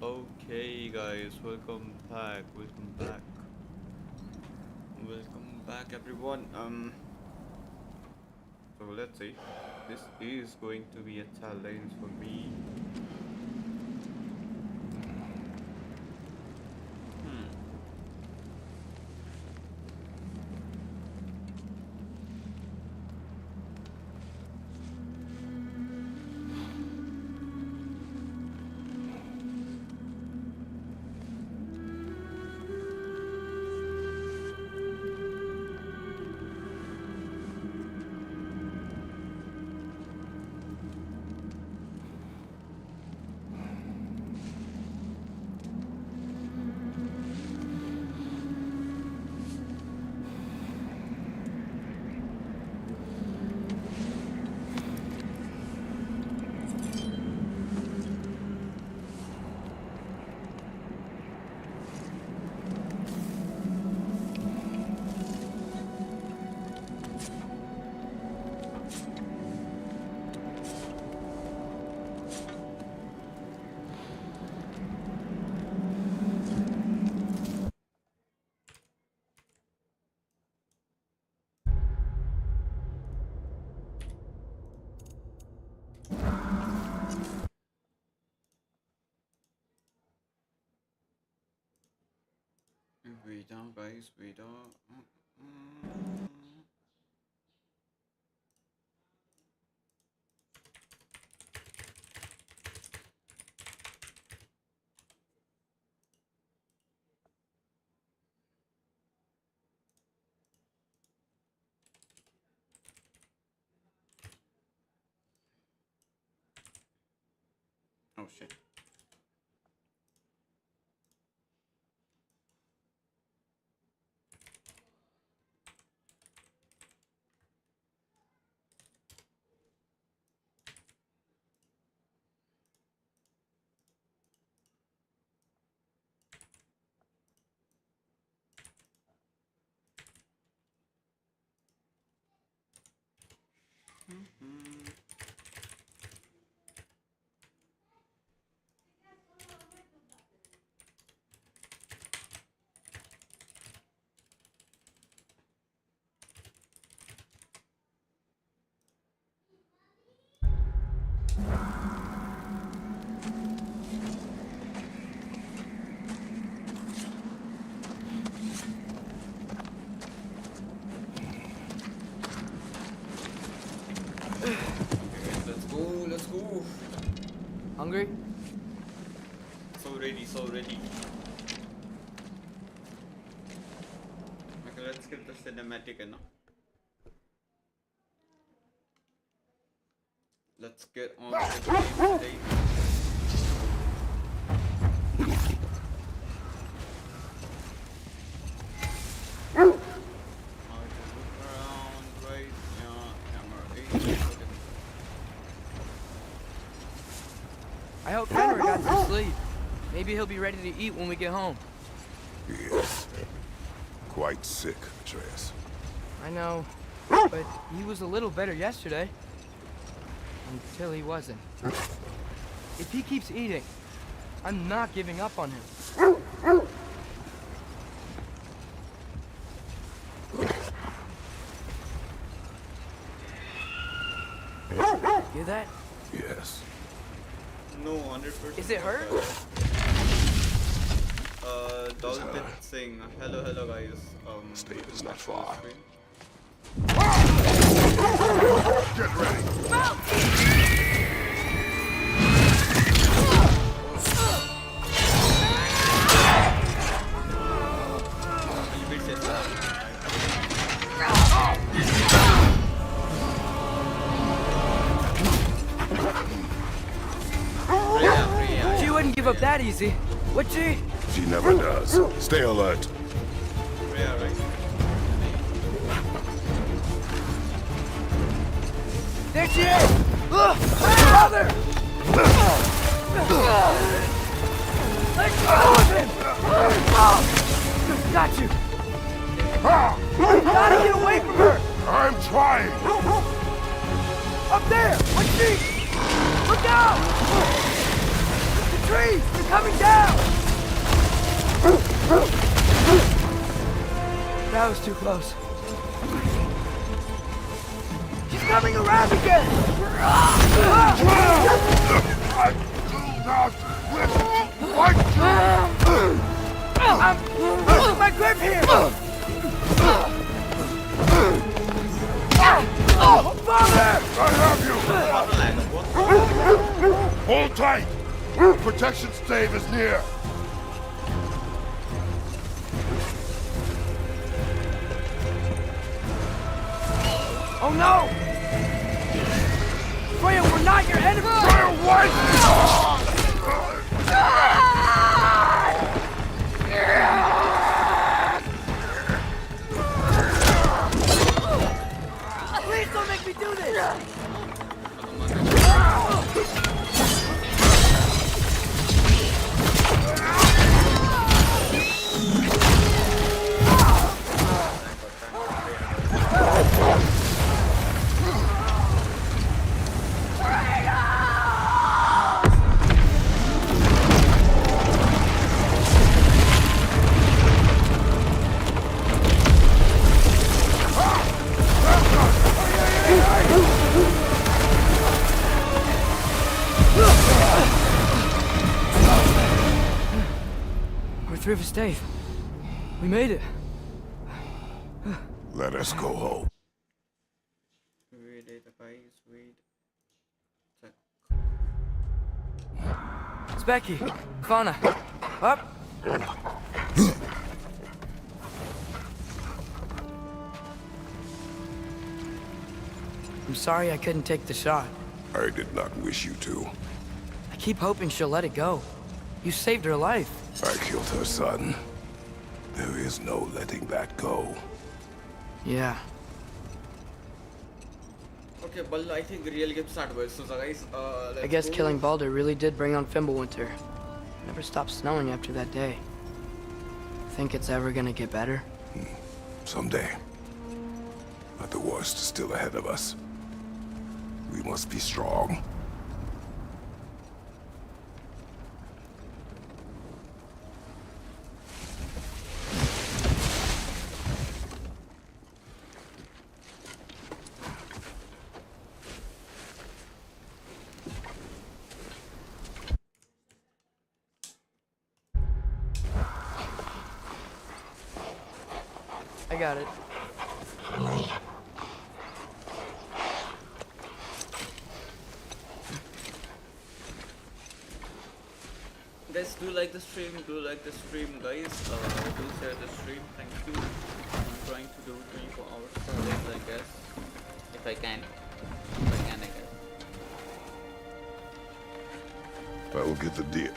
Okay, guys, welcome back, everyone. So let's see. This is going to be a challenge for me. Hmm. Wait down, guys. Wait down. Oh shit. Let's go. Hungry? So ready. Okay, let's skip the cinematic, you know. Let's get on with the game today. I hope Henry got some sleep. Maybe he'll be ready to eat when we get home. Yes. Quite sick, Atreus. I know, but he was a little better yesterday. Until he wasn't. If he keeps eating, I'm not giving up on him. Hear that? Yes. No, 100%. Is it her? Dalton Singh. Hello guys. State is not far. Get ready. She wouldn't give up that easy, would she? She never does. Stay alert. Yeah, right. There she is! Brother! Let go of him! Got you! Gotta get away from her! I'm trying! Up there! What's she? Look out! The tree! Freeze! They're coming down! That was too close. She's coming around again! I'm losing my grip here! Father! I have you! Hold tight! Protection stave is near! Oh no! Freya, we're not your enemy! Freya, what? Please don't make me do this! We're through the stave. We made it. Let us go home. Wait, data guys, wait. Check. It's Becky. Fauna. Up. I'm sorry I couldn't take the shot. I did not wish you to. I keep hoping she'll let it go. You saved her life. I killed her son. There is no letting that go. Yeah. Okay, well, I think real game start with. So guys, let's I guess go. killing Baldur really did bring on Fimbulwinter. Never stopped snowing after that day. Think it's ever gonna get better? Someday. But the worst is still ahead of us. We must be strong. I got it. Guys, do like the stream, guys. Do share the stream, thank you. I'm trying to do 24 hours solid, I guess. If I can. I guess. I will get the deal.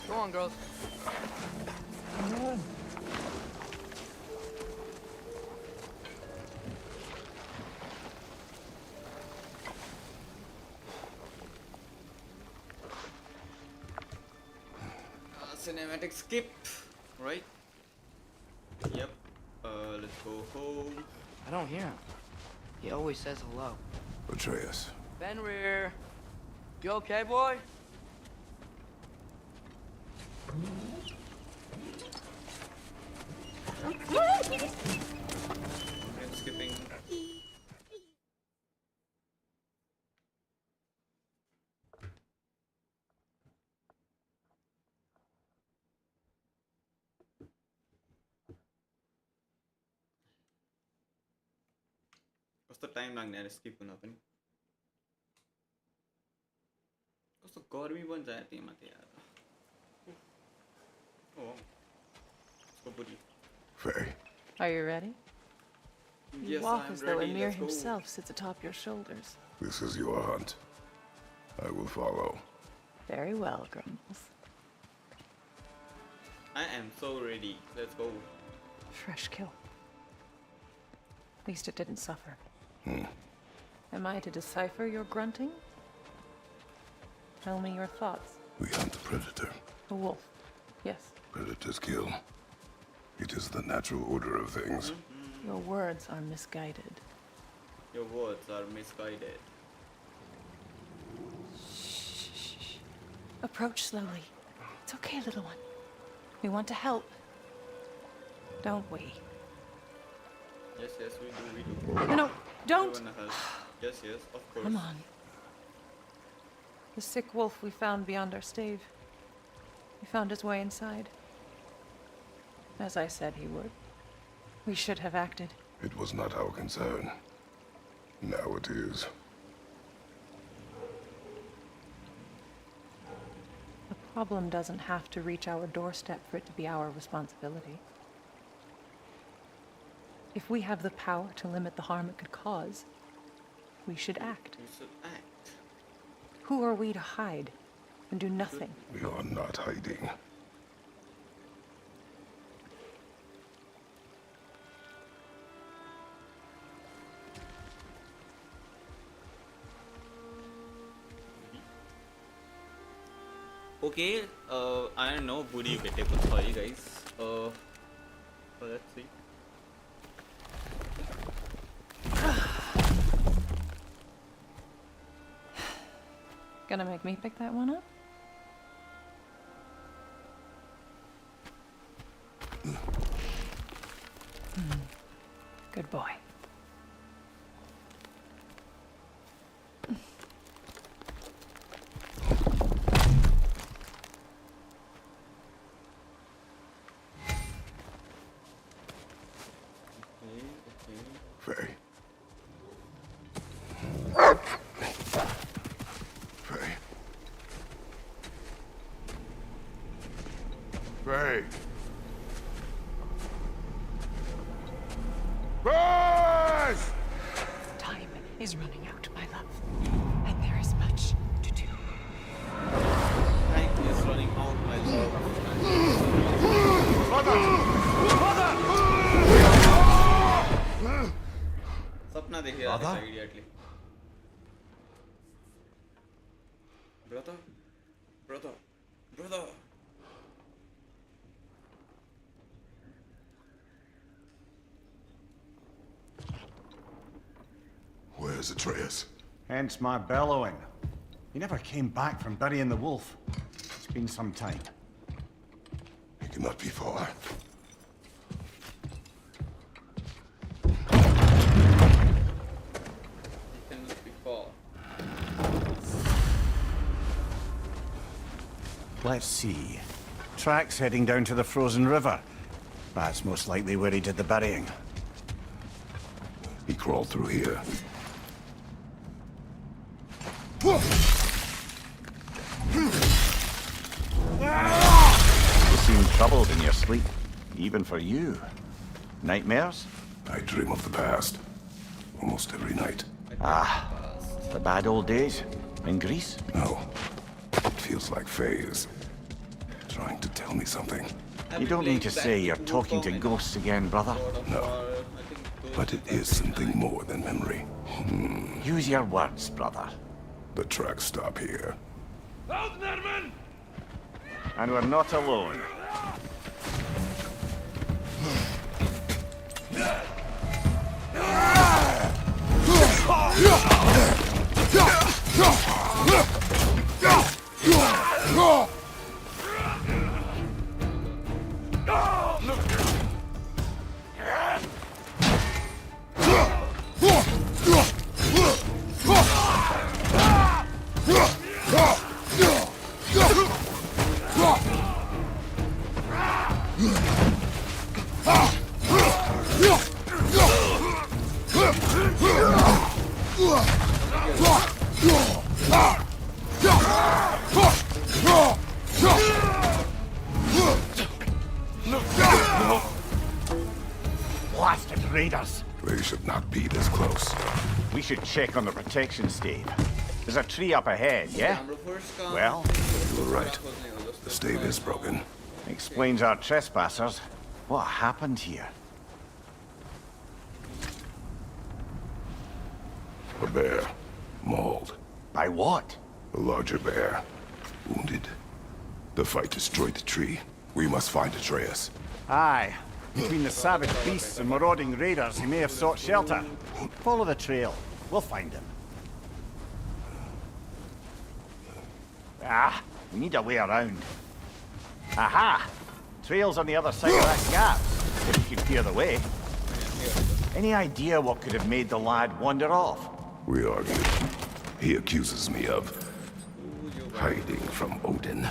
Go on, girls. Cinematic skip, right? Yep. Let's go home. I don't hear him. He always says hello. Atreus. Fenrir. You okay, boy? I'm skipping. कस्तो time लाग्ने यार skip हुन पनि कस्तो गर्मी पनि जायो त्यही माथि यार ओ यसको बुढी Faye. Are you ready? You Yes, walk I'm as though ready. Aesir Let's go. himself sits atop your shoulders. This is your hunt. I will follow. Very well, Grumbles. I am so ready. Let's go. Fresh kill. At least it didn't suffer. Am I to decipher your grunting? Tell me your thoughts. We hunt the predator. A wolf. Yes. Predators kill. It is the natural order of things. Your words are misguided. Your words are misguided. Shh. Approach slowly. It's okay, little one. We want to help. Don't we? Yes, we do. No, We don't! wanna help. Yes, of course. Come on. The sick wolf we found beyond our stave. He found his way inside. As I said he would. We should have acted. It was not our concern. Now it is. The problem doesn't have to reach our doorstep for it to be our responsibility. If we have the power to limit the harm it could cause, we should act. We should act. Who are we to hide and do nothing? We are not hiding. Okay, I don't know, Budi bete kuch sorry guys. Let's see. Gonna make me pick that one up? Good boy. Faye. Faye. Faye. Faye! Time is running out, my love. And there is much to do. Time is running out, my love. सपना देख रहा था immediately. Brother. Where's Atreus? Hence my bellowing. He never came back from burying the wolf. It's been some time. He cannot be far. Let's see. Tracks heading down to the frozen river. That's most likely where he did the burying. He crawled through here. You seem troubled in your sleep. Even for you. Nightmares? I dream of the past. Almost every night. Ah, the bad old days? In Greece? No. It feels like Faye is trying to tell me something. You don't mean to say you're talking to ghosts again, brother? No. But it is something more than memory. Use your words, brother. The tracks stop here. And we're not alone. Blasted raiders! They should not be this close. We should check on the protection stave. There's a tree up ahead, yeah? Well, You were right. The stave is broken. explains our trespassers. What happened here? A bear. Mauled. By what? A larger bear. Wounded. The fight destroyed the tree. We must find Atreus. Aye. Between the savage beasts and marauding raiders, he may have sought shelter. Follow the trail. We'll find him. Ah, we need a way around. Aha! Trail's on the other side of that gap, if you can clear the way. Any idea what could have made the lad wander off? We argued. He accuses me of hiding from Odin.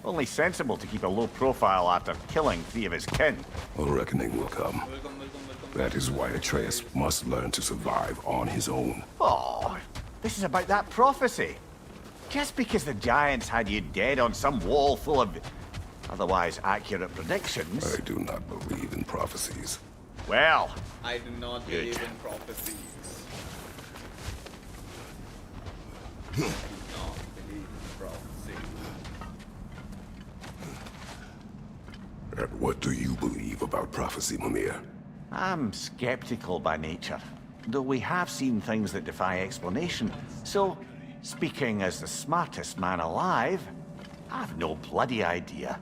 Only sensible to keep a low profile after killing 3 of his kin. A reckoning will come. Welcome. That is why Atreus must learn to survive on his own. Oh, this is about that prophecy. Just because the giants had you dead on some wall full of otherwise accurate predictions. I do not believe in prophecies. Well, I do not Good. believe in prophecies. I do not believe in prophecies. And what do you believe about prophecy, Mimir? I'm skeptical by nature, though we have seen things that defy explanation. So, speaking as the smartest man alive, I've no bloody idea.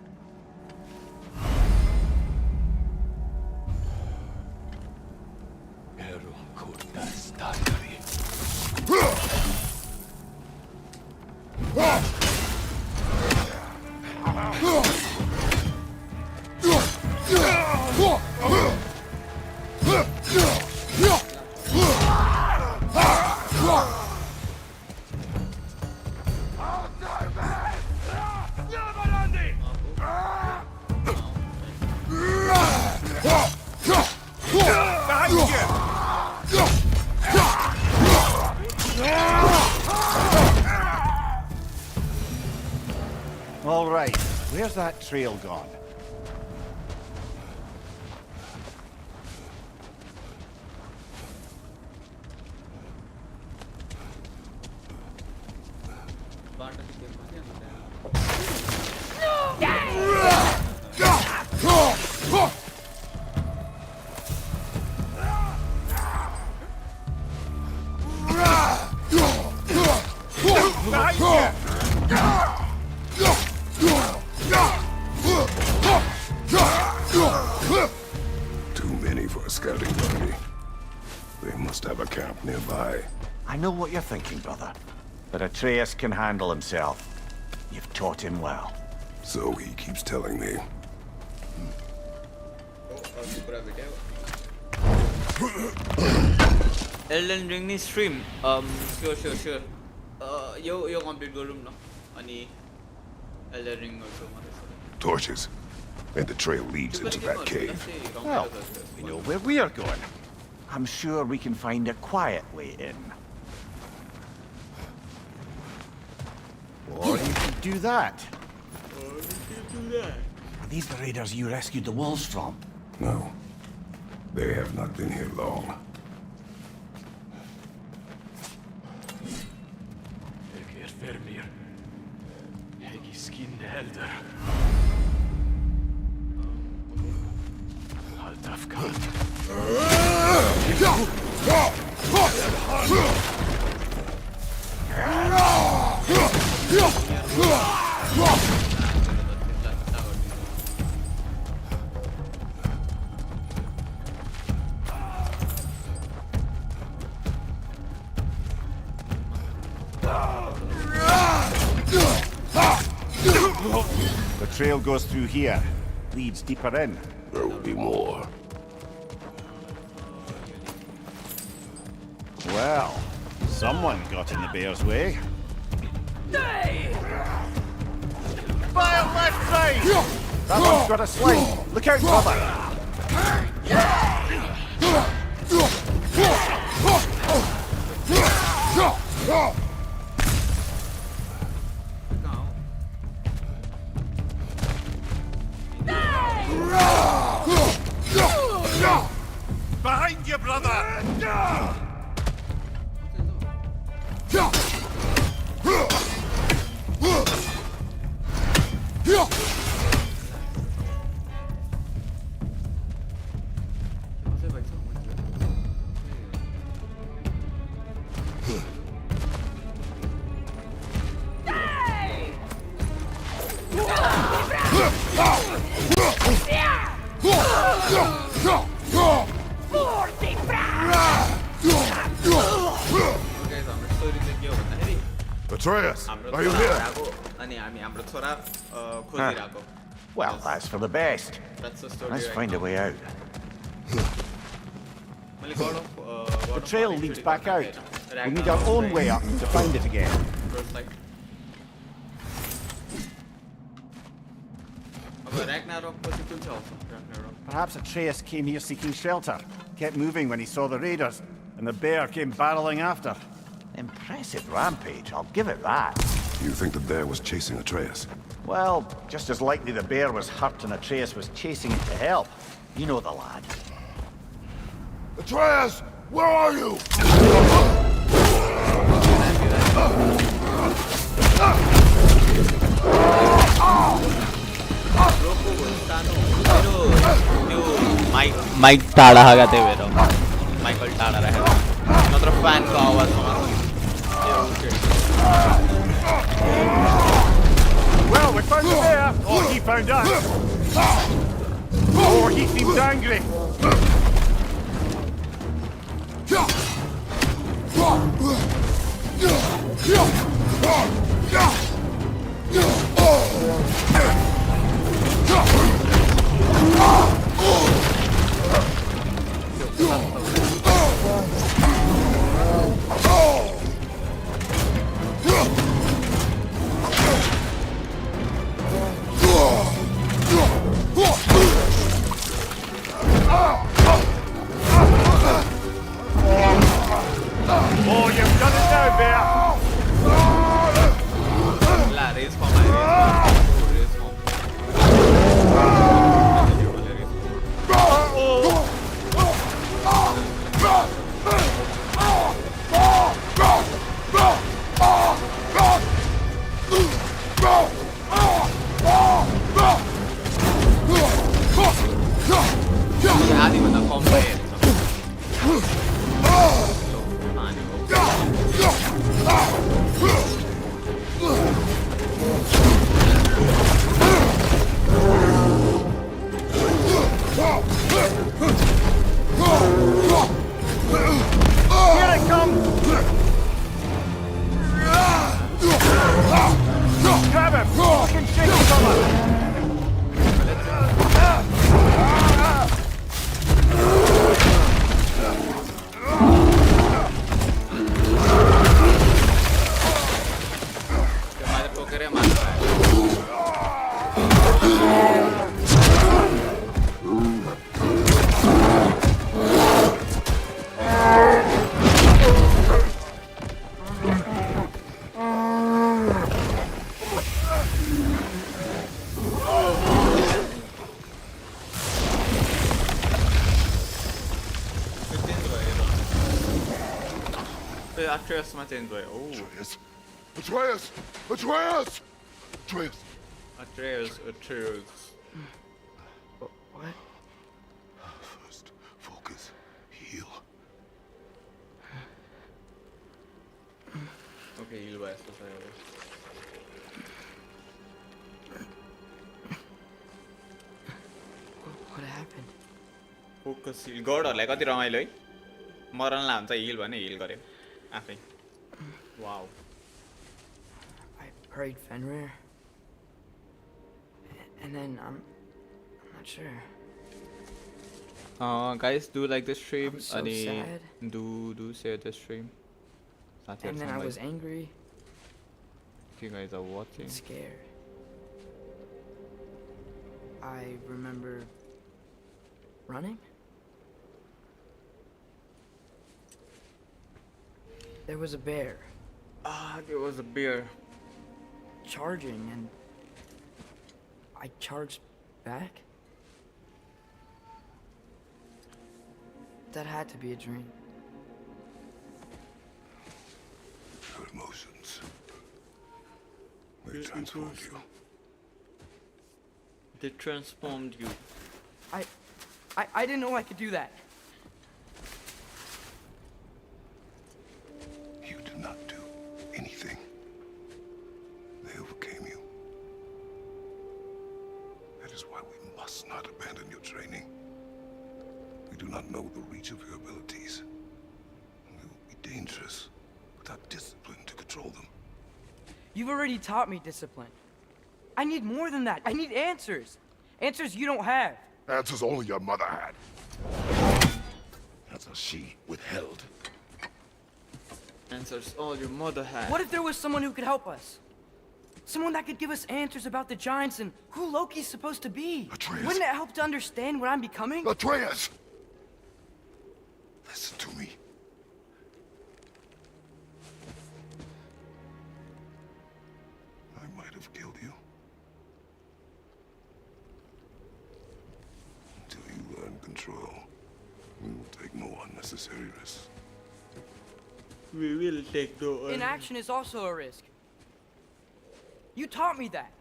All right, where's that trail gone? Baldur के मारे Too many for a scouting party. They must have a camp nearby. I know what you're thinking, brother. But Atreus can handle himself. You've taught him well. So he keeps telling me. पूरा video Elden Ring ni stream sure yo complete गरौँ न अनि Elden Ring also Torches. And the trail leads into that cave. Well, we know where we are going. I'm sure we can find a quiet way in. Or you could do that. Are these the raiders you rescued the wolves from? No. They have not been here long. The trail goes through here. Leads deeper in. There will be more. Well, someone got in the bear's way. Fire left side! That one's got a slide. Look out, brother! Behind you, brother! Atreus, हाम्रो are you छोरा here? हराएको अनि हामी हाम्रो छोरा खोजिरहेको Well, that's for the best. That's the story. Let's right find now. a way out. मैले God of- The God of trail War leads एकचोटि back गर्दा out. थिएन। We need our Ragnarok own right? way up to find it again. First like- अब Ragnarok पछि कुन छ आउँछ? Ragnarok. Perhaps Atreus came here seeking shelter, kept moving when he saw the raiders, and the bear came barreling after. Impressive rampage, I'll give it that. You think the bear was chasing Atreus? Well, just as likely the bear was hurt and Atreus was chasing it to help. You know the lad. Atreus, where are you? Mic टाढा हागा त्यही भएर Michael टाढा राखेर नत्र फ्यानको आवाजमा Well, we found the bear! Or he found us! Or he seemed angry! Oh, you've done it now, bear! ला रेस फर्म आयो रेस फर्म आधीभन्दा कम भइहाल्छ Here it comes! Grab him! Fucking shake him, fella! त्यो मैले टोकेरै मार्नु पाएँ Atreusमा चेन्ज भयो ओ Atreus? Atreus! Atreus! Atreus! Atreus What? First, focus. Heal. Okay heal भयो यस्तो छ अब What happened? फोकस हिल गडहरूलाई कति रमाइलो है मरणलाई हुन्छ हिल भने हिल गर्यो आफै wow I prayed Fenrir. And then I'm not sure. Guys, do like this stream I'm so अनि sad. do share the stream And then I was angry if you guys are watching and scared. I remember running. There was a bear there was a bear charging, and I charged back. That had to be a dream. Your emotions. They transformed you. they transformed you I didn't know I could do that. You did not do anything. They overcame you. That is why we must not abandon your training. We do not know the reach of your abilities. They will be dangerous without discipline to control them. You've already taught me discipline. I need more than that. I need answers. Answers you don't have. Answers only your mother had. Answers she withheld. Answers all your mother had. What if there was someone who could help us? Someone that could give us answers about the giants and who Loki's supposed to be. Atreus. Wouldn't it help to understand what I'm becoming? Atreus! Listen to me. I might have killed you. Until you learn control, we will take no unnecessary risks. We will take no. Inaction is also a risk. You taught me that.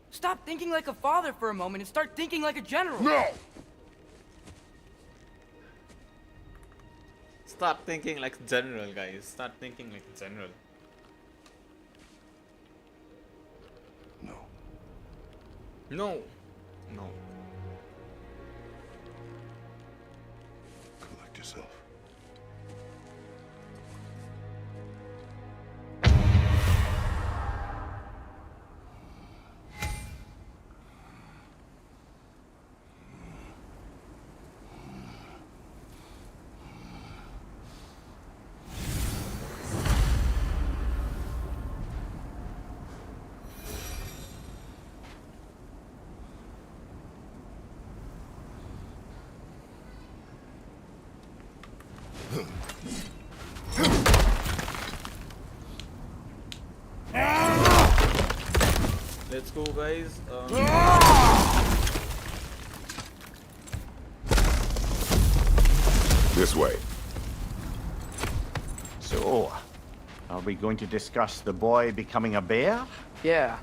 Stop thinking like a father for a moment and start thinking like a general. No! Start thinking like general, guys. Start thinking like general. No. No. No. Collect yourself. Let's go, guys. This way. So, are we going to discuss the boy becoming a bear? Yeah.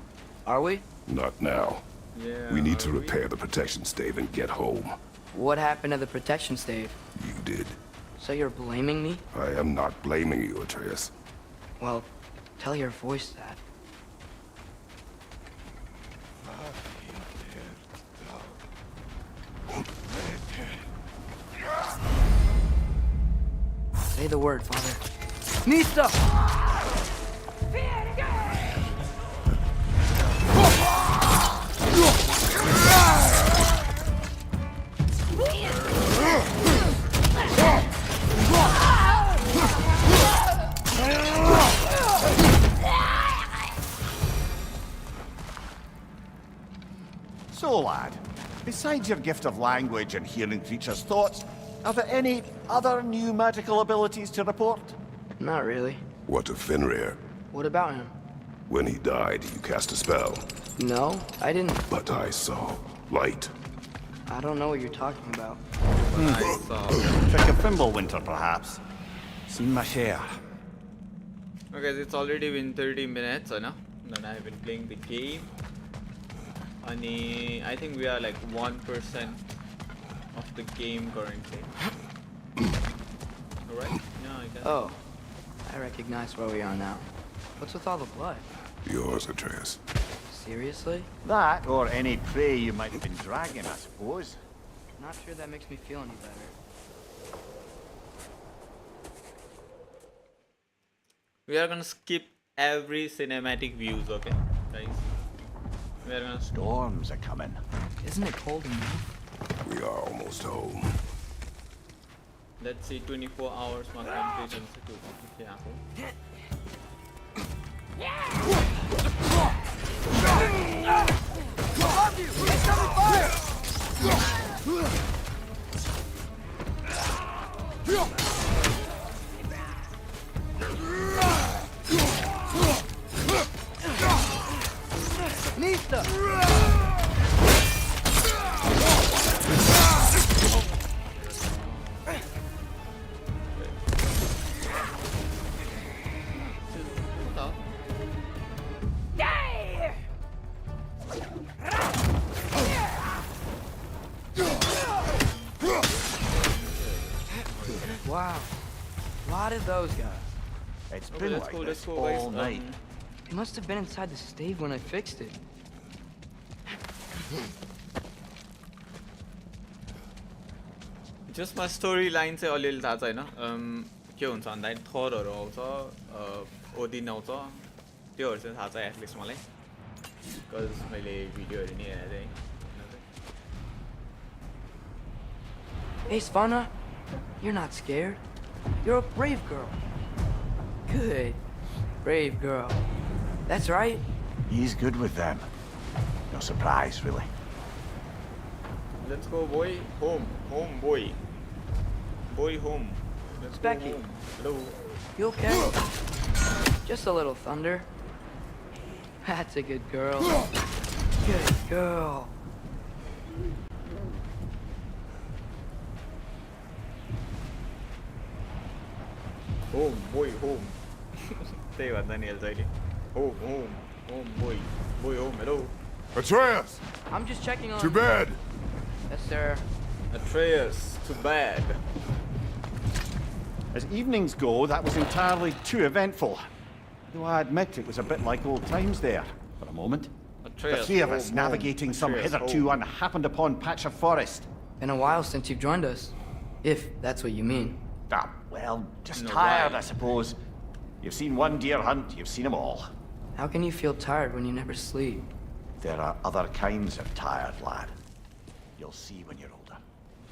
Are we? Not now. Yeah. We need to are repair the protection stave and get home. What happened to the protection stave? You did. So you're blaming me? I am not blaming you, Atreus. Well, tell your voice that. Say the word, Father. Nista! So, lad, besides your gift of language and hearing creatures' thoughts, are there any other new magical abilities to report? Not really. What of Fenrir? What about him? When he died, you cast a spell. No, I didn't. But I saw light. I don't know what you're talking about. I saw. Trick of Fimbulwinter, perhaps? Seen my share. Okay, it's already been 30 minutes, I know. And I've been playing the game. I think we are like 1% of the game currently. Alright? Yeah, I guess. Oh, I recognize where we are now. What's with all the blood? Yours, Atreus. Seriously? That, or any prey you might have been dragging, I suppose. Not sure that makes me feel any better. We are gonna skip every cinematic views, okay? Guys. We are gonna stop. Storms are coming. Isn't it cold enough? We are almost home. Let's see 24 hours my country okay, Wow. A lot of those guys. It's Okay, been let's like go, let's this go, guys. all night. It must have been inside the stave when I fixed it. जसमा story line चाहिँ अलिअलि थाहा छैन के हुन्छ भन्दाखेरि थरहरू आउँछ ओदिन आउँछ त्यो चाहिँ थाहा छ एटलिस्ट मलाई बिकज मैले भिडियोहरू नि हेरेँ Hey, Svana, you're not scared. You're a brave girl. Good. Brave girl. That's right. He's good with them. No surprise, really. Let's go, boy. Home. Home, boy. Boy, home. Let's go Becky. home. Hello. You okay? Just a little thunder. That's a good girl. Good girl. Home, boy, home. त्यही भन्दा नि अहिले Home, home. Home, boy. Boy, home. Hello. Atreus! I'm just checking on. To bed! Yes, sir. Atreus, to bed. As evenings go, that was entirely too eventful. Though I admit it was a bit like old times there, for a moment. Atreus, The three of us home, navigating home. some Atreus, hitherto home. unhappened upon patch of forest. Been a while since you've joined us. If that's what you mean. Ah, well, just No, tired, why? I suppose. You've seen one deer hunt, you've seen them all. How can you feel tired when you never sleep? There are other kinds of tired, lad. You'll see when you're older.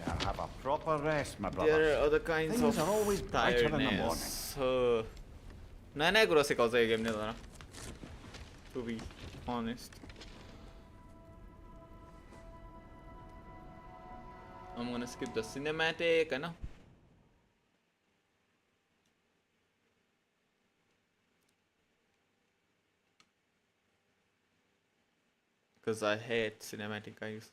Now have a proper rest, my brother. There are other kinds Things of are always brighter in the morning. tiredness. नयाँ कुरा सिकाउँछ यो गेमले तर to be honest. I'm gonna skip the cinematic, I know. Because I hate cinematic, guys.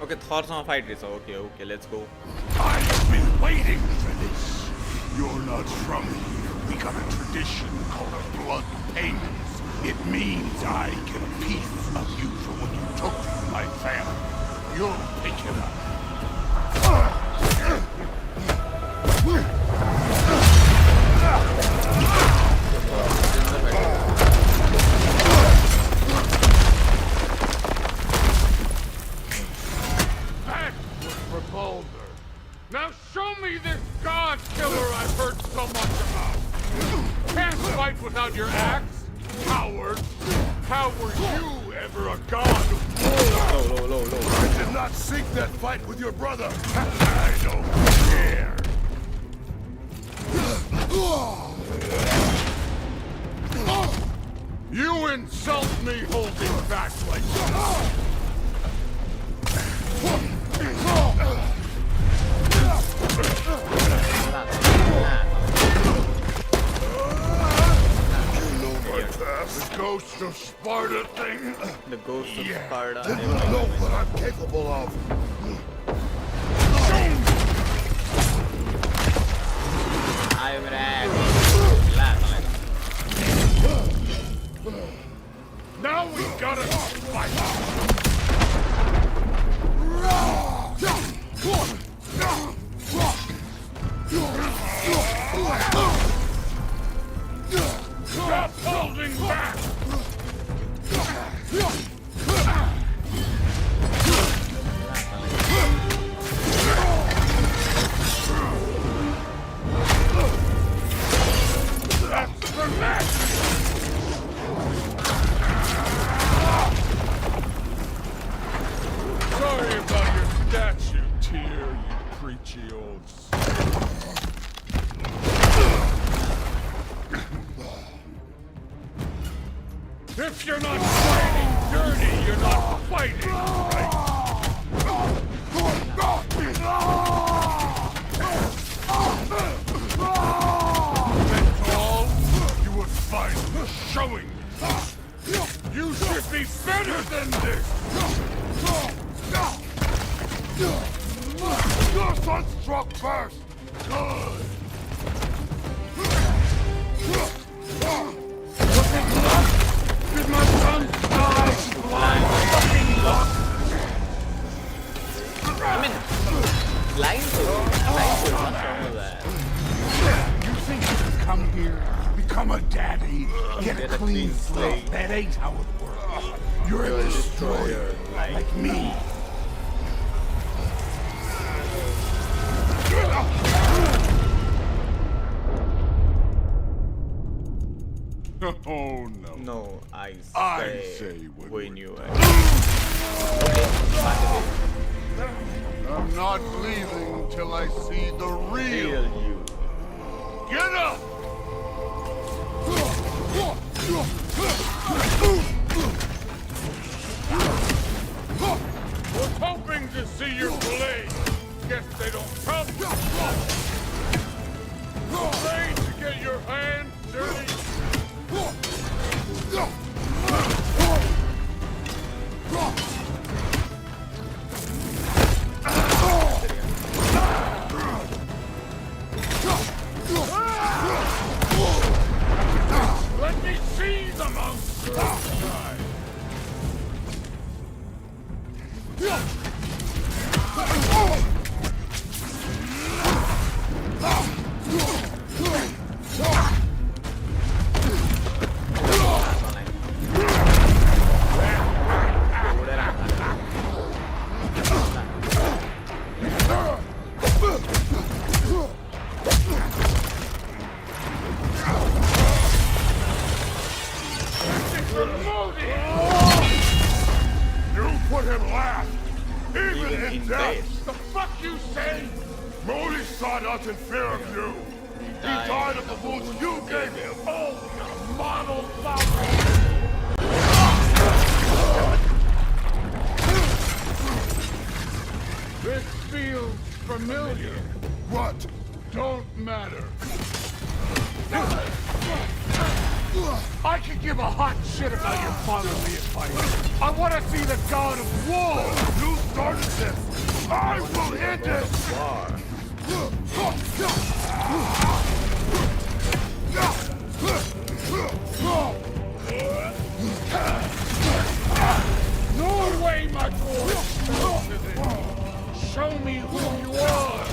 Okay, Thor's fight is okay, let's go. I've been waiting for this. You're not from here. We got a tradition called a blood payments. It means I get a piece of you for what you took from my family. You'll pick it up. That was for Baldur. Now show me this god killer I've heard so much about. Can't fight without your axe, coward. How were you ever a god? Low. I did not seek that fight with your brother. I don't care. You insult me holding back like this. The ghost of Sparta thing. The ghost of Sparta. You know what I'm capable of. I'm an Now we gotta fight. Stop holding back! That's the match! Sorry about your statue, Tyr, you preachy old If you're not fighting dirty, you're not fighting, right? That's all you would find showing. You should be better than this! Your son struck first. Good. Did my son die blind fucking luck? I mean, lines are what's wrong with that? You think you can come here because become a daddy, get a Get a clean clean slate. slate. That ain't how it works. You're a destroyer, like me. Oh no. No, I say when we we're knew it. I'm not leaving till I see the real. Real you. Get up! Was hoping to see your blade. Guess they don't come. Afraid to get your hands dirty. Let me see the monster. You put him last. Even in death. The fuck you say? Modi sought us in fear of you. He died of the wounds you gave him. Oh, you model falcon. This feels familiar. What? Don't matter. I could give a hot shit about your fatherly advice. I want to see the god of war. You started this. I will end it. No way, my boy. Show me who you are.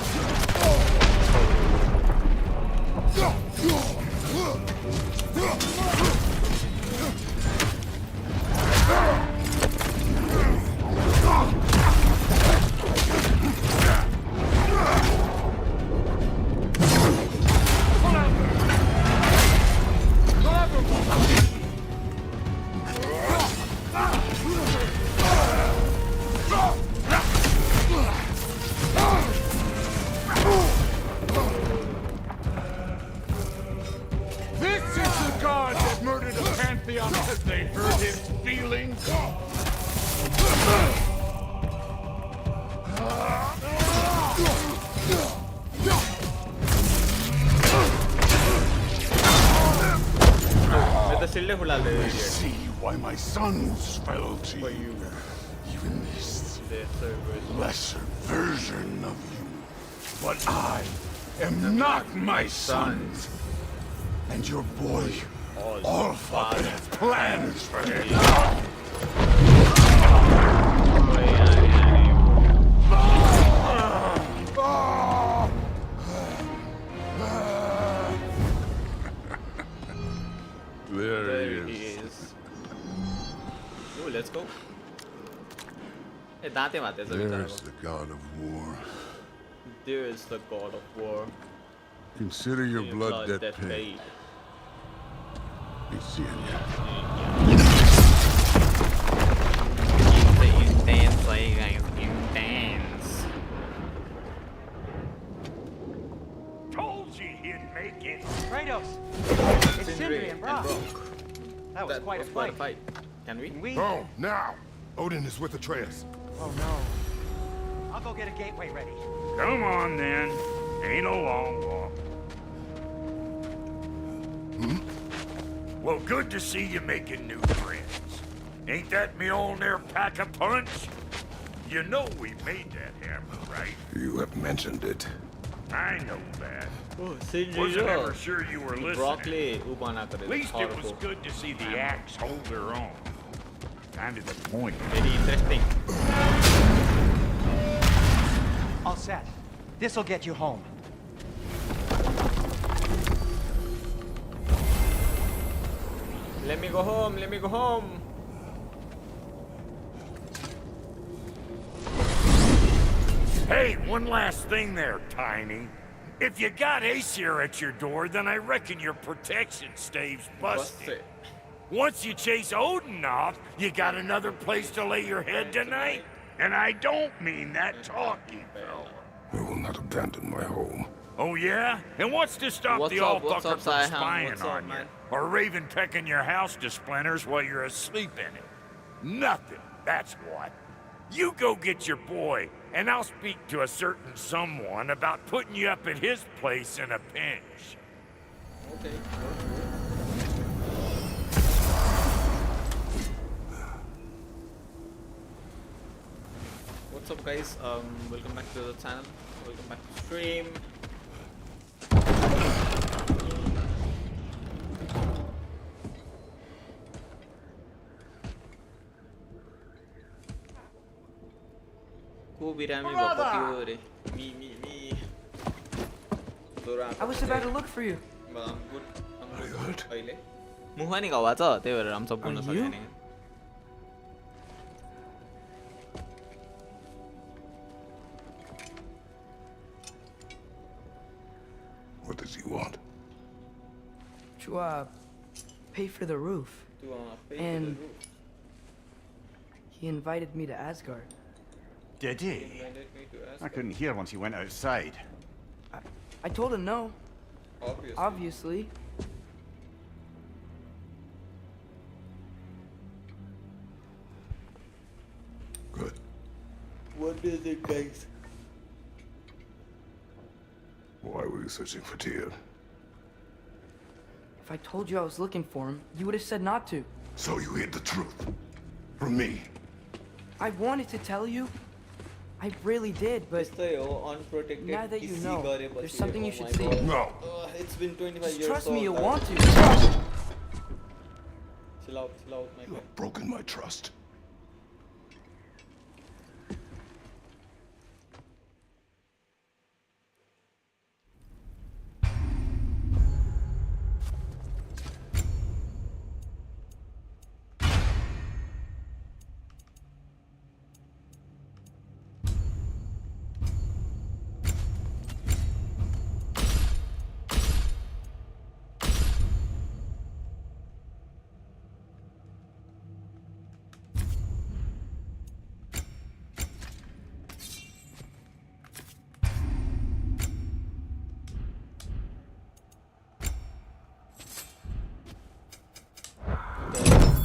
This is the god that murdered a pantheon because they hurt his feelings. मैं तो सिल्ले फुला दे I see why my sons fell to you. Even this lesser version of you. But I am not my sons. And your boy, all father, have plans for him. There he is. Oh, let's go. दांते मारते हैं सभी There's the god of war. There is the god of war. Consider your blood debt paid. paid. Be seeing ya. Intense, guys, intense. Told you he'd make it. Kratos! It's Sindri and Brock. That was quite a fight. Can we? We... Oh, now! Odin is with Atreus. Oh no. I'll go get a gateway ready. Come on then. Ain't a long walk. Well, good to see you making new friends. Ain't that me old there pack a punch? You know we made that hammer, right? You have mentioned it. I know that. Oh, Sindri Wasn't ever sure you were listening. Broccoli ubana At least it was good to see the axe hold their own. Kind of the point. Very interesting. All set. This'll get you home. Let me go home. Let me go home. Hey, one last thing there, Tiny. If you got Aesir at your door, then I reckon your protection stave's busted. Once you chase Odin off, you got another place to lay your head tonight? And I don't mean that talky, fella. I will not abandon my home. Oh yeah? And what's to stop What's the up, old what's fucker up, from Saihan? spying What's up, on you? man? Or Raven pecking your house to splinters while you're asleep in it? Nothing, that's what. You go get your boy, and I'll speak to a certain someone about putting you up at his place in a pinch. Okay. What's up, guys? Welcome back to the channel. Welcome back to stream. I was about to look for you. मुखमा नि घाउ छ त्यही भएर हामी सब बोल्न सकेन नि What does he want? To pay for the roof. And he invited me to Asgard. Did he? I couldn't hear once he went outside. I told him no. Obviously. Good. What is it, guys? Why were you searching for Tyr? If I told you I was looking for him, you would have said not to. So you hid the truth. From me. I wanted to tell you. I really did, but unprotected. now that you know, there's something you should see. No. It's been 25 Just years. trust me, you'll guys. want to. Chill out, my You friend. have broken my trust.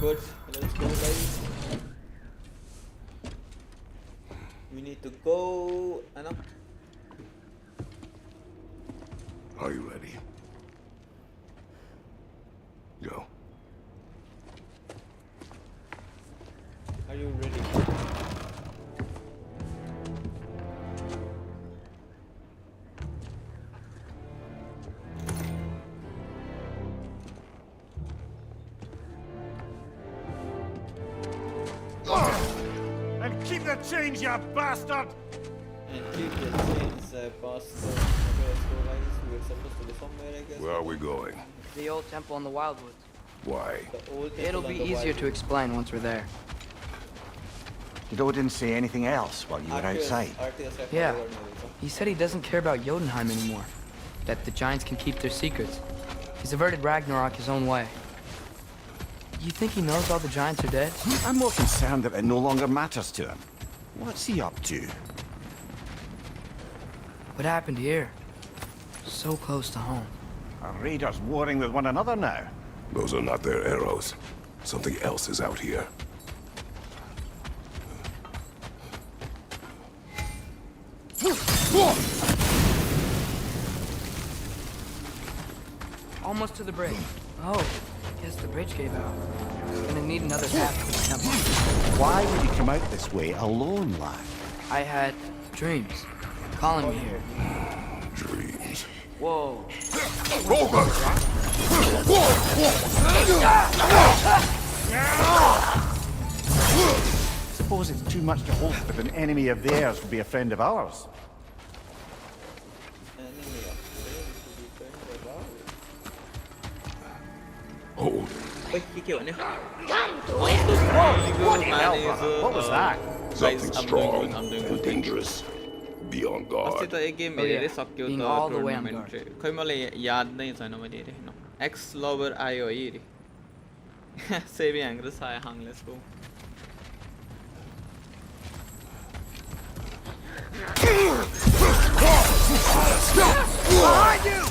Good. Let's go, guys. We need to go. Anna. Are you ready? Go. Are you ready? And keep the change, you bastard! And keep the chains, bastard. Okay, let's go, guys. We're supposed to go somewhere, I guess. Where are we going? The old temple in the Wildwoods. Why? The old temple It'll and be the easier wild- to explain once we're there. Did Odin say anything else while you were outside? Arceus, Yeah. He said he doesn't care about Jotunheim anymore. That the giants can keep their secrets. He's averted Ragnarok his own way. You think he knows all the giants are dead? I'm more concerned that it no longer matters to him. What's he up to? What happened here? So close to home. Are raiders warring with one another now? Those are not their arrows. Something else is out here. Almost to the bridge. Oh, guess the bridge gave out. Gonna need another path to the temple. Why would you come out this way alone, lad? I had dreams calling me here. Dreams. Whoa. Suppose it's too much to hope that an enemy of theirs will be a friend of ours. Hold. Wait, he killed him. What was that? Something strong I'm doing and good. dangerous. Be on guard. अस्ति त एक game Oh, yeah. हेरेरै सक्यो Being त all the way on tournament guard. खै मलाई याद नै छैन मैले हेरेँ न एक्स लभर आयो है हेरेँ सेभी ह्याङ र साया हाङ let's go Behind you!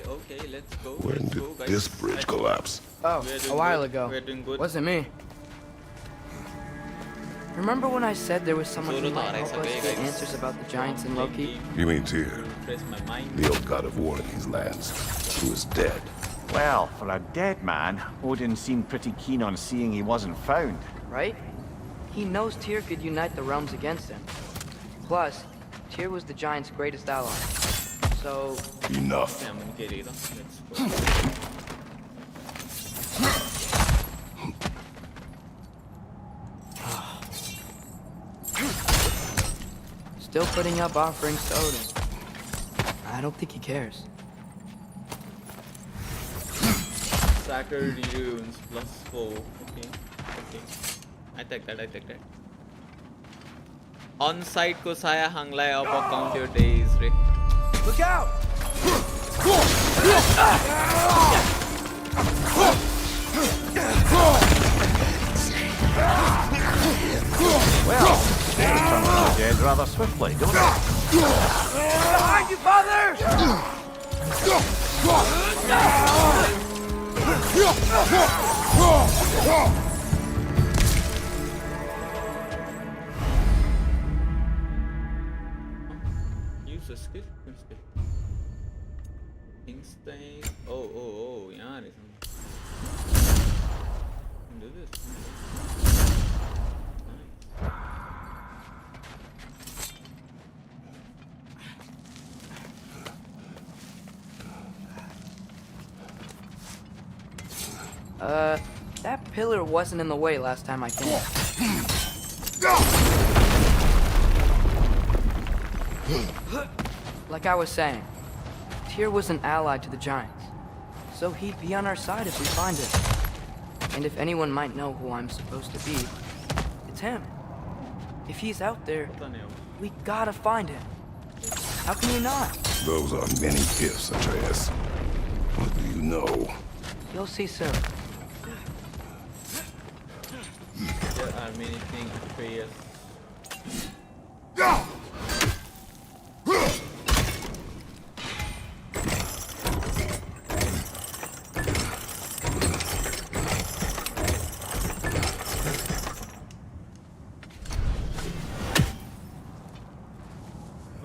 Okay, let's go. When Let's did go, guys. this bridge collapse? Oh, We're a doing while good. ago. We're doing good. Wasn't me. Remember when I said there was someone who might help us get answers about the giants and Loki? You mean Tyr, Press my mind. the old god of war in these lands, who is dead? Well, for a dead man, Odin seemed pretty keen on seeing he wasn't found. Right? He knows Tyr could unite the realms against him. Plus, Tyr was the giants' greatest ally. So, Enough. I'm gonna get it. Let's go. still putting up offerings to Odin. I don't think he cares. Sacred runes +4. Okay. I take that. On site ko saya hanglai अब count your days रे. Look out! Well, they turn from the dead rather swiftly, don't they? Behind you, father! Use a skill. Instinct. Oh, yaar. Do this. That pillar wasn't in the way last time I came. Like I was saying, Tyr was an ally to the giants, so he'd be on our side if we find him. And if anyone might know who I'm supposed to be, it's him. If he's out there, we gotta find him. How can you not? Those are many ifs, Atreus. What do you know? You'll see soon. There are many things to prayer.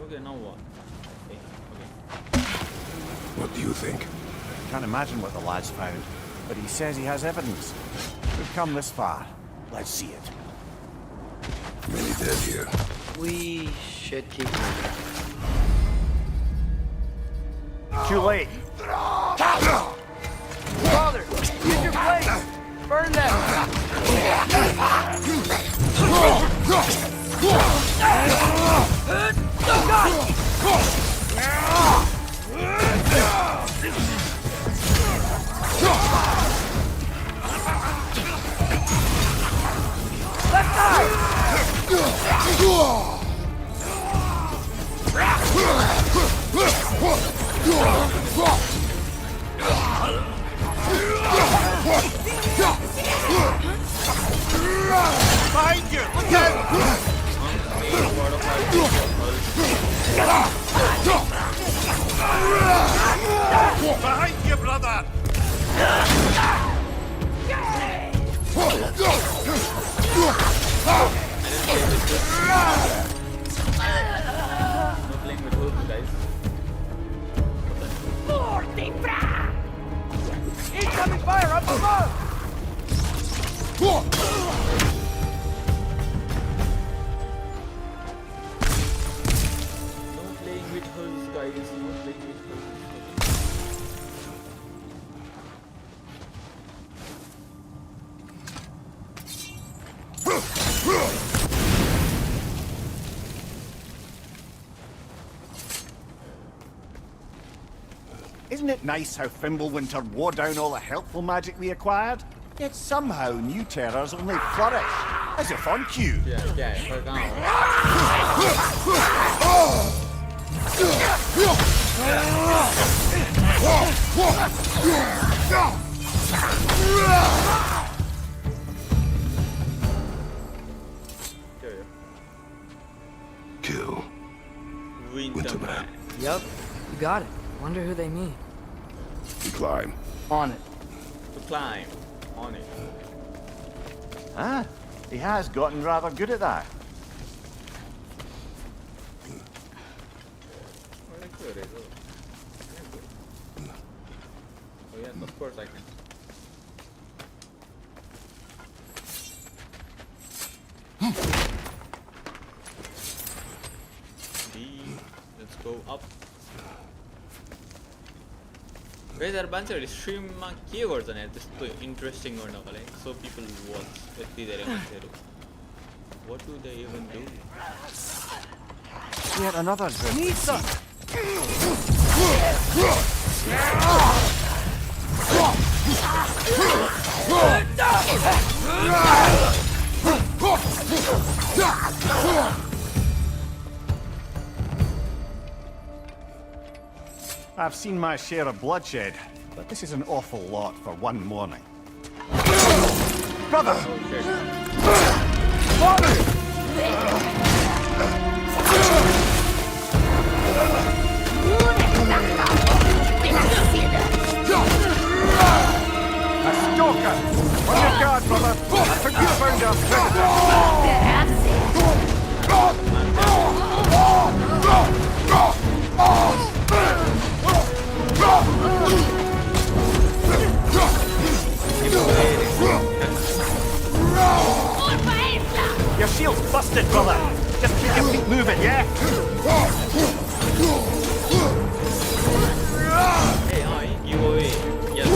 Okay, now what? Okay. What do you think? Can't imagine what the lad's found, but he says he has evidence. We've come this far. Let's see it. Many dead here. We should keep moving. Too late. Father, use your blade! Burn them! Left side! Behind you! Look out! Behind you, brother! No playing with hope, guys. Incoming fire up above! No playing with holes, guys. No playing with holes. Isn't it nice how Fimbulwinter wore down all the helpful magic we acquired? Yet somehow new terrors only flourish, as if on cue. Yeah, thôi con. Kill Winterman. Yup, you got it. Wonder who they mean. We climb. On it. To climb on it. Ah, he has gotten rather good at that. Oh yes, of course I can. Let's go up. Guys, our bunch of stream के गर्छन् यार त्यस्तो interesting गर्नको लागि so people watch यति धेरै मान्छेहरू. What do they even do? Yet another Nisa! I've seen my share of bloodshed, but this is an awful lot for one morning. Brother! A stalker! On your guard, brother! I think we found our Your shield's busted, brother! Just keep your feet moving, yeah? Hey, give away. Yes,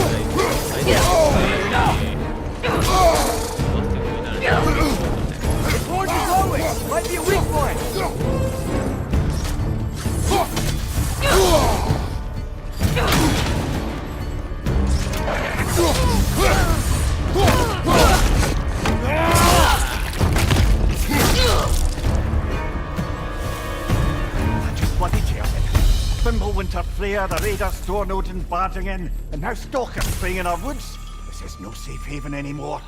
Towards the glowing! Might be a weak point! Bloody chaotic. Fimbulwinter, Freya, the Raiders, Stornodin barging in, and now stalkers spraying in our woods. This is no safe haven anymore.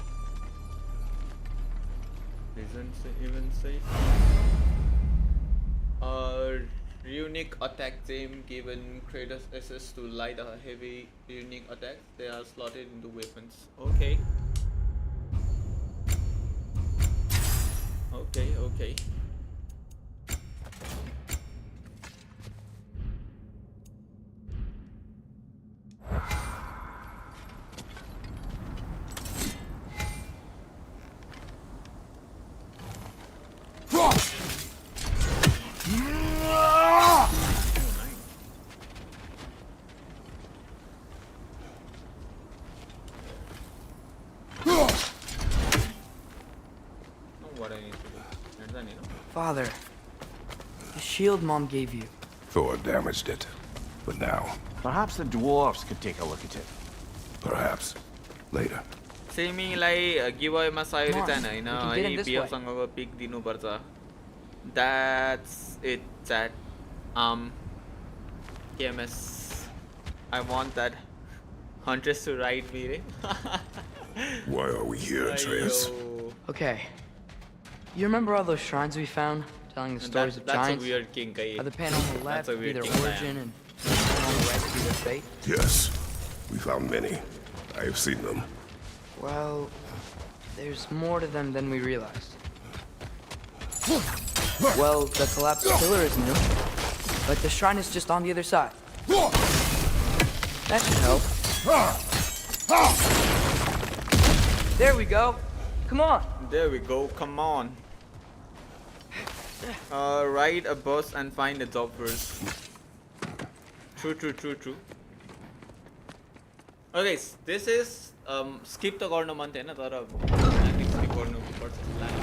Isn't even safe. Unique attack team given Kratos access to light a heavy unique attack. They are slotted into weapons. Okay. Okay. Father, the shield Mom gave you. Thor damaged it. But now, Perhaps the dwarves could take a look at it. perhaps, later. Seemingly giveaway ma sayo Come on, return we हैन can get in है this PF way. सँगको pick दिनुपर्छ. That's it, chat. KMS, I want that Huntress to ride me, right? Why are we here, Atreus? Ayo. Okay. You remember all those shrines we found? Telling the stories of That's giants? a weird king, guy. How the panel on the left That's a be weird their king, origin and the panel on the right be their fate? Yes, we found many. I have seen them. Well, there's more to them than we realized. Well, the collapsed pillar is new, but the shrine is just on the other side. That should help. There we go. Come on. There we go, come on. Ride a bus and find a job first. True. Okay, this is skip the गर्न मन थिएन तर skip गर्नु पर्छ जस्तो लाग्यो.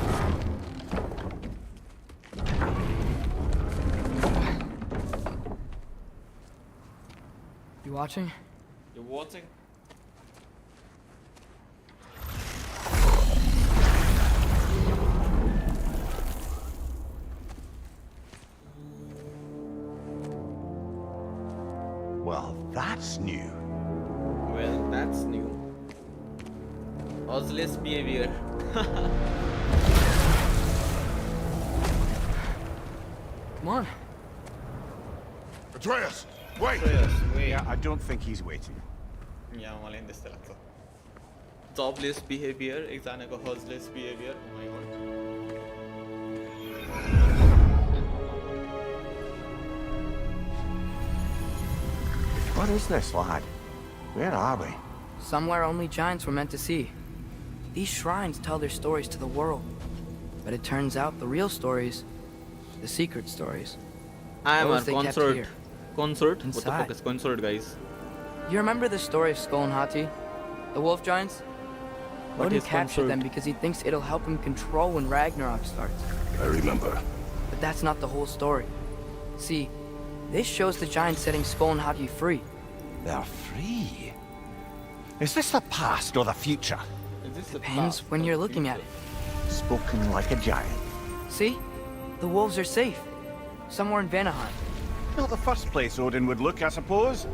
You watching? You watching? Well, that's new. Well, that's new. Ozless behavior. Come on. Atreus, wait! Wait. Yeah, I don't think he's waiting. Yeah, मलाई पनि त्यस्तै लाग्छ. Jobless behavior, एकजनाको houseless behavior. Oh my god. What is this, lad? Where are we? Somewhere only giants were meant to see. These shrines tell their stories to the world. But it turns out the real stories, the secret stories, I am those a they kept concert. here. Concert? What the Inside. fuck is concert, guys? You remember the story of Skull and Hati? The wolf giants? What Odin is captured concert? them because he thinks it'll help him control when Ragnarok starts. I remember. But that's not the whole story. See, this shows the giants setting Skull and Hati free. They're free. Is this the past or the future? Is this the Depends past when or you're the looking at it. future? Spoken like a giant. See? The wolves are safe. Somewhere in Vanaheim. Not the first place Odin would look, I suppose.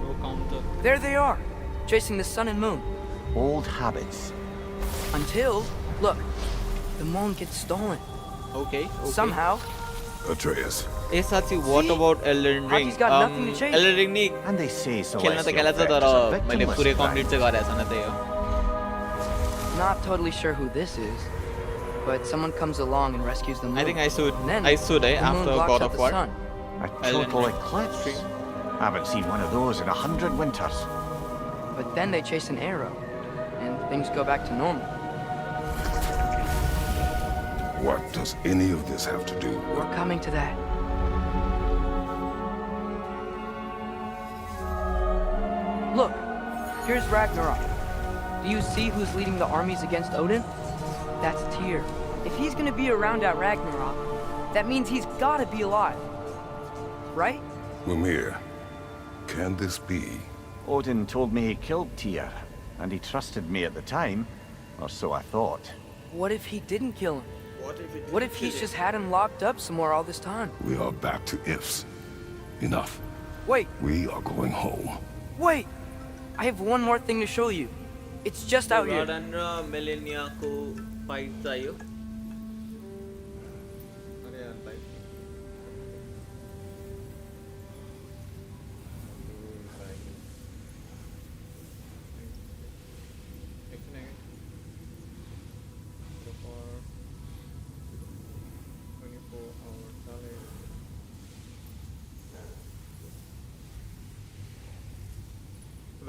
No counter. There they are, chasing the sun and moon. Old habits. Until, look, the moon gets stolen. Okay. Somehow. Atreus, ए साथी what about Elden Ring? Hati's got nothing to chase. Elden Ring नि And they say खेल्न त celestial खेला छ theft तर is a मैले victimless पुरै crime. Complete चाहिँ गरेको छैन त्यही हो. Not totally sure who this is, but someone comes along and rescues the moon. I think I should And then eh, the moon after blocks God out of the War. sun. A Elden total Ring. eclipse. Haven't seen one of those in 100 winters. But then they chase an arrow, and things go back to normal. what does any of this have to do with... We're coming to that. Look, here's Ragnarok. Do you see who's leading the armies against Odin? That's Tyr. If he's gonna be around at Ragnarok, that means he's gotta be alive. Right? Mimir, can this be? Odin told me he killed Tyr, and he trusted me at the time, or so I thought. What if he didn't kill him? What What if he's just had him locked up somewhere all this time? We are back to ifs. Enough. Wait, We are going home. wait! I have one more thing to show you. It's just out here. Gordon र मेलेनियाको fight चाहियो. अरे यार भाइ.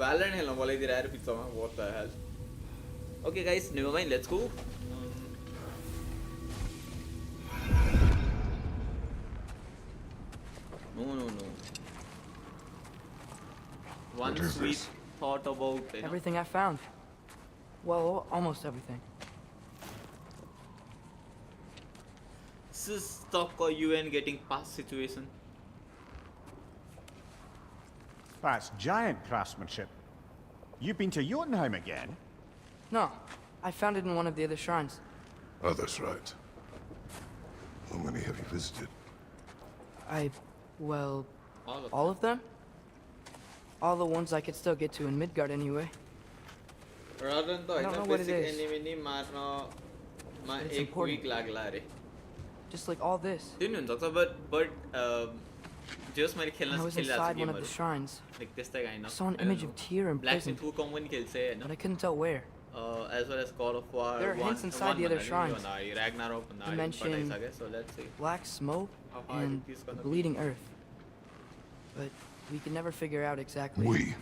Valorant खेल्न बोलाइदिएर आएर पिक्चरमा what the hell. Okay guys, never mind, let's go. No. What Once is we this? thought about Everything I found. Well, almost everything. This is stuck or UN getting past situation. That's giant craftsmanship. You've been to Jotunheim again? No, I found it in one of the other shrines. Others, right? How many have you visited? Well, All of all of them? All the ones I could still get to in Midgard anyway. Rather than I don't know what it is. enemy नि मार्नमा मा It's एक important. week लाग्ला अरे. Just like all this. त्यो नि हुन्छ but just मैले When I खेल्न was खेलिरहेको inside छु one of the गेमहरु. shrines, Like त्यस्तै kind I of. saw an image of Tyr in Black prison, Myth Wukong पनि खेल्छ हैन. but I couldn't tell where. As well as God of War. There are hints inside the other shrines. Ragnarok They mention so let's see. Black smoke How hard and it is gonna the be. bleeding earth. But we could never figure out exactly. We.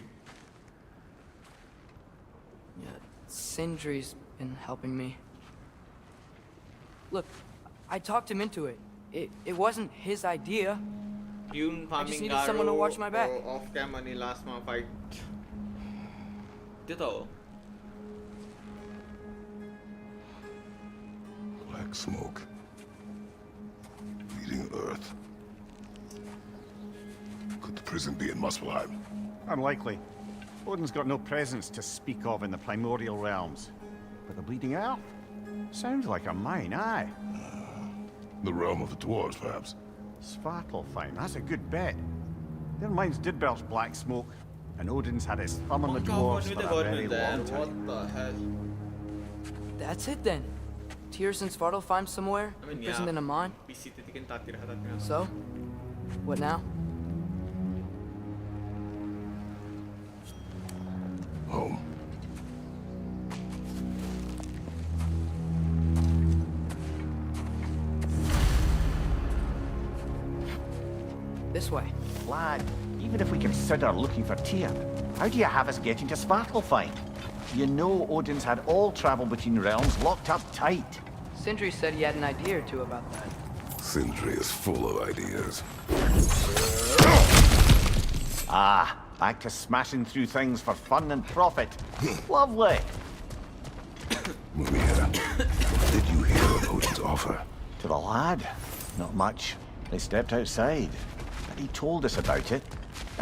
Yeah, Sindri's been helping me. Look, I talked him into it. It wasn't his idea. Dune farming needed someone to watch my back. Off cam अनि last मा fight. त्यो त हो. Black smoke. Bleeding earth. Could the isn't be in Muspelheim. Unlikely. Odin's got no presence to speak of in the primordial realms. But the Bleeding Earth? Sounds like a mine, aye. The realm of the dwarves, perhaps. Svartalfheim, that's a good bet. Their mines did belch black smoke, and Odin's had his thumb on the dwarves with for the a very government there. long time. What the hell? That's it then. Tyr's in Svartalfheim somewhere, I mean, imprisoned yeah. in a mine. So, what now? Home. This way. Lad, even if we consider looking for Tyr, how do you have us getting to Svartalfheim? You know Odin's had all travel between realms locked up tight. Sindri said he had an idea or two about that. Sindri is full of ideas. Ah, back to smashing through things for fun and profit. Lovely. Mumia, did you hear of Odin's offer? To the lad? Not much. They stepped outside. But he told us about it.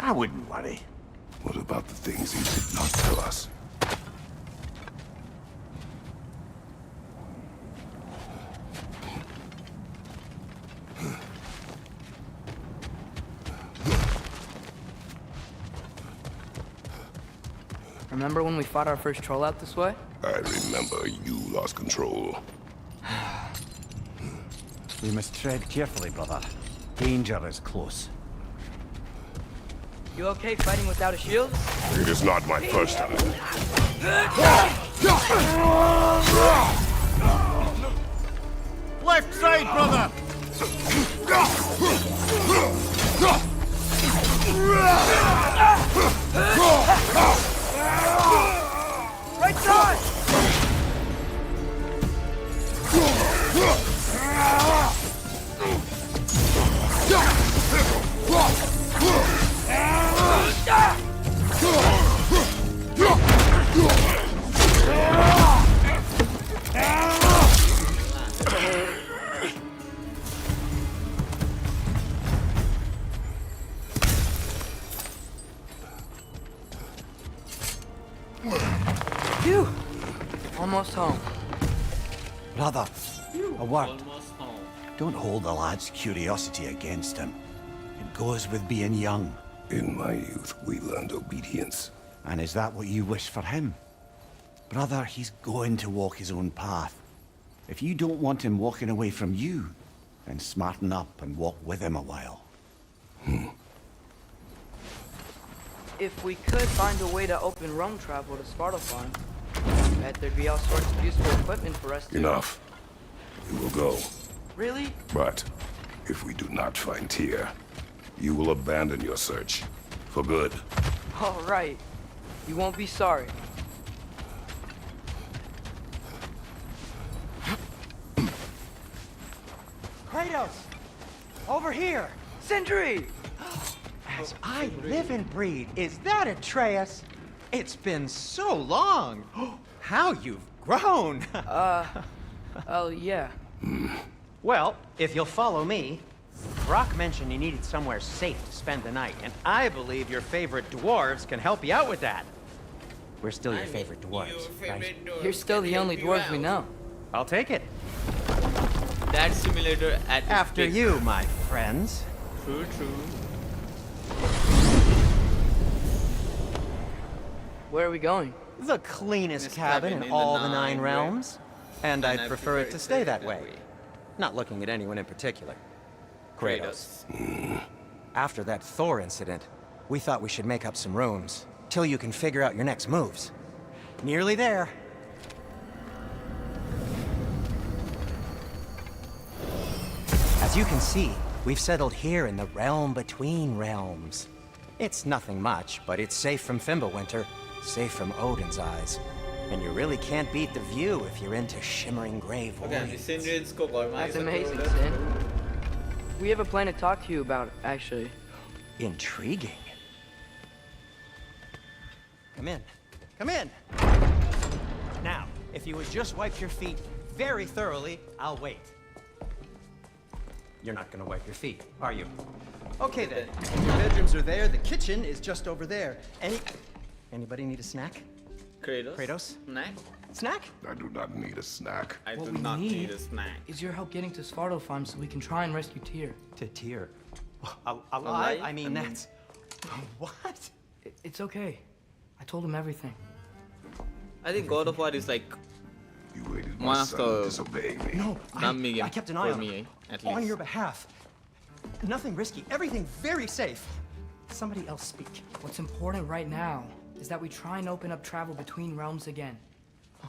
I wouldn't worry. What about the things he did not tell us? Remember when we fought our first troll out this way? I remember you lost control. We must tread carefully, brother. Danger is close. You okay fighting without a shield? It is not my first time. Left side, brother! Right side! Phew! Almost home. Brother, a word. Almost home. Don't hold the lad's curiosity against him. It goes with being young. In my youth, we learned obedience. And is that what you wish for him? Brother, he's going to walk his own path. If you don't want him walking away from you, then smarten up and walk with him a while. If we could find a way to open roam travel to Svartalfheim, I bet there'd be all sorts of useful equipment for us to... Enough. We will go. Really? But if we do not find Tyr, you will abandon your search. For good. All right. You won't be sorry. Kratos! Over here! Sindri! As I live and breathe, is that Atreus? It's been so long! How you've grown! Oh, yeah. Well, if you'll follow me, Brock mentioned you needed somewhere safe to spend the night, and I believe your favorite dwarves can help you out with that. We're still your favorite dwarves, right? You're still the only dwarves we know. I'll take it. That simulator at its After peak. you, my friends. True, true. Where are we going? The cleanest This cabin cabin in in the all the Nine Nine Realms. And I'd prefer it to stay that way. way. Not looking at anyone in particular. Kratos. Kratos. After that Thor incident, we thought we should make up some rooms, till you can figure out your next moves. Nearly there. As you can see, we've settled here in the realm between realms. It's nothing much, but it's safe from Fimbulwinter, safe from Odin's eyes. And you really can't beat the view if you're into shimmering gray Okay, voids. Sindri's को घरमा That's आइसक्यो amazing, होला। Sin. We have a plan to talk to you about, actually. Intriguing. Come in. Come in. Now, if you would just wipe your feet very thoroughly, I'll wait. You're not gonna wipe your feet, are you? Okay then. Your bedrooms are there. The kitchen is just over there. Anybody need a snack? Kratos? Kratos? Snack? Snack? I do not need a snack. I What do we not need need a snack. is your help getting to Svartalfheim so we can try and rescue Tyr. To Tyr. Alive? Alive? I mean, I mean- that's... What? It's okay. I told him everything. I think God of War is like You waited one my of son to the disobey me. No, dumbing I kept an eye for on me, him. at On least. your behalf. Nothing risky. Everything very safe. Somebody else speak. What's important right now is that we try and open up travel between realms again.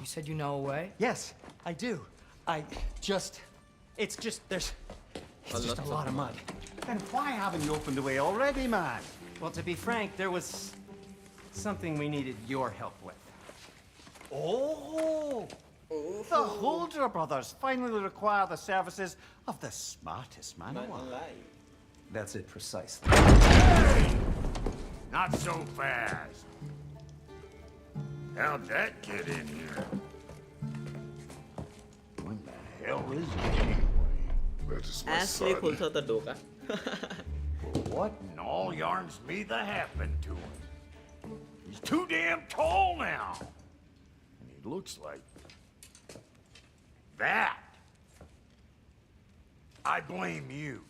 You said you know a way? Yes, I do. It's just, there's just a lot of mud. Then why haven't you opened the way already, man? Well, to be frank, there was something we needed your help with. Oh! The Holder brothers finally require the services of the smartest man alive. That's it precisely. Not so fast. How'd that get in here? What the hell is it anyway? That is my Ashley son. खुलता था डोका. What in all yarns me that happened to him? He's too damn tall now. And he looks like that. I blame you.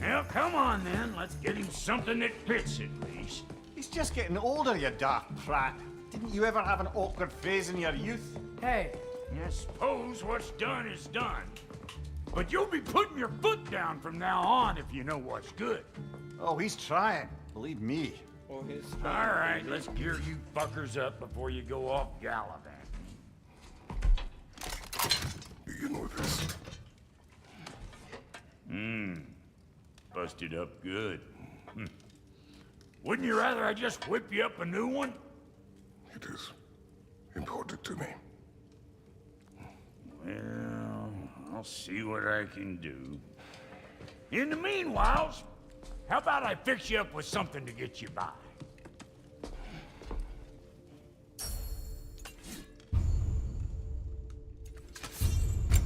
Now, come on then. Let's get him something that fits at least. He's just getting older, you dark prat. Didn't you ever have an awkward phase in your youth? Hey, I suppose what's done is done. But you'll be putting your foot down from now on if you know what's good. Oh, he's trying. Believe me. Oh, his All right, let's gear you fuckers up before you go off gallivanting. Do you know this? Busted up good. Wouldn't you rather I just whip you up a new one? It is important to me. Well, I'll see what I can do. In the meanwhile, how about I fix you up with something to get you by?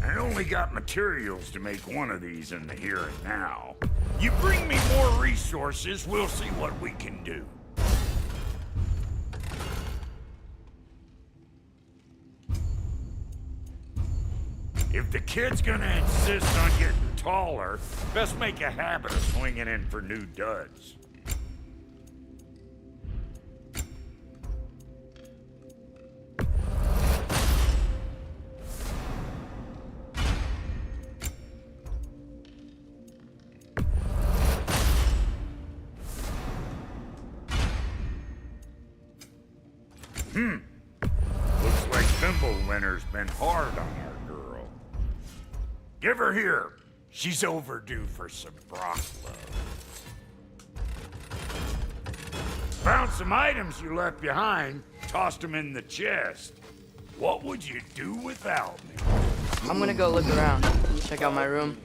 I only got materials to make one of these in the here and now. You bring me more resources, we'll see what we can do. If the kid's gonna insist on getting taller, best make a habit of swinging in for new duds. Looks like Thimblewinter's been hard on our girl. Give her here. She's overdue for some broth love. Found some items you left behind, tossed them in the chest. What would you do without me? I'm gonna go look around. Check out my room.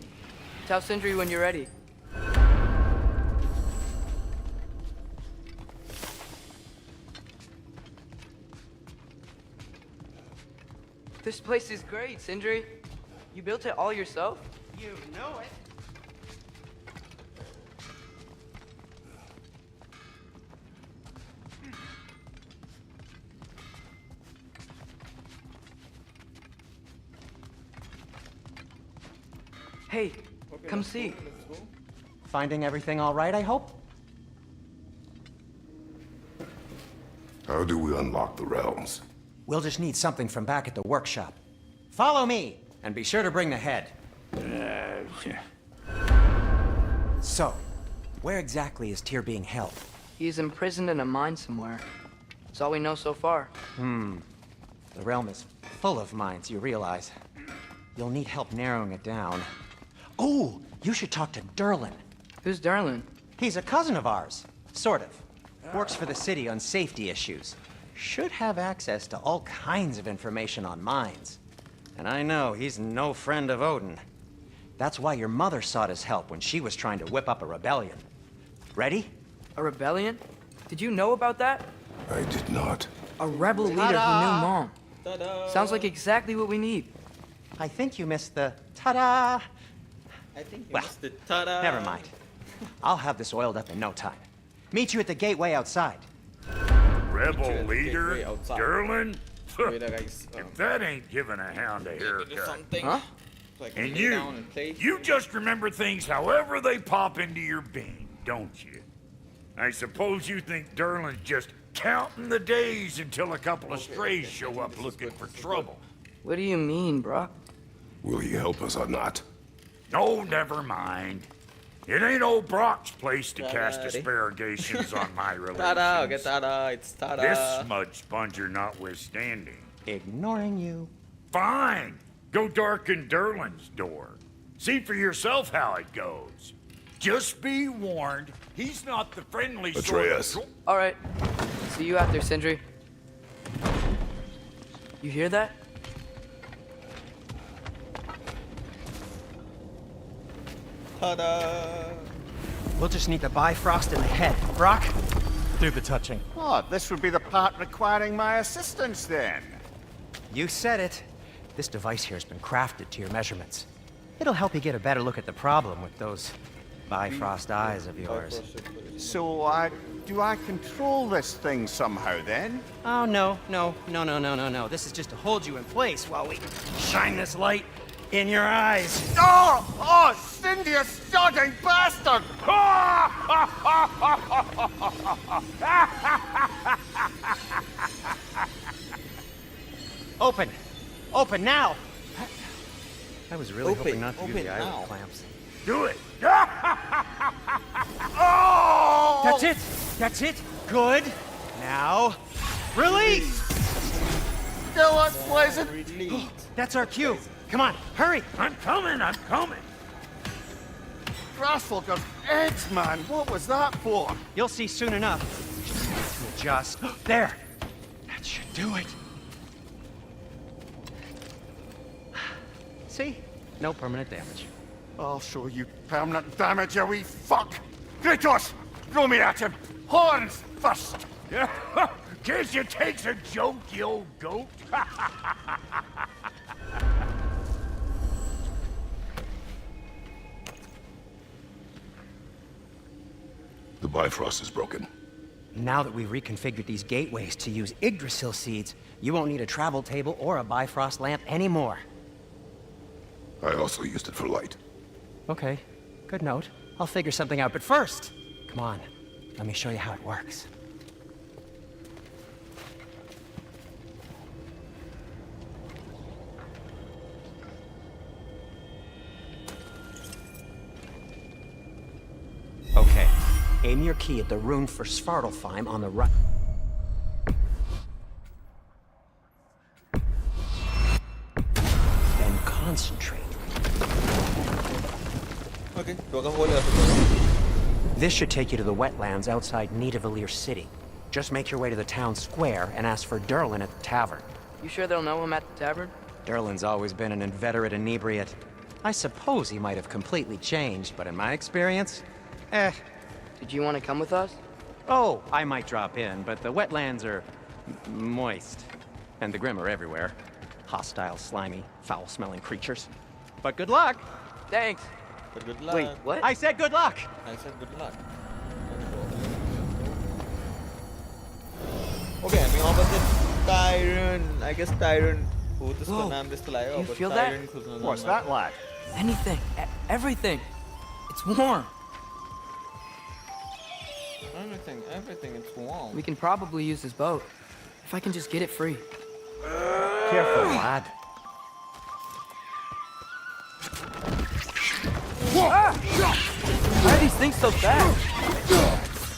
Tell Sindri when you're ready. This place is great, Sindri. You built it all yourself? You know it. Hey, come see. Finding everything all right, I hope? How do we unlock the realms? We'll just need something from back at the workshop. Follow me, and be sure to bring the head. So, where exactly is Tyr being held? He's imprisoned in a mine somewhere. That's all we know so far. The realm is full of mines, you realize. You'll need help narrowing it down. Oh, you should talk to Durlin. Who's Darlin? He's a cousin of ours, sort of. Works for the city on safety issues. Should have access to all kinds of information on mines. And I know he's no friend of Odin. That's why your mother sought his help when she was trying to whip up a rebellion. Ready? A rebellion? Did you know about that? I did not. A rebel leader who knew Mom. Sounds like exactly what we need. I think you missed the ta-da. I think you Well, missed the ta-da. Never mind. I'll have this oiled up in no time. Meet you at the gateway outside. Rebel leader, gateway outside. Derlin? Wait, guys. If that ain't giving a hound a Do haircut. something. Huh? So I can And lay down and play. you just remember things however they pop into your being, don't you? I suppose you think Derlin's just counting the days until a couple of strays show up looking for trouble. What do you mean, Brock? Will he help us or not? Oh, never mind. It ain't old Brock's place to cast Tada. asparagations on my Tada, okay, relations. tada, it's tada. This smudge sponger notwithstanding. Ignoring you. Fine. Go darken Derlin's door. See for yourself how it goes. Just be warned, he's not the friendly Atreus. sort of... All right. See you out there, Sindri. You hear that? Tada! We'll just need the Bifrost in the head. Brock, do the touching. Oh, this would be the part requiring my assistance then. You said it. This device here has been crafted to your measurements. It'll help you get a better look at the problem with those Bifrost eyes of yours. So, do I control this thing somehow then? Oh, no. This is just to hold you in place while we shine this light in your eyes. Oh, Cindy, you sodding bastard! Open! Open now! I was really Open, hoping not to use open the now. eyelid clamps. Do it. Oh! That's it! That's it! Good! Now, release! Still unpleasant. Release. That's our cue. Come on, hurry! I'm coming. Grassfuckers, eggs, man. What was that for? You'll see soon enough. Just there. That should do it. See? No permanent damage. I'll show you permanent damage, you wee fuck! Kratos! Throw me at him! Horns first! Guess you takes a joke, you old goat. The Bifrost is broken. Now that we've reconfigured these gateways to use Yggdrasil seeds, you won't need a travel table or a Bifrost lamp anymore. I also used it for light. Okay, good note. I'll figure something out, but first, come on, let me show you how it works. Okay, aim your key at the rune for Svartalfheim on the right. Then concentrate. Okay, toka hole hai. This should take you to the wetlands outside Nidavellir City. Just make your way to the town square and ask for Derlin at the tavern. You sure they'll know him at the tavern? Derlin's always been an inveterate inebriate. I suppose he might have completely changed, but in my experience, Did you want to come with us? Oh, I might drop in, but the wetlands are moist. And the Grim are everywhere. Hostile, slimy, foul-smelling creatures. But good luck! Thanks. But good luck. Wait, what? I said good luck! I said good luck. Okay, हामी अब चाहिँ Tyrant, I guess Tyrant हो त्यसको Whoa. नाम त्यस्तो लाग्यो You अब feel that? Tyrant खोज्न What's जानु that, lad? Anything. Everything. It's warm. Everything, it's warm. We can probably use this boat. If I can just get it free. Careful, lad. Why are these things so fast?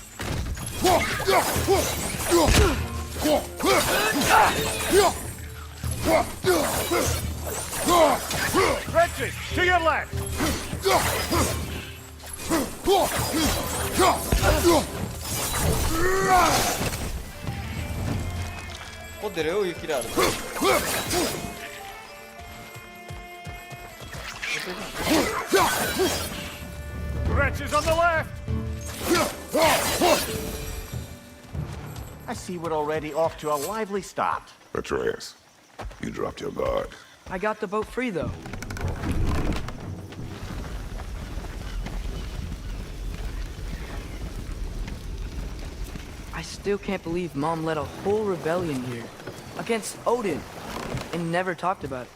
Wretches, to your left! बहुत धेरै हो यो किराहरु Wretches on the left! I see we're already off to a lively start. Atreus, you dropped your guard. I got the boat free, though. still can't believe Mom led a whole rebellion here against Odin and never talked about it.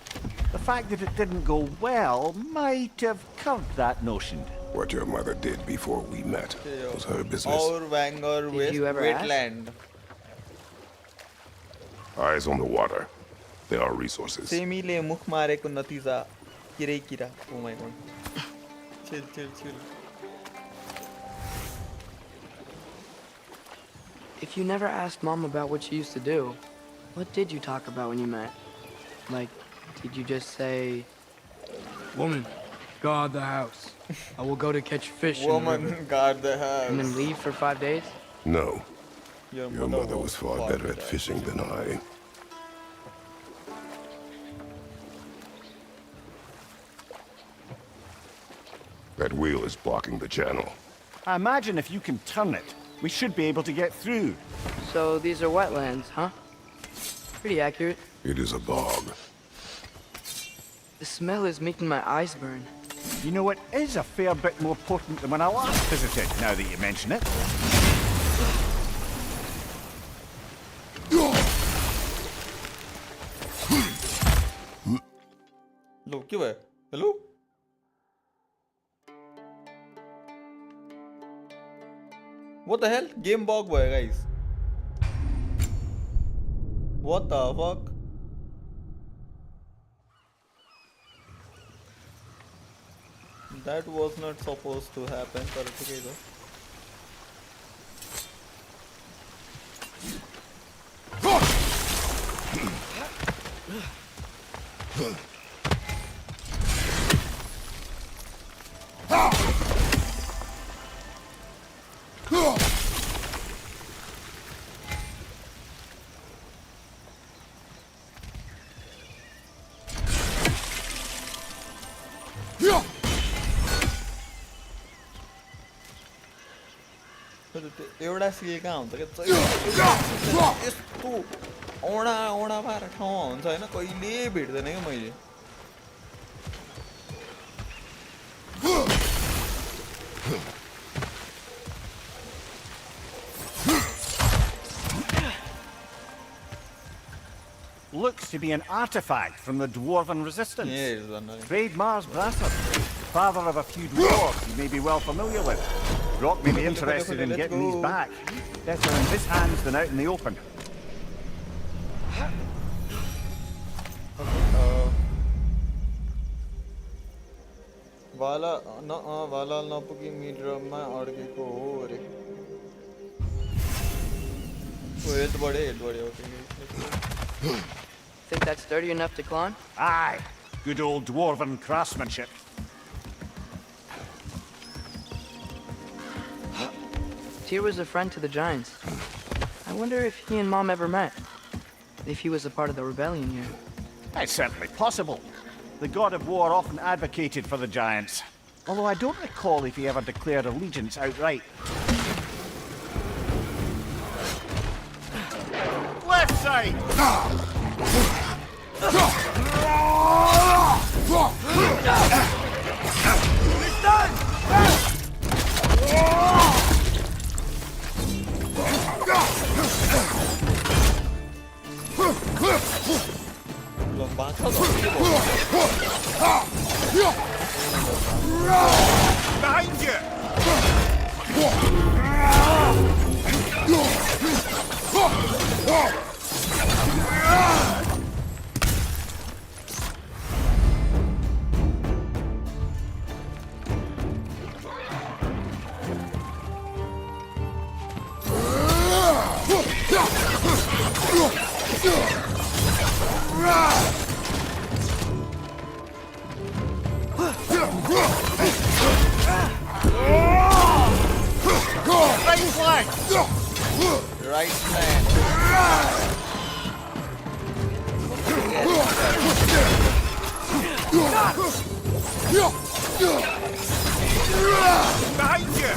The fact that it didn't go well might have curbed that notion. What your mother did before we met was her business. Or Vanger Did you ever ask? Wetland. Eyes on the water. There are resources. सेमीले मुख मारेको नतिजा किरै किरा. Oh my god. Chill. If you never asked Mom about what she used to do, what did you talk about when you met? Like, did you just say, "Woman, guard the house. I will go to catch fish in the river," Woman guard the house. and then leave for 5 days? No. Your Your mother was far better at fishing than I. That wheel is blocking the channel. I imagine if you can turn it, we should be able to get through. So these are wetlands, huh? Pretty accurate. It is a bog. The smell is making my eyes burn. You know, it is a fair bit more potent than when I last visited, now that you mention it. लो क्यों है? Hello? What the hell? Game bug boy, guys. What the fuck? That was not supposed to happen. But okay though. एउटा सिके कहाँ हुन्छ के यस्तो औडा पाएर ठाउँमा हुन्छ हैन कहिले भेट्दैन के मैले Looks to be an artifact from the Dwarven Resistance. Yes, Trade Mars Brasser, father of a few dwarves you may be well familiar with. Brock may be interested in getting these back. Better in his hands than out in the open. वाला नपुगी मिडरमा अड्केको हो रे health बढ्यो okay Think that's sturdy enough to climb? Aye, good old Dwarven craftsmanship. Tyr was a friend to the Giants. I wonder if he and Mom ever met. If he was a part of the rebellion here. It's certainly possible. The god of war often advocated for the Giants. Although I don't recall if he ever declared allegiance outright. Left side! He's done! Behind you! Right flank. Behind you!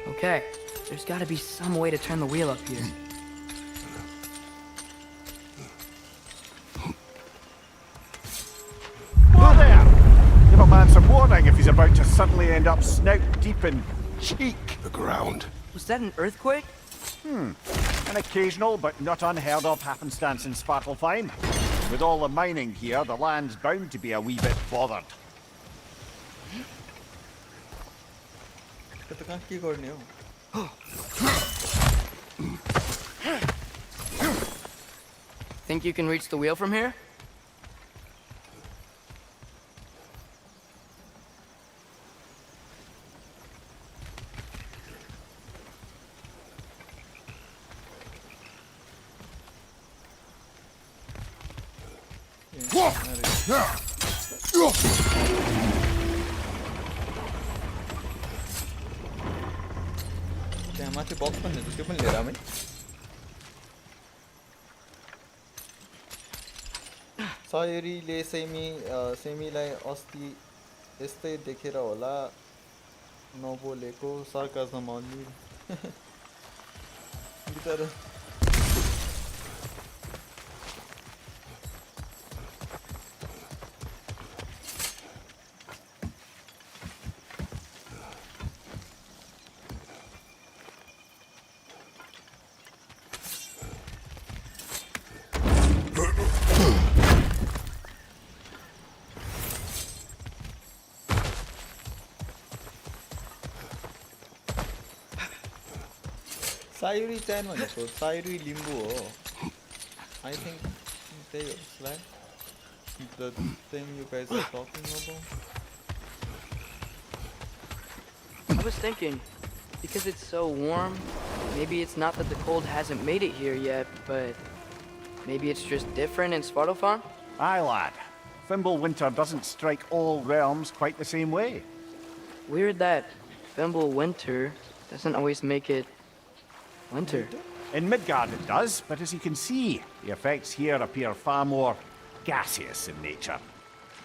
Okay, there's gotta be some way to turn the wheel up here. he's about to suddenly end up snout deep in cheek. The ground. Was that an earthquake? An occasional but not unheard of happenstance in Svartalfheim. With all the mining here, the land's bound to be a wee bit bothered. त्यो त कहाँ के गर्ने हो Think you can reach the wheel from here? त्यहाँ माथि बक्स पनि छ त्यो पनि लिएर आउँ है सायरीले सेमीलाई अस्ति यस्तै देखेर होला नबोलेको सर्काजम अलि बिचारा Sayuri Chan भनेको Sayuri लिम्बू हो I think they right the thing you guys are talking about I was thinking, because it's so warm, maybe it's not that the cold hasn't made it here yet, but maybe it's just different in Svartalfheim? Aye, lad. Fimbulwinter doesn't strike all realms quite the same way. Weird that Fimbulwinter doesn't always make it winter. In Midgard it does, but as you can see, the effects here appear far more gaseous in nature.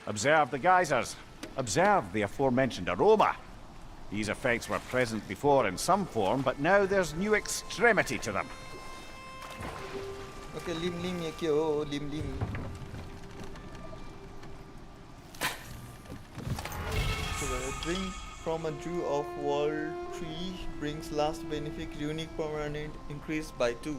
Observe the geysers. Observe the aforementioned aroma. These effects were present before in some form, but now there's new extremity to them. Okay, lim ye ke ho lim. So drink from a dew of world tree brings last benefit unique permanent increase by 2.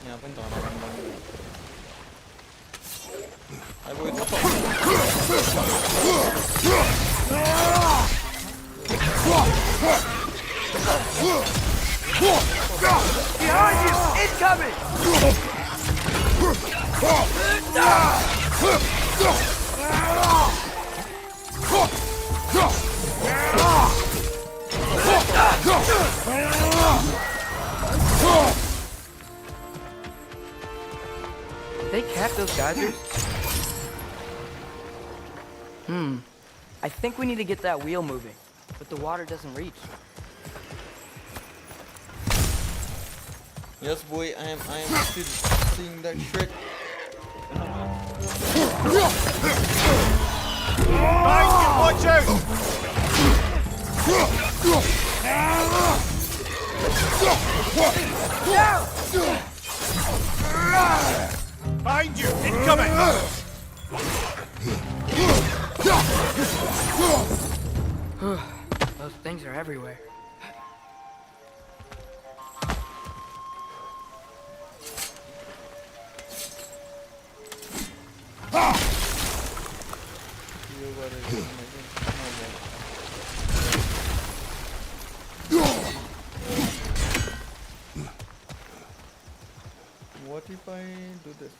यहाँ पनि धना I go with Behind you! Incoming! They cap those geysers? I think we need to get that wheel moving, but the water doesn't reach. Yes, boy, I am still seeing that shit. Watch out! Behind you! Incoming! Those things are everywhere. What if I do this?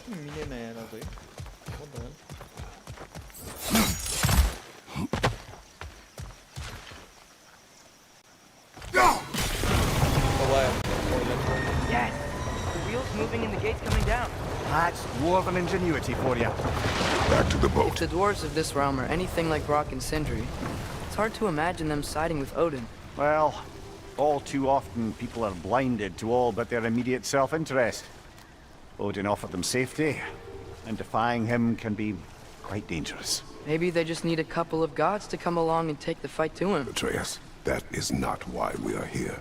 Million what the hell? Yes! The wheel's moving and the gate's coming down. That's dwarven ingenuity for you. Back to the If boat. the dwarves of this realm are anything like Brock and Sindri, it's hard to imagine them siding with Odin. Well, all too often people are blinded to all but their immediate self-interest. Odin offered them safety, and defying him can be quite dangerous. Maybe they just need a couple of gods to come along and take the fight to him. Atreus, that is not why we are here.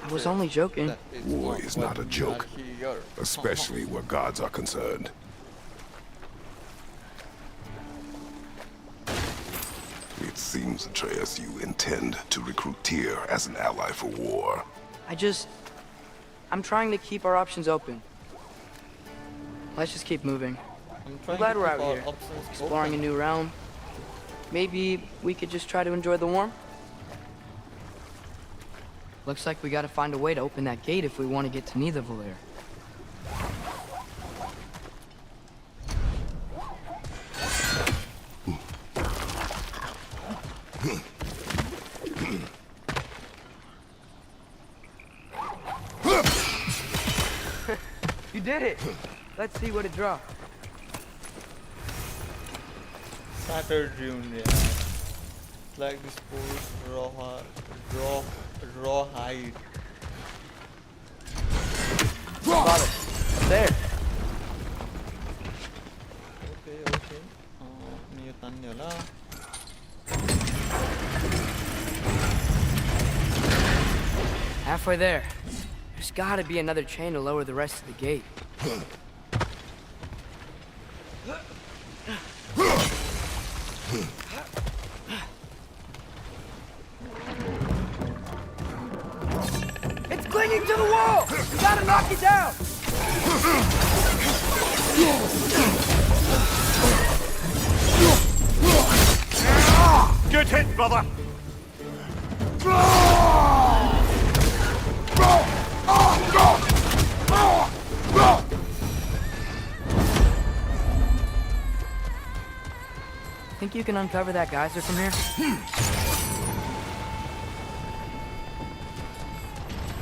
I was only joking. That is War not is what not a we joke, are here. especially where gods are concerned. It seems, Atreus, you intend to recruit Tyr as an ally for war. I'm trying to keep our options open. Let's just keep moving. I'm I'm trying glad to we're keep out our here, options exploring a open. new realm. Maybe we could just try to enjoy the warmth? Looks like we gotta find a way to open that gate if we want to get to Nidavellir. You did it! Let's see what it dropped. Saturn, yeah. Like this poor raw hide. Got it. There. Okay. Newton nila. Halfway there. There's gotta be another chain to lower the rest of the gate. It's clinging to the wall! You gotta knock it down! Good hit, brother! Think you can uncover that geyser from here?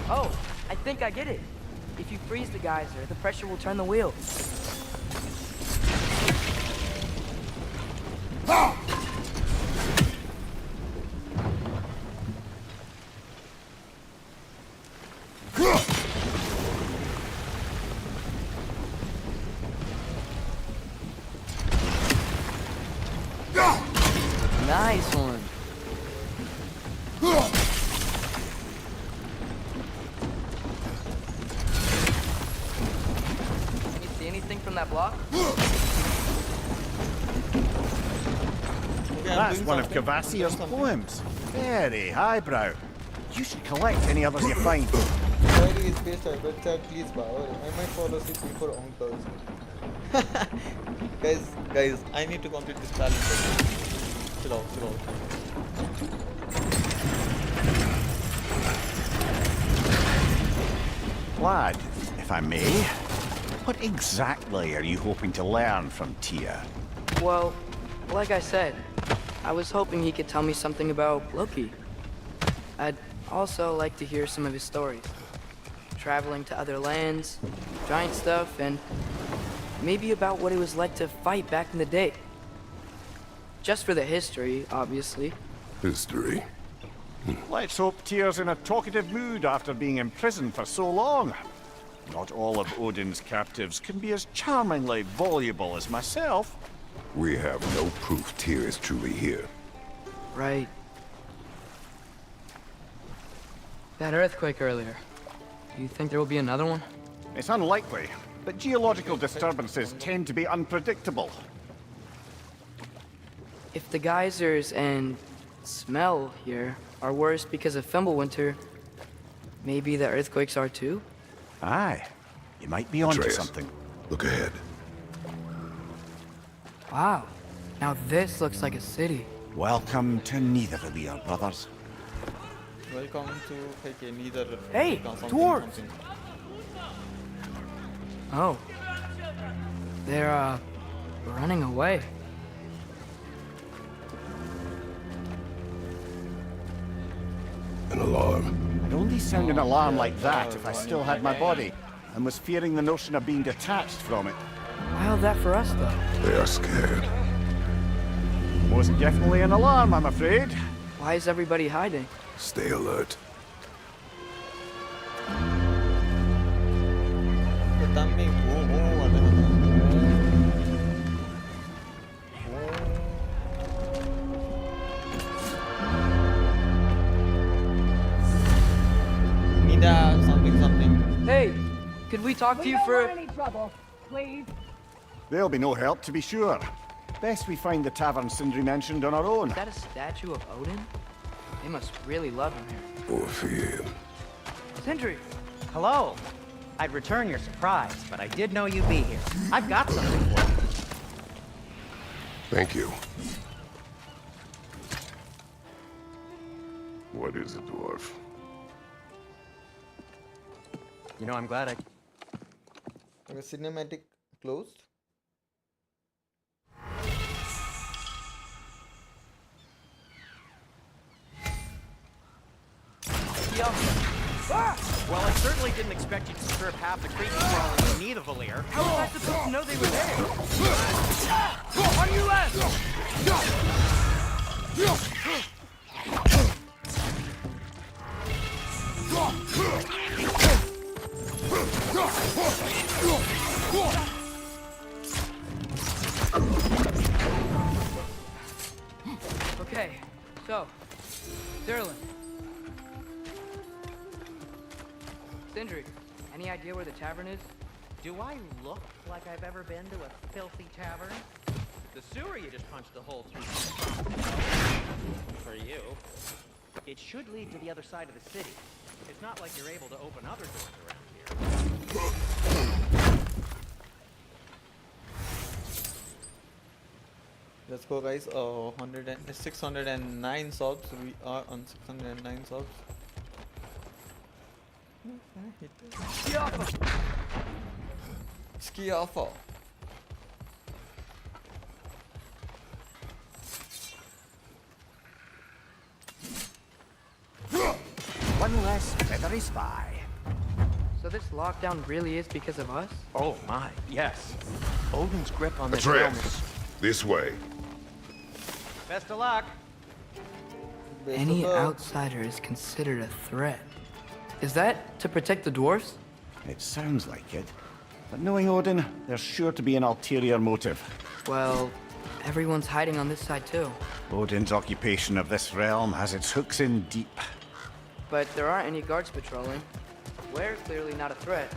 Oh, I think I get it. If you freeze the geyser, the pressure will turn the wheel. Nice one. Can you see anything from that block? Okay, I'm That's doing one of something. Kvasir's Something. poems. Very highbrow. You should collect any others you find. Diary is based on website, please power. I might follow it before uncles. guys, I need to complete this challenge. Chill out. Lad, if I may, what exactly are you hoping to learn from Tyr? Well, like I said, I was hoping he could tell me something about Loki. I'd also like to hear some of his stories. Traveling to other lands, giant stuff, and maybe about what it was like to fight back in the day. Just for the history, obviously. History. Let's hope Tyr's in a talkative mood after being imprisoned for so long. Not all of Odin's captives can be as charmingly voluble as myself. We have no proof Tyr is truly here. Right. That earthquake earlier. Do you think there will be another one? It's unlikely, but geological disturbances tend to be unpredictable. If the geysers and smell here are worse because of Fimbulwinter, maybe the earthquakes are too? Aye, you might be onto Atreus, something. look ahead. Wow. Now this looks like a city. Welcome to Nidavellir, brothers. Welcome to neither. Hey, something, dwarves! something. Oh. They're, running away. An alarm. I'd only sound an alarm like that if I still had my body, and was fearing the notion of being detached from it. How's that for us, though? They are scared. Most definitely an alarm, I'm afraid. Why is everybody hiding? Stay alert. could we talk to you for... We don't want any trouble, please. There'll be no help, to be sure. Best we find the tavern Sindri mentioned on our own. Is that a statue of Odin? They must really love him here. Or fear. Sindri! Hello. I'd return your surprise, but I did know you'd be here. I've got something for you. Thank you. What is it, dwarf? You know, I'm glad I... Okay, cinematic closed. Well, I certainly didn't expect you to strip half the creatures crawling in need of Aesir. How was I supposed to know they were there? On your left! Okay, so, Derlin. Sindri, any idea where the tavern is? Do I look like I've ever been to a filthy tavern? The sewer you just punched a hole through. For you. It should lead to the other side of the city. It's not like you're able to open other doors around here. Let's go, guys. 609 subs. We are on 609 subs. Ski off. One less feathery spy. So this lockdown really is because of us? Oh my, yes. Odin's grip on this realm Atreus, is... this way. Best of luck. Any outsider is considered a threat. Is that to protect the dwarfs? It sounds like it. But knowing Odin, there's sure to be an ulterior motive. Well, everyone's hiding on this side too. Odin's occupation of this realm has its hooks in deep. But there aren't any guards patrolling. We're clearly not a threat.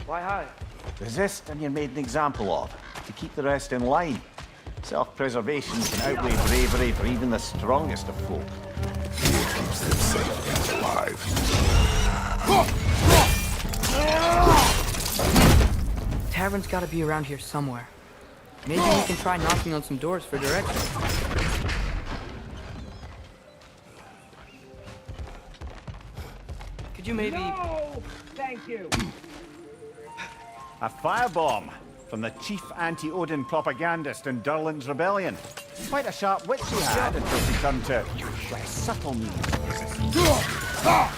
Why hide? Resist and you're made an example of, to keep the rest in line. Self-preservation can outweigh bravery for even the strongest of folk. Fear keeps them safe and alive. Tavern's gotta be around here somewhere. Maybe we can try knocking on some doors for direction. Could you maybe... No! Thank you. A firebomb from the chief anti-Odin propagandist in Durlin's rebellion. Quite a sharp wit he had until he turned to subtle means of resistance. Wow.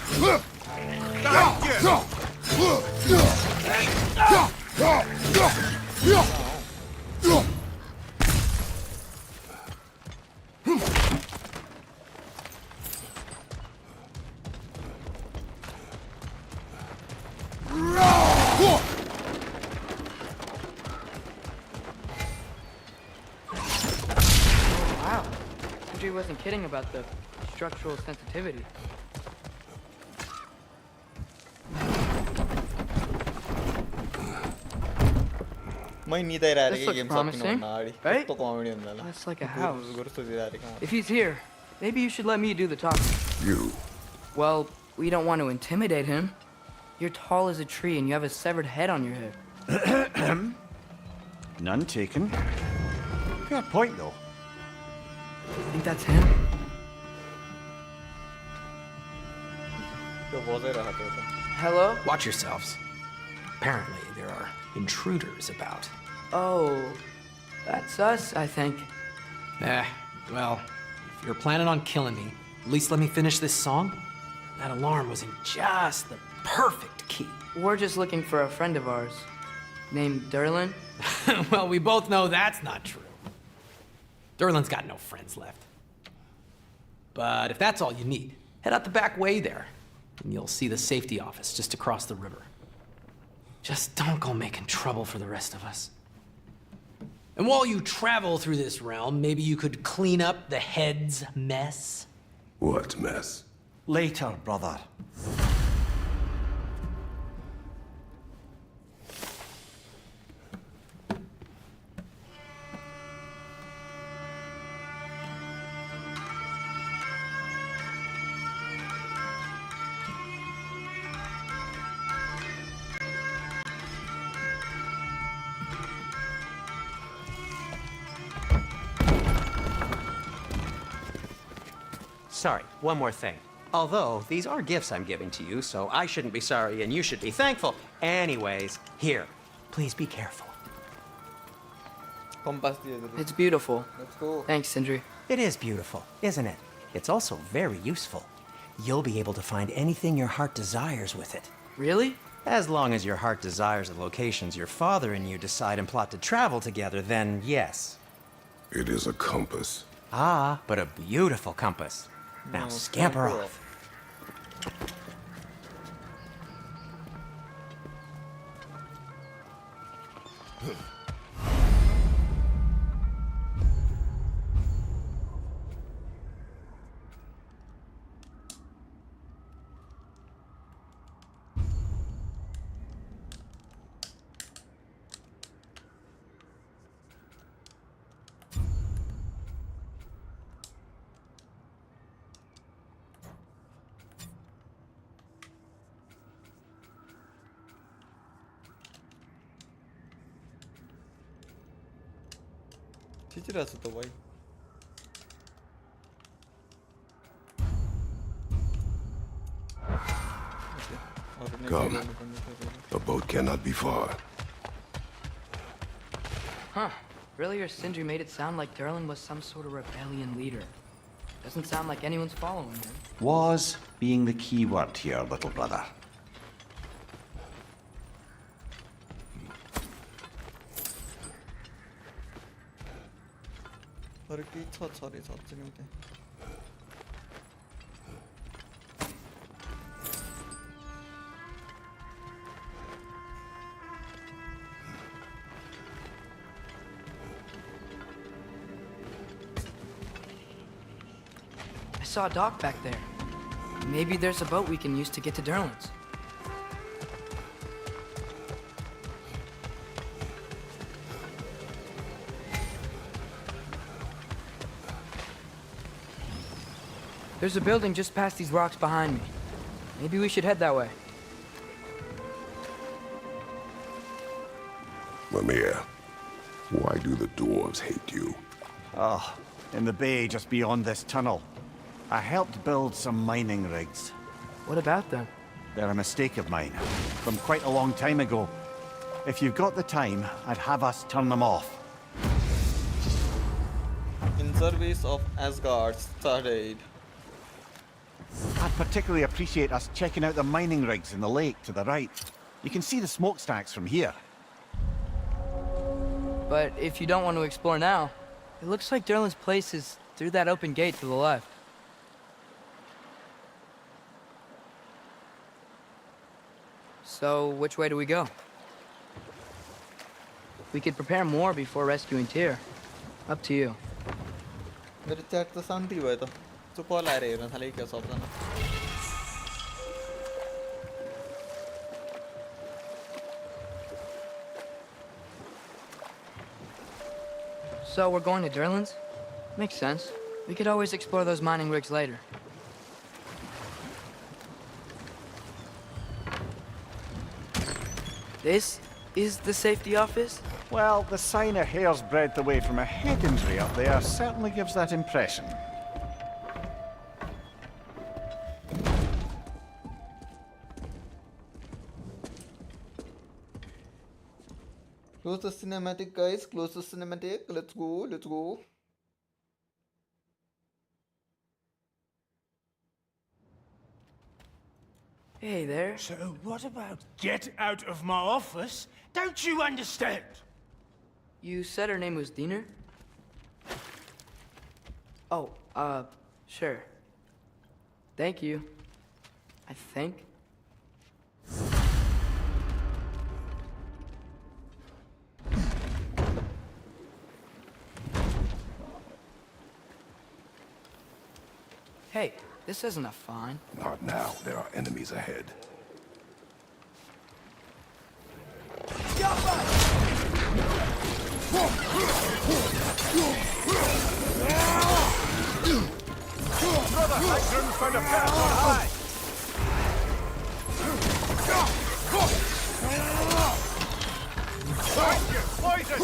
Sindri wasn't kidding about the structural sensitivity. This looks promising, right? That's like a house. If he's here, maybe you should let me do the talking. You. Well, we don't want to intimidate him. You're tall as a tree and you have a severed head on your head. None taken. Fair point, though. You think that's him? Hello? Watch yourselves. Apparently, there are intruders about. Oh, that's us, I think. Well, if you're planning on killing me, at least let me finish this song. That alarm was in just the perfect key. We're just looking for a friend of ours, named Derlin. Well, we both know that's not true. Derlin's got no friends left. But if that's all you need, head out the back way there, and you'll see the safety office just across the river. Just don't go making trouble for the rest of us. And while you travel through this realm, maybe you could clean up the head's mess? What mess? Later, brother. sorry, one more thing. Although, these are gifts I'm giving to you, so I shouldn't be sorry and you should be thankful. Anyways, here, please be careful. Compass दिए थे. It's beautiful. Let's go. Thanks, Sindri. It is beautiful, isn't it? It's also very useful. You'll be able to find anything your heart desires with it. Really? As long as your heart desires the locations your father and you decide and plot to travel together, then yes. It is a compass. Ah, but a beautiful compass. Now scamper off. चिचिरहेको छु त भाइ. Come. The boat cannot be far. Huh. Earlier, Sindri made it sound like Durlin was some sort of rebellion leader. Doesn't sound like anyone's following him. Was being the key word here, little brother. अरे के छ रे साँच्चै नै उतै. I saw a dock back there. Maybe there's a boat we can use to get to Durlin's. There's a building just past these rocks behind me. Maybe we should head that way. Mimir, why do the dwarves hate you? Oh, in the bay just beyond this tunnel. I helped build some mining rigs. What about them? They're a mistake of mine, from quite a long time ago. If you've got the time, I'd have us turn them off. In service of Asgard started. I'd particularly appreciate us checking out the mining rigs in the lake to the right. You can see the smokestacks from here. But if you don't want to explore now, it looks like Durlin's place is through that open gate to the left. So, which way do we go? We could prepare more before rescuing Tyr. Up to you. मेरो chat त शान्ति भयो त. चुप लाएर हेर्न थाले क्या सबजना. So we're going to Durlin's? Makes sense. We could always explore those mining rigs later. This is the safety office? Well, the sign a hair's breadth away from a head injury up there certainly gives that impression. Close the cinematic, guys. Close the cinematic. Let's go. Let's go. Hey there. So what about get out of my office? Don't you understand? You said her name was Diener? Oh, sure. Thank you. I think. Hey, this isn't a fine. Not now. There are enemies ahead. Brother Hagrim's found a path on high! Poison!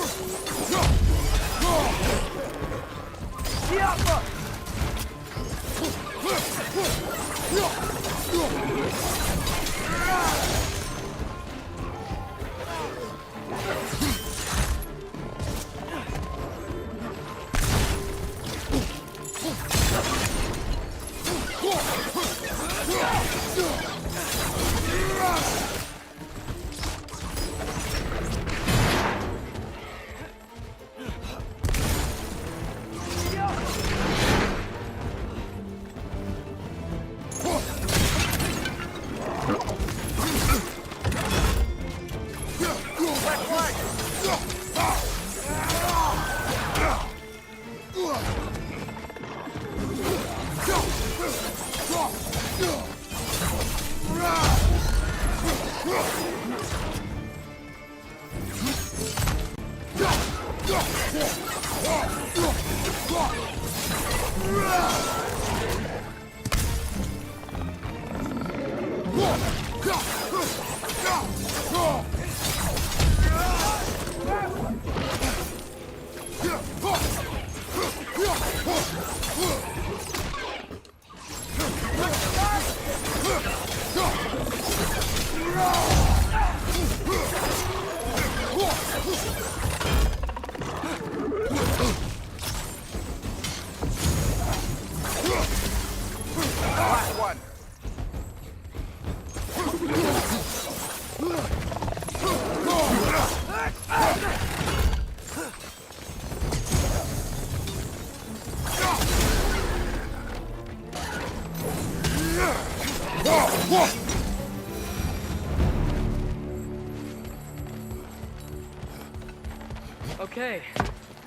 Okay,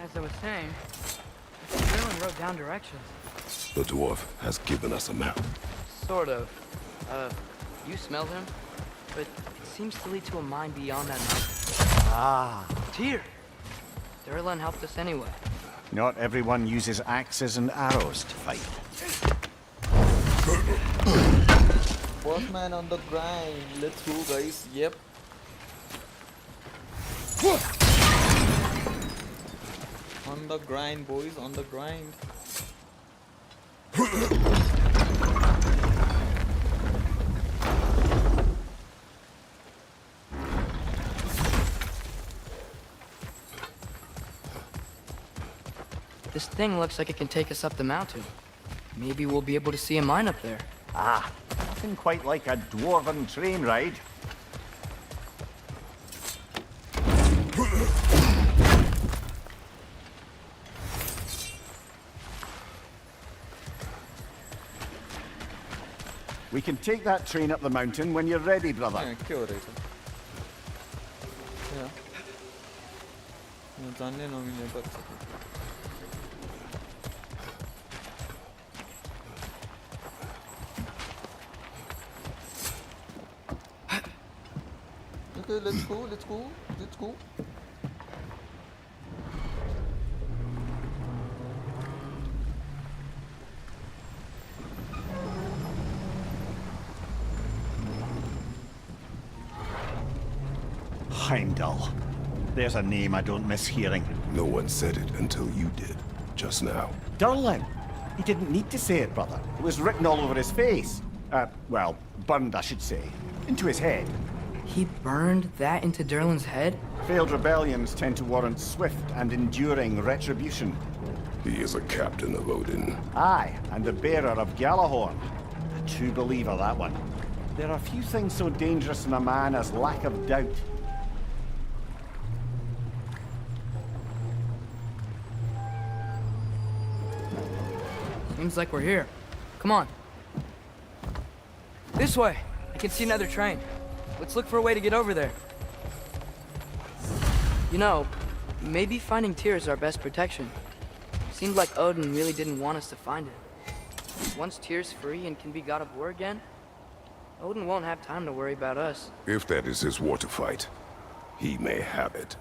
as I was saying, Merlin wrote down directions. The dwarf has given us a map. Sort of. You smelled him? But it seems to lead to a mine beyond that mountain. Ah. Tyr! Durlan helped us anyway. Not everyone uses axes and arrows to fight. Boss man on the grind. Let's go, guys. Yep. On the grind, boys. On the grind. This thing looks like it can take us up the mountain. Maybe we'll be able to see a mine up there. Ah, nothing quite like a dwarven train ride. We can take that train up the mountain when you're ready, brother. Yeah, क्यों रही sir? Yeah. मैं जानने nominate कर सकता. Okay, let's go, let's go, let's go. Heimdall. There's a name I don't miss hearing. No one said it until you did, just now. Durlan. He didn't need to say it, brother. It was written all over his face. Well, burned, I should say. Into his head. He burned that into Durlan's head? Failed rebellions tend to warrant swift and enduring retribution. He is a captain of Odin. Aye, and the bearer of Galahorn. A true believer, that one. There are few things so dangerous in a man as lack of doubt. Seems like we're here. Come on. This way. I can see another train. Let's look for a way to get over there. You know, maybe finding Tyr is our best protection. Seemed like Odin really didn't want us to find it. Once Tyr's free and can be god of war again, Odin won't have time to worry about us. If that is his war to fight, he may have it.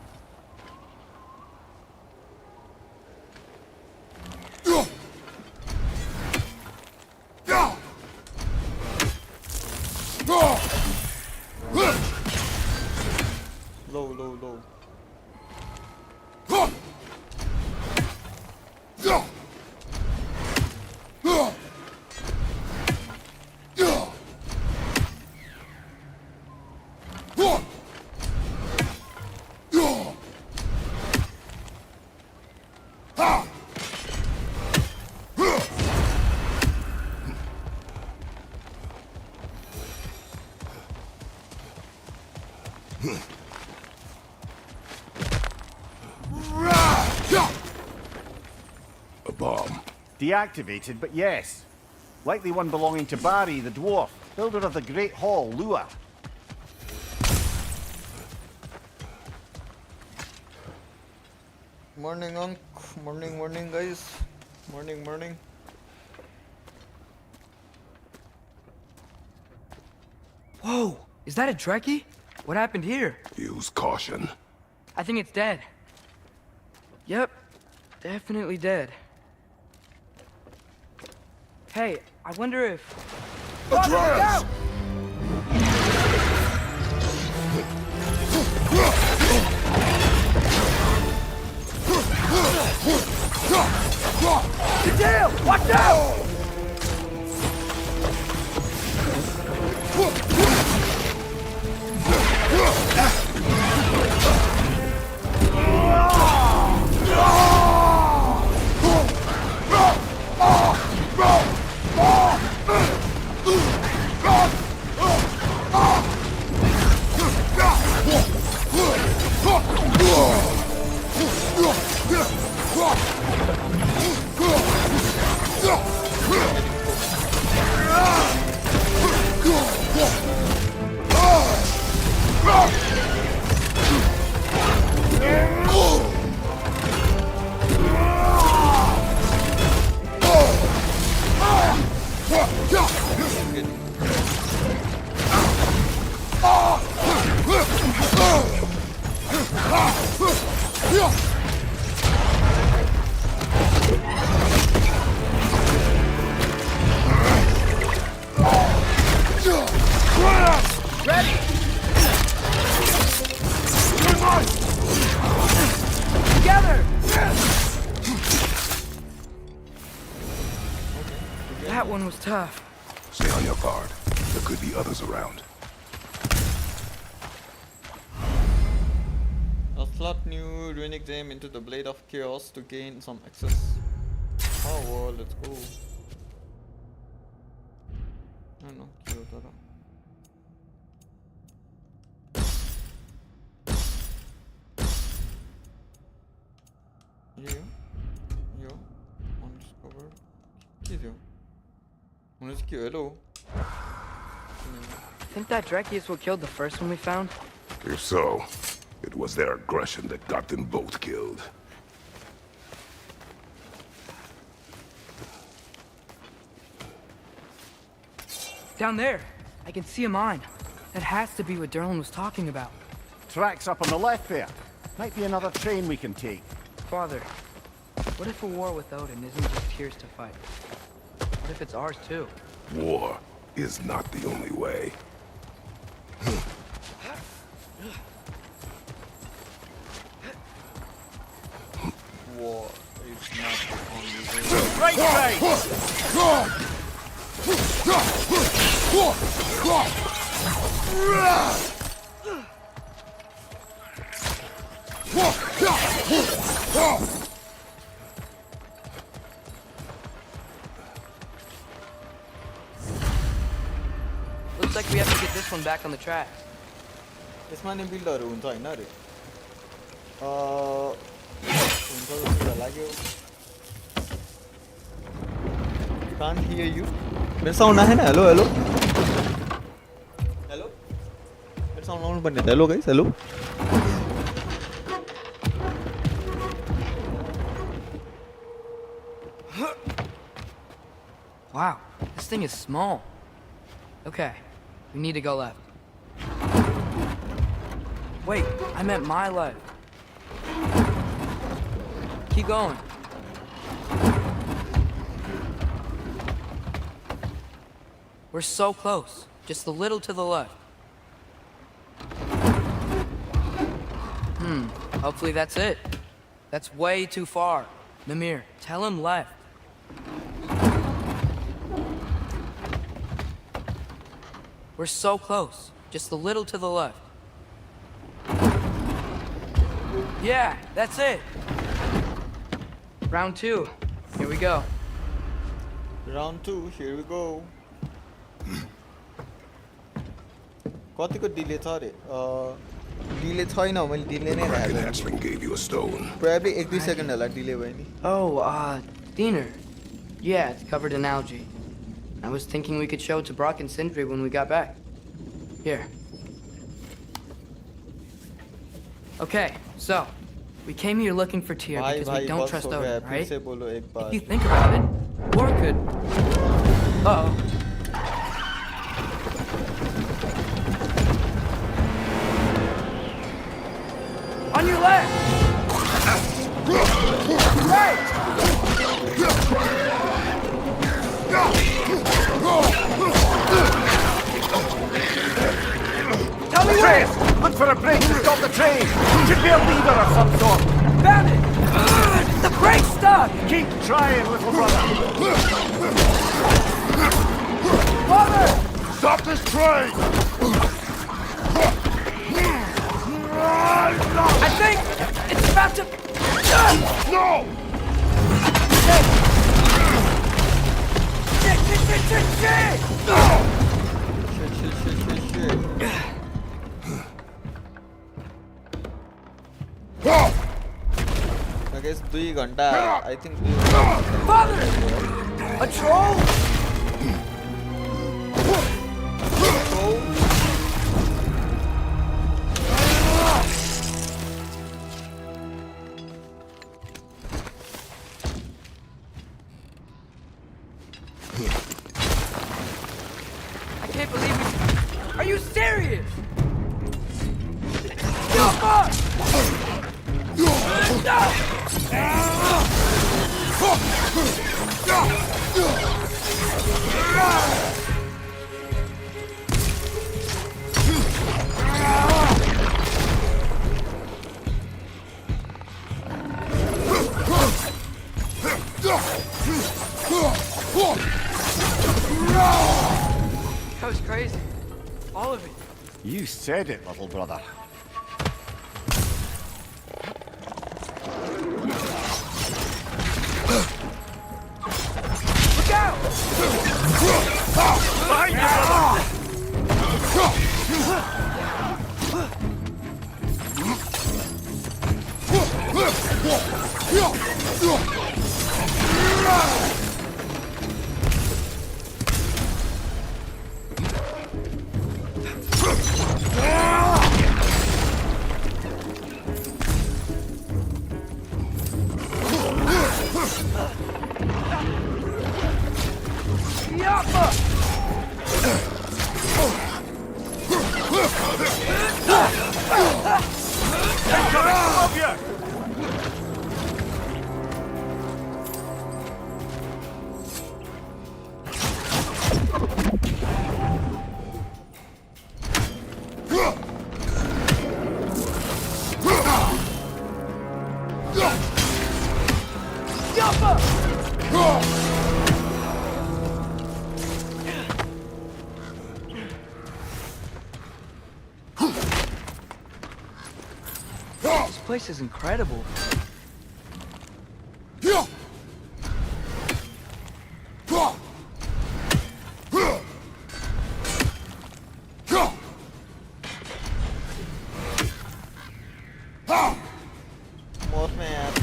Low, low, low. Deactivated, but yes. Likely one belonging to Barry, the dwarf, builder of the Great Hall, Lua. Morning, Unc. Morning, guys. Morning. Whoa! Is that a Trekkie? What happened here? Use caution. I think it's dead. Yep. Definitely dead. Hey, I wonder if... Atreus! Good deal! Watch out! That one was tough. Stay on your guard. There could be others around. A slot new runic gem into the Blade of Chaos to gain some access. Oh, let's go. No, Kyotara. Yo, undiscovered. Kidio. Hello. Think that Dreki is what killed the first one we found? If so, it was their aggression that got them both killed. Down there, I can see a mine. That has to be what Derlin was talking about. Tracks up on the left there. Might be another train we can take. Father, what if a war with Odin isn't just Tyr's to fight? What if it's ours too? War is not the only way. War is not the only way. Right side! Looks like we have to get this one back on the track. यसमा नि बिल्डहरु हुन्छ हैन रे हुन्छ जस्तो लाग्यो Can't hear you. मेरो sound आएन hello hello hello मेरो साउन्ड आउनु पर्ने hello guys hello Wow, this thing is small. Okay, we need to go left. Wait, I meant my left. Keep going. We're so close. Just a little to the left. Hopefully that's it. That's way too far. Mimir, tell him left. We're so close. Just a little to the left. Yeah, that's it. Round 2. Here we go. Round 2, here we go. कतिको delay छ रे delay छैन मैले delay नै राखेको gave you a stone. Probably 80 second होला delay भयो नि Oh, Diener. Yeah, it's covered in algae. I was thinking we could show it to Brock and Sindri when we got back. Here. Okay, so, we came here looking for Tyr because we don't trust Odin, right? If you think about it, War could... Uh-oh. On your left! Right! Tell me where! Look for a break to stop the train! Should be a lever of some sort! Found it! The brake's stuck! Keep trying, little brother! Father! Stop this train! I think it's about to... No! Shit! I guess 2 घंटा I think Father! A troll? I can't believe we... Are you serious? That was crazy. All of it. You said it, little brother. Look out! Behind you, brother! This place is incredible. More में यार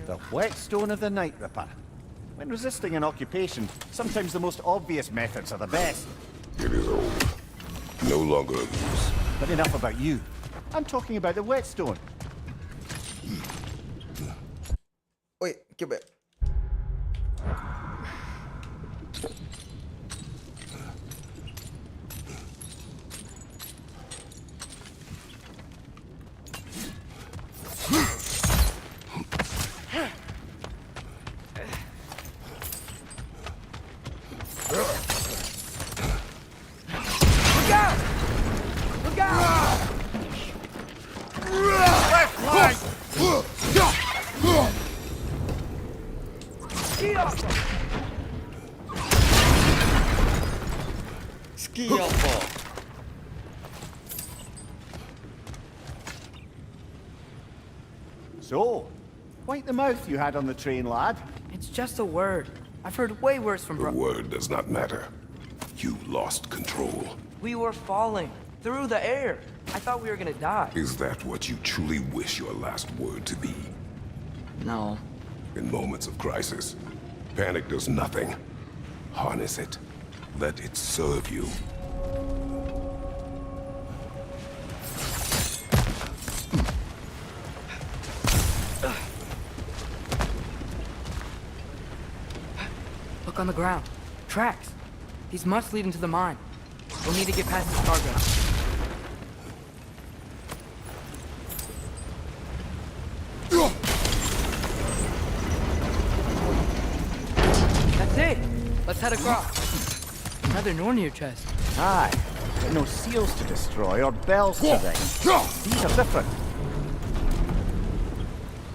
The whetstone of the Night Ripper. When resisting an occupation, sometimes the most obvious methods are the best. It is old. No longer of use. But enough about you. I'm talking about the whetstone. Wait, give it. So, wipe the mouth you had on the train, lad. It's just a word. I've heard way worse from The word does not matter. You lost control. We were falling through the air. I thought we were gonna die. Is that what you truly wish your last word to be? No. In moments of crisis, panic does nothing. Harness it. Let it serve you. Look on the ground. Tracks. These must lead into the mine. We'll need to get past this cargo. That's it. Let's head across. Another Nornir chest. Aye, but no seals to destroy or bells to ring. These are different.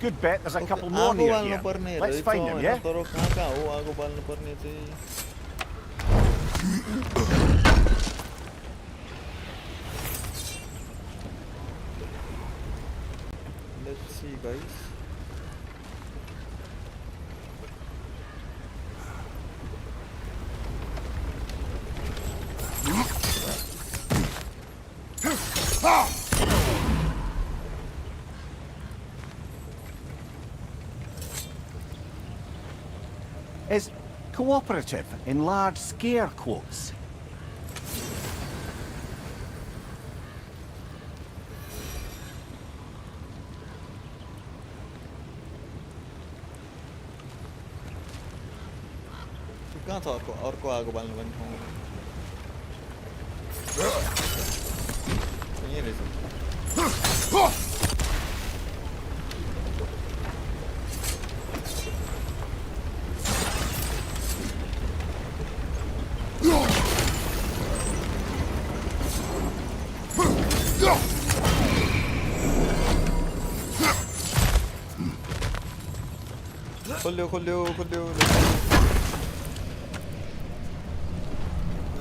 Good bet there's a couple more near here. Let's find them, yeah? Let's see, guys. Is cooperative in large scare quotes. कहाँ छ अर्को आगो बाल्नु पनि ठाउँ यही रहेछ खोल्यो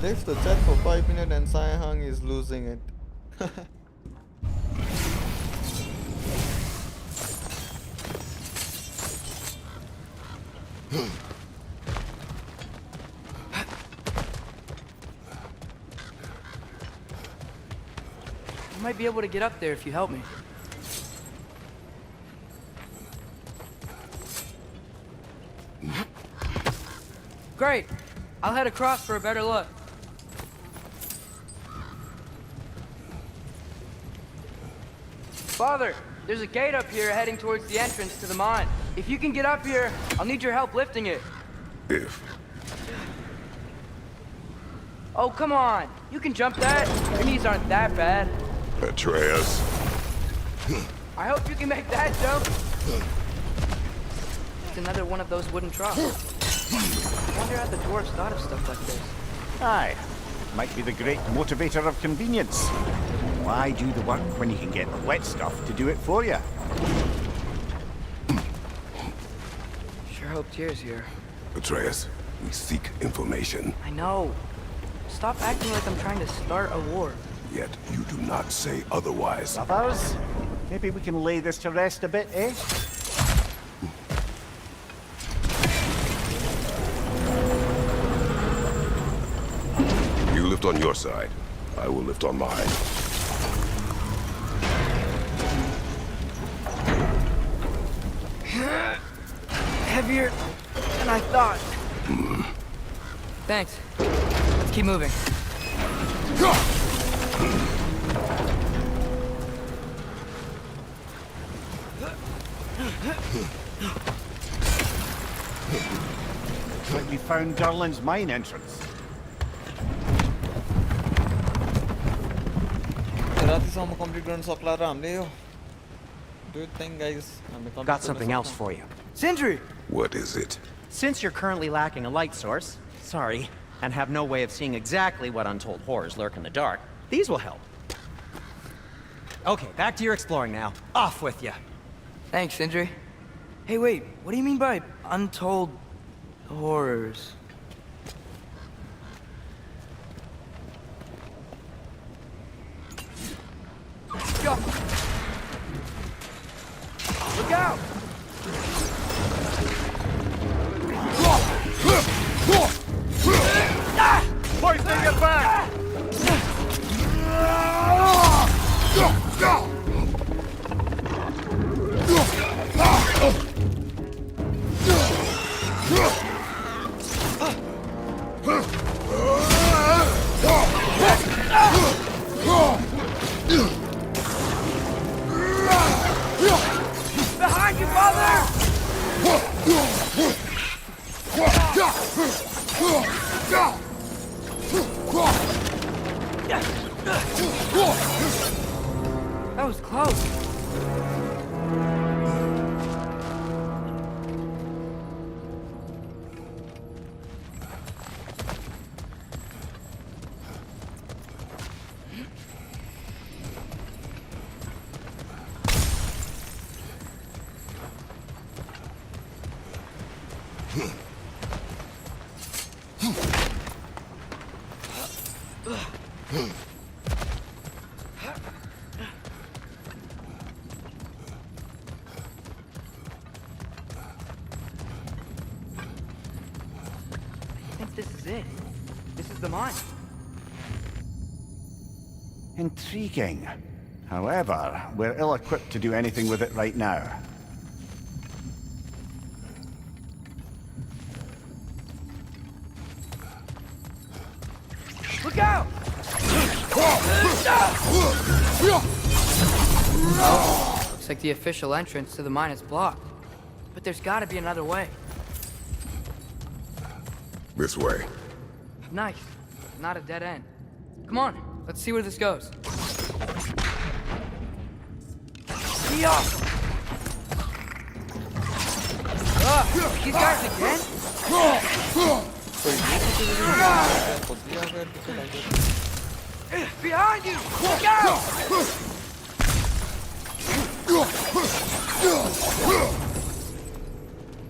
Left the chat for 5 minutes and Sai Hang is losing it. I might be able to get up there if you help me. Great. I'll head across for a better look. Father, there's a gate up here heading towards the entrance to the mine. If you can get up here, I'll need your help lifting it. If. Oh, come on. You can jump that. Your knees aren't that bad. Atreus. I hope you can make that jump. It's another one of those wooden troughs. I wonder how the dwarves thought of stuff like this. Aye. Might be the great motivator of convenience. Why do the work when you can get the wet stuff to do it for you? Sure hope Tyr's here. Atreus, we seek information. I know. Stop acting like I'm trying to start a war. Yet you do not say otherwise. Others? Maybe we can lay this to rest a bit, eh? You lift on your side. I will lift on mine. Heavier than I thought. Thanks. Let's keep moving. Like we found Durlin's mine entrance. रातिसम्म complete गर्न सक्ला र हामीले यो Do you think, guys? Got something else for you. Sindri! What is it? Since you're currently lacking a light source, sorry, and have no way of seeing exactly what untold horrors lurk in the dark, these will help. Okay, back to your exploring now. Off with you. Thanks, Sindri. Hey, wait, what do you mean by untold horrors? Go! Look out! That was close. This is it. This is the mine. Intriguing. However, we're ill-equipped to do anything with it right now. Look out! Looks like the official entrance to the mine is blocked. But there's gotta be another way. This way. Nice. Not a dead end. Come on, let's see where this goes. These guys again? Behind you! Look out!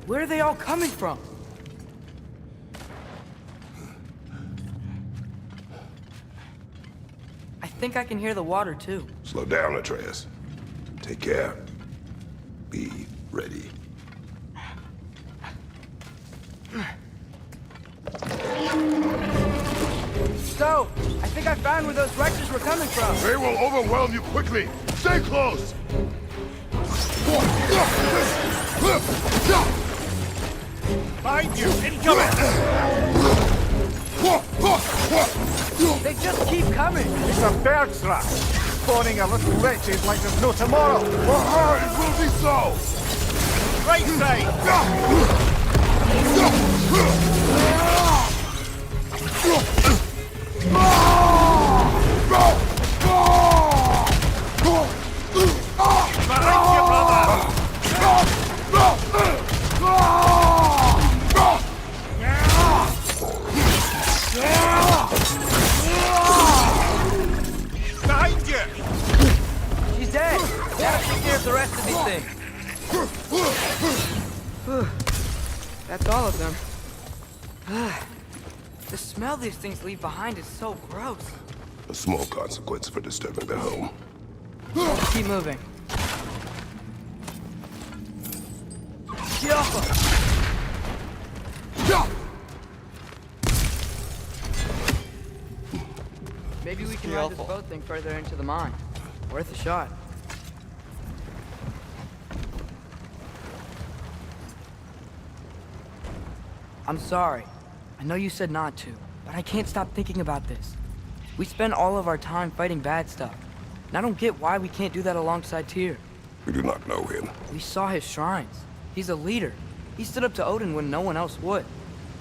Where are they all coming from? I think I can hear the water too. Slow down, Atreus. Take care. Be ready. So, I think I found where those wretches were coming from. They will overwhelm you quickly. Stay close. Behind you! Incoming! They just keep coming. It's a bear trap! Spawning a little wretches like there's no tomorrow! It will be so! Right side! Behind you! She's dead. Gotta take care of the rest of these things. That's all of them. The smell these things leave behind is so gross. A small consequence for disturbing their home. Keep moving. Maybe we can ride this boat thing further into the mine. Worth a shot. I'm sorry. I know you said not to, but I can't stop thinking about this. We spend all of our time fighting bad stuff, and I don't get why we can't do that alongside Tyr. We do not know him. We saw his shrines. He's a leader. He stood up to Odin when no one else would.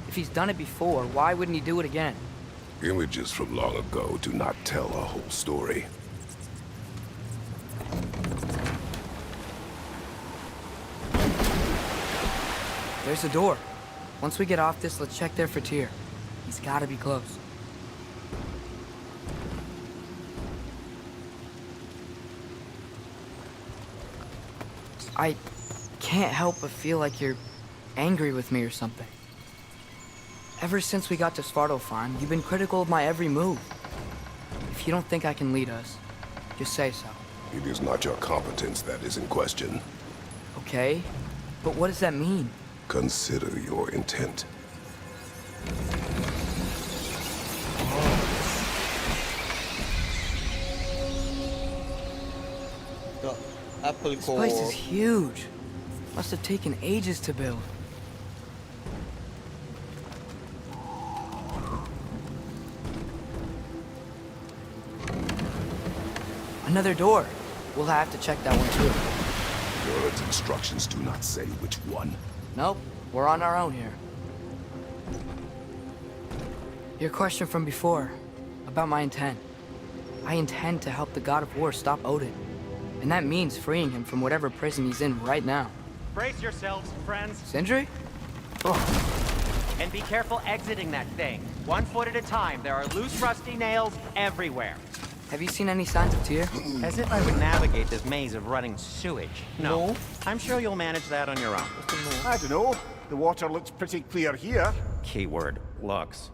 If he's done it before, why wouldn't he do it again? Images from long ago do not tell a whole story. There's a door. Once we get off this, let's check there for Tyr. He's gotta be close. I can't help but feel like you're angry with me or something. Ever since we got to Svartalfheim, you've been critical of my every move. If you don't think I can lead us, just say so. It is not your competence that is in question. Okay, but what does that mean? Consider your intent. The apple This core. place is huge. Must have taken ages to build. Another door. We'll have to check that one too. God's instructions do not say which one. Nope, we're on our own here. Your question from before, about my intent. I intend to help the god of war stop Odin. And that means freeing him from whatever prison he's in right now. Brace yourselves, friends. Sindri? And be careful exiting that thing. 1 foot at a time. There are loose, rusty nails everywhere. Have you seen any signs of Tyr? As if I would navigate this maze of running sewage. No. I'm sure you'll manage that on your own. I don't know. The water looks pretty clear here. Keyword, looks.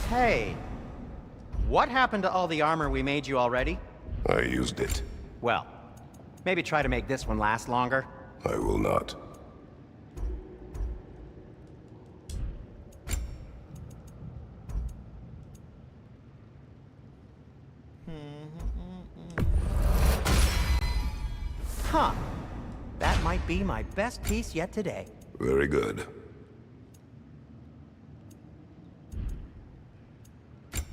Hey, what happened to all the armor we made you already? I used it. Well, maybe try to make this one last longer. I will not. Huh. That might be my best piece yet today. Very good.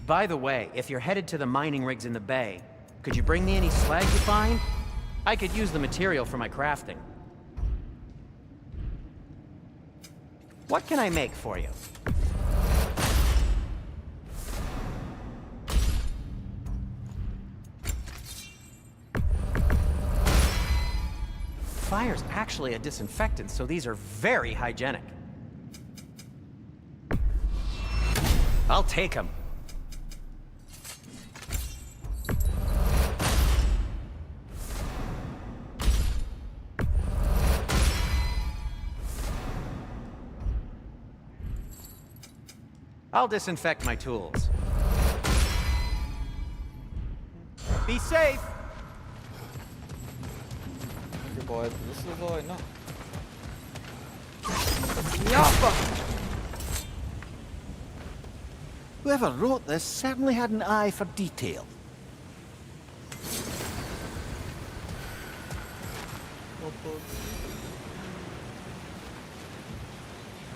By the way, if you're headed to the mining rigs in the bay, could you bring me any slag you find? I could use the material for my crafting. What can I make for you? Fire's actually a disinfectant, so these are very hygienic. I'll take them. I'll disinfect my tools. Be safe! Okay, boy, this is all enough. Whoever wrote this certainly had an eye for detail.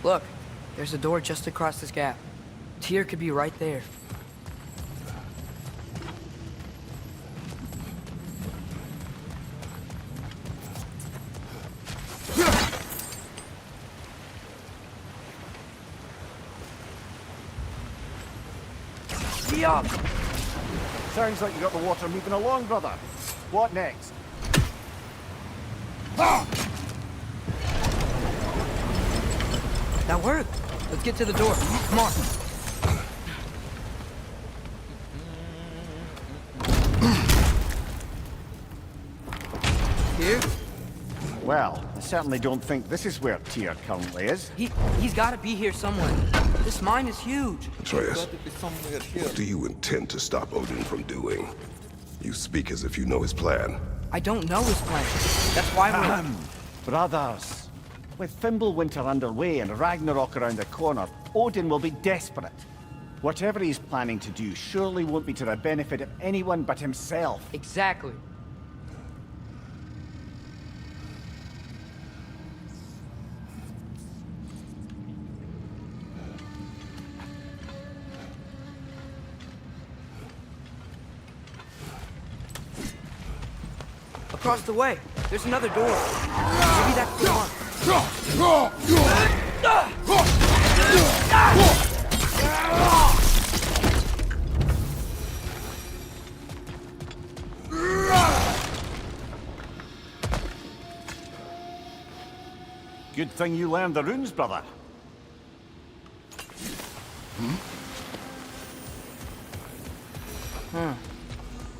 Look, there's a door just across this gap. Tyr could be right there. Sounds like you got the water moving along, brother. What next? That worked. Let's get to the door. Come on. Here? Well, I certainly don't think this is where Tyr currently is. He's got to be here somewhere. This mine is huge. Atreus, Got to be somewhere here. what do you intend to stop Odin from doing? You speak as if you know his plan. I don't know his plan. That's why we're... Brothers, with Fimbulwinter underway and Ragnarok around the corner, Odin will be desperate. Whatever he's planning to do surely won't be to the benefit of anyone but himself. Exactly. Across the way, there's another door. Maybe that's the one. Good thing you learned the runes, brother.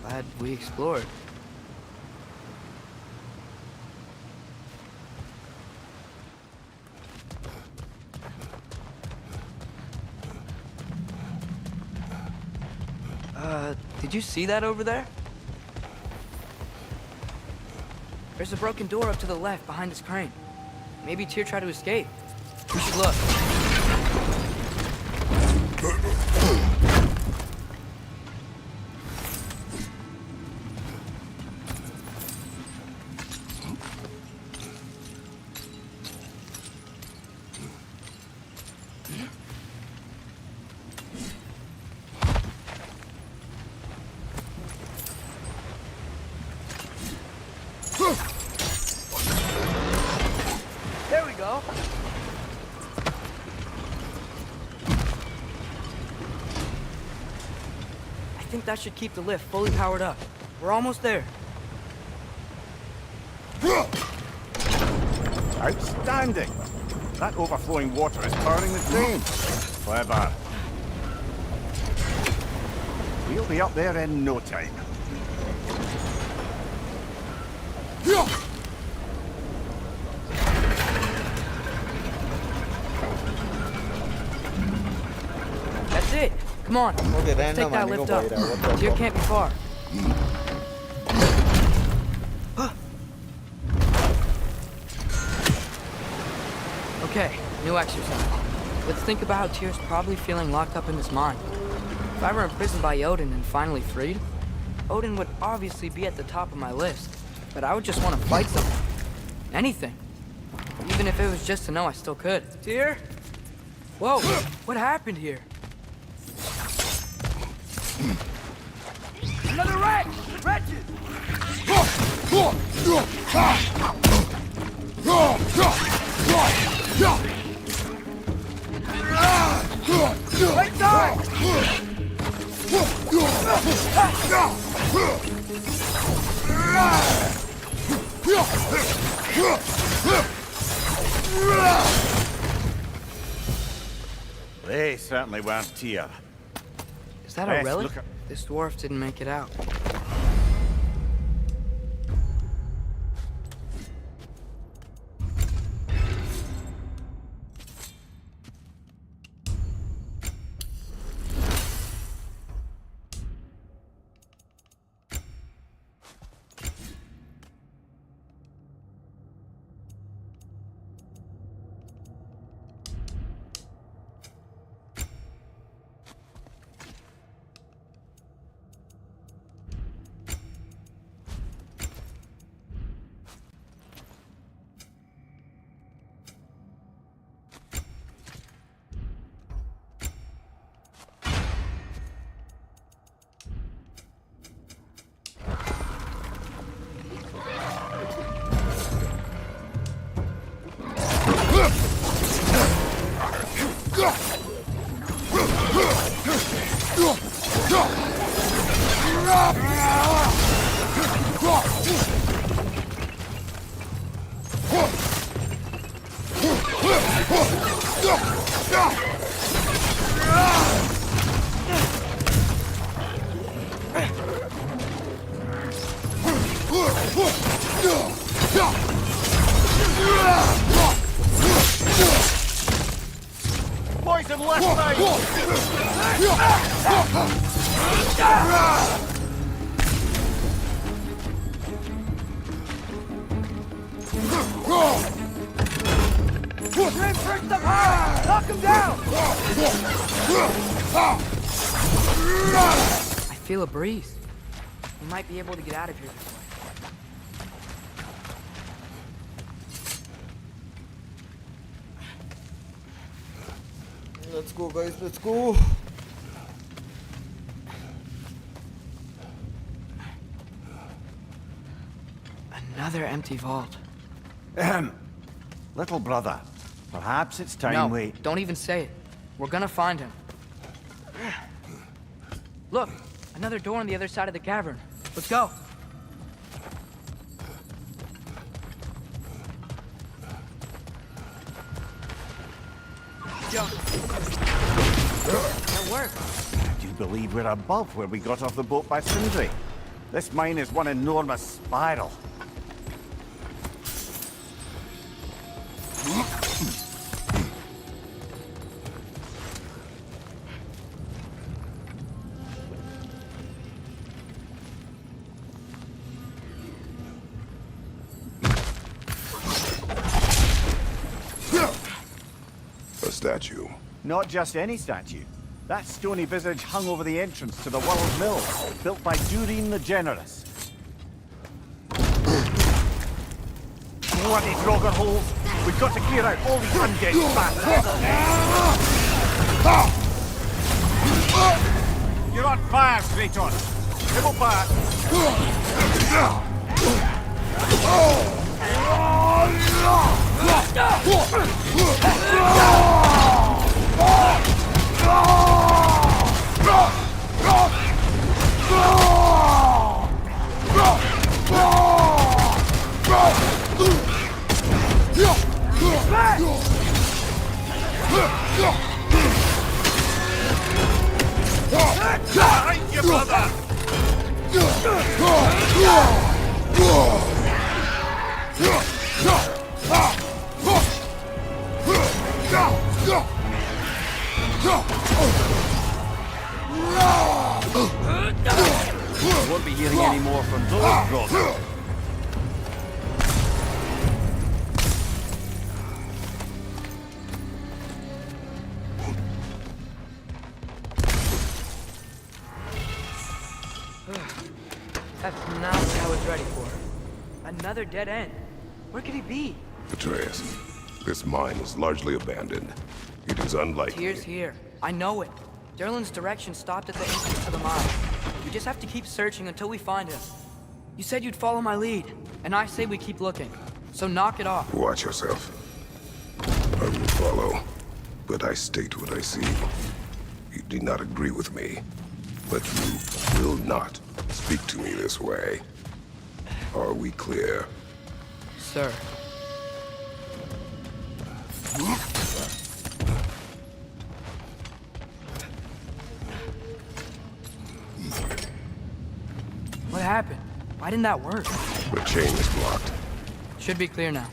Glad we explored. Did you see that over there? There's a broken door up to the left behind this crane. Maybe Tyr tried to escape. We should look. think that should keep the lift fully powered up. We're almost there. Outstanding! That overflowing water is powering the train. Clever. We'll be up there in no time. That's it. Come on. Okay, Let's take that lift up. Tyr can't be far. Okay, new exercise. Let's think about how Tyr's probably feeling locked up in his mind. If I were imprisoned by Odin and finally freed, Odin would obviously be at the top of my list. But I would just want to fight something. Anything. Even if it was just to know I still could. Tyr? Whoa, what happened here? Another wretch! Wretches! Right side! They certainly weren't Tyr. Is that a relic? This dwarf didn't make it out. Poison left side! Grim first up high! Knock him down! I feel a breeze. We might be able to get out of here this way. Let's go, guys, let's go. Another empty vault. Little brother, perhaps it's time we... Don't even say it. We're gonna find him. Look, another door on the other side of the cavern. Let's go. Jump. That worked. Do you believe we're above where we got off the boat by Sindri? This mine is one enormous spiral. A statue. Not just any statue. That stony visage hung over the entrance to the World Mill, built by Durin the Generous. Bloody Draugr holes! We've got to clear out all these undead bastards! You're on fire, Kratos! Dribble back! brother! You won't be hearing any more from those brothers. That's not what I was ready for. Another dead end. Where could he be? Atreus, this mine is largely abandoned. It is unlikely. Tyr's here. I know it. Derlin's direction stopped at the entrance to the mine. We just have to keep searching until we find him. You said you'd follow my lead, and I say we keep looking. So knock it off. Watch yourself. I will follow, but I state what I see. You do not agree with me, but you will not speak to me this way. Are we clear? Sir. What happened? Why didn't that work? The chain is blocked. Should be clear now.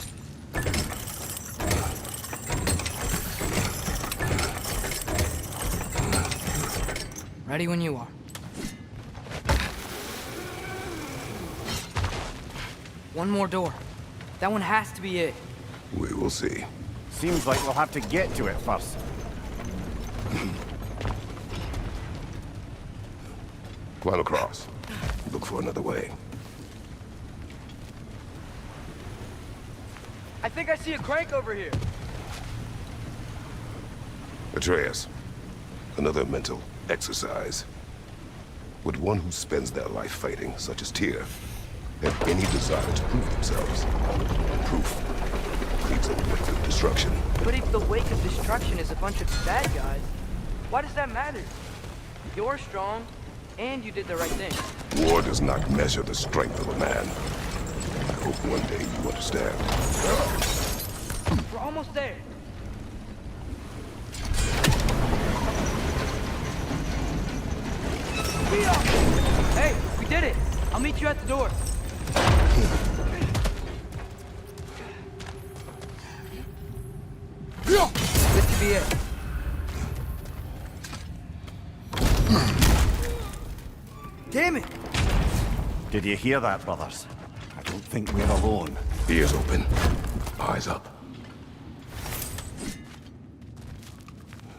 Ready when you are. One more door. That one has to be it. We will see. Seems like we'll have to get to it first. Climb across. Look for another way. I think I see a crank over here. Atreus, another mental exercise. Would one who spends their life fighting, such as Tyr, have any desire to prove themselves? Proof leads a wake of destruction. But if the wake of destruction is a bunch of bad guys, why does that matter? You're strong, and you did the right thing. War does not measure the strength of a man. I hope one day you understand. We're almost there. Hey, we did it! I'll meet you at the door. This could be it. Damn it! Did you hear that, brothers? I don't think we're alone. Ears open. Eyes up.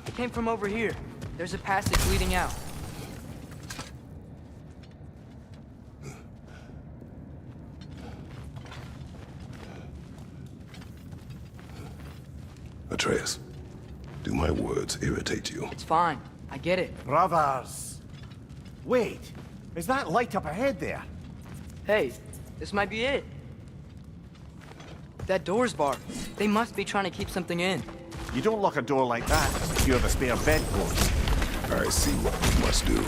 It came from over here. There's a passage leading out. Atreus, do my words irritate you? It's fine. I get it. Brothers! Wait! Is that light up ahead there? Hey, this might be it. That door's barred. They must be trying to keep something in. You don't lock a door like that to secure the spare bedpost. I see what we must do.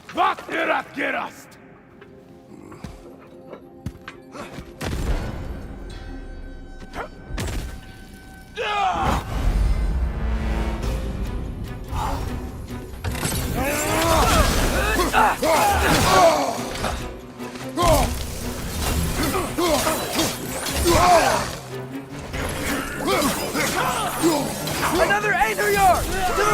Vaktirat! Another Aesir yard! To the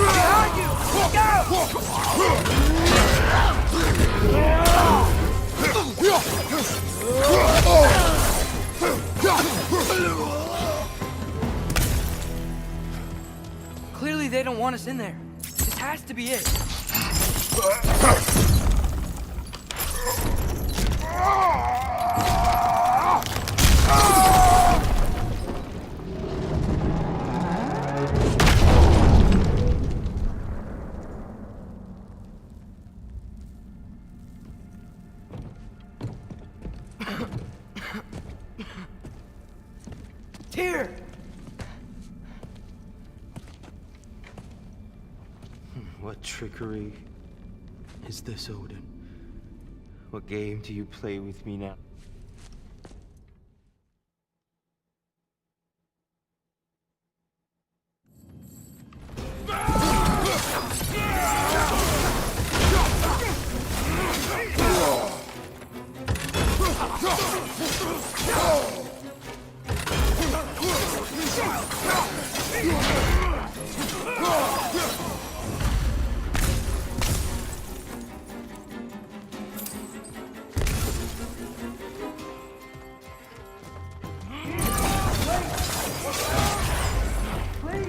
Behind you! Clearly they don't want us in there. This has to be it. Tyr! What trickery is this, Odin? What game do you play with me now?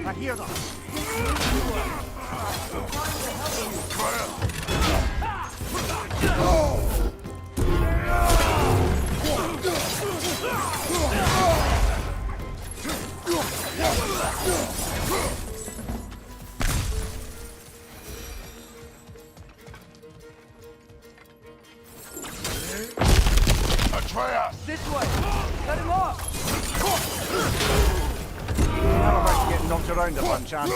I hear them. Atreus! This way! Cut him off! I'm about to get knocked around a bunch, aren't I?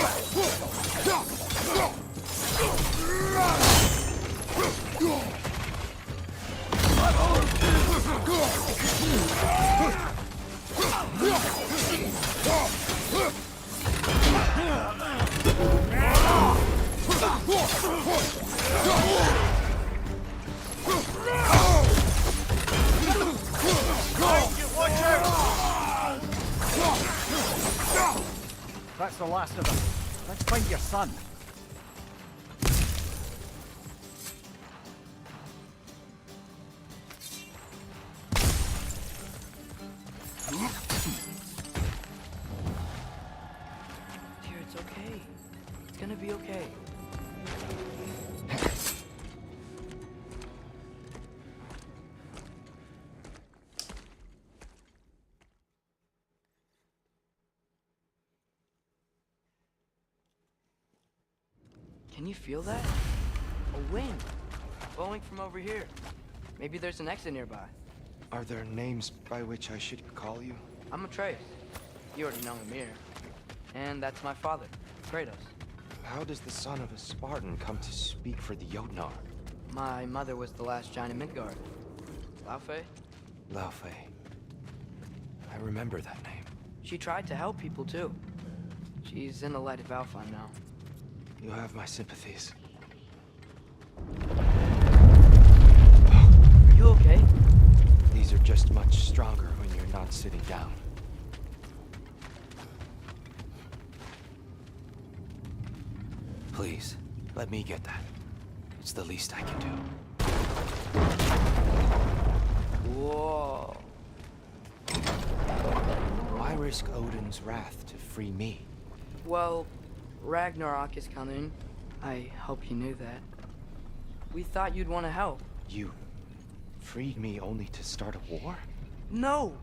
That's the last of them. Let's find your son. Dear, it's okay. It's gonna be okay. Can you feel that? A wind blowing from over here. Maybe there's an exit nearby. Are there names by which I should call you? I'm Atreus. You already know Ymir. And that's my father, Kratos. How does the son of a Spartan come to speak for the Jotnar? My mother was the last giant in Midgard. Laufey? Laufey. I remember that name. She tried to help people too. She's in the light of Alfheim now. You have my sympathies. Are you okay? These are just much stronger when you're not sitting down. Please, let me get that. It's the least I can do. Whoa. Why risk Odin's wrath to free me? Well, Ragnarok is coming. I hope you knew that. We thought you'd want to help. You freed me only to start a war? No!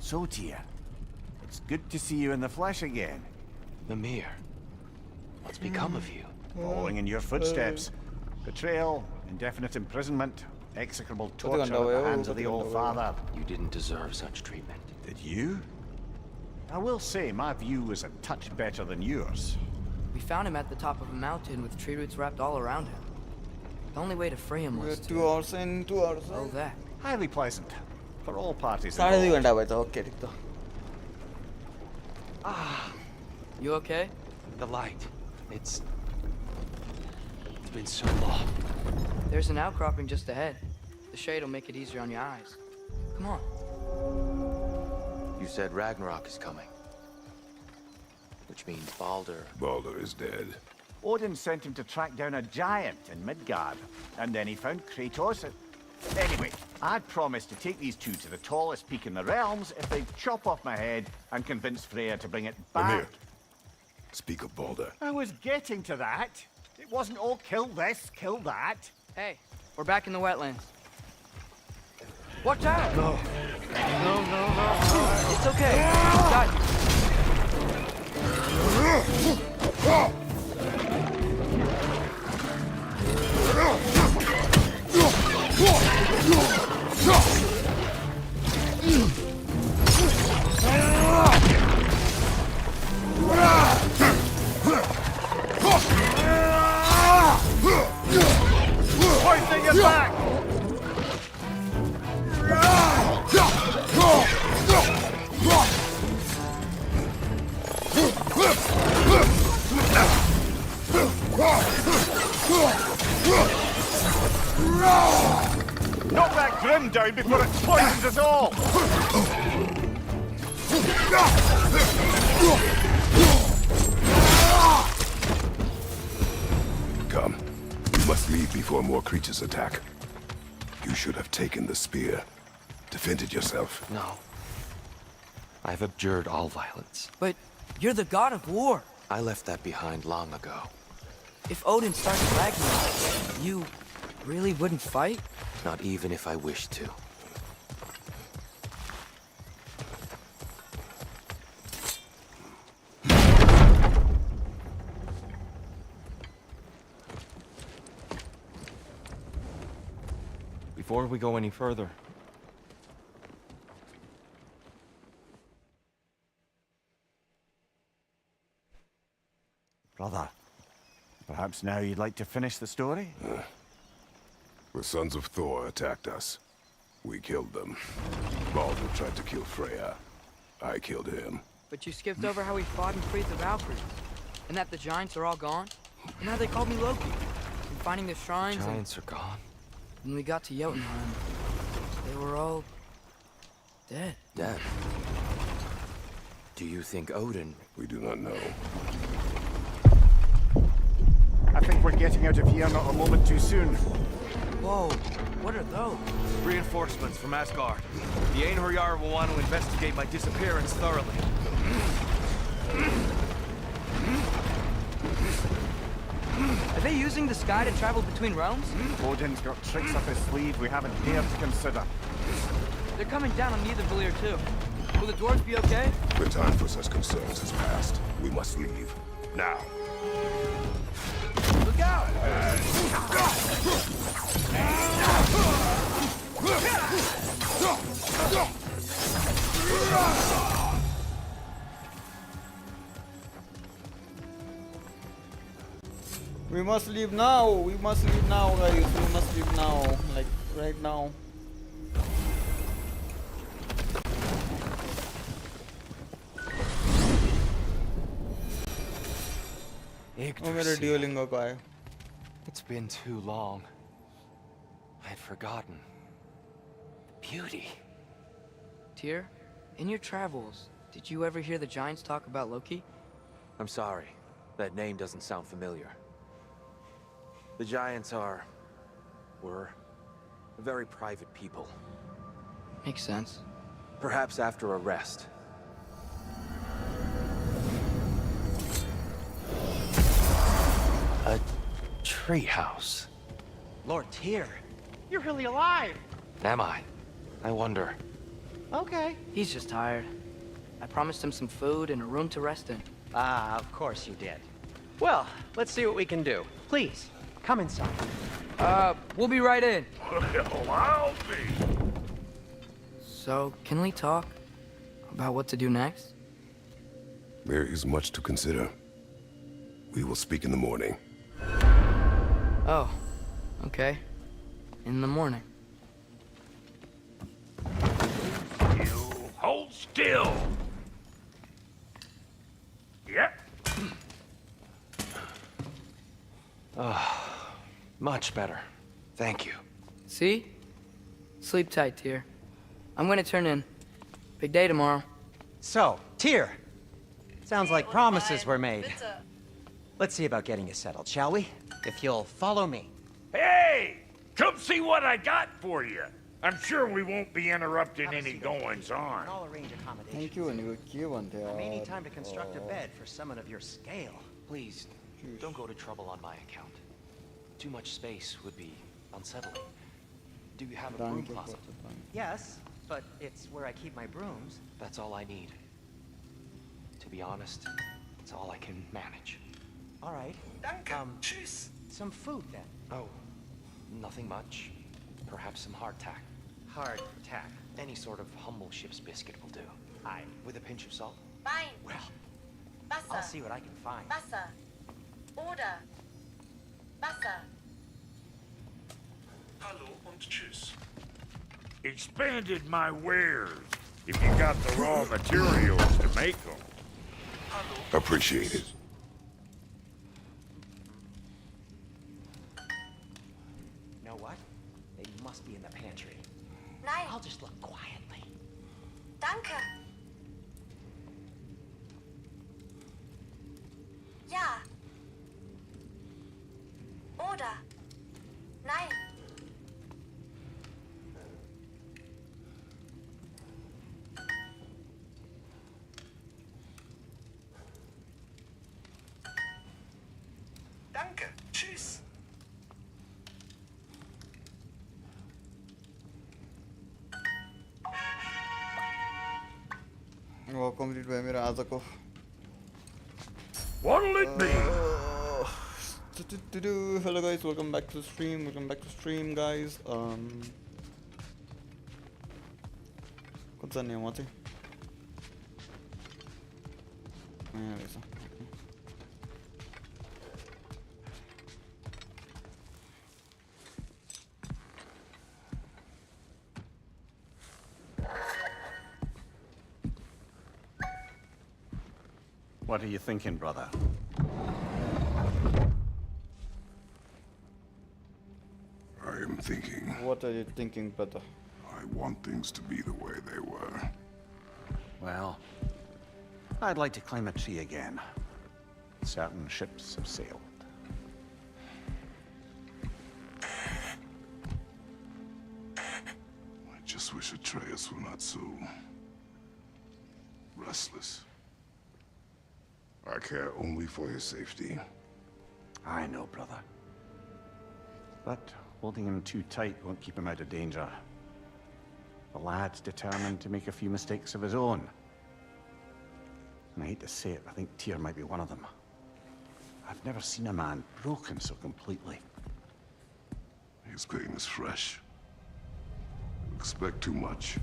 So, Tyr, it's good to see you in the flesh again. Mimir, what's become of you? Following in your footsteps. Betrayal, indefinite imprisonment, execrable torture at the hands of the Old Father. You didn't deserve such treatment. Did you? I will say, my view was a touch better than yours. We found him at the top of a mountain with tree roots wrapped all around him. The only way to free him was to... 2 hours in, 2 hours. Oh, that. Highly pleasant. For all parties 2.5 involved. घंटा बचा okay ठीक तो You okay? The light. It's been so long. There's an outcropping just ahead. The shade will make it easier on your eyes. Come on. You said Ragnarok is coming. Which means Baldur. Baldur is dead. Odin sent him to track down a giant in Midgard, and then he found Kratos. Anyway, I'd promised to take these two to the tallest peak in the realms if they'd chop off my head and convince Freya to bring it back. Ymir, speak of Baldur. I was getting to that. It wasn't all kill this, kill that. Hey, we're back in the wetlands. Watch out! No. It's okay. Got you. down before it poisons us all! Come. We must leave before more creatures attack. You should have taken the spear. Defended yourself. No. I've abjured all violence. But you're the god of war. I left that behind long ago. If Odin started Ragnarök, you really wouldn't fight? Not even if I wished to. Before we go any further, Brother, perhaps now you'd like to finish the story? The sons of Thor attacked us. We killed them. Baldur tried to kill Freya. I killed him. But you skipped over how we fought and freed the Valkyries. And that the giants are all gone. And how they called me Loki. And finding the shrines giants are gone. When we got to Jotunheim, they were all dead. Dead? Do you think Odin... We do not know. I think we're getting out of here not a moment too soon. Whoa, what are those? Reinforcements from Asgard. The Einherjar will want to investigate my disappearance thoroughly. Are they using the sky to travel between realms? Odin's got tricks up his sleeve we haven't dared to consider. They're coming down on Nidavellir too. Will the dwarves be okay? The time for such concerns has passed. We must leave. Now. Look out! We must leave now. We must leave now, guys. We must leave now. Like, right now. Yggdrasil. Duolingo ka hai. It's been too long. I'd forgotten. The beauty. Tyr, in your travels, did you ever hear the giants talk about Loki? I'm sorry. That name doesn't sound familiar. The giants were very private people. Makes sense. Perhaps after a rest. A treehouse. Lord Tyr, you're really alive! Am I? I wonder. Okay. He's just tired. I promised him some food and a room to rest in. Ah, of course you did. Well, let's see what we can do. Please, come inside. We'll be right in. Well, I'll be. So, can we talk about what to do next? There is much to consider. We will speak in the morning. Oh, okay. In the morning. You hold still. Yep. Much better. Thank you. See? Sleep tight, Tyr. I'm gonna turn in. Big day tomorrow. So, Tyr. Sounds like promises were made. Let's see about getting you settled, shall we? If you'll follow me. Hey! Come see what I got for you. I'm sure we won't be interrupting any goings-on. I'll arrange accommodations. Thank you, and you I may need time to construct a bed for someone of your scale. Please, don't go to trouble on my account. Too much space would be unsettling. Do you have a broom closet? Yes, but it's where I keep my brooms. That's all I need. To be honest, it's all I can manage. All right. Some food then. Oh, nothing much. Perhaps some hardtack. Hardtack. Any sort of humble ship's biscuit will do. Aye. With a pinch of salt? Wein. Well, Wasser. I'll see what I can find. Wasser. Oder. Wasser. Hallo und tschüss. Expanded my wares, if you got the raw materials to make them. Appreciate it. Know what? They must be in the pantry. Nein, I'll just look quietly. Danke. Ja. Oder. Nein. Danke. Tschüss. वो complete भयो मेरो आजको What'll it be? Hello guys, welcome back to the stream guys. कति जाने म चाहिँ यहाँ रहेछ What are you thinking, brother? I am thinking. What are you thinking, brother? I want things to be the way they were. Well, I'd like to climb a tree again. Certain ships have sailed. I just wish Atreus were not so restless. I care only for his safety. I know, brother. But holding him too tight won't keep him out of danger. The lad's determined to make a few mistakes of his own. And I hate to say it, I think Tyr might be one of them. I've never seen a man broken so completely. His pain is fresh. You expect too much.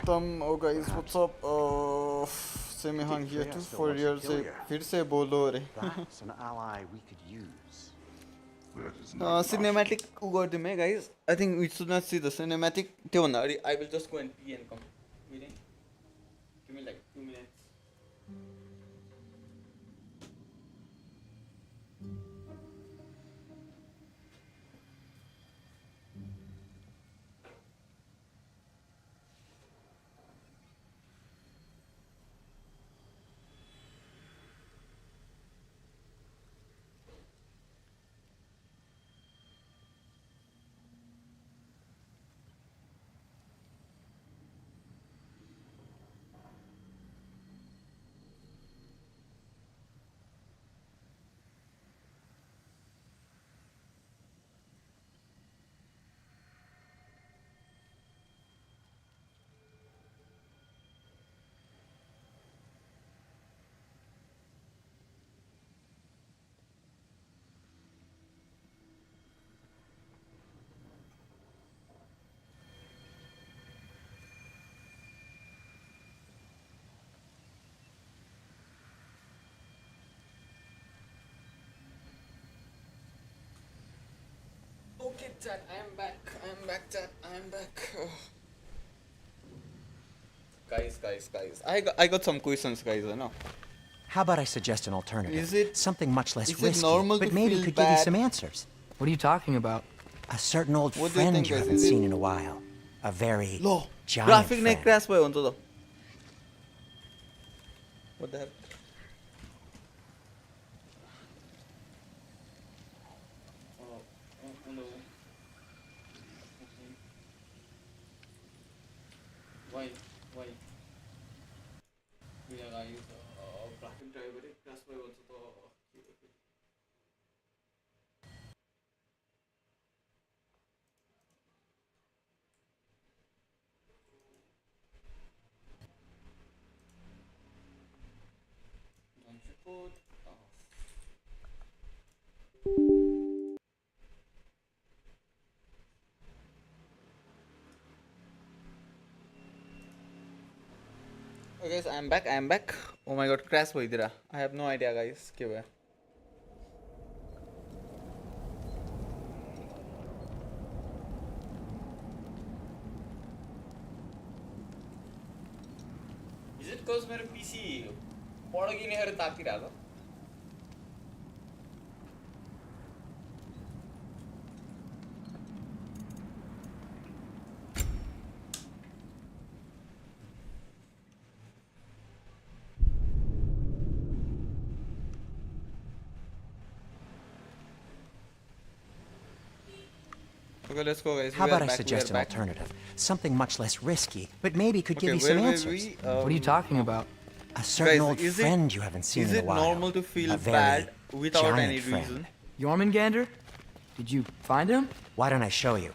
Oh guys, what's up? Semi hung here too for years. फिर से बोलो रे. That's an ally we could use. Cinematic गरिदिउँ है guys. I think we should not see the cinematic. त्योभन्दा अगाडि I will just go and pee and come. Waiting. Give me like 2 minutes. Okay, Dad, I am back. Dad. I am back. Guys. I got some questions, guys, I know. How about I suggest an alternative? Is it something much less is risky, it normal but to maybe feel could give you bad? some answers? What are you talking about? A certain old What do you friend think, you guys? haven't Is it- seen in a while. A very giant graphic friend. नै crash भयो हुन्छ त. What the heck? Hello. Why? Yeah, guys, graphic driver crash भयो भन्छ त. Okay guys, I am back. Oh my god, crash bhayidira. I have no idea guys. के भयो? Is it cause मेरो PC पड्किनेहरु तातिरहेको? Okay, let's go, guys. How We are about I back, suggest we an are back. alternative? Something much less risky, but maybe could give Okay, you some where were answers. we? What are you talking about? A certain Guys, old friend you haven't seen is in a it while. normal to feel A very bad without giant any friend. reason? Jormungandr? Did you find him? Why don't I show you?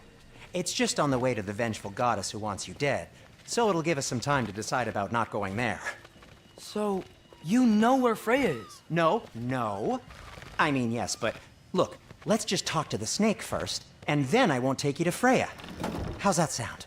It's just on the way to the vengeful goddess who wants you dead, so it'll give us some time to decide about not going there. So, you know where Freya is? No. I mean, yes, but look, let's just talk to the snake first, and then I won't take you to Freya. How's that sound?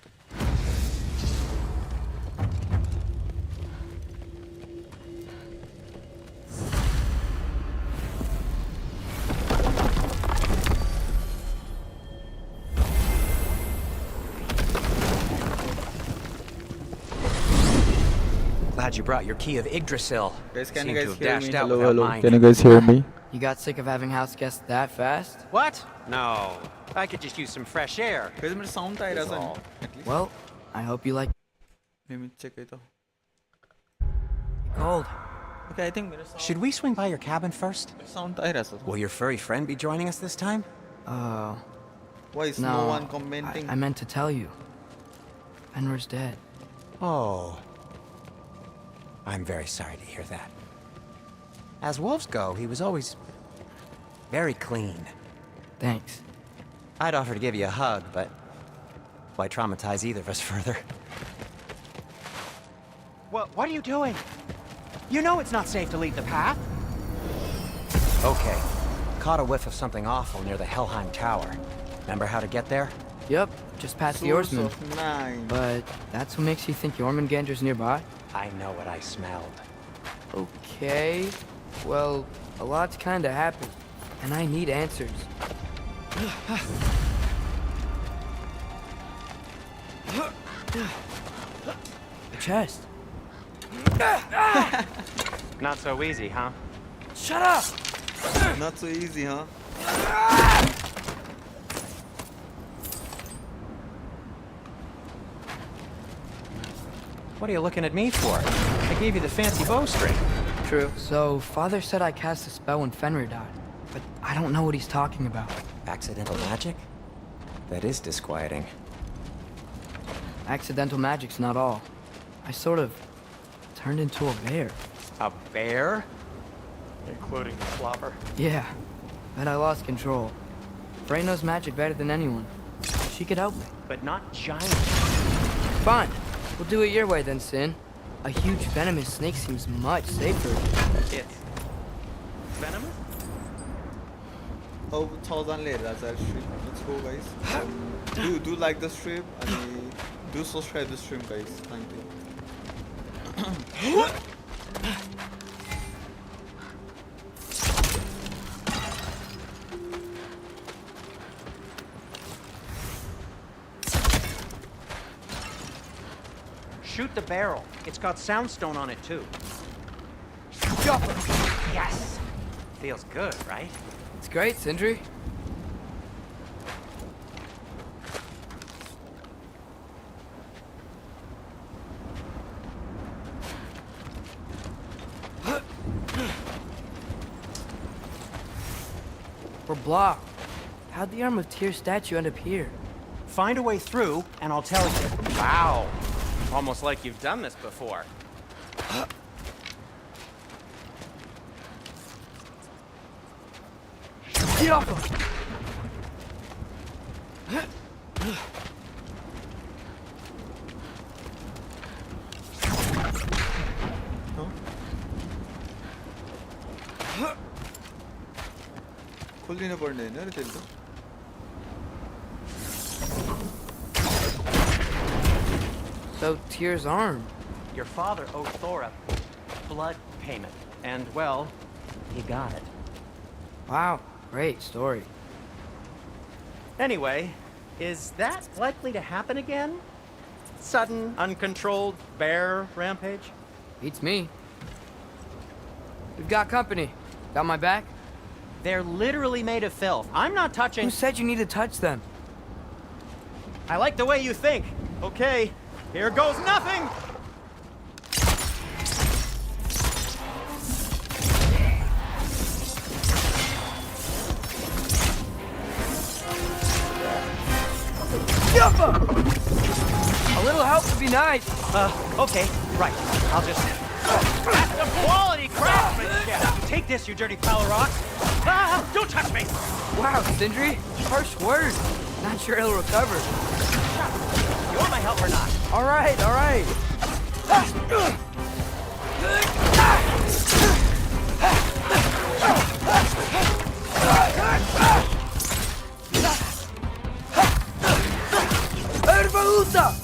Glad you brought your key of Yggdrasil. Guys, can Seem you to guys have hear dashed me? out Hello, without hello. mine. Can you guys hear me? You got sick of having house guests that fast? What? No. I could just use some fresh air. Guys, मेरा sound आ रहा है at least. Well, I hope you like Let me check it out. cold. Okay, I think मेरा sound Should we swing by your cabin first? sound आ रहा है. Will your furry friend be joining us this time? Why is no one commenting? I meant to tell you. Fenrir's dead. Oh. I'm very sorry to hear that. As wolves go, he was always very clean. Thanks. I'd offer to give you a hug, but why traumatize either of us further? What are you doing? You know it's not safe to leave the path. Okay. Caught a whiff of something awful near the Helheim Tower. Remember how to get there? Yep, just past the Source Oarsman. of 9. But that's what makes you think Jormungandr's nearby? I know what I smelled. Okay. Well, a lot's kinda happened, and I need answers. The chest. Not so easy, huh? Shut up! Not so easy, huh? What are you looking at me for? I gave you the fancy bowstring. True. So, Father said I cast a spell when Fenrir died, but I don't know what he's talking about. Accidental magic? That is disquieting. Accidental magic's not all. I sort of turned into a bear. A bear? Including the flopper? Yeah, but I lost control. Frey knows magic better than anyone. She could help me. But not giant. Fine. We'll do it your way then, Sin. A huge venomous snake seems much safer. It's venomous? Oh, 1000 later as our stream. Let's go, guys. Do like the stream and do subscribe the stream, guys. Thank you. Shoot the barrel. It's got soundstone on it, too. Yes! Feels good, right? It's great, Sindri. We're blocked. How'd the Arm of Tyr statue end up here? Find a way through, and I'll tell you. Wow. Almost like you've done this before. Get off him! Choline पर्ने हैन र त्यसले So, Tyr's arm. Your father owed Thor a blood payment, and, well, he got it. Wow, great story. Anyway, is that likely to happen again? Sudden, uncontrolled bear rampage? Beats me. We've got company. Got my back? They're literally made of filth. I'm not touching... Who said you need to touch them? I like the way you think. Okay, here goes nothing! nice. Okay, right. I'll just... That's some quality craftsmanship! Take this, you dirty pile of rocks! Ah, don't touch me! Wow, Sindri, harsh words. Not sure he'll recover. You want my help or not? All right, all right. Ervaluta!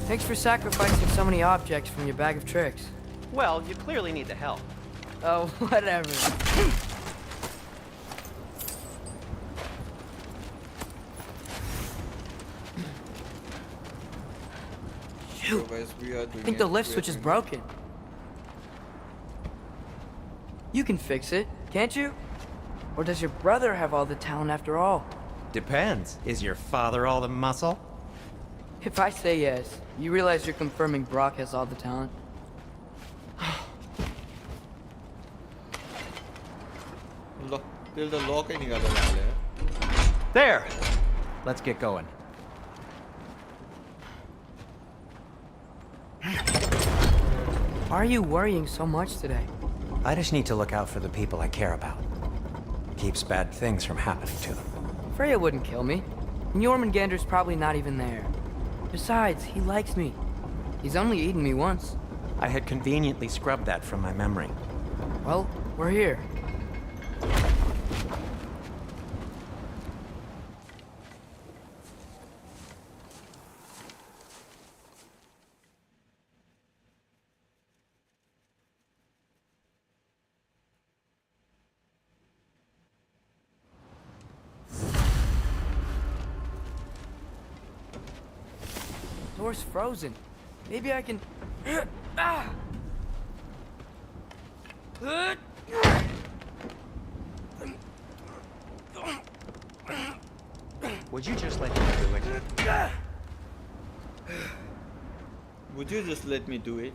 Thanks for sacrificing so many objects from your bag of tricks. Well, you clearly need the help. Oh, whatever. Shoot. I think the lift switch is broken. You can fix it, can't you? Or does your brother have all the talent after all? Depends. Is your father all the muscle? If I say yes, you realize you're confirming Brock has all the talent? There! Let's get going. Why are you worrying so much today? I just need to look out for the people I care about. Keeps bad things from happening to them. Freya wouldn't kill me. And Jormungandr's probably not even there. Besides, he likes me. He's only eaten me once. I had conveniently scrubbed that from my memory. Well, we're here. Door's frozen. Maybe I can... Would you just let me do it? Would you just let me do it?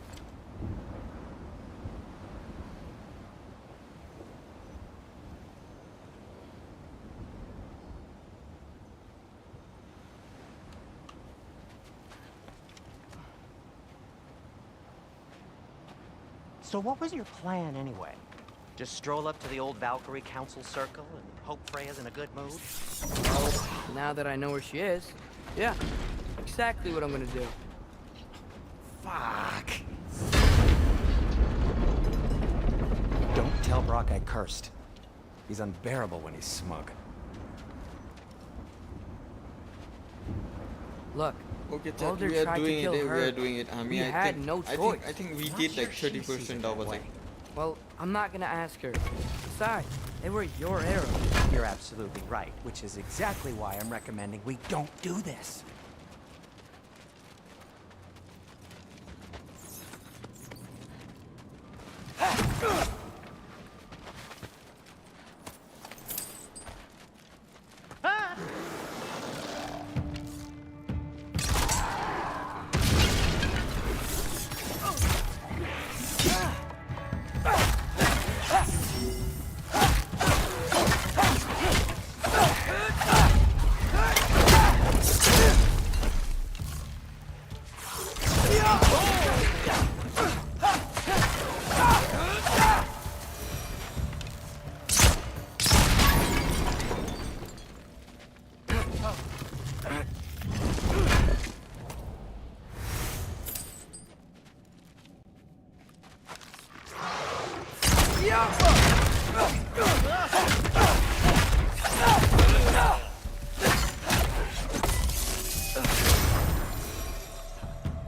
So what was your plan anyway? Just stroll up to the old Valkyrie Council Circle and hope Freya's in a good mood? Well, now that I know where she is, yeah, exactly what I'm gonna do. Fuck. Don't tell Brock I cursed. He's unbearable when he's smug. Look, okay, Baldur we are tried to doing kill it. her. We are doing it. I mean, We had no choice. I think we did like 30% of it. Well, I'm not gonna ask her. Besides, they were your arrows. You're absolutely right, which is exactly why I'm recommending we don't do this.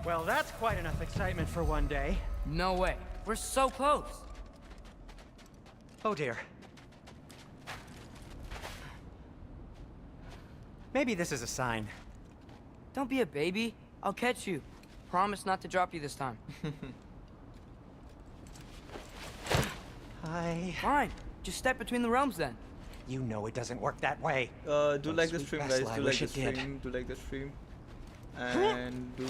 Well, that's quite enough excitement for one day. No way. We're so close. Oh dear. Maybe this is a sign. Don't be a baby. I'll catch you. Promise not to drop you this time. Fine. Just step between the realms then. You know it doesn't work that way. Do like the Sweet stream, Vessel, guys. I Do like wish the it did. stream. Do like the stream. and do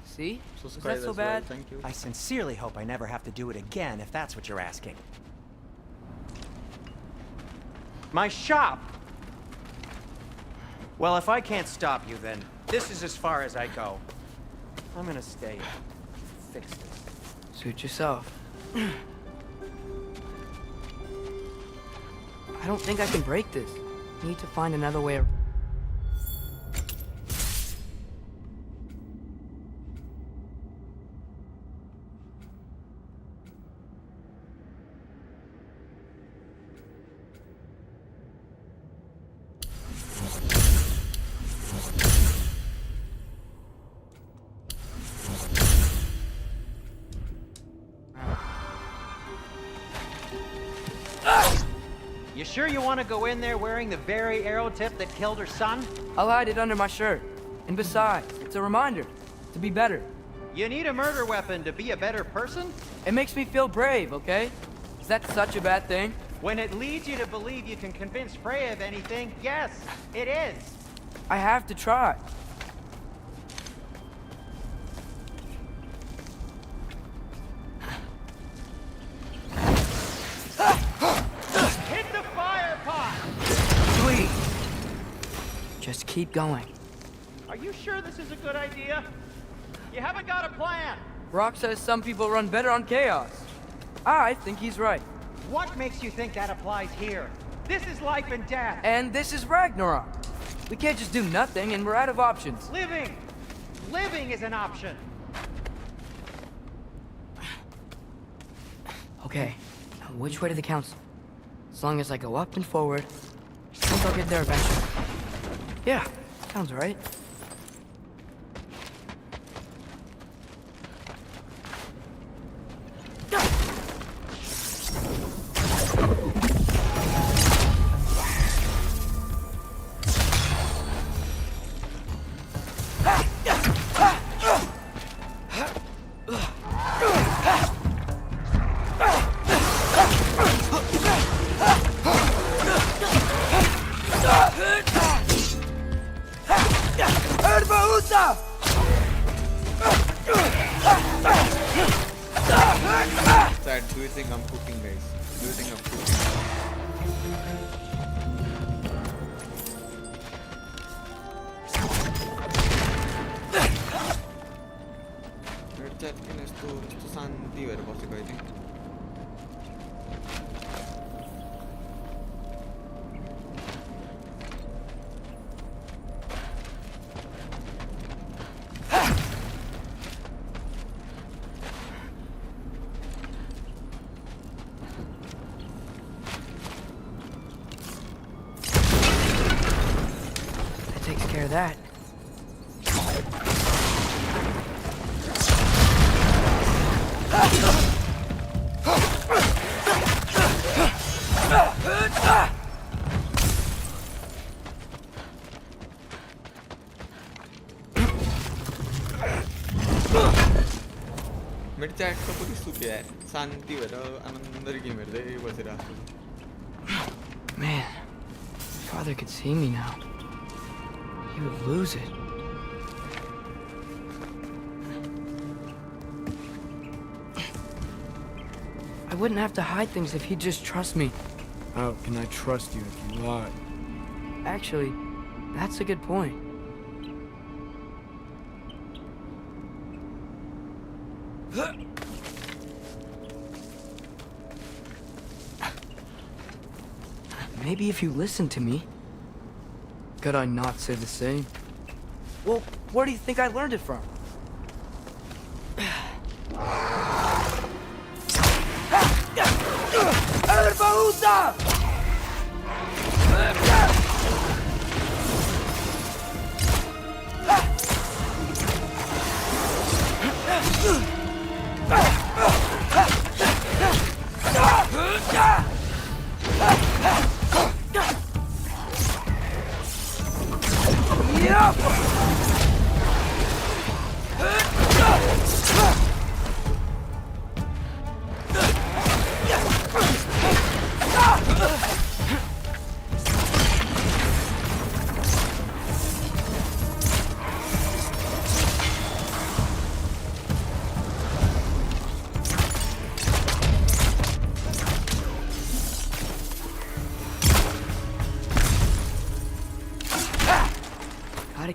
See? Was subscribe that so as well. bad? Thank you. I sincerely hope I never have to do it again, if that's what you're asking. My shop! Well, if I can't stop you, then this is as far as I go. I'm gonna stay and fix this. Suit yourself. I don't think I can break this. Need to find another way. You sure you want to go in there wearing the very arrow tip that killed her son? I'll hide it under my shirt. And besides, it's a reminder to be better. You need a murder weapon to be a better person? It makes me feel brave, okay? Is that such a bad thing? When it leads you to believe you can convince Freya of anything, yes, it is. I have to try. Hit the fire pot! Sweet. Just keep going. Are you sure this is a good idea? You haven't got a plan. Rock says some people run better on chaos. I think he's right. What makes you think that applies here? This is life and death. And this is Ragnarok. We can't just do nothing, and we're out of options. Living! Living is an option. Okay, now which way to the council? As long as I go up and forward, I think I'll get there eventually. Yeah, sounds right. Sad. Do you think I'm cooking, guys? Do you think I'm cooking? Hetken यस्तो शान्ति भएर बसेको है थिएँ That takes care of that. मेरो chat त पुरै सुक्यो यार शान्ति भएर आनन्दले गेम हेर्दै बसिरहेको छु Man, if father could see me now, he would lose it. I wouldn't have to hide things if he'd just trust me. How can I trust you if you lie? Actually, that's a good point. Maybe if you listen to me. Could I not say the same? Well, where do you think I learned it from?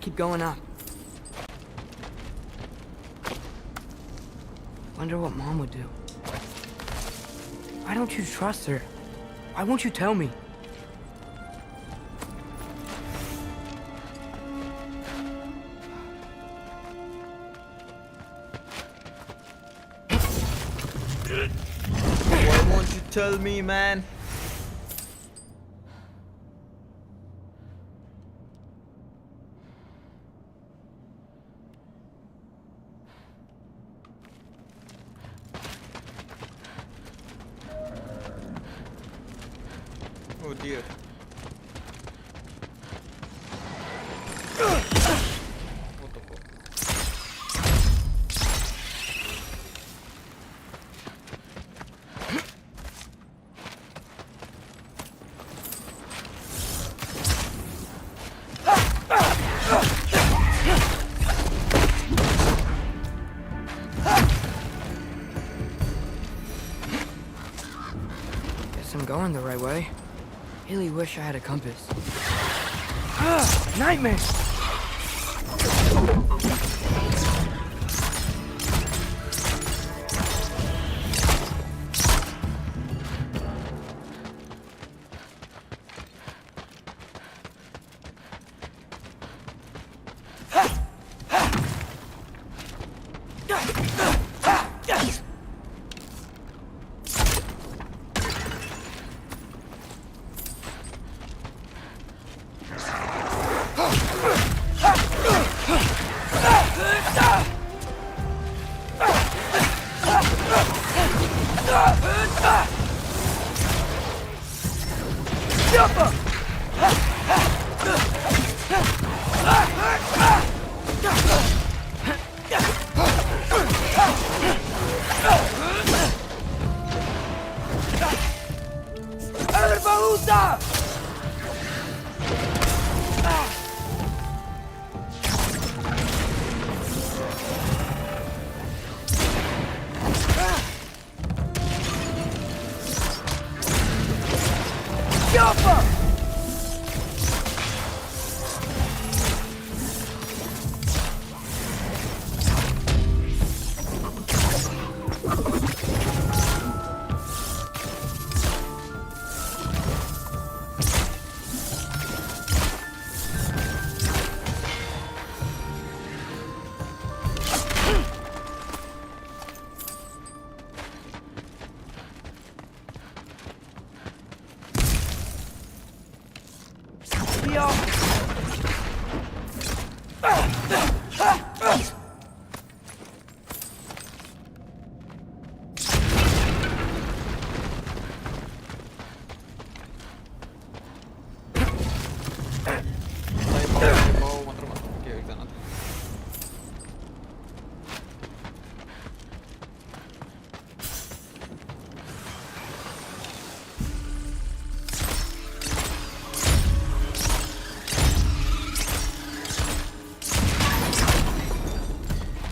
keep going up. Wonder what Mom would do. Why don't you trust her? Why won't you tell me? Why won't you tell me, man? Oh dear. What the fuck? Guess I'm going the right way. Really wish I had a compass. Nightmare!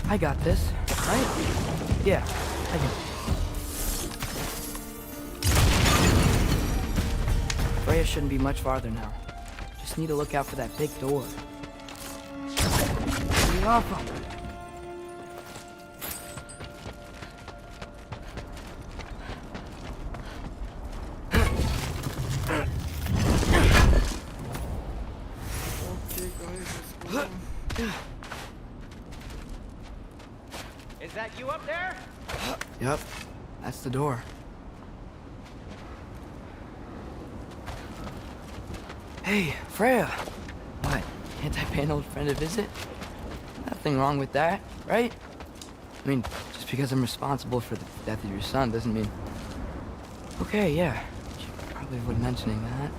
I got this, right? Yeah, I do. Freya shouldn't be much farther now. Just need to look out for that big door. Be off him. Is that you up there? Yep, that's the door. Hey, Freya! What, can't I pay an old friend a visit? Nothing wrong with that, right? I mean, just because I'm responsible for the death of your son doesn't mean... Okay, yeah, she probably avoid mentioning that.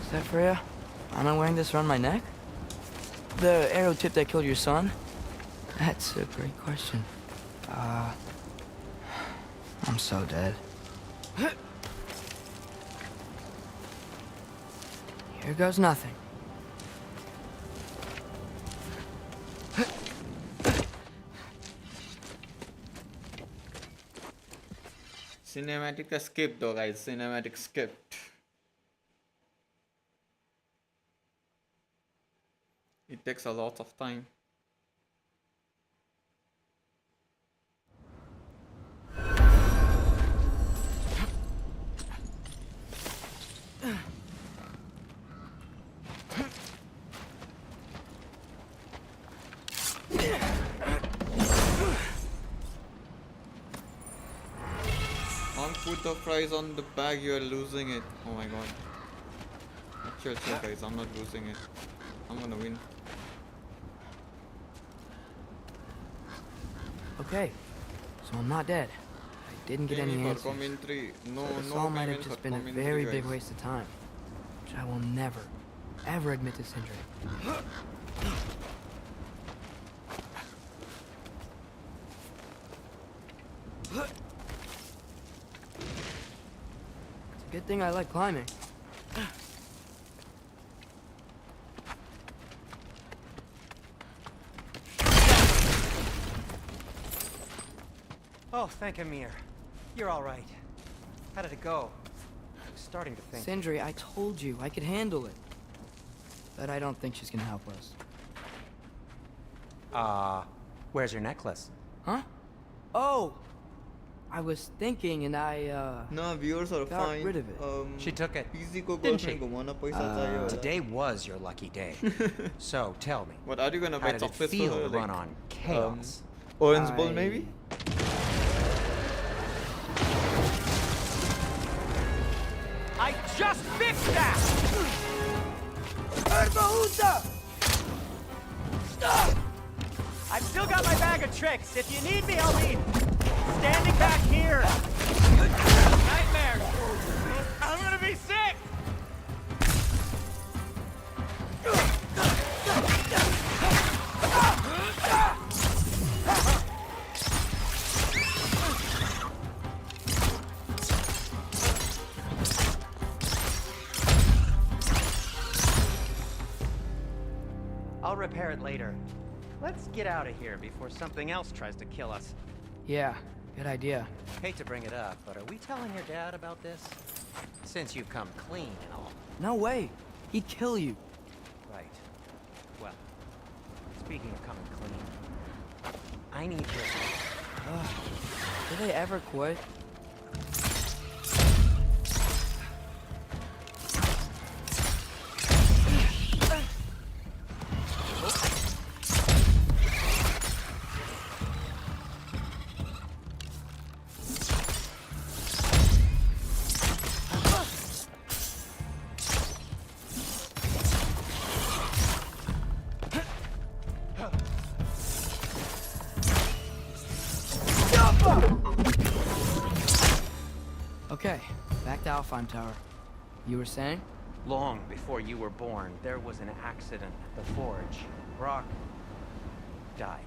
Is that Freya? Am I wearing this around my neck? The arrow tip that killed your son? That's a great question. I'm so dead. Here goes nothing. Cinematic skip though, guys. Cinematic skipped. It It takes a lot of time. Don't put the prize on the bag, you are losing it. Oh my god. Chill, guys, I'm not losing it. I'm gonna win. Okay, so I'm not dead. I didn't get any answers. Commentary. No, This no all might have payment just for been a commentary, very big guys. waste of time, which I will never, ever admit to Sindri. It's a good thing I like climbing. Oh, thank Amir. You're all right. How did it go? I was starting to think. Sindri, I told you I could handle it. But I don't think she's gonna help us. Where's your necklace? Huh? Oh! I was thinking and I, No, viewers are got fine. rid of it. She took it. PC को Didn't she? girlfriend को माना पैसा चाहिए होला. Today was your lucky day. So tell me. What are you gonna How buy did it chocolates feel for her? to run on chaos? Orange Bowl maybe? I just fixed that! Stop! I've still got my bag of tricks. If you need me, I'll be standing back here. Nightmares! I'm gonna be sick! I'll repair it later. Let's get out of here before something else tries to kill us. Yeah, good idea. Hate to bring it up, but are we telling your dad about this? Since you've come clean and all. No way. He'd kill you. Right. Well, speaking of coming clean, I need your... Do they ever quit? Okay, back to Alfheim Tower. You were saying? Long before you were born, there was an accident at the forge. Brock died.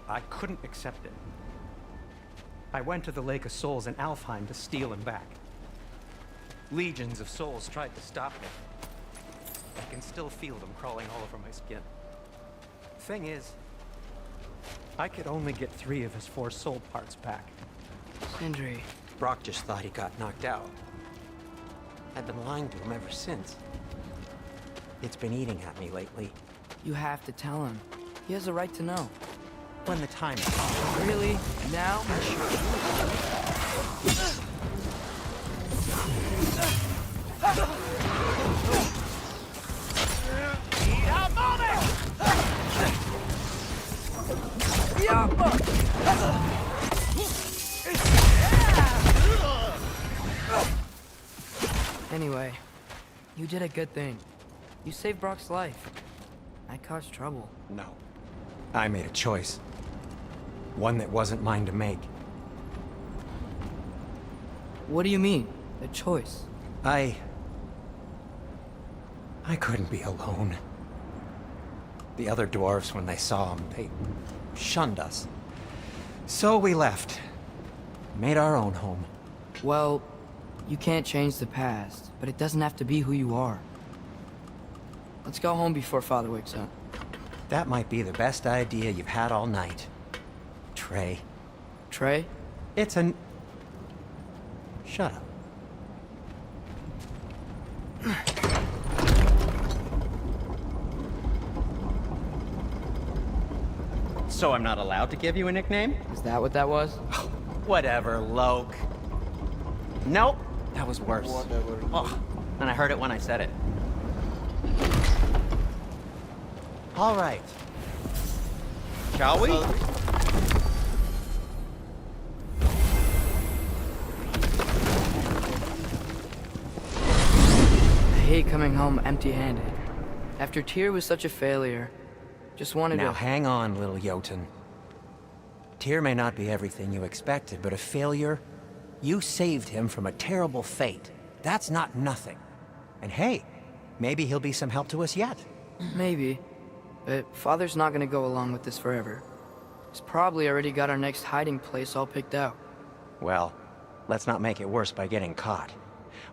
I couldn't accept it. I went to the Lake of Souls in Alfheim to steal him back. Legions of souls tried to stop me. I can still feel them crawling all over my skin. Thing is, I could only get 3 of his 4 soul parts back. Sindri. Brock just thought he got knocked out. I've been lying to him ever since. It's been eating at me lately. You have to tell him. He has a right to know. When the time is. Really? Now? Anyway, you did a good thing. You saved Brock's life. I caused trouble. No. I made a choice. One that wasn't mine to make. What do you mean? A choice? I couldn't be alone. The other dwarves, when they saw him, they shunned us. So we left. Made our own home. Well, you can't change the past, but it doesn't have to be who you are. Let's go home before Father wakes up. That might be the best idea you've had all night. Trey. Trey? It's an... Shut up. So I'm not allowed to give you a nickname? Is that what that was? Whatever, Loke. Nope, that was worse. Whatever. Oh, and I heard it when I said it. All right. Shall we? I hate coming home empty-handed. After Tyr was such a failure, just wanted to... Now hang on, little Jotun. Tyr may not be everything you expected, but a failure? You saved him from a terrible fate. That's not nothing. And hey, maybe he'll be some help to us yet. Maybe. But Father's not gonna go along with this forever. He's probably already got our next hiding place all picked out. Well, let's not make it worse by getting caught.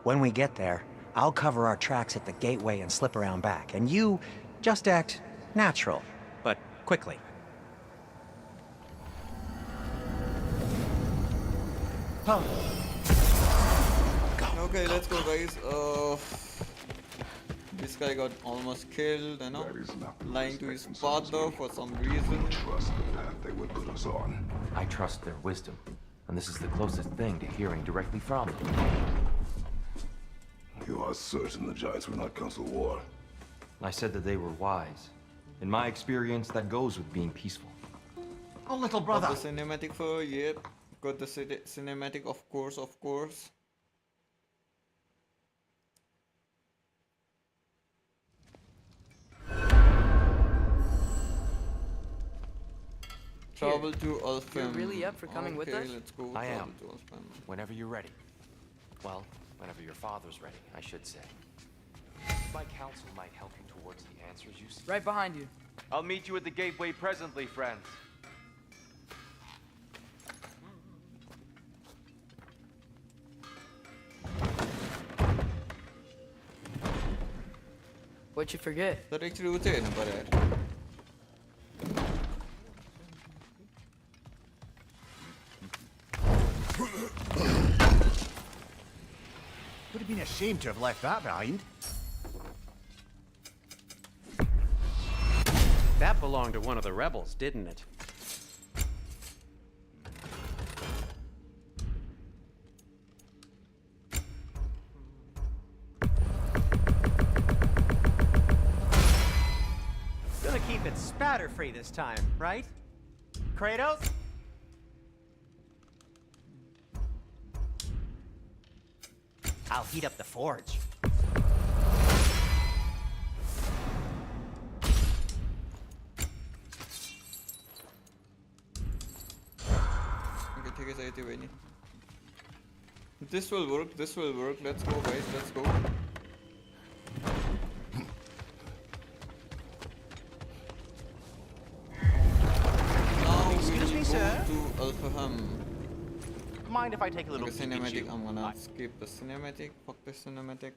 When we get there, I'll cover our tracks at the gateway and slip around back, and you just act natural, but quickly. Okay, let's go, guys. This guy got almost killed, you know, lying to his father for some reason. Trust the path they would put us on. I trust their wisdom, and this is the closest thing to hearing directly from them. You are certain the Giants were not Council War? I said that they were wise. In my experience, that goes with being peaceful. Oh, little Got the cinematic for, yep. Got the cinematic, of course, of course. Travel to Ulfheim. You're really up for coming with us? Let's go. I travel am. to Ulfheim. Whenever you're ready. Well, whenever your father's ready, I should say. My counsel might help you towards the answers you seek. Right behind you. I'll meet you at the gateway presently, friends. What'd you forget? Sir, actually, उसे है number है. Would have been a shame to have left that behind. That belonged to one of the rebels, didn't it? Gonna keep it spatter-free this time, right? Kratos? I'll heat up the forge. Okay, ठीक है सही थी भाई. This will work. This will work. Let's go, guys. Let's go. Now Excuse me, sir. to Ulfheim. Mind if I take a little Okay, peek at cinematic. you? I'm gonna skip the cinematic. Fuck the cinematic.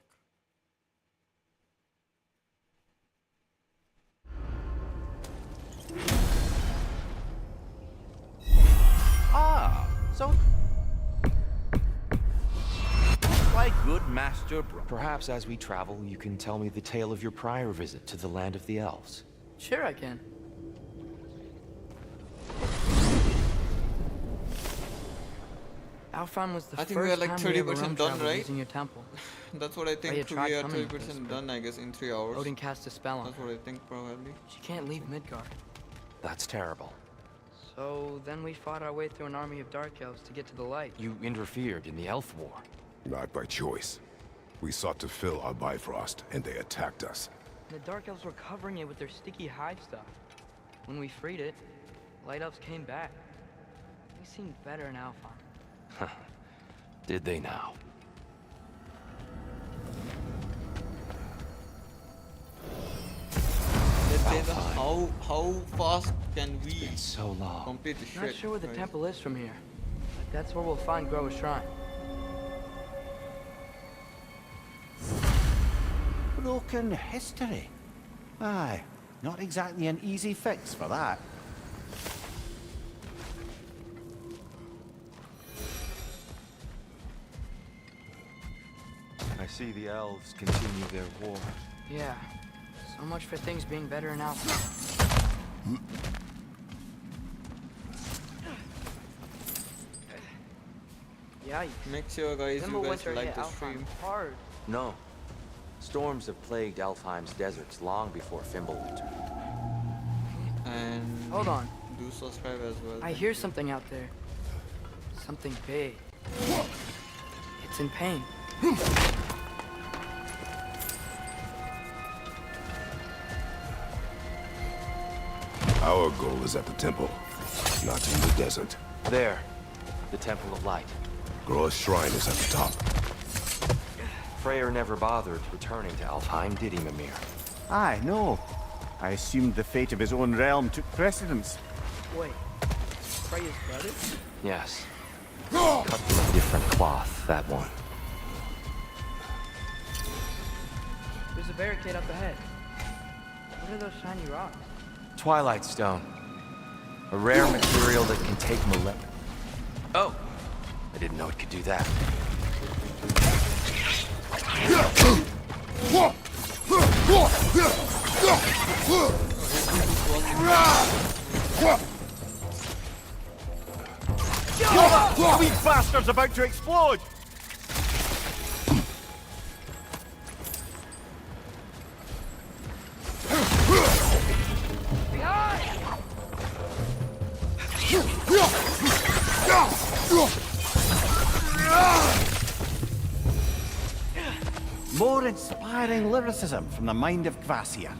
Ah, so... My good master Perhaps as we travel, you can tell me the tale of your prior visit to the land of the elves. Sure I can. Alfheim was the I think first we are like time we ever 30% roam done, traveled right? using your temple. That's what I think. had tried We are coming with us, 30% but done, I guess, in 3 hours. Odin cast a spell on That's her. what I think, probably. She can't leave Midgard. That's terrible. So then we fought our way through an army of dark elves to get to the light. You interfered in the elf war. Not by choice. We sought to fill our Bifrost, and they attacked us. The dark elves were covering it with their sticky hive stuff. When we freed it, light elves came back. They seemed better in Alfheim. Did they now? Let's say the how fast can we so long. complete the Not shit? sure where the guys? temple is from here, but that's where we'll find Groa's shrine. Broken history. Aye, not exactly an easy fix for that. I see the elves continue their war. Yeah, so much for things being better in Alfheim. Yikes. Make sure guys you guys Winter like hit the Alfheim stream. hard. No. Storms have plagued Alfheim's deserts long before Fimbulwinter. And Hold on. do subscribe as well. I hear something out there. Something big. It's in pain. Our goal is at the temple, not in the desert. There. The Temple of Light. Groa's shrine is at the top. Freyr never bothered returning to Alfheim, did he, Mimir? Aye, no. I assumed the fate of his own realm took precedence. Wait. Freya's brother? Yes. Cut from a different cloth, that one. There's a barricade up ahead. What are those shiny rocks? Twilight Stone. A rare material that can take millennia. Oh! I didn't know it could do that. The weak bastard's about to explode! More inspiring lyricism from the mind of Kvasir.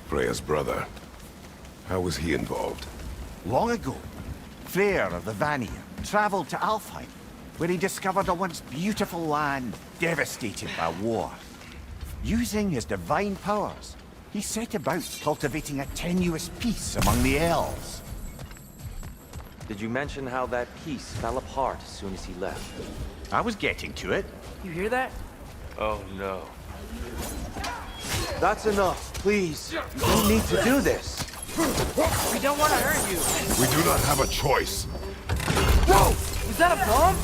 Freya's brother. How was he involved? Long ago, Freyr of the Vanir traveled to Alfheim, where he discovered a once beautiful land devastated by war. Using his divine powers, he set about cultivating a tenuous peace among the elves. Did you mention how that peace fell apart as soon as he left? I was getting to it. You hear that? Oh no. That's enough, please. You don't need to do this. We don't want to hurt you. We do not have a choice. Whoa! Was that a bomb?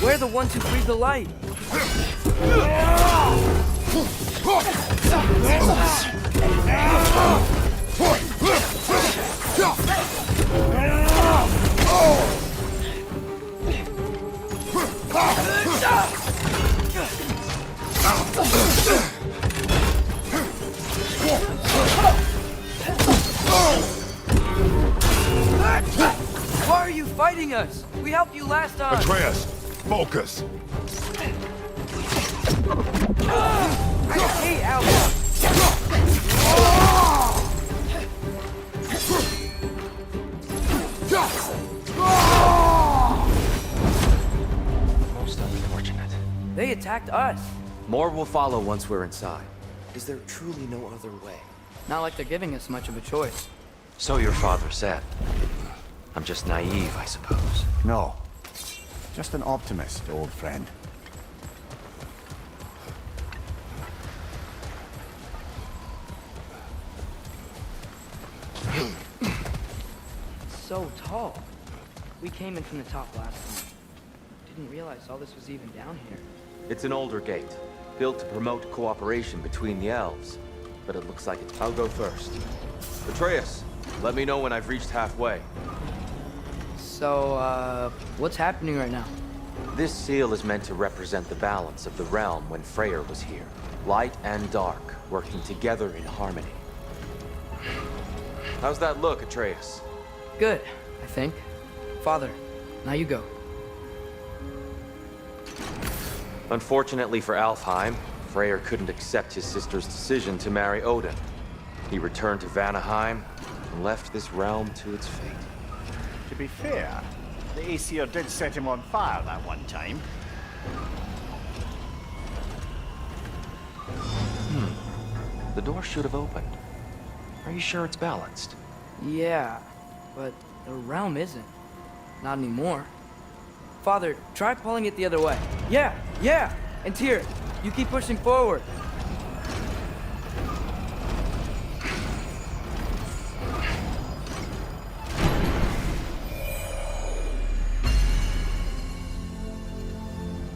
We're the ones who breathe the light. Why are you fighting us? We helped you last time. Atreus, focus. I hate Albert. Most unfortunate. They attacked us. More will follow once we're inside. Is there truly no other way? Not like they're giving us much of a choice. So your father said. I'm just naive, I suppose. No. Just an optimist, old friend. So tall. We came in from the top last time. Didn't realize all this was even down here. It's an older gate, built to promote cooperation between the elves. But it looks like it's... I'll go first. Atreus, let me know when I've reached halfway. So, what's happening right now? This seal is meant to represent the balance of the realm when Freyr was here. Light and dark, working together in harmony. How's that look, Atreus? Good, I think. Father, now you go. Unfortunately for Alfheim, Freyr couldn't accept his sister's decision to marry Odin. He returned to Vanaheim and left this realm to its fate. To be fair, the Aesir did set him on fire that one time. The door should have opened. Are you sure it's balanced? Yeah, but the realm isn't. Not anymore. Father, try pulling it the other way. Yeah! And Tyr, You keep pushing forward.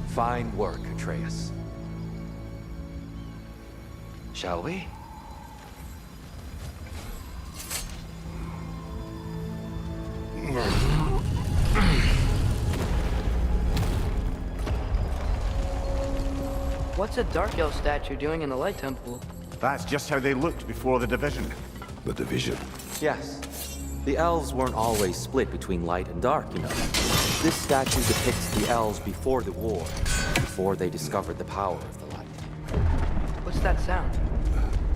Fine work, Atreus. Shall we? What's a Dark Elf statue doing in the Light Temple? That's just how they looked before the division. The division? Yes. The elves weren't always split between light and dark, you know. This statue depicts the elves before the war, before they discovered the power of the light. What's that sound?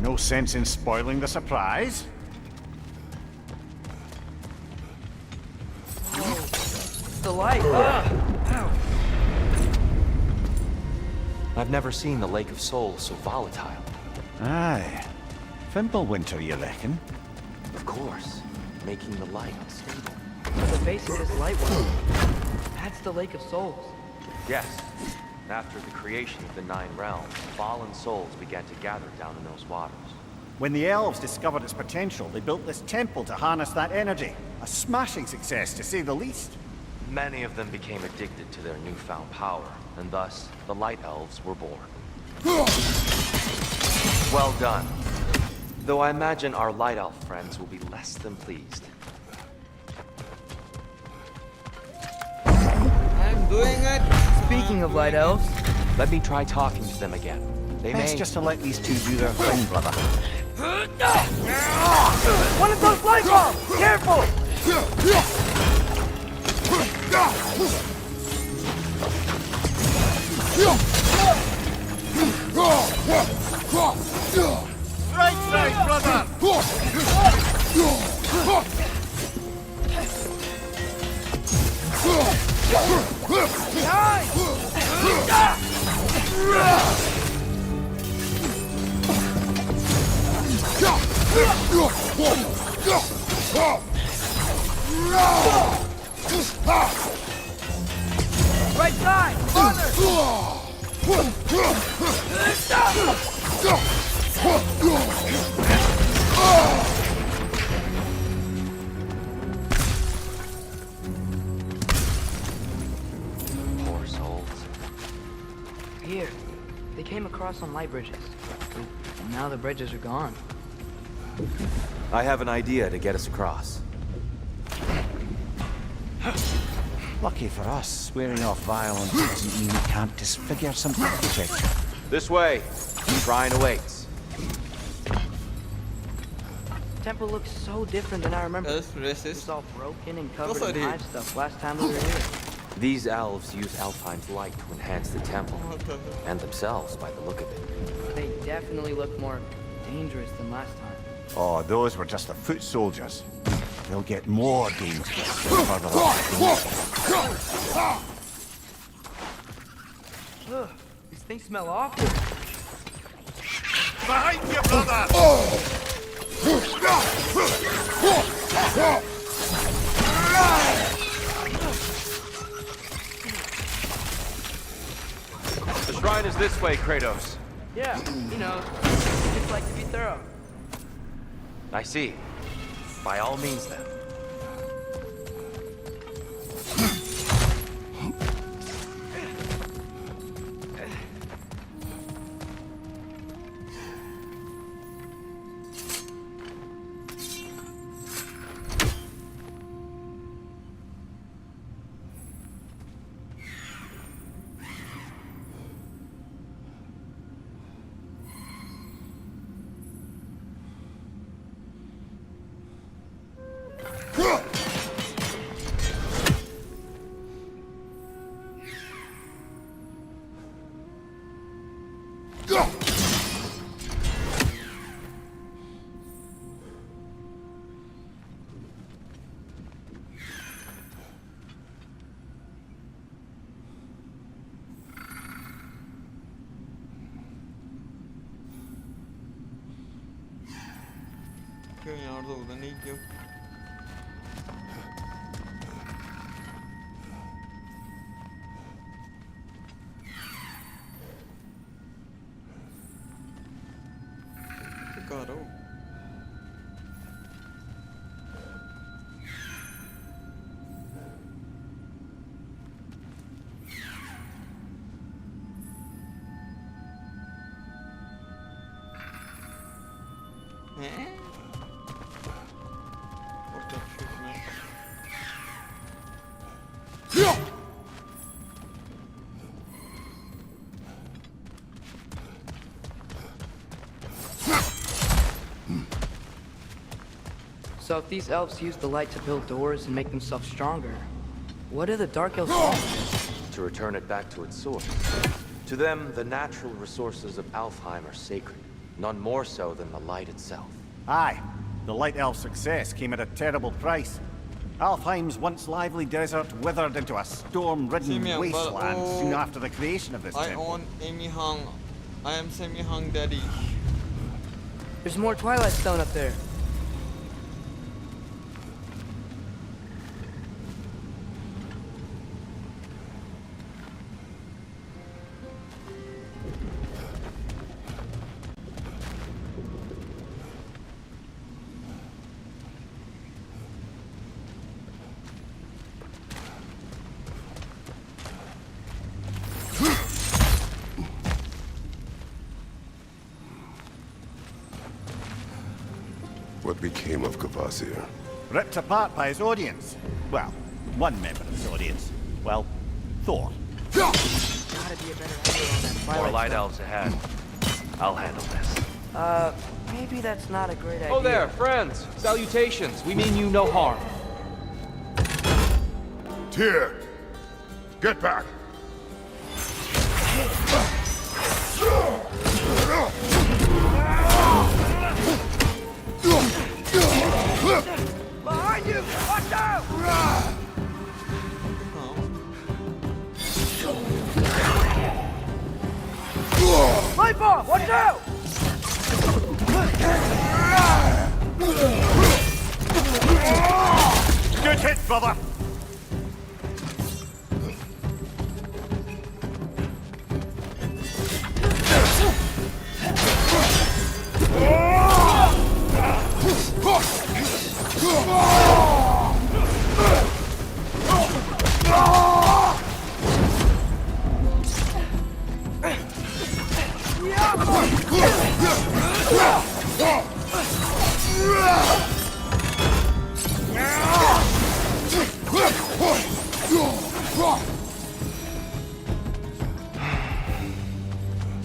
No sense in spoiling the surprise. It's the light. Ow. I've never seen the Lake of Souls so volatile. Aye. Fimbulwinter, you reckon? Of course. Making the light unstable. The base of this light one. That's the Lake of Souls. Yes. After the creation of the Nine Realms, fallen souls began to gather down in those waters. When the elves discovered its potential, they built this temple to harness that energy. A smashing success, to say the least. Many of them became addicted to their newfound power, and thus, the Light Elves were born. Well done. Though I imagine our Light Elf friends will be less than pleased. I'm doing it! Speaking of Light Elves... Let me try talking to them again. They Best may... just to let these two do their thing, brother. One of those light bulbs! Careful! Right side, brother! Behind! Right side! Father! Poor souls. Here. They came across on light bridges. And now the bridges are gone. I have an idea to get us across. Lucky for us, swearing off violence doesn't mean we can't disfigure some architecture. This way. Shrine awaits. Temple looks so different than I remember. That's racist. It was all broken and covered Course I in did. hive stuff last time we were here. These elves use Alfheim's light to enhance the temple, What the hell? and themselves by the look of it. They definitely look more dangerous than last time. Oh, those were just the foot soldiers. They'll get more dangerous the further up the Ugh, these things smell awful. Behind you, brother! The shrine is this way, Kratos. Yeah, you know, just like to be thorough. I see. By all means, then. क्यों यार तो उधर नहीं क्यों karo. What the shit, man? So if these elves use the light to build doors and make themselves stronger, what do the dark elves want? To return it back to its source. To them, the natural resources of Alfheim are sacred, none more so than the light itself. Aye. The Light Elf's success came at a terrible price. Alfheim's once lively desert withered into a storm-ridden Semyang, wasteland but, soon after the creation of this I temple. own Amy Hung. I am Semi Hung Daddy. There's more Twilight Stone up there. What became of Kvasir? Ripped apart by his audience. Well, one member of his audience. Well, Thor. Gotta be a better angle on that More Twilight light Stone. elves ahead. I'll handle this. Maybe that's not a great idea. Oh there, friends. Salutations. We mean you no harm. Tyr! Get back! Behind you! Watch out! Light bomb! Watch out! Good hit, brother!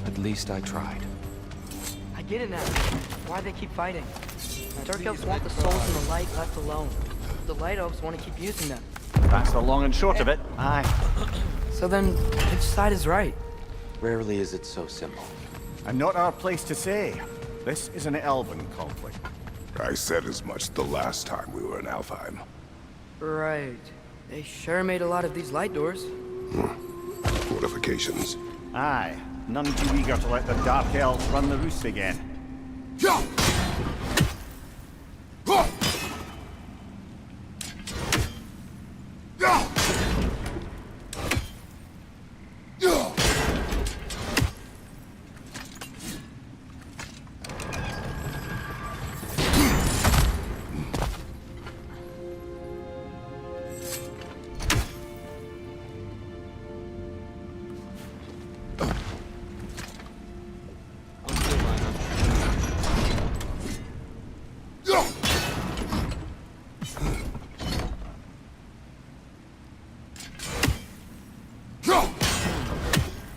At least I tried. I get it now. Why they keep fighting. Dark elves want the souls in the light left alone. The light elves want to keep using them. That's the long and short of it. Aye. So then, which side is right? Rarely is it so simple. And not our place to say. This is an elven conflict. I said as much the last time we were in Alfheim. Right. They sure made a lot of these light doors. Fortifications. Aye. None too eager to let the Dark Elves run the roost again.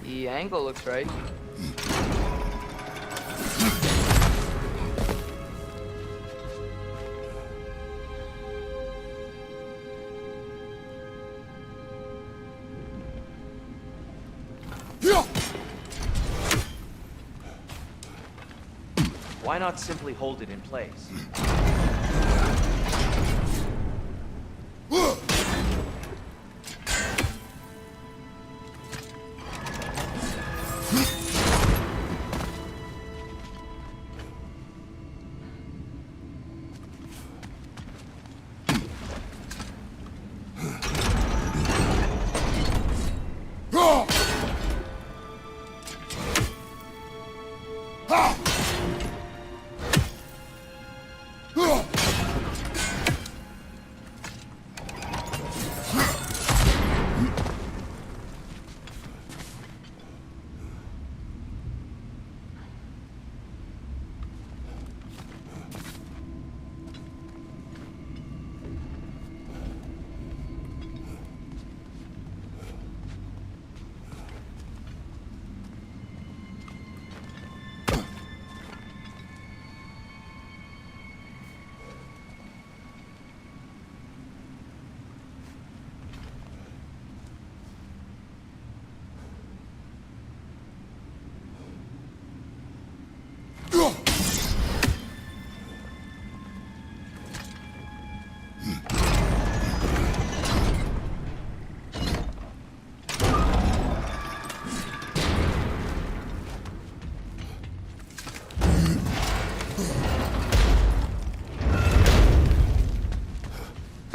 The angle looks right. Why not simply hold it in place?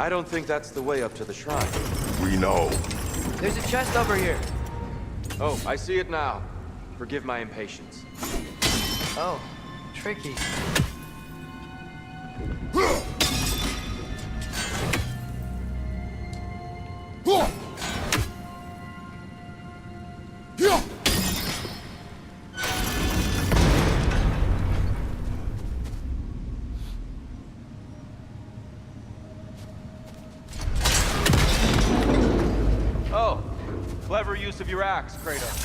I don't think that's the way up to the shrine. We know. There's a chest over here. Oh, I see it now. Forgive my impatience. Oh, tricky. Oh, clever use of your axe, Kratos.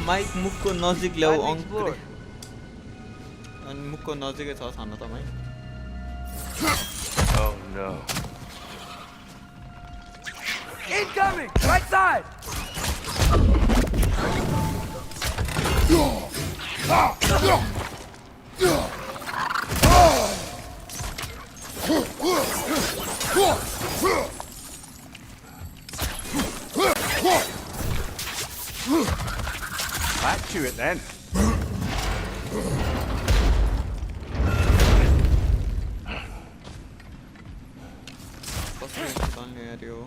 Mic मुखको नजिक ल्याऊ अङ्क अनि मुखको नजिकै छ छान त mic Oh no. Incoming! Right side! Back to it then. कसरी निकाल्ने यार यो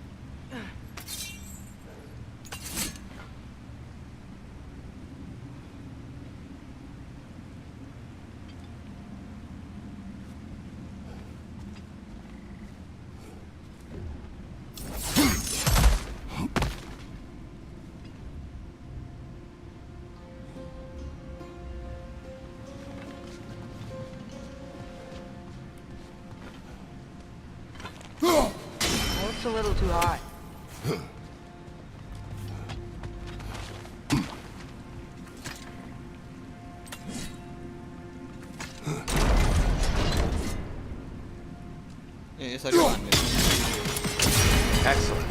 Looks a little too high. Excellent.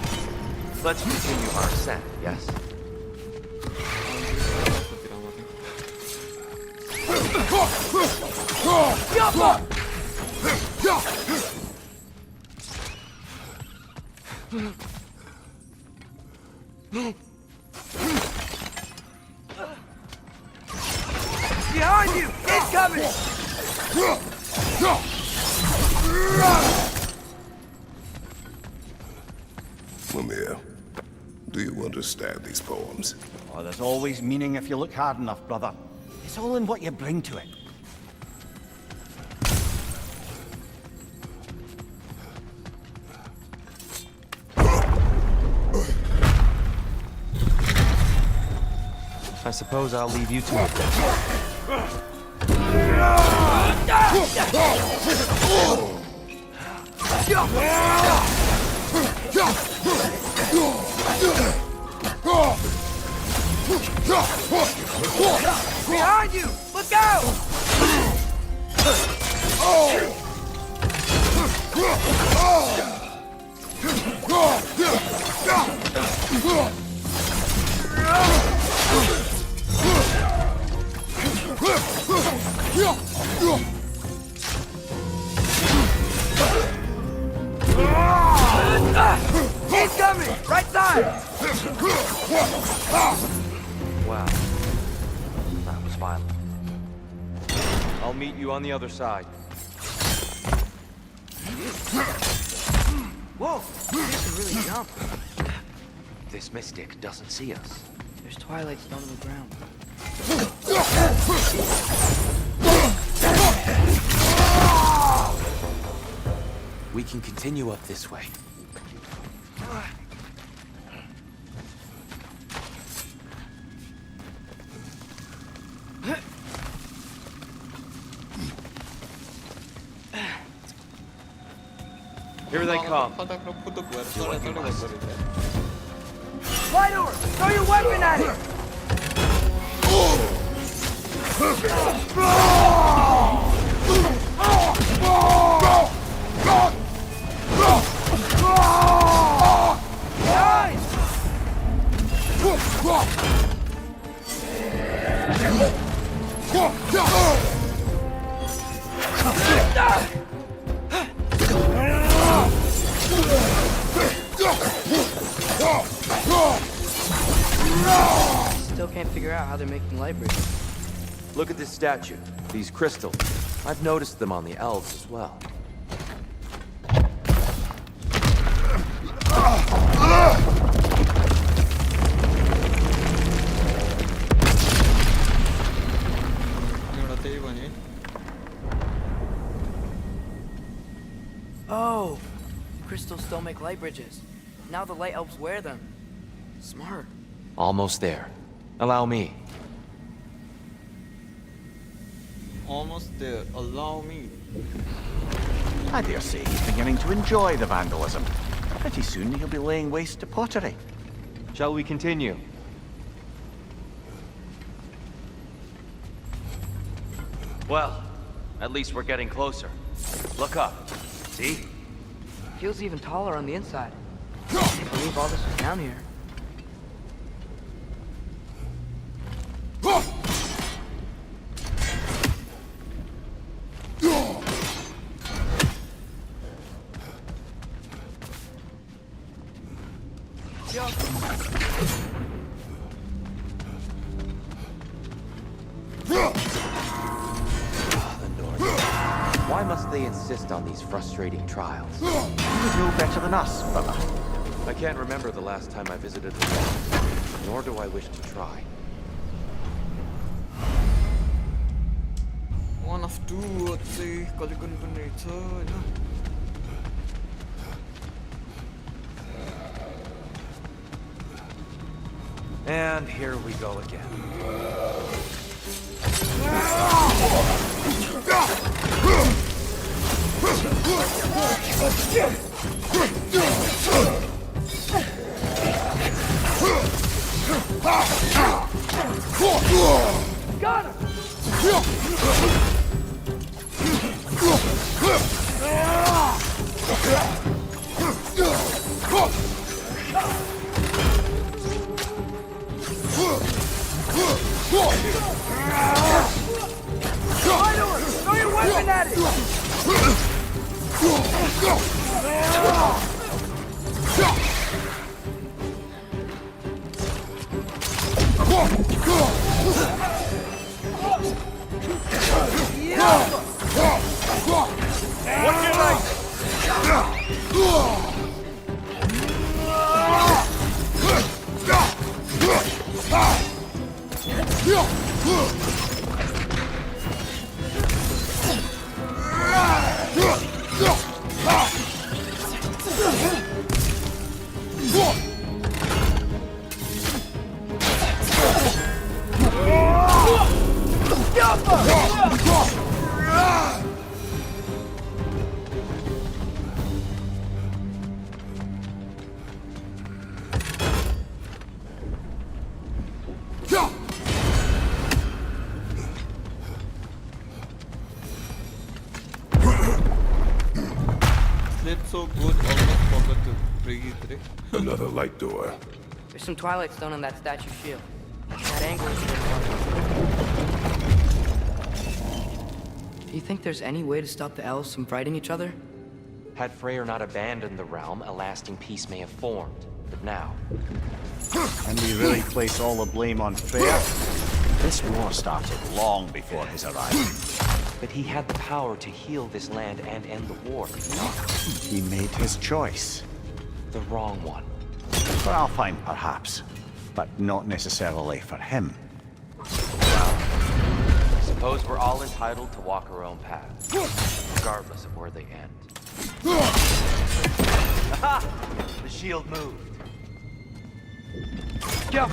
Let's continue our ascent, yes? Behind you! Incoming! Mimir, do you understand these poems? Oh, there's always meaning if you look hard enough, brother. It's all in what you bring to it. I suppose I'll leave you to it then. Behind you! Look out! Incoming! Right side! Wow. That was violent. I'll meet you on the other side. Whoa! You can really jump. This mystic doesn't see us. There's twilight stone on the ground. We can continue up this way. Here they come. Baldur! Throw your weapon at it! Still can't figure out how they're making light bridges. Look at this statue. These crystals. I've noticed them on the elves as well. Oh, crystals still make light bridges. Now the light elves wear them. Smart. Almost there. Allow me. Almost there. Allow me. I dare say he's beginning to enjoy the vandalism. Pretty soon he'll be laying waste to pottery. Shall we continue? Well, at least we're getting closer. Look up. See? Feels even taller on the inside. I can't believe all this was down here. Why must they insist on these frustrating trials? You would know better than us, brother. I can't remember the last time I visited the realm, nor do I wish to try. One of two, I'd say, Kalikunpanator, no? And here we go again. Got him! Throw your weapon at it! Slept so good, almost forgot to breathe, right? Another light door. There's some Twilight Stone on that statue shield. That angle is really fun. Do you think there's any way to stop the elves from fighting each other? Had Freyr not abandoned the realm, a lasting peace may have formed. But now... And we really place all the blame on Freyr? This war started long before his arrival. But he had the power to heal this land and end the war, did he not? He made his choice. The wrong one. For Alfheim, perhaps. But not necessarily for him. Well, I suppose we're all entitled to walk our own paths, regardless of where they end. Aha! The shield moved. Go!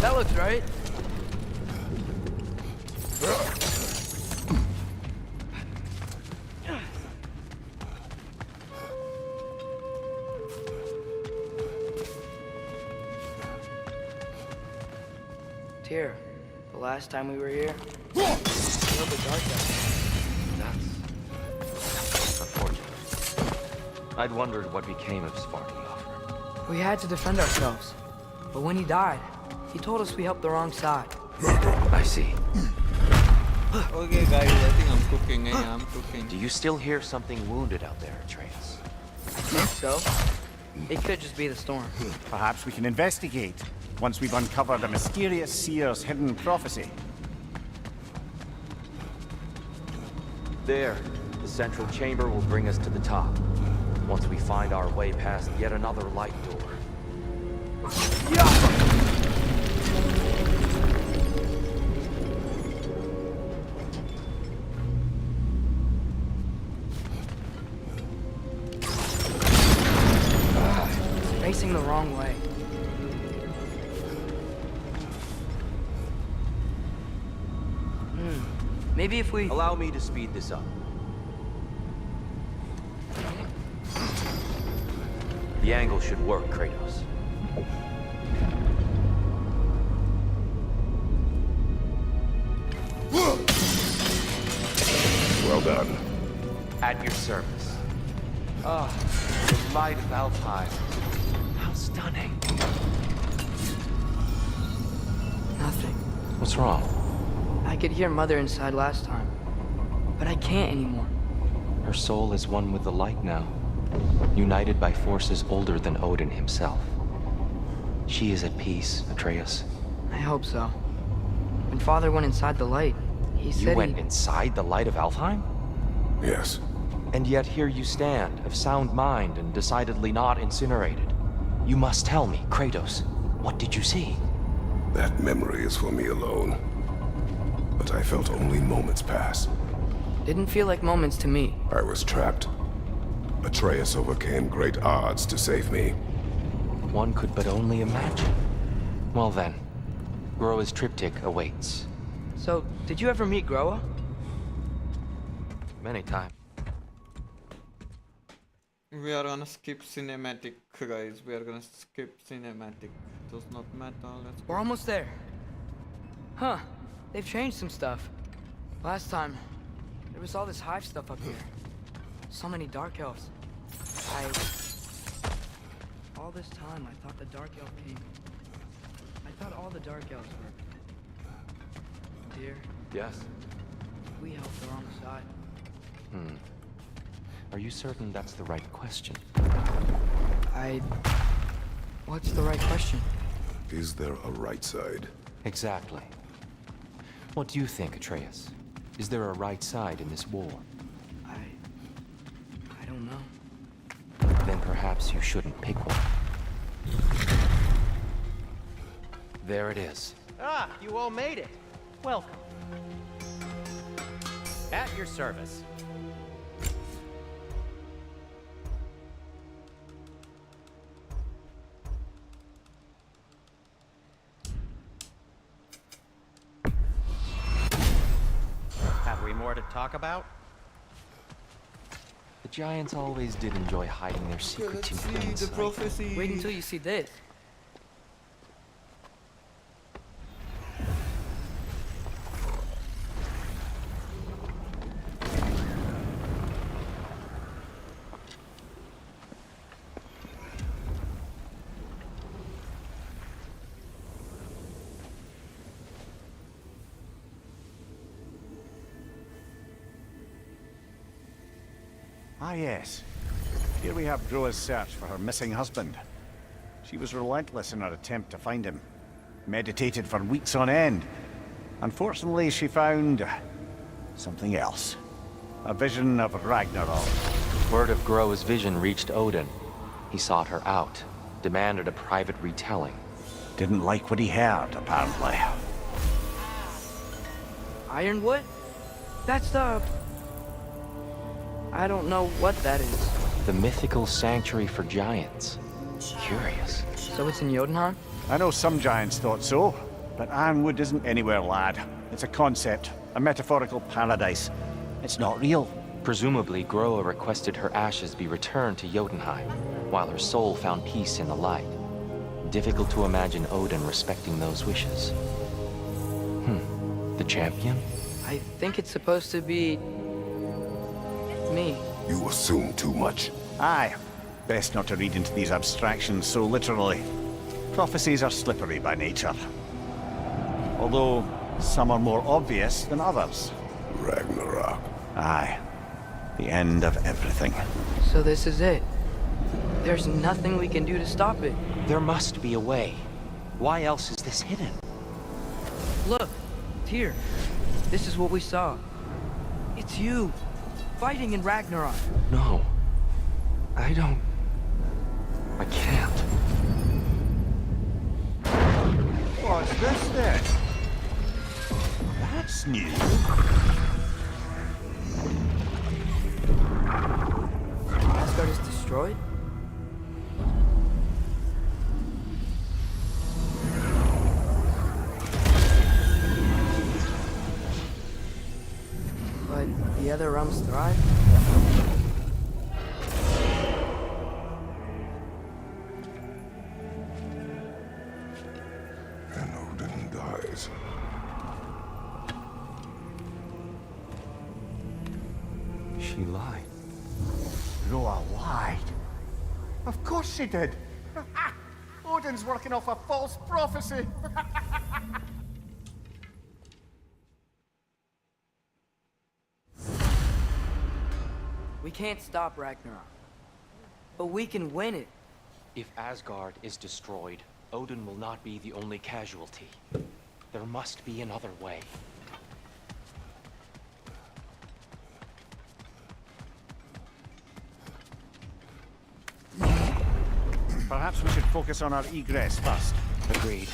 That looks right. Tyr, the last time we were here, we killed the dark elf. That's unfortunate. I'd wondered what became of Svartalfheim. We had to defend ourselves, but when he died, he told us we helped the wrong side. I see. Okay guys, I think I'm cooking. Yeah, I'm cooking. Do you still hear something wounded out there, Atreus? I think so. It could just be the storm. Perhaps we can investigate once we've uncovered a mysterious seer's hidden prophecy. There, the central chamber will bring us to the top. Once we find our way past yet another light door. Facing the wrong way. Maybe if we... Allow me to speed this up. The angle should work, Kratos. Well done. At your service. Ah, the light of Alfheim. How stunning. Nothing. What's wrong? I could hear Mother inside last time, but I can't anymore. Her soul is one with the light now, united by forces older than Odin himself. She is at peace, Atreus. I hope so. When Father went inside the light, he said You went inside the light of Alfheim? Yes. And yet here you stand, of sound mind and decidedly not incinerated. You must tell me, Kratos, what did you see? That memory is for me alone. But I felt only moments pass. Didn't feel like moments to me. I was trapped. Atreus overcame great odds to save me. One could but only imagine. Well then, Groa's triptych awaits. So, did you ever meet Groa? Many times. We are gonna skip cinematic, guys. We are gonna skip cinematic. It does not matter. Let's go. We're almost there. Huh. They've changed some stuff. Last time, there was all this hive stuff up here. So many dark elves. All this time, I thought the dark elf king. I thought all the dark elves were... Dear, Yes? we helped the wrong side. Are you certain that's the right question? What's the right question? Is there a right side? Exactly. What do you think, Atreus? Is there a right side in this war? I don't know. Then perhaps you shouldn't pick one. There it is. Ah, you all made it. Welcome. At your service. Have we more to talk about? The giants always did enjoy hiding their secrets in plain The sight. prophecy. Wait until you see this. Ah, yes. Here we have Groa's search for her missing husband. She was relentless in her attempt to find him. Meditated for weeks on end, Unfortunately, she found something else. A vision of Ragnarok. Word of Groa's vision reached Odin. He sought her out, demanded a private retelling. Didn't like what he heard, apparently. Ironwood? That's the... I don't know what that is. The mythical sanctuary for giants. Curious. So it's in Jotunheim? I know some giants thought so, but Ironwood isn't anywhere, lad. It's a concept, a metaphorical paradise. It's not real. Presumably, Groa requested her ashes be returned to Jotunheim, while her soul found peace in the light. Difficult to imagine Odin respecting those wishes. The champion? I think it's supposed to be... me. You assume too much. Aye. Best not to read into these abstractions so literally. Prophecies are slippery by nature. Although, some are more obvious than others. Ragnarok. Aye. The end of everything. So this is it. There's nothing we can do to stop it. There must be a way. Why else is this hidden? Look, Tyr. This is what we saw. It's you, fighting in Ragnarok. No. I don't... I can't. What's this then? That's new. Asgard is destroyed? But the other realms thrive? And Odin dies. She lied. Groa lied. Of course she did. Odin's working off a false prophecy. We can't stop Ragnarok. But we can win it. If Asgard is destroyed, Odin will not be the only casualty. There must be another way. Perhaps we should focus on our egress first. Agreed.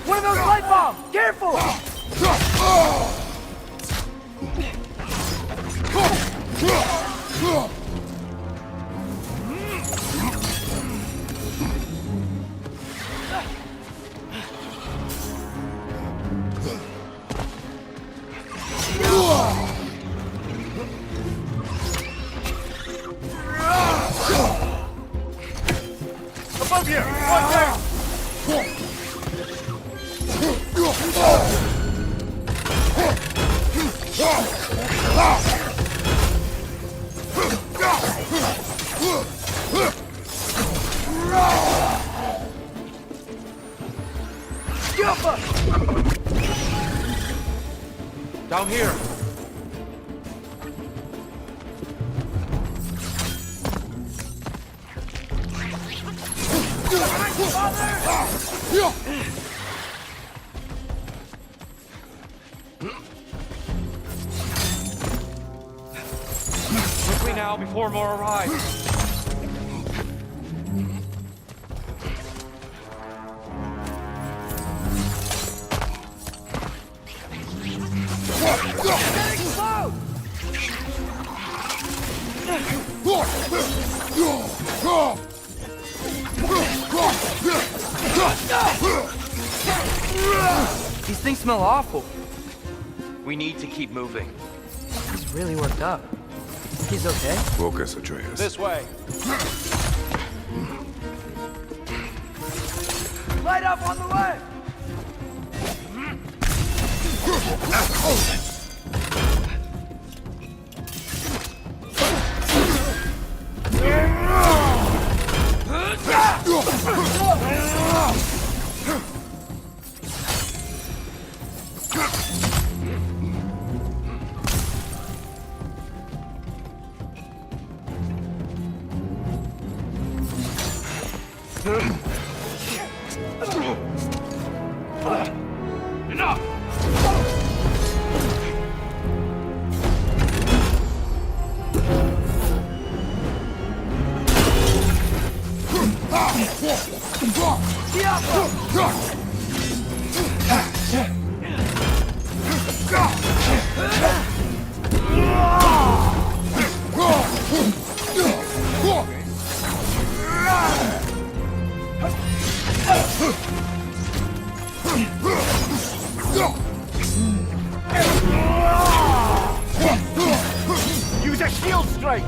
One of those light bombs! Careful! Above you! Watch out! Down here. Quickly now, before more arrive. Explode! These things smell awful. We need to keep moving. He's really worked up. He's okay? Focus, Atreus. This way. Light up on the left! Enough! Use a shield strike!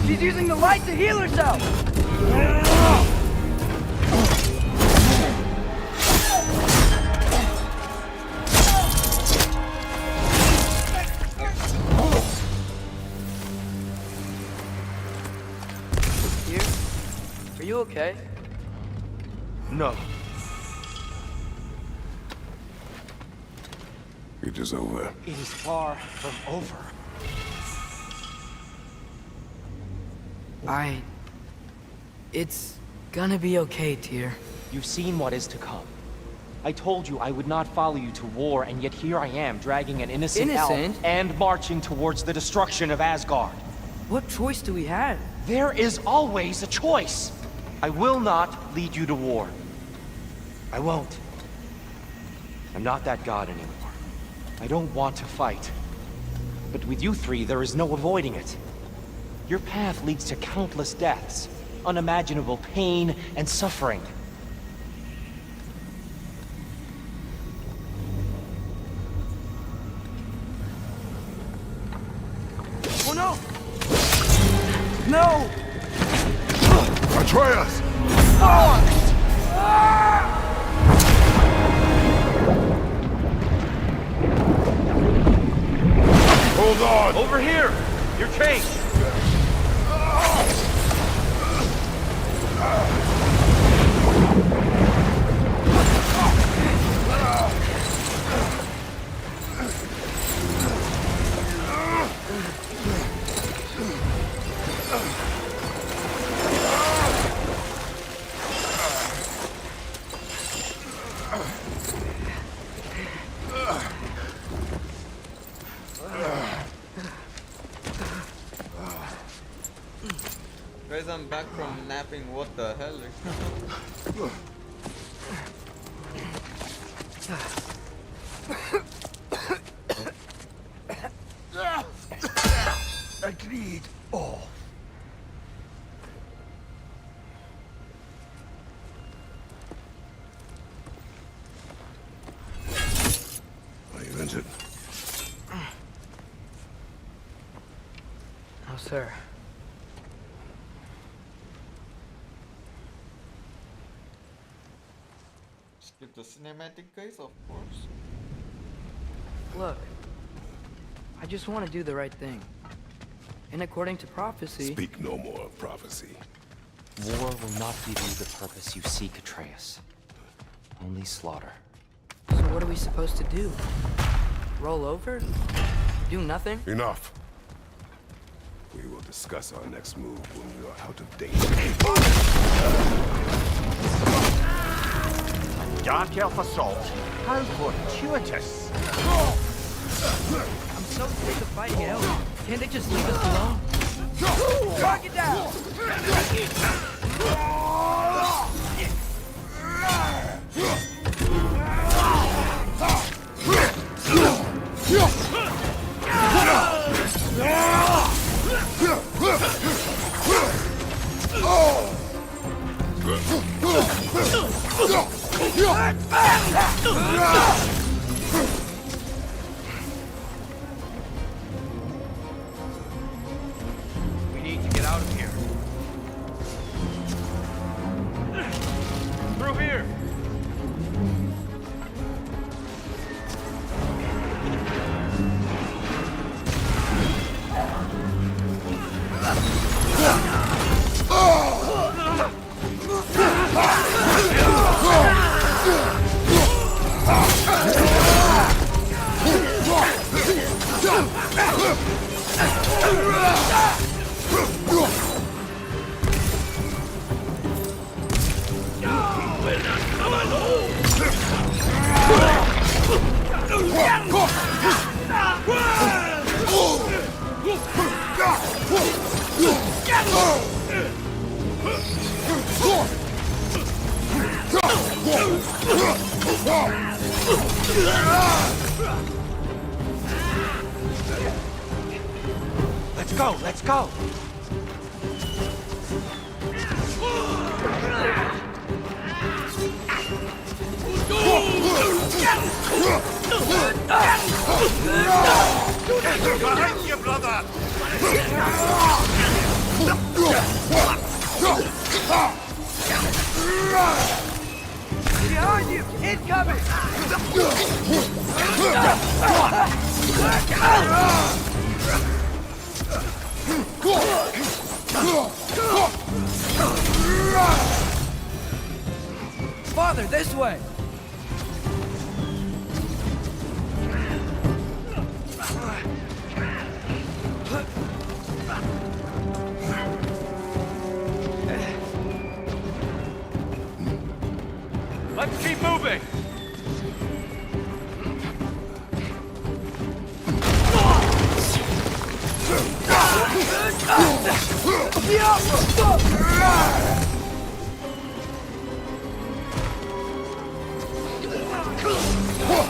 She's using the light to heal herself! You? Are you okay? No. It is over. It is far from over. It's gonna be okay, Tyr. You've seen what is to come. I told you I would not follow you to war, and yet here I am, dragging an innocent elf and marching towards the destruction of Asgard. What choice do we have? There is always a choice. I will not lead you to war. I won't. I'm not that god anymore. I don't want to fight. But with you three, there is no avoiding it. Your path leads to countless deaths, unimaginable pain and suffering. Oh no! No! Atreus! Hold on! Over here! You're chased! Guys, I'm back from napping. What the hell? Agreed. Oh. Are you injured? No, sir. With the cinematic guys, of course. Look, I just want to do the right thing. And according to prophecy... Speak no more of prophecy. War will not give you the purpose you seek, Atreus. Only slaughter. So what are we supposed to do? Roll over? Do nothing? Enough. We will discuss our next move when we are out of danger. Dark elf assault? How fortuitous! I'm so sick of fighting it out. Can't they just leave us alone? Knock it down! We need to get out of here. Through here! Let's go, let's go! Behind you, brother! Behind you! Incoming! Father, this way! Let's keep moving!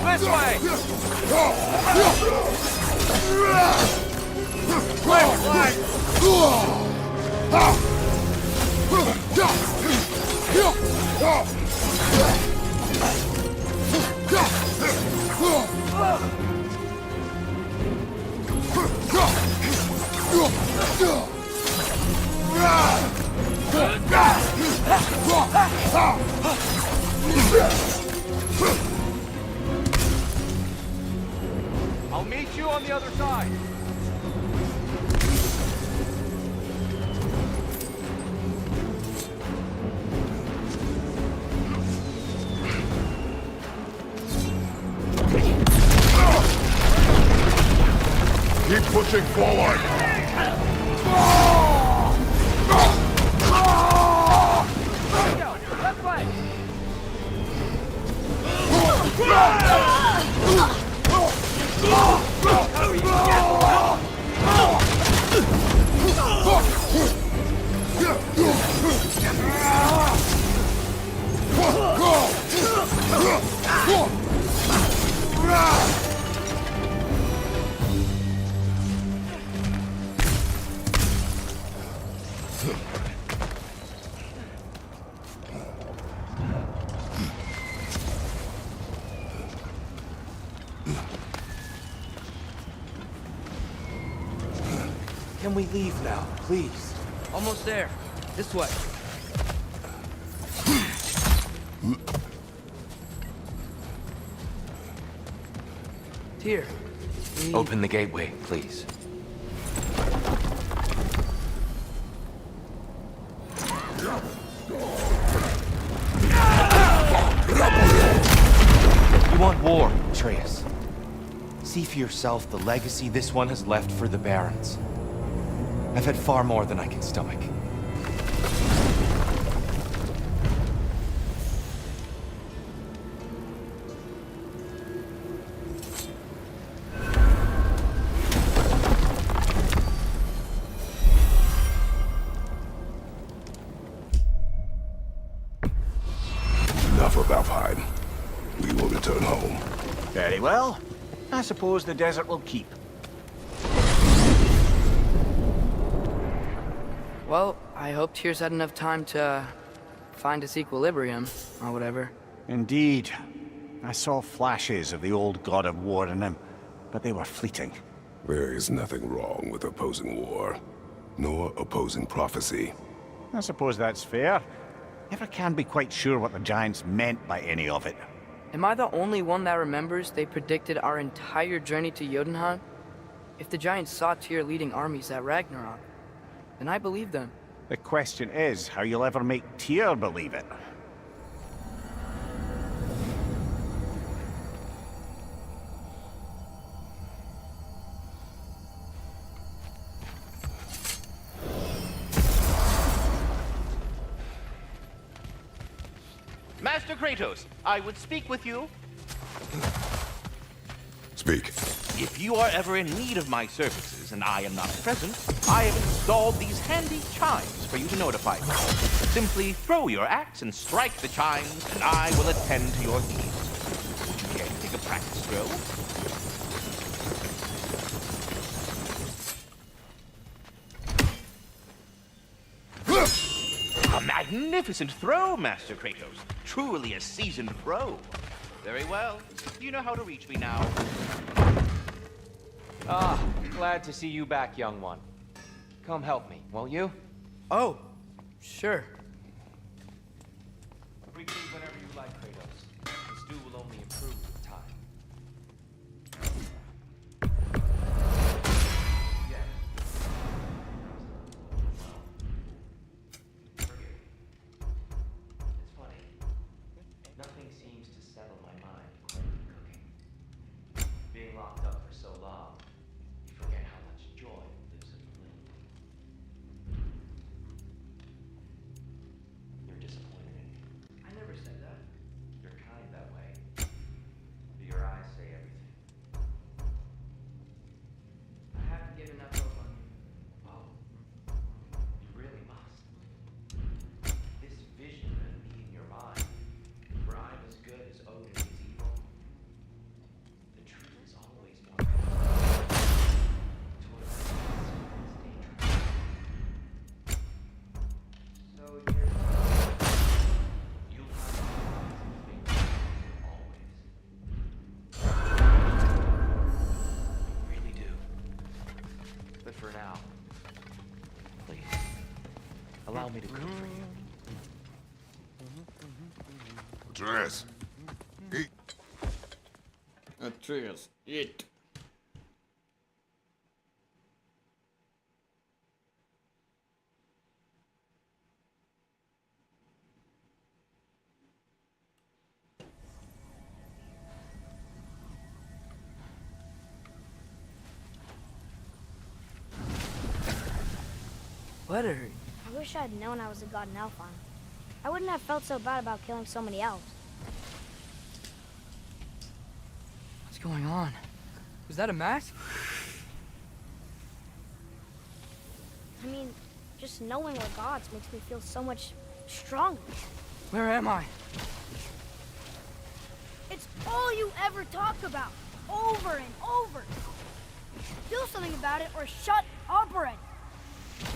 This way! Quick, flank! I'll meet you on the other side. Keep pushing forward! Left way! Can we leave now, please? Almost there. This way. Tyr, Open the gateway, please. You want war, Atreus. See for yourself the legacy this one has left for the Barons. I've had far more than I can stomach. Enough of Alfheim. We will return home. Very well. I suppose the desert will keep. Well, I hope Tyr's had enough time to find its equilibrium, or whatever. Indeed. I saw flashes of the old god of war in him, but they were fleeting. There is nothing wrong with opposing war, nor opposing prophecy. I suppose that's fair. Never can be quite sure what the Giants meant by any of it. Am I the only one that remembers they predicted our entire journey to Jotunheim? If the Giants saw Tyr leading armies at Ragnarok, then I believe them. The question is how you'll ever make Tyr believe it. Master Kratos, I would speak with you. Speak. If you are ever in need of my services and I am not present, I have installed these handy chimes for you to notify me. Simply throw your axe and strike the chimes, and I will attend to your needs. Would you care to take a practice throw? A magnificent throw, Master Kratos. Truly a seasoned pro. Very well. You know how to reach me now. Ah, glad to see you back, young one. Come help me, won't you? Oh, sure. Retrieve whenever you like, Kratos. This stew will only improve with time. It's funny. Nothing seems to settle my mind quite like cooking. Being locked up for so long, you forget how much joy lives in the little. You're disappointed in me. I never said that. You're kind that way. But your eyes say everything. I haven't given up hope on you. Oh, you really must. This vision of me in your mind, where I'm as good as Odin is evil, the truth is always more powerful. So you're... You'll find the eyes and fingers always. You really do. But for now, please, allow me to cook for you. Atreus, eat. Atreus, eat. What are you? I wish I had known I was a god in Alfheim. I wouldn't have felt so bad about killing so many elves. What's going on? Was that a mask? I mean, just knowing we're gods makes me feel so much stronger. Where am I? It's all you ever talk about, over and over. Do something about it or shut up already.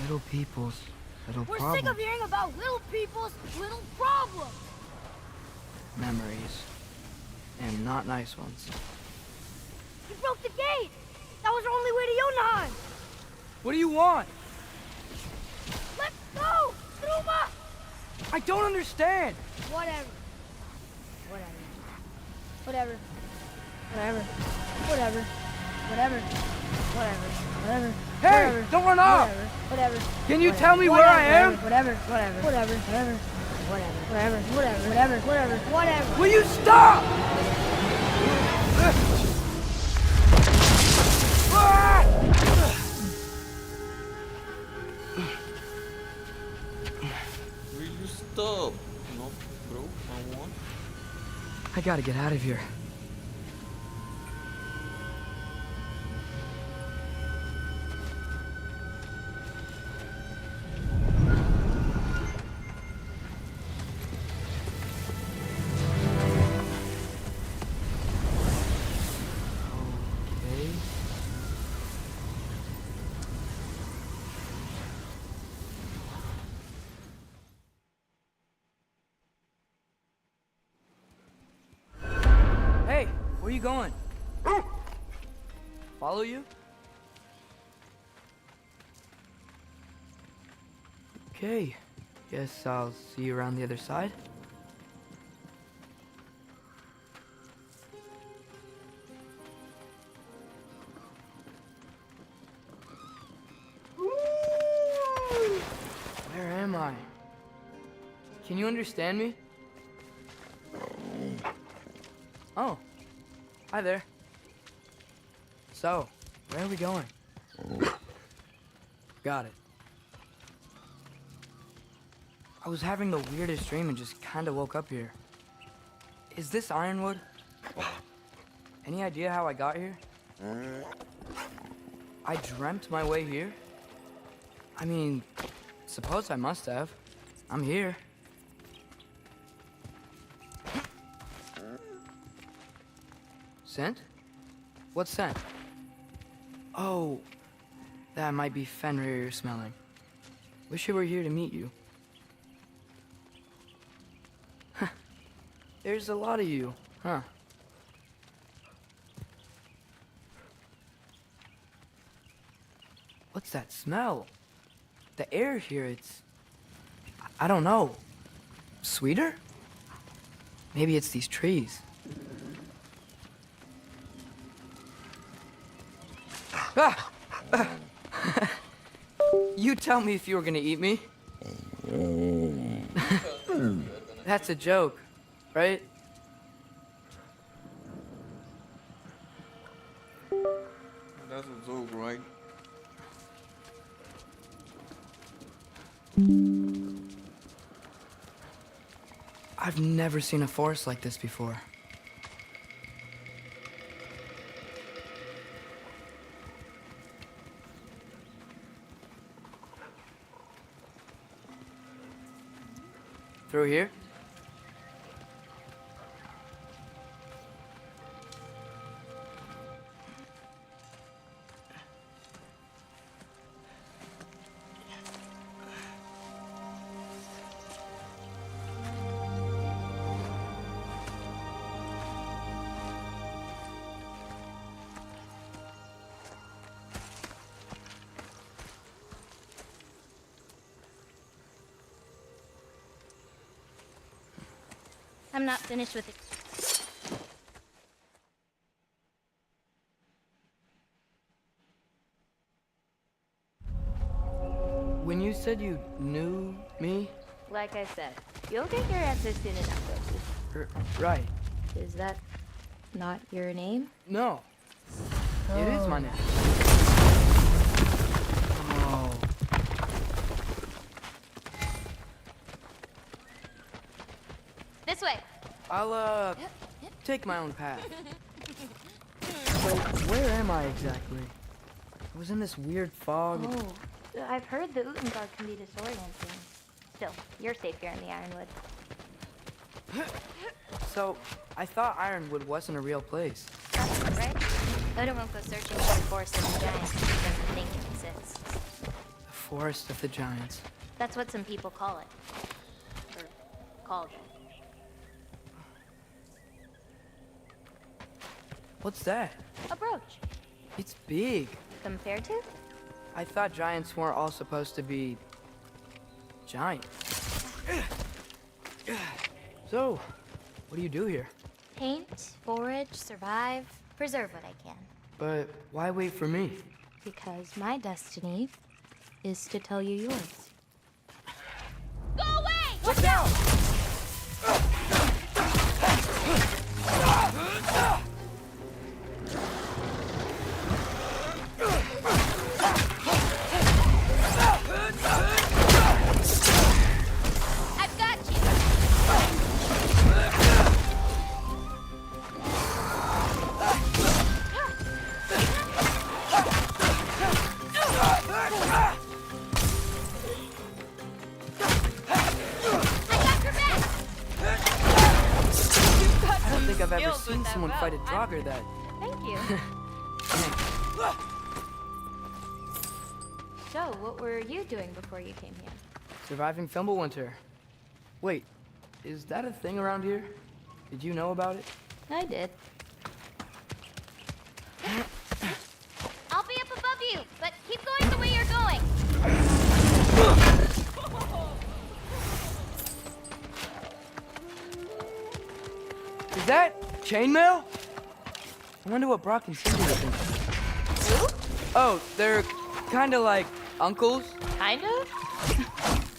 Little people's little We're problems. sick of hearing about little people's little problems. Memories. And not nice ones. You broke the gate. That was our only way to Jotunheim. What do you want? Let's go, Truma. I don't understand. Whatever. Whatever. Whatever. Whatever. Whatever. Whatever. Whatever. Whatever. Hey, Whatever. don't run off! Whatever. Can you Whatever. tell me where I am? Whatever. Whatever. Whatever. Whatever. Whatever. Whatever. Whatever. Whatever. Whatever. Whatever. Will you stop? Will you stop? No, bro, I won't. I gotta get out of here. Okay. Hey, where you going? Follow you? Okay, guess I'll see you around the other side. Where am I? Can you understand me? Oh, hi there. So, where are we going? Got it. I was having the weirdest dream and just kind of woke up here. Is this Ironwood? Any idea how I got here? I dreamt my way here? I mean, suppose I must have. I'm here. Scent? What scent? Oh, that might be Fenrir you're smelling. Wish I were here to meet you. There's a lot of you, huh? What's that smell? The air here, it's... I don't know. Sweeter? Maybe it's these trees. Ah! You tell me if you were gonna eat me. That's a joke, right? That's a joke, right? I've never seen a forest like this before. Through here? I'm not finished with it. When you said you knew me? Like I said, you'll get your answer soon enough, Rosie. Right. Is that not your name? No. It is my name. Oh. This way. I'll, take my own path. So, where am I exactly? I was in this weird fog. Oh, I've heard the Utengard can be disorienting. Still, you're safe here in the Ironwood. So, I thought Ironwood wasn't a real place. That's right. Odin won't go searching for the Forest of the Giants if he doesn't think it exists. The Forest of the Giants. That's what some people call it. Or called it. What's that? A brooch. It's big. Compared to? I thought giants weren't all supposed to be... giants. So, what do you do here? Paint, forage, survive. Preserve what I can. But why wait for me? Because my destiny is to tell you yours. Go away! Watch out! I've got you! I don't think I've ever seen someone fight a Draugr that... Thank you. So, what were you doing before you came here? Surviving Fimbulwinter. Wait, is that a thing around here? Did you know about it? I did. I'll be up above you, but keep going the way you're going. Is that chainmail? I wonder what Brock and Cindy would think. Who? Oh, they're kind of like uncles. Kind of?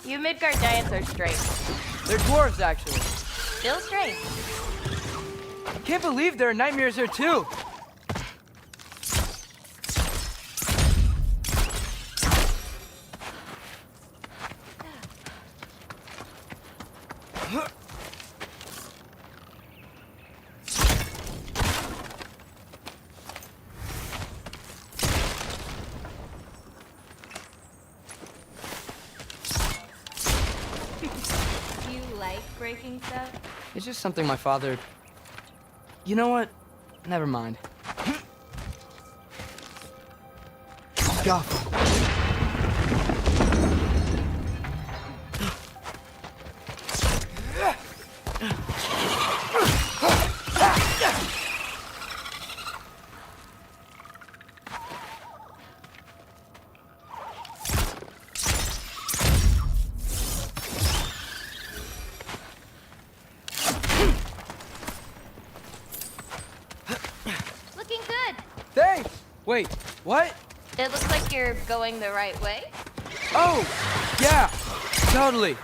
You Midgard giants are strange. They're dwarves, actually. Still strange. I can't believe there are nightmares here, too. You like breaking stuff? It's just something my father... You know what? Never mind. Go. Looking good. Thanks! Wait, what? It looks like you're going the right way. Oh, yeah, totally.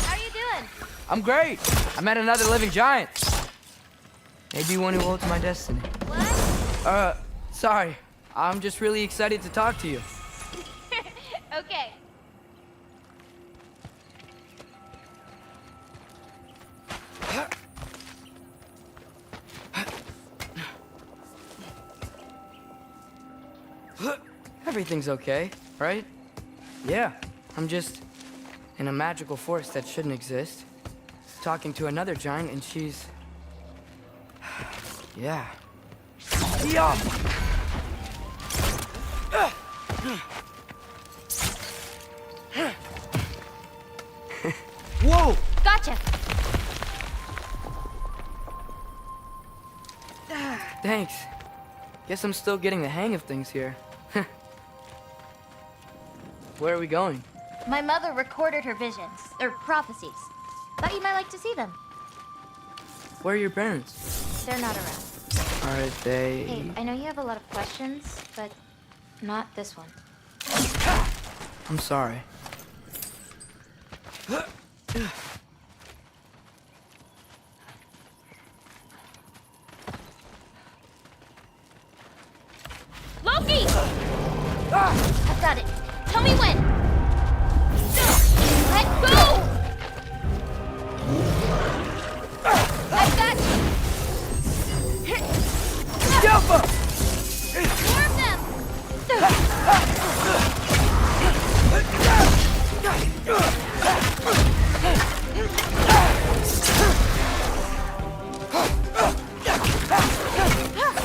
How are you doing? I'm great. I met another living giant. Maybe one who holds my destiny. What? Sorry. I'm just really excited to talk to you. Okay. Everything's okay, right? Yeah, I'm just in a magical forest that shouldn't exist. Talking to another giant and she's... Yeah. Yeah! Whoa! Gotcha! Thanks. Guess I'm still getting the hang of things here. Where are we going? My mother recorded her visions, or prophecies. Thought you might like to see them. Where are your parents? They're not around. Are they... Hey, I know you have a lot of questions, but not this one. I'm sorry. Loki! I've got it. Tell me when. Let go! I've got you. Jumper! Warm them!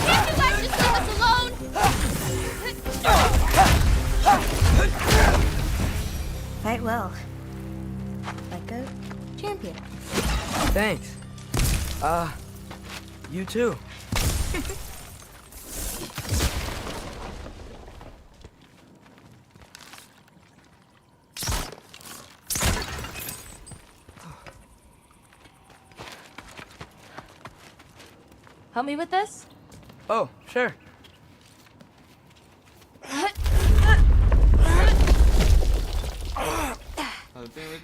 Can't you guys just leave us alone? Fight well. Like a champion. Thanks. You too. Help me with this? Oh, sure.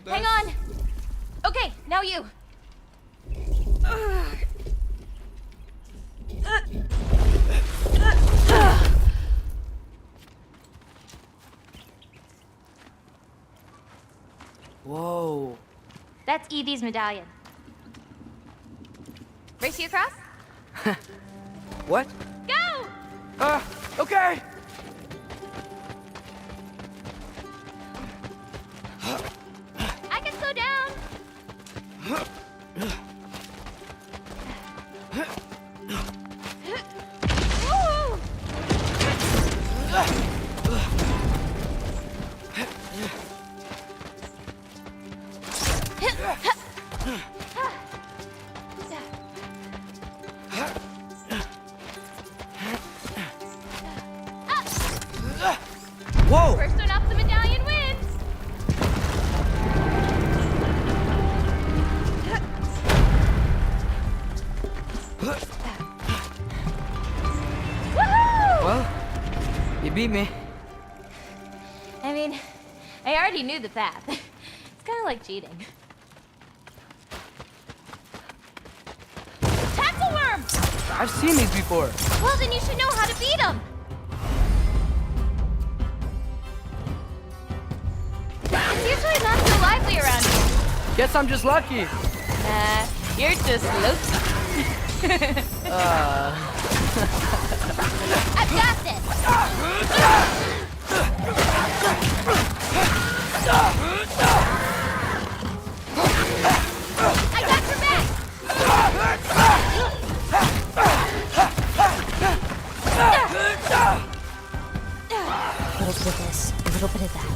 Hang on! Okay, now you. Whoa. That's Evie's medallion. Race you across? What? Go! Okay. I can slow down. Woo! Whoa! First one up the medallion wins. Woohoo! Well, you beat me. I mean, I already knew the path. It's kind of like cheating. Tackle worm! I've seen these before. Well, then you should know how to beat them. It's usually not so lively around here. Guess I'm just lucky. You're just lonesome. I've got this. I got your back. A little bit of this, a little bit of that.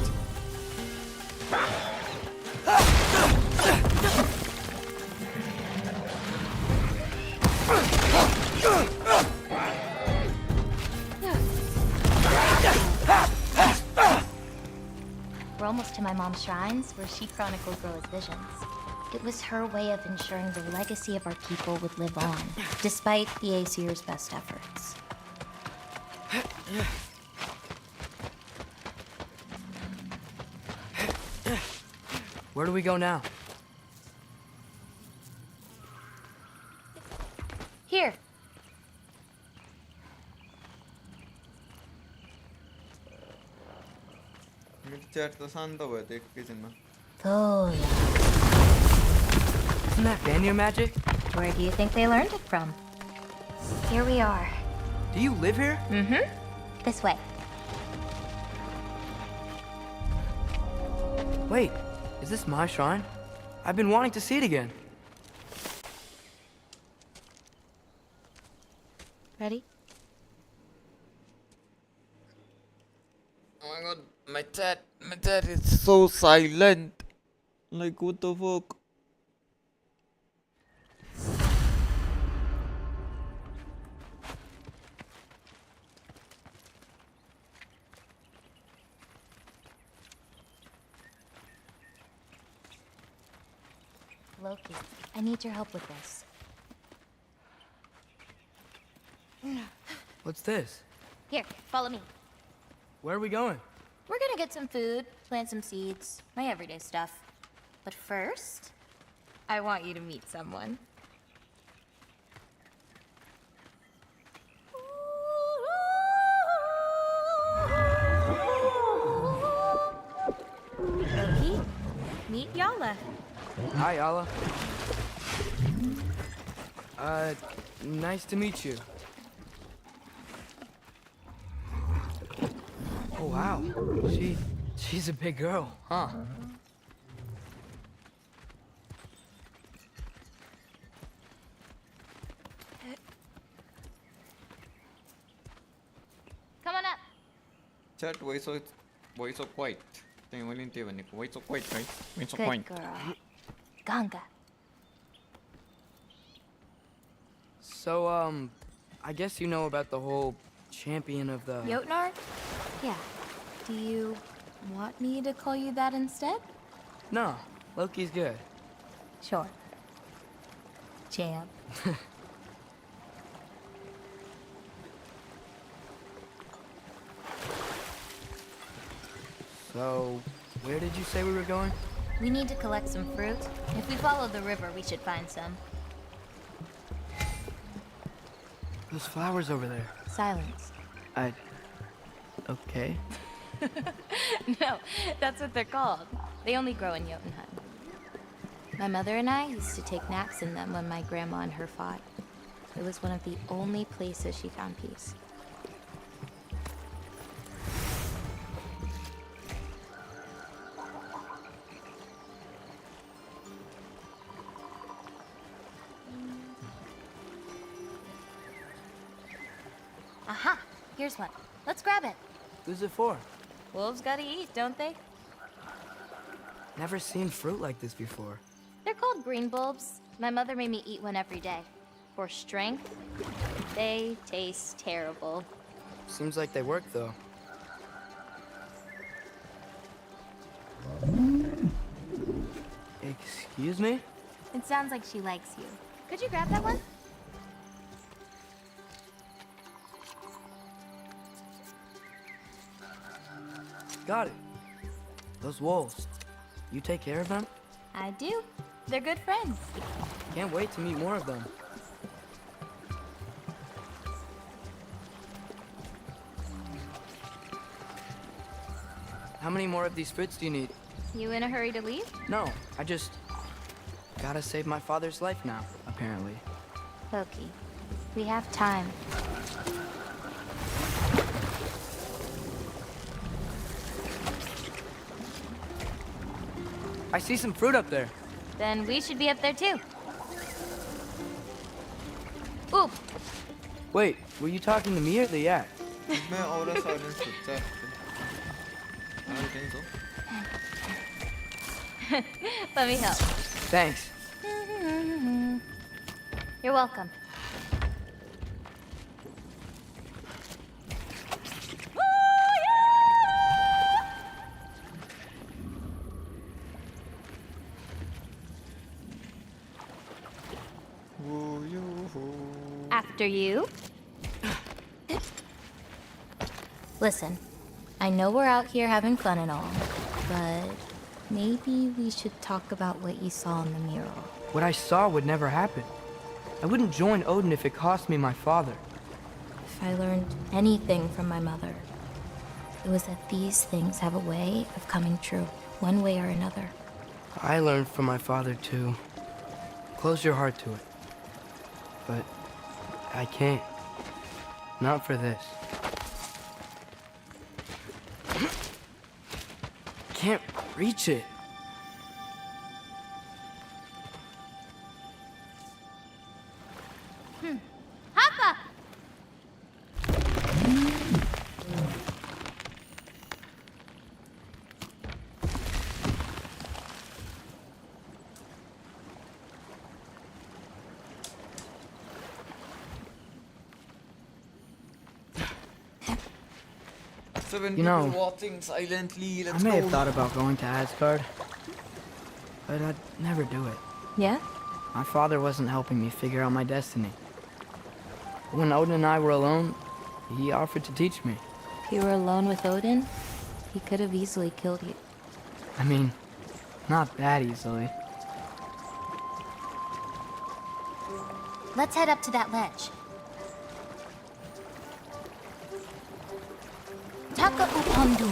We're almost to my mom's shrines, where she chronicled Groa's visions. It was her way of ensuring the legacy of our people would live on, despite the Aesir's best efforts. Where do we go now? Here. Chat तो शांत हुआ थे kitchen में Isn't that Vanir magic? Where do you think they learned it from? Here we are. Do you live here? Mm-hmm. This way. Wait, is this my shrine? I've been wanting to see it again. Ready? Oh my god, my chat is so silent. Like what the fuck? Loki, I need your help with this. What's this? Here, follow me. Where are we going? We're gonna get some food, plant some seeds, my everyday stuff. But first, I want you to meet someone. Loki, meet Yala. Hi, Yala. Nice to meet you. Oh, wow. She's a big girl, huh? Come on up. Chat, why so quiet? Why so quiet, right? Why so Good quiet? girl. Ganga. So, I guess you know about the whole champion of the... Jotnar? Yeah. Do you want me to call you that instead? No, Loki's good. Sure. Champ. So, where did you say we were going? We need to collect some fruit. If we follow the river, we should find some. Those flowers over there. Silence. Okay. No, that's what they're called. They only grow in Jotunheim. My mother and I used to take naps in them when my grandma and her fought. It was one of the only places she found peace. Aha! Here's one. Let's grab it. Who's it for? Wolves gotta eat, don't they? Never seen fruit like this before. They're called green bulbs. My mother made me eat one every day. For strength, they taste terrible. Seems like they work, though. Excuse me? It sounds like she likes you. Could you grab that one? Got it. Those wolves. You take care of them? I do. They're good friends. Can't wait to meet more of them. How many more of these fruits do you need? You in a hurry to leave? No, I just gotta save my father's life now, apparently. Loki, we have time. I see some fruit up there. Then we should be up there too. Ooh! Wait, were you talking to me or the yak? मैं और silence होता है I don't think so. Let me help. Thanks. You're welcome. After you. Listen, I know we're out here having fun and all, but maybe we should talk about what you saw in the mural. What I saw would never happen. I wouldn't join Odin if it cost me my father. If I learned anything from my mother, it was that these things have a way of coming true, one way or another. I learned from my father too. Close your heart to it. But I can't. Not for this. Can't reach it. Hoppa! Seven You know, people watching silently. Let's I may go. have thought about going to Asgard, but I'd never do it. Yeah? My father wasn't helping me figure out my destiny. When Odin and I were alone, he offered to teach me. If you were alone with Odin, he could have easily killed you. I mean, not that easily. Let's head up to that ledge. Taka upandu.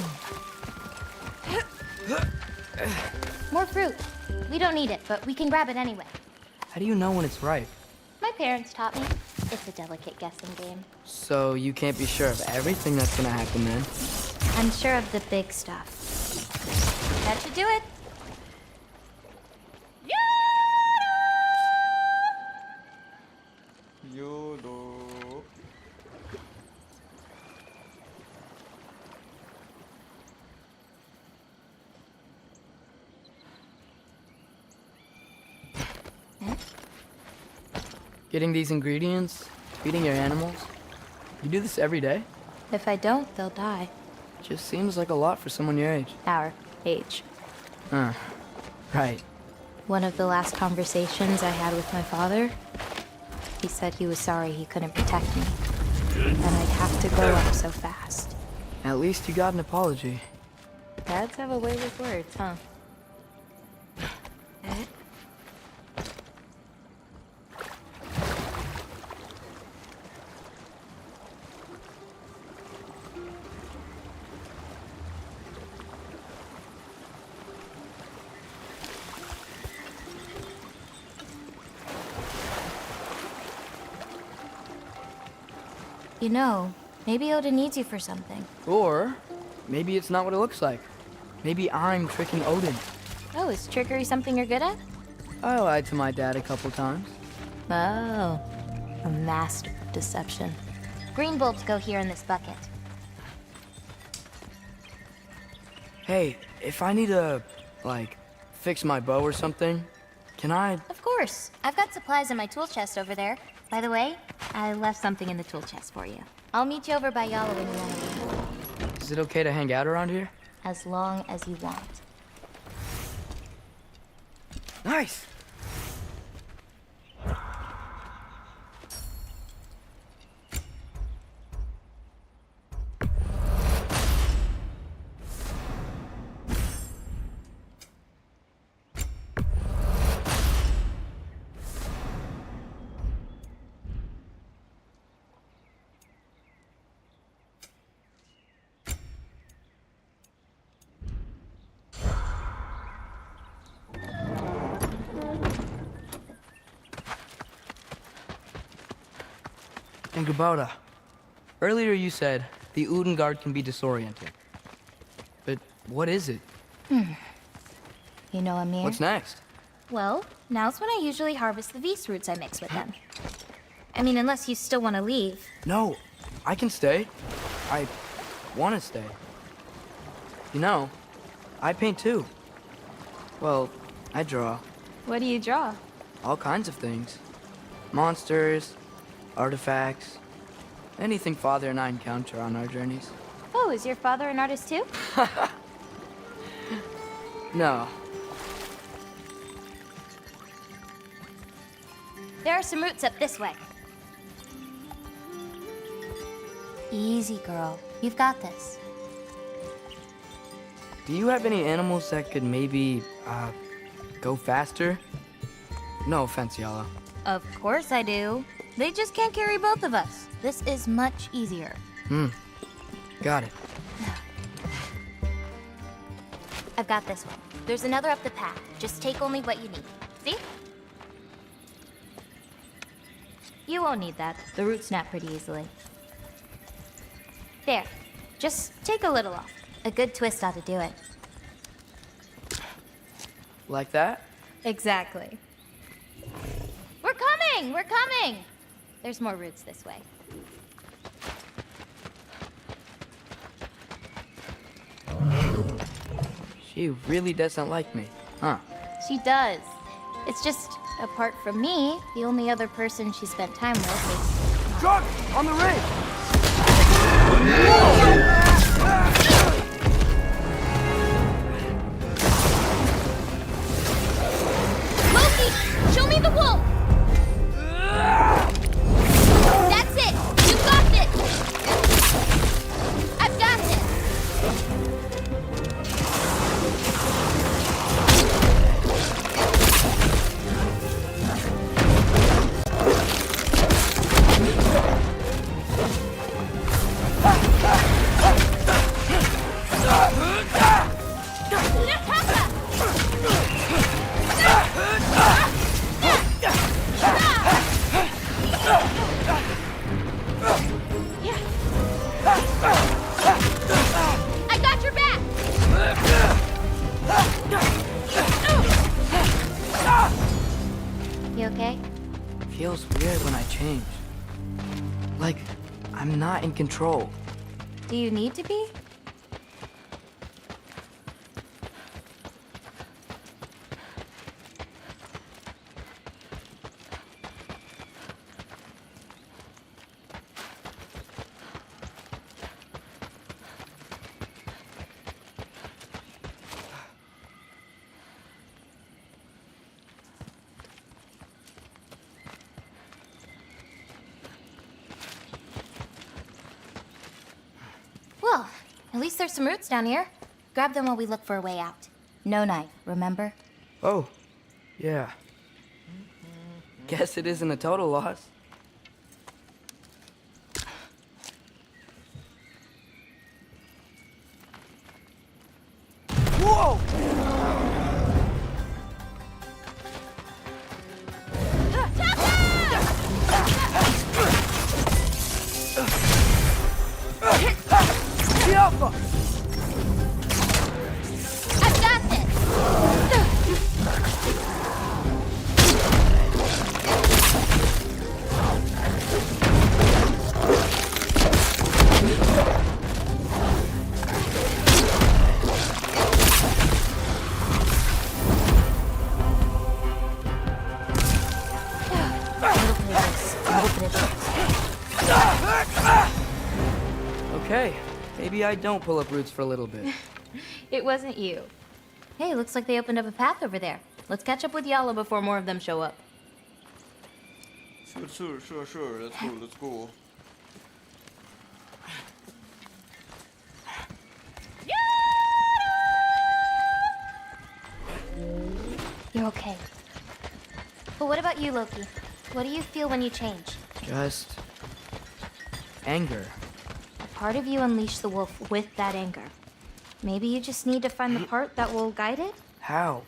More fruit. We don't need it, but we can grab it anyway. How do you know when it's ripe? My parents taught me. It's a delicate guessing game. So you can't be sure of everything that's gonna happen then? I'm sure of the big stuff. That should do it. YOLO. Getting these ingredients feeding your animals? You do this every day? If I don't, they'll die. Just seems like a lot for someone your age. Our age. Huh. Right. One of the last conversations I had with my father, he said he was sorry he couldn't protect me. And I'd have to grow up so fast. At least you got an apology. Dads have a way with words, huh? You know, maybe Odin needs you for something. Or maybe it's not what it looks like. Maybe I'm tricking Odin. Oh, is trickery something you're good at? I lied to my dad a couple times. Oh, a master of deception. Green bulbs go here in this bucket. Hey, if I need to, like, fix my bow or something, can I? Of course. I've got supplies in my tool chest over there. By the way, I left something in the tool chest for you. I'll meet you over by Yala when you want to leave. Is it okay to hang out around here? As long as you want. Nice! And Gabota, earlier you said the Udengard can be disorienting. But what is it? You know, Amir? What's next? Well, now's when I usually harvest the Vis roots I mix with them. I mean, unless you still want to leave. No, I can stay. I want to stay. You know, I paint too. Well, I draw. What do you draw? All kinds of things. Monsters, artifacts, anything Father and I encounter on our journeys. Oh, is your father an artist too? No. There are some roots up this way. Easy, girl. You've got this. Do you have any animals that could maybe, go faster? No offense, Yala. Of course I do. They just can't carry both of us. This is much easier. Got it. I've got this one. There's another up the path. Just take only what you need. See? You won't need that. The roots snap pretty easily. There. Just take a little off. A good twist ought to do it. Like that? Exactly. We're coming! We're coming! There's more roots this way. She really doesn't like me, huh? She does. It's just, apart from me, the only other person she spent time with is... Truck! On the ridge! Loki! Show me the wolf! That's it! You got this! I've got this! I got your back! You okay? Feels weird when I change. Like, I'm not in control. Do you need to be? least there's some roots down here. Grab them while we look for a way out. No knife, remember? Oh, yeah. Guess it isn't a total loss. Whoa! The Alpha! I've got this! Okay, maybe I don't pull up roots for a little bit. It wasn't you. Hey, looks like they opened up a path over there. Let's catch up with Yala before more of them show up. Sure. Let's go. You're okay. But what about you, Loki? What do you feel when you change? Just anger. A part of you unleashed the wolf with that anger. Maybe you just need to find the part that will guide it? How?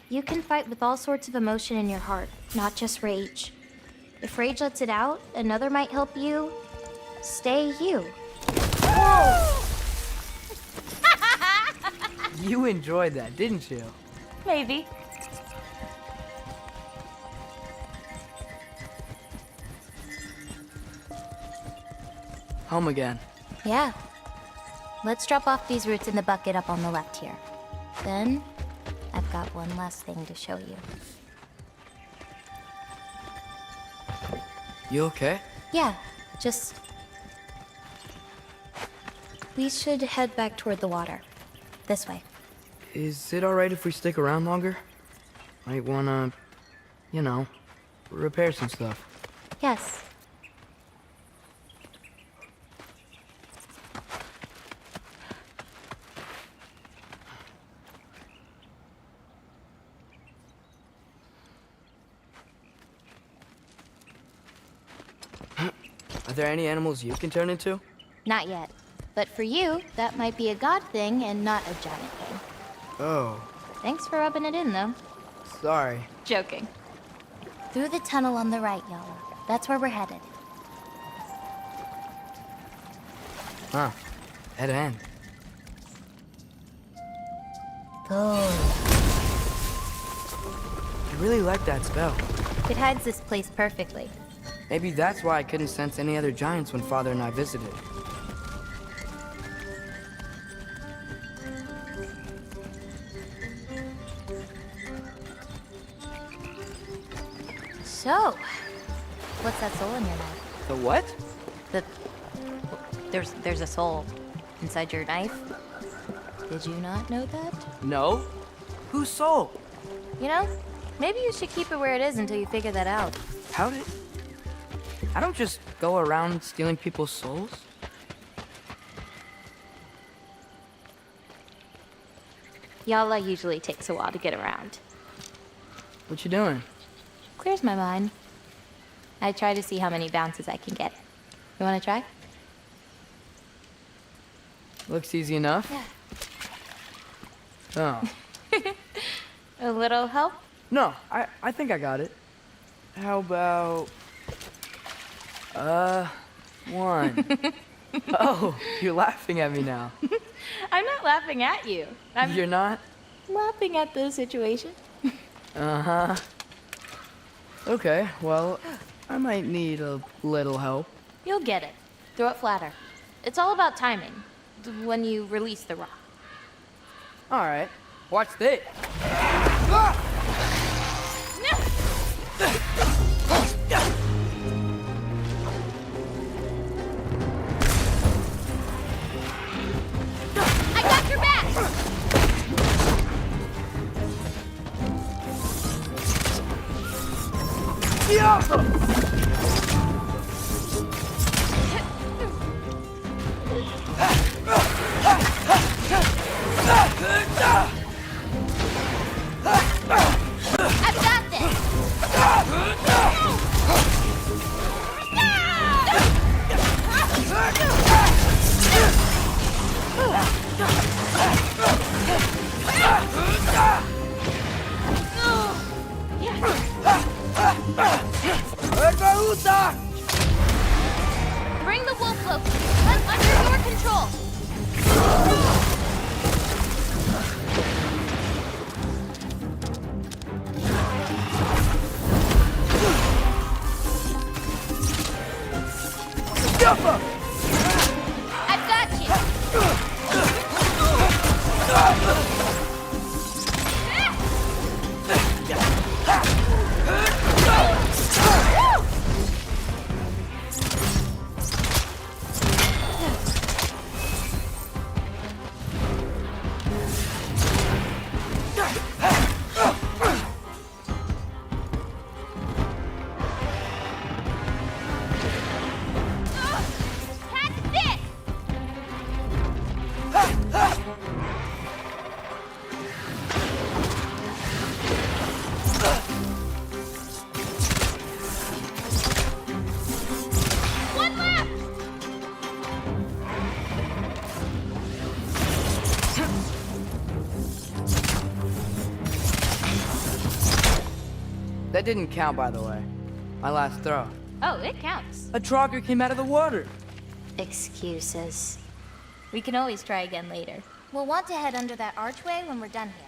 You can fight with all sorts of emotion in your heart, not just rage. If rage lets it out, another might help you stay you. Whoa! You enjoyed that, didn't you? Maybe. Home again. Yeah. Let's drop off these roots in the bucket up on the left here. Then, I've got one last thing to show you. You okay? Yeah, just... We should head back toward the water. This way. Is it alright if we stick around longer? Might wanna, you know, repair some stuff. Yes. Are there any animals you can turn into? Not yet. But for you, that might be a god thing and not a giant thing. Oh. Thanks for rubbing it in, though. Sorry. Joking. Through the tunnel on the right, Yala. That's where we're headed. Huh. Dead end. Good. I really like that spell. It hides this place perfectly. Maybe that's why I couldn't sense any other giants when Father and I visited. So, what's that soul in your knife? The what? There's a soul inside your knife. Did you not know that? No. Whose soul? You know, maybe you should keep it where it is until you figure that out. How did... I don't just go around stealing people's souls. Yala usually takes a while to get around. What you doing? Clears my mind. I try to see how many bounces I can get. You wanna try? Looks easy enough. Yeah. Oh. A little help? No, I think I got it. How about... one. Oh, you're laughing at me now. I'm not laughing at you. You're not? Laughing at the situation. Uh-huh. Okay, well, I might need a little help. You'll get it. Throw it flatter. It's all about timing. When you release the rock. All right. Watch this. I got your back! I've got this! Bring the wolf loaf. I'm under your control. I've got you. That didn't count, by the way. My last throw. Oh, it counts. A Draugr came out of the water. Excuses. We can always try again later. We'll want to head under that archway when we're done here.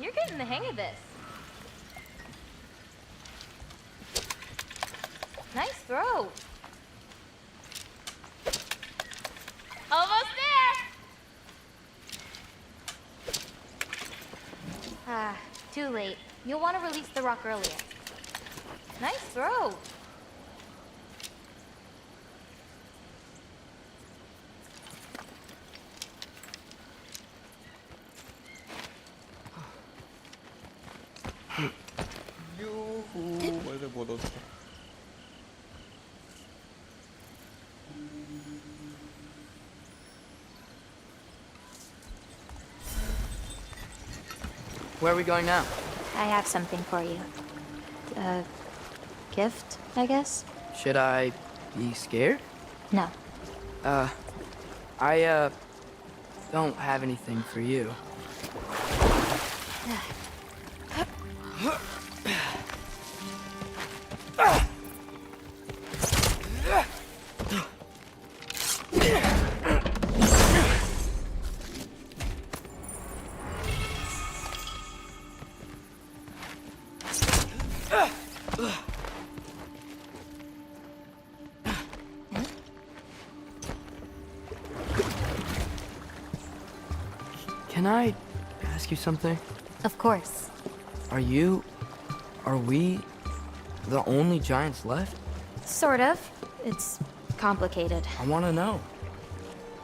You're getting the hang of this. Nice throw. Almost there! Ah, too late. You'll want to release the rock earlier. Nice throw. Where the both? Where are we going now? I have something for you. A gift, I guess? Should I be scared? No. I don't have anything for you. Can I ask you something? Of course. Are we the only giants left? Sort of. It's complicated. I want to know.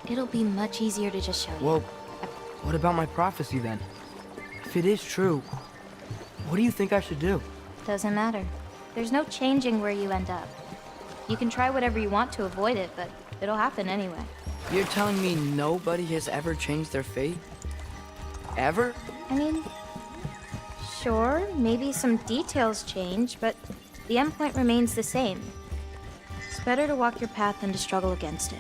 It'll be much easier to just show you. Well, what about my prophecy then? If it is true, what do you think I should do? Doesn't matter. There's no changing where you end up. You can try whatever you want to avoid it, but it'll happen anyway. You're telling me nobody has ever changed their fate? Ever? I mean, sure, maybe some details change, but the endpoint remains the same. It's better to walk your path than to struggle against it.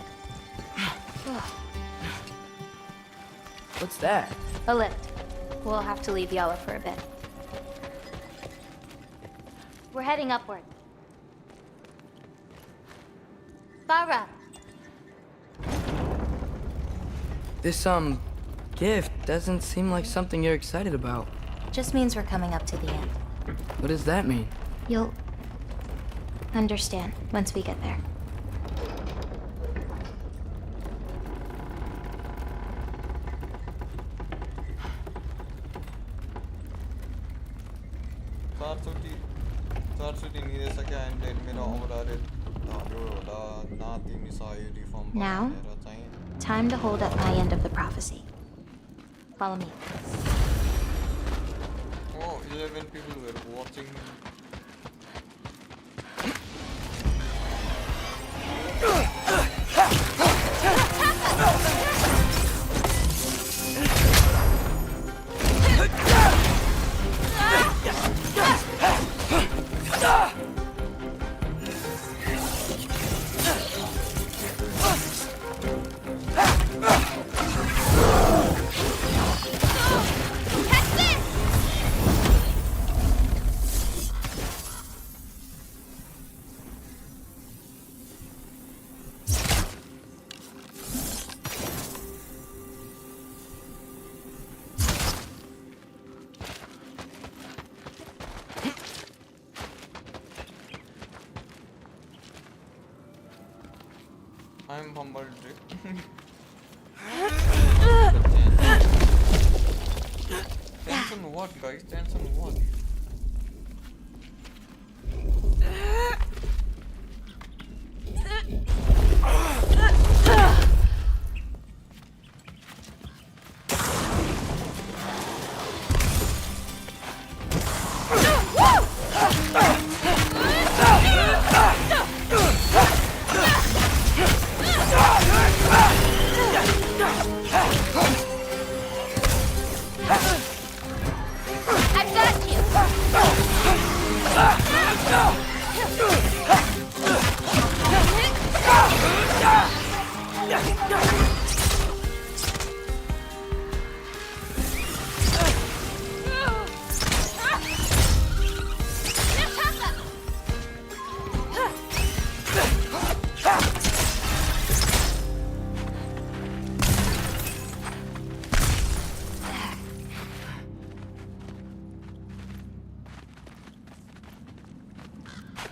What's that? A lift. We'll have to leave Yala for a bit. We're heading upward. Farah! This, gift doesn't seem like something you're excited about. Just means we're coming up to the end. What does that mean? You'll understand once we get there. Now, time to hold up my end of the prophecy. Follow me. Oh, 11 people were watching. I'm humbled. Chance on what, guys? Chance on what?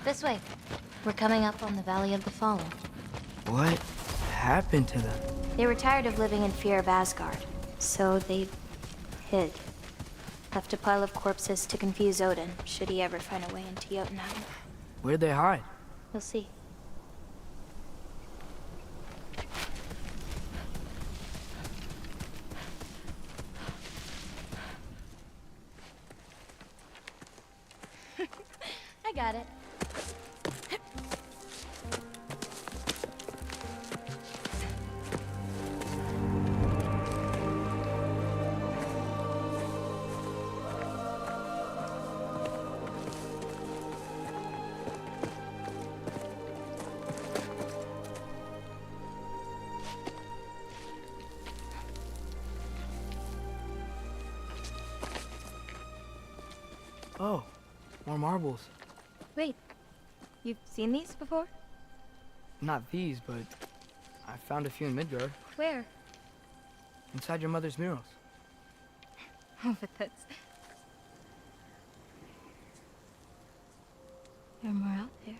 This way. We're coming up on the Valley of the Fallen. What happened to them? They were tired of living in fear of Asgard, so they hid. Left a pile of corpses to confuse Odin, should he ever find a way into Jotunheim. Where'd they hide? We'll see. I got it. Oh, more marbles. Wait, you've seen these before? Not these, but I found a few in Midgard. Where? Inside your mother's murals. Oh, but that's... There are more out there.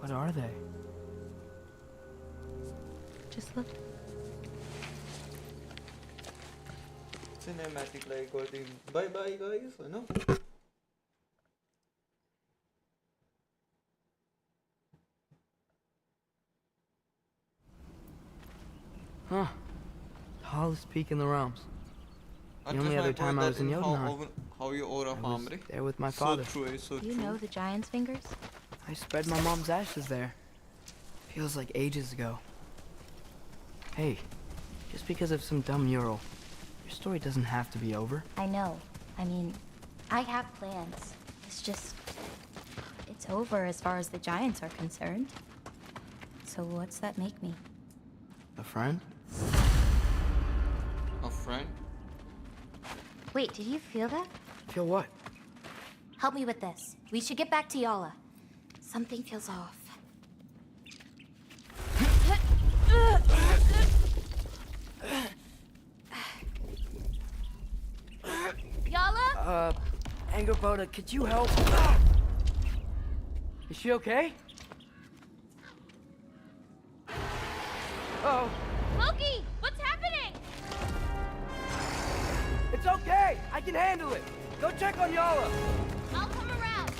What are they? Just look. Cinematic like or the bye bye guys, you know. Huh. Tallest peak in the realms. The only other time I was in Jotunheim. How you aura I was family? there with my father. So true, so You true. know the Giant's Fingers? I spread my mom's ashes there. Feels like ages ago. Hey, just because of some dumb mural, your story doesn't have to be over. I know. I mean, I have plans. It's just... It's over as far as the Giants are concerned. So what's that make me? A friend? A friend? Wait, did you feel that? Feel what? Help me with this. We should get back to Yala. Something feels off. Yala? Angerboda, could you help? Is she okay? Oh. Loki, what's happening? It's okay! I can handle it! Go check on Yala! I'll come around.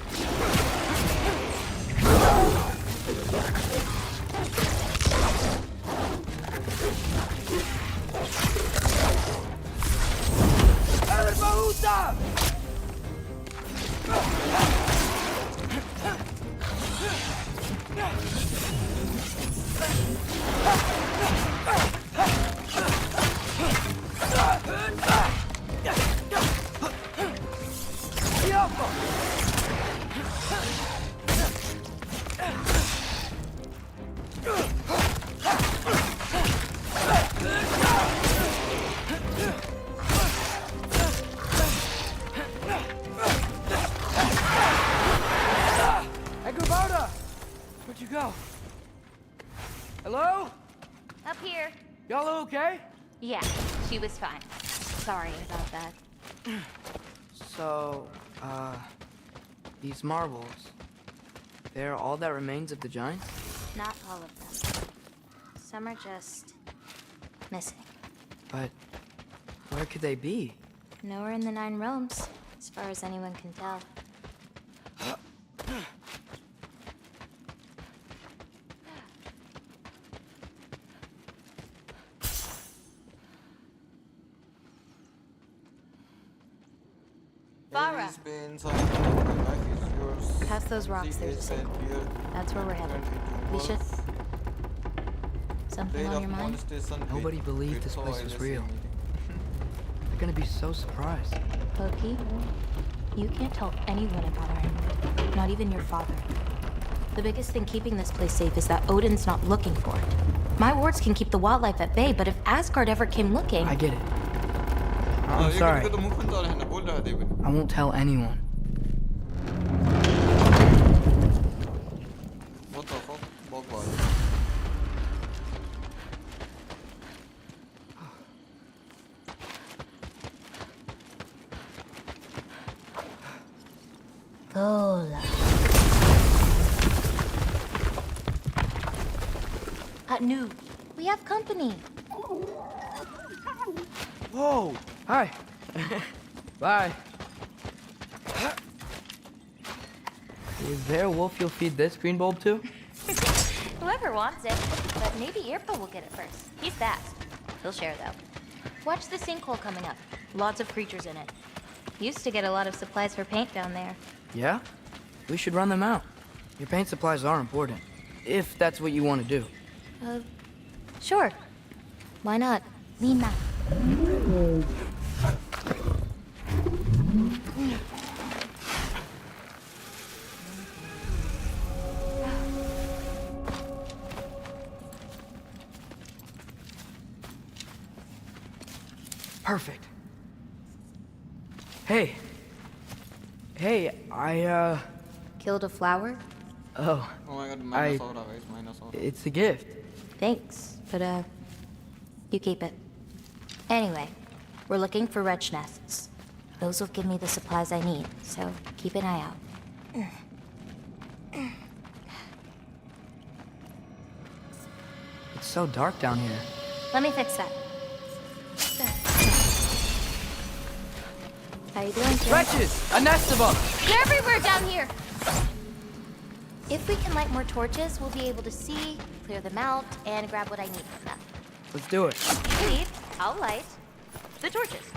Bahuta! Where'd you go? Hello? Up here. Y'all okay? Yeah, she was fine. Sorry about that. So, these marbles, they're all that remains of the giants? Not all of them. Some are just missing. But where could they be? Nowhere in the 9 realms, as far as anyone can tell. Farah! Past those rocks, there's a sinkhole. That's where we're headed. We should... Something on your mind? Nobody believed this place was real. They're gonna be so surprised. Loki, you can't tell anyone about our end. Not even your father. The biggest thing keeping this place safe is that Odin's not looking for it. My wards can keep the wildlife at bay, but if Asgard ever came looking... I get it. I'm sorry. I won't tell anyone. What the fuck? Bog var. Vola. Nu, we have company. Whoa! Hi. Bye. Is there a wolf you'll feed this green bulb to? Whoever wants it, but maybe Irpa will get it first. He's fast. He'll share though. Watch the sinkhole coming up. Lots of creatures in it. Used to get a lot of supplies for paint down there. Yeah? We should run them out. Your paint supplies are important. If that's what you want to do. Sure. Why not? Lean back. Perfect. Hey. Hey, I, Killed a flower? Oh. Oh my god, Minosaur, guys, Minosaur. It's a gift. Thanks, but, you keep it. Anyway, we're looking for wretch nests. Those will give me the supplies I need, so keep an eye out. It's so dark down here. Let me fix that. How you doing, Jim? Wretches! A nest of them! They're everywhere down here! If we can light more torches, we'll be able to see, clear them out, and grab what I need from them. Let's do it. Please, I'll light the torches.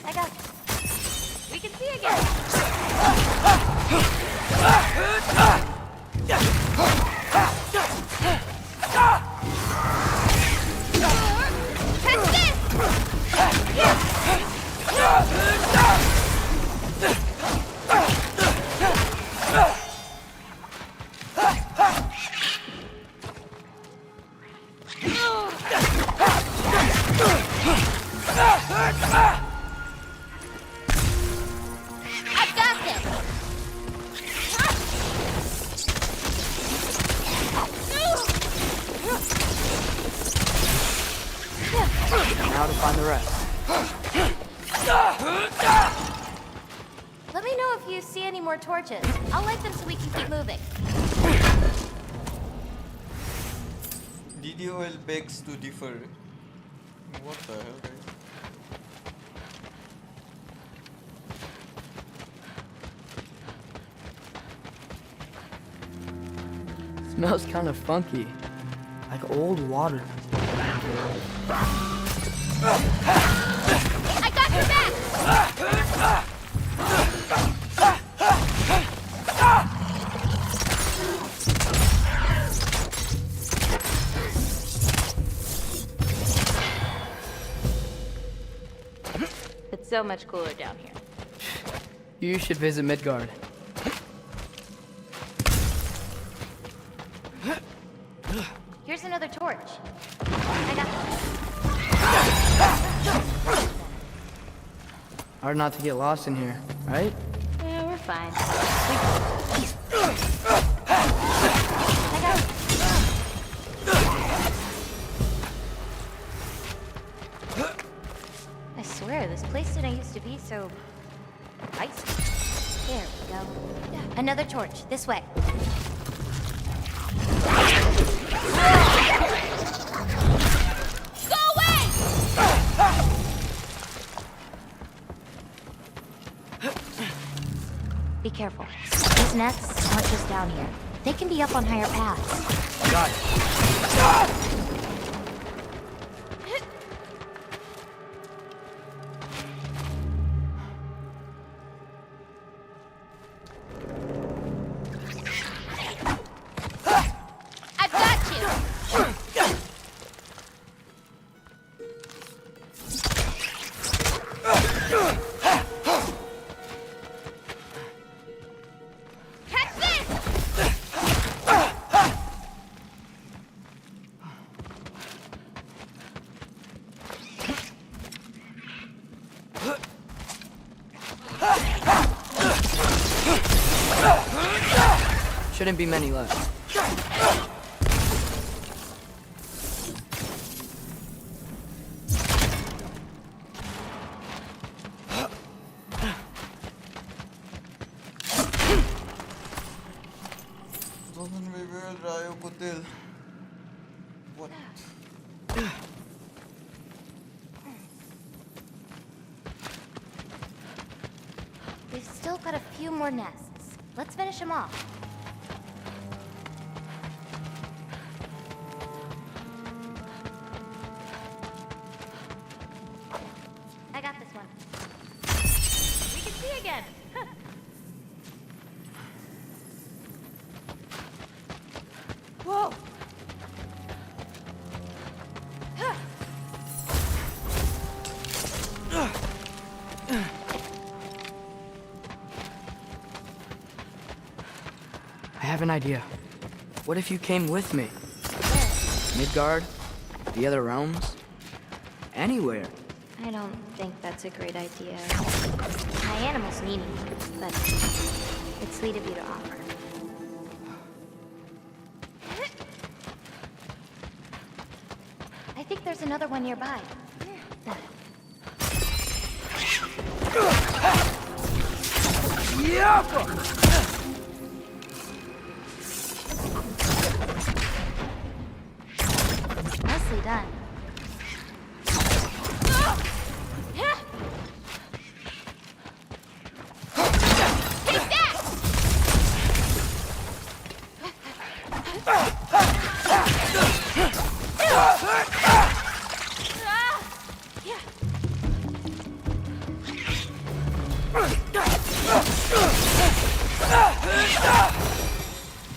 I got it. We can see again. Now to find the rest. Let me know if you see any more torches. I'll light them so we can keep moving. DDOL begs to differ. What the hell, guys? Smells kind of funky. like old water. I got your back! It's so much cooler down here. You should visit Midgard. Here's another torch. I got Hard not to get lost in here, right? Yeah, we're fine. I swear, this place didn't used to be so icy. There we go. Another torch, this way. Go away! Be careful. These nests aren't just down here. They can be up on higher paths. Got it. I've got you! Catch this! Shouldn't be many left. What? We've still got a few more nests. Let's finish them off. I got this one. We can see again. Whoa! I have an idea. What if you came with me? Midgard? The other realms? Anywhere. I don't think that's a great idea. My animals need me, but it's sweet of you to offer. I think there's another one nearby. Nicely done. Take that!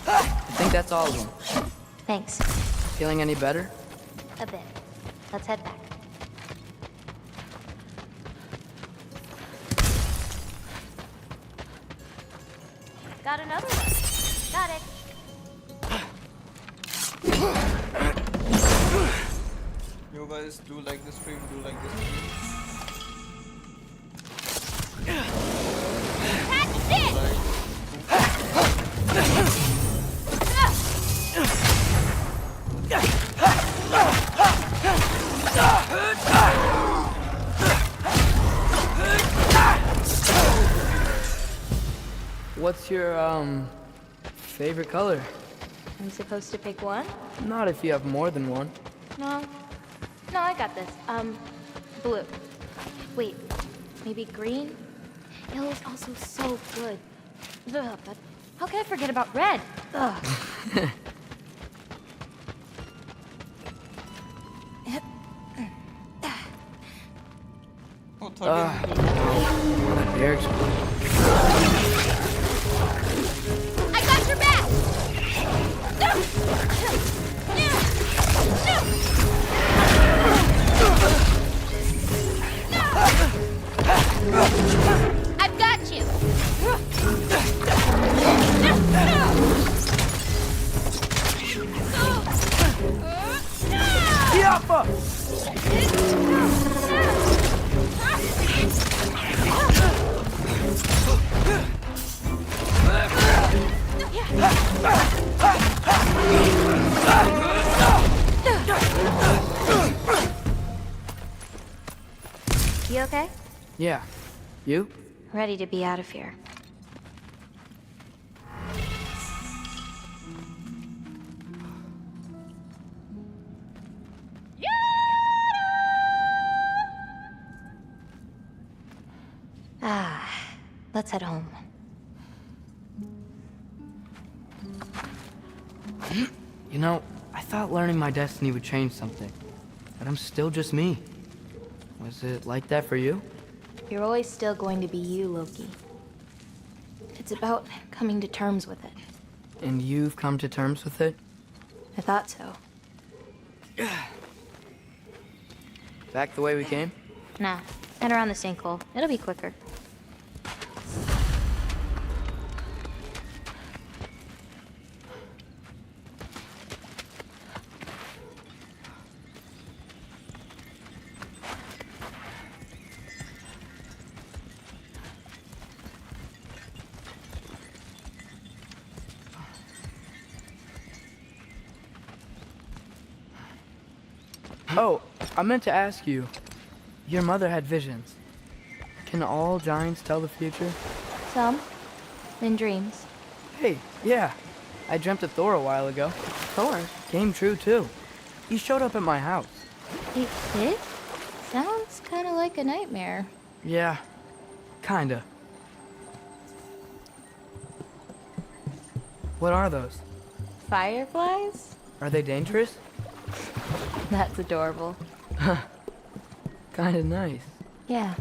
I think that's all of them. Thanks. Feeling any better? A bit. Let's head back. Got another one. Got it. You guys do like this stream, do like this stream. Catch this! What's your, favorite color? I'm supposed to pick one? Not if you have more than one. No. No, I got this. Blue. Wait, maybe green? Yellow is also so good. Ugh, but how can I forget about red? Ugh. Eric's. I got your back! I've got you! You okay? Yeah. You? Ready to be out of here. Ah, let's head home. You know, I thought learning my destiny would change something. But I'm still just me. Was it like that for you? You're always still going to be you, Loki. It's about coming to terms with it. And you've come to terms with it? I thought so. Back the way we came? Nah, head around the sinkhole. It'll be quicker. Oh, I meant to ask you. Your mother had visions. Can all giants tell the future? Some. In dreams. Hey, yeah. I dreamt of Thor a while ago. Thor? Came true, too. He showed up at my house. It did? Sounds kind of like a nightmare. Yeah, kinda. What are those? Fireflies? Are they dangerous? That's adorable. Kinda nice. Yeah.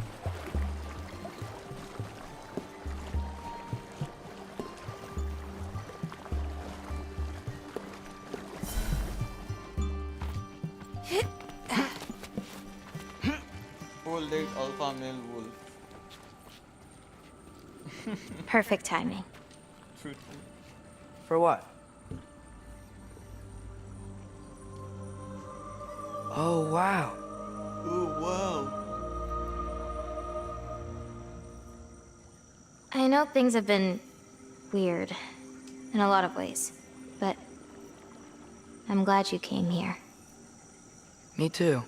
Old date alpha male wolf. Perfect timing. For what? Oh, wow. Oh, wow. I know things have been weird in a lot of ways, but I'm glad you came here. Me too.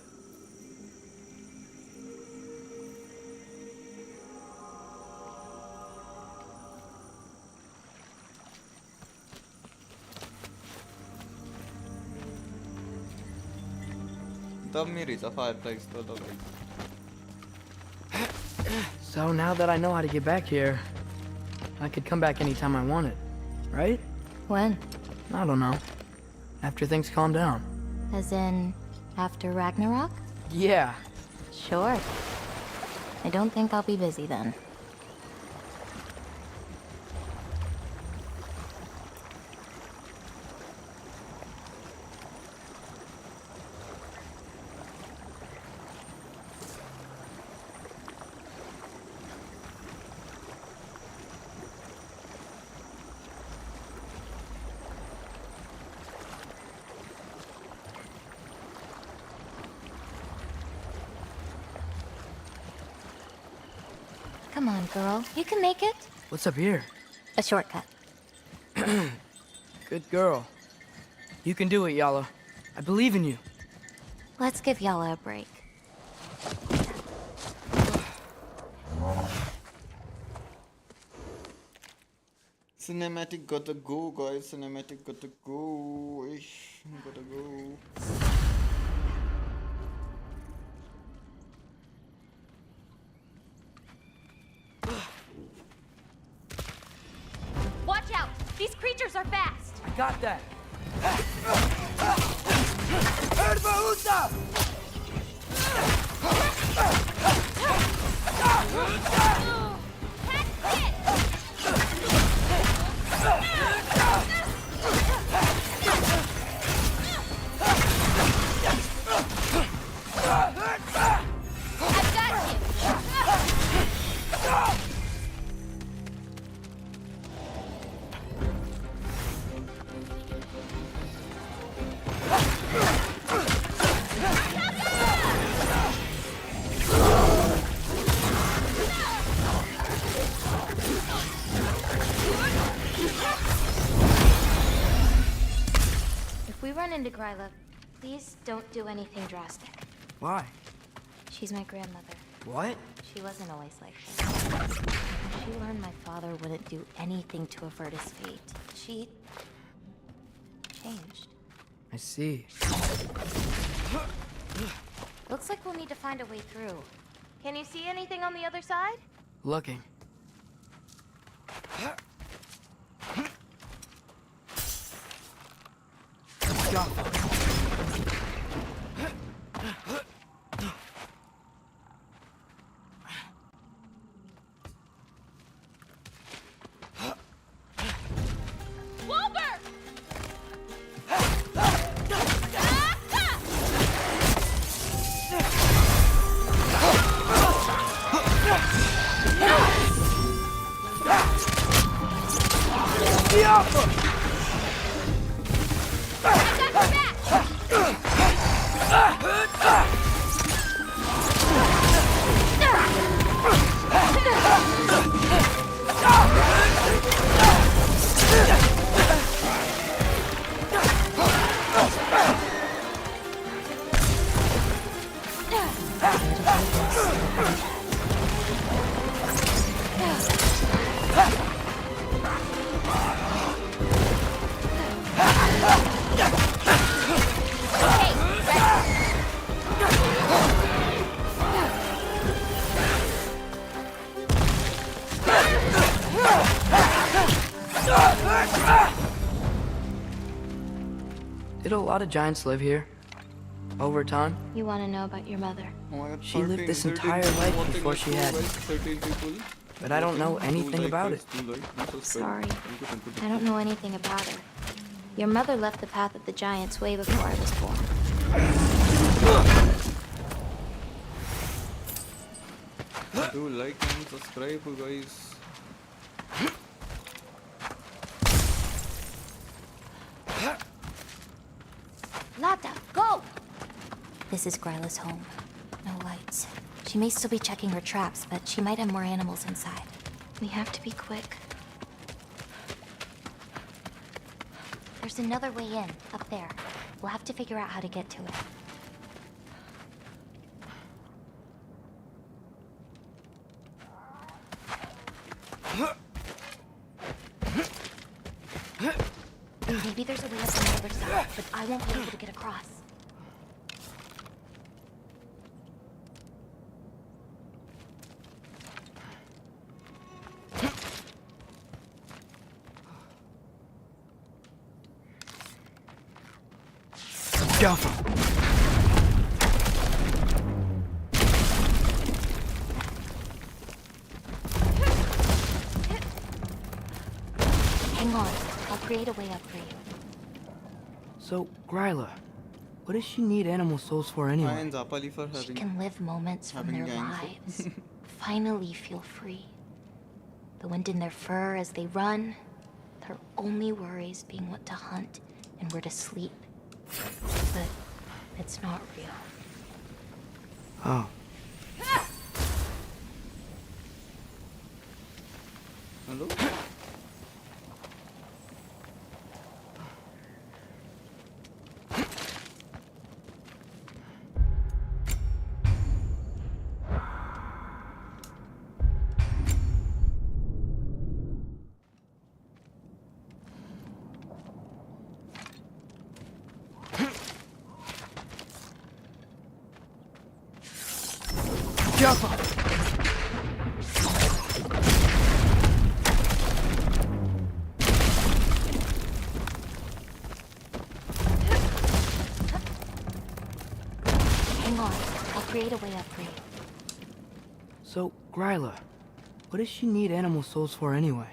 The mirrors of fireplace to the way. So now that I know how to get back here, I could come back anytime I wanted, right? When? I don't know. After things calm down. As in, after Ragnarok? Yeah. Sure. I don't think I'll be busy then. Come on, girl. You can make it. What's up here? A shortcut. Good girl. You can do it, Yala. I believe in you. Let's give Yala a break. Cinematic gotta go, guys. Cinematic gotta go. Ish, gotta go. Watch out! These creatures are fast! I got that. happened to Gryla. Please don't do anything drastic. Why? She's my grandmother. What? She wasn't always like this. When she learned my father wouldn't do anything to avert his fate, she changed. I see. Looks like we'll need to find a way through. Can you see anything on the other side? Looking. Did a lot of giants live here? Over time? You want to know about your mother? She lived this entire life before she had me. But I don't know anything about it. Sorry. I don't know anything about her. Your mother left the path of the giants way before I was born. Do like and subscribe, guys. Lata, go! This is Gryla's home. No lights. She may still be checking her traps, but she might have more animals inside. We have to be quick. There's another way in, up there. We'll have to figure out how to get to it. Maybe there's a way up on the other side, but I won't be able to get across. Jaffa! Hang on. I'll create a way up for you. So, Gryla, what does she need animal souls for anyway? She can live moments from their lives. Finally feel free. The wind in their fur as they run. Their only worries being what to hunt and where to sleep. But it's not real. Oh. Hello? Jaffa! Hang on. I'll create a way up for you. So, Gryla, what does she need animal souls for anyway?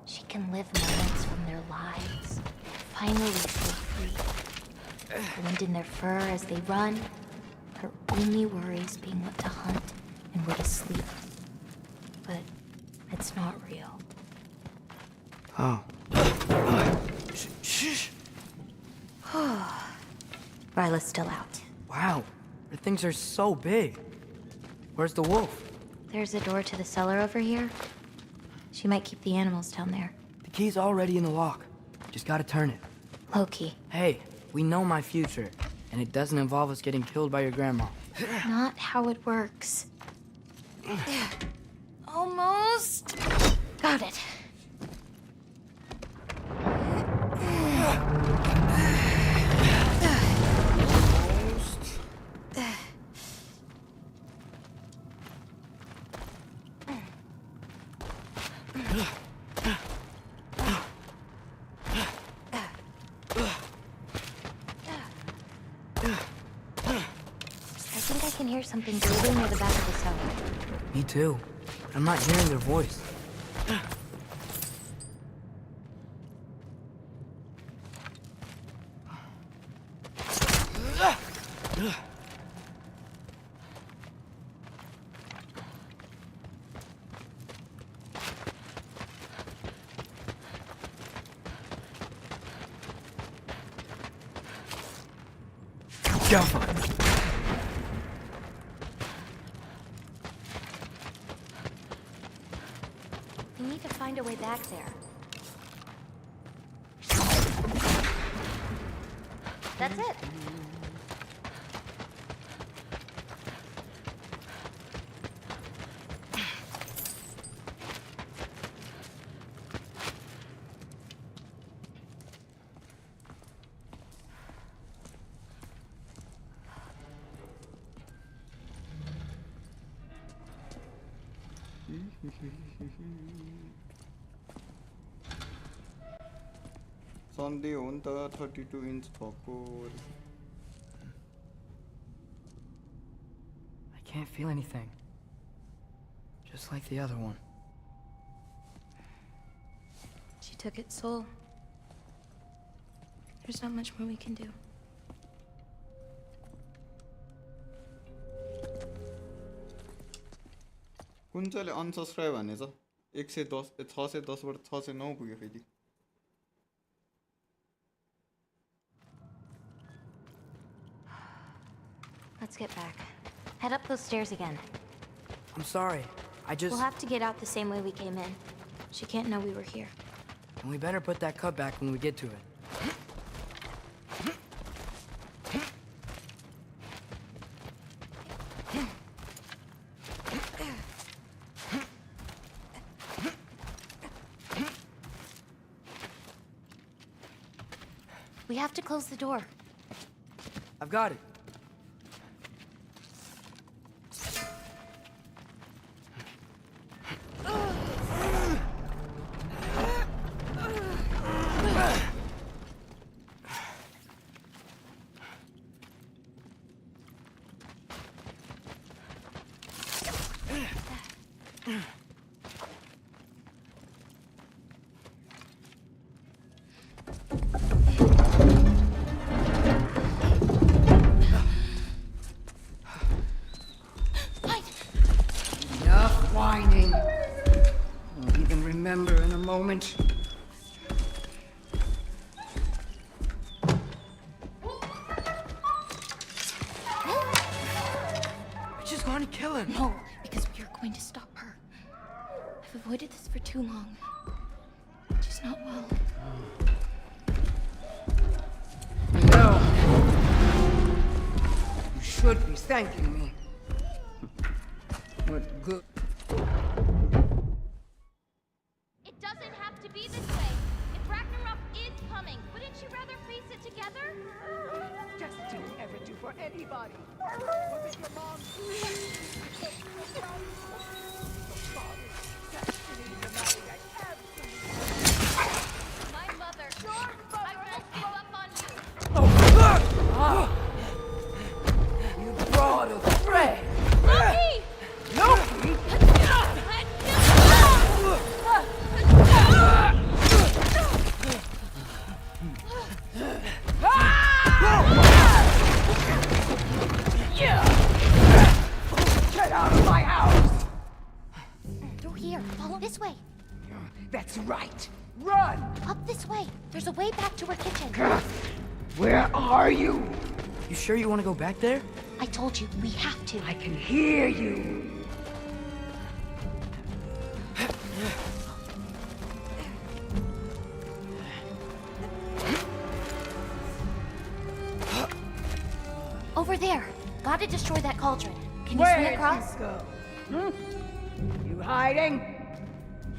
She can live moments from their lives. Finally feel free. The wind in their fur as they run. Her only worries being what to hunt and where to sleep. But it's not real. Oh. Shh. Ryla's still out. Wow, her things are so big. Where's the wolf? There's a door to the cellar over here. She might keep the animals down there. The key's already in the lock. Just gotta turn it. Loki. Hey, we know my future, and it doesn't involve us getting killed by your grandma. Not how it works. Almost. Got it. I think I can hear something breathing near the back of the cell. Me too. I'm not hearing their voice. Jaffa! We need to find a way back there. That's it. Sunday on the 32-inch भएको. I can't feel anything. Just like the other one. She took its soul. There's not much more we can do. कुन चाहिँले unsubscribe भनेछ 110 610 बाट 609 पुग्यो फेरि Let's get back. Head up those stairs again. I'm sorry. I just... We'll have to get out the same way we came in. She can't know we were here. And we better put that cup back when we get to it. We have to close the door. I've got it. Enough whining. Won't even remember in a moment. We're just going to kill him. No, because we are going to stop her. I've avoided this for too long. She's not well. No. You should be thanking me. What good? It doesn't have to be this way. If Ragnarok is coming, wouldn't you rather face it together? Just didn't ever do for anybody. Was it your mom? My mother. I won't give up on you. You brought a friend. Loki! Loki? Get out of my house! Through here. Follow this way. That's right. Run! Up this way. There's a way back to our kitchen. Where are you? You sure you want to go back there? I told you, we have to. I can hear you. over there. Gotta destroy that cauldron. Can you swim Where'd across? you go? You hiding?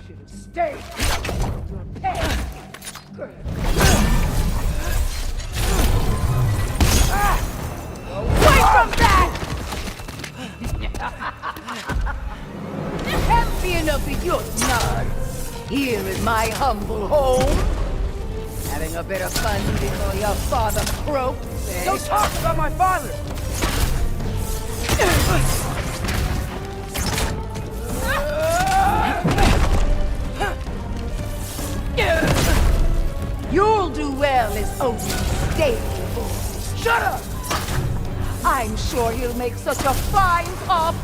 Should have stayed. Your pay. Away from that! Champion of the Jotnar, here in my humble home. Having a bit of fun before your father croaks, eh? Don't talk about my father! You'll do well as Odin's stable boy. Shut up! I'm sure he'll make such a fine top,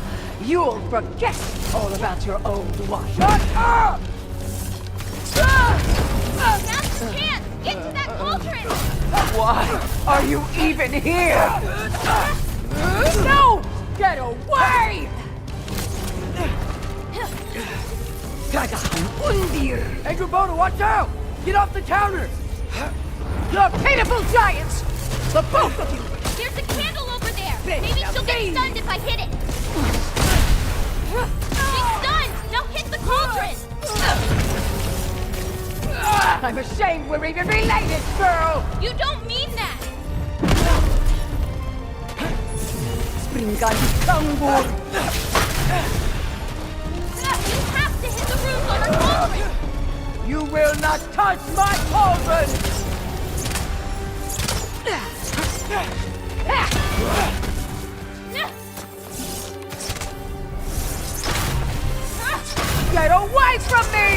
you'll forget all about your old wife. Shut up! Now's the chance! Get to that cauldron! Why are you even here? No! Get away! Hey, Kubota, watch out! Get off the counter! You're pitiful giants! The both of you! There's a candle over there! Maybe she'll get stunned if I hit it! She's stunned! Now hit the cauldron! I'm ashamed we're even related, girl! You don't mean that! Springan Kangur! You have to hit the runes on her cauldron! You will not touch my cauldron! Get away from me!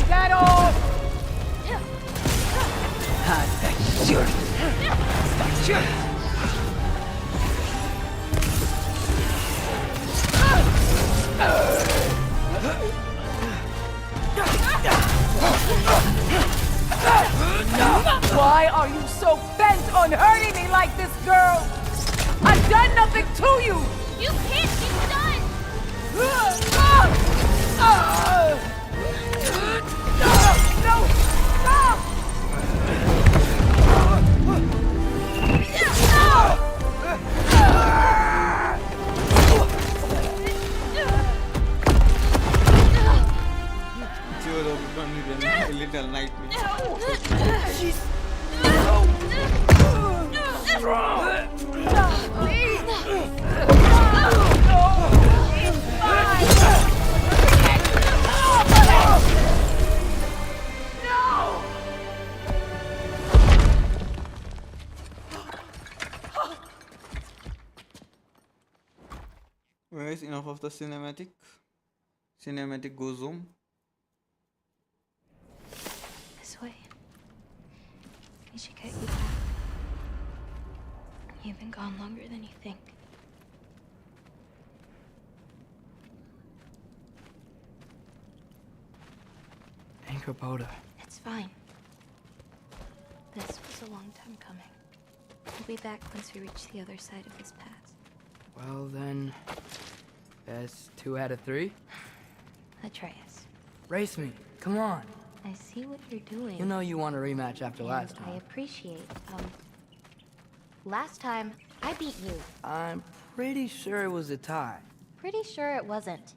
Get off! Why are you so bent on hurting me like this, girl? I've done nothing to you! You can't be stunned! No! Stop! A little nightmare. She's Guys, enough of the cinematic. Cinematic go zoom. This way. We should get you back. You've been gone longer than you think. Anchor Boda. It's fine. This was a long time coming. We'll be back once we reach the other side of this pass. Well then, that's 2 out of 3. Atreus. Race me, come on. I see what you're doing. You know you want a rematch after last I time. appreciate. Last time, I beat you. I'm pretty sure it was a tie. Pretty sure it wasn't.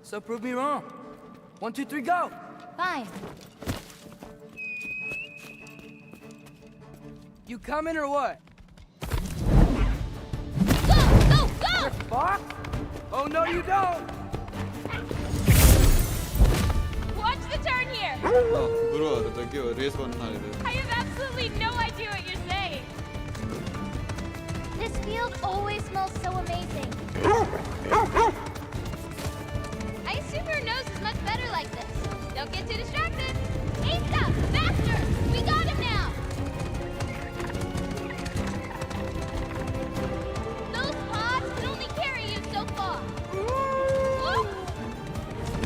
So prove me wrong. 1, 2, 3, go! Fine. You coming or what? Go! Go! Fuck? Oh no, you don't! Watch the turn here! Oh, bro, the race one. I have absolutely no idea what you're saying. This field always smells so amazing. I assume your nose is much better like this. Don't get too distracted. Asa, faster! We got him now! Those pods can only carry you so far. Whoa!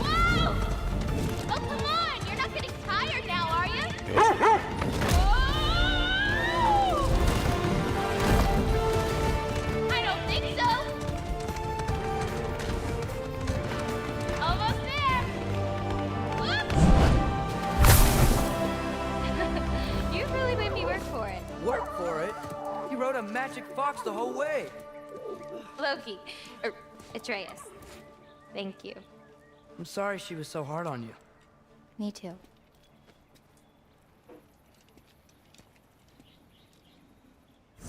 Whoa! Oh, come on! You're not getting tired now, are you? I don't think so. rocks the whole way. Loki. Atreus. Thank you. I'm sorry she was so hard on you. Me too.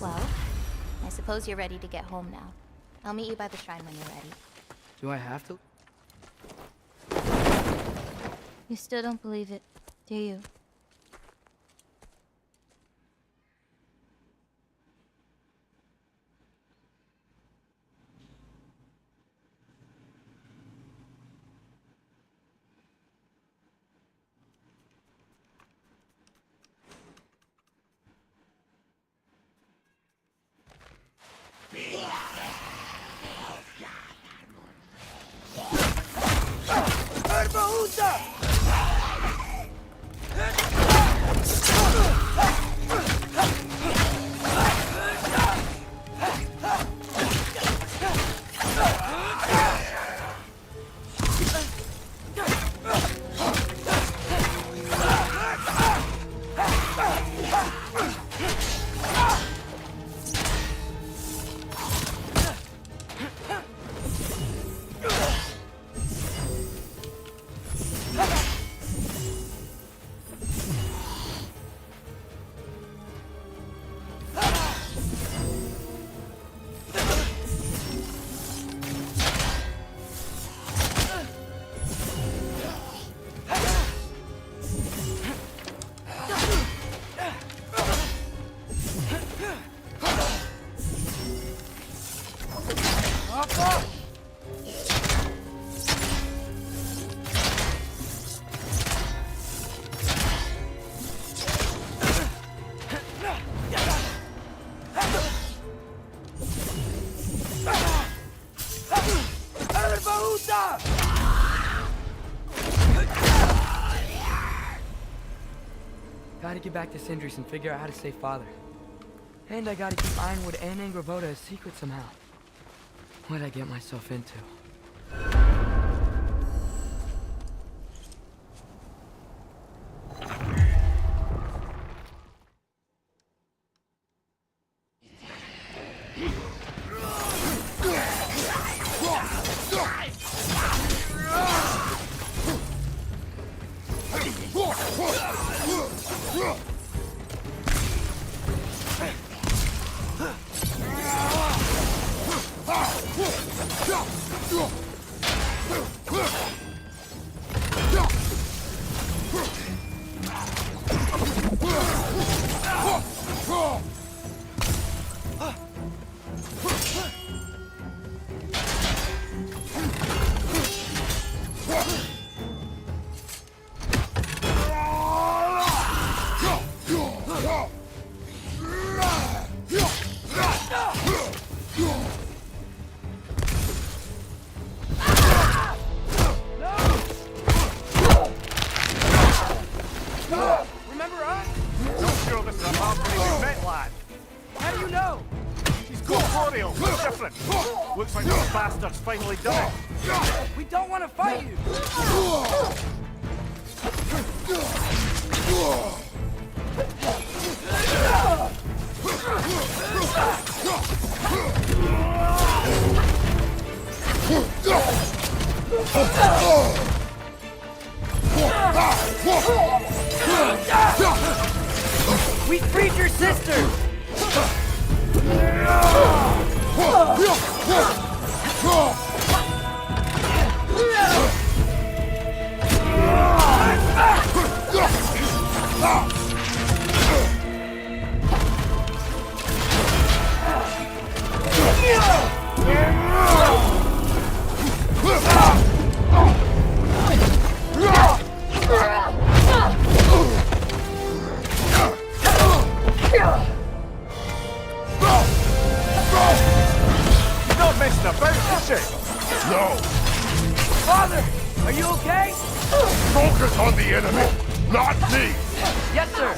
Well, I suppose you're ready to get home now. I'll meet you by the shrine when you're ready. Do I have to? You still don't believe it, do you? Gotta get back to Sindri's and figure out how to save Father. And I gotta keep Ironwood and Angravoda a secret somehow. What'd I get myself into? Finally done it. We don't want to fight you! We freed your sister! Not messing about, is it? No. Father, are you okay? Focus on the enemy, not me. Yes, sir.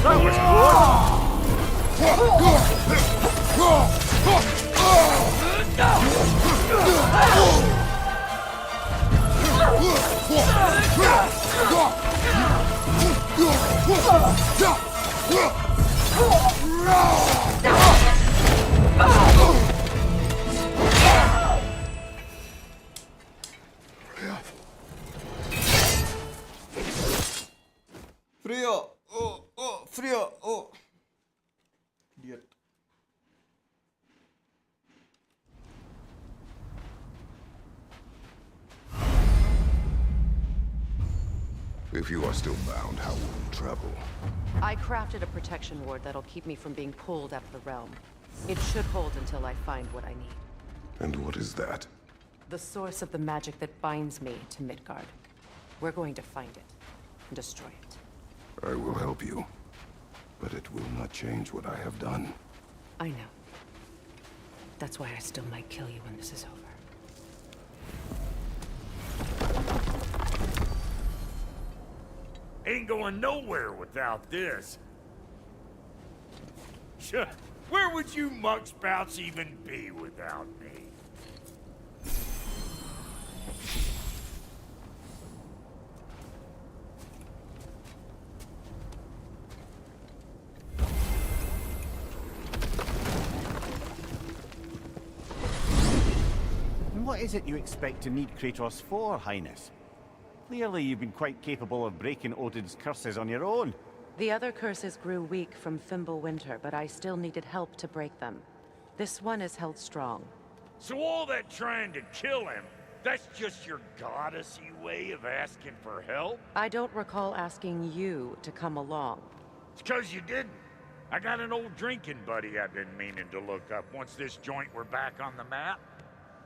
That was Freya! Oh, Freya! Oh! Idiot. If you are still bound, how will you travel? I crafted a protection ward that'll keep me from being pulled out of the realm. It should hold until I find what I need. And what is that? The source of the magic that binds me to Midgard. We're going to find it and destroy it. I will help you. But it will not change what I have done. I know. That's why I still might kill you when this is over. Ain't going nowhere without this. Where would you muckspouts even be without me? And what is it you expect to need Kratos for, Highness? Clearly you've been quite capable of breaking Odin's curses on your own. The other curses grew weak from Fimbulwinter, but I still needed help to break them. This one is held strong. So all that trying to kill him, that's just your goddessy way of asking for help? I don't recall asking you to come along. It's 'cause you didn't. I got an old drinking buddy I've been meaning to look up once this joint were back on the map.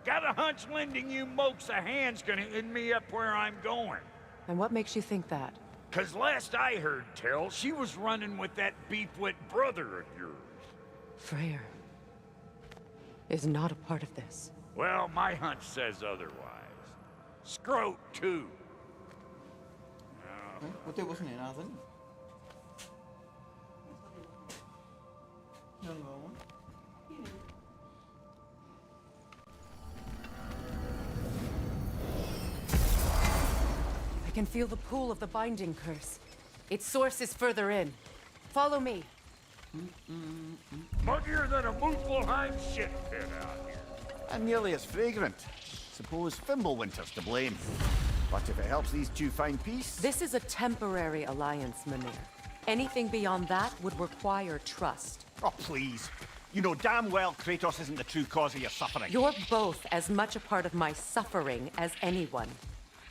Got a hunch lending you mokes a hand's gonna end me up where I'm going. And what makes you think that? 'Cause last I heard tell, she was running with that beefwit brother of yours. Freyr is not a part of this. Well, my hunch says otherwise. Scrote, too. Putih bos nih, nasa nih? Yang ngomong? I can feel the pull of the binding curse. Its source is further in. Follow me. Muggier than a Muspelheim shit pit out here. And nearly as fragrant. Suppose Fimbulwinter's to blame. But if it helps these two find peace... This is a temporary alliance, Mimir. Anything beyond that would require trust. Oh, please. You know damn well Kratos isn't the true cause of your suffering. You're both as much a part of my suffering as anyone.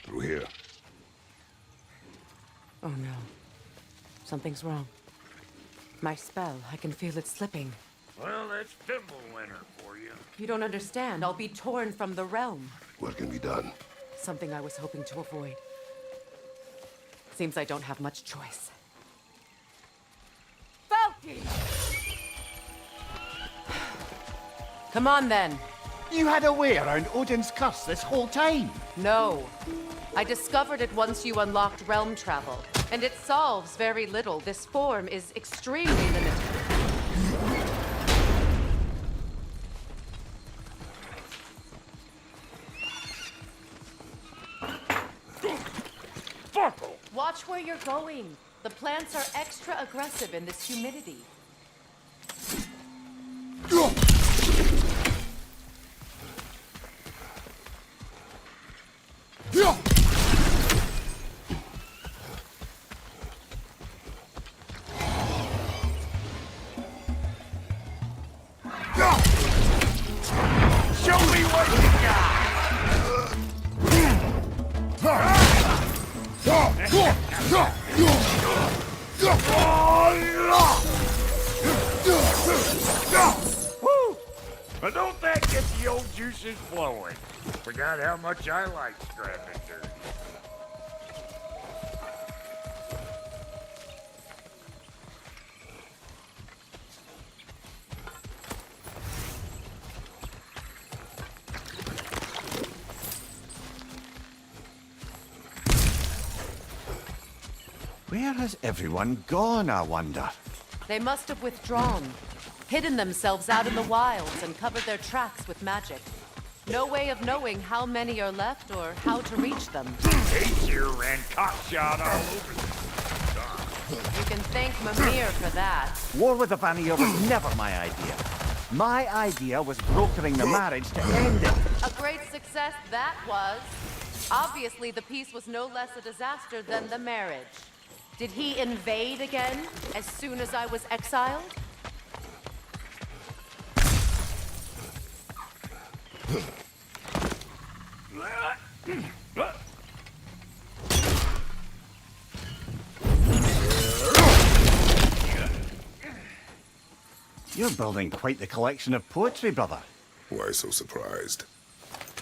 Through here. Oh no. Something's wrong. My spell, I can feel it slipping. Well, that's Fimbulwinter for you. You don't understand. I'll be torn from the realm. What can be done? Something I was hoping to avoid. Seems I don't have much choice. Falky! Come on, then. You had a way around Odin's curse this whole time? No. I discovered it once you unlocked realm travel, and it solves very little. This form is extremely limited. Watch where you're going. The plants are extra aggressive in this humidity. Show me what you got! Woo! But don't that get the old juices flowing? Forgot how much I like scrapping dirt. Where has everyone gone, I wonder? They must have withdrawn, hidden themselves out in the wilds, and covered their tracks with magic. No way of knowing how many are left or how to reach them. Aesir ran cockshot all over this. You can thank Mimir for that. War with the Vanir was never my idea. My idea was brokering the marriage to end it. A great success that was. Obviously, the peace was no less a disaster than the marriage. Did he invade again as soon as I was exiled? You're building quite the collection of poetry, brother. Why so surprised?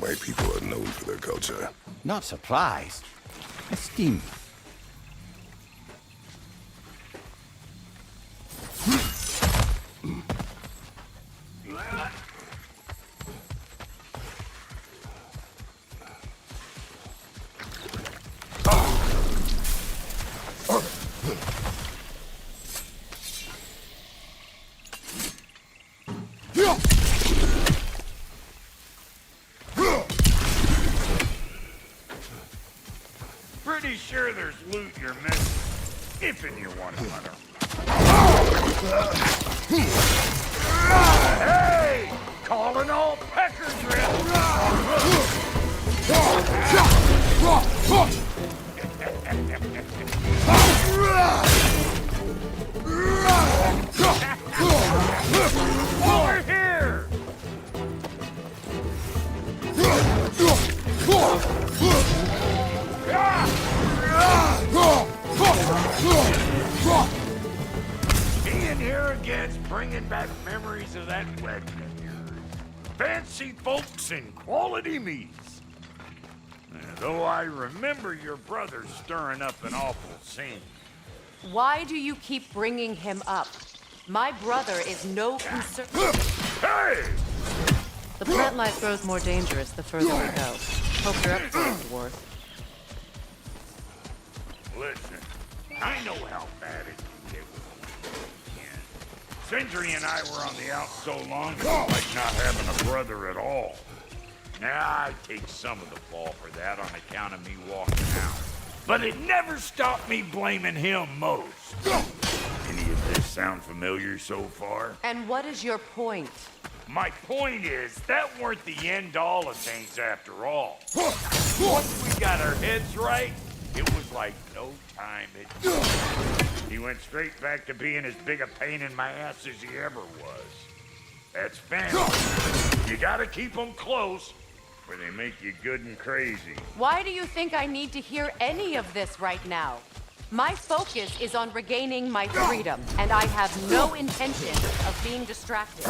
My people are known for their culture. Not surprised. Esteem. Pretty sure there's loot you're missing. If and you want to hunt Hey! Calling all pecker Over here! Being here again's bringing back memories of that wedding of yours. Fancy folks and quality meats. Though I remember your brother stirring up an awful scene. Why do you keep bringing him up? My brother is no concern. Hey! The plant life grows more dangerous the further we go. Hope you're up for it, dwarf. Listen, I know how bad it can get with you. Sindri and I were on the out so long, it was like not having a brother at all. Now, I take some of the fall for that on account of me walking out. But it never stopped me blaming him most. Any of this sound familiar so far? And what is your point? My point is, that weren't the end-all of things after all. Once we got our heads right, it was like no time at He went straight back to being as big a pain in my ass as he ever was. That's family. You gotta keep them close, or they make you good and crazy. Why do you think I need to hear any of this right now? My focus is on regaining my freedom, and I have no intention of being distracted.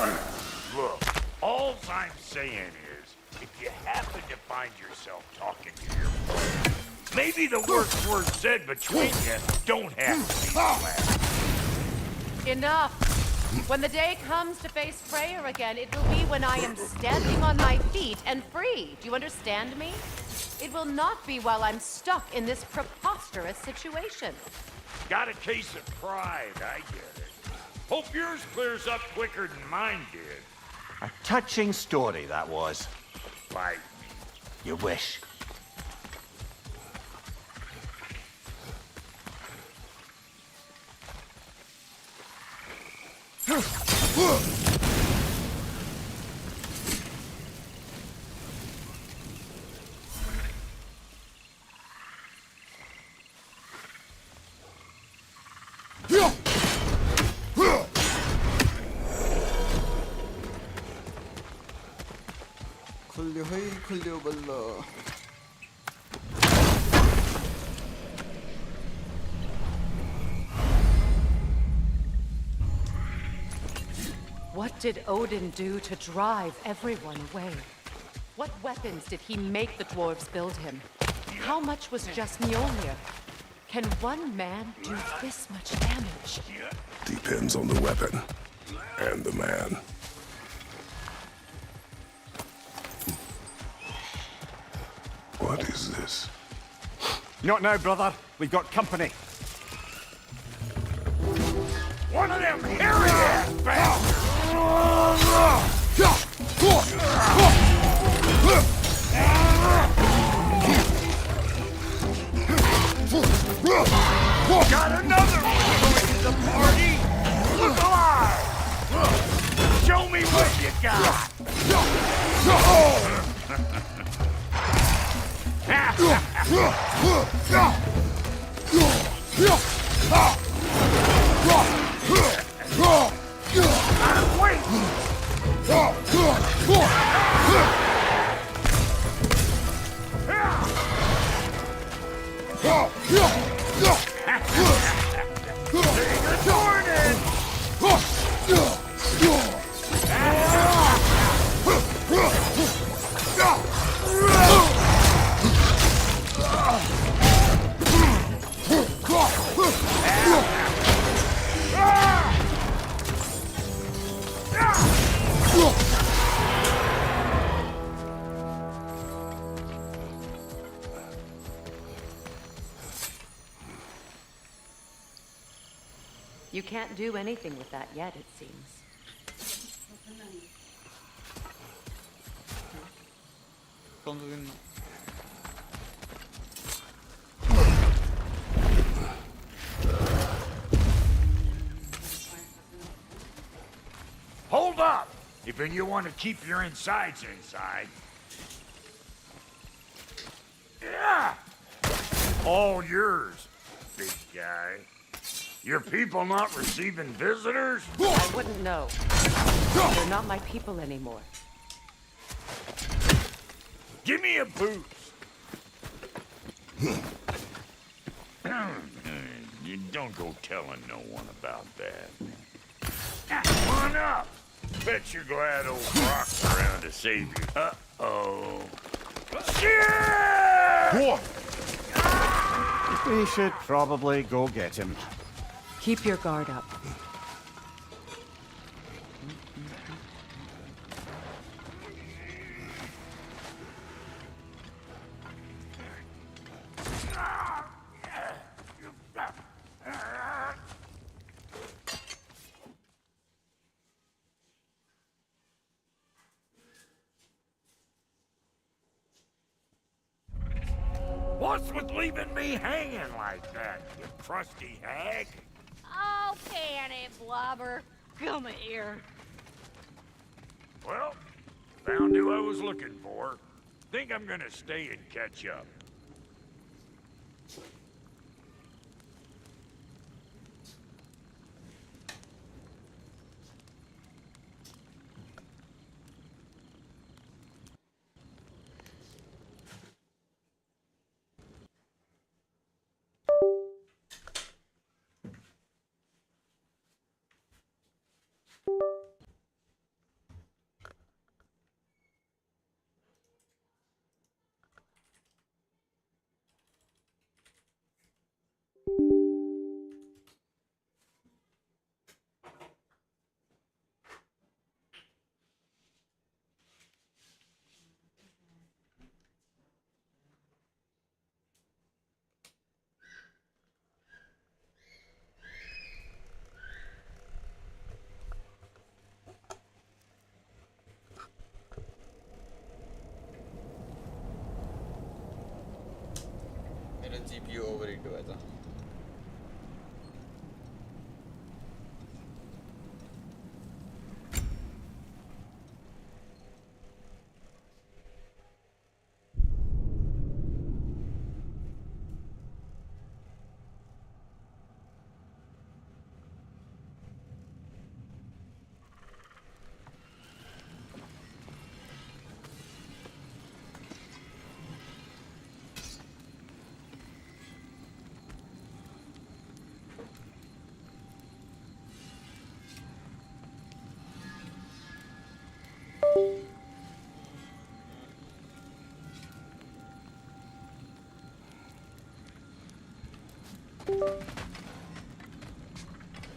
Look, all I'm saying is, if you happen to find yourself talking to your brother, maybe the worst word said between you don't have to be loud. Enough! When the day comes to face Freyr again, it will be when I am standing on my feet and free. Do you understand me? It will not be while I'm stuck in this preposterous situation. Got a case of pride, I get it. Hope yours clears up quicker than mine did. A touching story, that was. Bite me. You wish. What did Odin do to drive everyone away? What weapons did he make the dwarves build him? How much was just Mjolnir? Can one man do this much damage? Depends on the weapon and the man. What is this? Not now, brother. We've got company. One of them hairy-ass bastards! Got another one joining the party! Look alive! Show me what you got! You can't do anything with that yet, it seems. Hold up! If you want to keep your insides inside. Yeah! All yours, big guy. Your people not receiving visitors? I wouldn't know. They're not my people anymore. Give me a boost. You don't go telling no one about that. Come on up. Bet you're glad old Brock's around to save you. Uh-oh. Shit! We should probably go get him. Keep your guard up. What's with leaving me hanging like that, you crusty hag? Oh, can it, Blobber? Come here. Well, found who I was looking for. Think I'm gonna stay and catch up. मेरा GPU overheat हुआ था.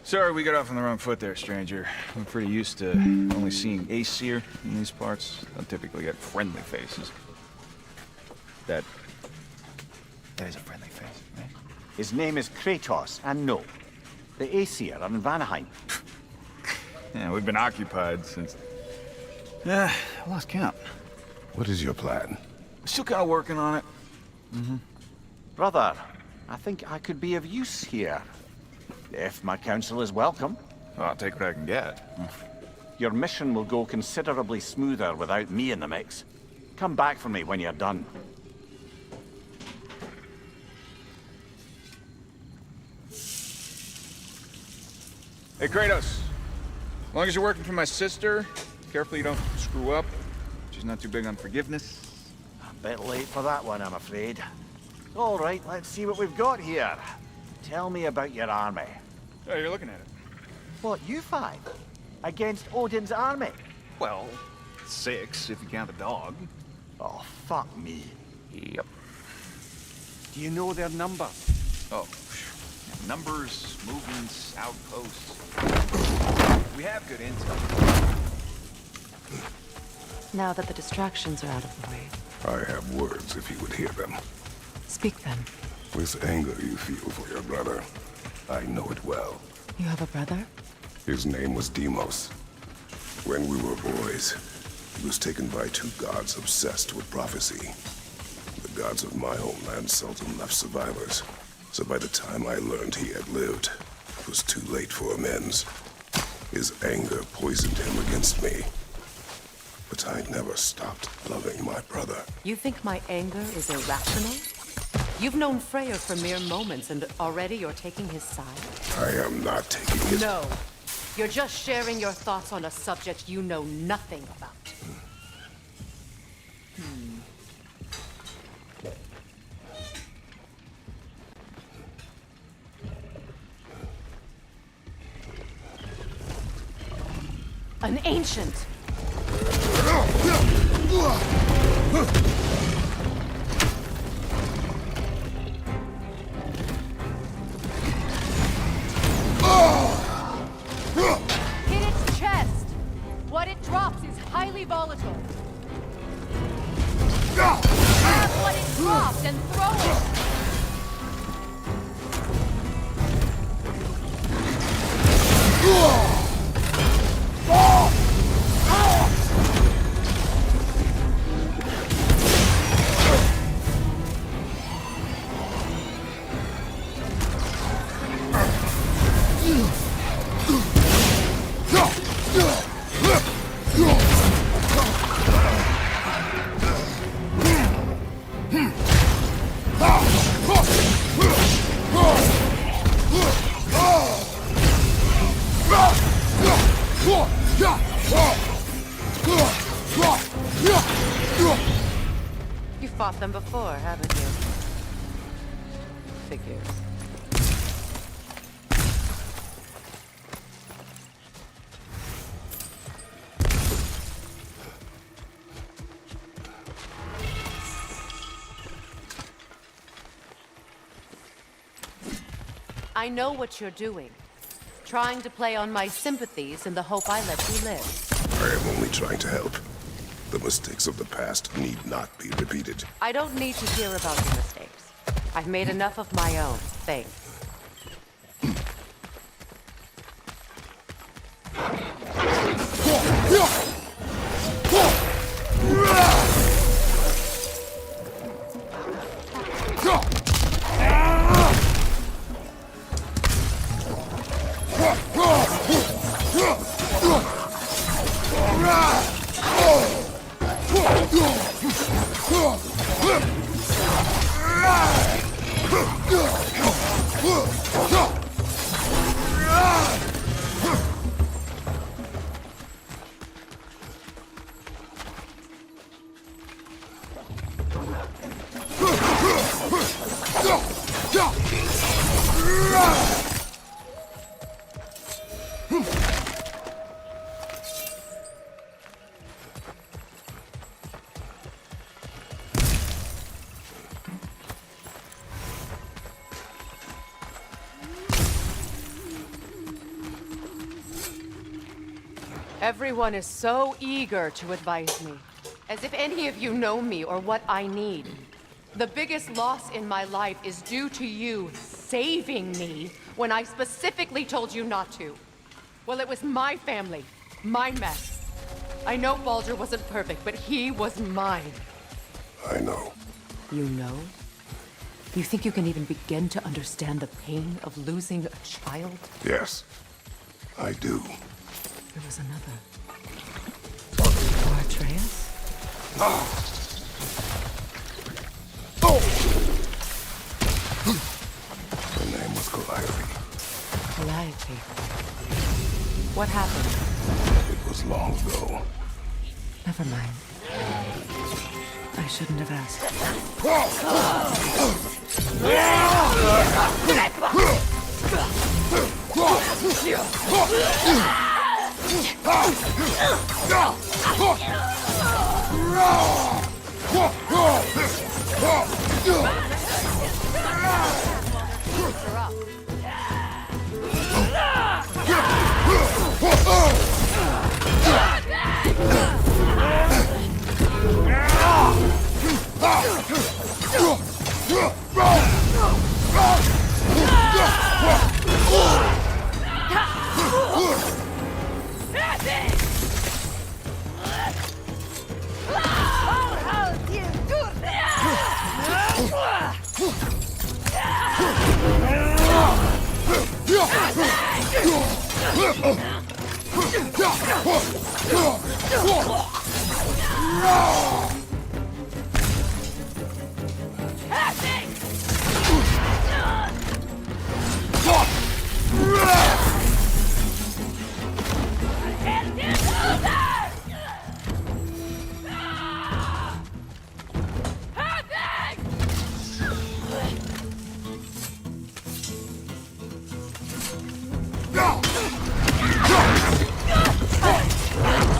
Sorry we got off on the wrong foot there, stranger. We're pretty used to only seeing Aesir in these parts. Don't typically get friendly faces. That is a friendly face, right? His name is Kratos, and no, the Aesir are in Vanaheim. Yeah, we've been occupied since... I lost count. What is your plan? Still kind of working on it. Brother, I think I could be of use here. If my counsel is welcome. Well, I'll take what I can get. Your mission will go considerably smoother without me in the mix. Come back for me when you're done. Hey, Kratos. As long as you're working for my sister, careful you don't screw up. She's not too big on forgiveness. A bit late for that one, I'm afraid. All right, let's see what we've got here. Tell me about your army. Oh, you're looking at it. What, you five? Against Odin's army? Well, 6 if you count the dog. Oh, fuck me. Yep. Do you know their number? Oh, numbers, movements, outposts. We have good intel. Now that the distractions are out of the way, I have words if you would hear them. speak them. This anger you feel for your brother, I know it well. You have a brother? His name was Deimos. When we were boys, he was taken by 2 gods obsessed with prophecy. The gods of my homeland seldom left survivors, so by the time I learned he had lived, it was too late for amends. His anger poisoned him against me. But I never stopped loving my brother. You think my anger is irrational? You've known Freyr for mere moments, and already you're taking his side? I am not taking his... No. You're just sharing your thoughts on a subject you know nothing about. An ancient! Hit its chest! What it drops is highly volatile. Grab what it dropped and throw it! You fought them before, haven't you? Figures. I know what you're doing. Trying to play on my sympathies in the hope I let you live. I am only trying to help. The mistakes of the past need not be repeated. I don't need to hear about your mistakes. I've made enough of my own, thanks. Everyone is so eager to advise me, as if any of you know me or what I need. The biggest loss in my life is due to you saving me when I specifically told you not to. Well, it was my family, my mess. I know Baldur wasn't perfect, but he was mine. I know. You know? You think you can even begin to understand the pain of losing a child? Yes, I do. There was another. War Atreus? Her name was Calliope. Calliope. What happened? It was long ago. Never mind. I shouldn't have asked.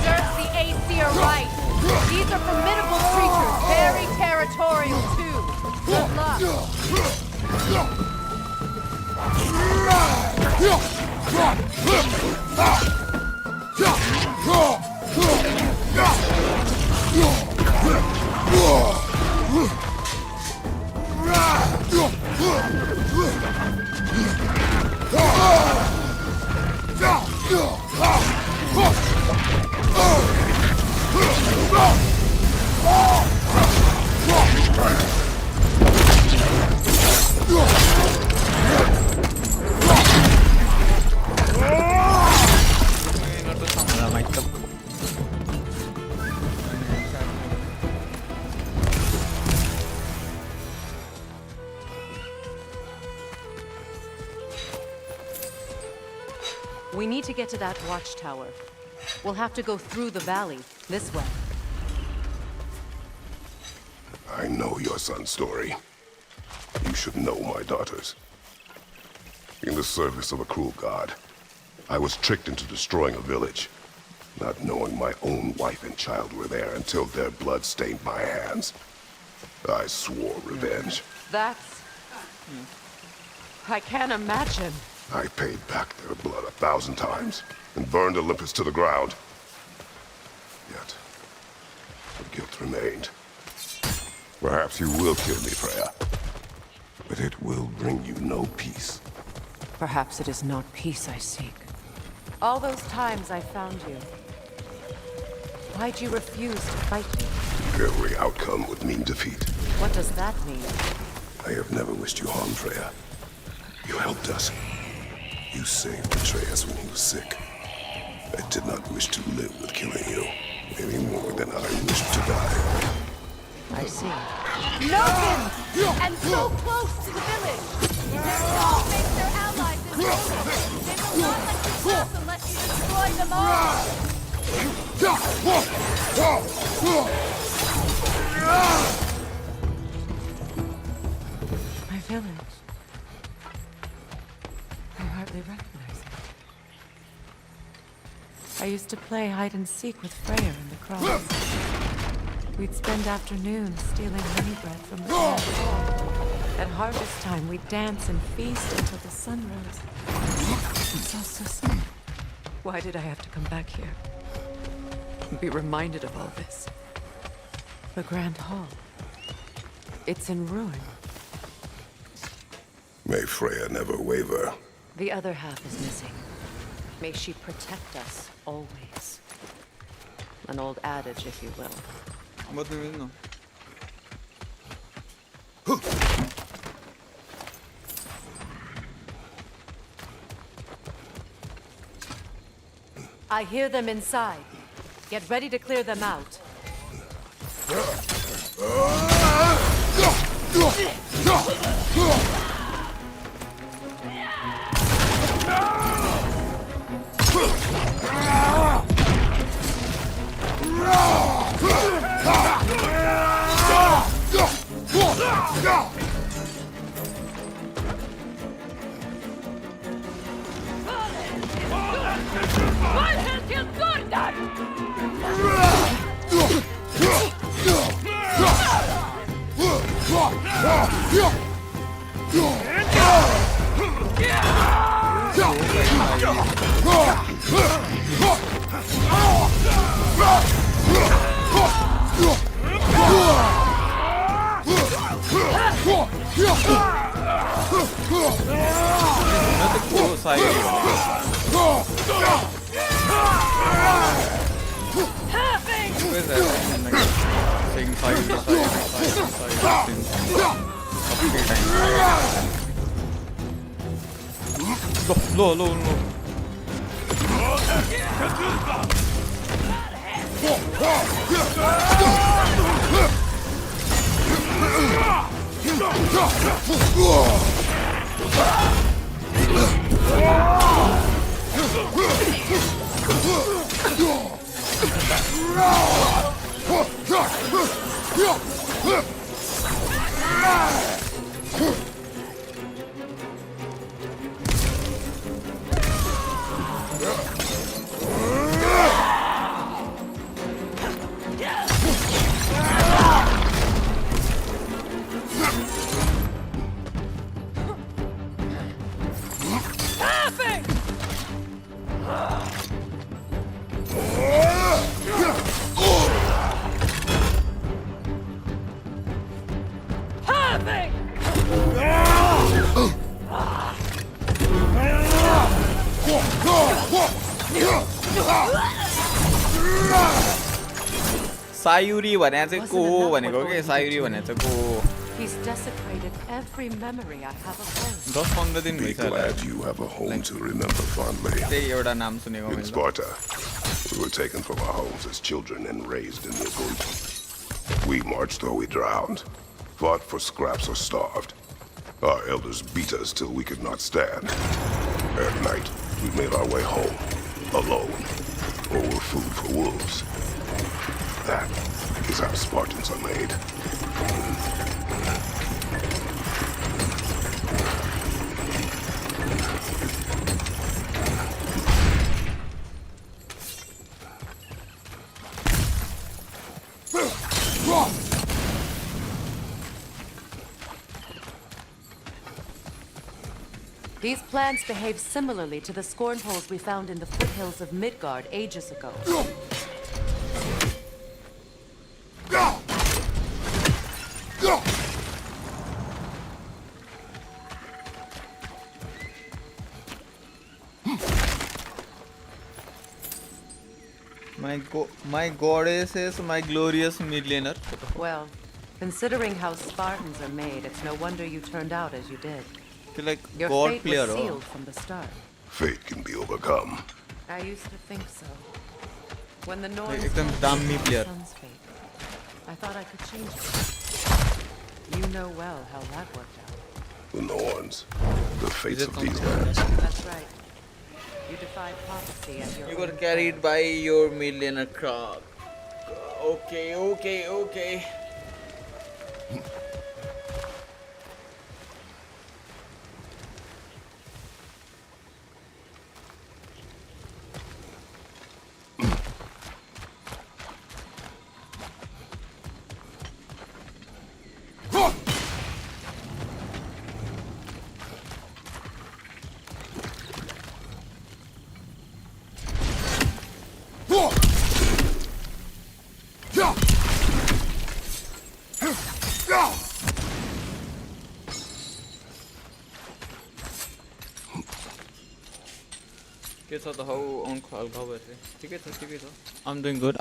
Serves the Aesir right. These are formidable creatures, very territorial too. Good luck. We need to get to that watchtower. We'll have to go through the valley, this way. I know your son's story. You should know my daughter's. In the service of a cruel god, I was tricked into destroying a village, not knowing my own wife and child were there until their blood stained my hands. I swore revenge. That's... I can't imagine. I paid back their blood 1,000 times and burned Olympus to the ground. Yet, the guilt remained. Perhaps you will kill me, Freya, but it will bring you no peace. Perhaps it is not peace I seek. All those times I found you, why'd you refuse to fight me? Every outcome would mean defeat. What does that mean? I have never wished you harm, Freya. You helped us. You saved Atreus when he was sick. I did not wish to live with killing you, any more than I wished to die. I see. Nothing! And so close to the village! Their law makes their allies invulnerable. They will not let you pass unless you destroy them all! My village. I hardly recognize it. I used to play hide and seek with Freya in the cross. We'd spend afternoons stealing honey bread from the camp. At harvest time, we'd dance and feast until the sun rose. It's all so sad. Why did I have to come back here? And be reminded of all this? The Grand Hall. It's in ruin. May Freya never waver. The other half is missing. May she protect us, always. An old adage, if you will. What do you mean? I hear them inside. Get ready to clear them out. No. Sayuri भने चाहिँ को हो भनेको के Sayuri भने चाहिँ को हो He's desecrated every memory I have of home. 10-15 दिन Be glad you have a home to remember fondly. त्यही एउटा नाम सुनेको In मैले Sparta, we were taken from our homes as children and raised in the Ubuntu. We marched though we drowned, fought for scraps or starved. Our elders beat us till we could not stand. At night, we made our way home, alone, or were food for wolves. That is how Spartans are made. These plants behave similarly to the scorn poles we found in the foothills of Midgard ages ago. My goddess is my glorious millionaire. Well, considering how Spartans are made, it's no wonder you turned out as you did. Like Your god fate player was ho. sealed from the start. Fate can be overcome. I used to think so. When the Norse एकदम दामी player. son's fate, I thought I could change it. You know well how that worked out. The Norns, the fates of these lands. That's right. You defied prophecy at your You own got carried by your millionaire crowd. Okay.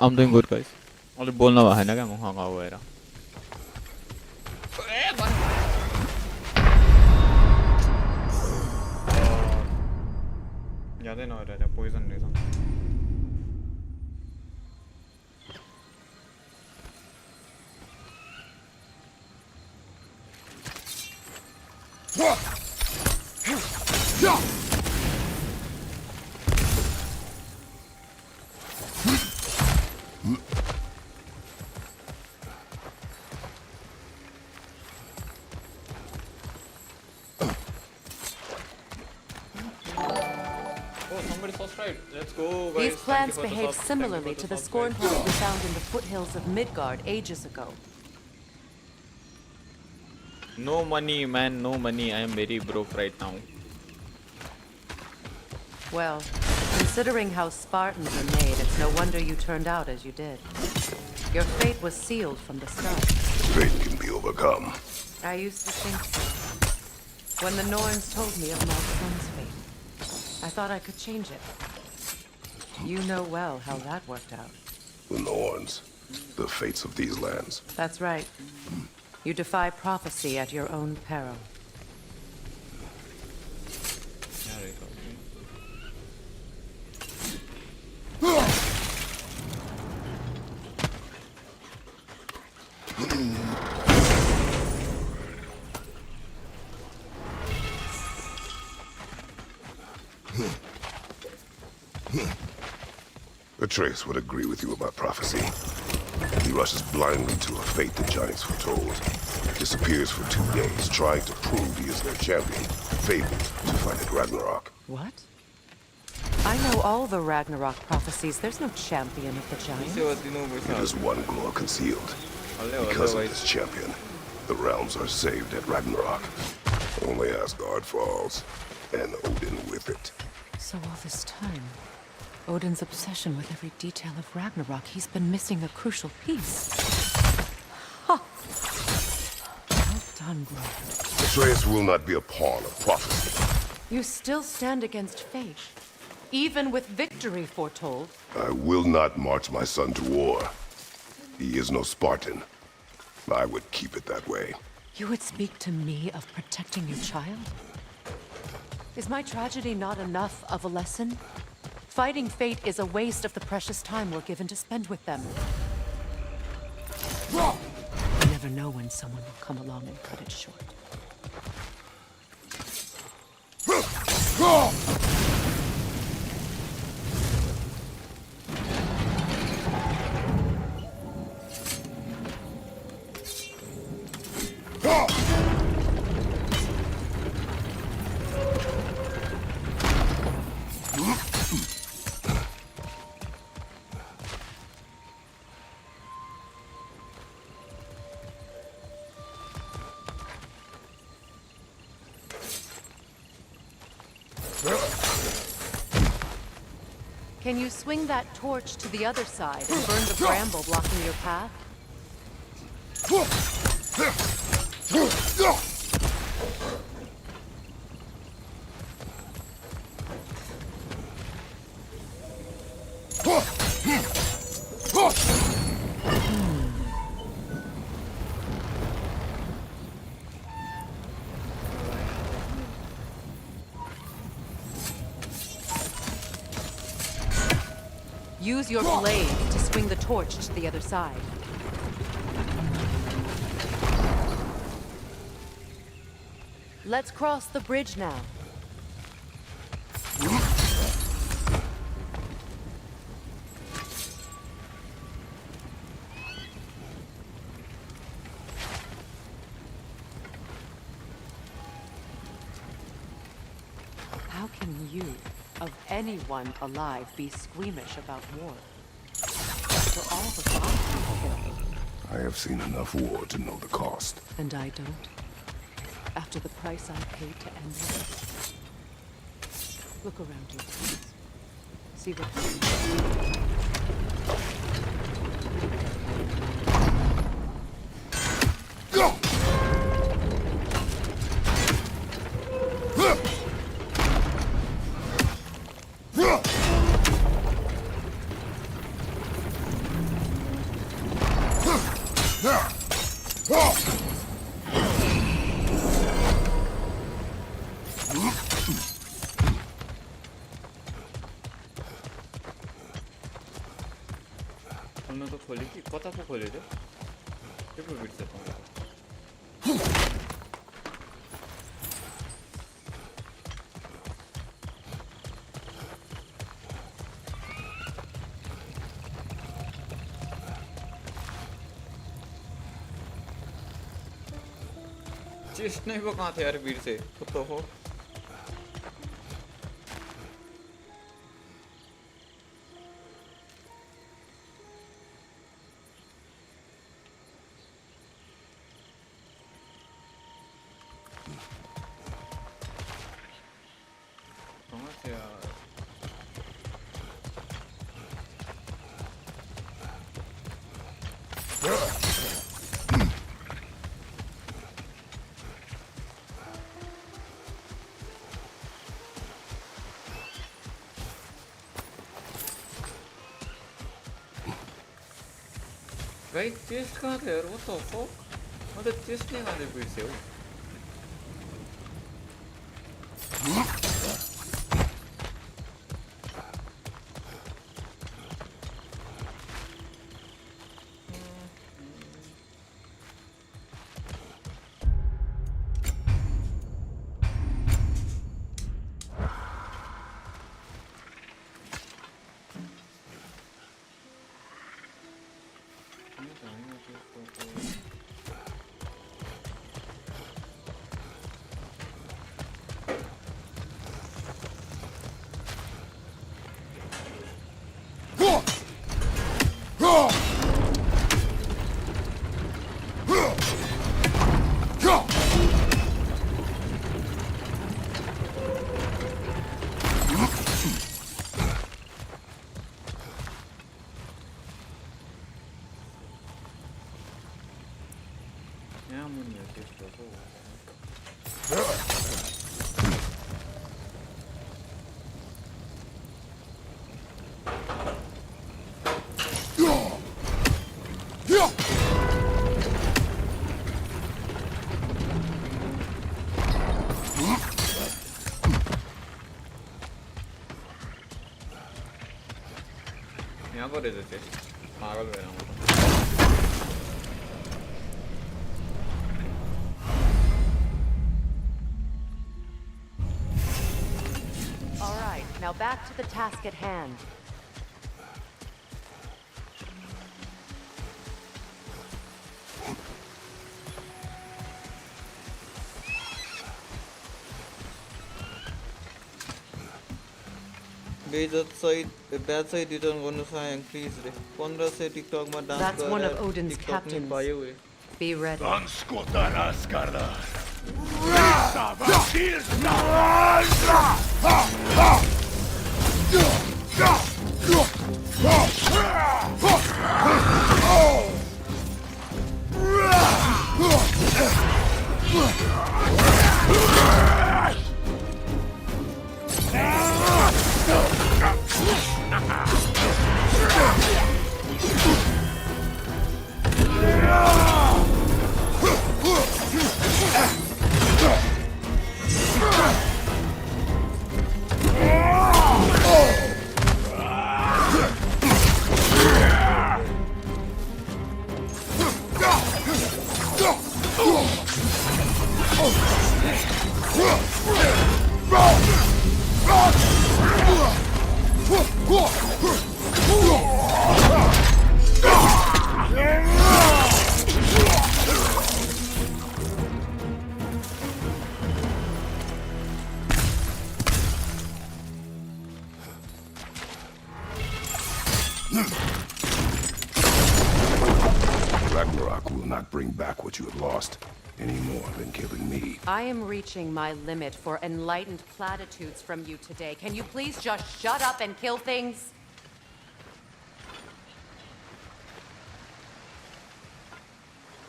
I'm doing good guys. अलि बोल्न भएन क्या म खा भएर यादै नभएर Poisson रहेछ These plants behave similarly to the scorn poles we found in the foothills of Midgard ages ago. No money, man, no money. I am very broke right now. Well, considering how Spartans are made, it's no wonder you turned out as you did. Your fate was sealed from the start. Fate can be overcome. I used to think so. When the Norns told me of my son's fate, I thought I could change it. You know well how that worked out. The Norns, the fates of these lands. That's right. You defy prophecy at your own peril. Atreus would agree with you about prophecy. He rushes blindly to a fate the giants foretold. Disappears for 2 days, trying to prove he is their champion, fabled to fight at Ragnarok. What? I know all the Ragnarok prophecies. There's no champion of the giants. It is one glow concealed. Because of this champion, the realms are saved at Ragnarok. Only Asgard falls, and Odin with it. So all this time, Odin's obsession with every detail of Ragnarok, he's been missing a crucial piece. Ha! Well done, bro. Atreus will not be a pawn of prophecy. You still stand against fate, even with victory foretold. I will not march my son to war. He is no Spartan. I would keep it that way. You would speak to me of protecting your child? Is my tragedy not enough of a lesson? Fighting fate is a waste of the precious time we're given to spend with them. You never know when someone will come along and cut it short. Can you swing that torch to the other side and burn the bramble blocking your path? Use your blade to swing the torch to the other side. Let's cross the bridge now. How can you, of anyone alive, be squeamish about war? After all the gods you've killed. I have seen enough war to know the cost. And I don't? After the price I paid to end it? Look around you, please. See what happens. हमने तो खोली थी कता को खोले थे के पे बिट सकता हूं चेस्ट नहीं वो कहाँ थे यार भीड़ से तो हो कहाँ से यार Right, chest कहाँ थे यार? What the fuck? मतलब chest नहीं आने फिर से वो. यहाँ पर है चेस्ट पागल हो रहा हूँ All right, now back to the task at hand. bad side return गर्नु सायङ प्लिज रे 15 से टिकटक मा dance That's one of Odin's captains. Be ready. Ragnarok will not bring back what you have lost, any more than killing me. I am reaching my limit for enlightened platitudes from you today. Can you please just shut up and kill things?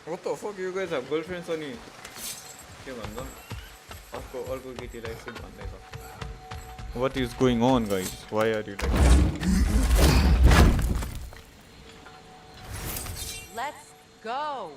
What the fuck, you guys have girlfriends on you? के भन्छ अर्को केटीलाई यसो भन्दैछ What is going on, guys? Why are you like that? Let's go.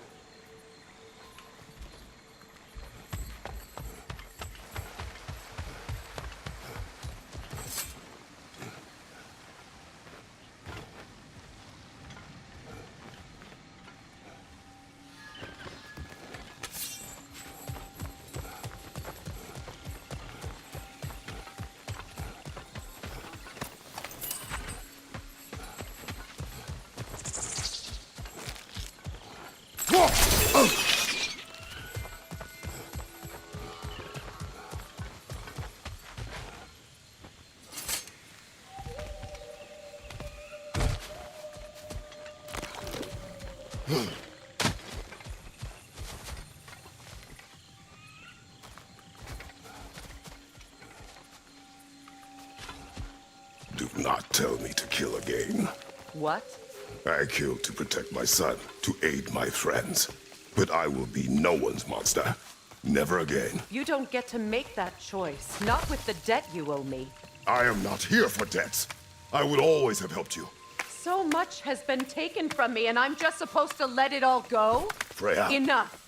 tell me to kill again. What? I killed to protect my son, to aid my friends. But I will be no one's monster. Never again. You don't get to make that choice. Not with the debt you owe me. I am not here for debts. I would always have helped you. So much has been taken from me, and I'm just supposed to let it all go? Freya. Enough.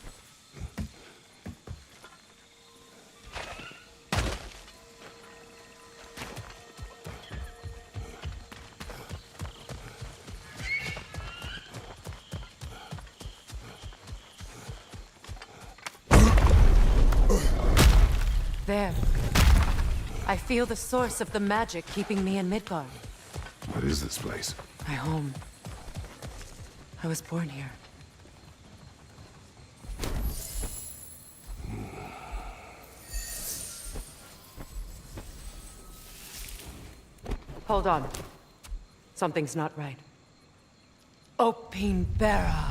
There. I feel the source of the magic keeping me in Midgard. What is this place? My home. I was born here. Hold on. Something's not right. Opinbera.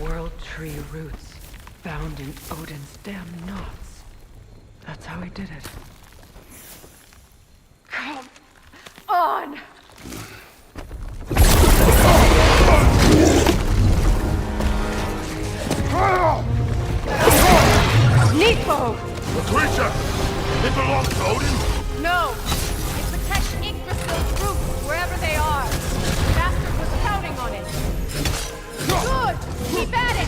World tree roots found in Odin's damn knots. That's how he did it. Come on! Nico! The creature! It belongs to Odin? No! It protects Yggdrasil's roots wherever they are. The bastard was counting on it. Good! Keep at it!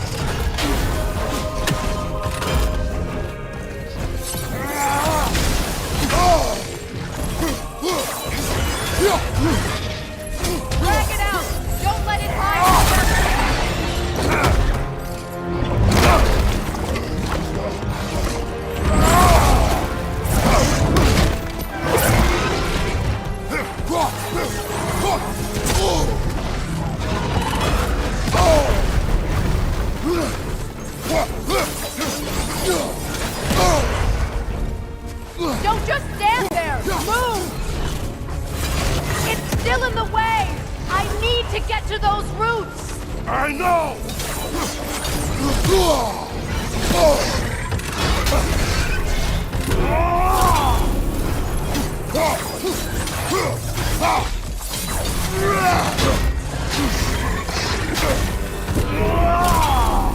Drag it out! Don't let it Don't just stand there! Move! It's still in the way! I need to get to those roots! I know!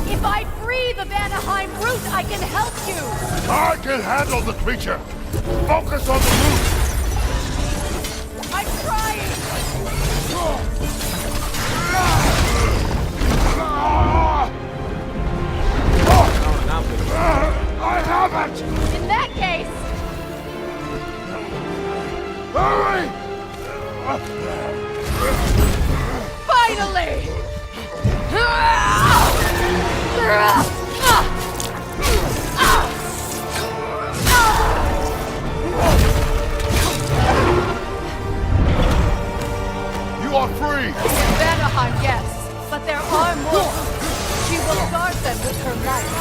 If I free the Vanaheim root, I can help you! I can handle the creature! Focus on the root! I'm trying! I have it! In that case... Hurry! Finally! You are free! In Vanaheim, yes. But there are more. She will guard them with her life.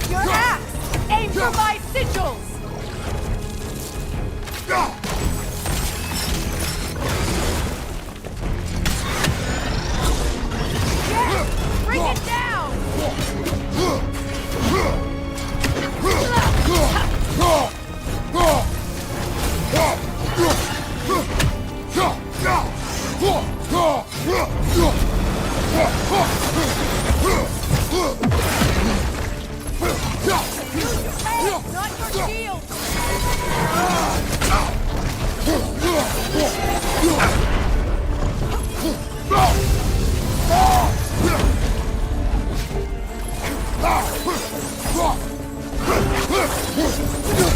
Your axe! Aim for my sigils! Yes! Bring it down! Not your shield!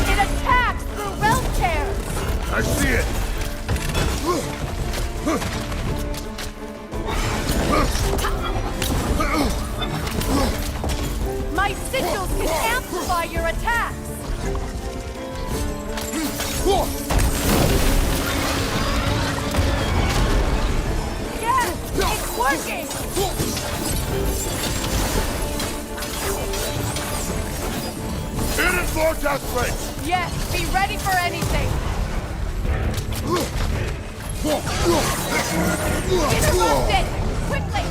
It attacks through realm tears! I see it! My sigils can amplify your attacks! Yes! working! Vortex break! Yes, be ready for anything! Interrupt it! Quickly!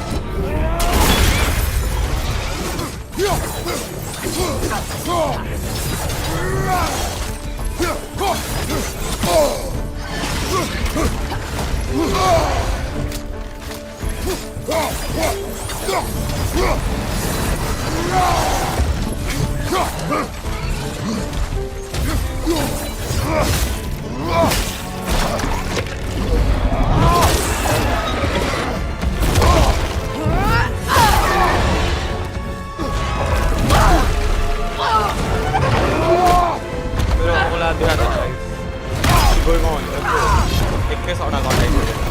Going on. एक के सौड़ा contact हो जाएगा।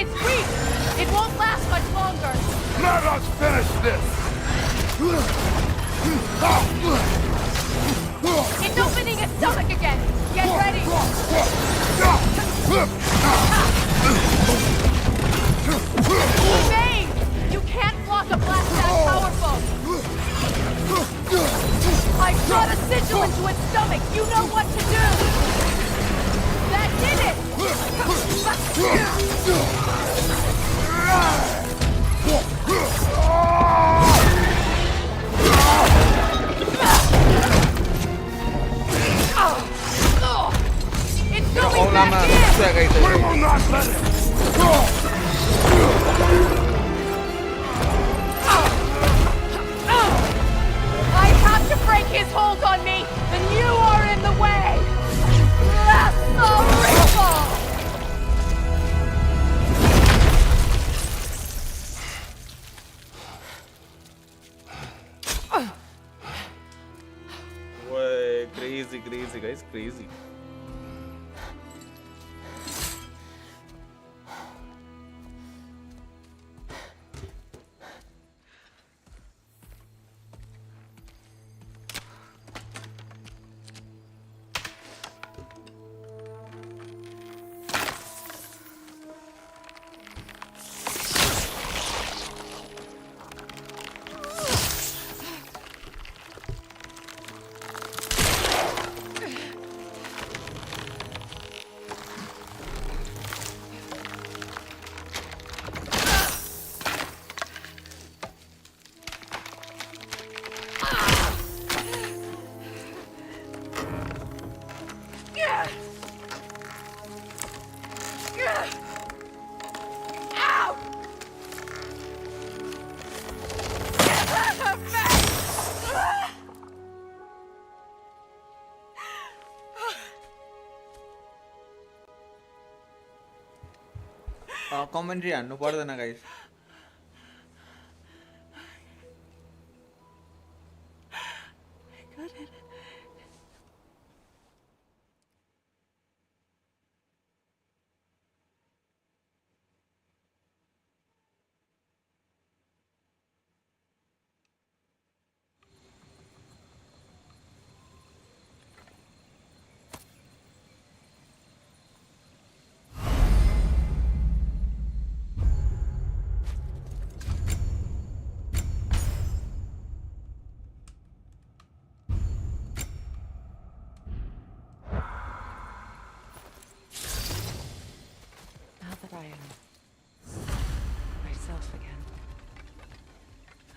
It's weak! It won't last much longer! Let us finish this! It's opening its stomach again! Get ready! Bane! You can't block a blast that powerful! I shot a sigil into its stomach! You know what to do! That did it! It's going back in! We will not let it! I have to break his hold on me, and you are in the way! That's the ritual! Way crazy guys, crazy. Commentary हान्नु पर्दैन guys.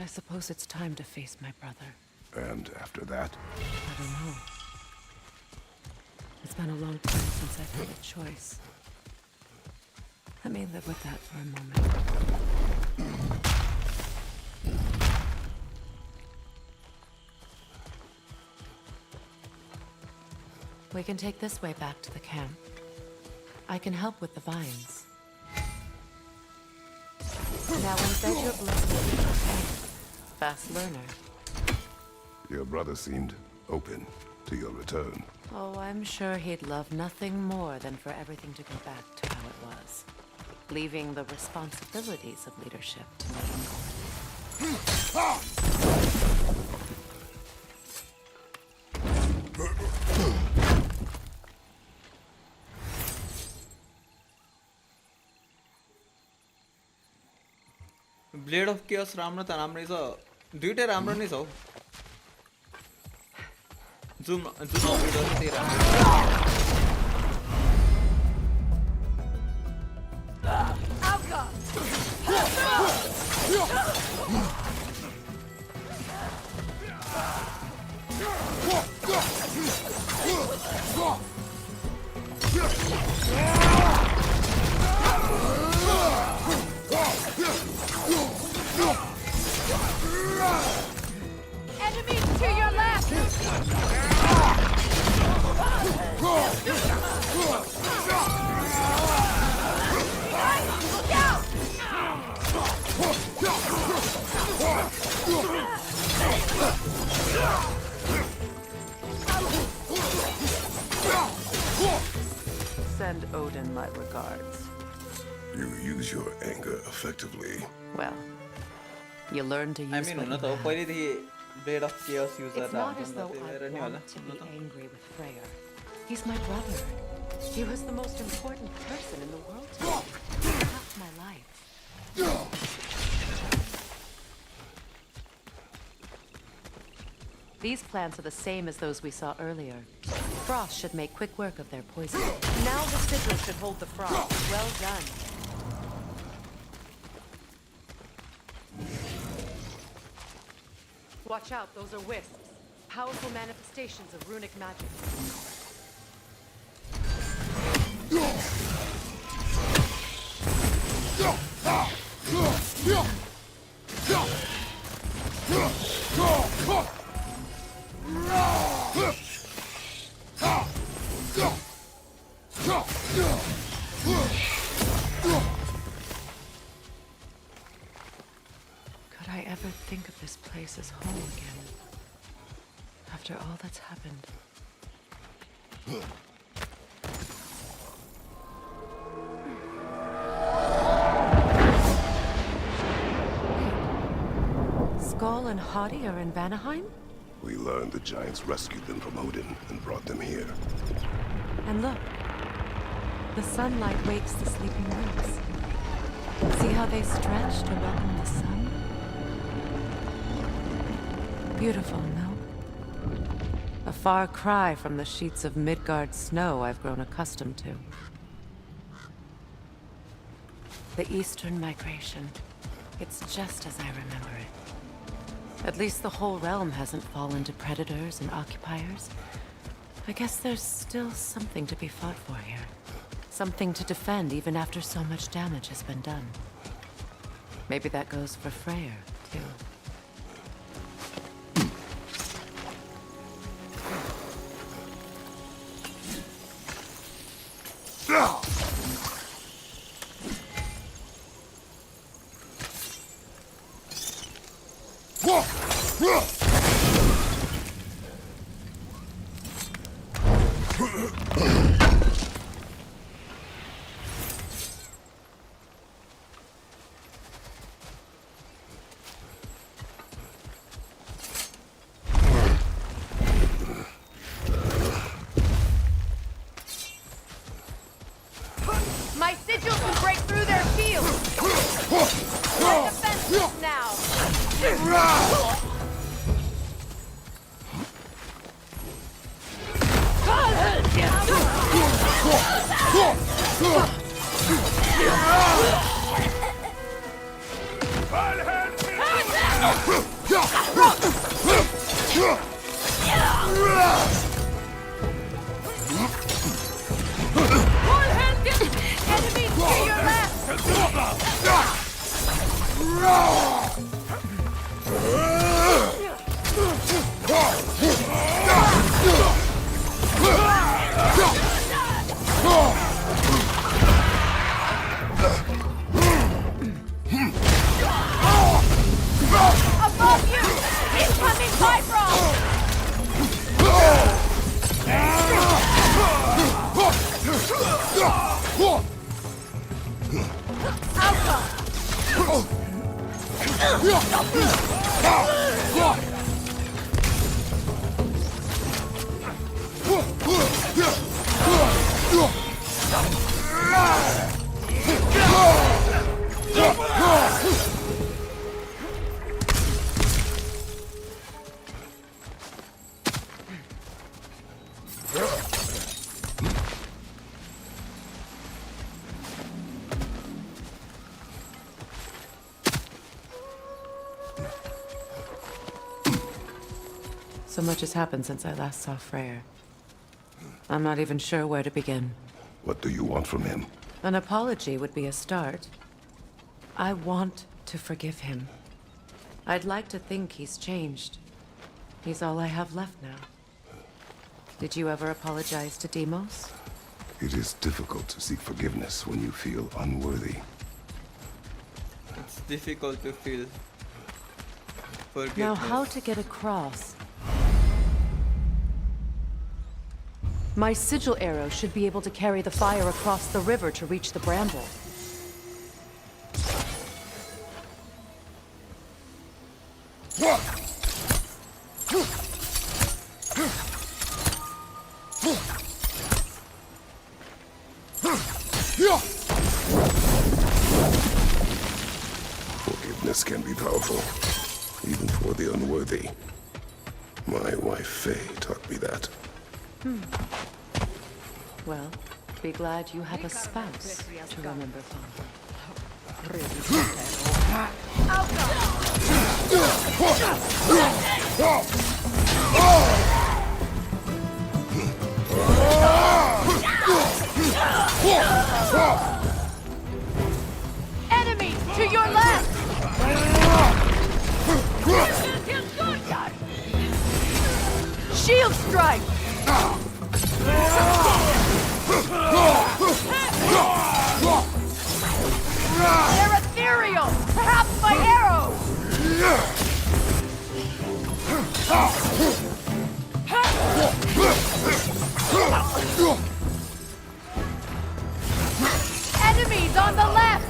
I suppose it's time to face my brother. And after that? I don't know. It's been a long time since I've had a choice. Let me live with that for a moment. We can take this way back to the camp. I can help with the vines. Now embed your blessing in your hand. Fast learner. Your brother seemed open to your return. Oh, I'm sure he'd love nothing more than for everything to go back to how it was. Leaving the responsibilities of leadership to me. Blade of chaos राम्रो त राम्रै छ दुईटै राम्रो नै छ हौ जुन update गर्छ त्यही राम्रो Enemies to your left! Look out! Send Odin my regards. You use your anger effectively. Well, you learn to use I mean, what हुन you त have. पहिलेदेखि blade of chaos user It's not as though I want to be angry with Freyr. He's my brother. He was the most important person in the world to me. Half my life. These plants are the same as those we saw earlier. Frost should make quick work of their poison. Now the sigil should hold the frost. Well done. Watch out, those are wisps. Powerful manifestations of runic magic. Could I ever think of this place as home again? After all that's happened. Skull and Hati are in Vanaheim? We learned the giants rescued them from Odin and brought them here. And look. The sunlight wakes the sleeping roots. See how they stretch to welcome the sun? Beautiful, no? A far cry from the sheets of Midgard snow I've grown accustomed to. The Eastern Migration. It's just as I remember it. At least the whole realm hasn't fallen to predators and occupiers. I guess there's still something to be fought for here. Something to defend even after so much damage has been done. Maybe that goes for Freyr, too. My sigil can break through their shields! They're defenseless now! Enemies to your Above you! Incoming Bifrost! So much has happened since I last saw Freyr. I'm not even sure where to begin. What do you want from him? An apology would be a start. I want to forgive him. I'd like to think he's changed. He's all I have left now. Did you ever apologize to Deimos? It is difficult to seek forgiveness when you feel unworthy. It's difficult to feel forgiveness. Now, how to get across? My sigil arrow should be able to carry the fire across the river to reach the bramble. Forgiveness can be powerful, even for the unworthy. My wife Faye taught me that. Well, be glad you have a spouse to remember fondly. Enemy to your left! Shield strike! They're ethereal! Perhaps my arrows! Enemies on the left!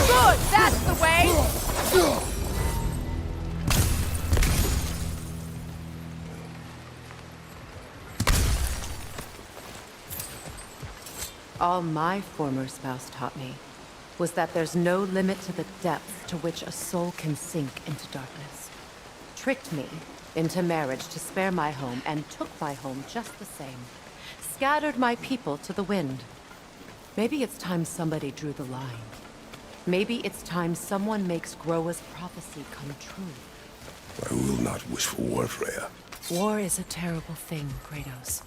Good, that's the way! All my former spouse taught me was that there's no limit to the depth to which a soul can sink into darkness. Tricked me into marriage to spare my home and took my home just the same. Scattered my people to the wind. Maybe it's time somebody drew the line. Maybe it's time someone makes Groa's prophecy come true. I will not wish for war, Freya. War is a terrible thing, Kratos.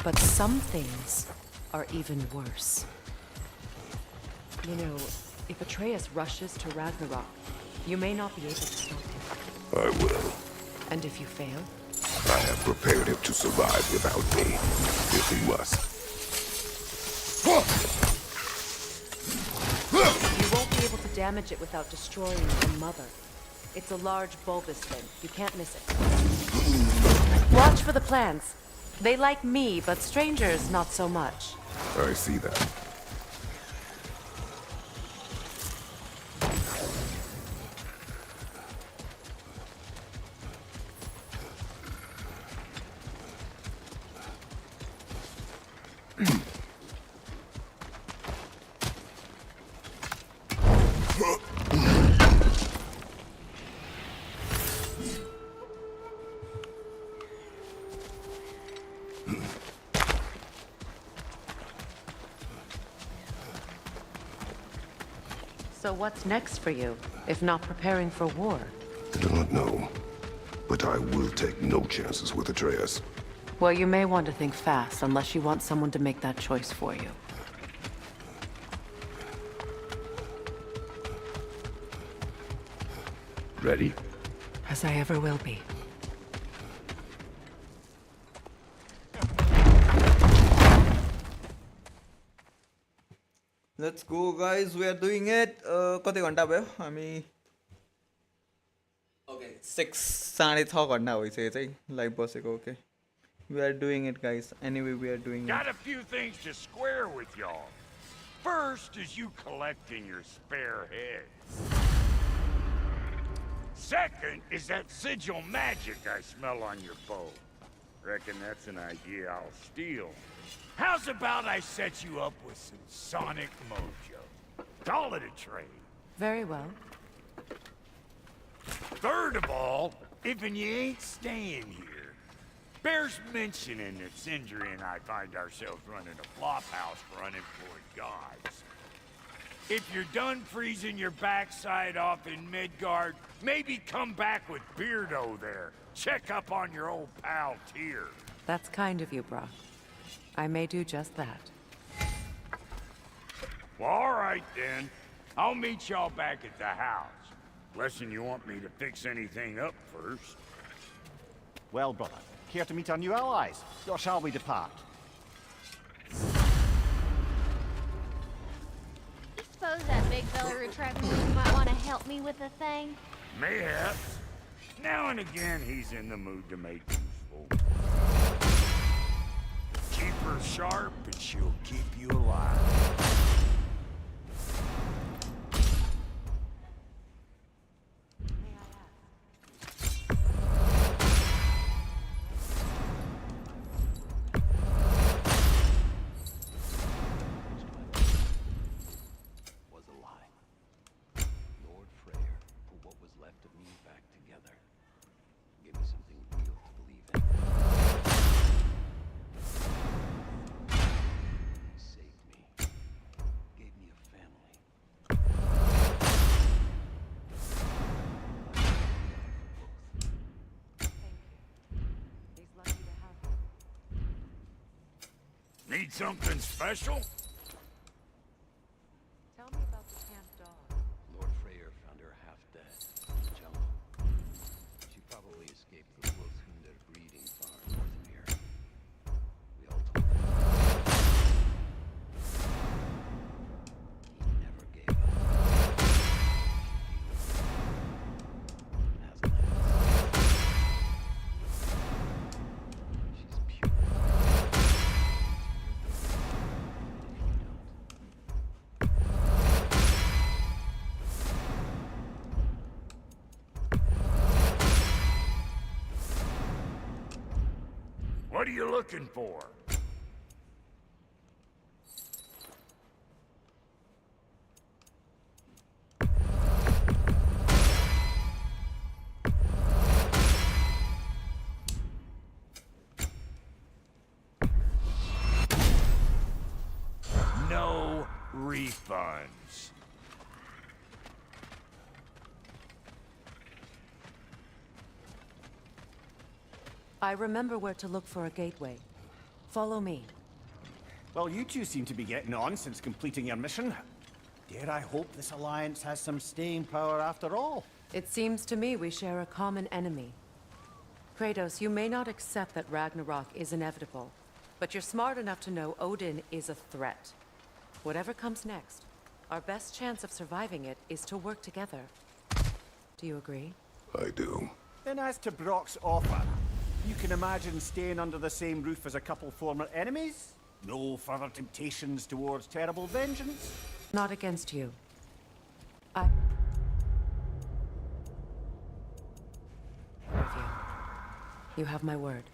But some things are even worse. You know, if Atreus rushes to Ragnarok, you may not be able to stop him. I will. And if you fail? I have prepared him to survive without me, if he must. You won't be able to damage it without destroying the mother. It's a large bulbous thing. You can't miss it. Watch for the plants. They like me, but strangers not so much. I see that. So what's next for you, if not preparing for war? I do not know, but I will take no chances with Atreus. Well, you may want to think fast, unless you want someone to make that choice for you. Ready? As I ever will be. Let's go, guys. We are doing it. कति घण्टा भयो हामी? Okay, 6:30 घण्टा भइसक्यो चाहिँ live बसेको. Okay, we are doing it, guys. Anyway, we are doing Got it. a few things to square with y'all. First is you collecting your spare heads. Second is that sigil magic I smell on your bow. Reckon that's an idea I'll steal. How's about I set you up with some sonic mojo? Call it a trade. Very well. Third of all, if you ain't staying here, bears mentioning that Sindri and I find ourselves running a flop house for unemployed gods. If you're done freezing your backside off in Midgard, maybe come back with Beardo there. Check up on your old pal Tyr. That's kind of you, Brock. I may do just that. Well, all right then. I'll meet y'all back at the house. Unless you want me to fix anything up first. Well, brother, care to meet our new allies? Or shall we depart? I suppose that big fella retracting might want to help me with a thing. Mayhaps. Now and again, he's in the mood to make useful. Keep her sharp and she'll keep you alive. Was a lie. Lord Freyr put what was left of me back together. Give me something real to believe in. He saved me. Gave me a family. He's lucky to have you. Need something special? Tell me about the camp dog. Lord Freyr found her half dead in the jungle. She probably escaped the wolves from their breeding far north of here. We all told him. He never gave up. She hasn't She's pure. What are you looking for? No refunds. I remember where to look for a gateway. Follow me. Well, you two seem to be getting on since completing your mission. Dare I hope this alliance has some staying power after all? It seems to me we share a common enemy. Kratos, you may not accept that Ragnarok is inevitable, but you're smart enough to know Odin is a threat. Whatever comes next, our best chance of surviving it is to work together. Do you agree? I do. Then as to Brock's offer, you can imagine staying under the same roof as a couple former enemies? No further temptations towards terrible vengeance? Not against you. You have my word.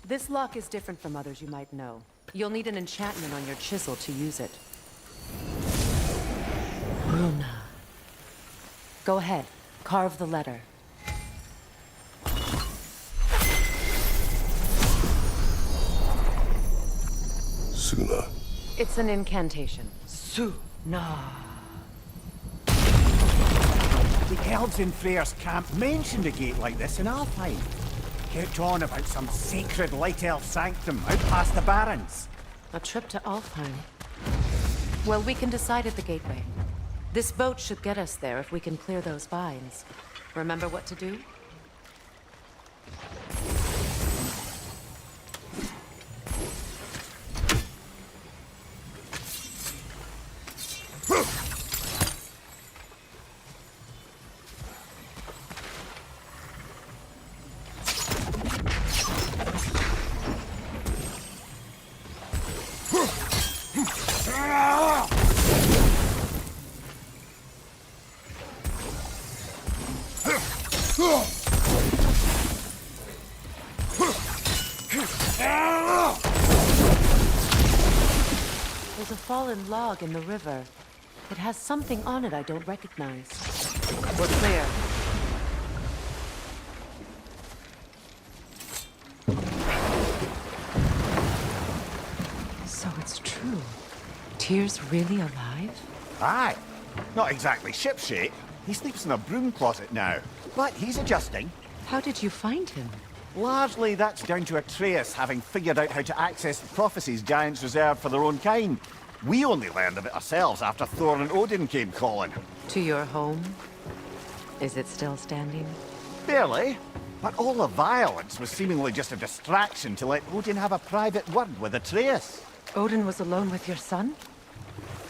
This lock is different from others you might know. You'll need an enchantment on your chisel to use it. Bruna. Go ahead. Carve the letter. Suna. It's an incantation. Suna. The elves in Freyr's camp mentioned a gate like this in Alfheim. Kept on about some sacred light elf sanctum out past the Barrens. A trip to Alfheim. Well, we can decide at the gateway. This boat should get us there if we can clear those vines. Remember what to do? There's a fallen log in the river. It has something on it I don't recognize. We're clear. So it's true. Tyr's really alive? Aye. Not exactly shipshape. He sleeps in a broom closet now. But he's adjusting. How did you find him? Largely, that's down to Atreus having figured out how to access the prophecies giants reserve for their own kind. We only learned of it ourselves after Thor and Odin came calling. To your home? Is it still standing? Barely. But all the violence was seemingly just a distraction to let Odin have a private word with Atreus. Odin was alone with your son?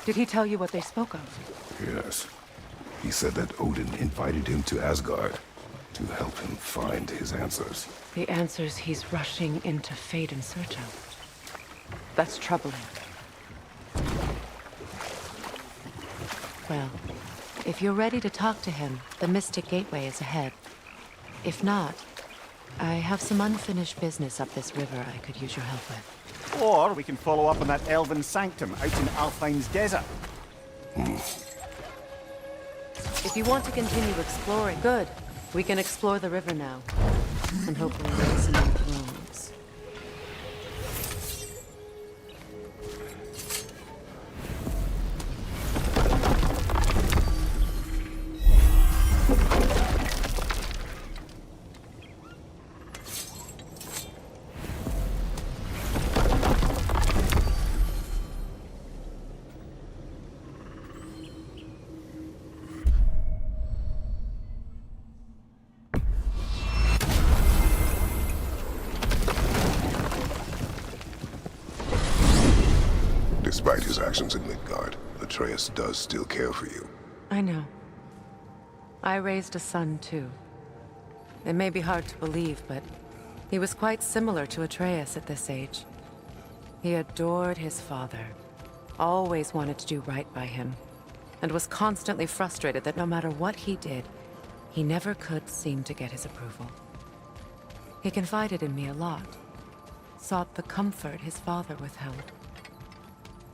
Did he tell you what they spoke of? Yes. He said that Odin invited him to Asgard to help him find his answers. The answers he's rushing into fate in search of. That's troubling. Well, if you're ready to talk to him, the Mystic Gateway is ahead. If not, I have some unfinished business up this river I could use your help with. Or we can follow up on that elven sanctum out in Alfheim's desert. If you want to continue exploring, good. We can explore the river now. And hopefully raise some more thrones. Despite his actions in Midgard, Atreus does still care for you. I know. I raised a son, too. It may be hard to believe, but he was quite similar to Atreus at this age. He adored his father, always wanted to do right by him, and was constantly frustrated that no matter what he did, he never could seem to get his approval. He confided in me a lot, sought the comfort his father withheld.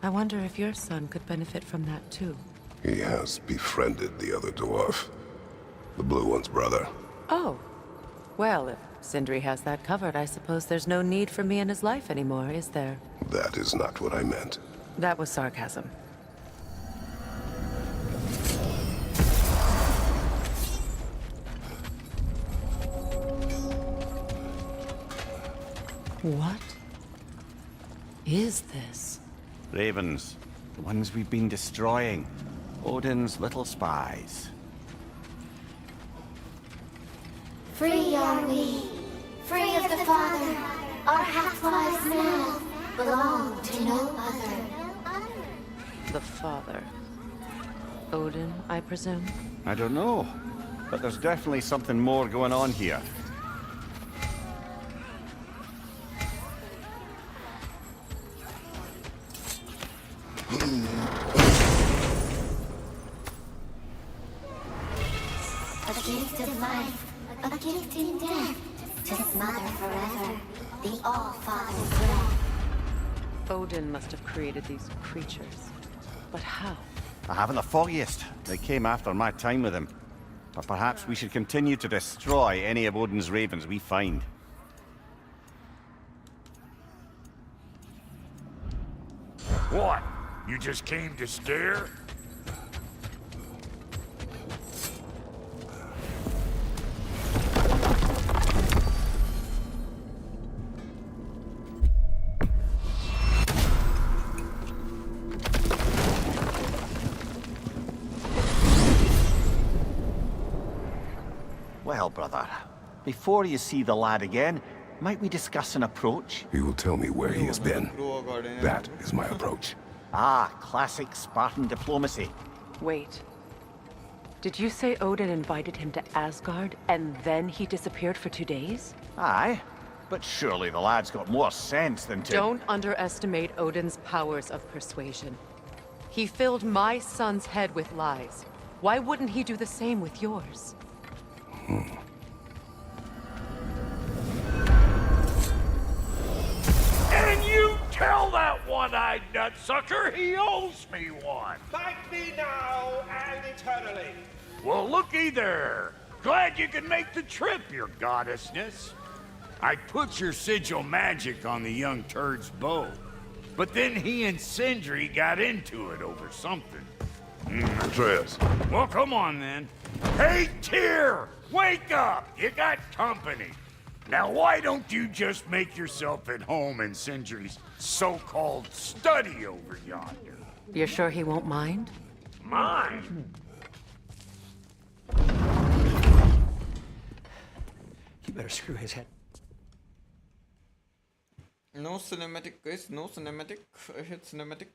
I wonder if your son could benefit from that, too. He has befriended the other dwarf. The blue one's brother. Oh. Well, if Sindri has that covered, I suppose there's no need for me in his life anymore, is there? That is not what I meant. That was sarcasm. What is this? Ravens. The ones we've been destroying. Odin's little spies. Free are we, free of the Father. Our half-lives now belong to no other. The father. Odin, I presume? I don't know. But there's definitely something more going on here. A gift of life, a gift in death, to smother forever. the All-Father's realm. Odin must have created these creatures. But how? I haven't the foggiest. They came after my time with him. But perhaps we should continue to destroy any of Odin's ravens we find. What? You just came to stare? Well, brother, before you see the lad again, might we discuss an approach? He will tell me where he has been. That is my approach. Ah, classic Spartan diplomacy. Wait. Did you say Odin invited him to Asgard, and then he disappeared for 2 days? Aye, but surely the lad's got more sense than to... Don't underestimate Odin's powers of persuasion. He filled my son's head with lies. Why wouldn't he do the same with yours? And you tell that one-eyed nutsucker he owes me one! Fight me now and eternally! Well, looky there! Glad you could make the trip, your goddessness. I put your sigil magic on the young turd's bow, but then he and Sindri got into it over something. Atreus. Well, come on then. Hey, Tyr! Wake up! You got company. Now, why don't you just make yourself at home in Sindri's so-called study over yonder? You're sure he won't mind? Mine? You better screw his head. No cinematic, guys. No cinematic. I hit cinematic.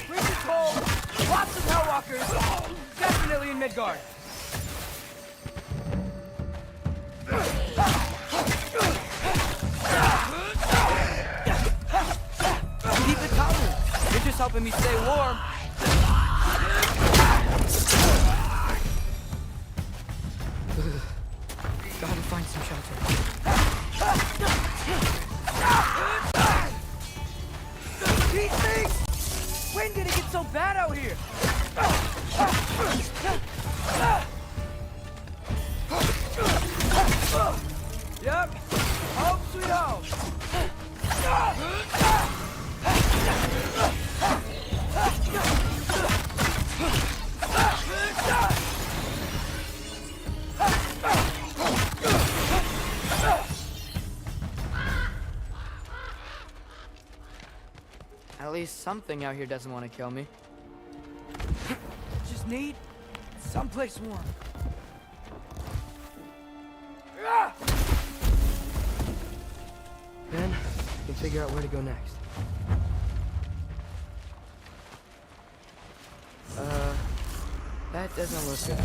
Bridge is cold. Lots of Hellwalkers. Definitely in Midgard. Keep it coming. You're just helping me stay warm. Gotta find some shelter. These things! When did it get so bad out here? Yep. Home sweet home. At least something out here doesn't want to kill me. Just need someplace warm. Then we can figure out where to go next. That doesn't look good.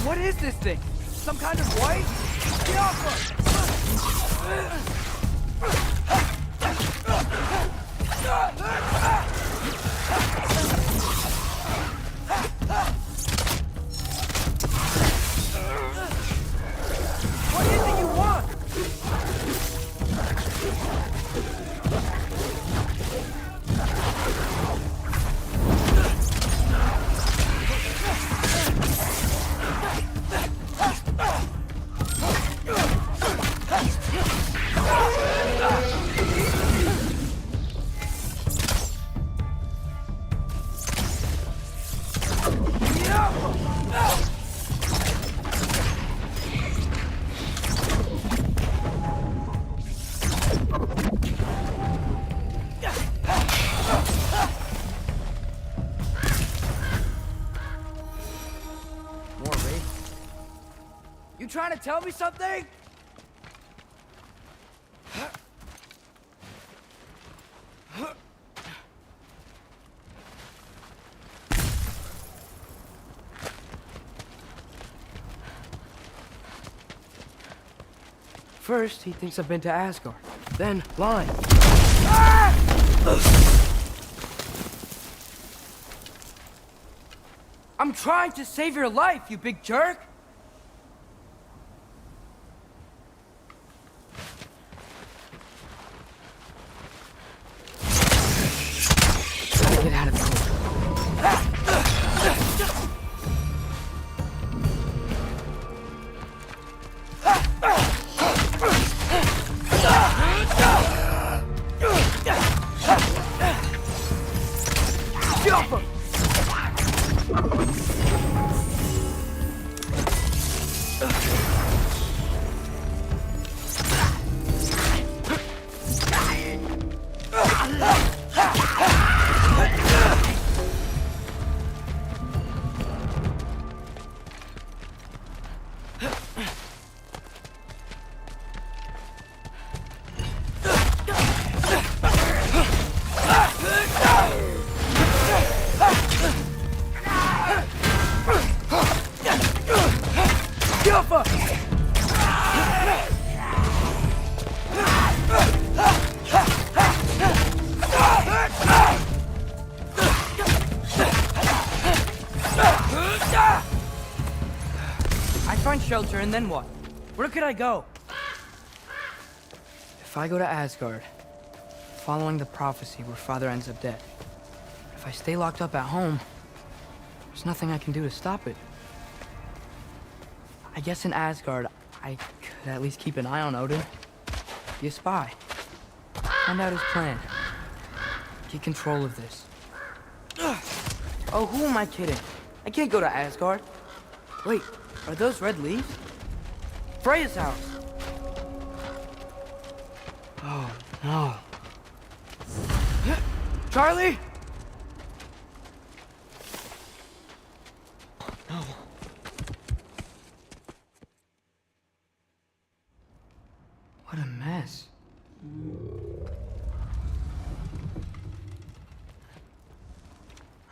What is this thing? Some kind of white? Get off her! What is it you want? Trying to tell me something? First, he thinks I've been to Asgard. Then, lying. I'm trying to save your life, you big jerk! Gotta get out of here. Shelter, and then what? Where could I go? If I go to Asgard, following the prophecy where Father ends up dead. If I stay locked up at home, there's nothing I can do to stop it. I guess in Asgard, I could at least keep an eye on Odin. Be a spy. Find out his plan. Get control of this. Oh, who am I kidding? I can't go to Asgard. Wait. Are those red leaves? Freya's house! Oh, no. Charlie! No. What a mess.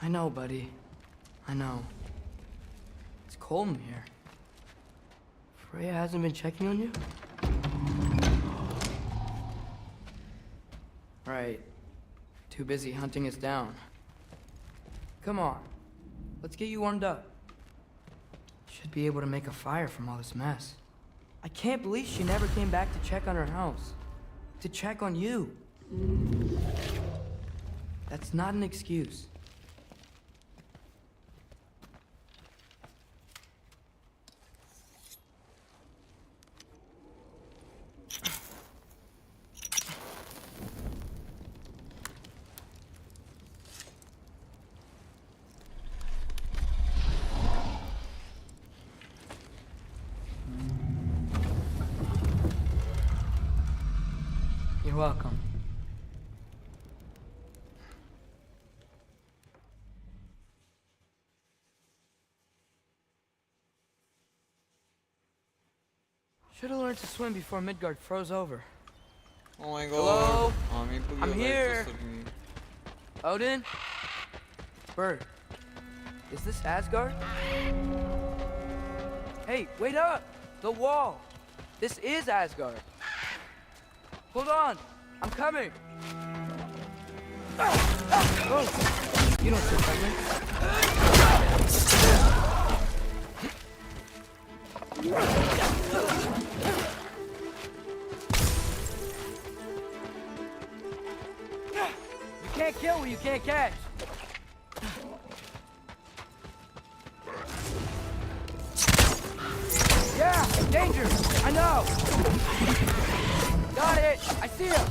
I know, buddy. I know. It's cold in here. Freya hasn't been checking on you? Right. Too busy hunting us down. Come on. Let's get you warmed up. Should be able to make a fire from all this mess. I can't believe she never came back to check on her house. To check on you. That's not an excuse. You're welcome. Should have learned to swim before Midgard froze over. Oh my god. Hello? I'm here. Odin? Bird. Is this Asgard? Hey, wait up! The wall! This is Asgard. Hold on! I'm coming! Oh! You don't sit friendly. You can't kill what you can't catch. Yeah, danger! I know! Got it! I see him!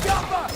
Jumper!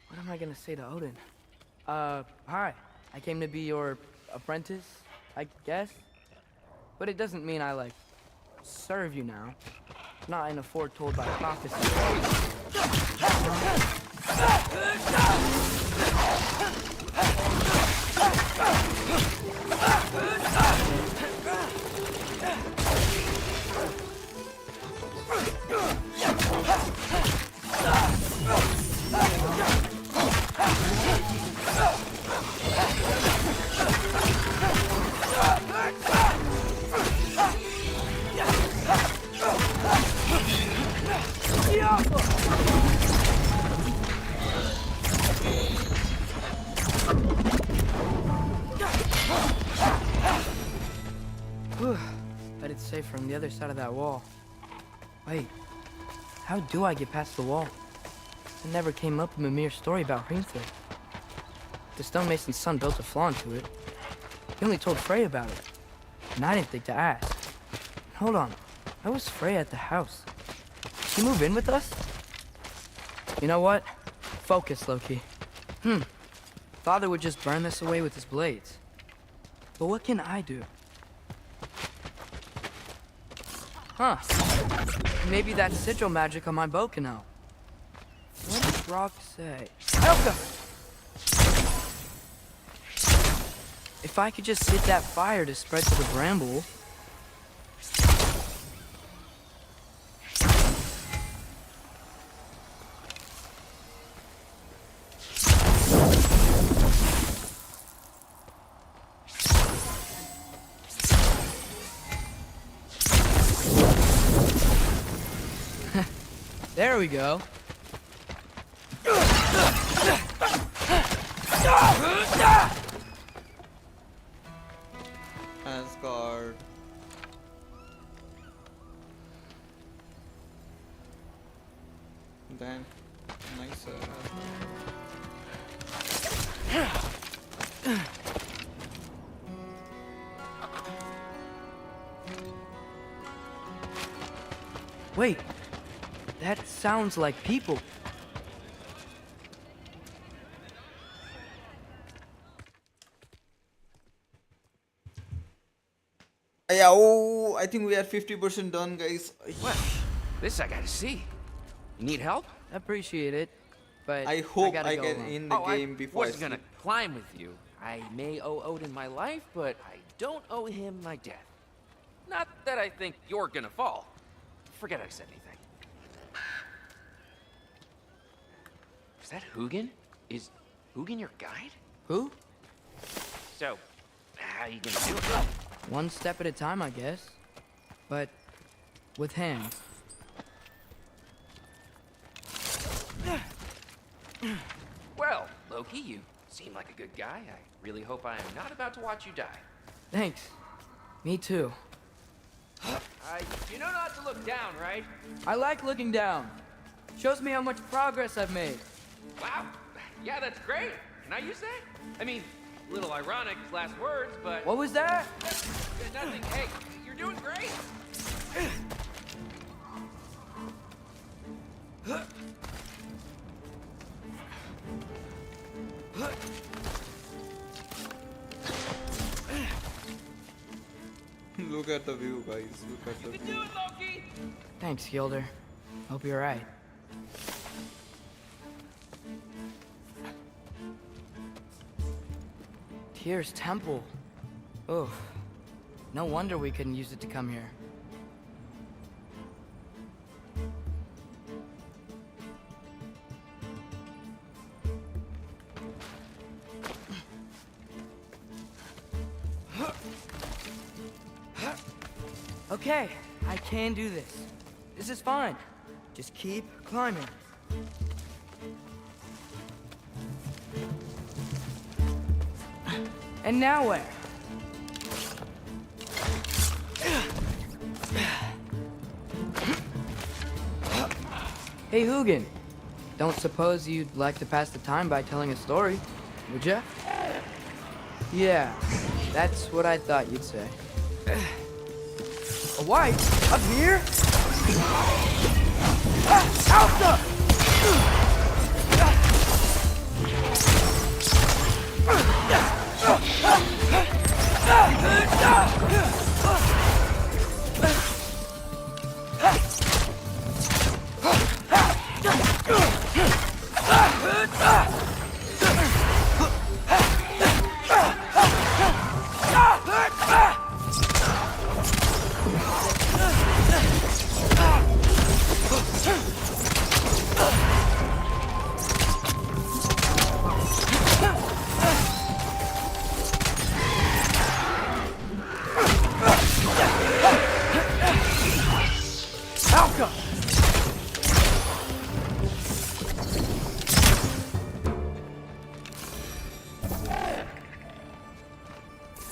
What am I gonna say to Odin? Hi. I came to be your apprentice, I guess. But it doesn't mean I, like, serve you now. Not in a foretold by prophecy. Bet it's safe from the other side of that wall. Wait, how do I get past the wall? It never came up in Mimir's story about Hrimthur. The stonemason's son built a flaw into it. He only told Frey about it, and I didn't think to ask. Hold on, why was Frey at the house? Did she move in with us? You know what? Focus, Loki. Father would just burn this away with his blades. But what can I do? Huh. Maybe that sigil magic on my bow can help. What did Brock say? Helga! If I could just get that fire to spread to the bramble... There we go. Asgard. Then, nice. Wait, that sounds like people. Yeah, oh, I think we are 50% done, guys. Well, this I gotta see. You need help? Appreciate it, but I hope gotta I go get home. in the game before I wasn't gonna climb with you. I may owe Odin my life, but I don't owe him my death. Not that I think you're gonna fall. Forget I said anything. Is that Hugin? Is Hugin your guide? Who? So, how you gonna do it? One step at a time, I guess. But with hands. Well, Loki, you seem like a good guy. I really hope I am not about to watch you die. Thanks. Me too. You know not to look down, right? I like looking down. Shows me how much progress I've made. Wow. Yeah, that's great. Can I use that? I mean, a little ironic, last words, but... What was that? Nothing. Hey, you're doing great. Look at the view, guys. Look at the You can view. do it, Loki! Thanks, Gilder. Hope you're right. Tyr's temple. Oh, no wonder we couldn't use it to come here. Okay, I can do this. This is fine. Just keep climbing. And now where? Hey, Hugin. Don't suppose you'd like to pass the time by telling a story, would ya? Yeah, that's what I thought you'd say. A wife? Up here? Alpha!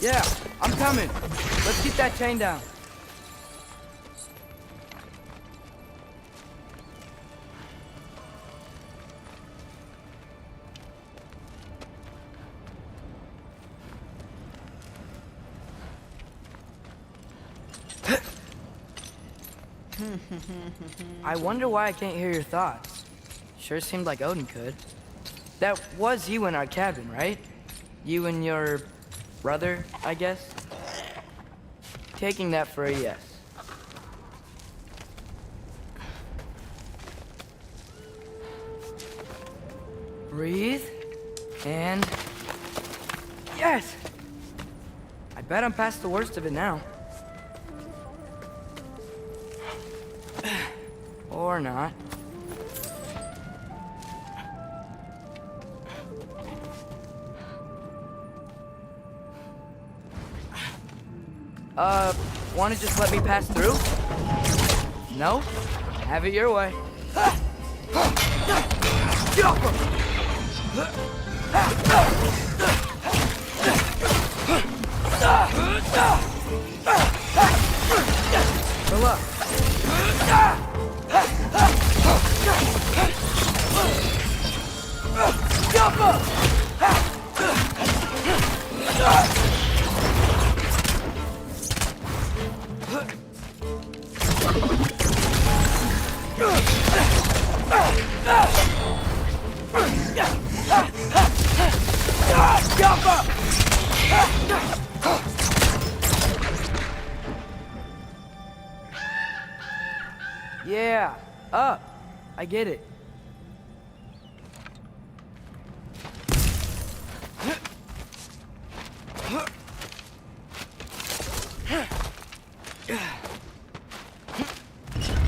Yeah, I'm coming. Let's keep that chain down. I wonder why I can't hear your thoughts. Sure seemed like Odin could. That was you in our cabin, right? You and your brother, I guess? Taking that for a yes. Breathe. And... yes! I bet I'm past the worst of it now. Or not. Wanna just let me pass through? No? Have it your way. Good luck. Yeah, up. I get it.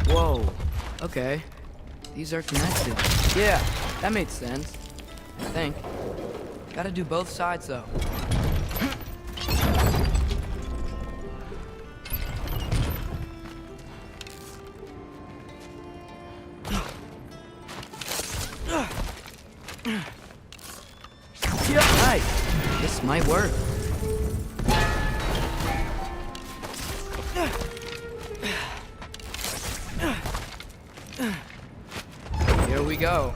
Whoa. Okay. These are connected. Yeah, that makes sense. I think. Gotta do both sides, though. Nice. This might work. Here we go.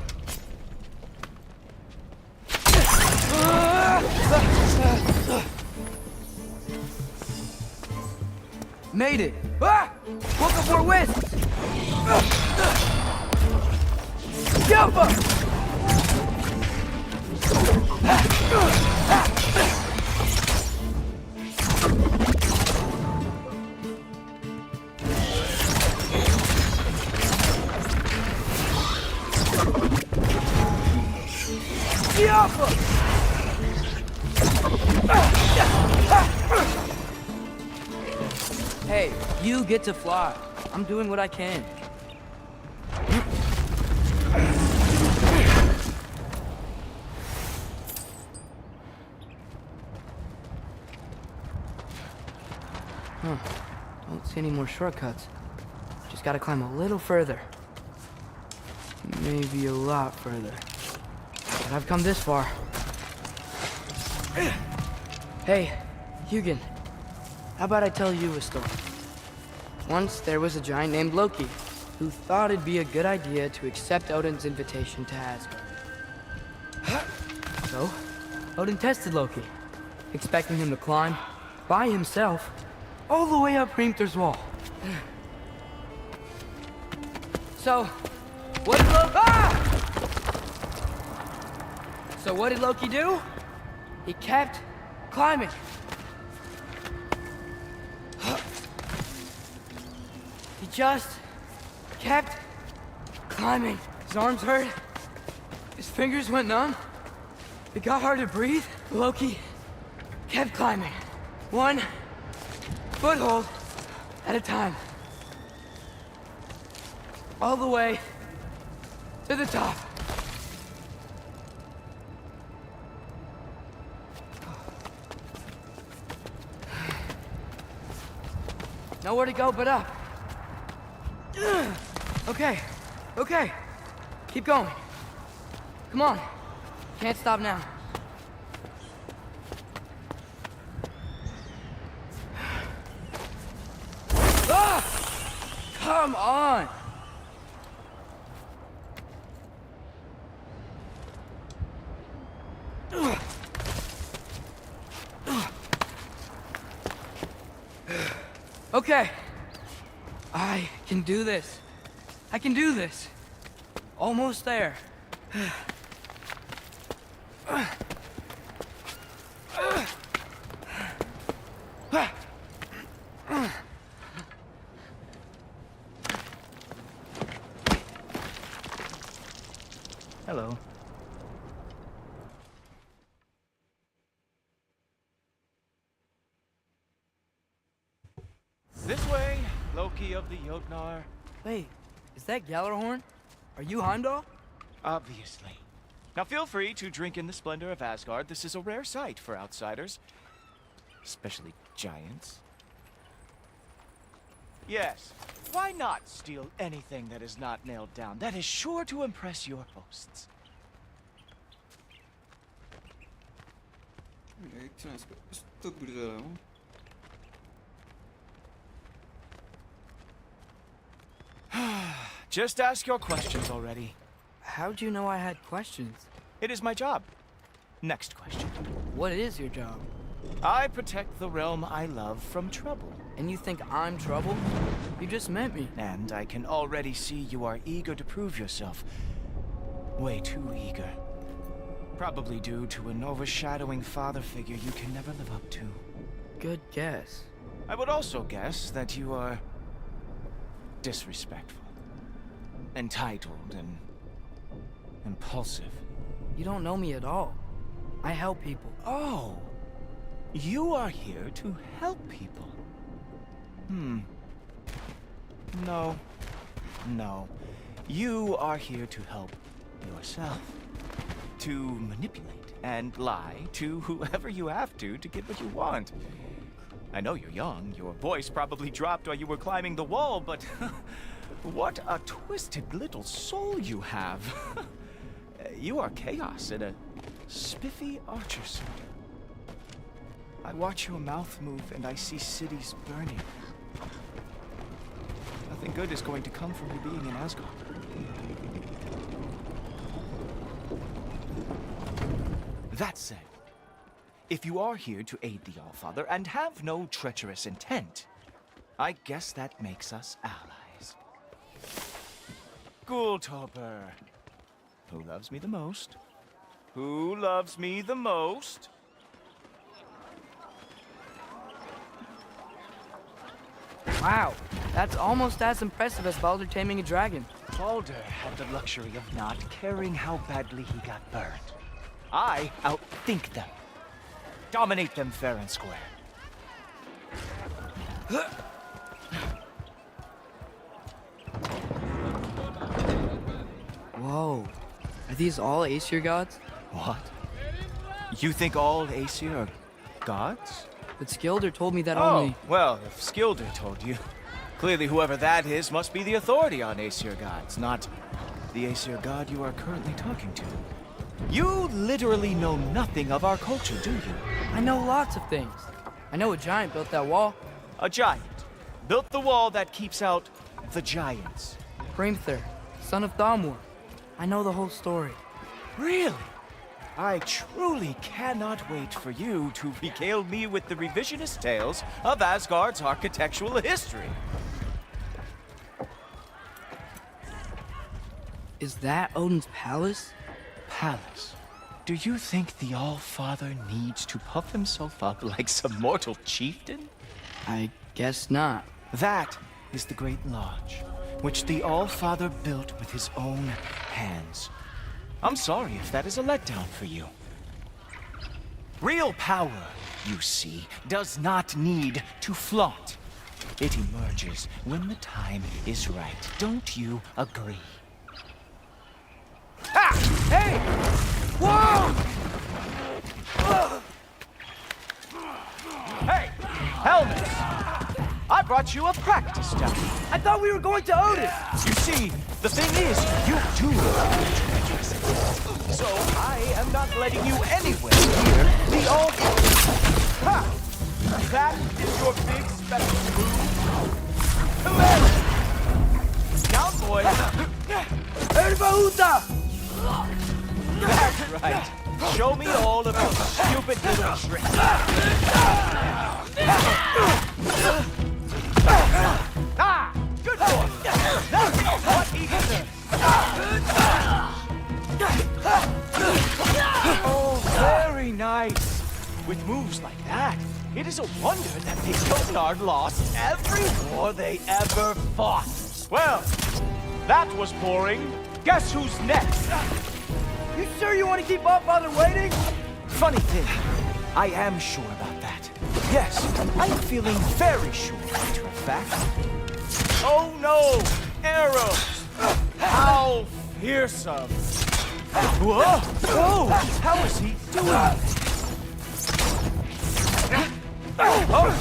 Made it! Ah! Book of War Wisps! Jump up! Hey, you get to fly. I'm doing what I can. Huh. Don't see any more shortcuts. Just gotta climb a little further. Maybe a lot further. But I've come this far. Hey, Hugin. How about I tell you a story? Once there was a giant named Loki who thought it'd be a good idea to accept Odin's invitation to Asgard. So, Odin tested Loki, expecting him to climb by himself all the way up Hrimthur's wall. So, what did Loki do? He kept climbing. He just kept climbing. His arms hurt. His fingers went numb. It got hard to breathe. Loki kept climbing. One foothold at a time. All the way to the top. Nowhere to go but up. Okay, okay. Keep going. Come on. Can't stop now. Ah! Come on! Okay. I can do this. I can do this. Almost there. Hello. This way, Loki of the Jotnar. Wait, is that Gjallarhorn? Are you Heimdall? Obviously. Now feel free to drink in the splendor of Asgard. This is a rare sight for outsiders. Especially giants. Yes, why not steal anything that is not nailed down? That is sure to impress your hosts. Just ask your questions already. How'd you know I had questions? It is my job. Next question. What is your job? I protect the realm I love from trouble. And you think I'm trouble? You just met me. And I can already see you are eager to prove yourself. Way too eager. Probably due to an overshadowing father figure you can never live up to. Good guess. I would also guess that you are disrespectful, entitled, and impulsive. You don't know me at all. I help people. Oh, you are here to help people. No. No. You are here to help yourself. To manipulate and lie to whoever you have to get what you want. I know you're young. Your voice probably dropped while you were climbing the wall, but what a twisted little soul you have. You are chaos in a spiffy archer suit. I watch your mouth move and I see cities burning. Nothing good is going to come from you being in Asgard. That said, if you are here to aid the Allfather and have no treacherous intent, I guess that makes us allies. Gultoper. Who loves me the most? Who loves me the most? Wow, that's almost as impressive as Baldur taming a dragon. Baldur had the luxury of not caring how badly he got burned. I outthink them. Dominate them fair and square. Whoa. Are these all Aesir gods? What? You think all Aesir are gods? But Skilder told me that Oh, only... well, if Skilder told you, clearly whoever that is must be the authority on Aesir gods, not the Aesir god you are currently talking to. You literally know nothing of our culture, do you? I know lots of things. I know a giant built that wall. A giant built the wall that keeps out the giants. Hrimthur, son of Thamur. I know the whole story. Really? I truly cannot wait for you to regale me with the revisionist tales of Asgard's architectural history. Is that Odin's palace? Palace? Do you think the All-Father needs to puff himself up like some mortal chieftain? I guess not. That is the Great Lodge, which the All-Father built with his own hands. I'm sorry if that is a letdown for you. Real power, you see, does not need to flaunt. It emerges when the time is right. Don't you agree? Ah! Hey! Whoa! Hey! Helmet! I brought you a practice dummy. I thought we were going to Odin. You see, the thing is, you do treacherous. So I am not letting you anywhere near the altar. Ha! That is your big special move. Down, boys. That's right. Show me all of your stupid little tricks. Ah! Good boy! That's what he deserves. Oh, very nice. With moves like that, it is a wonder that the Jotnar lost every war they ever fought. Well, that was boring. Guess who's next? You sure you want to keep our father waiting? Funny thing, I am sure about that. Yes, I'm feeling very sure, matter of fact. Oh no! Arrows! How fearsome! Whoa! Whoa! How is he doing? Oh!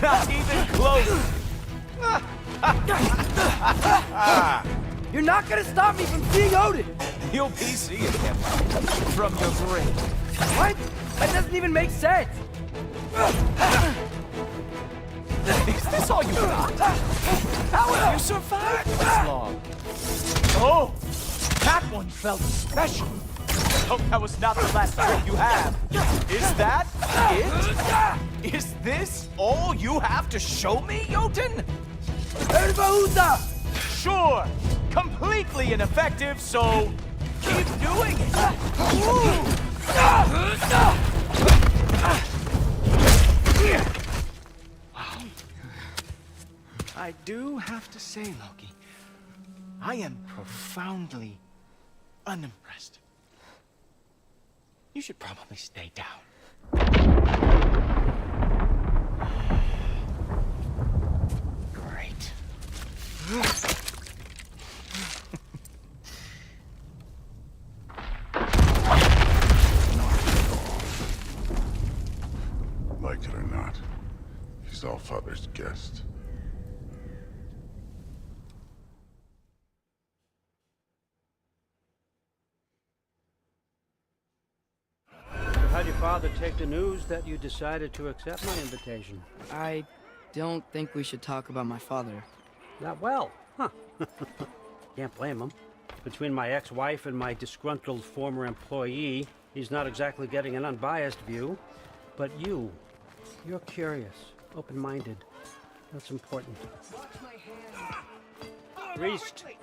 Not even close! You're not gonna stop me from seeing Odin! You'll be seeing him from your grave. What? That doesn't even make sense! Is this all you got? How have you survived this long? Oh! That one felt special! Oh, that was not the last trick you have. Is that it? Is this all you have to show me, Jotun? Sure! Completely ineffective, so keep doing it! Wow. I do have to say, Loki, I am profoundly unimpressed. You should probably stay down. Great. Like it or not, he's Allfather's guest. So how'd your father take the news that you decided to accept my invitation? I don't think we should talk about my father. Not well, huh? Can't blame him. Between my ex-wife and my disgruntled former employee, he's not exactly getting an unbiased view. But you're curious, open-minded. That's important.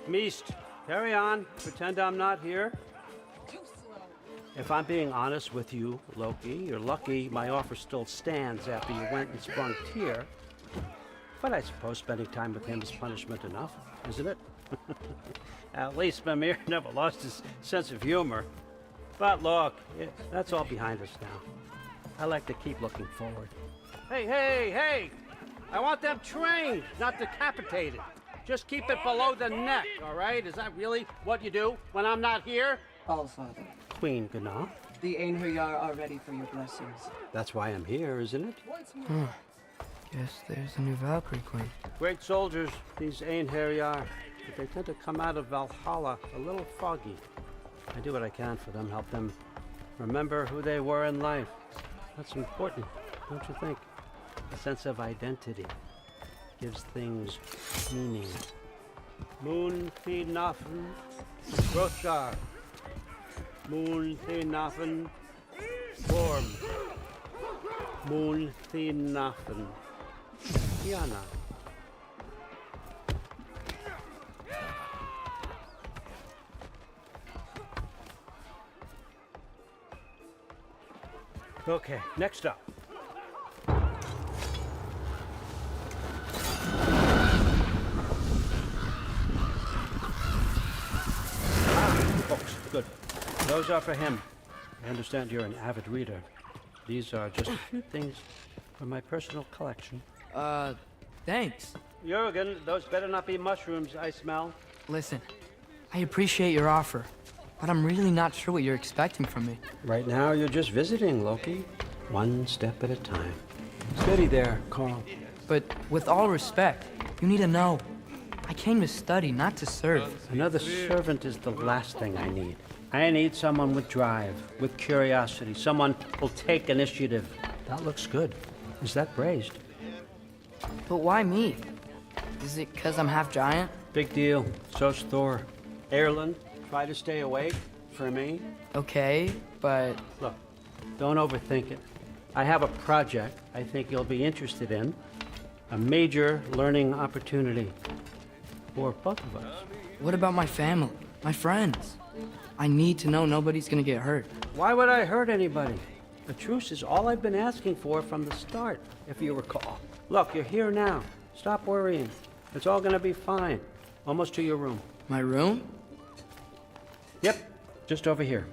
Meest, carry on. Pretend I'm not here. If I'm being honest with you, Loki, you're lucky my offer still stands after you went and sprung Tyr. But I suppose spending time with him is punishment enough, isn't it? At least Mimir never lost his sense of humor. But look, that's all behind us now. I like to keep looking forward. Hey! I want them trained, not decapitated. Just keep it below the neck, all right? Is that really what you do when I'm not here? Allfather. Queen Gná. The Einherjar are ready for your blessings. That's why I'm here, isn't it? Guess there's a new Valkyrie Queen. Great soldiers, these Einherjar. But they tend to come out of Valhalla a little foggy. I do what I can for them, help them remember who they were in life. That's important, don't you think? A sense of identity gives things meaning. Moon fi nafen, Hrothgar. Moon fi nafen, Gorm. Moon fi nafen, Kiana. Okay, next up. Books, good. Those are for him. I understand you're an avid reader. These are just a few things from my personal collection. Thanks. Jurgen, those better not be mushrooms I smell. Listen, I appreciate your offer, but I'm really not sure what you're expecting from me. Right now, you're just visiting, Loki. One step at a time. Steady there, Carl. But with all respect, you need to know. I came to study, not to serve. Another servant is the last thing I need. I need someone with drive, with curiosity, someone who'll take initiative. That looks good. Is that braised? But why me? Is it because I'm half giant? Big deal. So's Thor. Erlen, try to stay awake for me. Okay, but... Look, don't overthink it. I have a project I think you'll be interested in. A major learning opportunity for both of us. What about my family? My friends? I need to know nobody's gonna get hurt. Why would I hurt anybody? A truce is all I've been asking for from the start, if you recall. Look, you're here now. Stop worrying. It's all gonna be fine. Almost to your room. My room? Yep, just over here.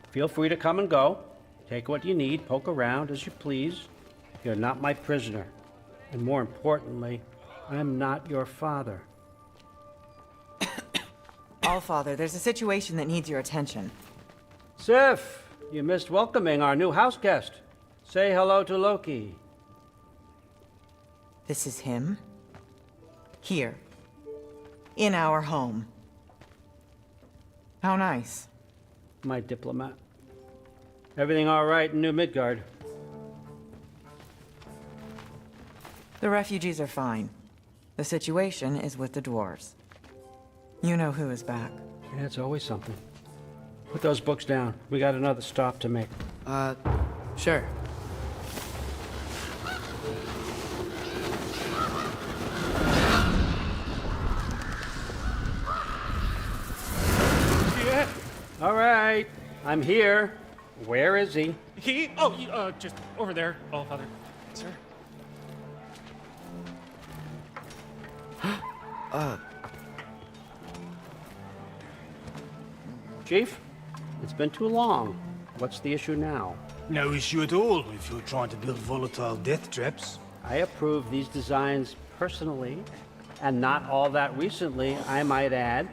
Feel free to come and go. Take what you need, poke around as you please. You're not my prisoner. And more importantly, I'm not your father. Allfather, there's a situation that needs your attention. Sif, you missed welcoming our new house guest. Say hello to Loki. This is him. Here. In our home. How nice. My diplomat. Everything all right in New Midgard? The refugees are fine. The situation is with the dwarves. You know who is back. Yeah, it's always something. Put those books down. We got another stop to make. Sure. Yeah. All right. I'm here. Where is he? Just over there, Allfather. Sir. Chief, it's been too long. What's the issue now? No issue at all if you're trying to build volatile death traps. I approve these designs personally, and not all that recently, I might add.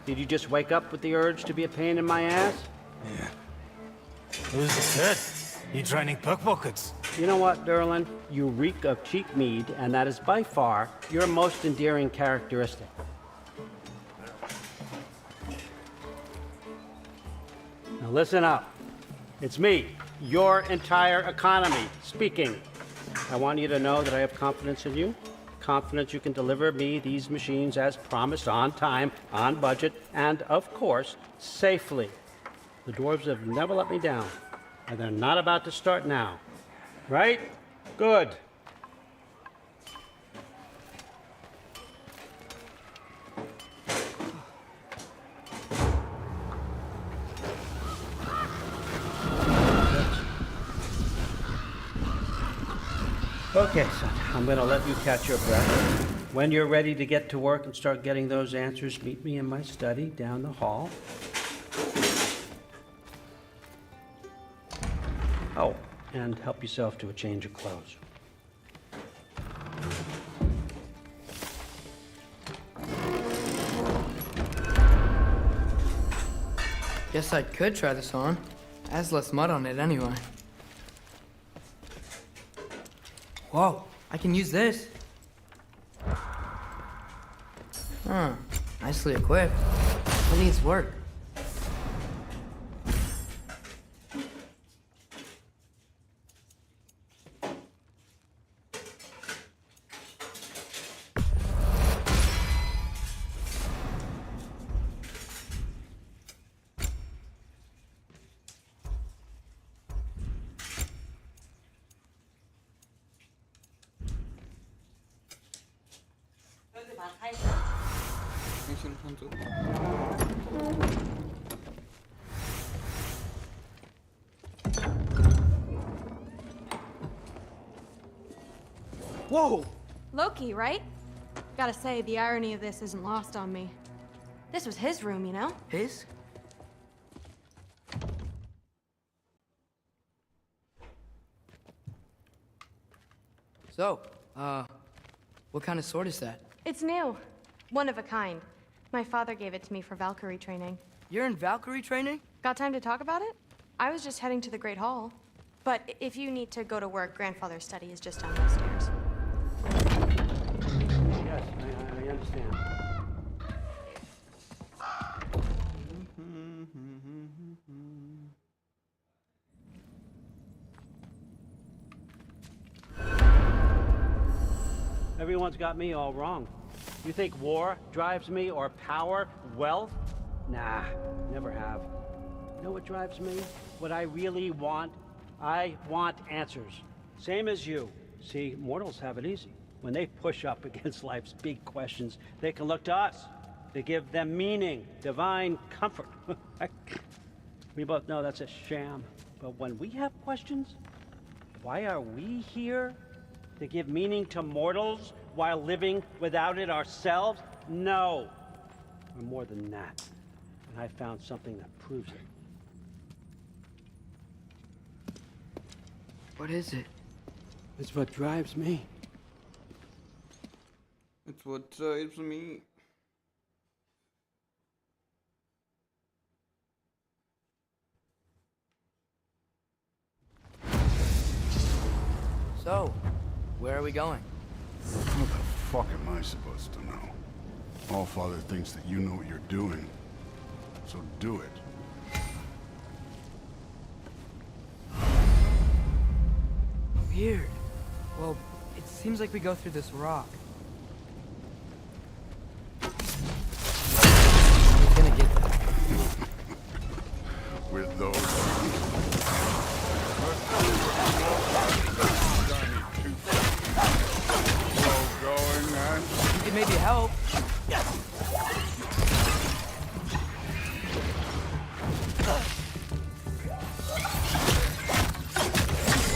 Did you just wake up with the urge to be a pain in my ass? Yeah. Who's the third? You training pickpockets? You know what, Derlin? You reek of cheap mead, and that is by far your most endearing characteristic. Now listen up. It's me, your entire economy, speaking. I want you to know that I have confidence in you. Confidence you can deliver me these machines as promised, on time, on budget, and of course, safely. The dwarves have never let me down, and they're not about to start now. Right? Good. Okay, son, I'm gonna let you catch your breath. When you're ready to get to work and start getting those answers, meet me in my study down the hall. Oh, and help yourself to a change of clothes. Guess I could try this on. Has less mud on it anyway. Whoa, I can use this. Huh, nicely equipped. It needs work. Whoa! Loki, right? Gotta say, the irony of this isn't lost on me. This was his room, you know? His? So, what kind of sword is that? It's new. One of a kind. My father gave it to me for Valkyrie training. You're in Valkyrie training? Got time to talk about it? I was just heading to the Great Hall. But if you need to go to work, grandfather's study is just down those stairs. Yes, I understand. Everyone's got me all wrong. You think war drives me, or power, wealth? Nah, never have. You know what drives me? What I really want? I want answers. Same as you. See, mortals have it easy. When they push up against life's big questions, they can look to us. To give them meaning, divine comfort. We both know that's a sham. But when we have questions, why are we here? To give meaning to mortals while living without it ourselves? No. We're more than that. And I found something that proves it. What is it? It's what drives me. It's what drives me. So, where are we going? What the fuck am I supposed to know? Allfather thinks that you know what you're doing. So do it. Weird. Well, it seems like we go through this rock. We're gonna get there. With those... going, man. You could maybe help.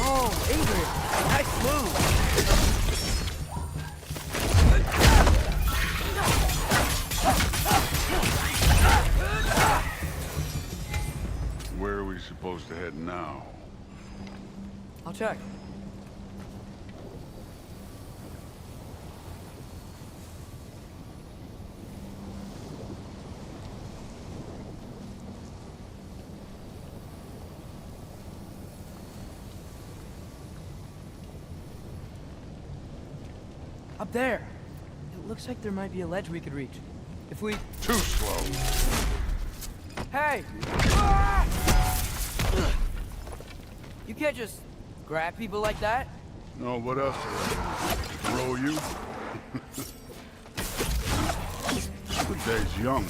Oh, Ingrid, nice move. Where are we supposed to head now? I'll check. Up there. It looks like there might be a ledge we could reach. If we... Too slow. Hey! You can't just grab people like that. No, what else? Throw you? The day's young.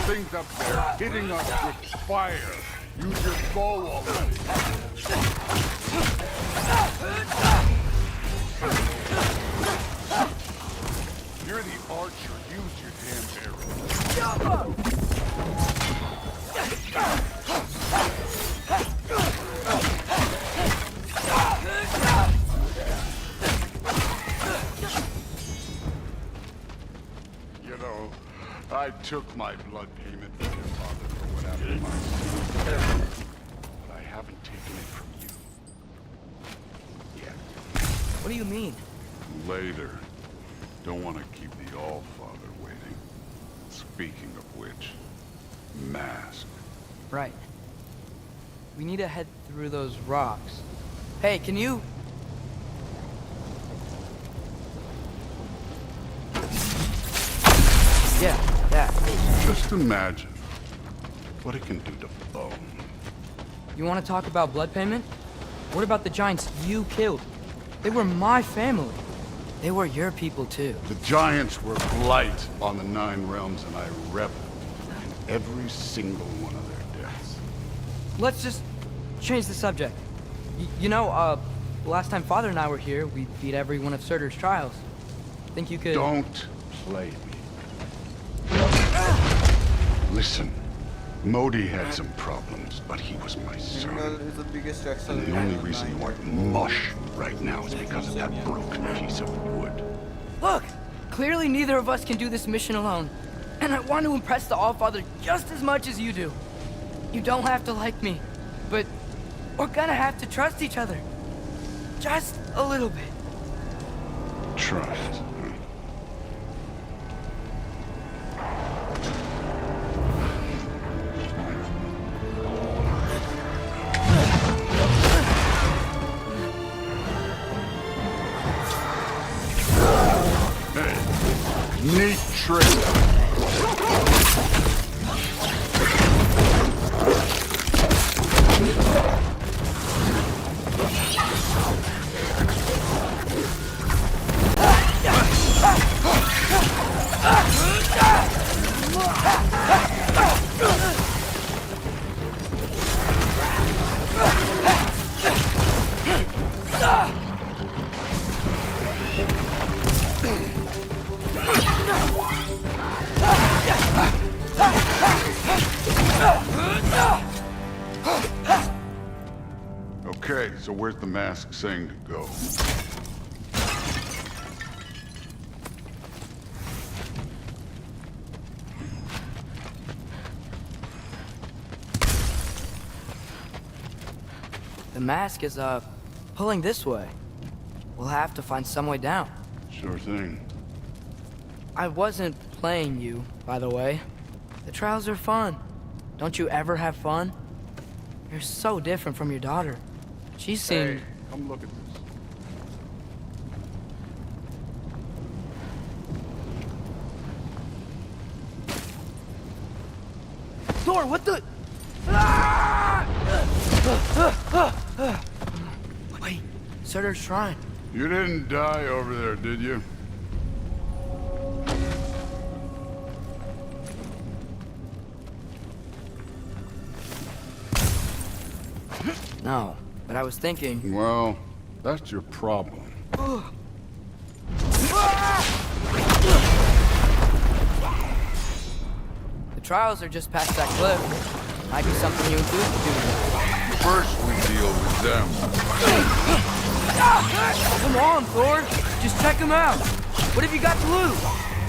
Things up there hitting us with fire. Use your bow already. You're the archer. Use your damn arrow. You know, I took my blood payment from your father for what happened to my son. But I haven't taken it from you. Yet. What do you mean? Later. Don't want to keep the Allfather waiting. Speaking of which, mask. Right. We need to head through those rocks. Hey, can you... Yeah, that. Just imagine what it can do to bone. You want to talk about blood payment? What about the giants you killed? They were my family. They were your people too. The giants were blight on the 9 realms, and I reveled in every single one of their deaths. Let's just change the subject. You know, last time Father and I were here, we beat every one of Surtur's trials. Think you could... Don't play me. Listen, Modi had some problems, but he was my son. Is the biggest And the only reason you aren't mush right now is because of that broken piece of wood. Look! Clearly neither of us can do this mission alone. And I want to impress the Allfather just as much as you do. You don't have to like me, but we're gonna have to trust each other. Just a little bit. Trust. Neat trick. Okay, so where's the mask saying to go? The mask is, pulling this way. We'll have to find some way down. Sure thing. I wasn't playing you, by the way. The trials are fun. Don't you ever have fun? You're so different from your daughter. She seemed... Hey, come look at this. Thor, what the... Wait, Surtur's shrine. You didn't die over there, did you? No, but I was thinking... Well, that's your problem. The trials are just past that cliff. Might be something you and Duke could do. First we deal with them. Come on, Thor. Just check them out. What have you got to lose?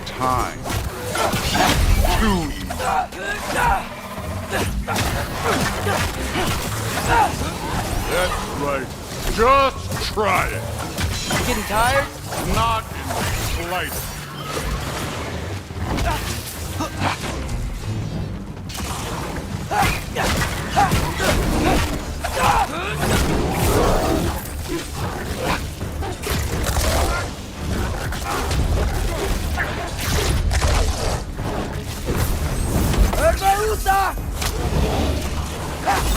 Time. Too easy. That's right. Just try it. You getting tired? Not in the slightest.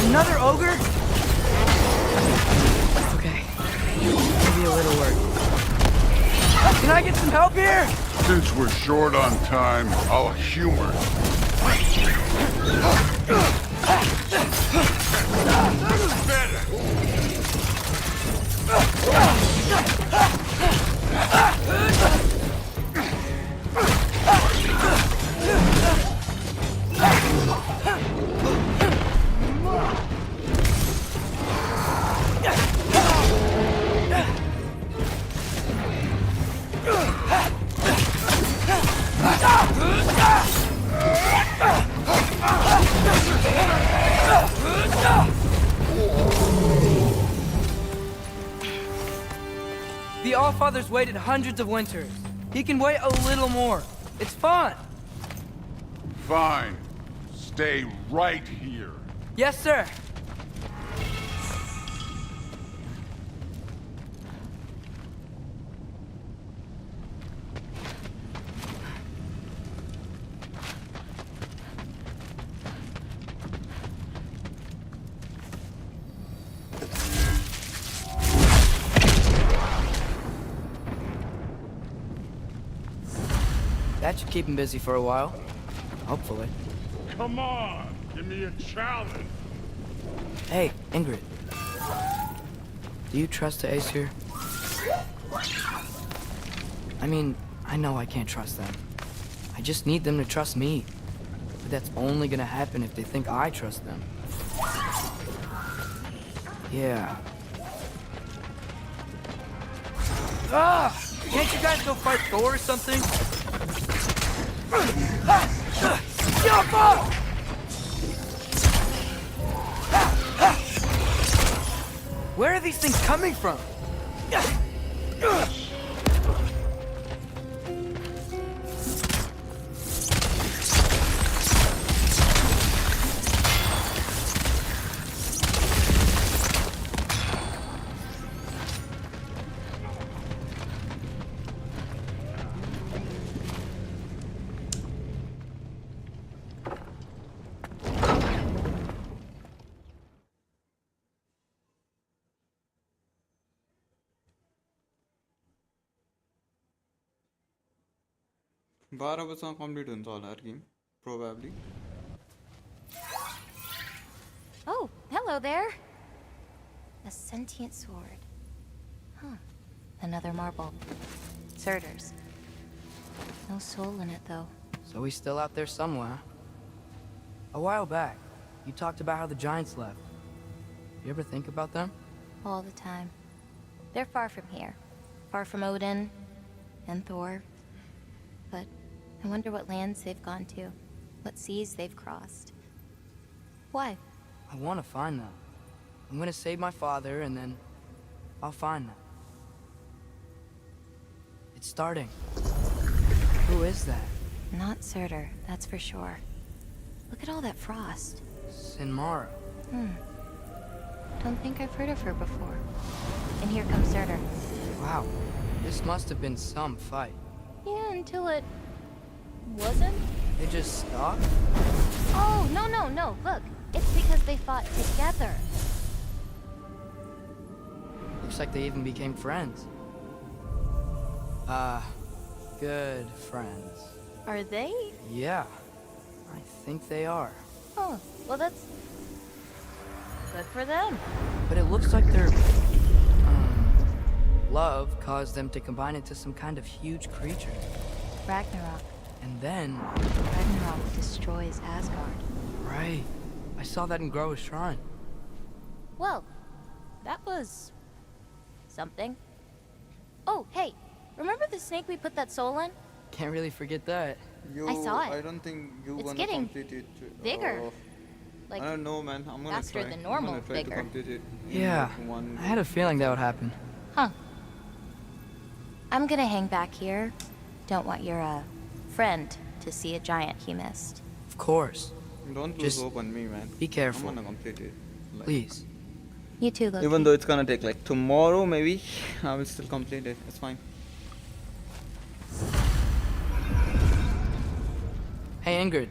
Another ogre? Okay. Maybe a little work. Can I get some help here? Since we're short on time, I'll humor it. The Allfather's waited hundreds of winters. He can wait a little more. It's fun. Fine. Stay right here. Yes, sir. That should keep him busy for a while. Hopefully. Come on, give me a challenge. Hey, Ingrid. Do you trust the Aesir? I mean, I know I can't trust them. I just need them to trust me. But that's only gonna happen if they think I trust them. Yeah. Ah! Can't you guys go fight Thor or something? Jump up! Where are these things coming from? बारह बजे complete हुन्छ होला यार game probably. Oh, hello there. A sentient sword. Huh. Another marble. Surtur's. No soul in it, though. So he's still out there somewhere. A while back, you talked about how the giants left. You ever think about them? All the time. They're far from here. Far from Odin and Thor. But I wonder what lands they've gone to. What seas they've crossed. Why? I want to find them. I'm gonna save my father, and then I'll find them. It's starting. Who is that? Not Surtur, that's for sure. Look at all that frost. Sinmara. Don't think I've heard of her before. And here comes Surtur. Wow. This must have been some fight. Yeah, until it... wasn't? They just stopped? Oh, no. Look, it's because they fought together. Looks like they even became friends. Good friends. Are they? Yeah, I think they are. Oh, well that's... good for them. But it looks like their... love caused them to combine into some kind of huge creature. Ragnarok. And then... Ragnarok destroys Asgard. Right. I saw that in Groa's shrine. Well, that was... something. Oh, hey, remember the snake we put that soul in? Can't really forget that. I saw it. I don't think you're It's gonna getting complete it. bigger. Like, I don't know, man. I'm gonna faster try. than normal, I'm gonna try bigger. to complete it. in Yeah, like one I had a feeling that would happen. Huh. I'm gonna hang back here. Don't want your, friend to see a giant he missed. Of course. Don't lose Just hope on me, man. be careful. I'm gonna complete it. Like, Please. You too, Loki. even though it's gonna take like tomorrow, maybe, I will still complete it. It's fine. Hey, Ingrid.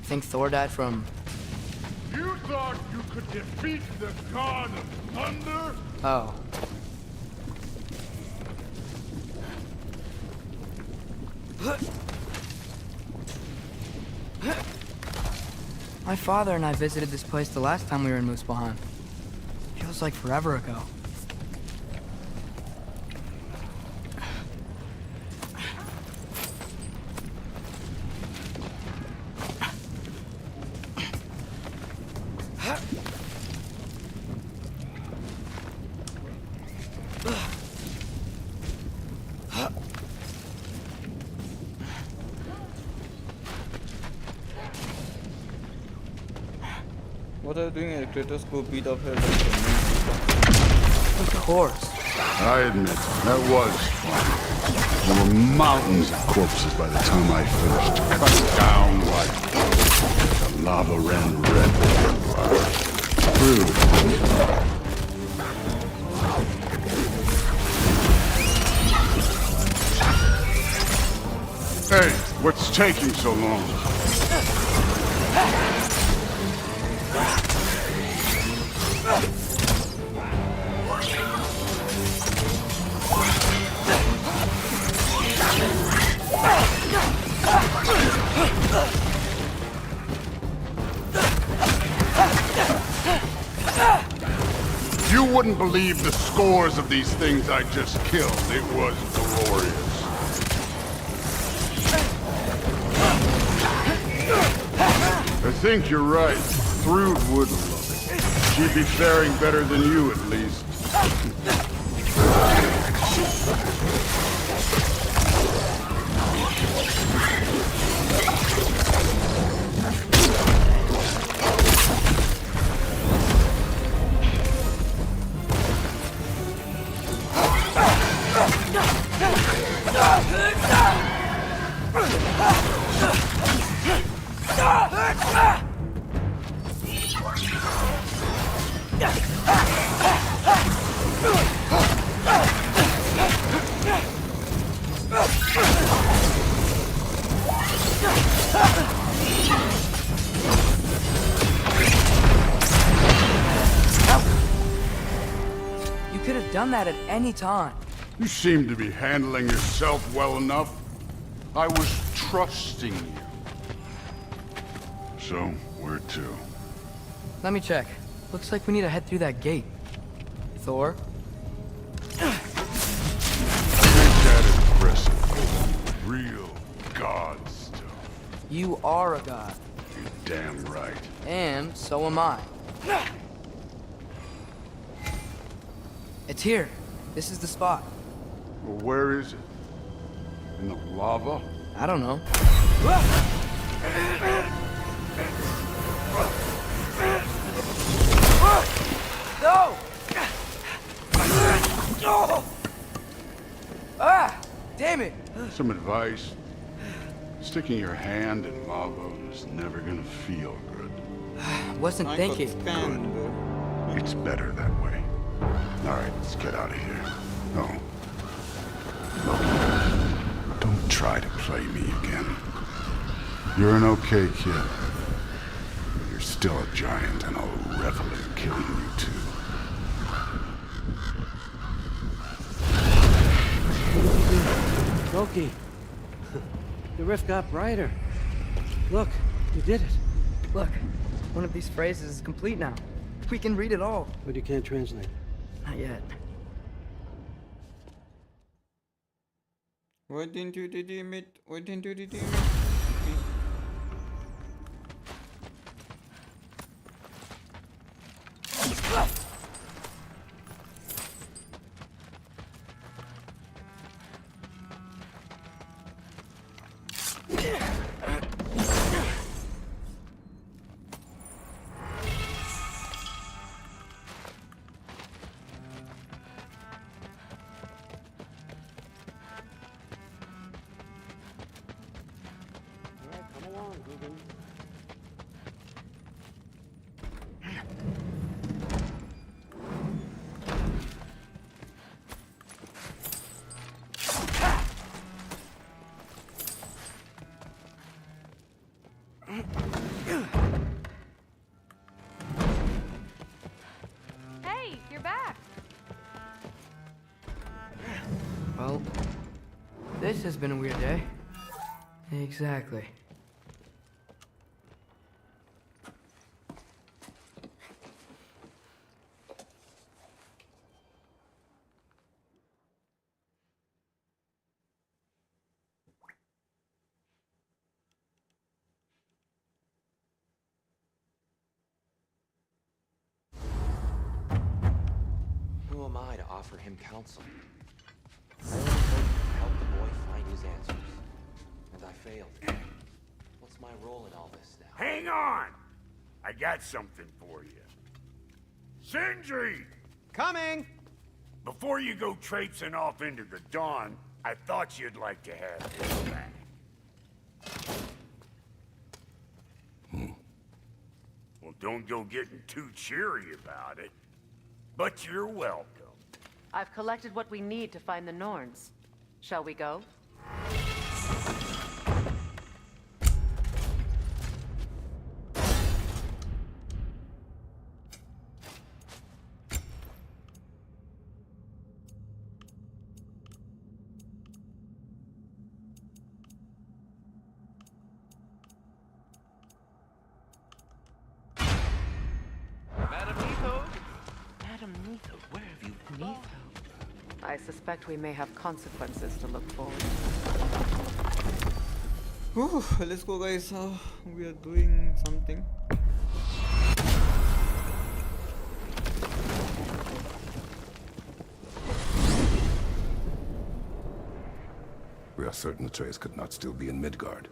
Think Thor died from... You thought you could defeat the god of thunder? Oh. My father and I visited this place the last time we were in Muspelheim. Feels like forever ago. What are you doing here? Kratos go beat up her. Of course. I admit, that was fun. There were mountains of corpses by the time I finished. Cut down like the lava ran red with their blood. True. Hey, what's taking so long? wouldn't believe the scores of these things I just killed. It was glorious. I think you're right. Thrud would love it. She'd be faring better than you, at least. You could have done that at any time. You seem to be handling yourself well enough. I was trusting you. So, where to? Let me check. Looks like we need to head through that gate. Thor? Ain't that impressive? Real god stuff. You are a god. You're damn right. And so am I. It's here. This is the spot. Well, where is it? In the lava? I don't know. No! Ah! Damn it! Some advice. Sticking your hand in lava is never gonna feel good. Wasn't thinking. Good. It's better that way. Alright, let's get out of here. No. Look, don't try to play me again. You're an okay kid. But you're still a giant, and I'll revel in killing you too. Loki, the rift got brighter. Look, you did it. Look, one of these phrases is complete now. We can read it all. But you can't translate. Not yet. Why didn't you redeem it? Why didn't you redeem it? Hey, you're back. Well, this has been a weird day. Exactly. Who am I to offer him counsel? I only hope to help the boy find his answers. And I failed. What's my role in all this now? Hang on! I got something for you. Sindri! Coming! Before you go traipsing off into the dawn, I thought you'd like to have this back. Well, don't go getting too cheery about it. But you're welcome. I've collected what we need to find the Norns. Shall we go? I suspect we may have consequences to look forward to. Whew, let's go, guys. We are doing something. We are certain Atreus could not still be in Midgard.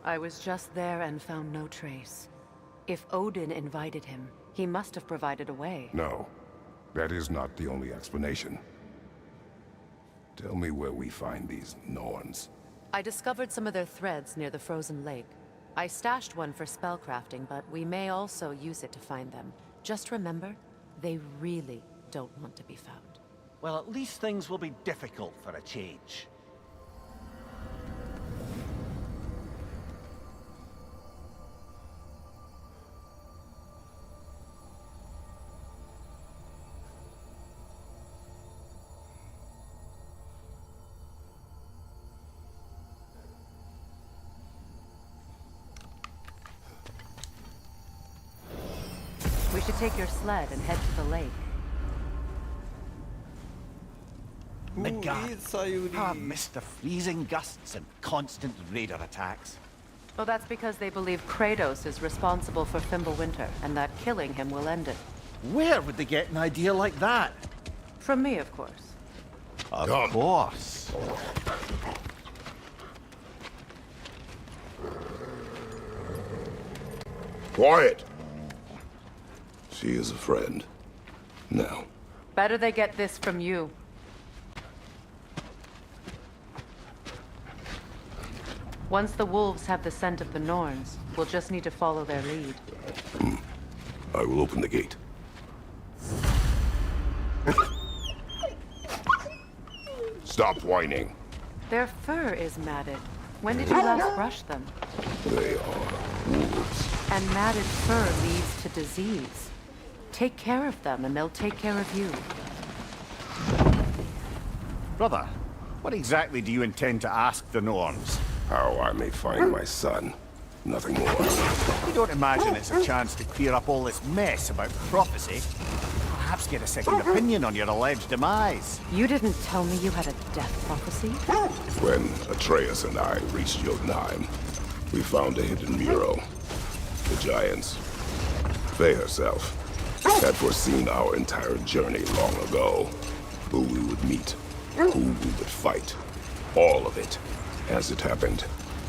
I was just there and found no trace. If Odin invited him, he must have provided a way. No, that is not the only explanation. Tell me where we find these Norns. I discovered some of their threads near the frozen lake. I stashed one for spellcrafting, but we may also use it to find them. Just remember, they really don't want to be found. Well, at least things will be difficult for a change. We should take your sled and head to the lake. Midgard. Mr. Freezing gusts and constant raider attacks. Well, that's because they believe Kratos is responsible for Fimbulwinter, and that killing him will end it. Where would they get an idea like that? From me, of course. Of course. Quiet! She is a friend. Now. Better they get this from you. Once the wolves have the scent of the Norns, we'll just need to follow their lead. I will open the gate. Stop whining. Their fur is matted. When did you last brush them? They are wolves. And matted fur leads to disease. Take care of them, and they'll take care of you. Brother, what exactly do you intend to ask the Norns? How I may find my son. Nothing more. You don't imagine it's a chance to clear up all this mess about prophecy? Perhaps get a second opinion on your alleged demise. You didn't tell me you had a death prophecy? When Atreus and I reached Jotunheim, we found a hidden mural. The giants, Faye herself, had foreseen our entire journey long ago. Who we would meet, who we would fight. All of it, as it happened.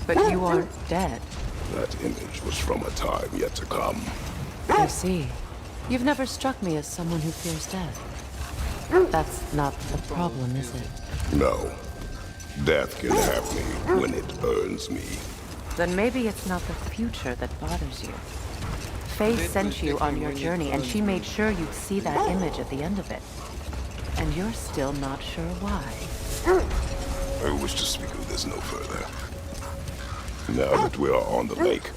But you aren't dead. That image was from a time yet to come. I see. You've never struck me as someone who fears death. That's not the problem, is it? No. Death can have me when it earns me. Then maybe it's not the future that bothers you. Faye sent you on your journey, and she made sure you'd see that image at the end of it. And you're still not sure why. I wish to speak of this no further. Now that we are on the lake,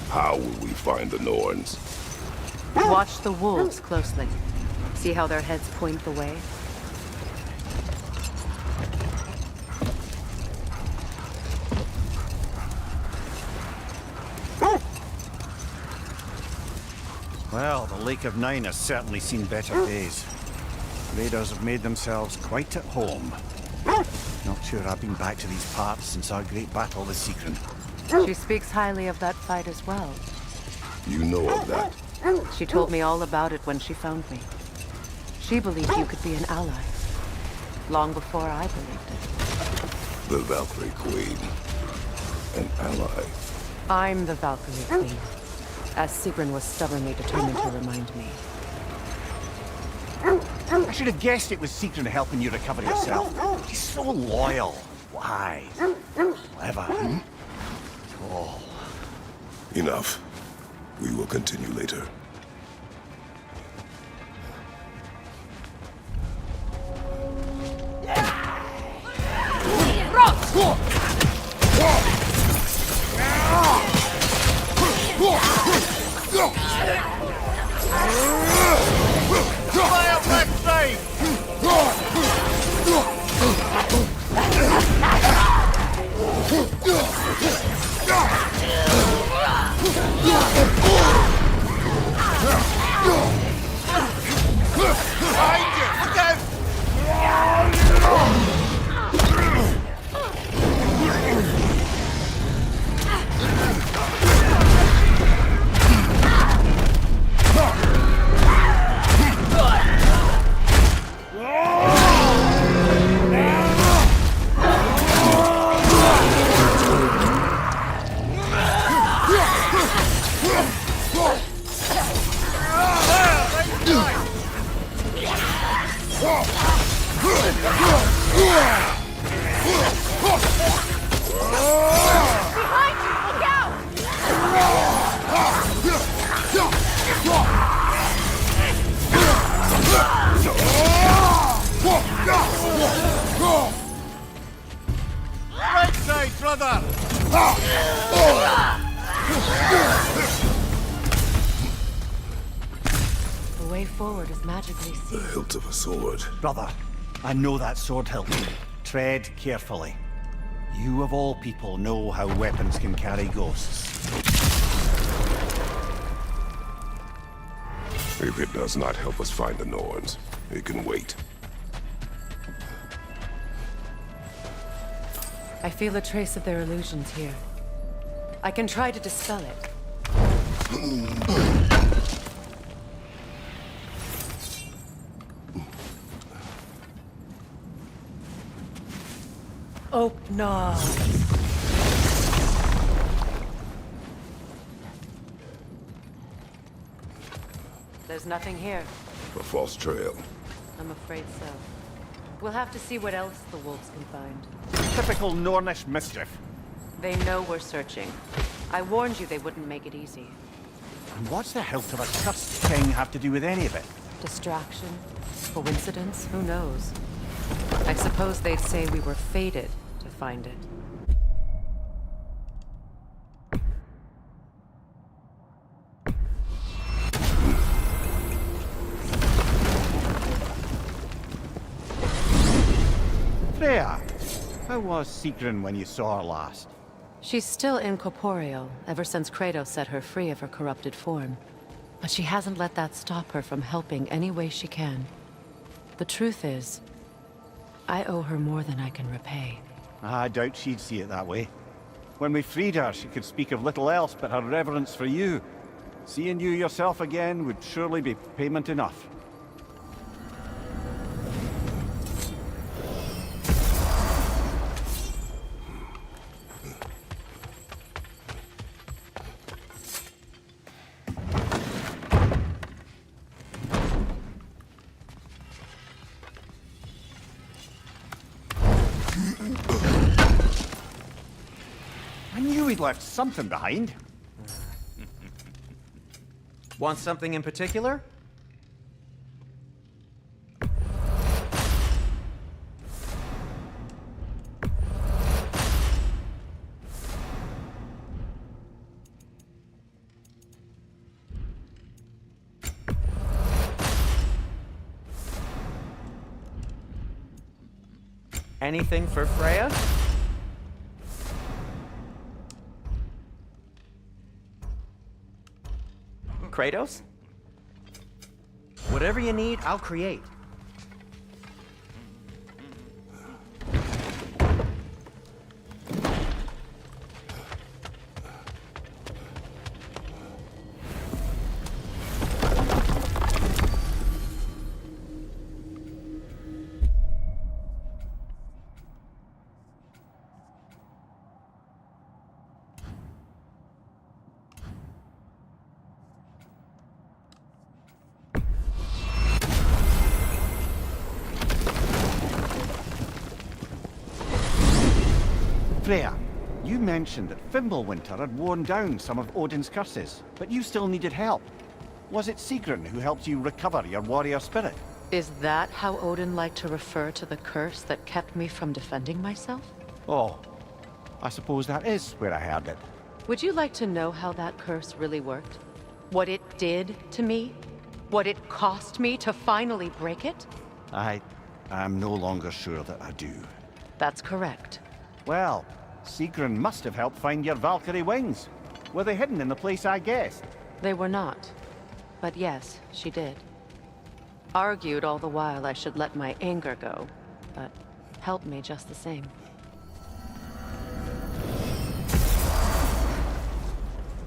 how will we find the Norns? Watch the wolves closely. See how their heads point the way? Well, the Lake of Nine has certainly seen better days. Raiders have made themselves quite at home. Not sure I've been back to these parts since our great battle with Sigrun. She speaks highly of that fight as well. You know of that? She told me all about it when she found me. She believed you could be an ally. Long before I believed it. The Valkyrie Queen. An ally. I'm the Valkyrie Queen. As Sigrun was stubbornly determined to remind me. I should have guessed it was Sigrun helping you recover yourself. She's so loyal, wise, clever. Oh. Enough. We will continue later. Behind you! Look out! brother! The way forward is magically The sealed. hilt of a sword. Brother, I know that sword hilt. Tread carefully. You of all people know how weapons can carry ghosts. If it does not help us find the Norns, it can wait. I feel a trace of their illusions here. I can try to dispel it. Oh, no. There's nothing here. A false trail. I'm afraid so. We'll have to see what else the wolves can find. Typical Nornish mischief. They know we're searching. I warned you they wouldn't make it easy. And what's the hilt of a cursed king have to do with any of it? Distraction? Coincidence? Who knows? I suppose they'd say we were fated to find it. Freya, how was Sigrun when you saw her last? She's still incorporeal, ever since Kratos set her free of her corrupted form. But she hasn't let that stop her from helping any way she can. The truth is, I owe her more than I can repay. I doubt she'd see it that way. When we freed her, she could speak of little else but her reverence for you. Seeing you yourself again would surely be payment enough. I knew he'd left something behind. Want something in particular? Anything for Freya? Kratos? Whatever you need, I'll create. Freya, you mentioned that Fimbulwinter had worn down some of Odin's curses, but you still needed help. Was it Sigrun who helped you recover your warrior spirit? Is that how Odin liked to refer to the curse that kept me from defending myself? Oh, I suppose that is where I heard it. Would you like to know how that curse really worked? What it did to me? What it cost me to finally break it? I'm no longer sure that I do. That's correct. Well, Sigrun must have helped find your Valkyrie wings. Were they hidden in the place I guessed? They were not. But yes, she did. Argued all the while I should let my anger go, but helped me just the same.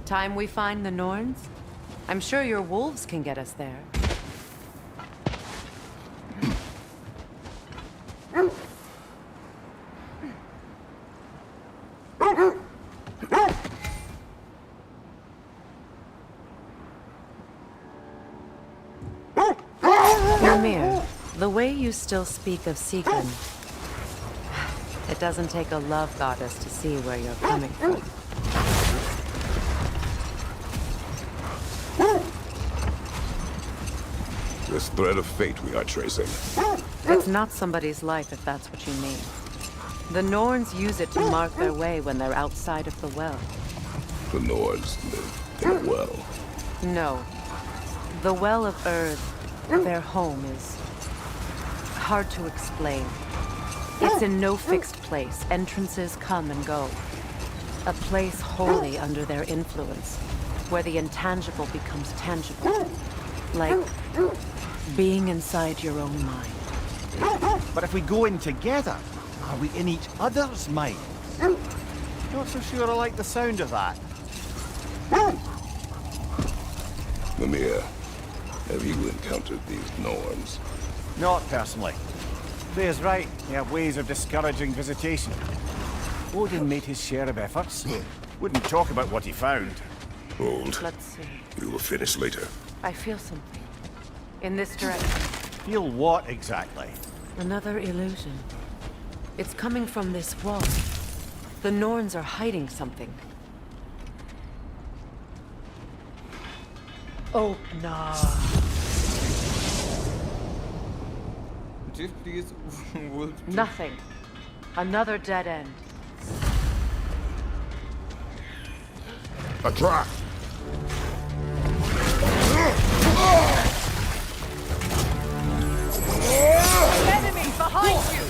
Time we find the Norns? I'm sure your wolves can get us there. Mimir, the way you still speak of Sigrun, it doesn't take a love goddess to see where you're coming from. This thread of fate we are tracing. It's not somebody's life, if that's what you mean. The Norns use it to mark their way when they're outside of the well. The Norse live in a well. No. The Well of Earth, their home, is hard to explain. It's in no fixed place. Entrances come and go. A place wholly under their influence, where the intangible becomes tangible. Like being inside your own mind. But if we go in together, are we in each other's minds? Not so sure I like the sound of that. Mimir, have you encountered these Norns? Not personally. Freya's right. They have ways of discouraging visitation. Odin made his share of efforts. Wouldn't talk about what he found. Hold. Let's see. We will finish later. I feel something. In this direction. Feel what exactly? Another illusion. It's coming from this wall. The Norns are hiding something. Oh, no. Just please. Nothing. Another dead end. A trap! Enemy behind you!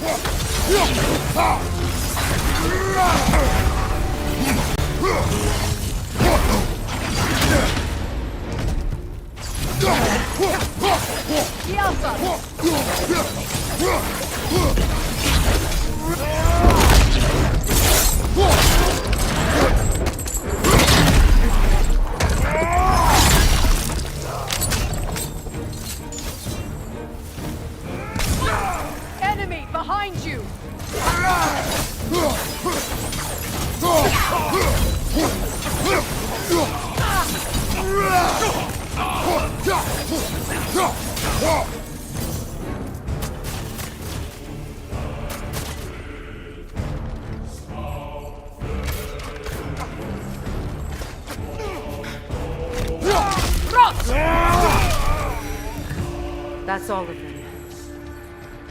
Enemy behind you! That's all of them.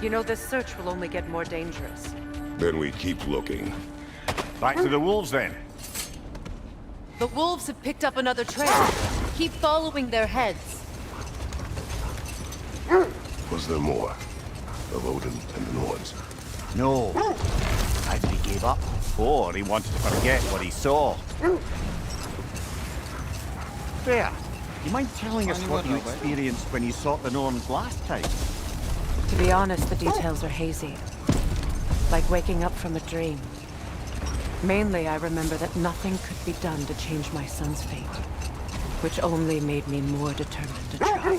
You know, this search will only get more dangerous. Then we keep looking. Back to the wolves, then. The wolves have picked up another trail. Keep following their heads. Was there more? Of Odin and the Norns? No. Either he gave up, or he wanted to forget what he saw. Freya, do you mind telling us what you experienced when you sought the Norns last time? To be honest, the details are hazy. Like waking up from a dream. Mainly, I remember that nothing could be done to change my son's fate. Which only made me more determined to try.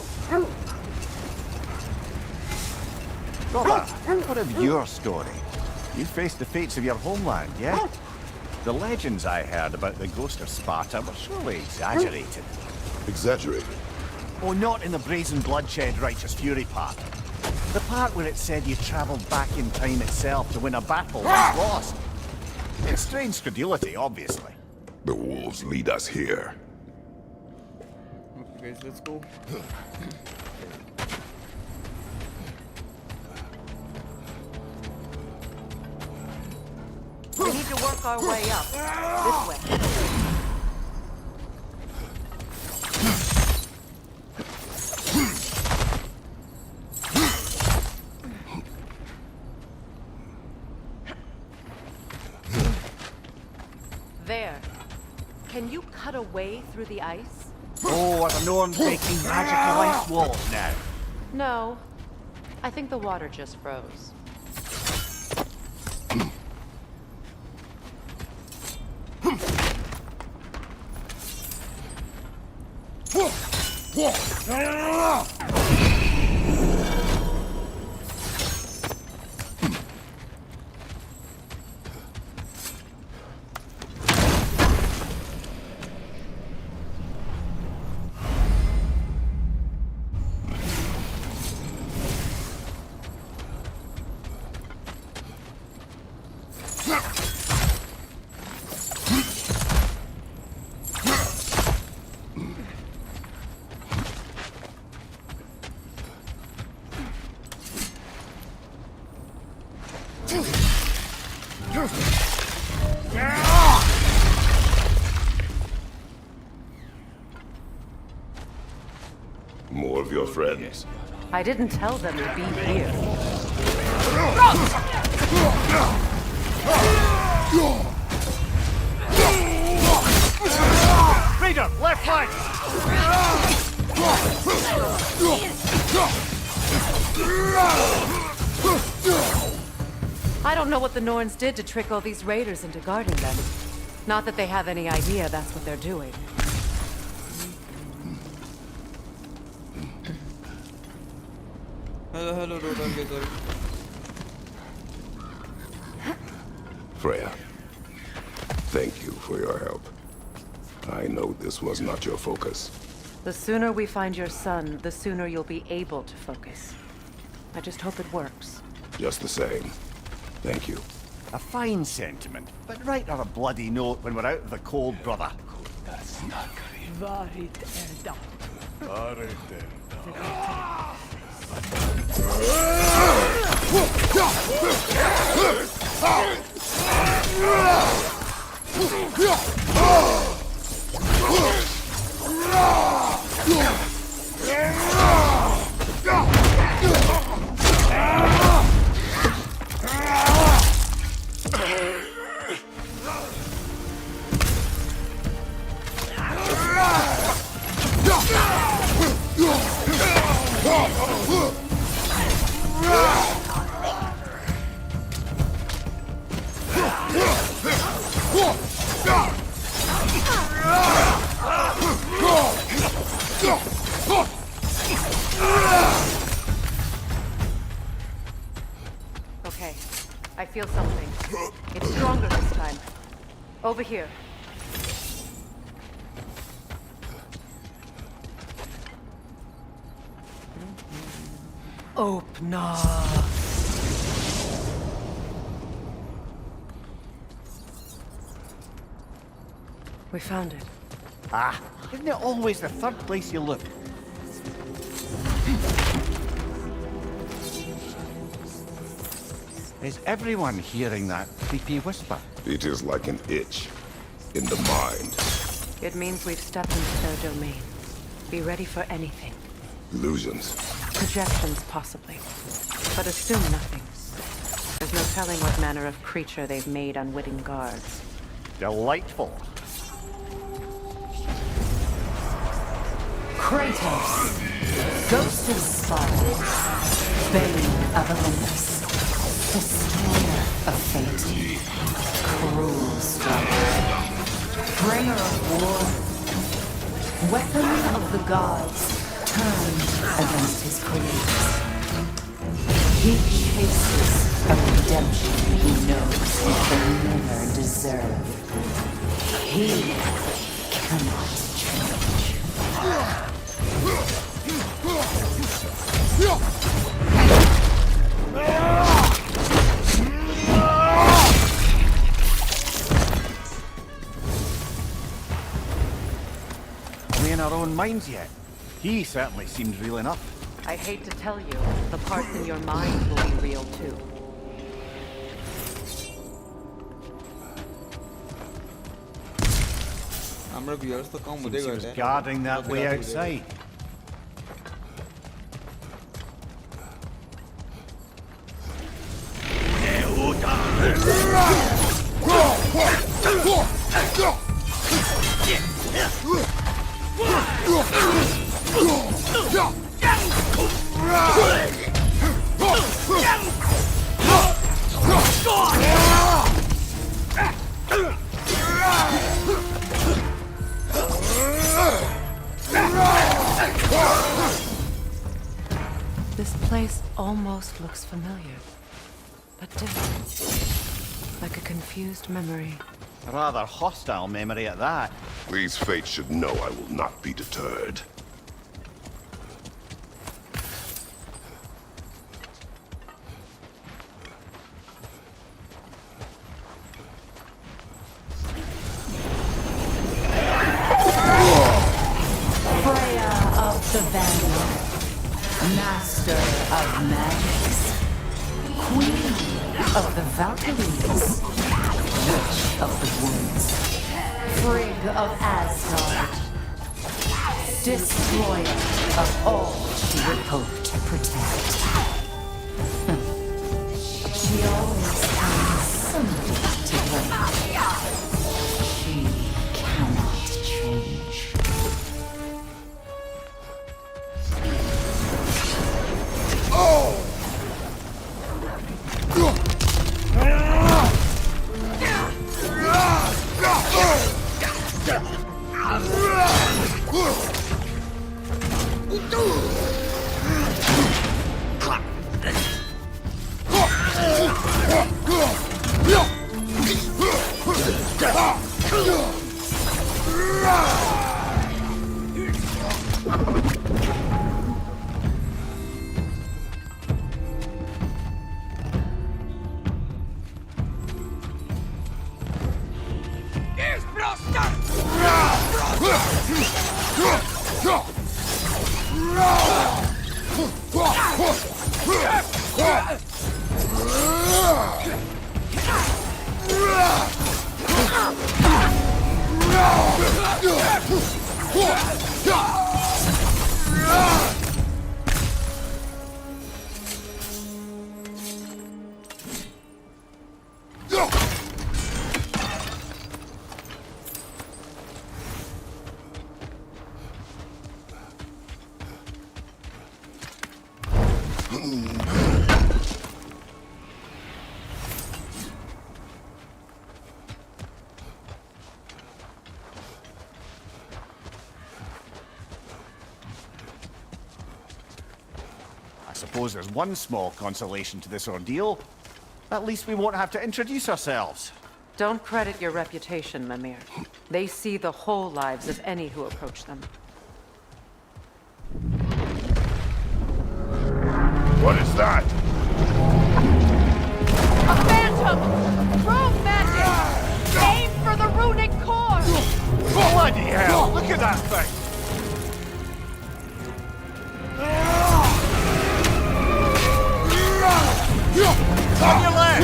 Brother, what of your story? You faced the fates of your homeland, yeah? The legends I heard about the ghost of Sparta were surely exaggerated. Exaggerated? Oh, not in the brazen bloodshed righteous fury part. The part where it said you travelled back in time itself to win a battle once lost. It's strange credulity, obviously. The wolves lead us here. Okay, guys, let's go. We need to work our way up. This way. There. Can you cut a way through the ice? Oh, are the Norns making magical ice walls now? No. I think the water just froze. More of your friends. I didn't tell them to be here. Raider, left flank! I don't know what the Norns did to trick all these raiders into guarding them. Not that they have any idea that's what they're doing. Hello, Dota. Freya, thank you for your help. I know this was not your focus. The sooner we find your son, the sooner you'll be able to focus. I just hope it works. Just the same. Thank you. A fine sentiment, but write her a bloody note when we're out of the cold, brother. Okay, I feel something. It's stronger this time. Over here. Opna. We found it. Ah, isn't it always the third place you look? Is everyone hearing that creepy whisper? It is like an itch in the mind. It means we've stepped into their domain. Be ready for anything. Illusions. Projections, possibly. But assume nothing. There's no telling what manner of creature they've made unwitting guards. Delightful. Kratos, Ghost of Sparta, Bane of Olympus, Destroyer of Fate, Cruel Strike, Bringer of War, Weapon of the Gods, turned against his creators. He chases a redemption he knows he can never deserve. He cannot change. Are we in our own minds yet? He certainly seems real enough. I hate to tell you, the parts in your mind will be real too. Seems he was guarding that way outside. This place almost looks familiar, but different. Like a confused memory. A rather hostile memory at that. These fates should know I will not be deterred. Freya of the Vanguard, Master of Magics, Queen of the Valkyries, Witch of the woods, Frigg of Asgard, destroyer of all she would hope to protect. She always finds somebody to blame. She cannot change. Oh! I suppose there's one small consolation to this ordeal. At least we won't have to introduce ourselves. Don't credit your reputation, Mimir. They see the whole lives of any who approach them. What is that? A phantom! Rogue magic! Aim for the runic core! Bloody hell! Look at that thing! On your left!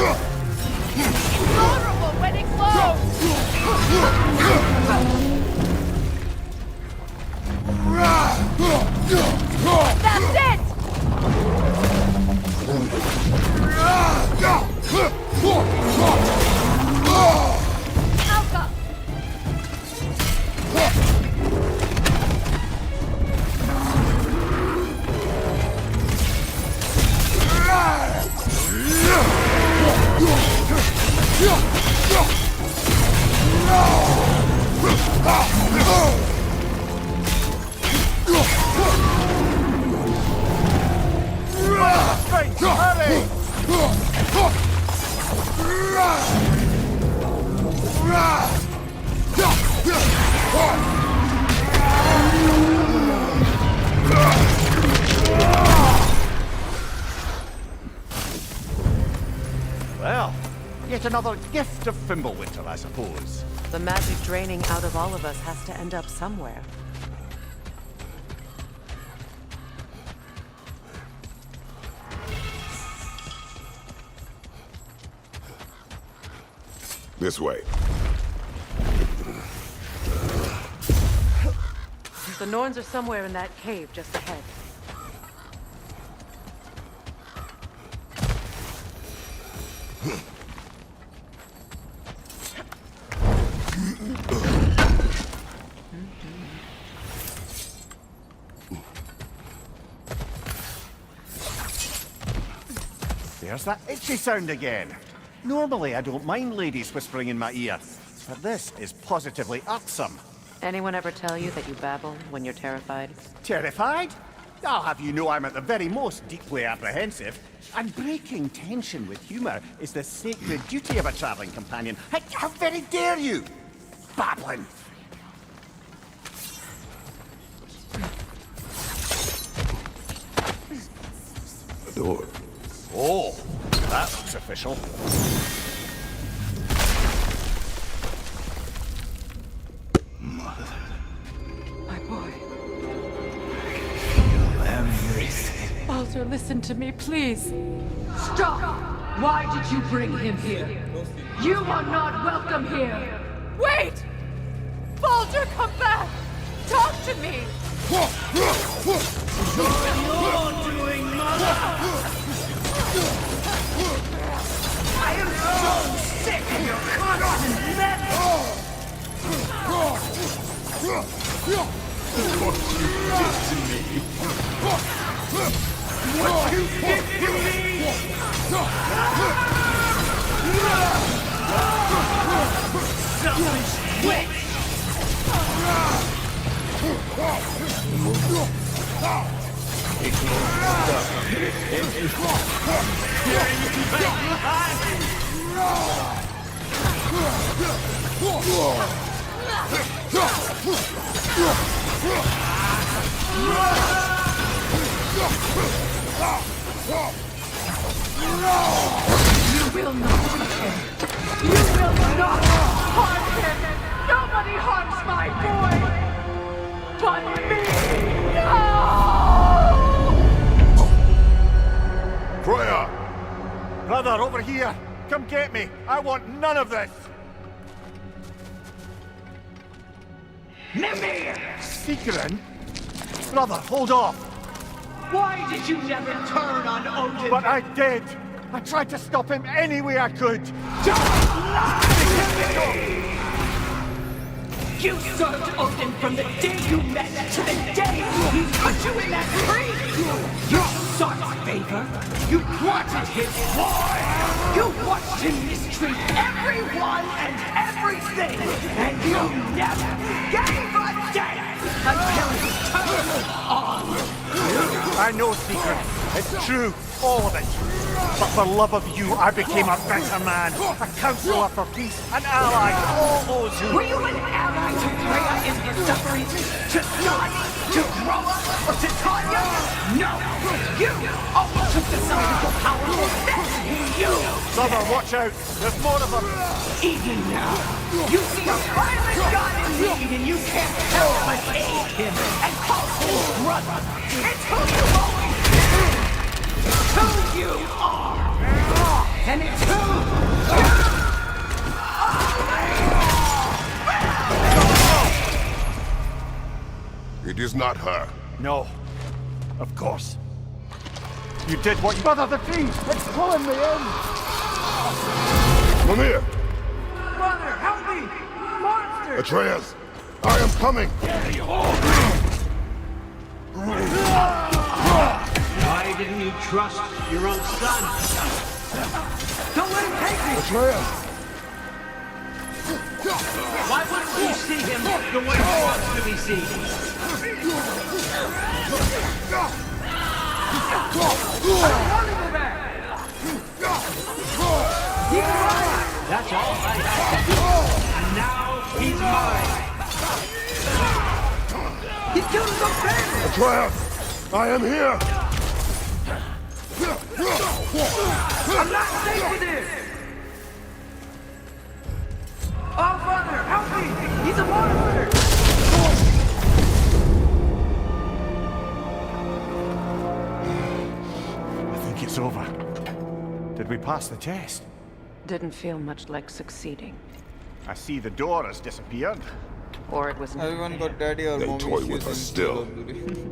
Invulnerable when it glows! That's it! Alka! Well, yet another gift of Fimbulwinter, I suppose. The magic draining out of all of us has to end up somewhere. This way. The Norns are somewhere in that cave just ahead. There's that itchy sound again. Normally I don't mind ladies whispering in my ear, but this is positively irksome. Anyone ever tell you that you babble when you're terrified? Terrified? I'll have you know I'm at the very most deeply apprehensive. And breaking tension with humor is the sacred duty of a traveling companion. How very dare you! Babbling! The door. Oh, that looks official. My boy. Everything. Baldur, listen to me, please. Stop! Why did you bring him here? You are not welcome here! Wait! Baldur, come back! Talk to me! I am so sick of your constant meddling! What you did to me! What you did to me! Selfish witch! You will not touch him! You will not harm him! Nobody harms my boy! But me! No! Freya! Brother, over here! Come get me! I want none of this! Mimir! Secret? Brother, hold off! Why did you never turn on Odin? But I did! I tried to stop him any way I could! Don't lie to me! You served Odin from the day you met to the day he put you in that tree! You sought favor! You wanted his war! You watched him mistreat everyone and everything! And you never gave a damn until he turned on! I know, Secret. It's true. All of it. But for love of you, I became a better man. A counselor for peace. An ally to all those who... Were you an ally to Freya in her suffering? To Snorri? To Groa? Or to Tanya? No! You always took the side of the powerful. That's you! Brother, watch out. There's more of them. Even now, you see a violent god in need and you can't help but aid him and call him brother. It's who you always been. It's who you are. And it's who you are. It is not her. No. Of course. You did what you... Brother, the tree! It's pulling me in! Mimir! Brother, help me! Monster! Atreus! I am coming! Why didn't you trust your own son? Don't let him take me! Atreus! Why wouldn't you see him the way he wants to be seen? That's all I have to do. And now he's mine. He killed his own family! Atreus! I am here! I'm not safe with him! Oh, brother, help me! He's a monster! I think it's over. Did we pass the test? Didn't feel much like succeeding. I see the door has disappeared. Or it was... Everyone got daddy or They mommy toy issues with us in still. Call of Duty.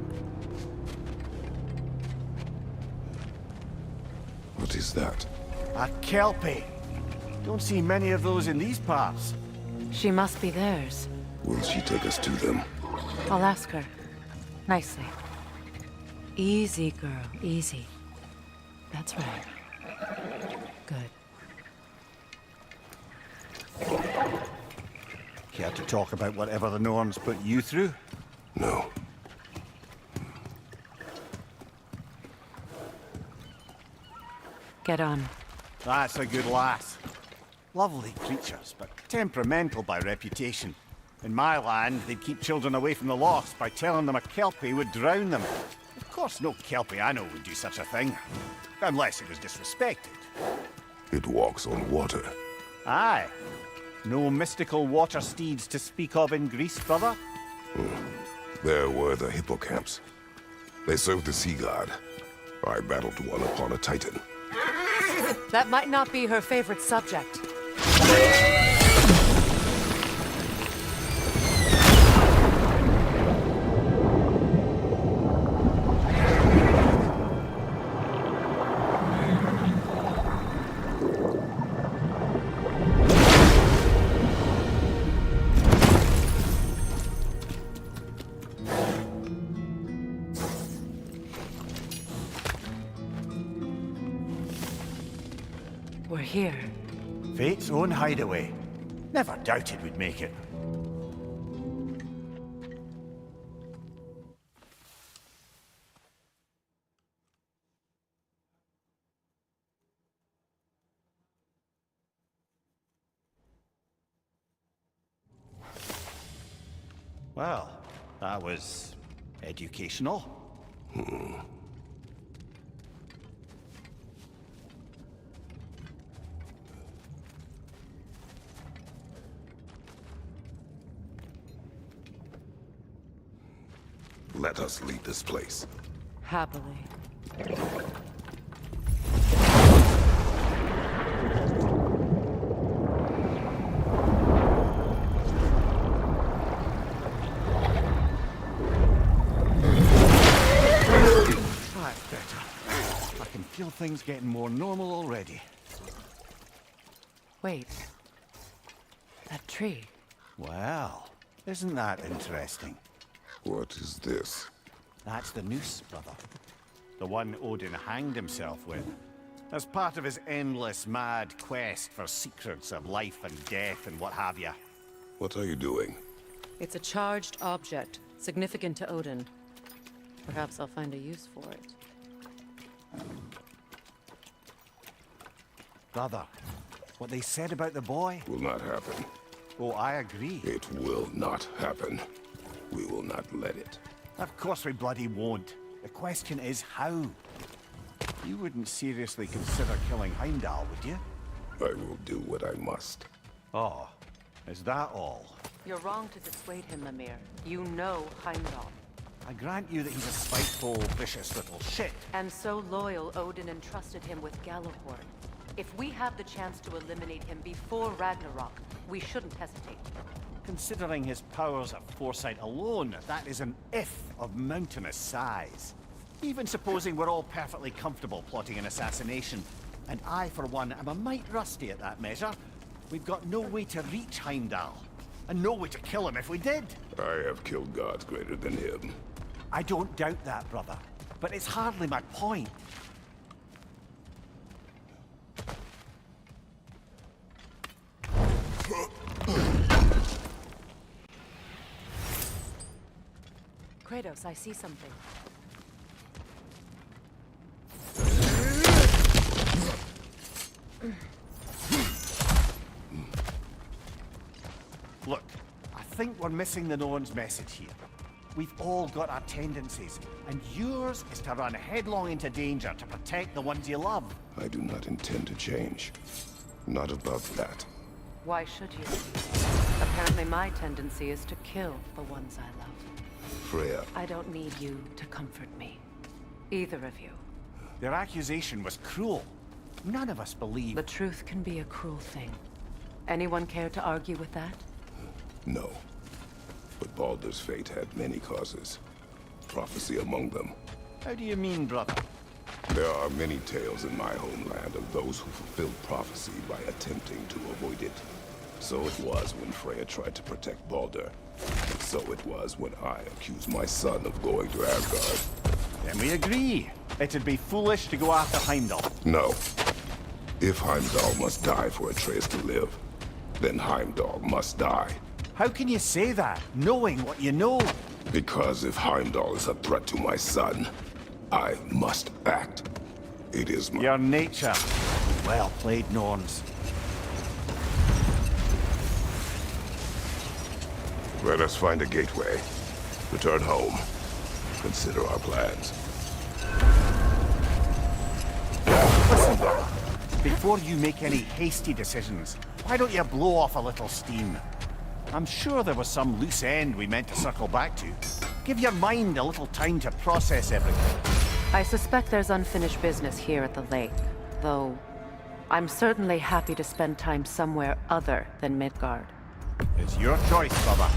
What is that? A kelpie. Don't see many of those in these parts. She must be theirs. Will she take us to them? I'll ask her. Nicely. Easy, girl. Easy. That's right. Good. Care to talk about whatever the Norns put you through? No. Get on. That's a good lass. Lovely creatures, but temperamental by reputation. In my land, they'd keep children away from the lost by telling them a kelpie would drown them. Of course, no kelpie I know would do such a thing. Unless it was disrespected. It walks on water. Aye. No mystical water steeds to speak of in Greece, brother? There were the hippocamps. They served the sea god. I battled one upon a titan. That might not be her favorite subject. We're here. Fate's own hideaway. Never doubted we'd make it. Well, that was educational. Let us leave this place. Happily. That's better. I can feel things getting more normal already. Wait. That tree. Well, isn't that interesting? What is this? That's the noose, brother. The one Odin hanged himself with. As part of his endless, mad quest for secrets of life and death and what have you. What are you doing? It's a charged object, significant to Odin. Perhaps I'll find a use for it. Brother, what they said about the boy? Will not happen. Oh, I agree. It will not happen. We will not let it. Of course we bloody won't. The question is how. You wouldn't seriously consider killing Heimdall, would you? I will do what I must. Oh, is that all? You're wrong to dissuade him, Mimir. You know Heimdall. I grant you that he's a spiteful, vicious little shit. And so loyal, Odin entrusted him with Gjallarhorn. If we have the chance to eliminate him before Ragnarok, we shouldn't hesitate. Considering his powers of foresight alone, that is an if of mountainous size. Even supposing we're all perfectly comfortable plotting an assassination, and I, for one, am a mite rusty at that measure, we've got no way to reach Heimdall, and no way to kill him if we did. I have killed gods greater than him. I don't doubt that, brother, but it's hardly my point. Kratos, I see something. Look, I think we're missing the Norn's message here. We've all got our tendencies, and yours is to run headlong into danger to protect the ones you love. I do not intend to change. Not above that. Why should you? Apparently my tendency is to kill the ones I love. Freya. I don't need you to comfort me. Either of you. Their accusation was cruel. None of us believe... The truth can be a cruel thing. Anyone care to argue with that? No. But Baldur's fate had many causes. Prophecy among them. How do you mean, brother? There are many tales in my homeland of those who fulfilled prophecy by attempting to avoid it. So it was when Freya tried to protect Baldur. And so it was when I accused my son of going to Asgard. Then we agree. It'd be foolish to go after Heimdall. No. If Heimdall must die for Atreus to live, then Heimdall must die. How can you say that, knowing what you know? Because if Heimdall is a threat to my son, I must act. It is my... Your nature. Well played, Norns. Let us find a gateway. Return home. Consider our plans. Listen, brother. Before you make any hasty decisions, why don't you blow off a little steam? I'm sure there was some loose end we meant to circle back to. Give your mind a little time to process everything. I suspect there's unfinished business here at the lake, though I'm certainly happy to spend time somewhere other than Midgard. It's your choice, Bubba.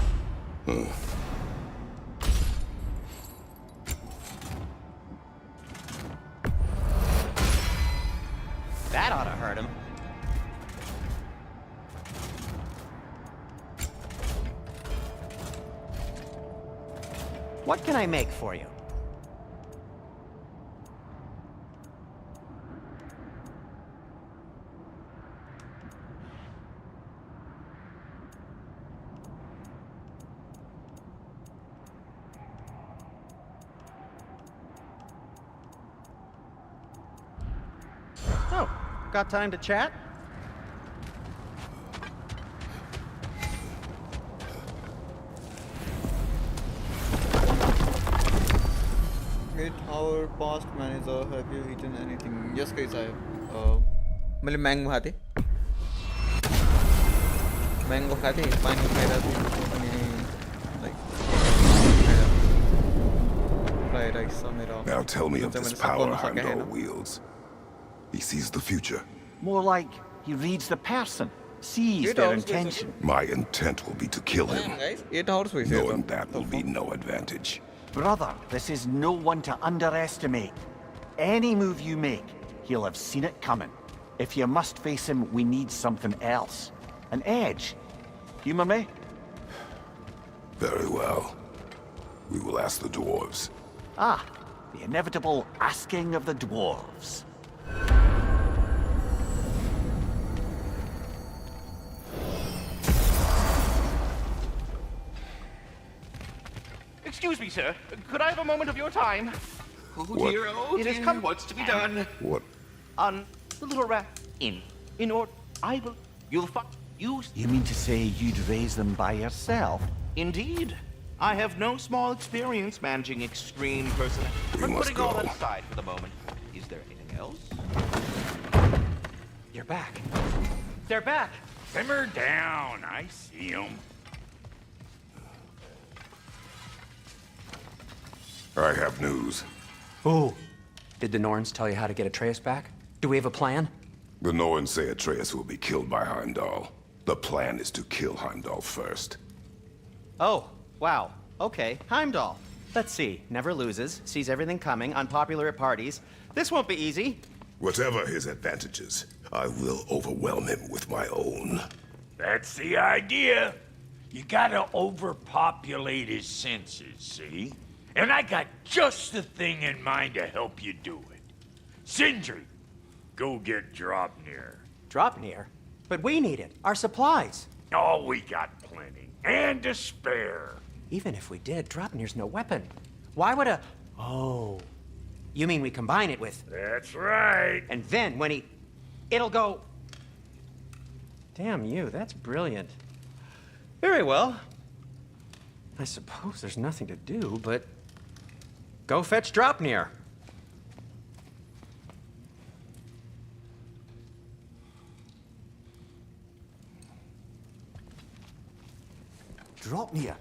That ought to hurt him. What can I make for you? Oh, got time to chat? Our past manager, have you eaten anything? Yes guys, I have. मतलब mango खाते पानी खाए like fried rice मेरा. Now tell me of this power Heimdall wields. He sees the future. More like he reads the person, sees their intention. My intent will be to kill him. Guys, 8 hours we Knowing that will be no advantage. Brother, this is no one to underestimate. Any move you make, he'll have seen it coming. If you must face him, we need something else. An edge. Humor me? Very well. We will ask the dwarves. Ah, the inevitable asking of the dwarves. Excuse me, sir. Could I have a moment of your time? Oh dear, oh dear. It has come. What's to be done? What? On the little rat in order, I will. You'll find you. You mean to say you'd raise them by yourself? Indeed. I have no small experience managing extreme personnel. But putting all that aside for the moment, is there anything else? You're back. They're back. Simmer down. I see them. I have news. Oh. Did the Norns tell you how to get Atreus back? Do we have a plan? The Norns say Atreus will be killed by Heimdall. The plan is to kill Heimdall first. Oh, wow. Okay, Heimdall. Let's see. Never loses, sees everything coming, unpopular at parties. This won't be easy. Whatever his advantages, I will overwhelm him with my own. That's the idea. You gotta overpopulate his senses, see? And I got just the thing in mind to help you do it. Sindri, go get Draupnir. Draupnir? But we need it. Our supplies. Oh, we got plenty. And to spare. Even if we did, Draupnir's no weapon. Why would a... Oh. You mean we combine it with... That's right. And then when he... It'll go... Damn you, that's brilliant. Very well. I suppose there's nothing to do, but... Go fetch Draupnir. Draupnir?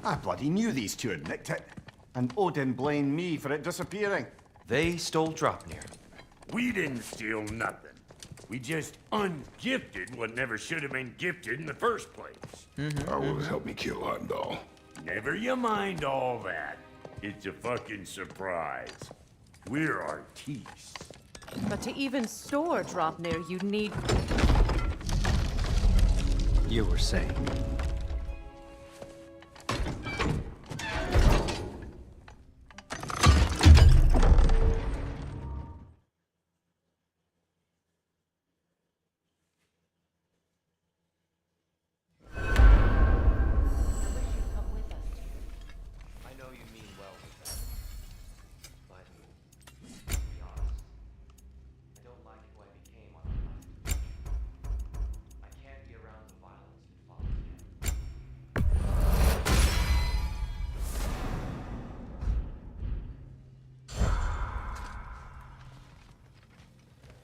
I bloody knew these two had nicked it. And Odin blamed me for it disappearing. They stole Draupnir. We didn't steal nothing. We just ungifted what never should have been gifted in the first place. How will it help me kill Heimdall? Never you mind all that. It's a fucking surprise. We're artistes. But to even store Draupnir, you need... You were saying...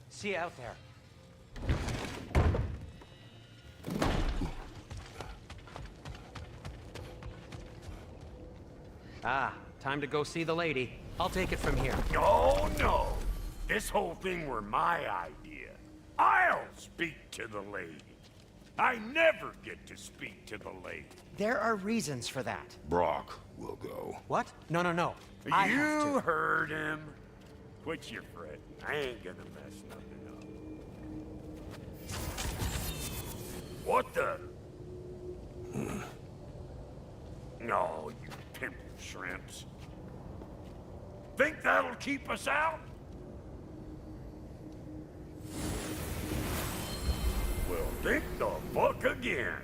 See you out there. Ah, time to go see the lady. I'll take it from here. Oh, no. This whole thing were my idea. I'll speak to the lady. I never get to speak to the lady. There are reasons for that. Brock will go. What? No, no, no. I have You to. heard him. Quit your fretting. I ain't gonna mess nothing up. What the? No, you pimple shrimps. Think that'll keep us out? Well, think the fuck again.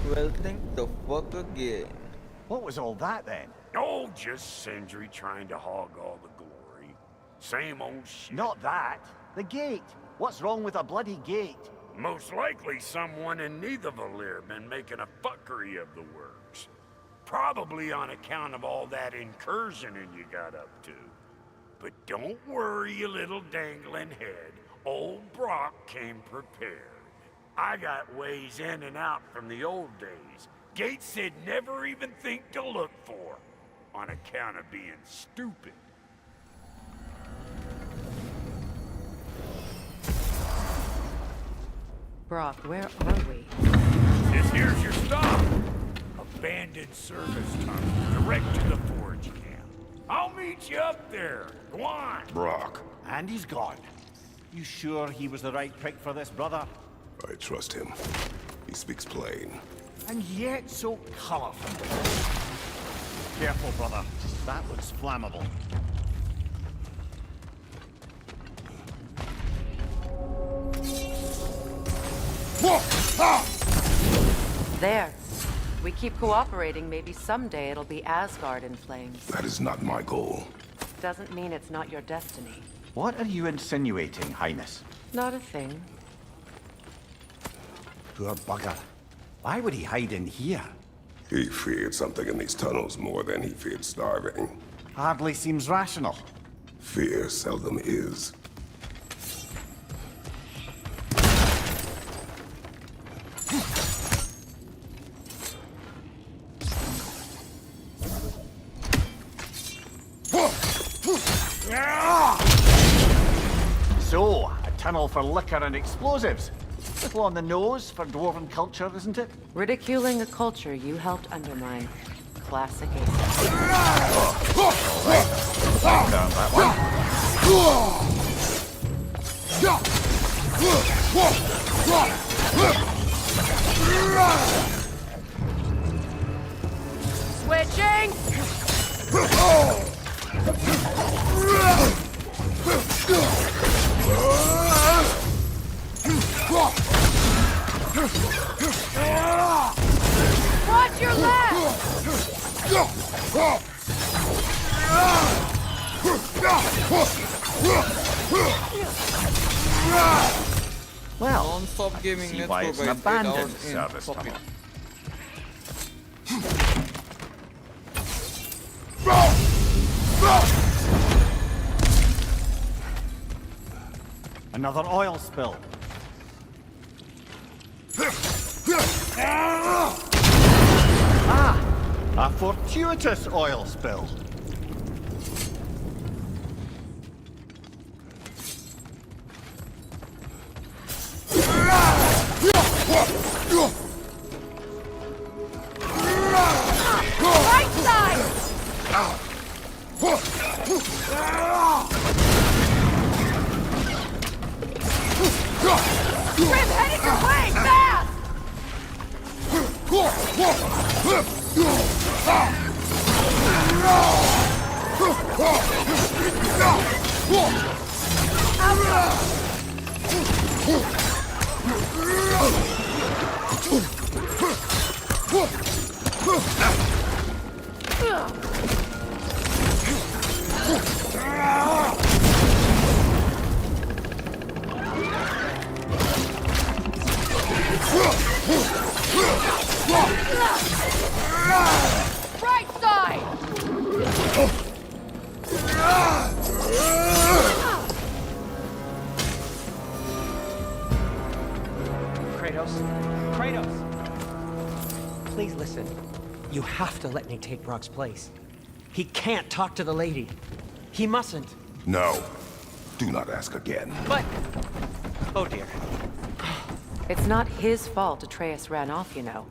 Well, think the fuck again. What was all that then? Oh, just Sindri trying to hog all the glory. Same old shit. Not that. The gate. What's wrong with a bloody gate? Most likely someone in Nidavellir been making a fuckery of the works. Probably on account of all that incursioning you got up to. But don't worry, you little dangling head. Old Brock came prepared. I got ways in and out from the old days. Gates they'd never even think to look for, on account of being stupid. Brock, where are we? This here's your stop. Abandoned service tunnel, direct to the forge camp. I'll meet you up there. Go on. Brock, And he's gone. You sure he was the right pick for this, brother? I trust him. He speaks plain. And yet so colorful. Careful, brother. That looks flammable. There. We keep cooperating, maybe someday it'll be Asgard in flames. That is not my goal. Doesn't mean it's not your destiny. What are you insinuating, Highness? Not a thing. Poor bugger. Why would he hide in here? He feared something in these tunnels more than he feared starving. Hardly seems rational. Fear seldom is. So, a tunnel for liquor and explosives. Little on the nose for dwarven culture, isn't it? Ridiculing a culture you helped undermine. Classic Aesir. Down that one. Switching! Watch your left! Well, non-stop gaming. see Let's why go, it's an guys. 8 abandoned hours in. service Stop tunnel. it. Another oil spill. A fortuitous oil spill. Right side! Grim headed your way, fast! Right side! Kratos! Please listen. You have to let me take Brock's place. He can't talk to the lady. He mustn't. No. Do not ask again. But... Oh dear. It's not his fault Atreus ran off, you know.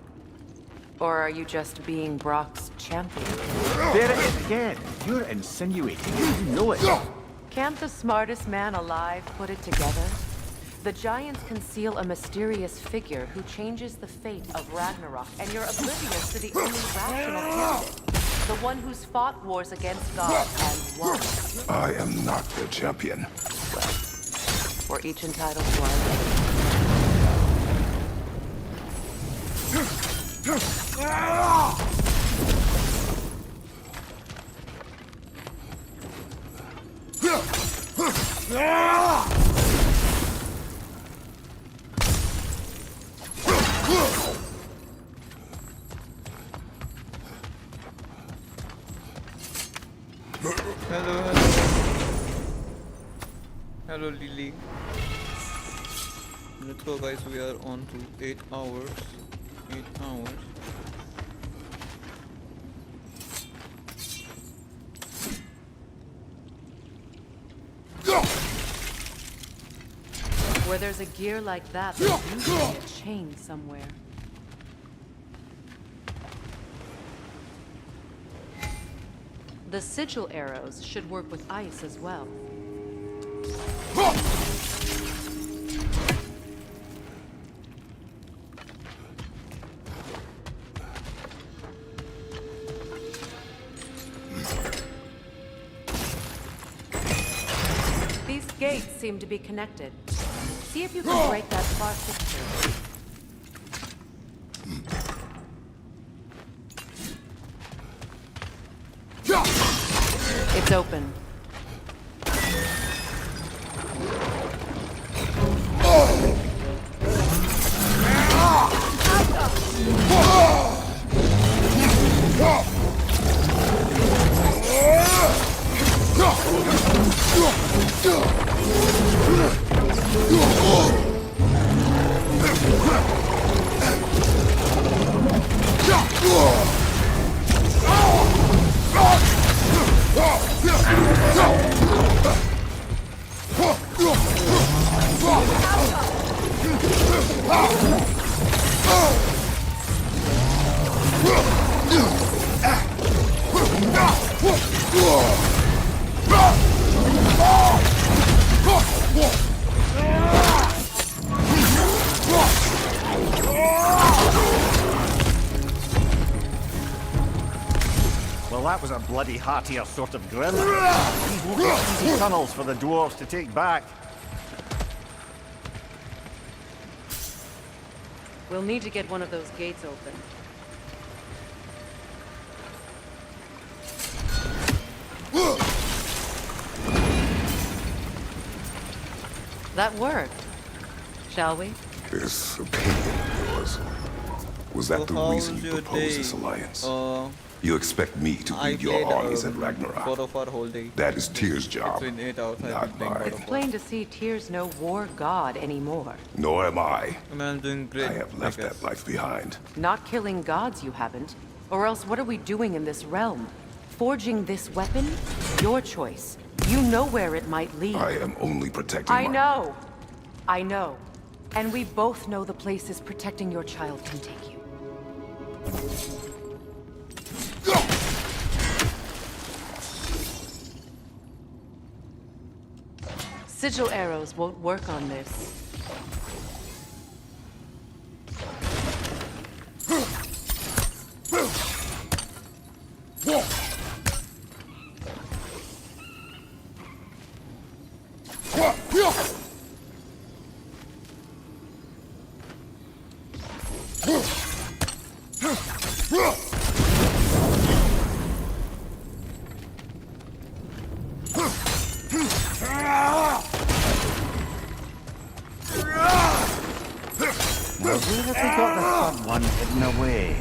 Or are you just being Brock's champion? There it is again. You're insinuating it. You know it. Can't the smartest man alive put it together? The giants conceal a mysterious figure who changes the fate of Ragnarok, and you're oblivious to the only rational candidate. The one who's fought wars against gods and won. I am not the champion. We're each entitled to our own. Hello Lily. Let's go guys, we are on to 8 hours. 8 hours. Where there's a gear like that, there's usually a chain somewhere. The sigil arrows should work with ice as well. These gates seem to be connected. See if you can break that far fixture. It's open. Well, that was a bloody heartier sort of grin. These won't be easy tunnels for the dwarves to take back. We'll need to get one of those gates open. That worked. Shall we? This opinion of yours. Was that the reason you proposed this alliance? You expect me to lead your armies at Ragnarok? God of War whole day. That is Tyr's job, It's been 8 hours. not mine. It's plain to see Tyr's no war god anymore. Nor am I. I mean, I'm doing great. I have left that life behind. Not killing gods, you haven't. Or else what are we doing in this realm? Forging this weapon? Your choice. You know where it might lead. I am only protecting I know. I know. And we both know the places protecting your child can take you. Sigil arrows won't work on this. Well, where have we got the third one hidden away?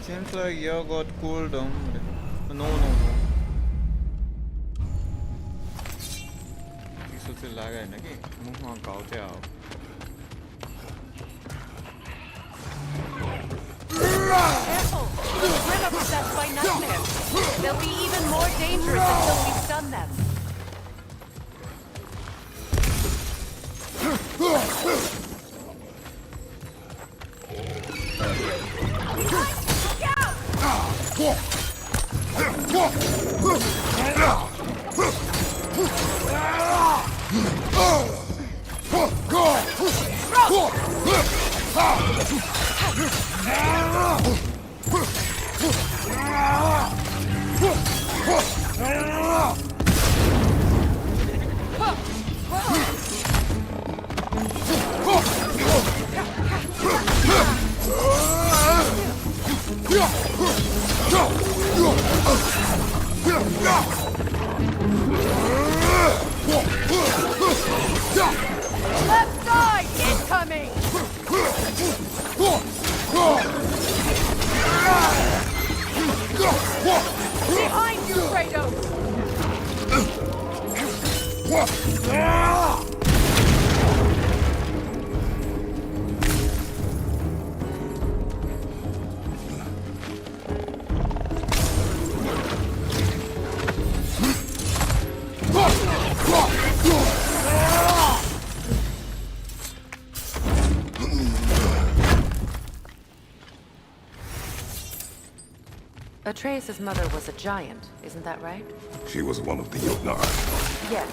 Seems like you got cooled down. No. इस से लगा है ना कि मुंह में गाँवते आओ. Careful! Grim are possessed by nightmares. They'll be even more dangerous until we stun them. Left side, incoming! Behind you, Kratos! Atreus' mother was a giant, isn't that right? She was one of the Jotnar. Yes.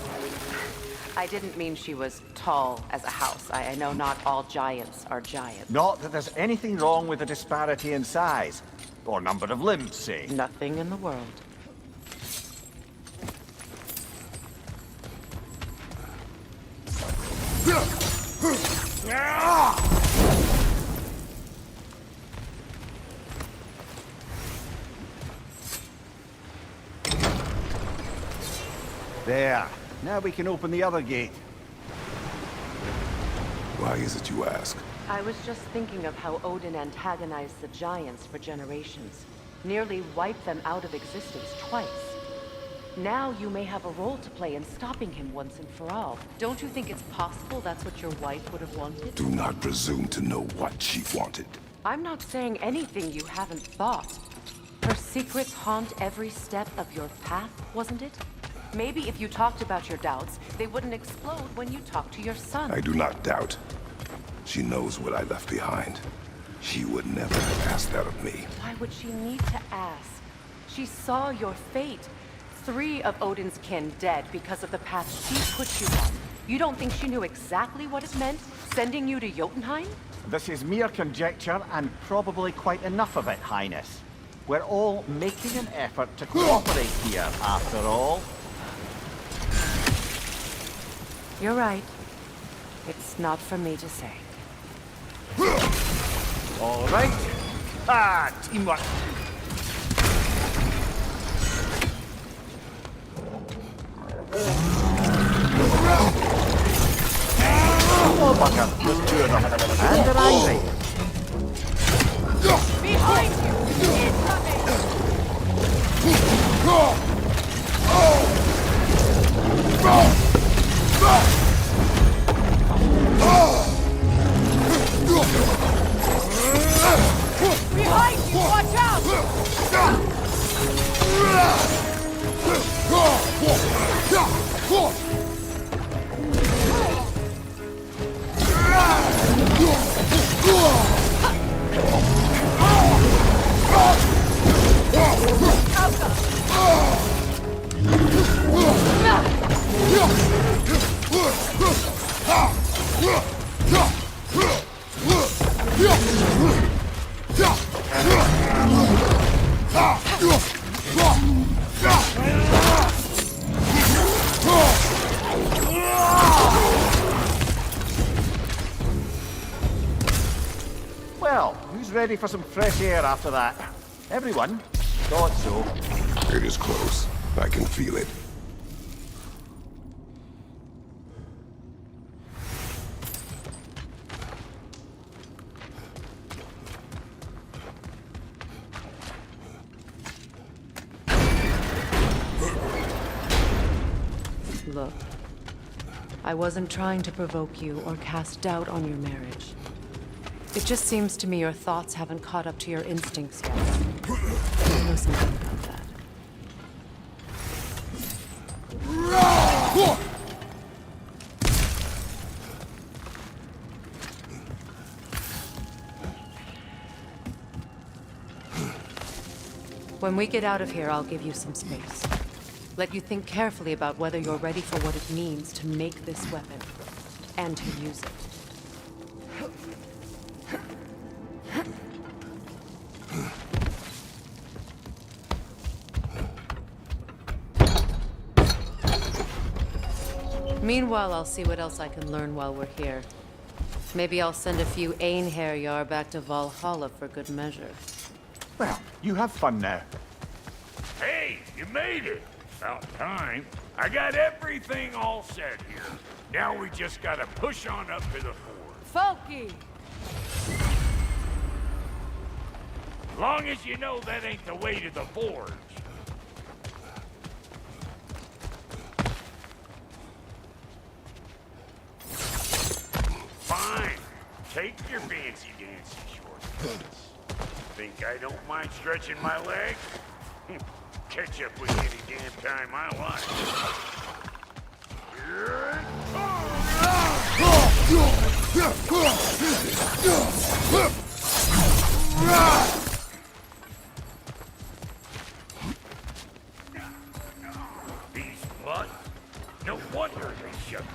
I didn't mean she was tall as a house. I know not all giants are giants. Not that there's anything wrong with the disparity in size. Or number of limbs, say. Nothing in the world. There. Now we can open the other gate. Why is it you ask? I was just thinking of how Odin antagonized the giants for generations. Nearly wiped them out of existence twice. Now you may have a role to play in stopping him once and for all. Don't you think it's possible that's what your wife would have wanted? Do not presume to know what she wanted. I'm not saying anything you haven't thought. Her secrets haunt every step of your path, wasn't it? Maybe if you talked about your doubts, they wouldn't explode when you talk to your son. I do not doubt. She knows what I left behind. She would never have asked that of me. Why would she need to ask? She saw your fate. 3 of Odin's kin dead because of the path she put you on. You don't think she knew exactly what it meant, sending you to Jotunheim? This is mere conjecture, and probably quite enough of it, Highness. We're all making an effort to cooperate here, after all. You're right. It's not for me to say. All right. Ah, teamwork. Oh, Bucker, there's 2 of them. And they're angry. Behind you! Incoming! Behind you! Watch out! Well, who's ready for some fresh air after that? Everyone? Thought so. It is close. I can feel it. Look, I wasn't trying to provoke you or cast doubt on your marriage. It just seems to me your thoughts haven't caught up to your instincts yet. I know something about that. When we get out of here, I'll give you some space. Let you think carefully about whether you're ready for what it means to make this weapon, and to use it. Meanwhile, I'll see what else I can learn while we're here. Maybe I'll send a few Einherjar back to Valhalla for good measure. Well, you have fun now. Hey, you made it. About time. I got everything all set here. Now we just gotta push on up to the fort. Folky! Long as you know that ain't the way to the forge. Fine. Take your fancy-dancy shortcuts. Think I don't mind stretching my legs? Catch up with any damn time I like. Here it These bloods? No wonder they shut me.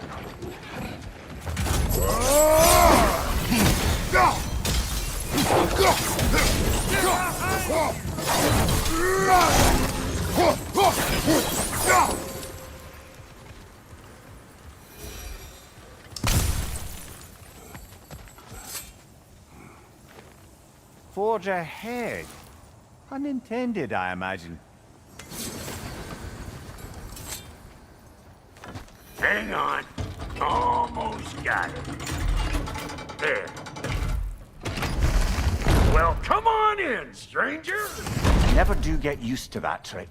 Forge ahead. Unintended, I imagine. Hang on. Almost got it. There. Well, come on in, stranger. Never do get used to that trick.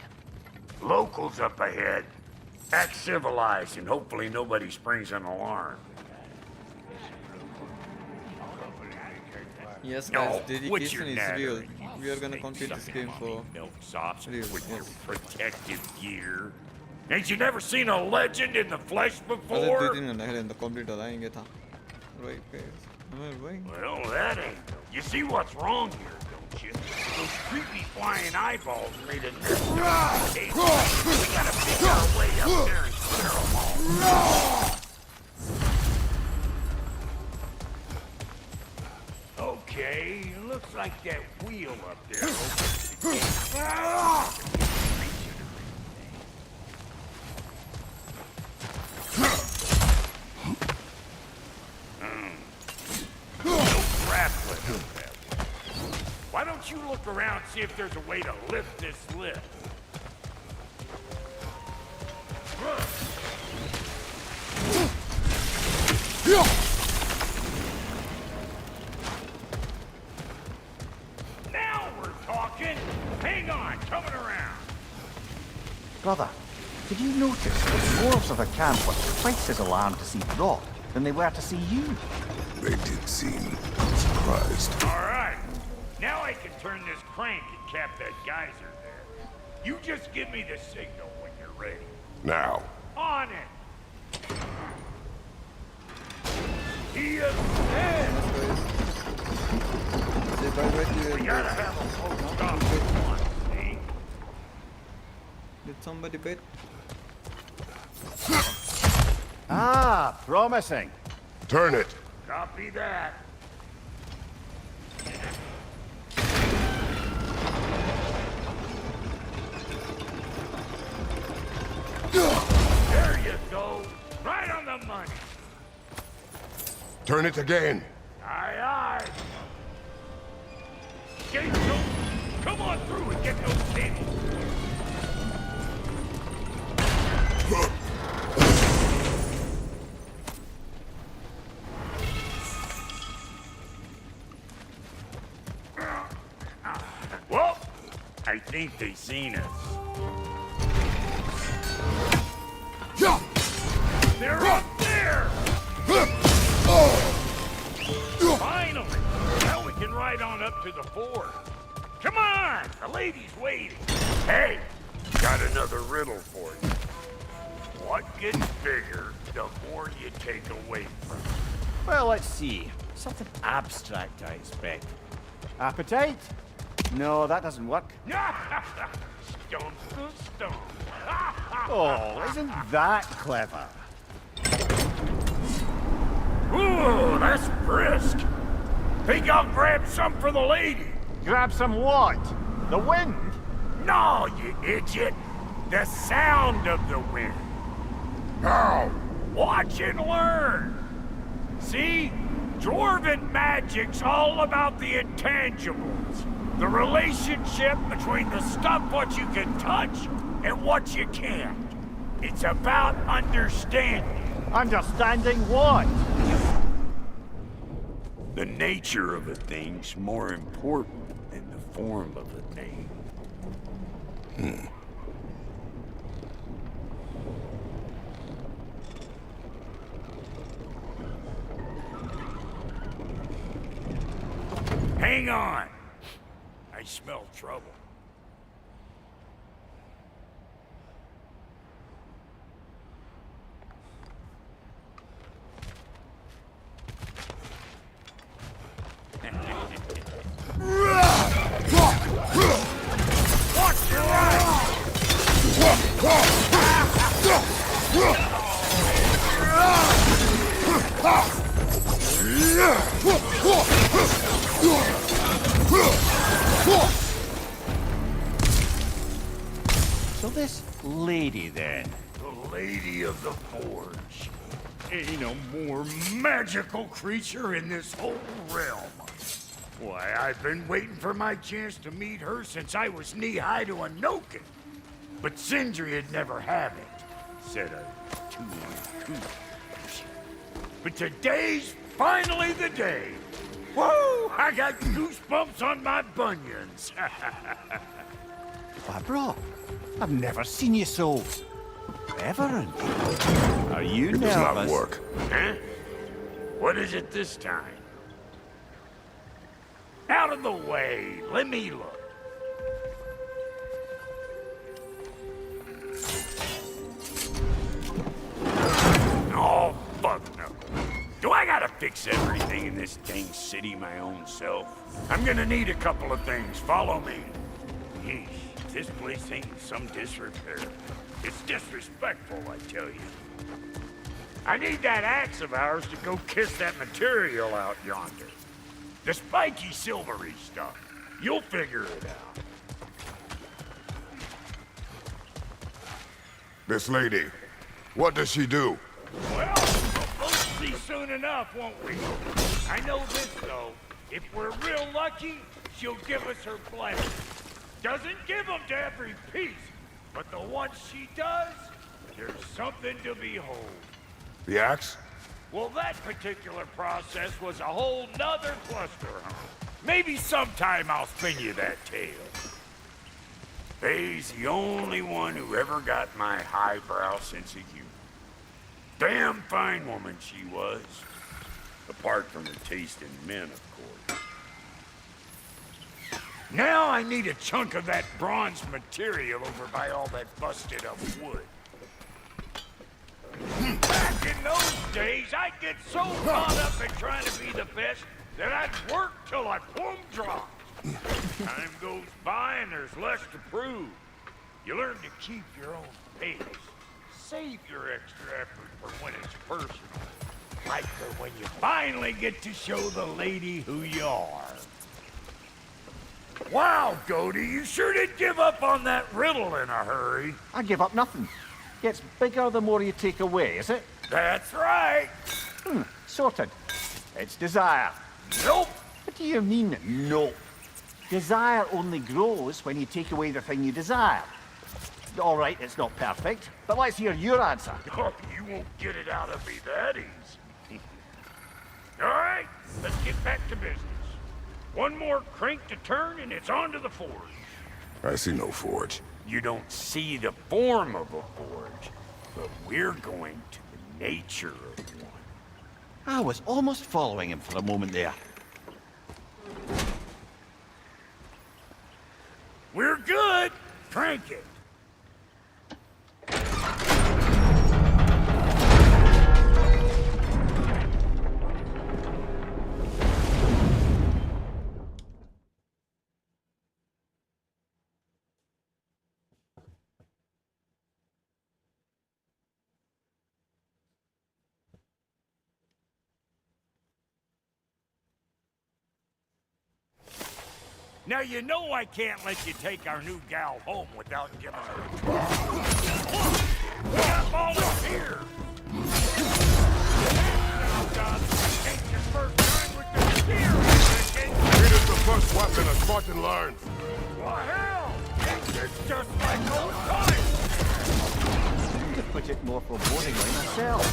Locals up ahead. Act civilized and hopefully nobody springs an alarm. Yes, No, guys, what's your dedication is real. nattering? We are gonna complete this game for milksops real. with Yes. your protective gear. Ain't you never seen a legend in the flesh अरे before? 2-3 घंटा खेलें तो complete हो जाएंगे था. Right, guys. Right. Well, that ain't. You see what's wrong here, don't you? Those creepy flying eyeballs made a nest. We gotta pick our way up there and clear them all. Okay, looks like that wheel up there opens the gate. Why don't you look around and see if there's a way to lift this lift? Now we're talking. Hang on, coming around. Brother, did you notice the dwarves of the camp were twice as alarmed to see Brock than they were to see you? They did seem surprised. All right. Now I can turn this crank and cap that geyser there. You just give me the signal when you're ready. Now. On it. He is dead. We gotta have a close stop with one, see? Did somebody bet? Ah, promising. Turn it. Copy that. There you go. Right on the money. Turn it again. Aye, aye. Gates open. Come on through and get those cables. Well, I think they seen us. They're up there! Finally! to the fort. Come on, the lady's waiting. Hey, got another riddle for you. What gets bigger the more you take away from it? Well, let's see. Something abstract, I expect. Appetite? No, that doesn't work. Stone to stone. Oh, isn't that clever? Ooh, that's brisk. Think I'll grab some for the lady. Grab some what? The wind? No, you idiot. The sound of the wind. Now, watch and learn. See? Dwarven magic's all about the intangibles. The relationship between the stuff what you can touch and what you can't. It's about understanding. Understanding what? The nature of a thing's more important than the form of a thing. Hang on. I smell trouble. Watch your eyes! So this lady, then? The Lady of the Forge. Ain't no more magical creature in this whole realm. Why, I've been waiting for my chance to meet her since I was knee-high to a Noken. But Sindri'd never have it. Said I was too uncouth. But today's finally the day. Whoa! I got goosebumps on my bunions. Barbara, I've never seen you so reverent. Are you It nervous? does not work. Huh? What is it this time? Out of the way. Let me look. Oh, fuck no. Do I gotta fix everything in this dang city my own self? I'm gonna need a couple of things. Follow me. Yeesh, this place ain't in some disrepair. It's disrespectful, I tell you. I need that axe of ours to go kiss that material out yonder. The spiky silvery stuff. You'll figure it out. This lady, what does she do? Well, we'll both see soon enough, won't we? I know this, though. If we're real lucky, she'll give us her blessing. Doesn't give them to every piece, but the ones she does, there's something to behold. The axe? Well, that particular process was a whole nother cluster, huh? Maybe sometime I'll spin you that tale. Faye's the only one who ever got my highbrow sense of humor. Damn fine woman she was. Apart from her taste in men, of course. Now I need a chunk of that bronze material over by all that busted up wood. Back in those days, I'd get so caught up in trying to be the best that I'd work till I plumb dropped. Time goes by and there's less to prove. You learn to keep your own pace. Save your extra effort for when it's personal. Like for when you finally get to show the lady who you are. Wow, Goaty, you sure did give up on that riddle in a hurry. I give up nothing. Gets bigger the more you take away, is it? That's right. Sorted. It's desire. Nope. What do you mean, nope? Desire only grows when you take away the thing you desire. All right, it's not perfect, but let's hear your answer. Oh, you won't get it out of me that easy. All right, let's get back to business. One more crank to turn and it's on to the forge. I see no forge. You don't see the form of a forge, but we're going to the nature of one. I was almost following him for a moment there. Crank it! Now you know I can't let you take our new gal home without giving her a try. We got volunteers! Now, John, take your first time with the spear, It is the first weapon a Spartan learns. Well, hell! It's just like old times! To put it more forebodingly myself.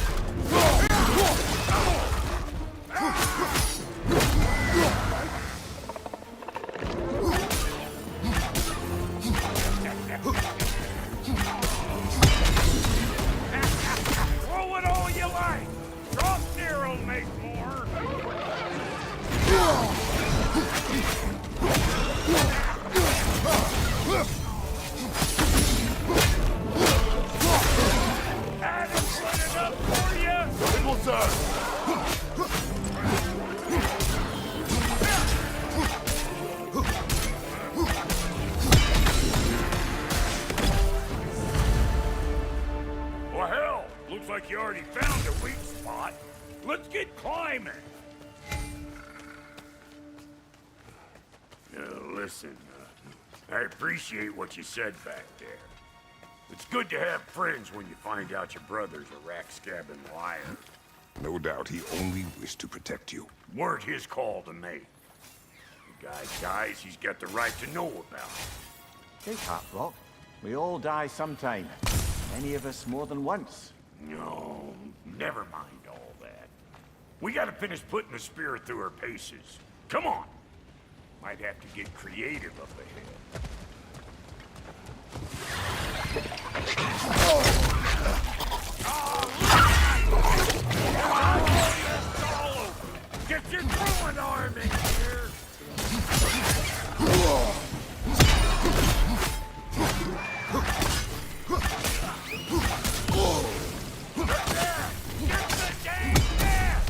Throw it all you like! Drop there will make more! Adam put it up for you! It will serve. Well, hell, looks like you already found a weak spot. Let's get climbing. Listen, I appreciate what you said back there. It's good to have friends when you find out your brother's a rack-scabbing liar. No doubt he only wished to protect you. Weren't his call to make. The guy dies, he's got the right to know about it. Take heart, Rock. We all die sometime. Many of us more than once. No, never mind all that. We gotta finish putting the spear through her paces. Come on! Might have to get creative up ahead. Get your throwing arm in here! Get the dang net!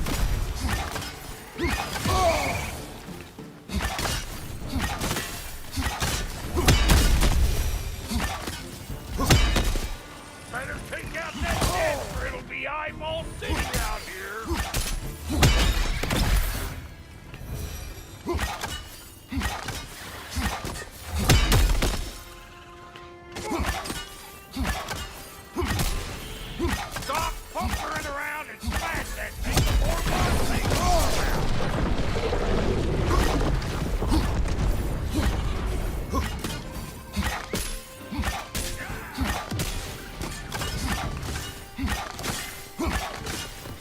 Better take out that net or it'll be eyeball city out here! Stop pumpering around and smash that thing before my thing falls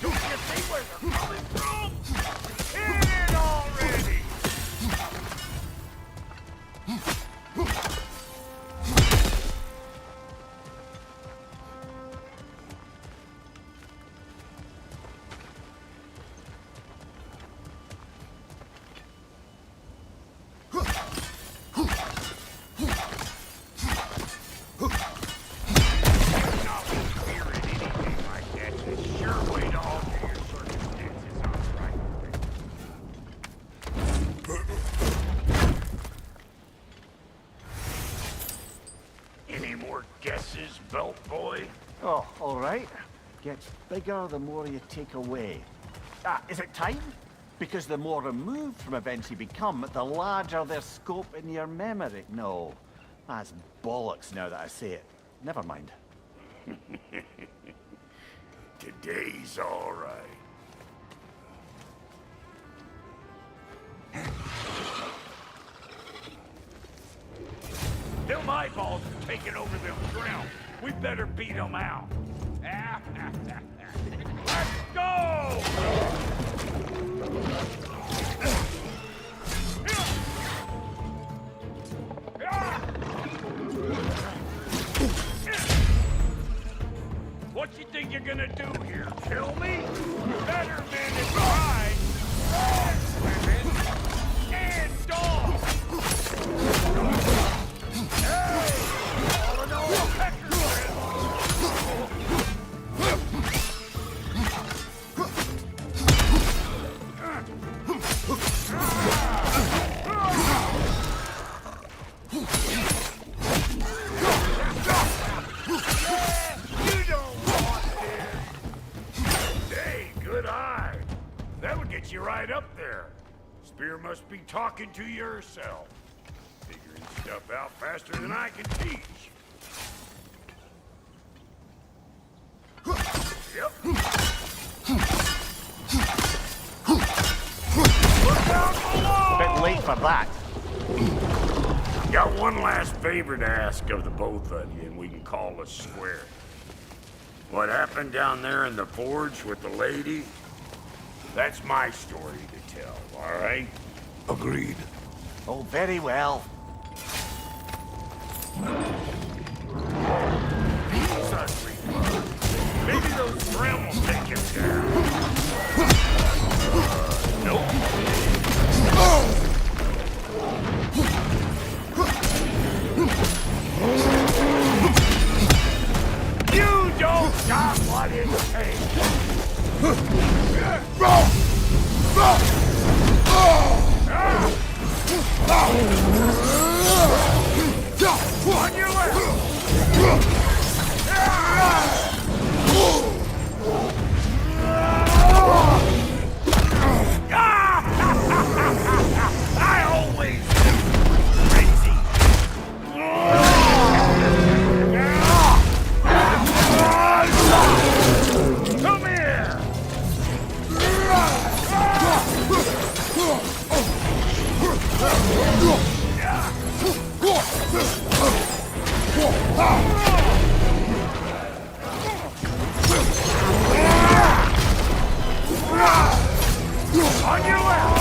Don't you see where they're coming from? Hit it already! Not fearing anything like that's a sure way to alter your circumstances, all right. Any more guesses, belt boy? Oh, all right. Gets bigger the more you take away. Ah, is it time? Because the more removed from events you become, the larger their scope in your memory. No, that's bollocks now that I say it. Never mind. Today's all right. Them eyeballs are taking over them ground. We better beat them out. Let's go! What you think you're gonna do here? Kill me? Better men and brides, and women, and dogs! Hey! get you right up there. Spear must be talking to you herself. Figuring stuff out faster than I can teach. Yep. Look out below! Bit late for that. Got one last favor to ask of the both of you, and we can call us square. What happened down there in the forge with the lady? That's my story to tell, all right? Agreed. Oh, very well. Jesus, maybe those Thrym will take him down. Nope. You don't got what it takes. On your left. I always crazy. Come here. On your left.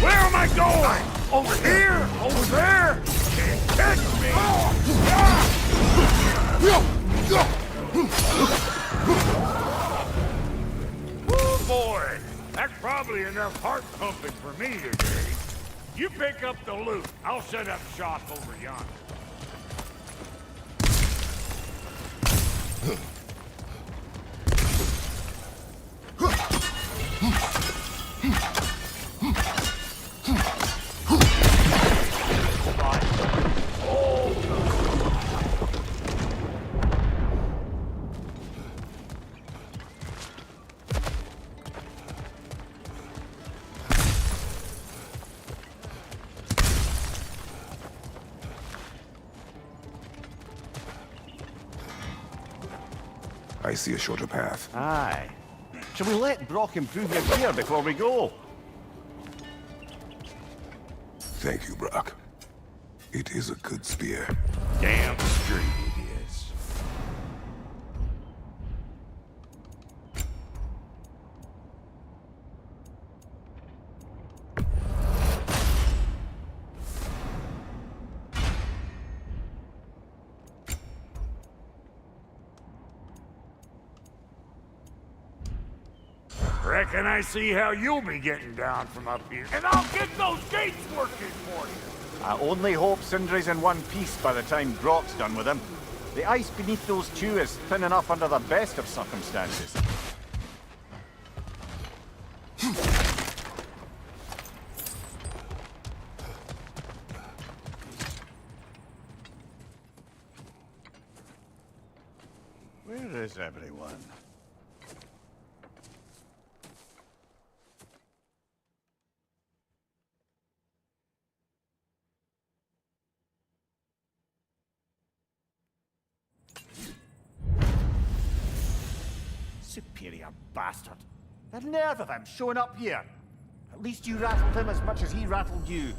Where am I going? Over here? Over there? Can't catch me! Oh boy, that's probably enough heart pumping for me today. You pick up the loot. I'll set up shop over yonder. I see a shorter path. Aye. Shall we let Brock improve your gear before we go? Thank you, Brock. It is a good spear. Damn straight it is. Reckon I see how you'll be getting down from up here. And I'll get those gates working for you. I only hope Sindri's in one piece by the time Brock's done with him. The ice beneath those two is thin enough under the best of circumstances. Where is everyone? Superior bastard. The nerve of him showing up here. At least you rattled him as much as he rattled you.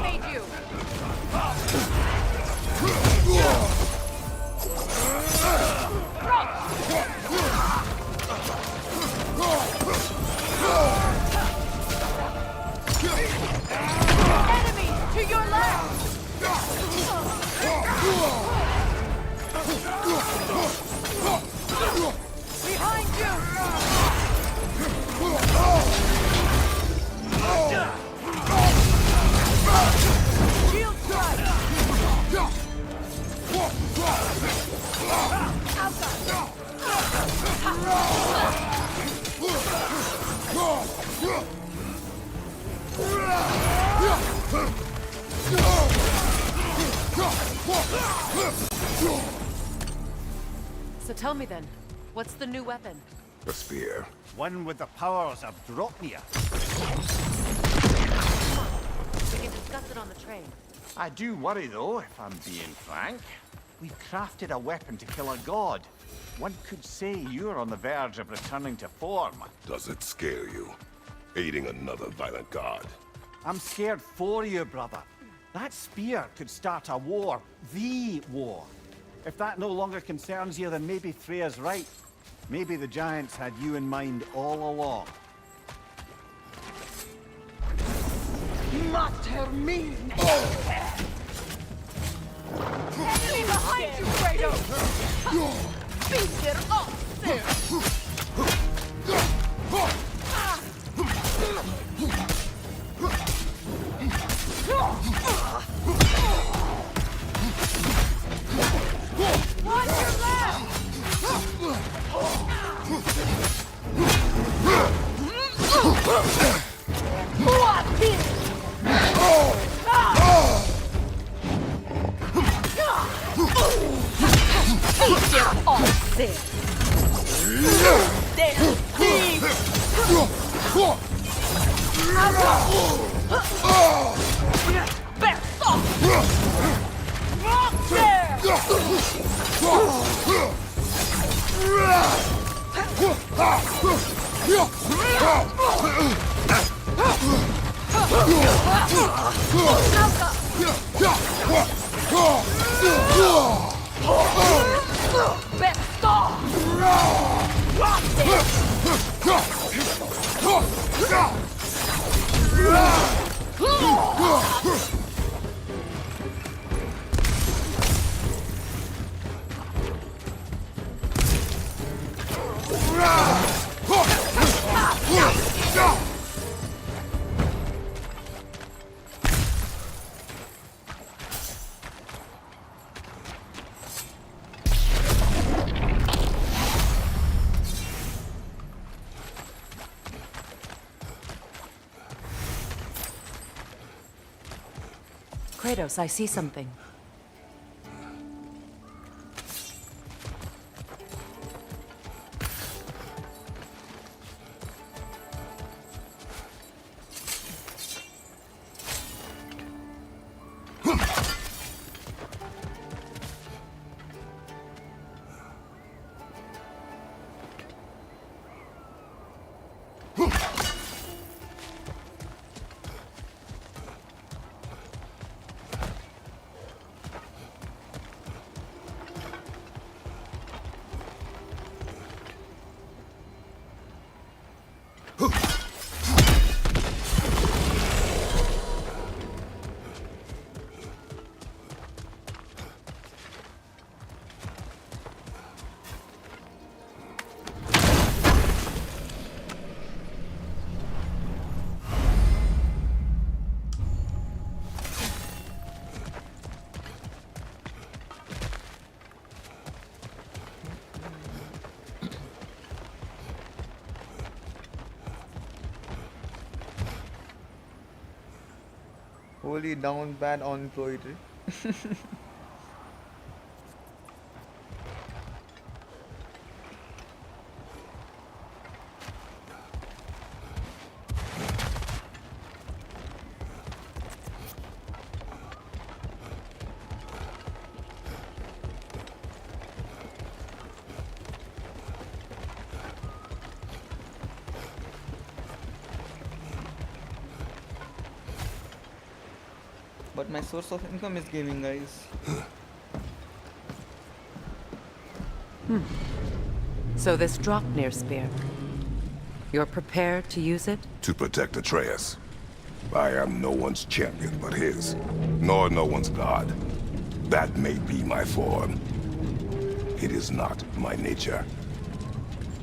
made you! Enemy to your left! Behind you! Shield strike! So tell me then, what's the new weapon? A spear. One with the powers of Dropnia. We can discuss it on the train. I do worry, though, if I'm being frank. We've crafted a weapon to kill a god. One could say you're on the verge of returning to form. Does it scare you? Aiding another violent god? I'm scared for you, brother. That spear could start a war. The war. If that no longer concerns you, then maybe Freya's right. Maybe the Giants had you in mind all along. Mater mine! Enemy behind you, Kratos! Beat it up, sir! Watch your left! What is? Beat it up, sir! Best off! Best off! Kratos, I see something. Holy down ban on poetry. But my source of income is gaming, guys. So this Draupnir spear. You're prepared to use it? To protect Atreus. I am no one's champion but his, nor no one's god. That may be my form. It is not my nature.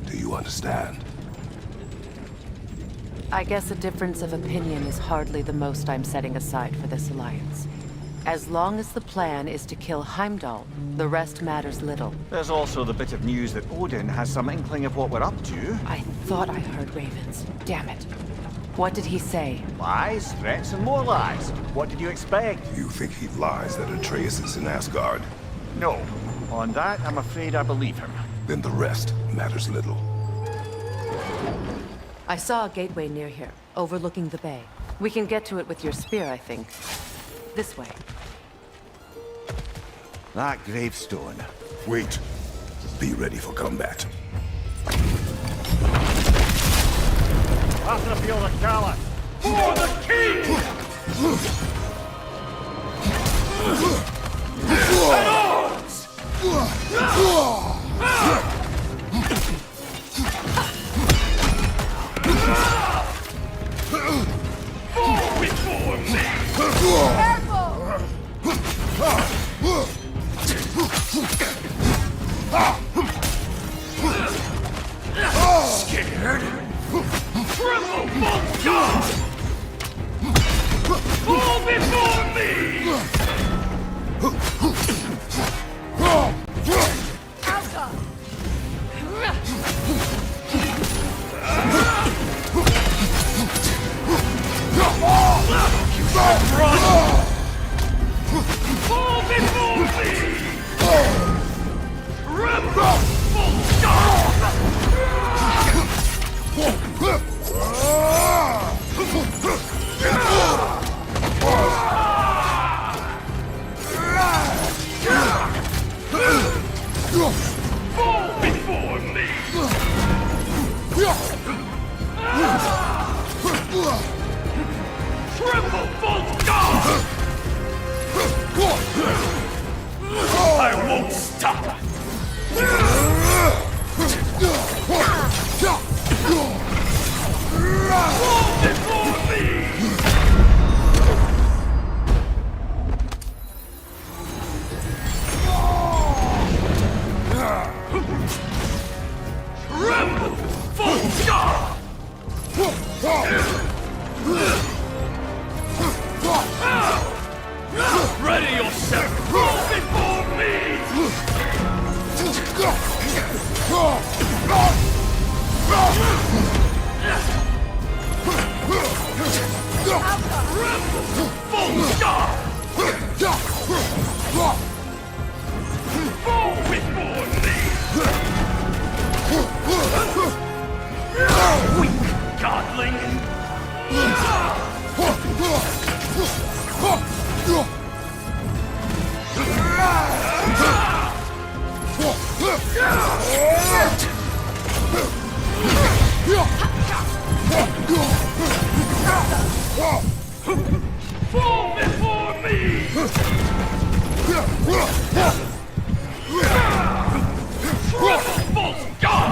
Do you understand? I guess a difference of opinion is hardly the most I'm setting aside for this alliance. As long as the plan is to kill Heimdall, the rest matters little. There's also the bit of news that Odin has some inkling of what we're up to. I thought I heard ravens. Damn it. What did he say? Lies, threats, and more lies. What did you expect? You think he lies that Atreus is in Asgard? No. On that, I'm afraid I believe him. Then the rest matters little. I saw a gateway near here, overlooking the bay. We can get to it with your spear, I think. This way. That gravestone. Wait. Be ready for combat. After the field of Kala. For the king! At arms! Fall before me! Scared? Tremble, false god! Fall before me! Run! Fall before me! Tremble, false god! Fall before me! Tremble, false god! I won't stop! Fall before me! Tremble, false god! Ready yourself! Fall before me! Tremble, false god! Fall before me! Weak godling! Fall before me! Trouble, false god!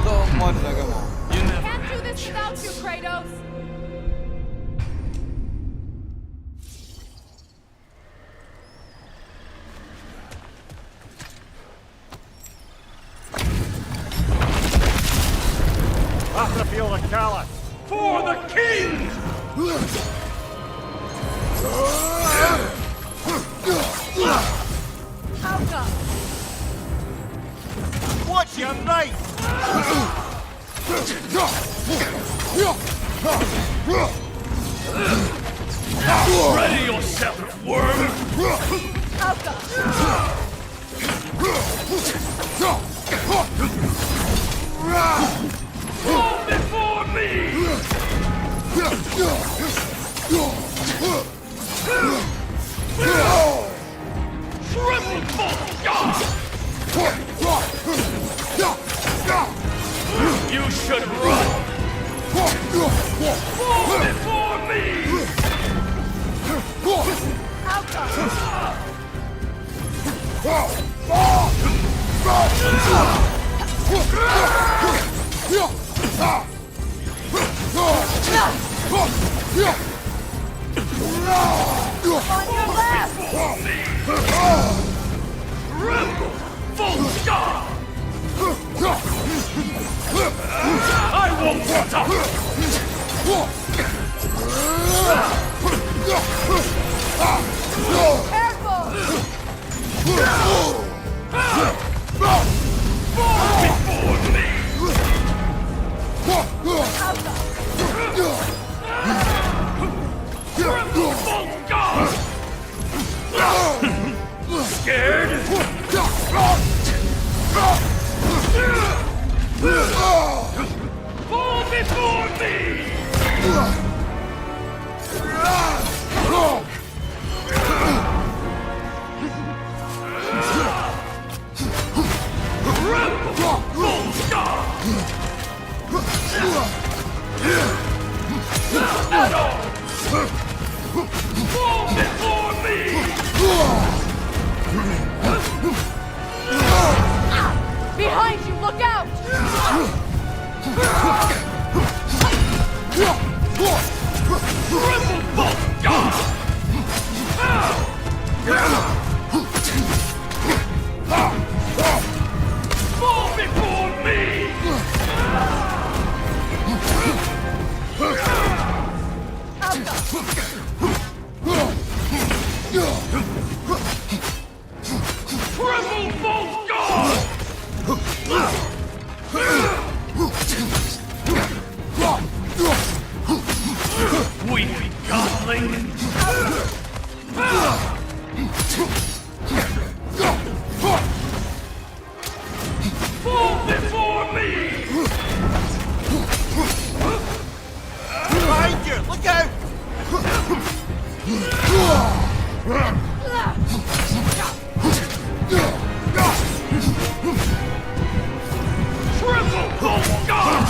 So much like a mom. Can't do this without you, Kratos! After the field of Kala. For the king! What's your right? Ready yourself, worm! Fall before me! Triple false god! You should run! Fall before me! On your left! Rebel! Full stop! I won't stop! Careful! Before me! Scared? Fall before me! Fall before me! Behind you, look out! Triple bolt! Fall before me! Triple bolt guard! Weak godling! Fall before me! Behind you! Look out! Triple bolt guard!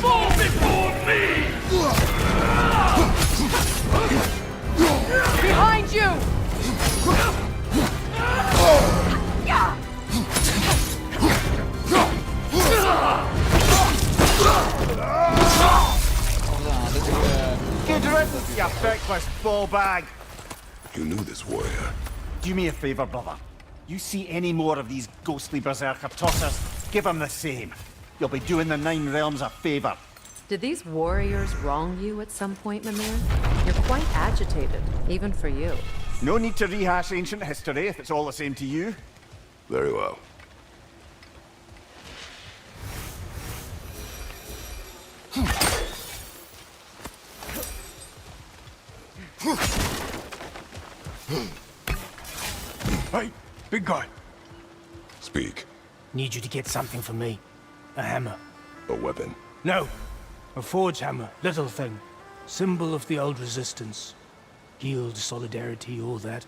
Fall before me! Behind you! Get rid of you feckless ball bag! You knew this warrior. Do me a favor, brother. You see any more of these ghostly berserker tossers, give them the same. You'll be doing the Nine Realms a favor. Did these warriors wrong you at some point, Mimir? You're quite agitated, even for you. No need to rehash ancient history if it's all the same to you. Very well. Hey, big guy. Speak. Need you to get something for me. A hammer. A weapon. No. A forge hammer. Little thing. Symbol of the old resistance. Guild, solidarity, all that.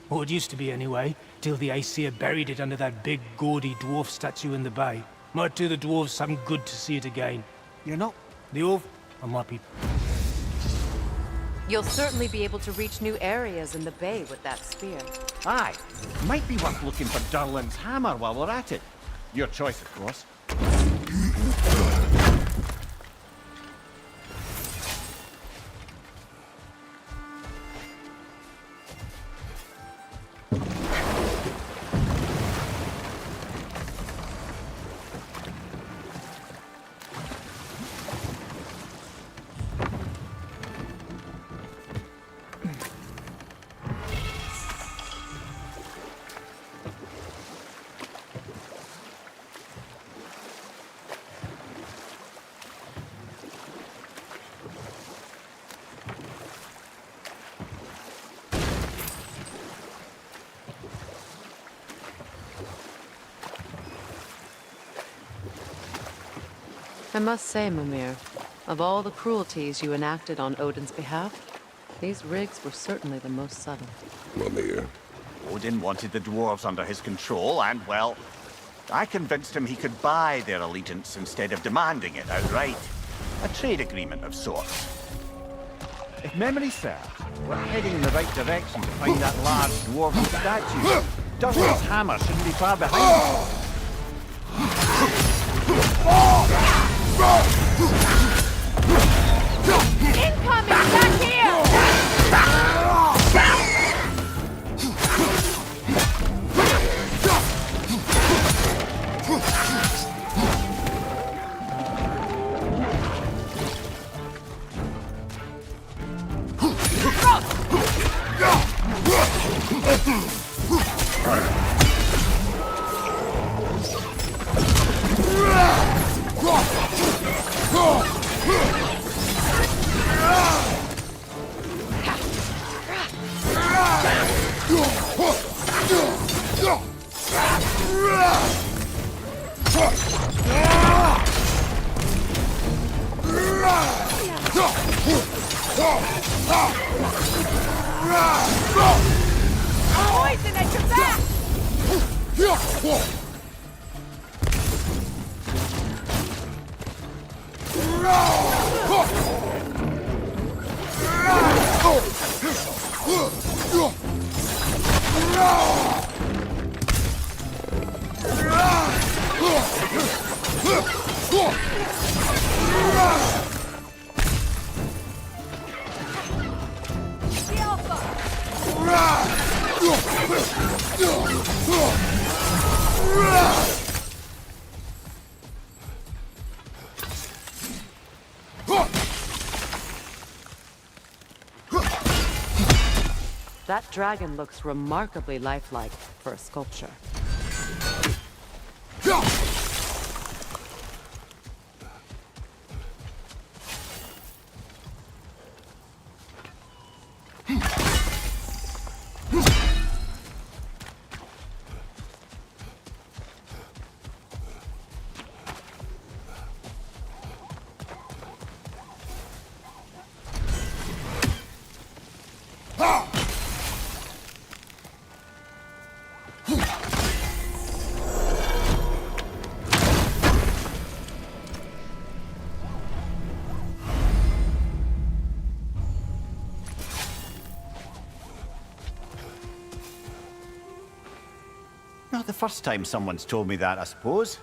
Or it used to be anyway, till the Aesir buried it under that big, gaudy dwarf statue in the bay. Might do the dwarves some good to see it again. You're not... The Orv? I might be... You'll certainly be able to reach new areas in the bay with that spear. Aye. Might be worth looking for Durlin's hammer while we're at it. Your choice, of course. I must say, Mimir, of all the cruelties you enacted on Odin's behalf, these rigs were certainly the most subtle. Mimir. Odin wanted the dwarves under his control, and, well, I convinced him he could buy their allegiance instead of demanding it outright. A trade agreement of sorts. If memory serves, we're heading in the right direction to find that large dwarven statue. Durlin's hammer shouldn't be far behind. Incoming! Back here! Poison at your back! That dragon looks remarkably lifelike for a sculpture. Not the first time someone's told me that, I suppose.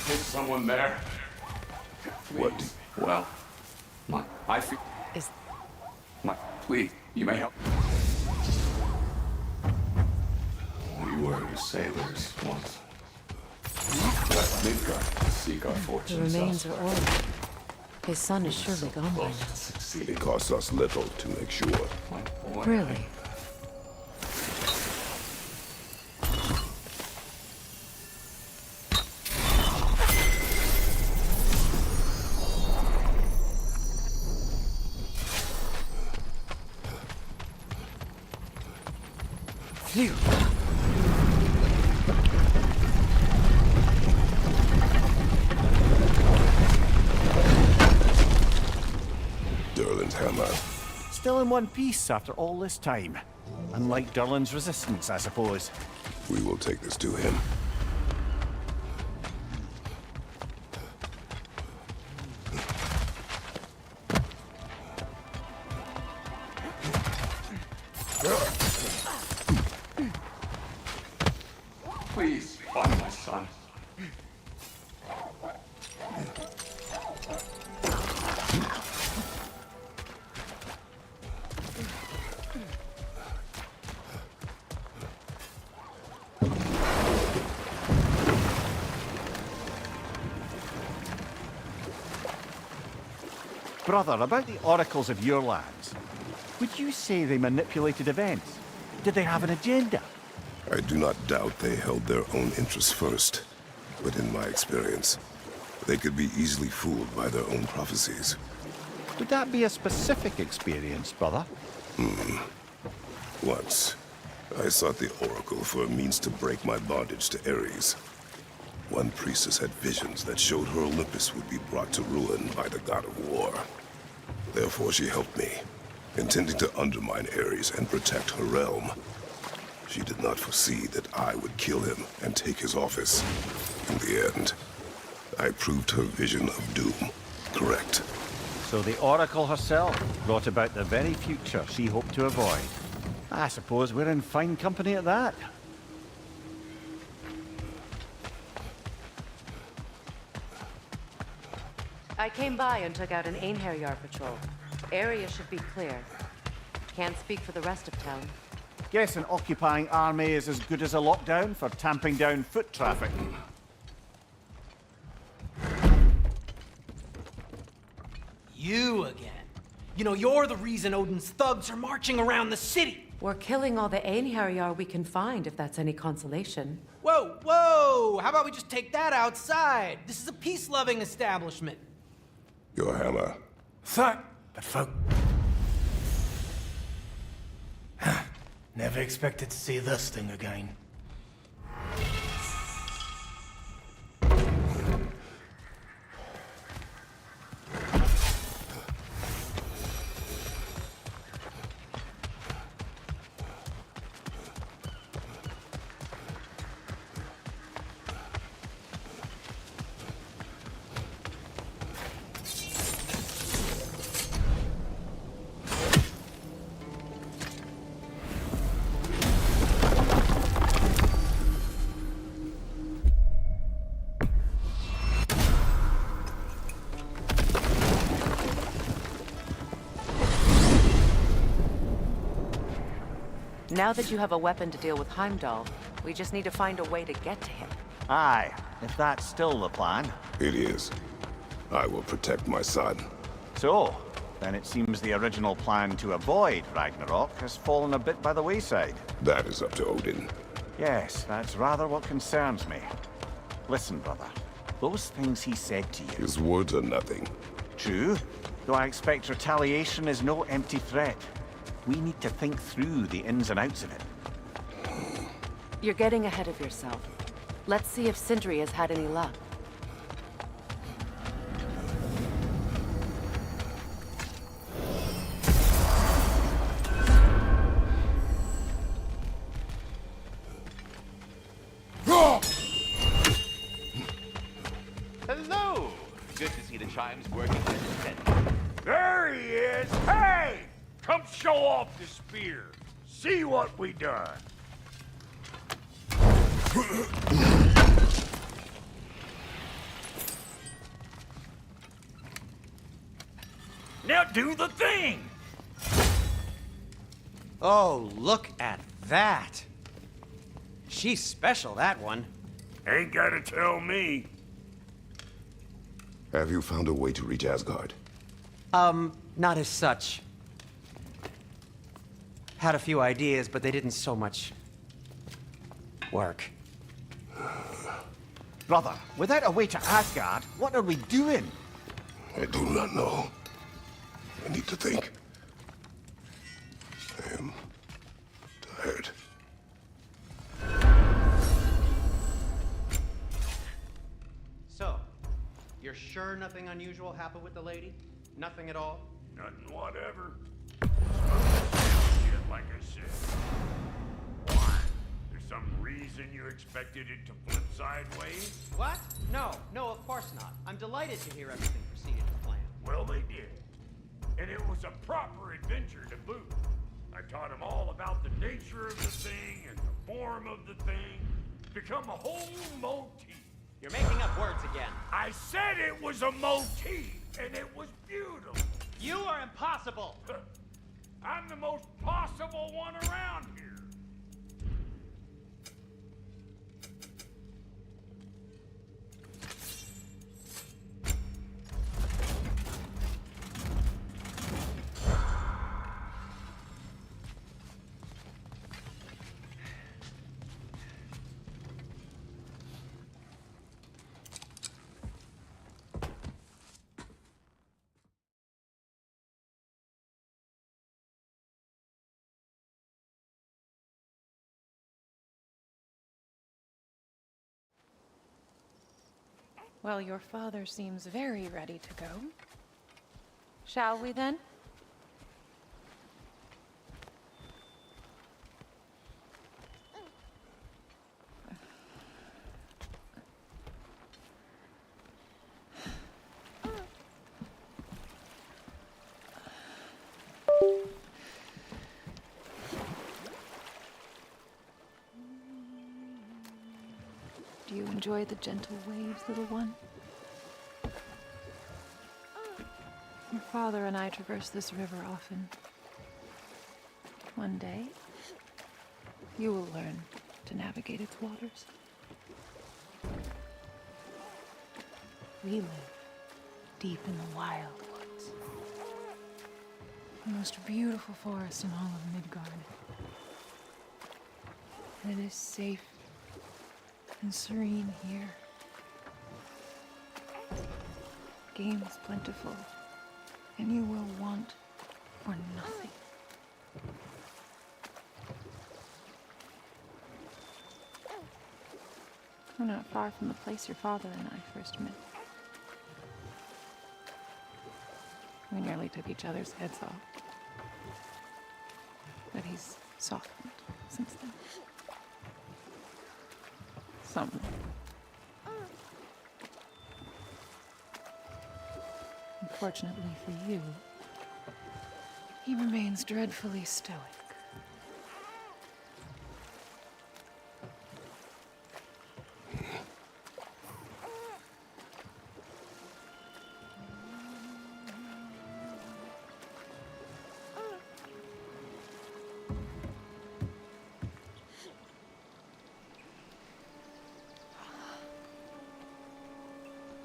Is someone there? What? Well, I feel. Please, you may help. We were sailors once. Left Midgard to seek our The fortunes remains are elsewhere. old. His son is surely gone by now. It costs us little to make sure. Really? Phew. Durlin's hammer. Still in one piece after all this time. Unlike Durlin's resistance, I suppose. We will take this to him. Please, find my son. Brother, about the oracles of your lands, would you say they manipulated events? Did they have an agenda? I do not doubt they held their own interests first, but in my experience, they could be easily fooled by their own prophecies. Would that be a specific experience, brother? Once, I sought the Oracle for a means to break my bondage to Ares. One priestess had visions that showed her Olympus would be brought to ruin by the god of war. Therefore she helped me, intending to undermine Ares and protect her realm. She did not foresee that I would kill him and take his office. In the end, I proved her vision of doom correct. So the Oracle herself brought about the very future she hoped to avoid. I suppose we're in fine company at that. I came by and took out an Einherjar patrol. Area should be clear. Can't speak for the rest of town. Guess an occupying army is as good as a lockdown for tamping down foot traffic. You again. You know, you're the reason Odin's thugs are marching around the city. We're killing all the Einherjar we can find, if that's any consolation. Whoa, whoa! How about we just take that outside? This is a peace-loving establishment. Your hammer. Thought, but folk. Never expected to see this thing again. Now that you have a weapon to deal with Heimdall, we just need to find a way to get to him. Aye, if that's still the plan. It is. I will protect my son. So, then it seems the original plan to avoid Ragnarok has fallen a bit by the wayside. That is up to Odin. Yes, that's rather what concerns me. Listen, brother. Those things he said to you... His words are nothing. True, though I expect retaliation is no empty threat. We need to think through the ins and outs of it. You're getting ahead of yourself. Let's see if Sindri has had any luck. Hello! Good to see the chimes working as intended. There he is! Hey! Come show off the spear. See what we done. Now do the thing! Oh, look at that. She's special, that one. Ain't gotta tell me. Have you found a way to reach Asgard? Not as such. Had a few ideas, but they didn't so much work. Brother, without a way to Asgard, what are we doing? I do not know. I need to think. I am tired. So, you're sure nothing unusual happened with the lady? Nothing at all? Nothing whatever. Shit, like I said. Why? There's some reason you expected it to flip sideways? What? No, of course not. I'm delighted to hear everything proceeded to plan. Well, they did. And it was a proper adventure to boot. I taught them all about the nature of the thing and the form of the thing. Become a whole motif. You're making up words again. I said it was a motif, and it was beautiful. You are impossible. I'm the most possible one around here. Well, your father seems very ready to go. Shall we then? Do you enjoy the gentle waves, little one? Your father and I traverse this river often. One day, you will learn to navigate its waters. We live deep in the wild woods. The most beautiful forest in all of Midgard. And it is safe and serene here. Game is plentiful, and you will want for nothing. We're not far from the place your father and I first met. We nearly took each other's heads off. But he's softened since then. Somewhat. Unfortunately for you, he remains dreadfully stoic.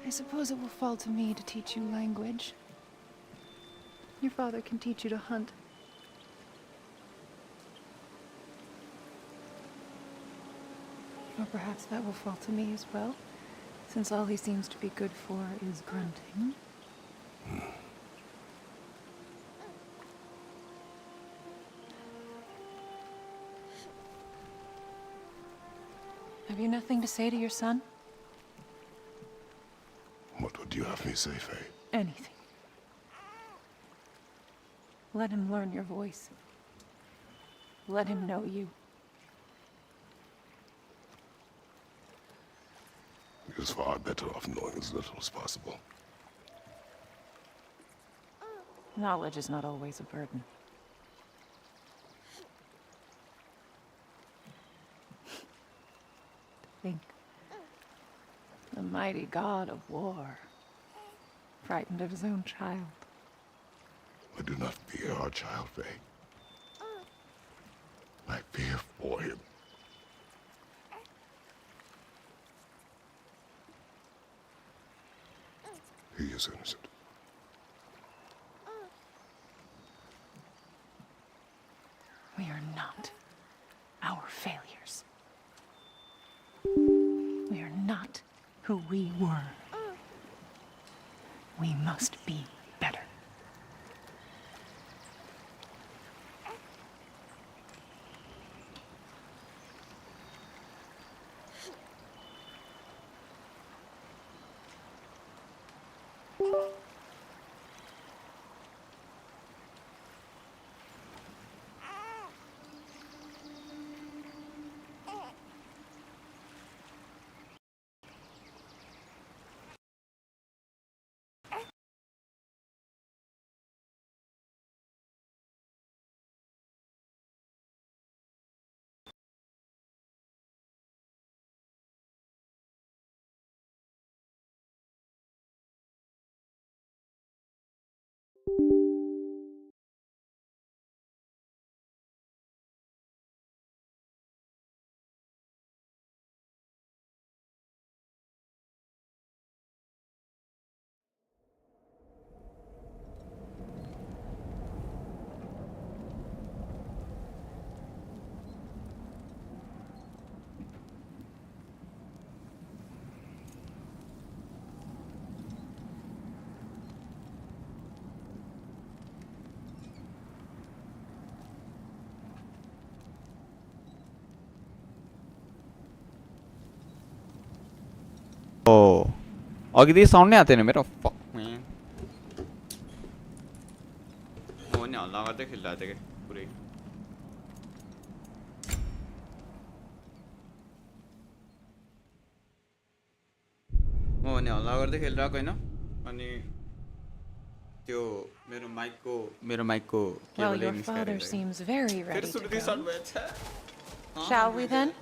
I suppose it will fall to me to teach you language. Your father can teach you to hunt. Or perhaps that will fall to me as well, since all he seems to be good for is grunting. Have you nothing to say to your son? What would you have me say, Faye? Anything. Let him learn your voice. Let him know you. He is far better off knowing as little as possible. Knowledge is not always a burden. Think. The mighty god of war, frightened of his own child. I do not fear our child, Faye. I fear for him. He is innocent. We are not our failures. We are not who we were. We must be better. और कितनी sound नहीं आते ना मेरा fuck man वो नहीं अल्लाह करते खेल रहा थे पूरे वो नहीं अल्लाह करते खेल रहा कोई ना अनि त्यो मेरो माइक को Well, your father seems very ready to go. Shall we then?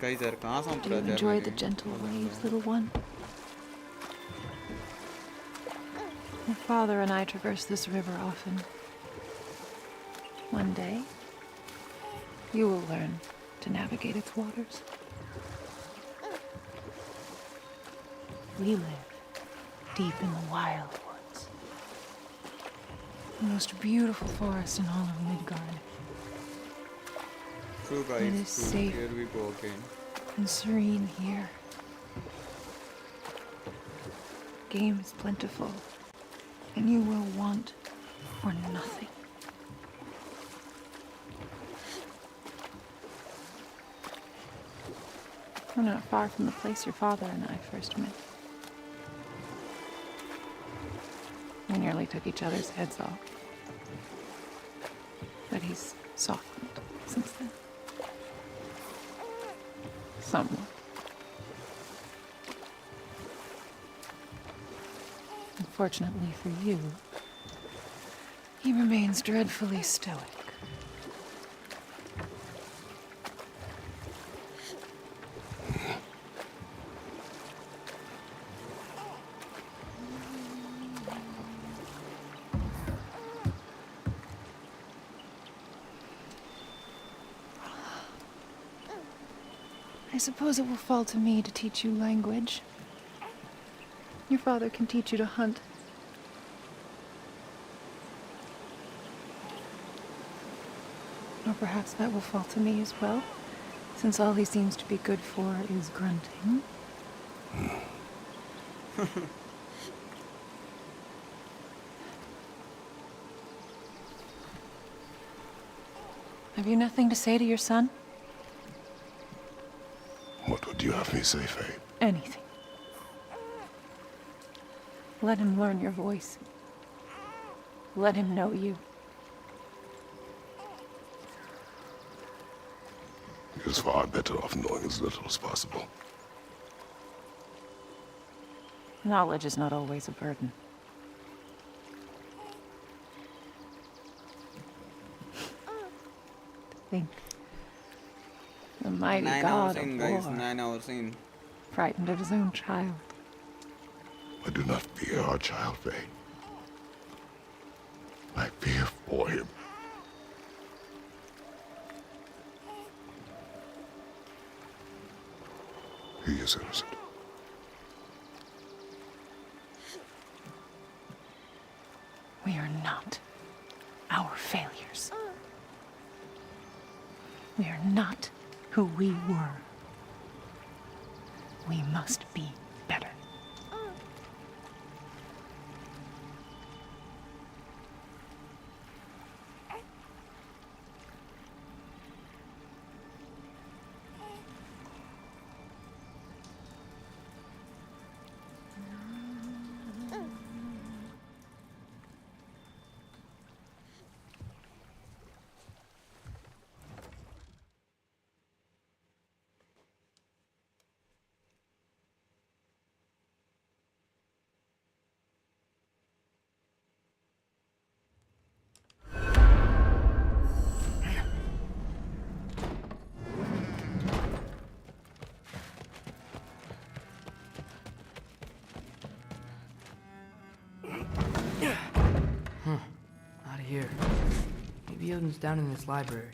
Guys, यार कहाँ से Do you enjoy the gentle waves, little one? Your father and I traverse this river often. One day, you will learn to navigate its waters. We live deep in the wild woods. The most beautiful forest in all of Midgard. True, guys. It is safe Here we go again. and serene here. Game is plentiful, and you will want for nothing. We're not far from the place your father and I first met. We nearly took each other's heads off. But he's softened since then. Somewhat. Unfortunately for you, he remains dreadfully stoic. I suppose it will fall to me to teach you language. Your father can teach you to hunt. Or perhaps that will fall to me as well, since all he seems to be good for is grunting. Have you nothing to say to your son? What would you have me say, Faye? Anything. Let him learn your voice. Let him know you. He is far better off knowing as little as possible. Knowledge is not always a burden. Think. The mighty 9 god hours of in, war, guys. 9 hours in. frightened of his own child. I do not fear our child, Faye. I fear for him. He is innocent. We are not our failures. We are not who we were. We must be better. Here. Maybe Odin's down in this library.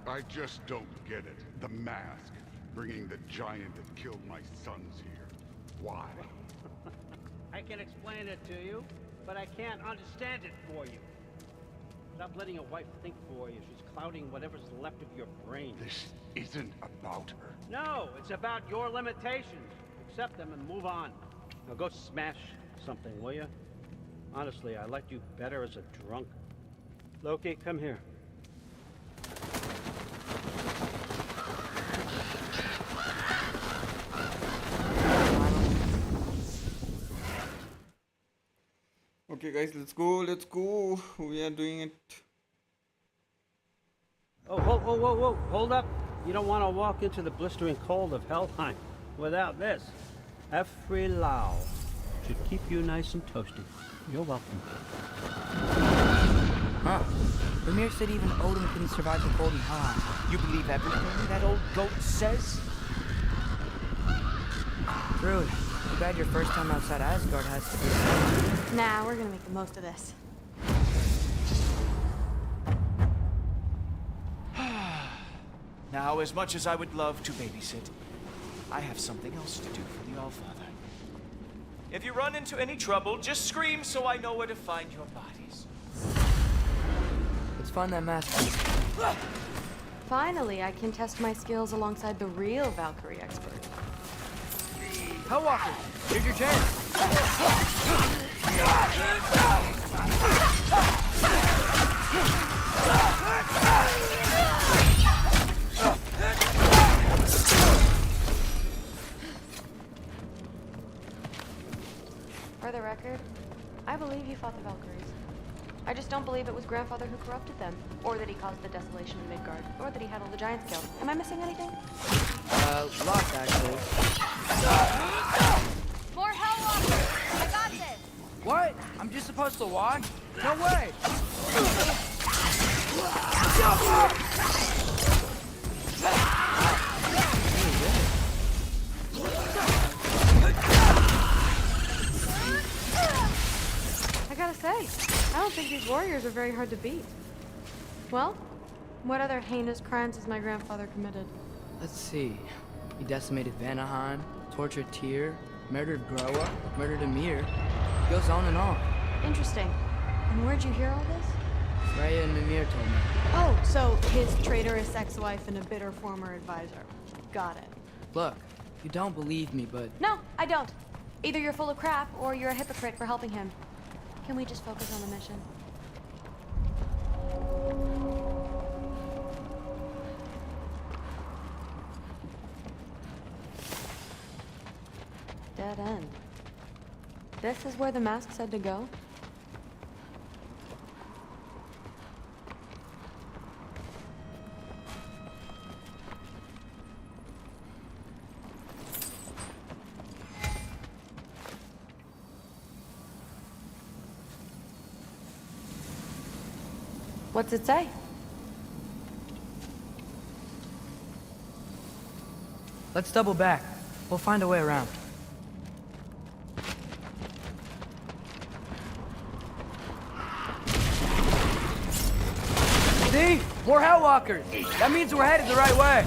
I just don't get it. The mask. bringing the giant that killed my sons here. Why? I can explain it to you, but I can't understand it for you. Stop letting your wife think for you. She's clouding whatever's left of your brain. This isn't about her. No, it's about your limitations. Accept them and move on. Now go smash something, will you? Honestly, I liked you better as a drunk. Loki, come here. Okay guys, let's go. We are doing it. Oh, whoa, hold up. You don't want to walk into the blistering cold of Helheim without this. Every Lau should keep you nice and toasty. You're welcome. Huh. Ymir said even Odin couldn't survive the cold in Helheim. You believe everything that old goat says? Rude. Too bad your first time outside Asgard has to be... Nah, we're gonna make the most of this. Now, as much as I would love to babysit, I have something else to do for the Allfather. If you run into any trouble, just scream so I know where to find your bodies. Let's find that mask. Finally, I can test my skills alongside the real Valkyrie expert. Hellwalker, here's your chance. For the record, I believe you fought the Valkyries. I just don't believe it was Grandfather who corrupted them, or that he caused the desolation in Midgard, or that he had all the giants killed. Am I missing anything? Lots actually. More Hellwalkers! I got this! What? I'm just supposed to walk? No way! I gotta say, I don't think these warriors are very hard to beat. Well, what other heinous crimes has my grandfather committed? Let's see. He decimated Vanaheim, tortured Tyr, murdered Groa, murdered Ymir. It goes on and on. Interesting. And where'd you hear all this? Freya and Mimir told me. Oh, so his traitorous ex-wife and a bitter former advisor. Got it. Look, you don't believe me, but... No, I don't. Either you're full of crap, or you're a hypocrite for helping him. Can we just focus on the mission? Dead end. This is where the mask said to go? What's it say? Let's double back. We'll find a way around. See? More Hellwalkers! That means we're headed the right way!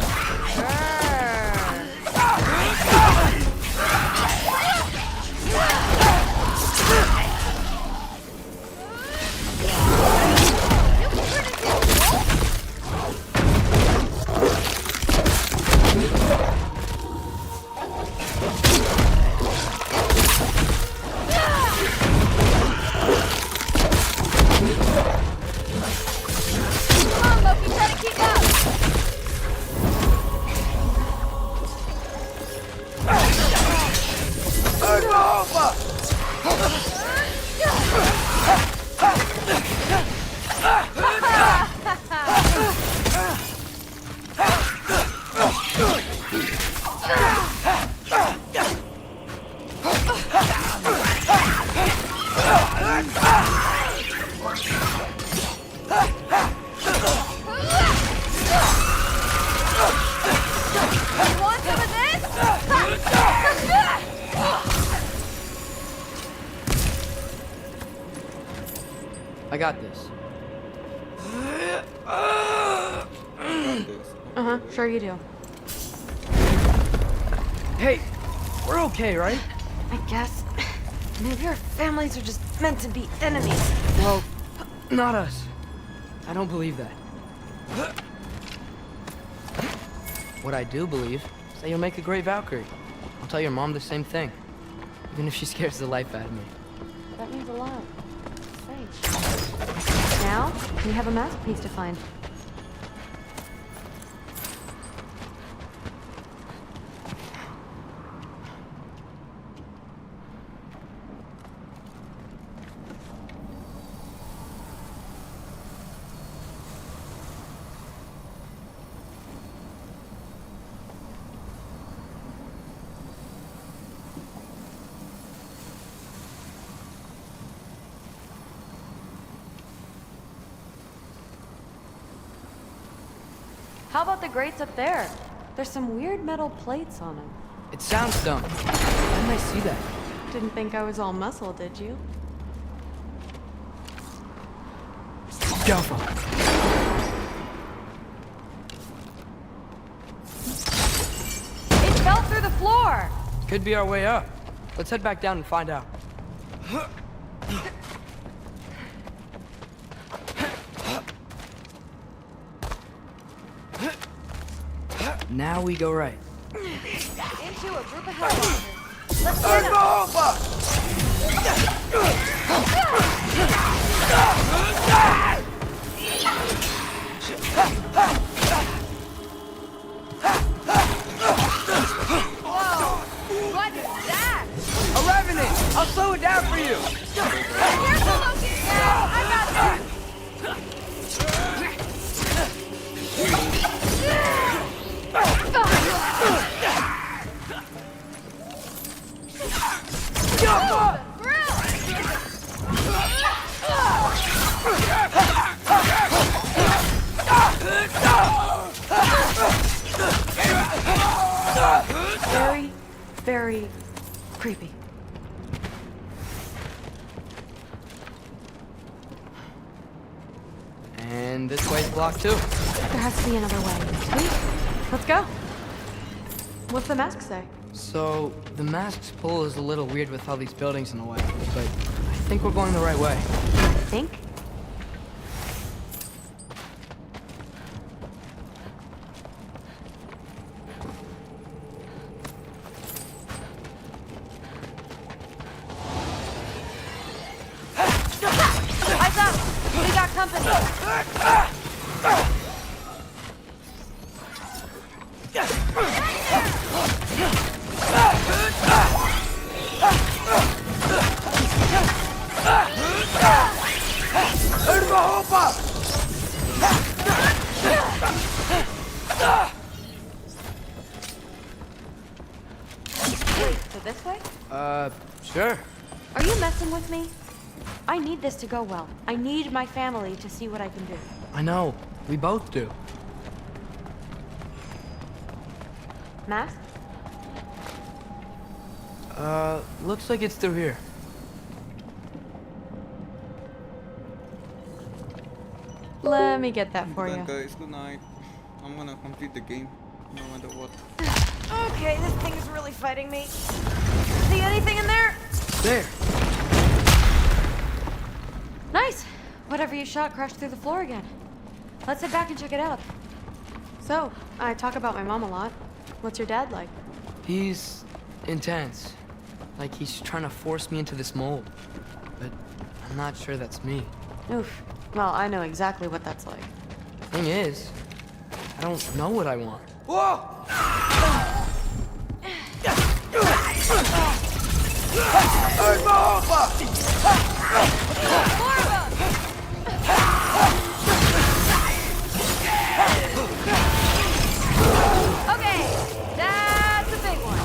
I got this. Uh-huh, sure you do. Hey, we're okay, right? I guess. Maybe our families are just meant to be enemies. Well, not us. I don't believe that. What I do believe is that you'll make a great Valkyrie. I'll tell your mom the same thing, even if she scares the life out of me. That means a lot. Thanks. Now, we have a masterpiece to find. How about the grates up there? There's some weird metal plates on them. It sounds dumb. How didn't I see that? Didn't think I was all muscle, did you? Careful. It fell through the floor! Could be our way up. Let's head back down and find out. Now we go right. Into a group of hellbounders. Let's get them! Whoa! What is that? A revenant! I'll slow it down for you! Careful, Loki! I got this! Very, very creepy. And this way's blocked too. There has to be another way. Sweet. Let's go. What's the mask say? So, the mask's pull is a little weird with all these buildings in the way, but I think we're going the right way. Think? Eyes up! We got company! Wait, so this way? Sure. Are you messing with me? I need this to go well. I need my family to see what I can do. I know. We both do. Mask? Looks like it's through here. Let me get that for you. Guys, good night. I'm gonna complete the game, no matter what. Okay, this thing is really fighting me. See anything in there? There. Nice. Whatever you shot crashed through the floor again. Let's head back and check it out. So, I talk about my mom a lot. What's your dad like? He's intense. Like he's trying to force me into this mold. But I'm not sure that's me. Oof. Well, I know exactly what that's like. Thing is, I don't know what I want. Whoa! Okay, that's a big one.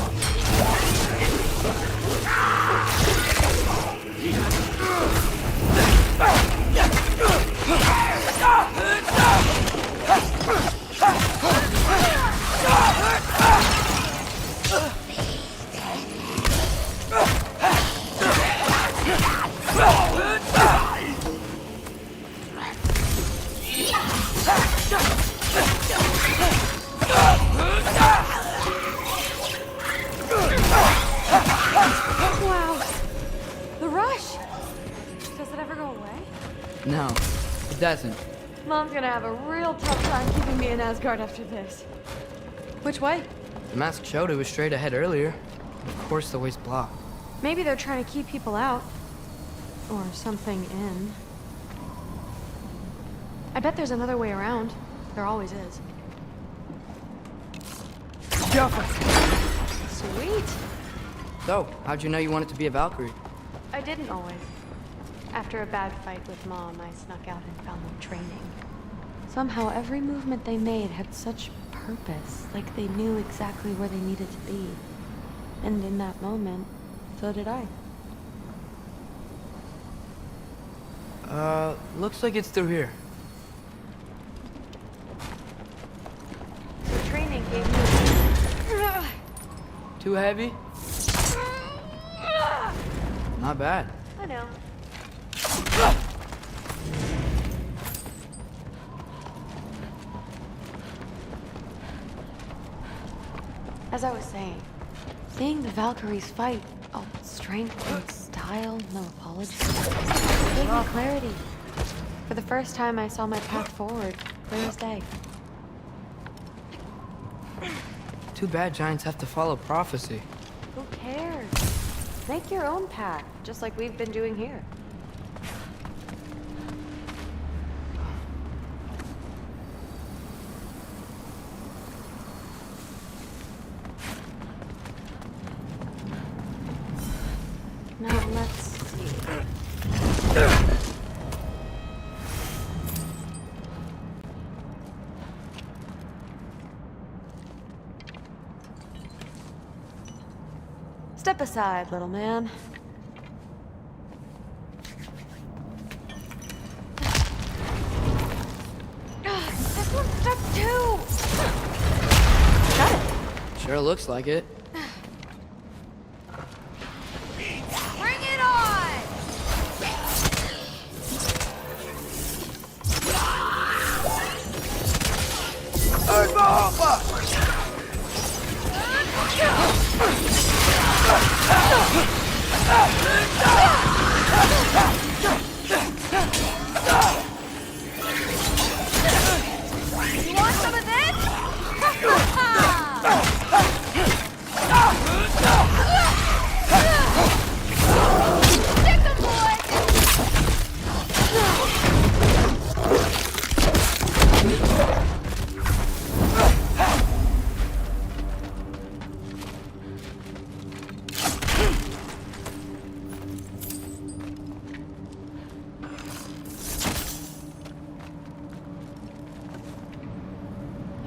Does it ever go away? No, it doesn't. Mom's gonna have a real tough time keeping me in Asgard after this. Which way? The mask showed it was straight ahead earlier. Of course the way's blocked. Maybe they're trying to keep people out. Or something in. I bet there's another way around. There always is. Sweet. So, how'd you know you wanted to be a Valkyrie? I didn't always. After a bad fight with Mom, I snuck out and found them training. Somehow every movement they made had such purpose, like they knew exactly where they needed to be. And in that moment, so did I. Looks like it's through here. So training gave me... Too heavy? Not bad. I know. As I was saying, seeing the Valkyries fight, all strength and style, no apologies, gave me clarity. For the first time, I saw my path forward, clear as day. Too bad giants have to follow prophecy. Who cares? Make your own path, just like we've been doing here. Now let's see. Step aside, little man. This one's stuck too! Got it. Sure looks like it. Bring it on! You want some of this? Stick 'em, boy!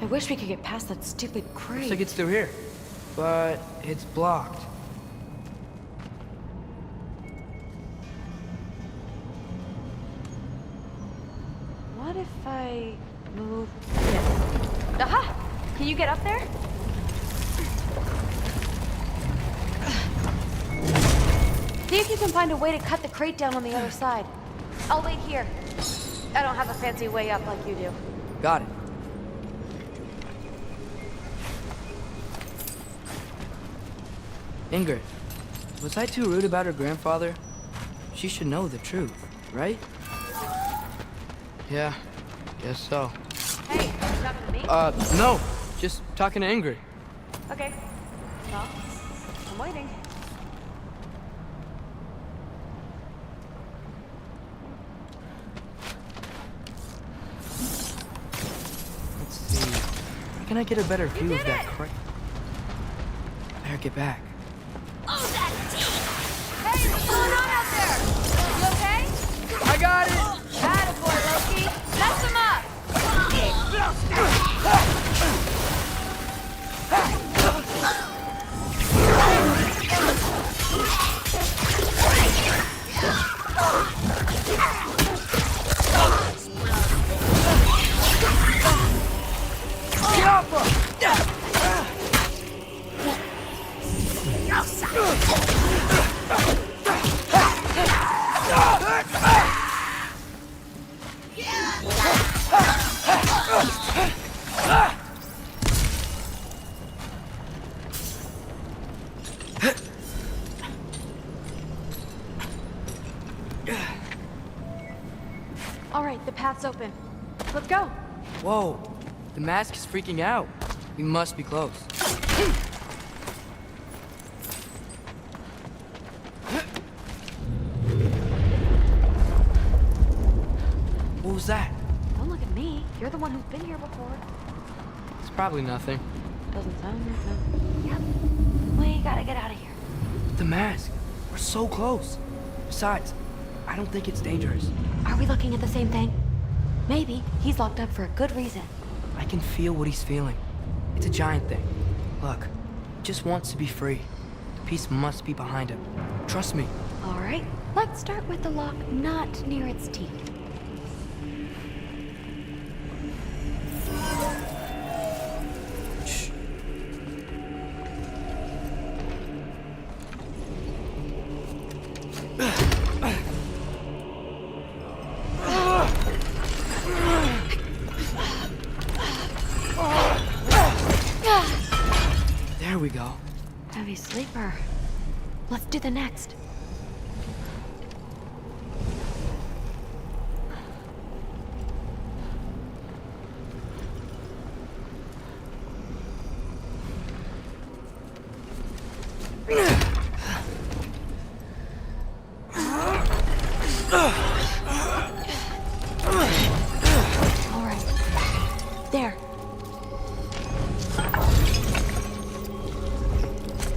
I wish we could get past that stupid crate. Looks like it's through here. But it's blocked. What if I move this? Aha! Can you get up there? See if you can find a way to cut the crate down on the other side. I'll wait here. I don't have a fancy way up like you do. Got it. Ingrid, was I too rude about her grandfather? She should know the truth, right? Yeah, guess so. Hey, you talking to me? No. Just talking to Ingrid. Okay. Well, I'm waiting. Let's see. Where can I get a better view of that crate? Better get back. Oh, that teeth! Hey, what's going on out there? You okay? I got it! Attaboy, Loki! Mess him up! All right, the path's open. Let's go. Whoa, the mask is freaking out. We must be close. What was that? Don't look at me. You're the one who's been here before. It's probably nothing. Doesn't sound like nothing. Yep. We gotta get out of here. The mask. We're so close. Besides, I don't think it's dangerous. Are we looking at the same thing? Maybe. He's locked up for a good reason. I can feel what he's feeling. It's a giant thing. Look, he just wants to be free. The piece must be behind him. Trust me. All right. Let's start with the lock not near its teeth. Shh. There we go. Heavy sleeper. Let's do the next. All right. There.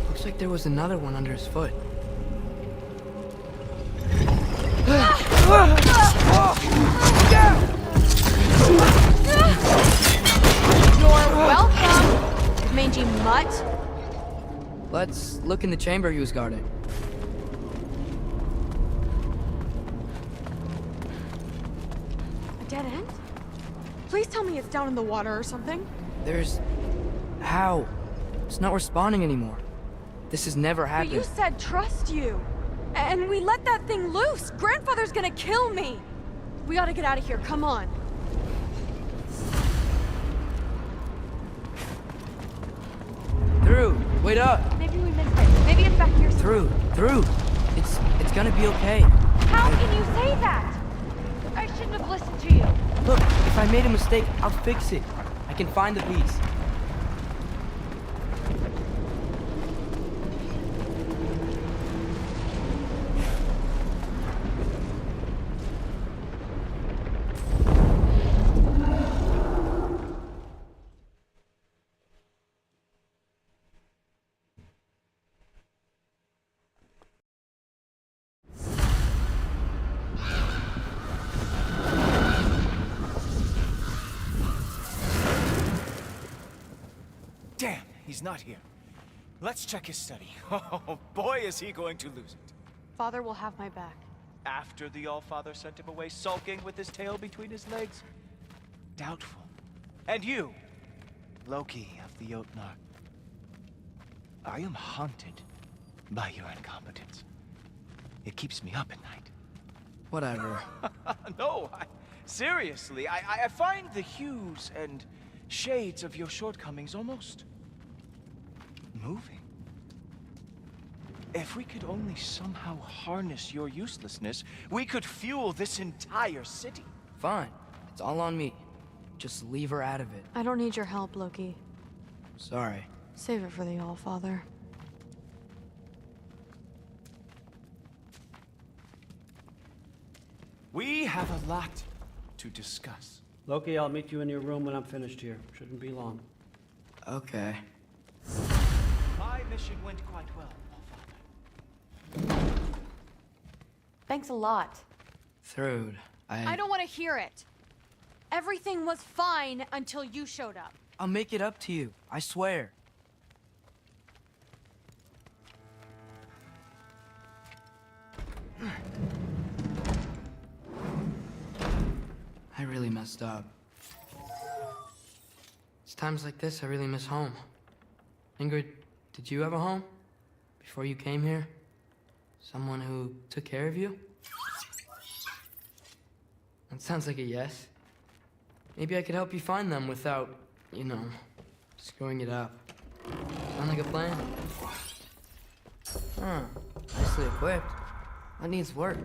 Looks like there was another one under his foot. You're welcome, mangy mutt. Let's look in the chamber he was guarding. A dead end? Please tell me it's down in the water or something. There's... How? It's not responding anymore. This has never But happened. you said trust you. And we let that thing loose. Grandfather's gonna kill me. We ought to get out of here. Come on. Through. Wait up. Maybe we missed it. Maybe it's back here. Through. It's gonna be okay. How can you say that? I shouldn't have listened to you. Look, if I made a mistake, I'll fix it. I can find the piece. Damn, he's not here. Let's check his study. Oh, boy, is he going to lose it. Father will have my back. After the Allfather sent him away sulking with his tail between his legs? Doubtful. And you, Loki of the Jotnar. I am haunted by your incompetence. It keeps me up at night. Whatever. No, seriously, I find the hues and shades of your shortcomings almost moving. If we could only somehow harness your uselessness, we could fuel this entire city. Fine. It's all on me. Just leave her out of it. I don't need your help, Loki. Sorry. Save it for the Allfather. We have a lot to discuss. Loki, I'll meet you in your room when I'm finished here. Shouldn't be long. Okay. My mission went quite well, Allfather. Thanks a lot. Thrud, I don't want to hear it. Everything was fine until you showed up. I'll make it up to you. I swear. I really messed up. It's times like this I really miss home. Ingrid, did you have a home? Before you came here? Someone who took care of you? That sounds like a yes. Maybe I could help you find them without, you know, screwing it up. Sound like a plan? Huh. Nicely equipped. That needs work.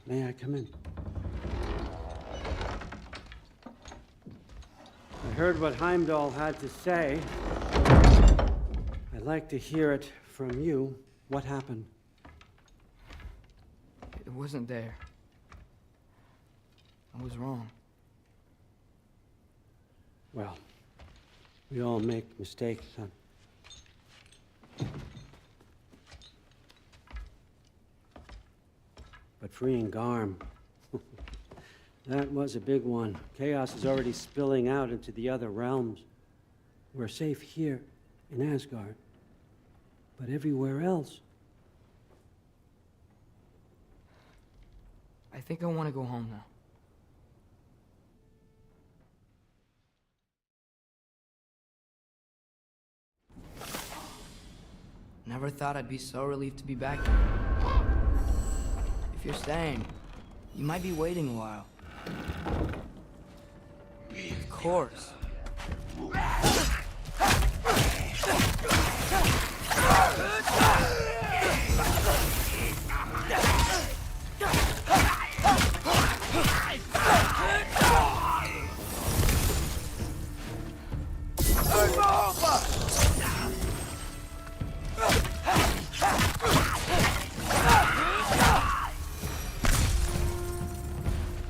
May I come in? I heard what Heimdall had to say. I'd like to hear it from you. What happened? It wasn't there. I was wrong. Well, we all make mistakes, son. But freeing Garm, that was a big one. Chaos is already spilling out into the other realms. We're safe here in Asgard, but everywhere else. I think I want to go home now. Never thought I'd be so relieved to be back here. If you're staying, you might be waiting a while. Of course.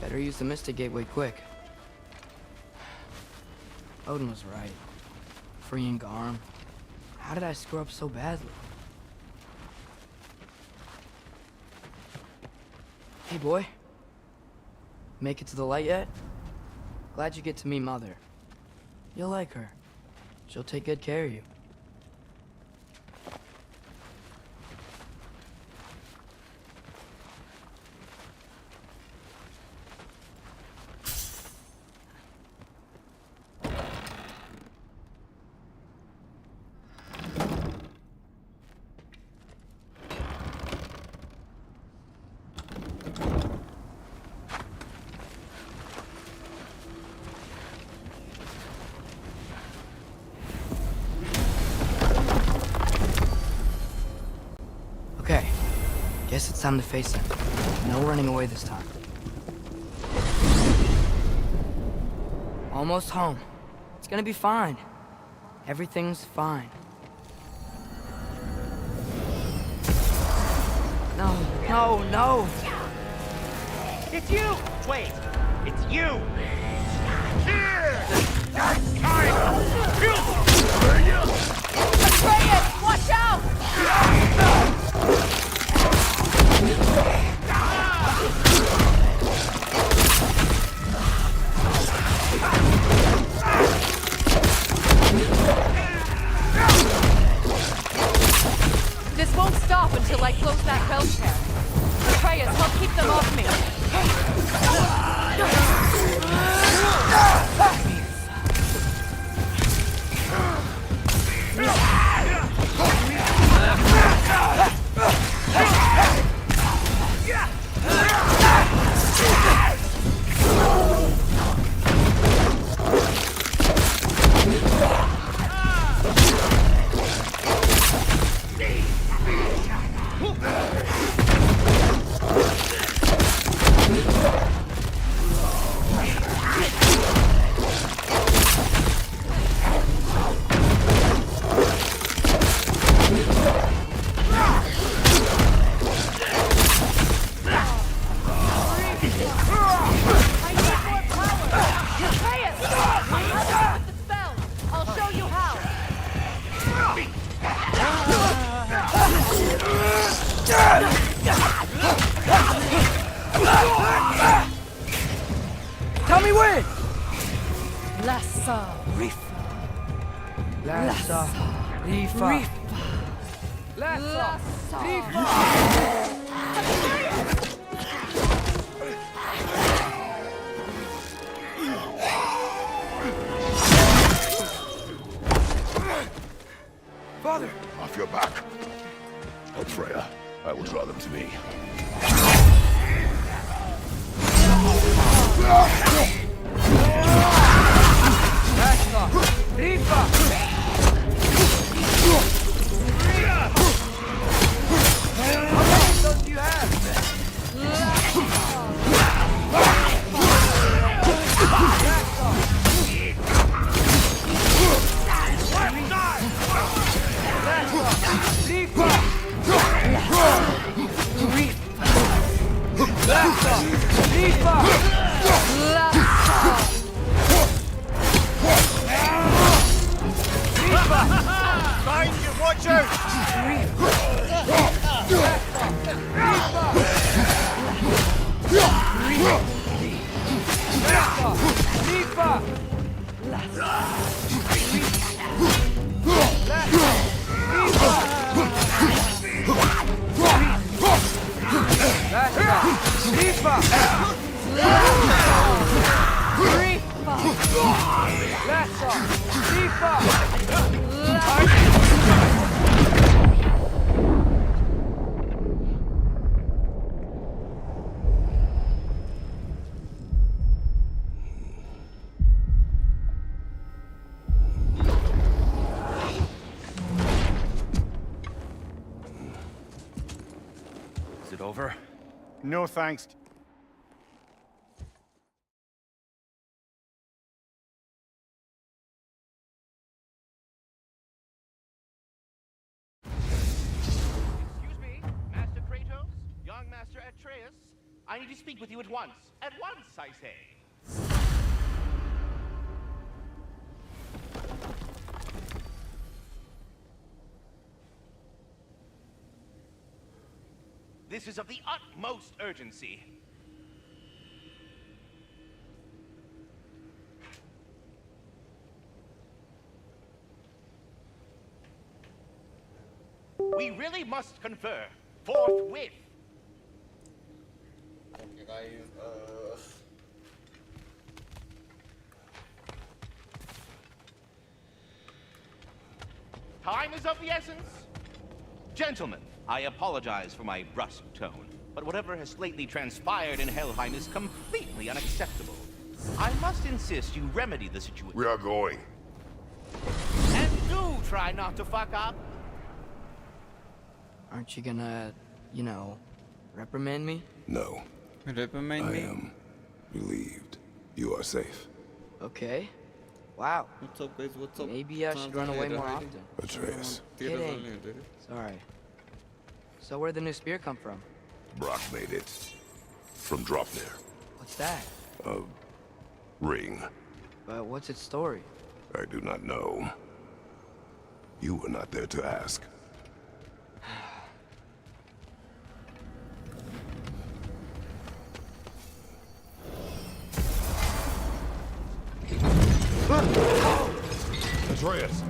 Better use the Mystic Gateway quick. Odin was right. Freeing Garm. How did I screw up so badly? Hey, boy. Make it to the light yet? Glad you get to meet Mother. You'll like her. She'll take good care of you. Guess it's time to face him. No running away this time. Almost home. It's gonna be fine. Everything's fine. No, no, no! It's you! Wait, it's you! Atreus, watch out! This won't stop until I close that bell tear. Atreus, help keep them off me. Tell me when! Lassa Rifa. Lassa Rifa. Lassa Rifa. Father! Off your back. Help Freya. I will draw them to me. How many of those do you have? Find you, watch out! Is it over? No thanks. Excuse me, Master Kratos? Young Master Atreus? I need to speak with you at once. At once, I say. This is of the utmost urgency. We really must confer forthwith. Okay, guys. Time is of the essence. Gentlemen, I apologize for my brusque tone, but whatever has lately transpired in Helheim is completely unacceptable. I must insist you remedy the situation. We are going. And do try not to fuck up. Aren't you gonna, you know, reprimand me? No. Reprimand me? I am relieved. You are safe. Okay. Wow. What's up, guys? What's up? Maybe I should run away more often. Atreus. Kidding. Sorry. So where'd the new spear come from? Brock made it. From Dropnir. What's that? A ring. But what's its story? I do not know. You were not there to ask. Atreus!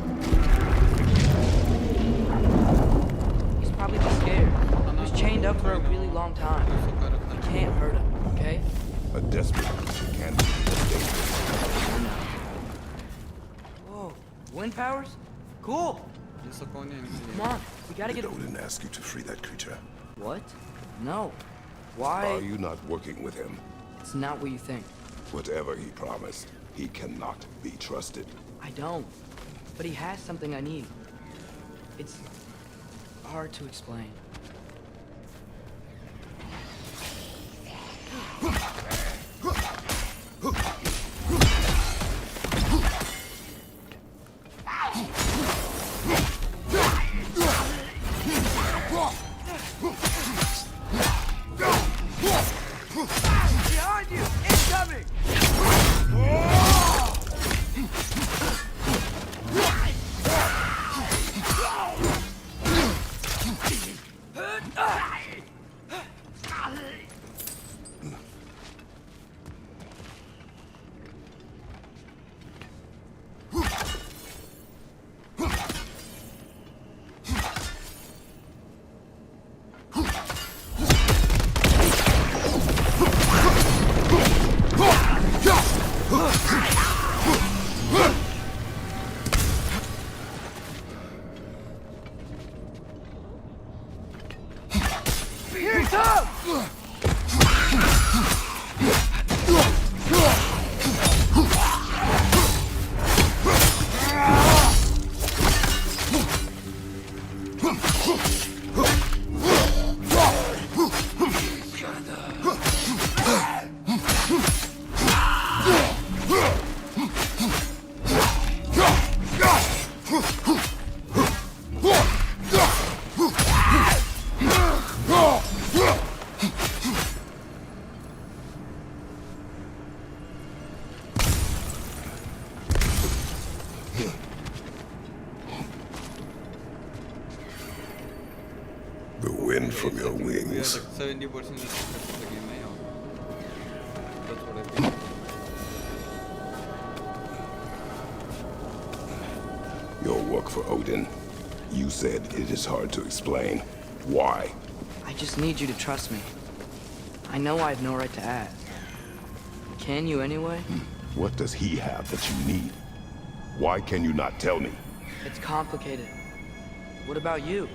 He's probably just scared. He was chained up for a really long time. You can't hurt him, okay? A desperate creature can be dangerous. Whoa, wind powers? Cool. Come on, we gotta get. Odin ask you to free that creature? What? No. Why? Are you not working with him? It's not what you think. Whatever he promised, he cannot be trusted. I don't. But he has something I need. It's hard to explain. Behind you! Incoming! Here he comes! wind from your wings. 70% game है यार. That's what I feel. Your work for Odin. You said it is hard to explain. Why? I just need you to trust me. I know I have no right to ask. Can you anyway? What does he have that you need? Why can you not tell me? It's complicated. What about you?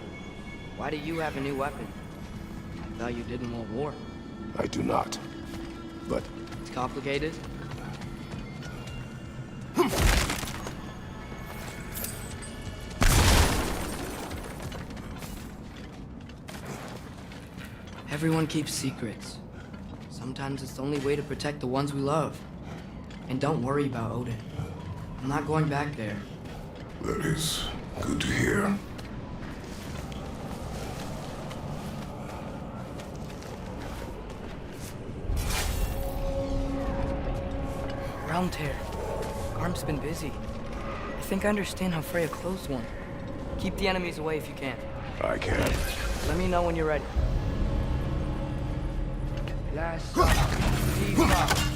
Why do you have a new weapon? I thought you didn't want war. I do not. But It's complicated? Everyone keeps secrets. Sometimes it's the only way to protect the ones we love. And don't worry about Odin. I'm not going back there. that is good to hear. Realm tear. Arm's been busy. I think I understand how Freya closed one. Keep the enemies away if you can. I can. Let me know when you're ready. Last Diva.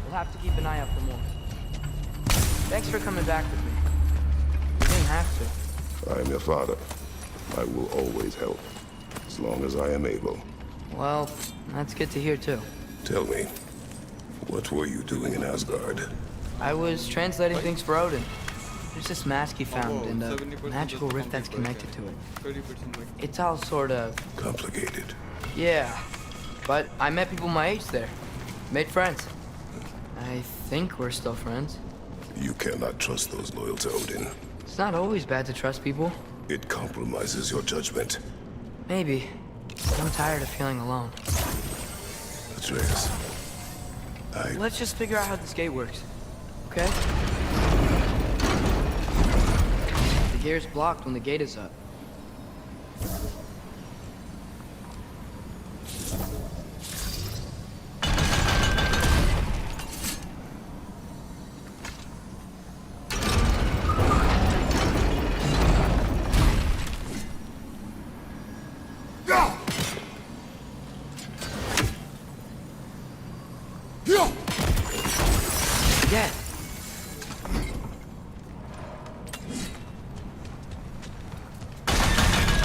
We'll have to keep an eye out for more. Thanks for coming back with me. You didn't have to. I am your father. I will always help, as long as I am able. Well, that's good to hear too. Tell me, what were you doing in Asgard? I was translating things for Odin. There's this mask he found and a magical rift that's connected to it. It's all sort of... complicated. Yeah, but I met people my age there. Made friends. I think we're still friends. You cannot trust those loyal to Odin. It's not always bad to trust people. It compromises your judgment. Maybe. But I'm tired of feeling alone. Atreus, Let's just figure out how this gate works. Okay? The gear's blocked when the gate is up.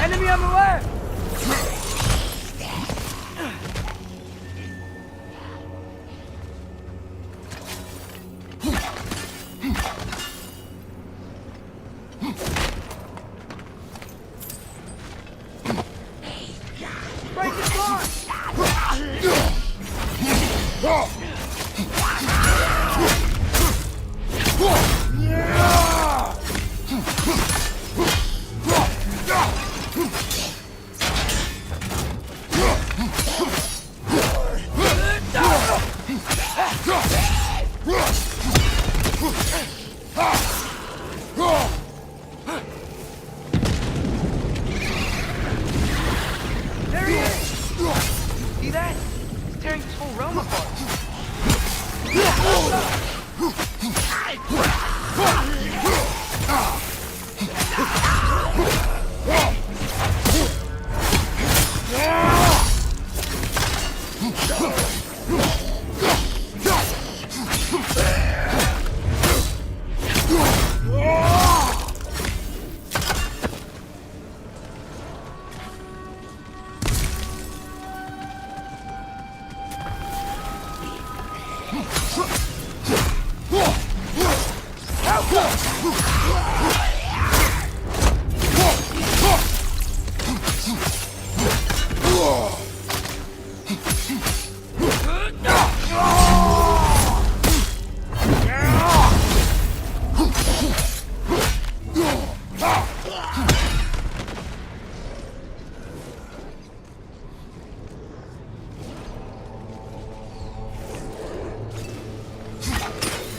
Enemy on the left! Break his There he is! See that? He's tearing this whole realm apart.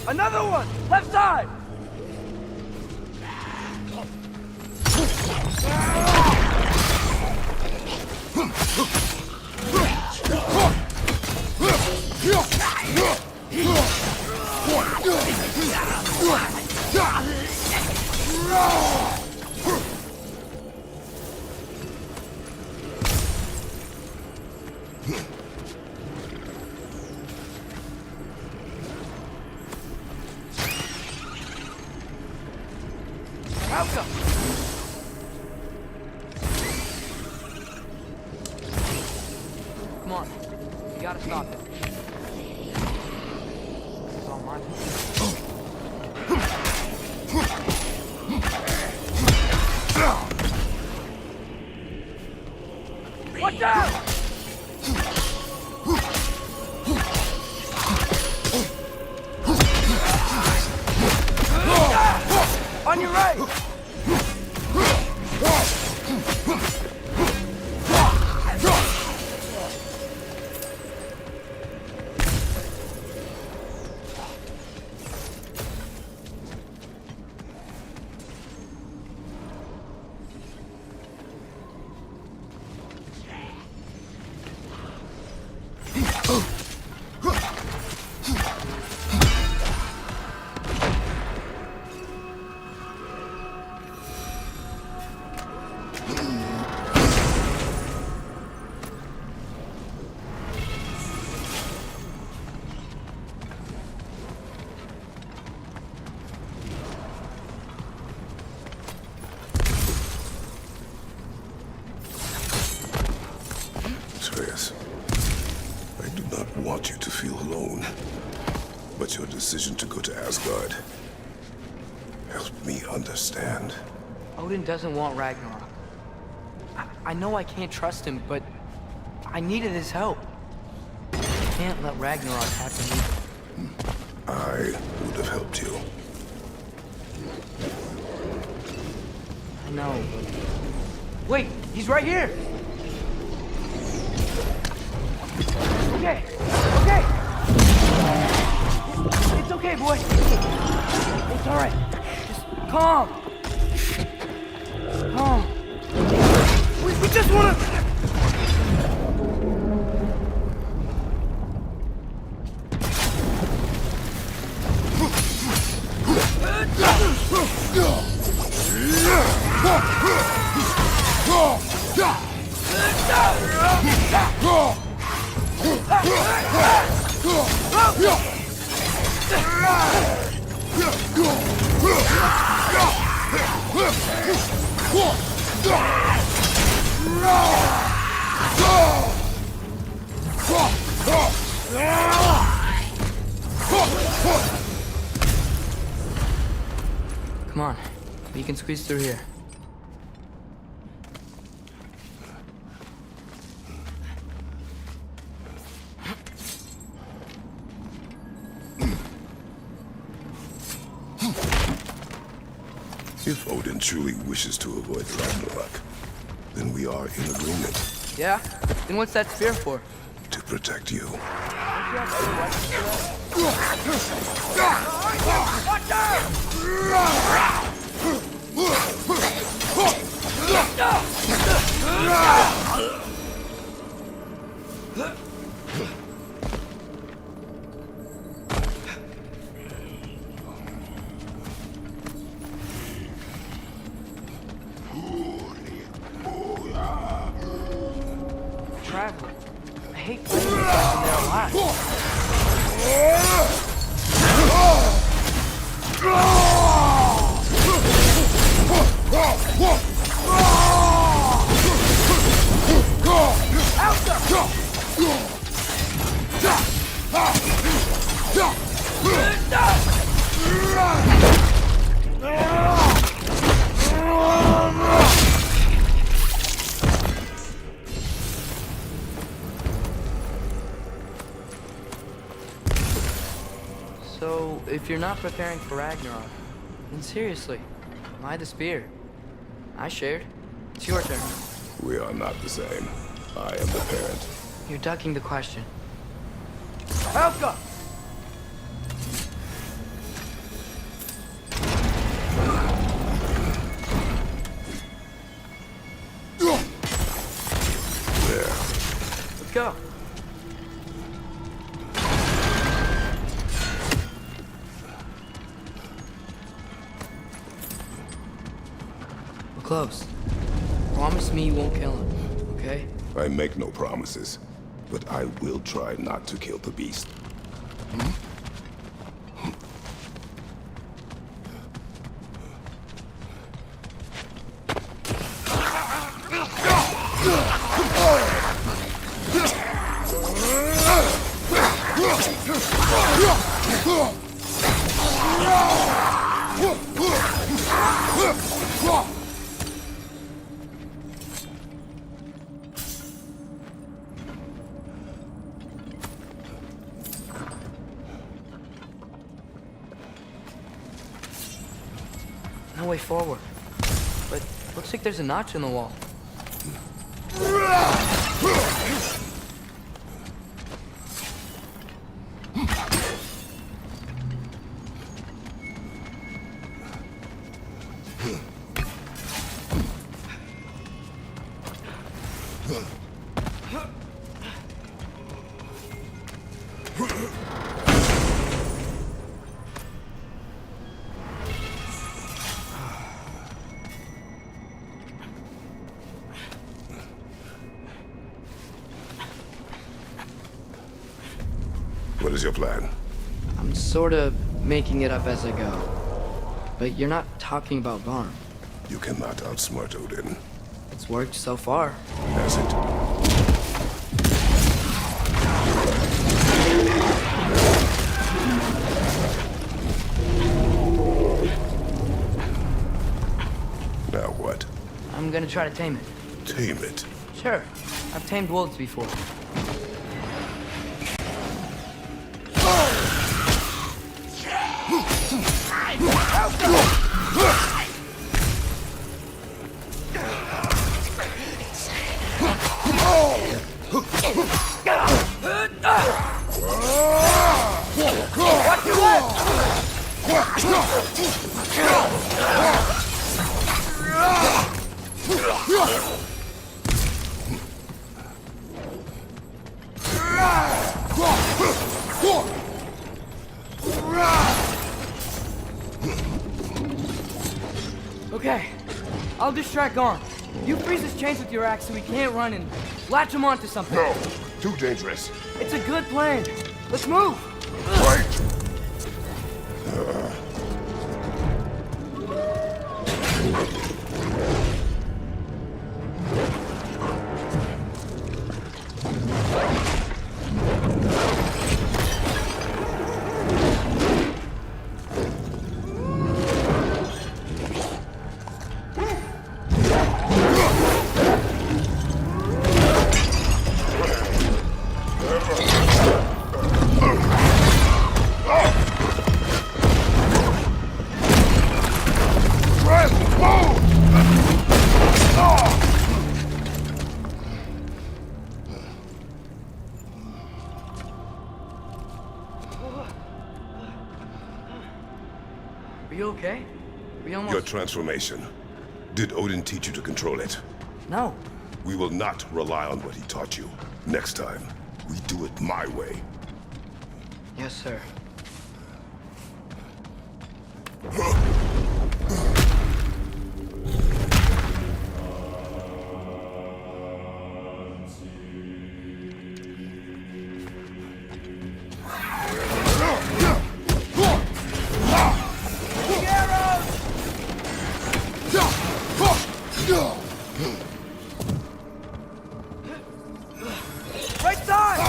Another one! Left side! Come on. You gotta stop it. It's all mine. Watch out! On your right! Atreus, I do not want you to feel alone, but your decision to go to Asgard helped me understand. Odin doesn't want Ragnarok. I know I can't trust him, but I needed his help. I can't let Ragnarok happen either. I would have helped you. I know, but... Wait, he's right here! Okay, okay! It's okay, boy. It's alright. Just calm. Calm. We just wanna... Come on, you can squeeze through here. If Odin truly wishes to avoid Ragnarok, then we are in agreement. Yeah? Then what's that spear for? To protect you. Don't you have any weapons for that? Traveler, I hate playing with guys when they're alive. So, if you're not preparing for Ragnarok, then seriously, why the spear? I shared. It's your turn. We are not the same. I am the parent. You're ducking the question. Helga! There. Let's go. We're close. Promise me you won't kill him, okay? I make no promises, but I will try not to kill the beast. No way forward. But looks like there's a notch in the wall. What is your plan? I'm sort of making it up as I go. But you're not talking about Garm. You cannot outsmart Odin. It's worked so far. Has it? Now what? I'm gonna try to tame it. Tame it? Sure. I've tamed wolves before. What you want? Okay, I'll distract Garm. You freeze his chains with your axe so he can't run and latch him onto something. No, too dangerous. It's a good plan. Let's move. Wait! Move! Are you okay? We almost... Your transformation. Did Odin teach you to control it? No. We will not rely on what he taught you. Next time, we do it my way. Yes, sir. Right side!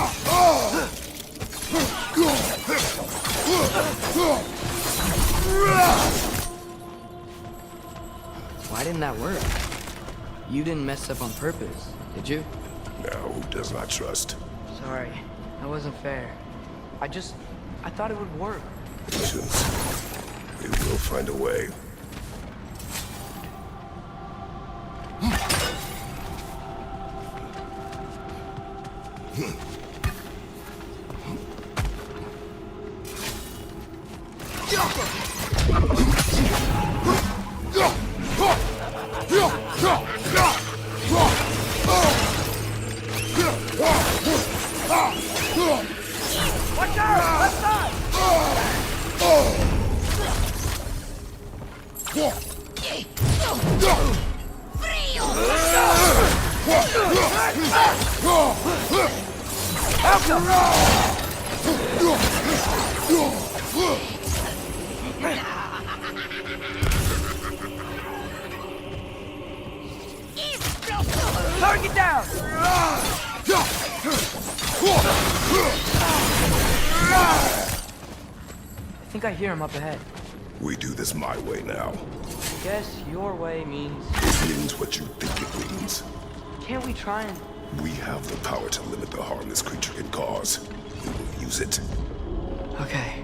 Why didn't that work? You didn't mess up on purpose, did you? Now, who does not trust? Sorry, that wasn't fair. I thought it would work. Patience. We will find a way. Watch out! Left side! Target down! I think I hear him up ahead. We do this my way now. I guess your way means... It means what you think it means. Can't we try and... We have the power to limit the harm this creature can cause. We will use it. Okay.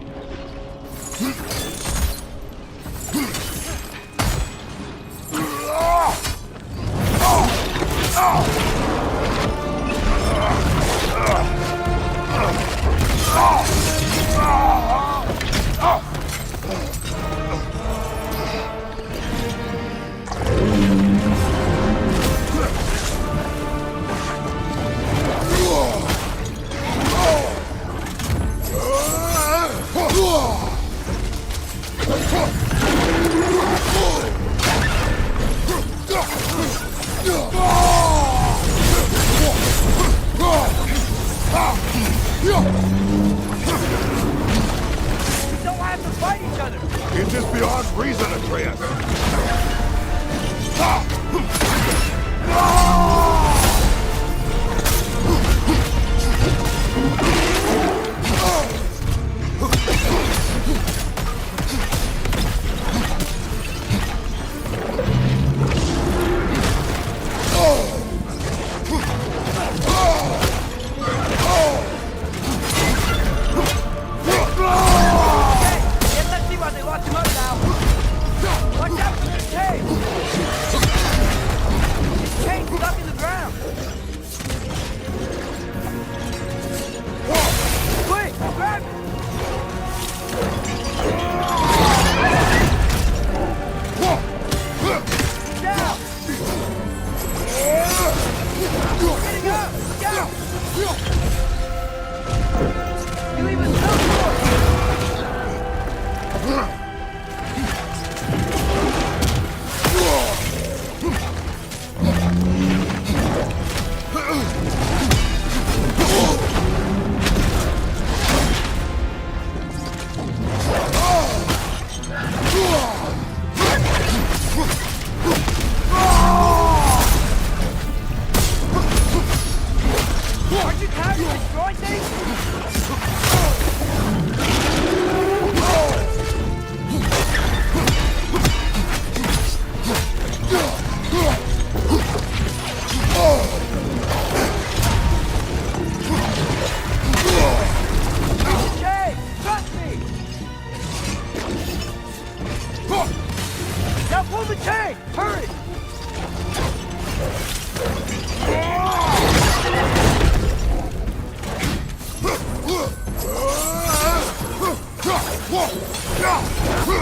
It is beyond reason, Atreus.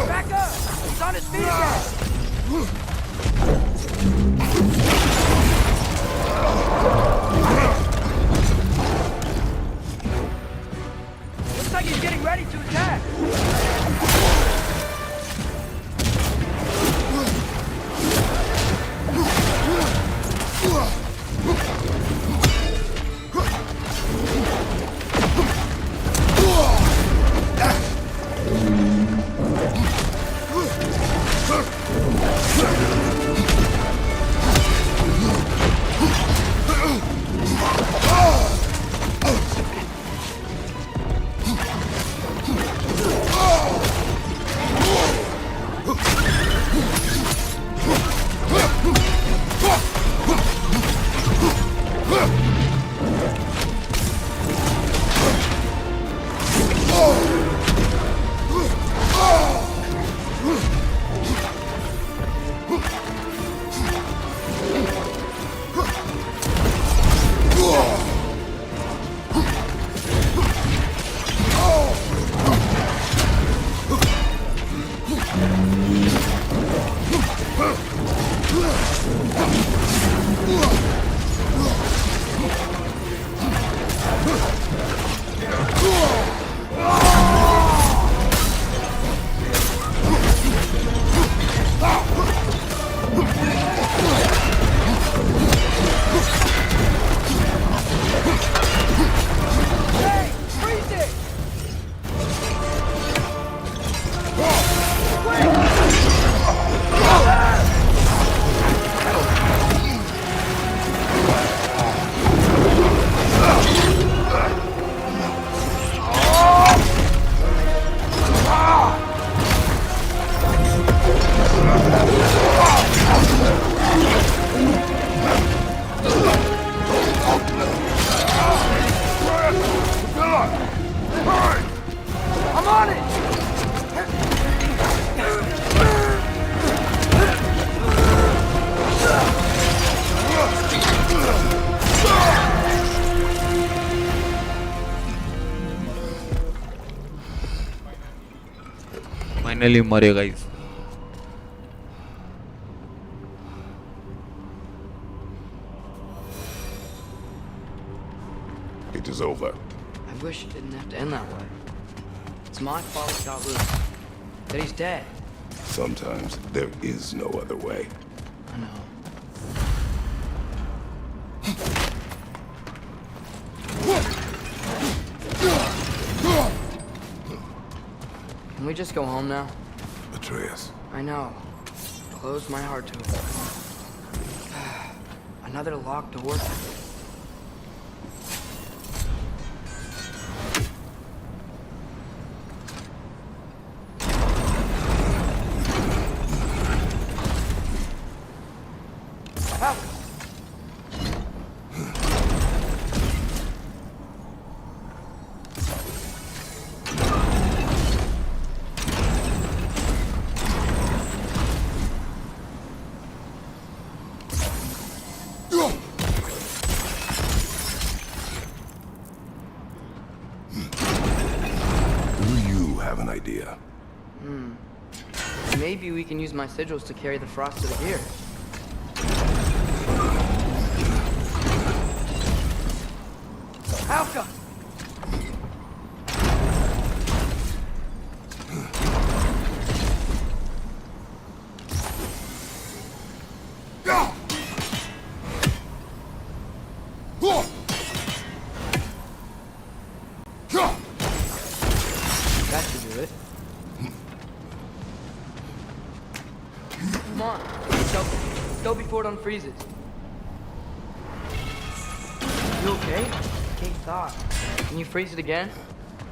Back up! Looks like he's getting ready to attack. Finally मरे guys. It is over. I wish it didn't have to end that way. It's my fault he got loose. That he's dead. Sometimes there is no other way. I know. Can we just go home now? Atreus. I know. Close my heart to it. Another locked door. Maybe we can use my sigils to carry the frost to the gear. Alka! That should do it. Come on, go before it unfreezes. You okay? Take thought. Can you freeze it again?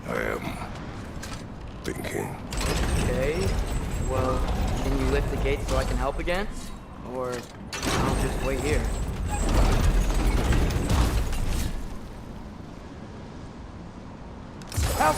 I am thinking. Okay. Well, can you lift the gate so I can help again? Or I'll just wait here. Help!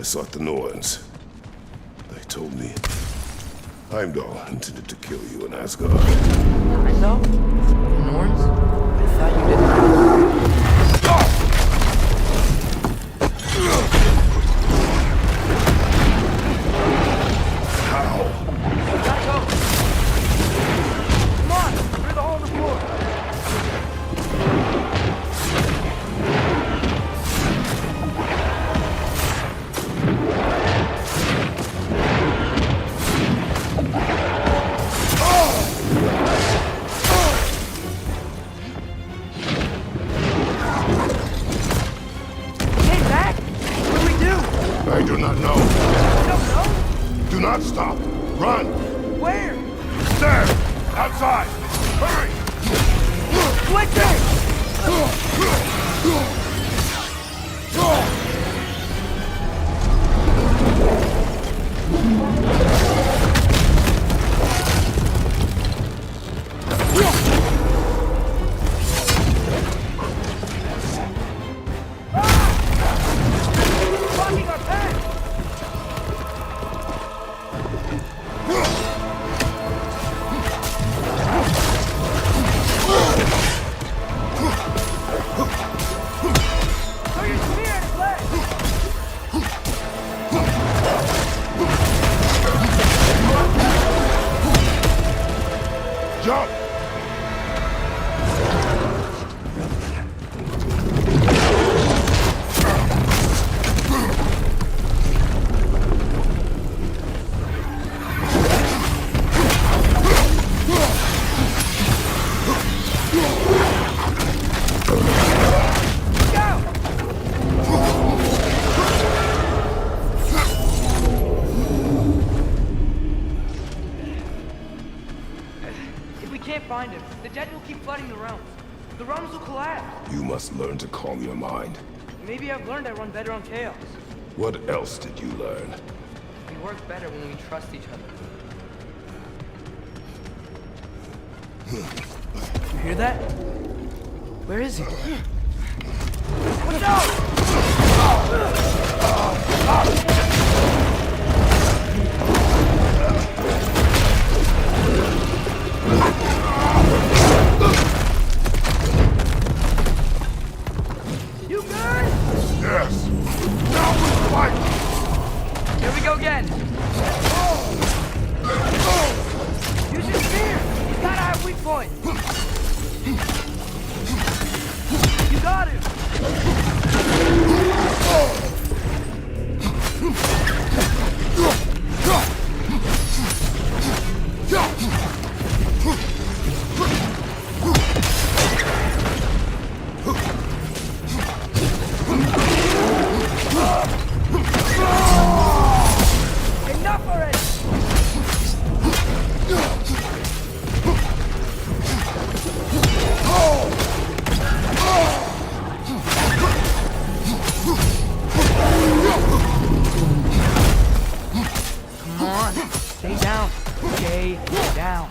sought the Norns. They told me Heimdall intended to kill you in Asgard. Heimdall? The Norns? I thought you didn't. I do not know. You don't know? Do not stop. Run. Where? There. Outside. Hurry. Jump! Find him. The dead will keep flooding the realms. The realms will collapse. You must learn to calm your mind. Maybe I've learned I run better on chaos. What else did you learn? We work better when we trust each other. You hear that? Where is he? Watch out! You good? Yes. Now we fight! Here we go again. Use your spear. He's gotta have weak point. You got him. Enough already! Come on, stay down. Stay down.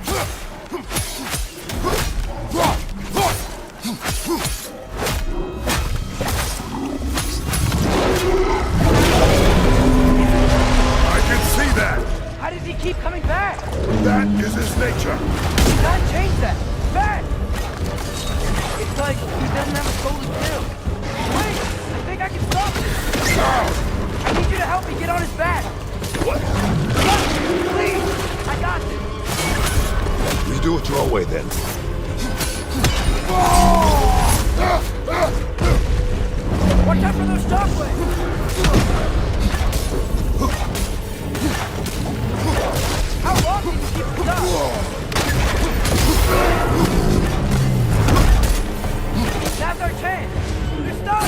How does he keep coming back? That is his nature. You can't change that. Back! It's like he doesn't have a soul to kill. Wait! I think I can stop him. I need you to help me get on his back. What? Please! I got this. We do it your way then. Watch out for those shockwaves! How long can you keep this up? Now's our chance! They're stuck!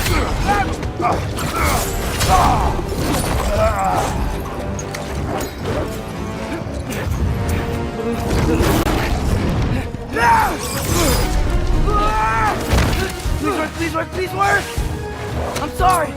Please work, please work! I'm sorry!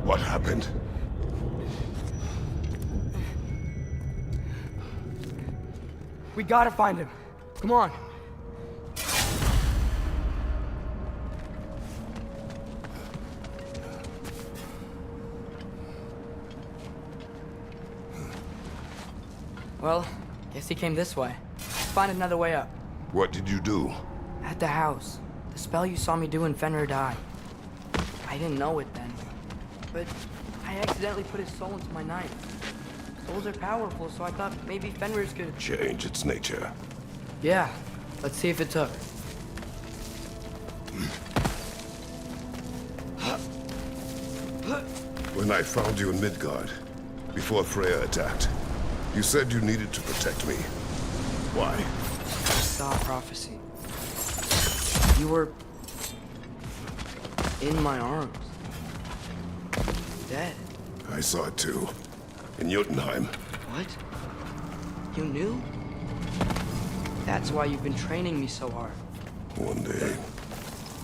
What gotta find him. Come on. Well, guess he came this way. Let's find another way up. What did you do? At the house. The spell you saw me do when Fenrir died. I didn't know it then, but I accidentally put his soul into my knife. Souls are powerful, so I thought maybe Fenrir's could... Change its nature. Yeah, let's see if it took. When I found you in Midgard, before Freya attacked, you said you needed to protect me. Why? I saw a prophecy. You were... in my arms. Dead. I saw it too. In Jotunheim. What? You knew? That's why you've been training me so hard. One day,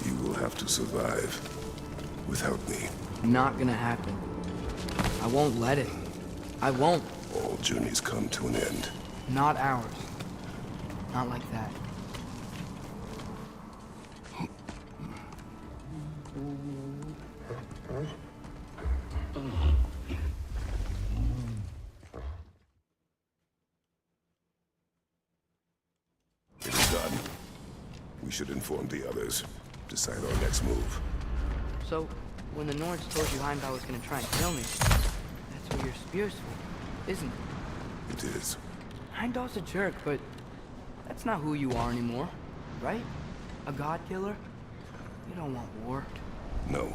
you will have to survive without me. Not gonna happen. I won't let it. I won't. All journeys come to an end. Not ours. Not like that. It is done. We should inform the others. Decide our next move. So, when the Norse told you Heimdall was gonna try and kill me, that's what your spear's for, isn't it? It is. Heimdall's a jerk, but that's not who you are anymore, right? A god killer? You don't want war. No.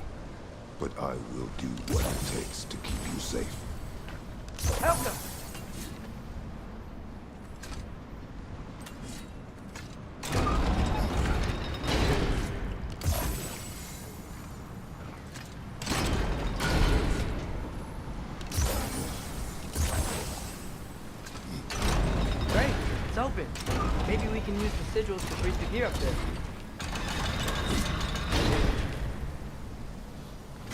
But I will do what it takes to keep you safe. Help them! Great, it's open. Maybe we can use the sigils to freeze the gear up there.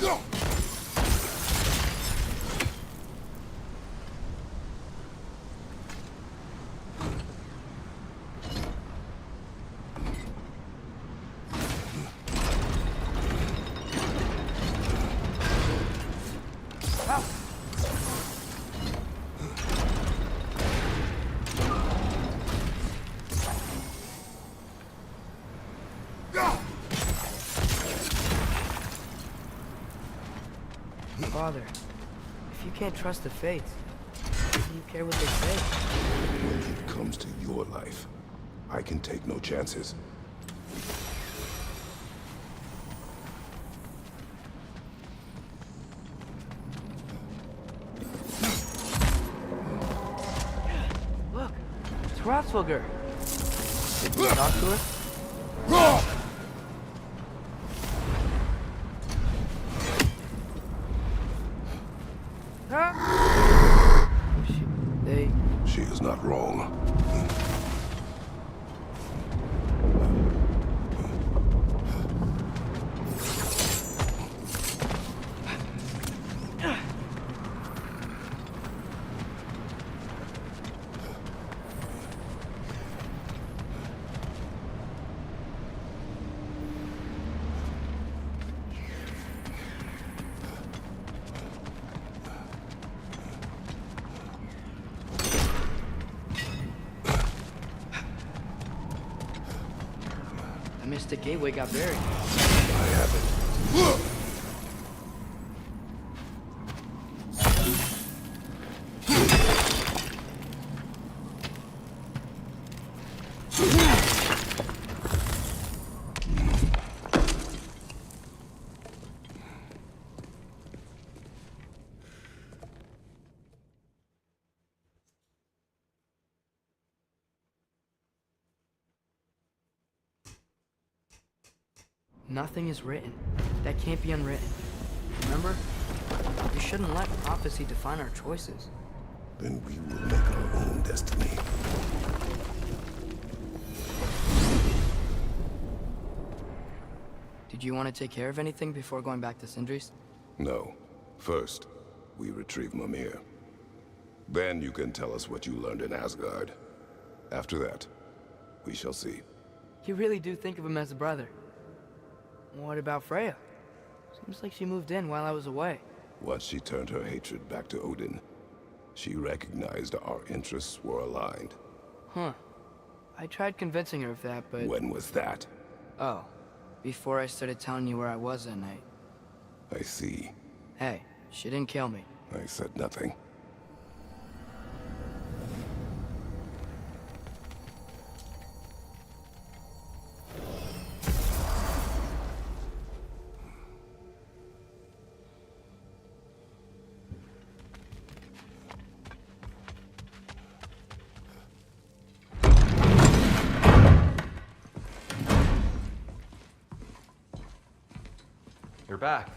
Go! Father, if you can't trust the fates, do you care what they say? When it comes to your life, I can take no chances. Look, it's Hrothgar. Did you talk to her? She is not wrong. The Mystic Gateway got buried. I have it. Nothing is written. That can't be unwritten. Remember? We shouldn't let prophecy define our choices. Then we will make our own destiny. Did you want to take care of anything before going back to Sindri's? No. First, we retrieve Mimir. Then you can tell us what you learned in Asgard. After that, we shall see. You really do think of him as a brother. What about Freya? Seems like she moved in while I was away. Once she turned her hatred back to Odin, she recognized our interests were aligned. Huh. I tried convincing her of that, but... When was that? Oh, before I started telling you where I was that night. I see. Hey, she didn't kill me. I said nothing. You're back.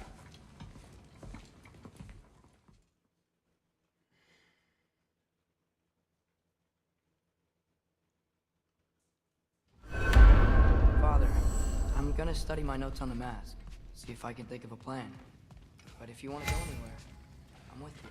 Father, I'm gonna study my notes on the mask. See if I can think of a plan. But if you want to go anywhere, I'm with you.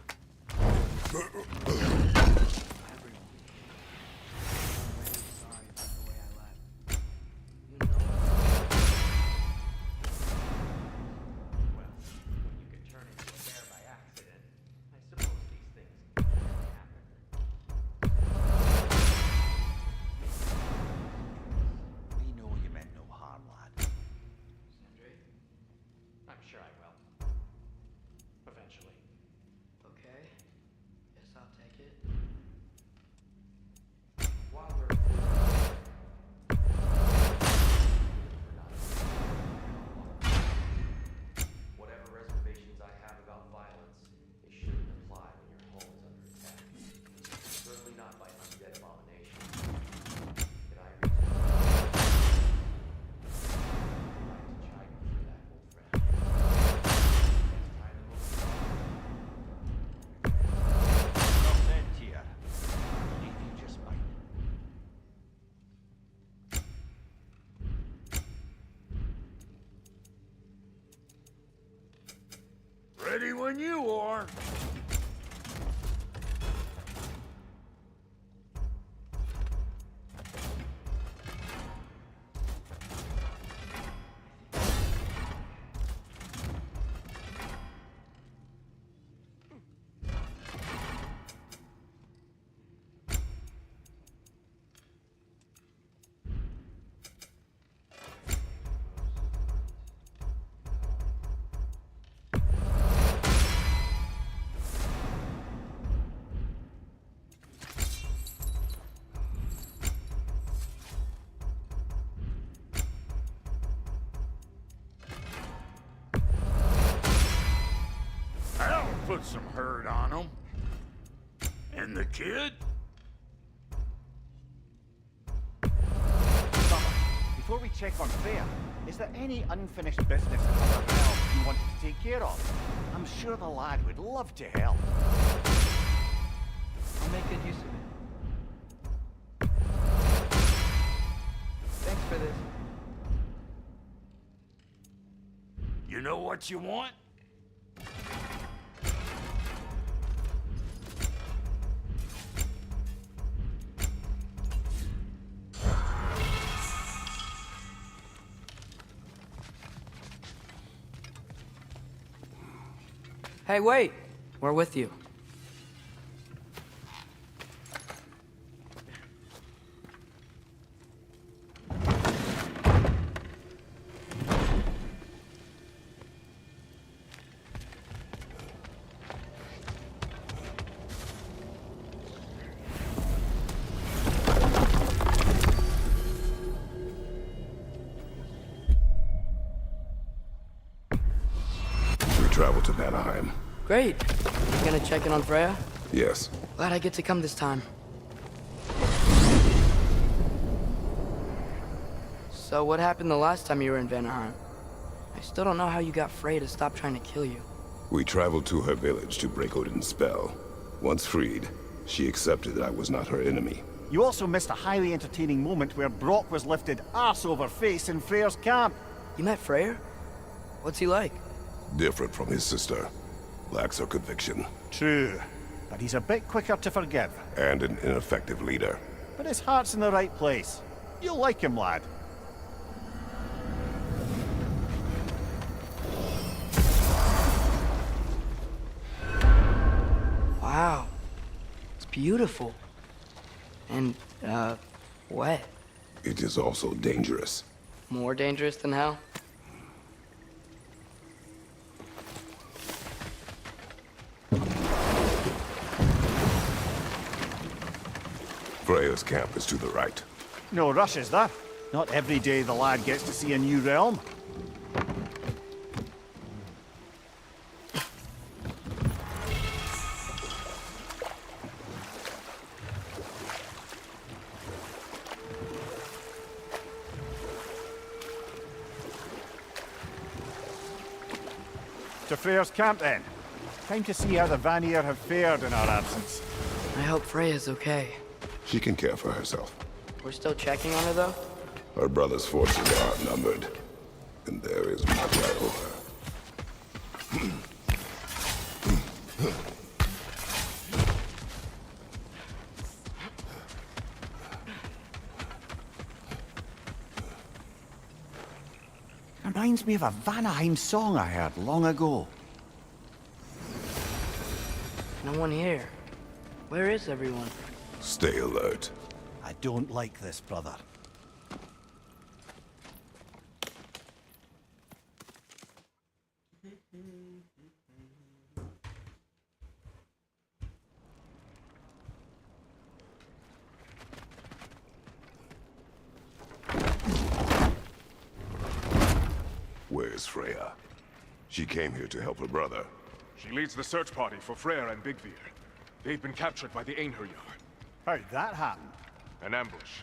We know you meant no harm, lad. I'm sure I will. Eventually. Okay. Guess I'll take it. While we're whatever reservations I have about violence, they shouldn't apply when your home is under attack. Certainly not by undead abominations. Did I reach to chide you for that, old friend? Next time the most Well said, Tyr. Leave you just fine. Ready when you are. That'll put some hurt on him. And the kid? Before we check on Freya, is there any unfinished business in other realms you wanted to take care of? I'm sure the lad would love to help. I'll make good use of it. Thanks for this. You know what you want? Hey, wait! We're with you. We travel to Vanaheim. Great. You gonna check in on Freya? Yes. Glad I get to come this time. So what happened the last time you were in Vanaheim? I still don't know how you got Freya to stop trying to kill you. We traveled to her village to break Odin's spell. Once freed, she accepted that I was not her enemy. You also missed a highly entertaining moment where Brock was lifted arse over face in Freyr's camp. You met Freyr? What's he like? Different from his sister. Lacks her conviction. True, but he's a bit quicker to forgive. And an ineffective leader. but his heart's in the right place. You'll like him, lad. Wow. It's beautiful. And, wet. It is also dangerous. More dangerous than hell? Freya's camp is to the right. No rush, is there? Not every day the lad gets to see a new realm. To Freya's camp, then. Time to see how the Vanir have fared in our absence. I hope Freya's okay. She can care for herself. We're still checking on her, though? Her brother's forces are outnumbered, and there is much I owe her. Reminds me of a Vanaheim song I heard long ago. No one here. Where is everyone? Stay alert. I don't like this, brother. Where's Freya? She came here to help her brother. She leads the search party for Freyr and Bigvir. They've been captured by the Einherjar. How'd that happen? An ambush.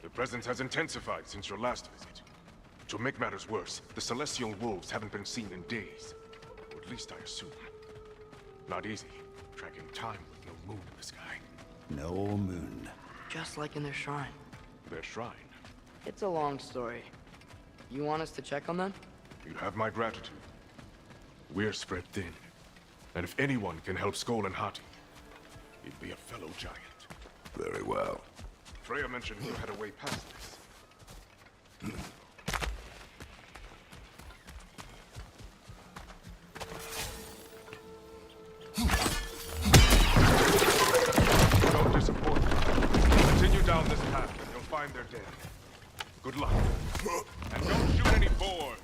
The presence has intensified since your last visit. To make matters worse, the Celestial Wolves haven't been seen in days. Or at least I assume. Not easy, tracking time with no moon in the sky. No moon. Just like in their shrine. Their shrine? It's a long story. You want us to check on them? You have my gratitude. We're spread thin. And if anyone can help Skoll and Hati, he'd be a fellow giant. Very well. Freya mentioned you had a way past this. Don't disappoint me. Continue down this path and you'll find their dead. Good luck. And don't shoot any boars!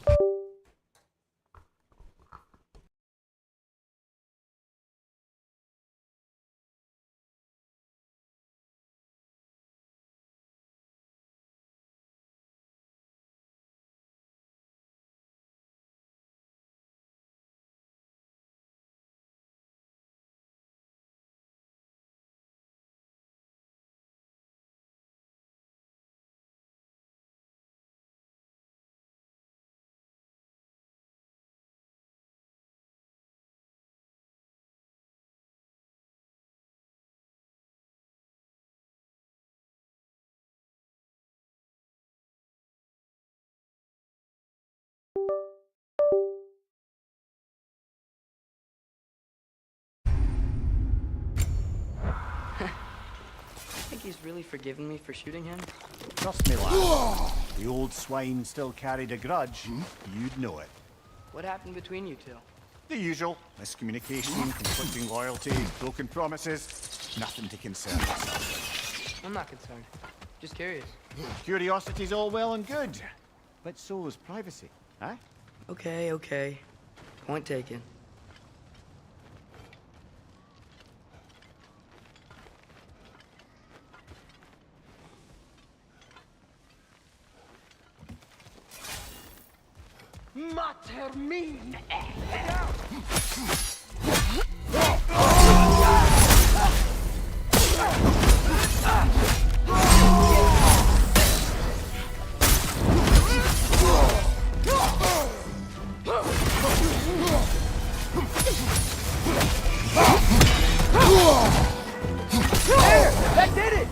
Think he's really forgiven me for shooting him? Trust me, lad. The old swine still carried a grudge. You'd know it. What happened between you two? The usual. Miscommunication, conflicting loyalty, broken promises. Nothing to concern yourself. I'm not concerned. Just curious. Curiosity's all well and good. But so is privacy, eh? Okay, okay. Point taken. Mater mine! There! That did it!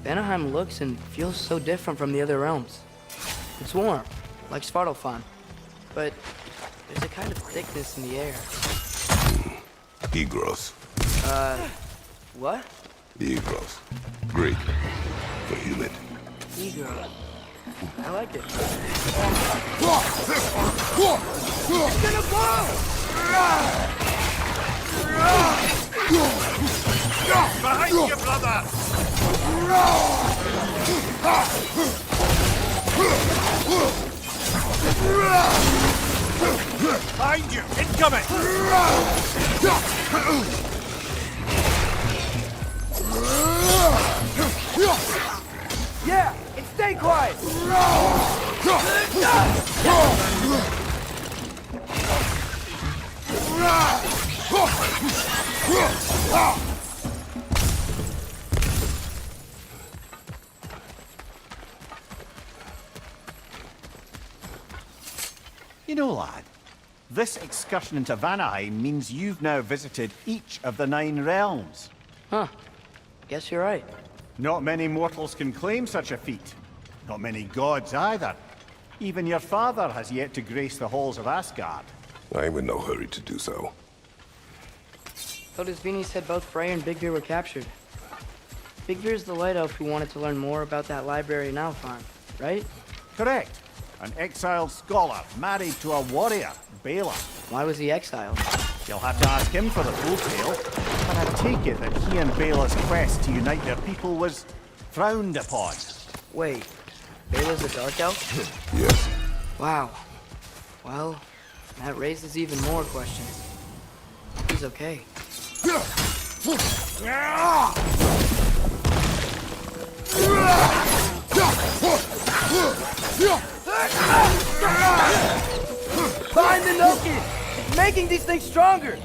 Vanaheim looks and feels so different from the other realms. It's warm, like Svartalfheim, but there's a kind of thickness in the air. Egros. What? Egros. Greek. For humid. Egros. I like it. It's gonna blow! Behind you, brother! Behind you! Incoming! Yeah, and stay quiet! You know, lad, this excursion into Vanaheim means you've now visited each of the 9 realms. Huh. Guess you're right. Not many mortals can claim such a feat. Not many gods either. Even your father has yet to grace the halls of Asgard. I'm in no hurry to do so. Odysvini said both Frey and Big Bear were captured. Big Bear's the White Elf who wanted to learn more about that library in Alfheim, right? Correct. An exiled scholar married to a warrior, Bela. Why was he exiled? You'll have to ask him for the full tale. But I take it that he and Bela's quest to unite their people was frowned upon. Wait, Bela's a Dark Elf? Yes. Wow. Well, that raises even more questions. He's okay. Find the Loki! It's making these things stronger!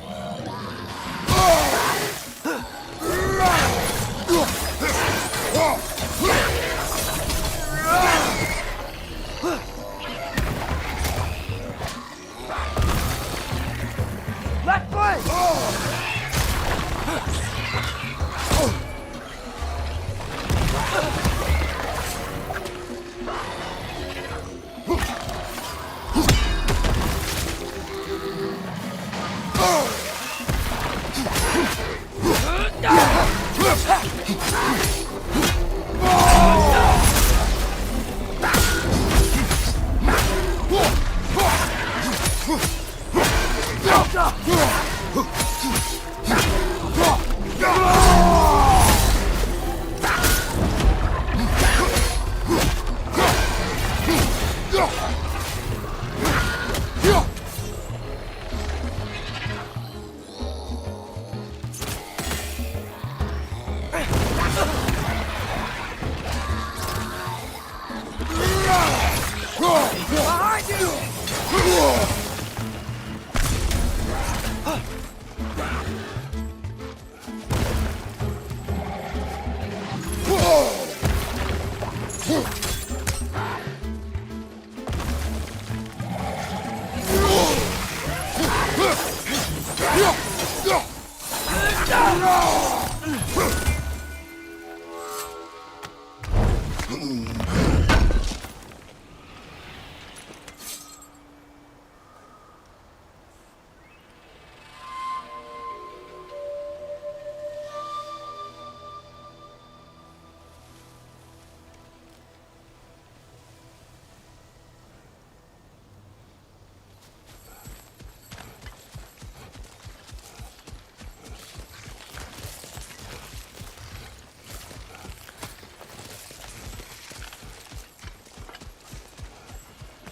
Left foot! Behind you!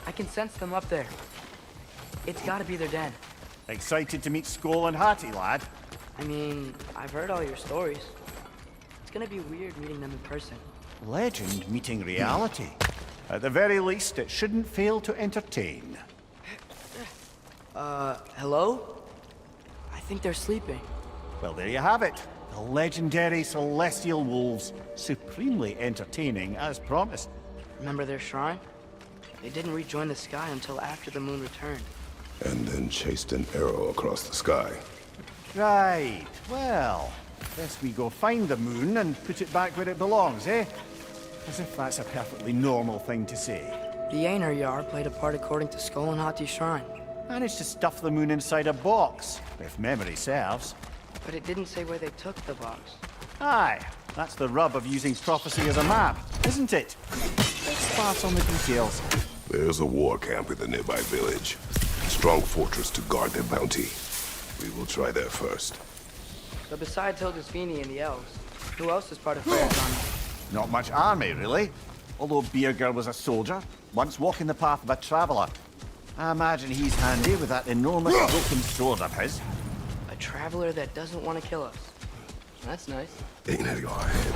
I can sense them up there. It's gotta be their den. Excited to meet Skoll and Hattie, lad? I mean, I've heard all your stories. It's gonna be weird meeting them in person. Legend meeting reality. At the very least, it shouldn't fail to entertain. Hello? I think they're sleeping. Well, there you have it. The legendary celestial wolves. Supremely entertaining, as promised. Remember their shrine? They didn't rejoin the sky until after the moon returned. And then chased an arrow across the sky. Right. Well, Guess we go find the moon and put it back where it belongs, eh? As if that's a perfectly normal thing to say. The Einherjar played a part according to Skull and Hati's shrine. Managed to stuff the moon inside a box, if memory serves. But it didn't say where they took the box. Aye, that's the rub of using prophecy as a map, isn't it? Let's pass on the details. There's a war camp in the nearby village. Strong fortress to guard their bounty. We will try there first. So besides Hildisvini and the elves, who else is part of Freyr's army? Not much army, really. Although Birger was a soldier, once walking the path of a traveller. I imagine he's handy with that enormous broken sword of his. A traveler that doesn't want to kill us. That's nice. Ain't it your head?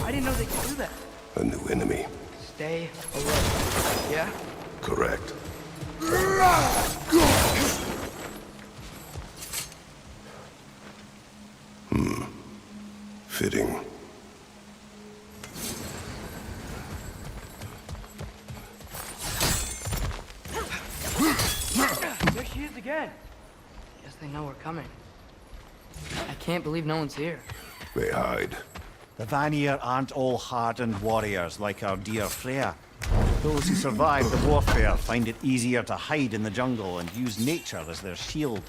I didn't know they could do that. A new enemy. Stay alert. Yeah? Correct. Fitting. There she is again. Guess they know we're coming. I can't believe no one's here. They hide. The Vanir aren't all hardened warriors like our dear Freya. Those who survive the warfare find it easier to hide in the jungle and use nature as their shield.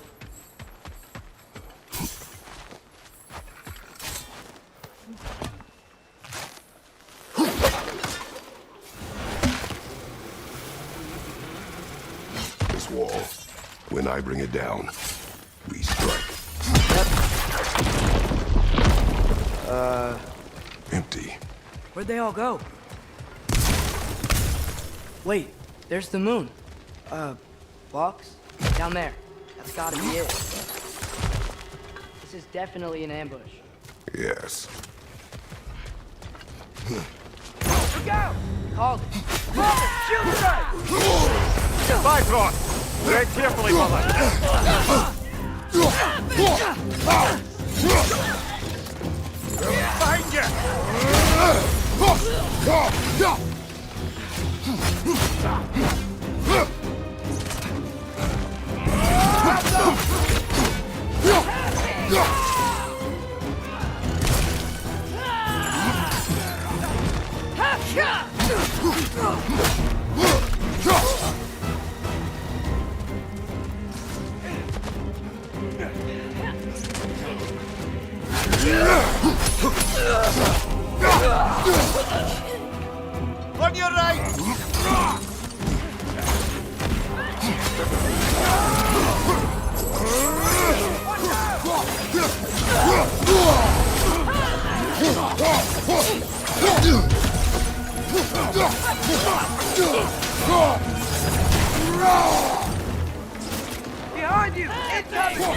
This wall. When I bring it down, we strike. Empty. Where'd they all go? Wait, there's the moon. Box? Down there. That's gotta be it. This is definitely an ambush. Yes. Look out! Called it. Called it! Shield strike! Bifrost! Tread carefully, brother! Behind you! On your right! Behind you! Incoming!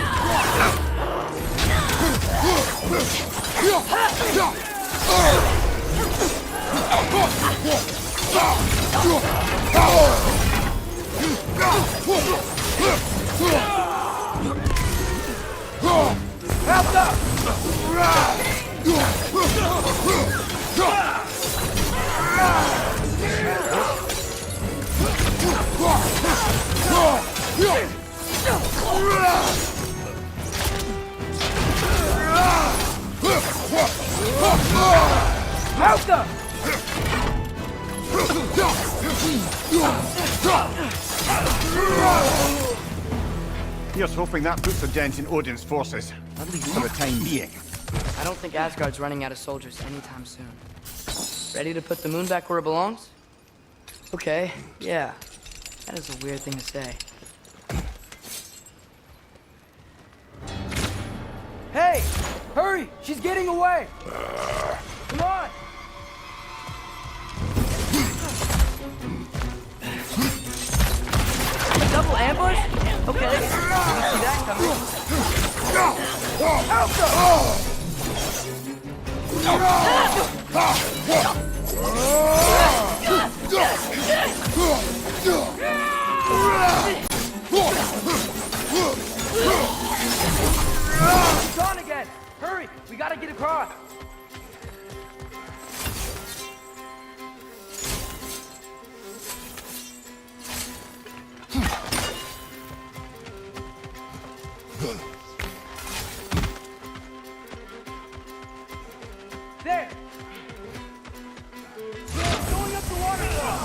Help them! Help them! Here's hoping that puts a dent in Odin's forces, at least for the time being. I don't think Asgard's running out of soldiers anytime soon. Ready to put the moon back where it belongs? Okay, yeah. That is a weird thing to say. Hey! Hurry! Hurry! She's getting away! Come on! A double ambush? Okay. Didn't see that coming. It's gone again! Hurry! We gotta get across! There! Going up the waterfall!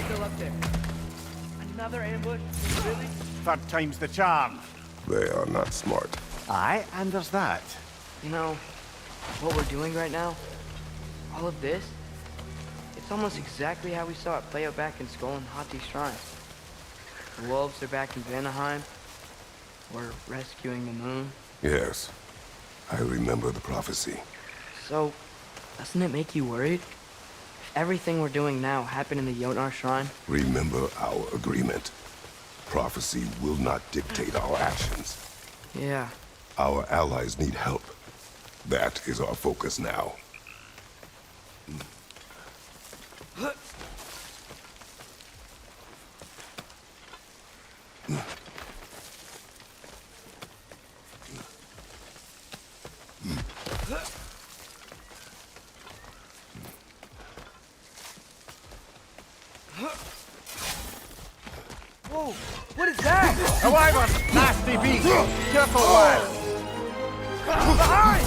Still up there. Another ambush? Really? Third time's the charm. They are not smart. Aye, and there's that. You know, what we're doing right now, all of this, it's almost exactly how we saw it play out back in Skull and Hati's shrine. The wolves are back in Vanaheim. We're rescuing the moon. Yes, I remember the prophecy. So, doesn't it make you worried? If everything we're doing now happened in the Jotnar shrine? Remember our agreement. Prophecy will not dictate our actions. Yeah. Our allies need help. That is our focus now. Whoa! What is that? A wyvern! Nasty beast! Careful, lad! Behind!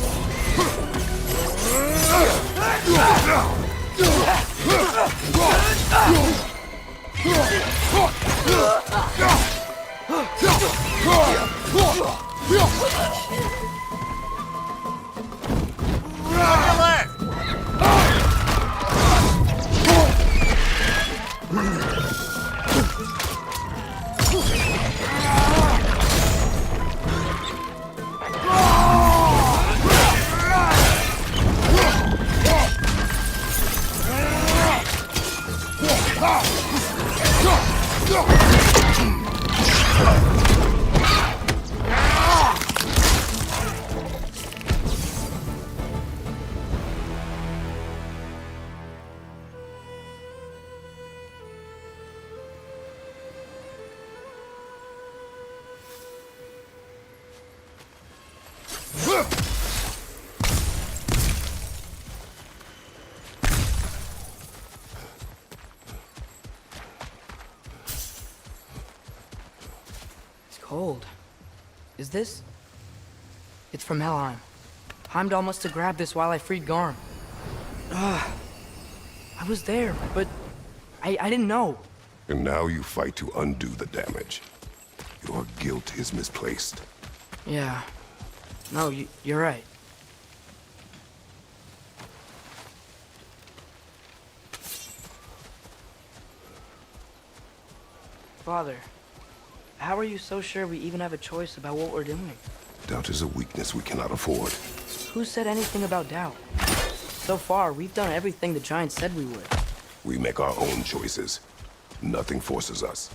Cold. Is this? It's from Helheim. Heimdall must have grabbed this while I freed Garm. I was there, but I didn't know. And now you fight to undo the damage. Your guilt is misplaced. Yeah. No, you're right. Father, how are you so sure we even have a choice about what we're doing? Doubt is a weakness we cannot afford. Who said anything about doubt? So far, we've done everything the Giants said we would. We make our own choices. Nothing forces us.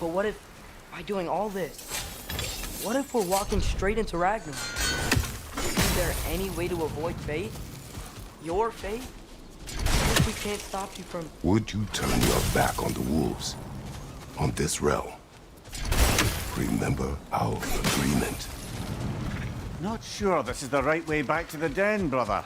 But what if, by doing all this, what if we're walking straight into Ragnarok? Is there any way to avoid fate? Your fate? What if we can't stop you from... Would you turn your back on the wolves? On this realm? Remember our agreement. Not sure this is the right way back to the den, brother.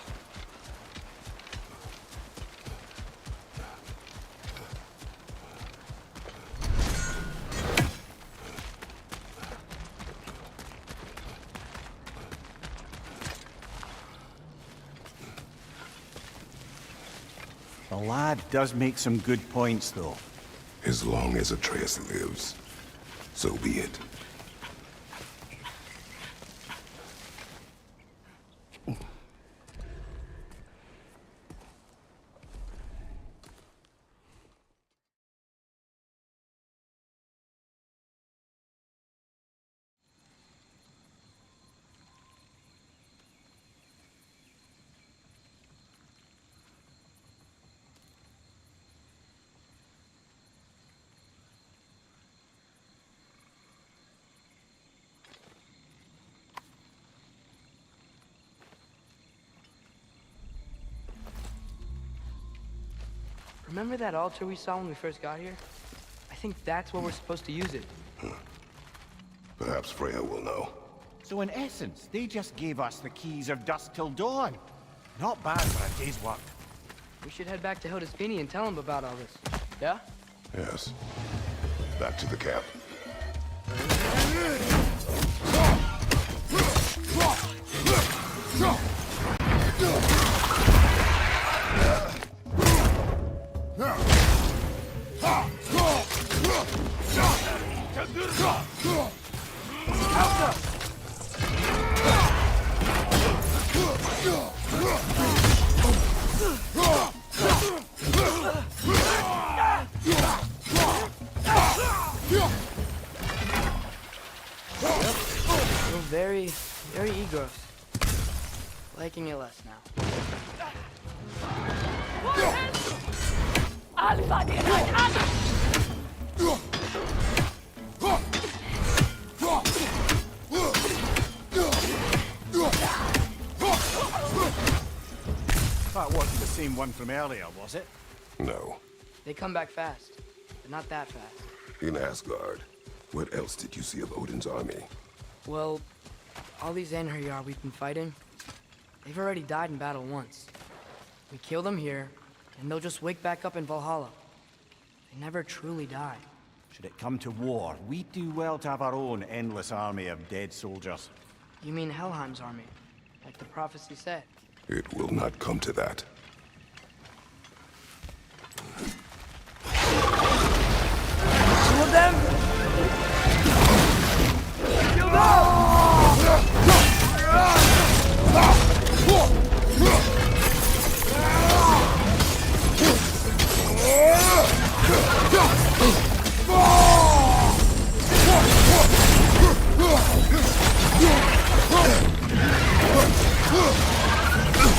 lad does make some good points, though. As long as Atreus lives, so be it. Remember that altar we saw when we first got here? I think that's where we're supposed to use it. Perhaps Freya will know. So in essence, they just gave us the keys of dusk till dawn. Not bad for a day's work. We should head back to Hildesfini and tell him about all this. Yeah? Yes. Back to the camp. Very egos. Liking it less now. That wasn't the same one from earlier, was it? No. They come back fast, but not that fast. In Asgard, what else did you see of Odin's army? Well, all these Einherjar we've been fighting, they've already died in battle once. We kill them here, and they'll just wake back up in Valhalla. They never truly die. Should it come to war, we'd do well to have our own endless army of dead soldiers. You mean Helheim's army, like the prophecy said? It will not come to that. Two of them? Kill them!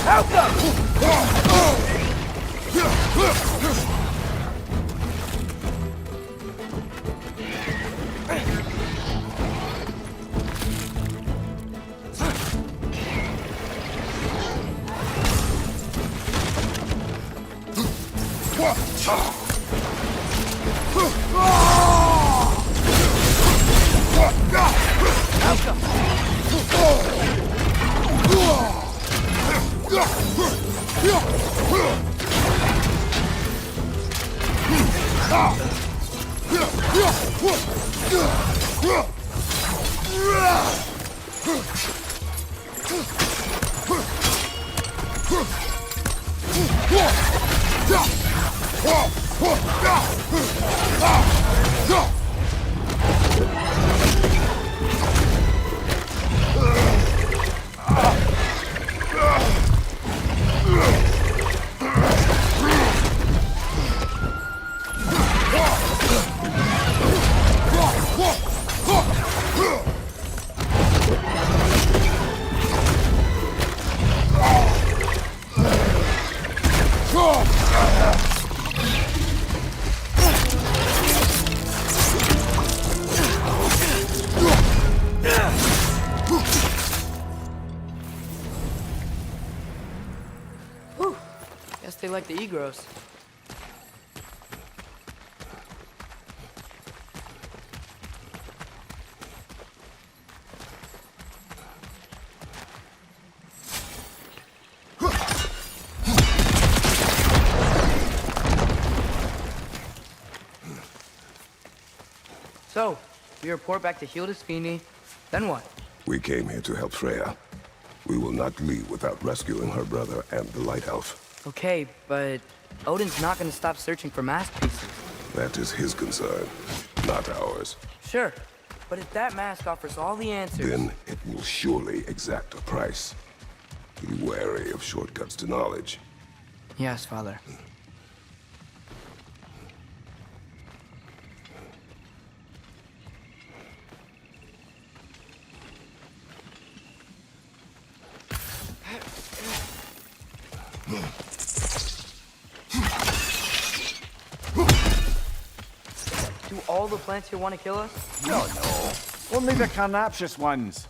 Help them! Guess they like the egros. So, we report back to Hildesfini, then what? We came here to help Freya. We will not leave without rescuing her brother and the Light Elf. Okay, but Odin's not gonna stop searching for masterpieces. That is his concern, not ours. Sure, but if that mask offers all the answers... Then it will surely exact a price. Be wary of shortcuts to knowledge. Yes, Father. Do all the plants here want to kill us? No. Only the carnivorous ones.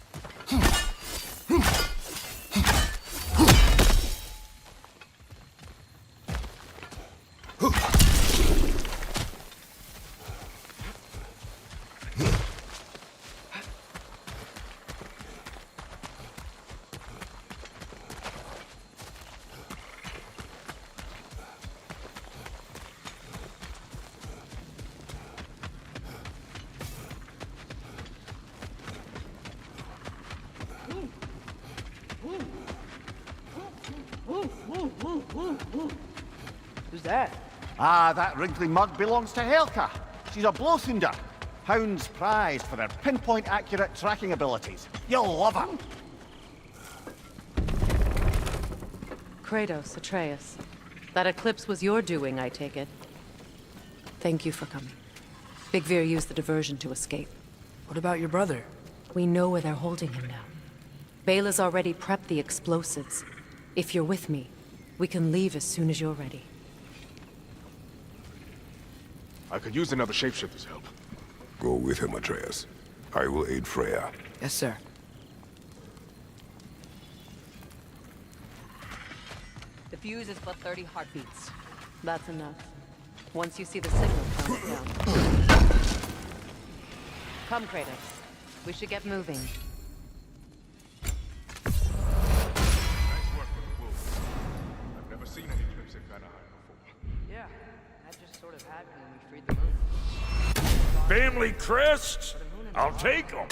Who's that? Ah, that wrinkly mug belongs to Helka. She's a blowthunder. Hounds prized for their pinpoint accurate tracking abilities. You'll love her. Kratos, Atreus. That eclipse was your doing, I take it. Thank you for coming. Big Veer used the diversion to escape. What about your brother? We know where they're holding him now. Bela's already prepped the explosives. If you're with me, we can leave as soon as you're ready. I could use another shapeshifter's help. Go with him, Atreus. I will aid Freya. Yes, sir. The fuse is but 30 heartbeats. That's enough. Once you see the signal, count it down. Come, Kratos. We should get moving. Nice work with the wolves. I've never seen any trips in Vanaheim before. Yeah, that just sort of happened when we freed the moon. Family crests? I'll take them.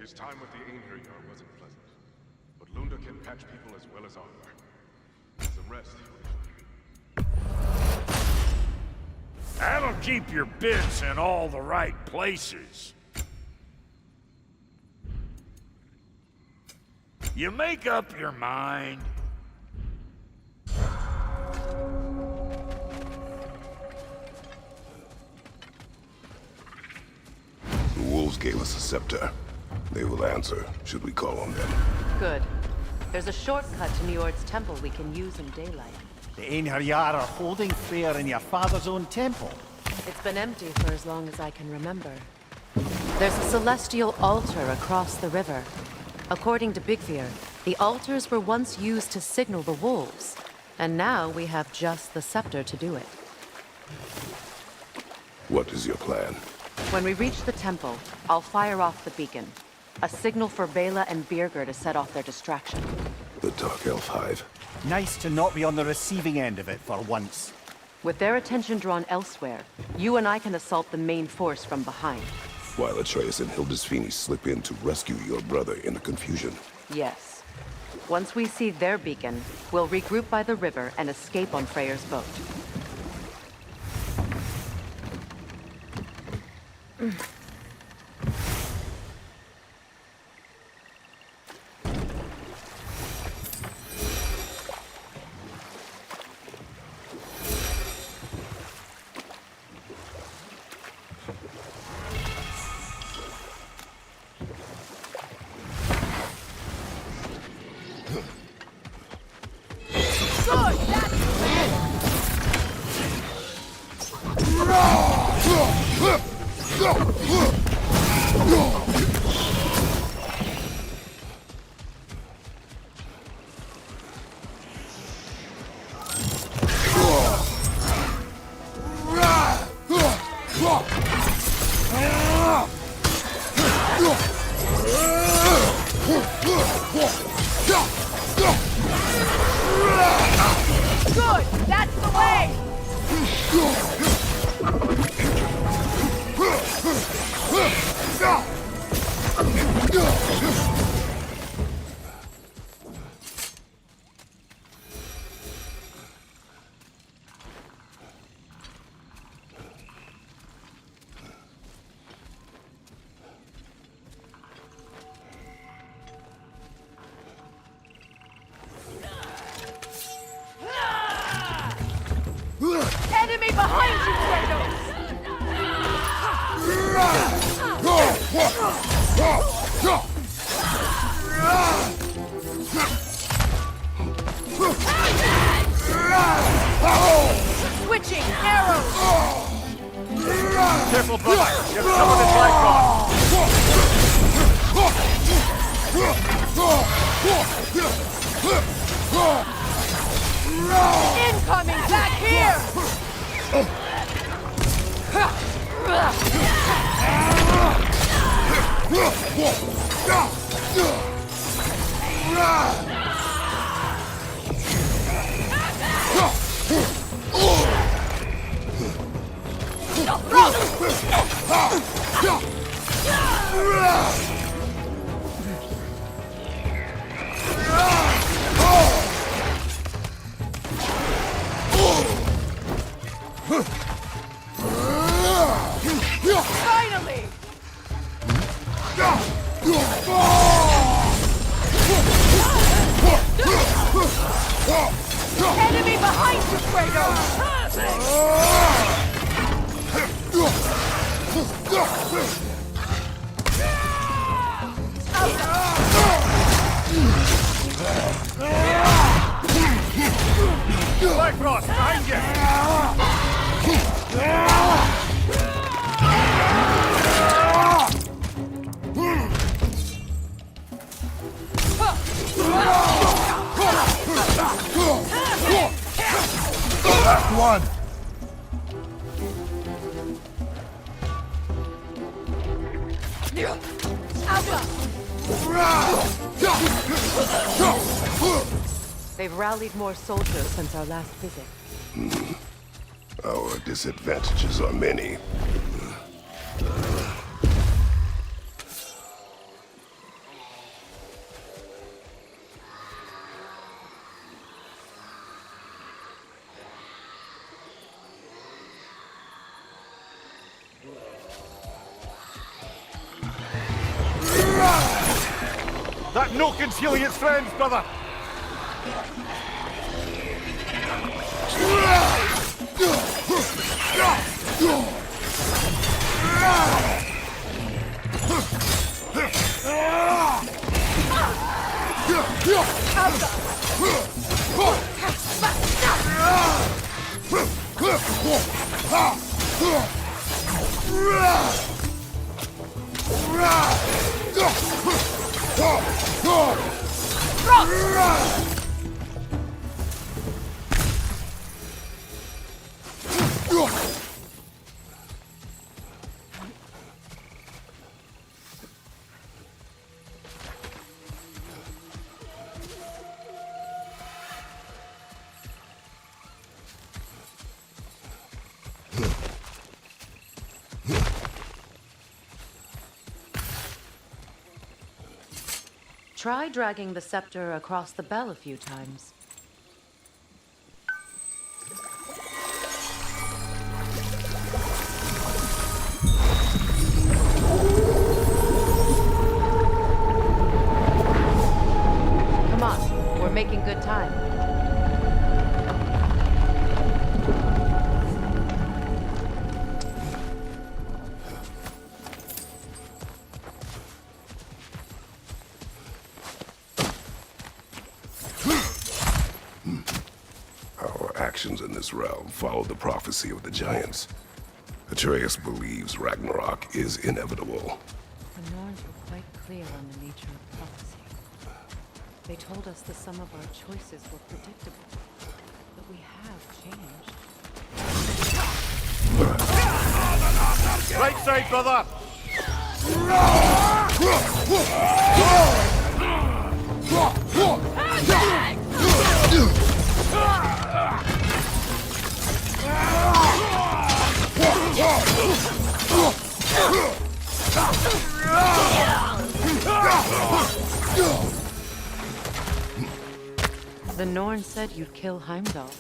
His time with the Aesir wasn't pleasant, but Lunda can patch people as well as armor. Some rest. That'll keep your bits in all the right places. You make up your mind. The wolves gave us a scepter. They will answer, should we call on them. Good. There's a shortcut to Njord's temple we can use in daylight. The Aesir are holding Freyr in your father's own temple. It's been empty for as long as I can remember. There's a celestial altar across the river. According to Big Veer, the altars were once used to signal the wolves, and now we have just the scepter to do it. What is your plan? When we reach the temple, I'll fire off the beacon. A signal for Bela and Birgir to set off their distraction. The Dark Elf Hive. Nice to not be on the receiving end of it for once. With their attention drawn elsewhere, you and I can assault the main force from behind. While Atreus and Hildisvini slip in to rescue your brother in the confusion. Yes. Once we see their beacon, we'll regroup by the river and escape on Freyr's boat. careful, brother! You're covered in Blackrock! Incoming back here! Finally! Enemy behind you, Blackrock, behind you! One. They've rallied more soldiers since our last visit. Our disadvantages are many. That no concealing its friends, brother! Try dragging the scepter across the bell a few times. Come on, we're making good time. Actions in this realm follow the prophecy of the giants. Atreus believes Ragnarok is inevitable. The Norse were quite clear on the nature of prophecy. They told us the sum of our choices were predictable, but we have changed. Right side, brother! The Norn said you'd kill Heimdall,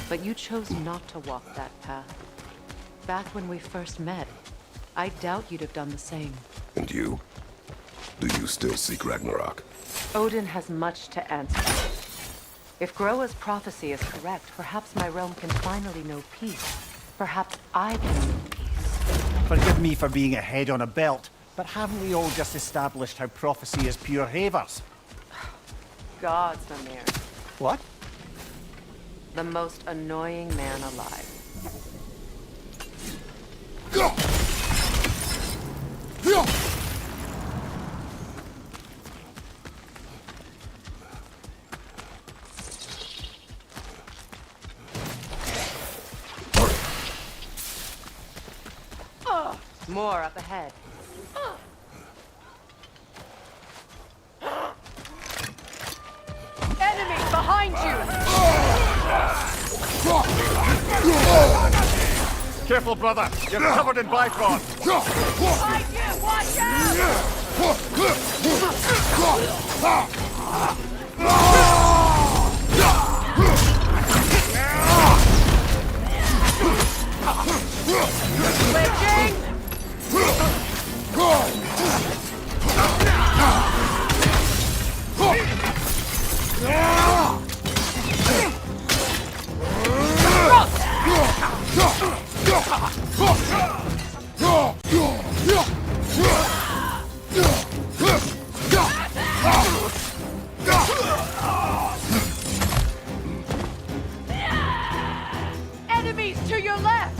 but you chose not to walk that path. Back when we first met, I doubt you'd have done the same. And you? Do you still seek Ragnarok? Odin has much to answer. If Groa's prophecy is correct, perhaps my realm can finally know peace. Perhaps I can know peace. Forgive me for being a head on a belt, but haven't we all just established how prophecy is pure havers? Gods, Mimir. What? The most annoying man alive. More up ahead. Enemies behind you! Careful, brother. You're covered in Bifrost. Behind you! Watch Enemies to your left!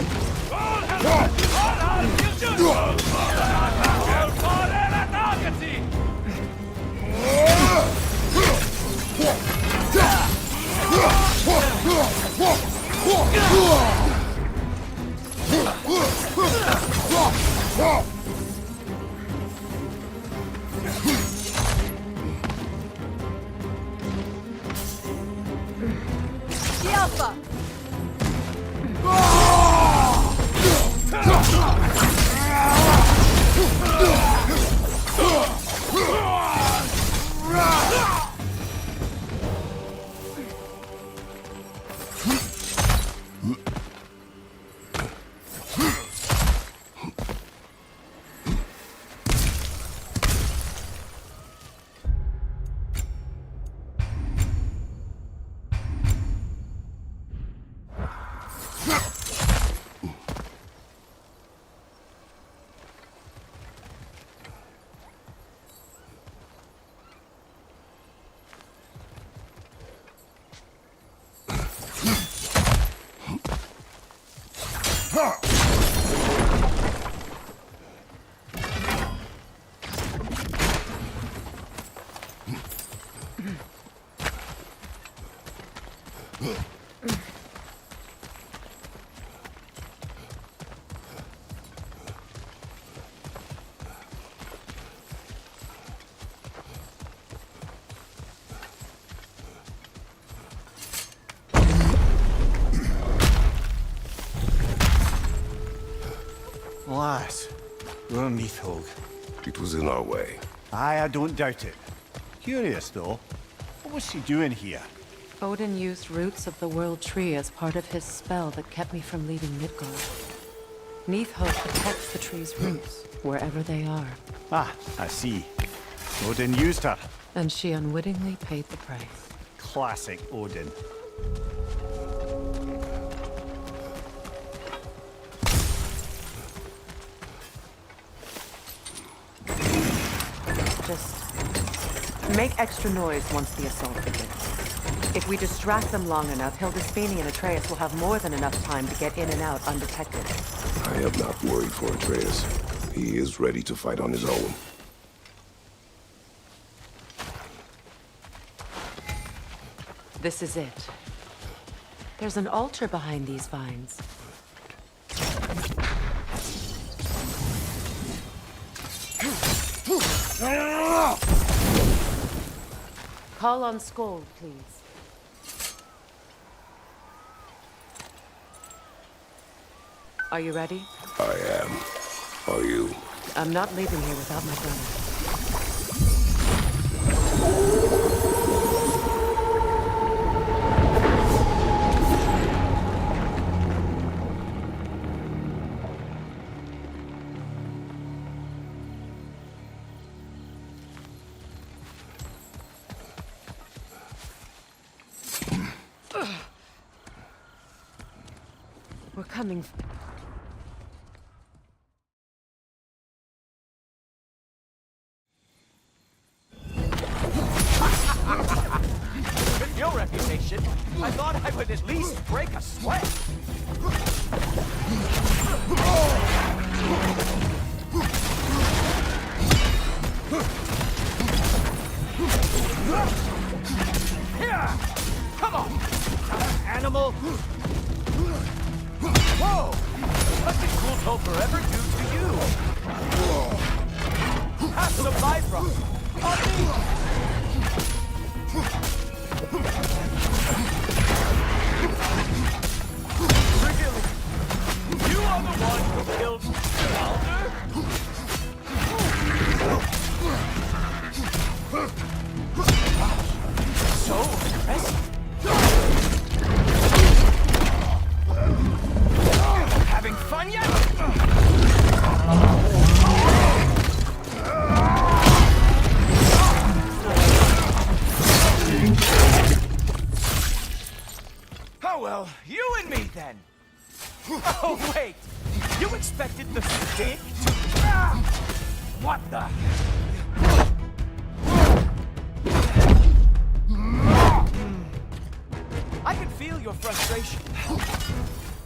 The Alpha! Alas, we're Mythology. It was in our way. Aye, I don't doubt it. Curious, though. What was she doing here? Odin used roots of the World Tree as part of his spell that kept me from leaving Midgard. Nidhogg protects the tree's roots, wherever they are. Ah, I see. Odin used her. And she unwittingly paid the price. Classic Odin. Just make extra noise once the assault begins. If we distract them long enough, Hildisfini and Atreus will have more than enough time to get in and out undetected. I am not worried for Atreus. He is ready to fight on his own. This is it. There's an altar behind these vines. Call on Skoll, please. Are you ready? I am. Are you? I'm not leaving here without my brother. We're coming. With your reputation, I thought I would at least break a sweat. Here! Come on! Animal! Whoa! What did Kulto forever do to you? Have some bifrost. On me! Really? You are the one who killed Baldur? So impressive. Having fun yet? Oh well, you and me then. Oh wait, you expected the stick to... What the... I can feel your frustration.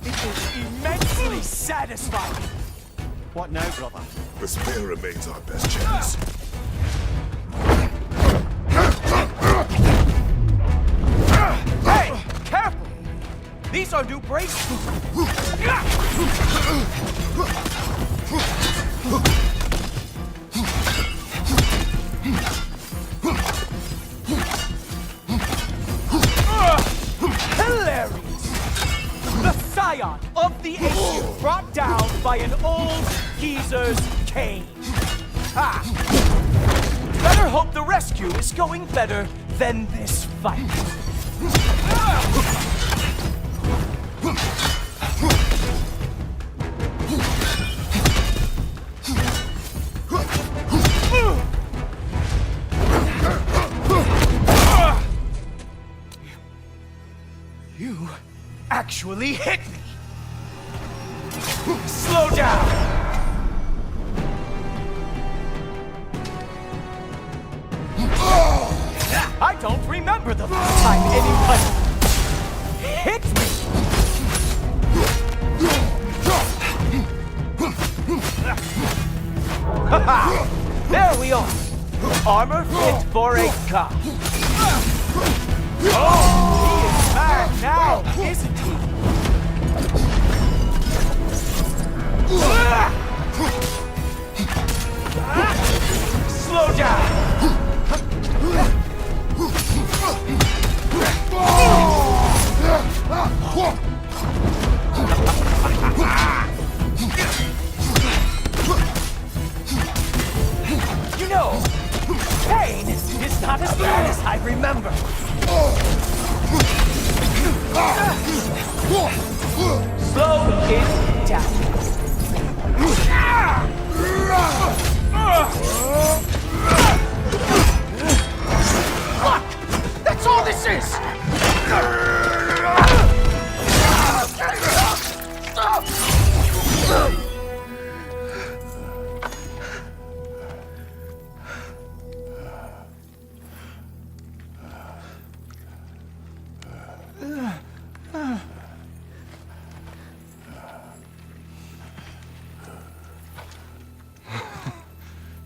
It is immensely satisfying. What now, brother? Despair remains our best chance. Hey, careful! These are new bracelets. Hilarious! The scion of the Aesir brought down by an old geezer's cane. Ha! Better hope the rescue is going better than this fight. You actually hit me! Slow down! I don't remember the last time anyone hit me! Haha! There we are! Armor fit for a god! Oh! He is mad now, isn't he? Slow down! You know, pain is not as bad as I remember. Slow it down. Look! That's all this is!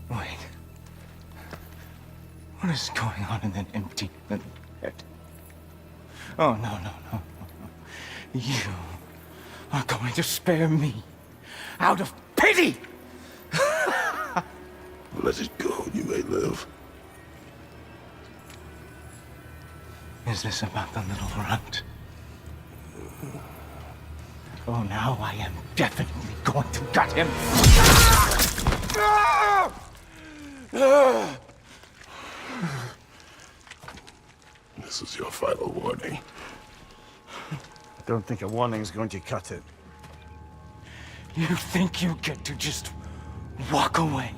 Wait. What is going on in that empty little head? Oh, no. You are going to spare me out of pity! Let it go, you may live. Is this about the little runt? Oh, now I am definitely going to gut him. This is your final warning. I don't think a warning's going to cut it. You think you get to just walk away?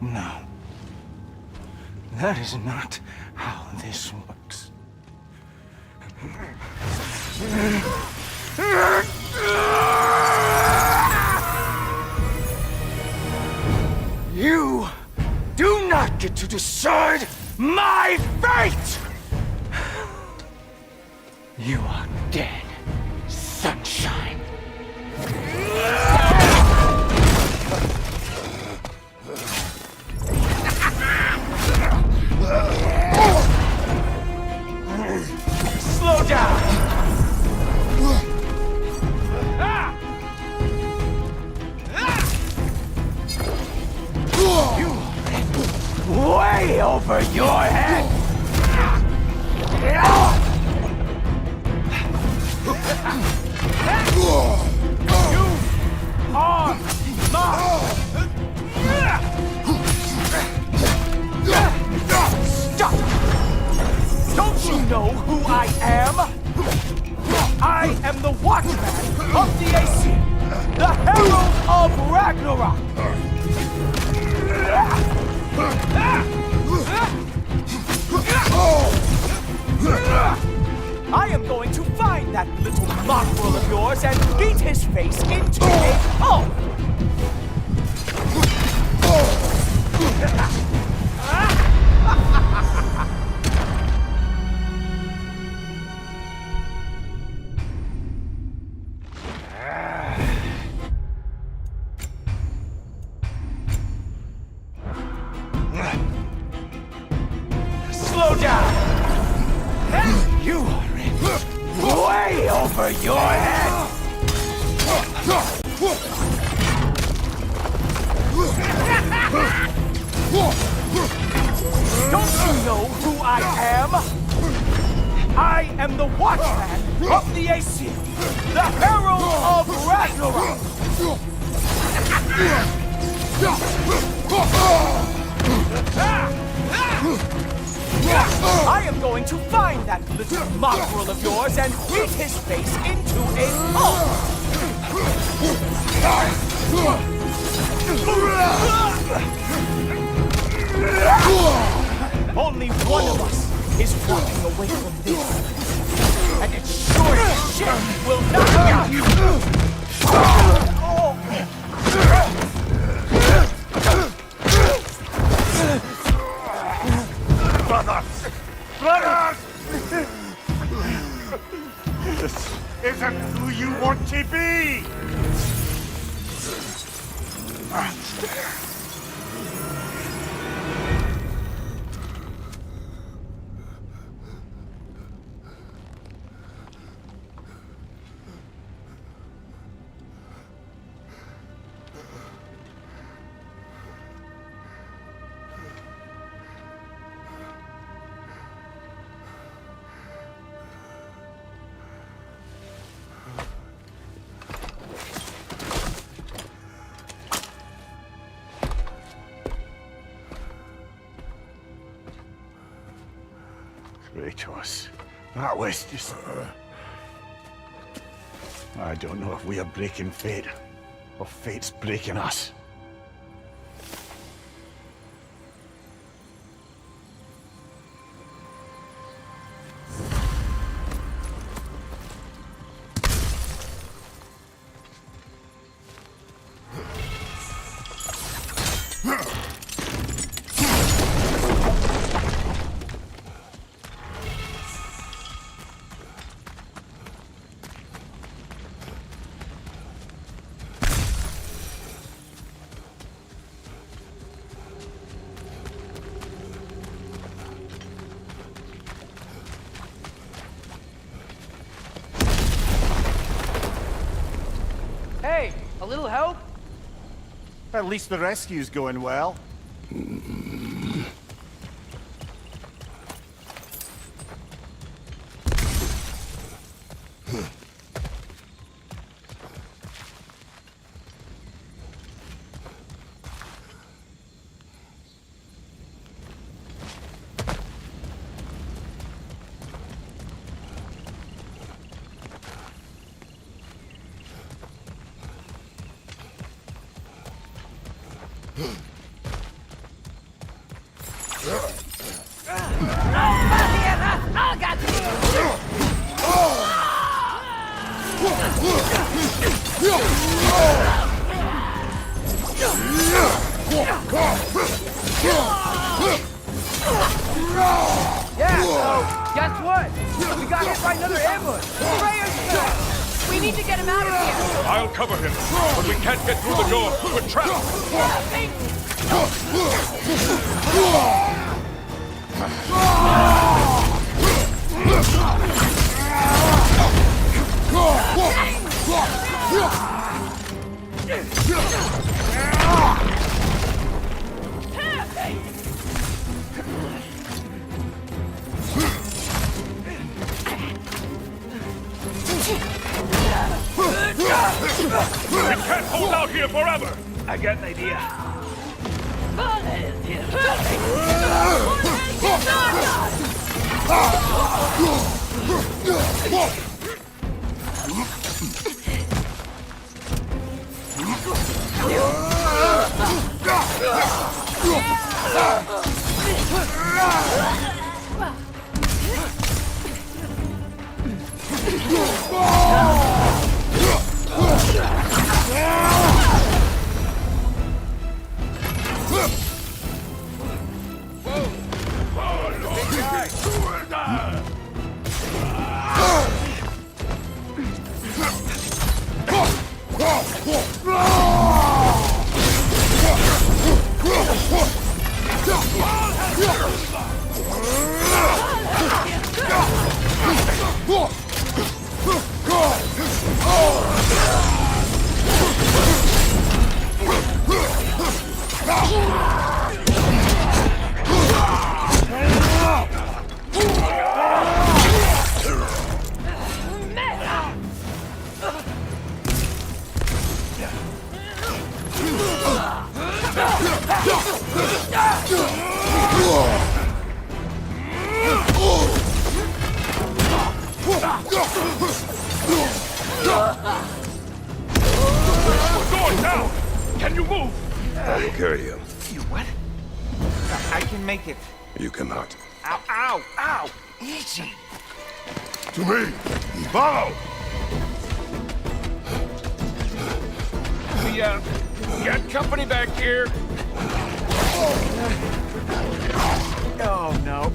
No. That is not how this works. You do not get to decide my fate! You are dead, sunshine. Slow down! way over your head! You are mine! Stop! Don't you know who I am? I am the Watchman of the Aesir, the Herald of Ragnarok! I am going to find that little mongrel of yours and beat his face into a pulp! Slow down! You are in way over your head! Don't you know who I am? I am the Watchman of the Aesir, the Herald of Ragnarok! I am going to find that little mongrel of yours and beat his face into a pulp! Only one of us is walking away from this, and it's sure as shit will not get you! Brothers! Brothers! This isn't who you want to be! Kratos, that was just... I don't know if we are breaking fate, or fate's breaking us. Hey, a little help? At least the rescue's going well. Yeah, so, guess what? We got hit by another ambush. We need to get him out of here. I'll cover him, but we can't get through the door. We're trapped. can't hold out here forever! I got an idea. We're going down! Can you move? I will carry him. You what? I can make it. You cannot. Ow, ow, ow! Easy! To me! Follow! We, got company back here. Oh, no.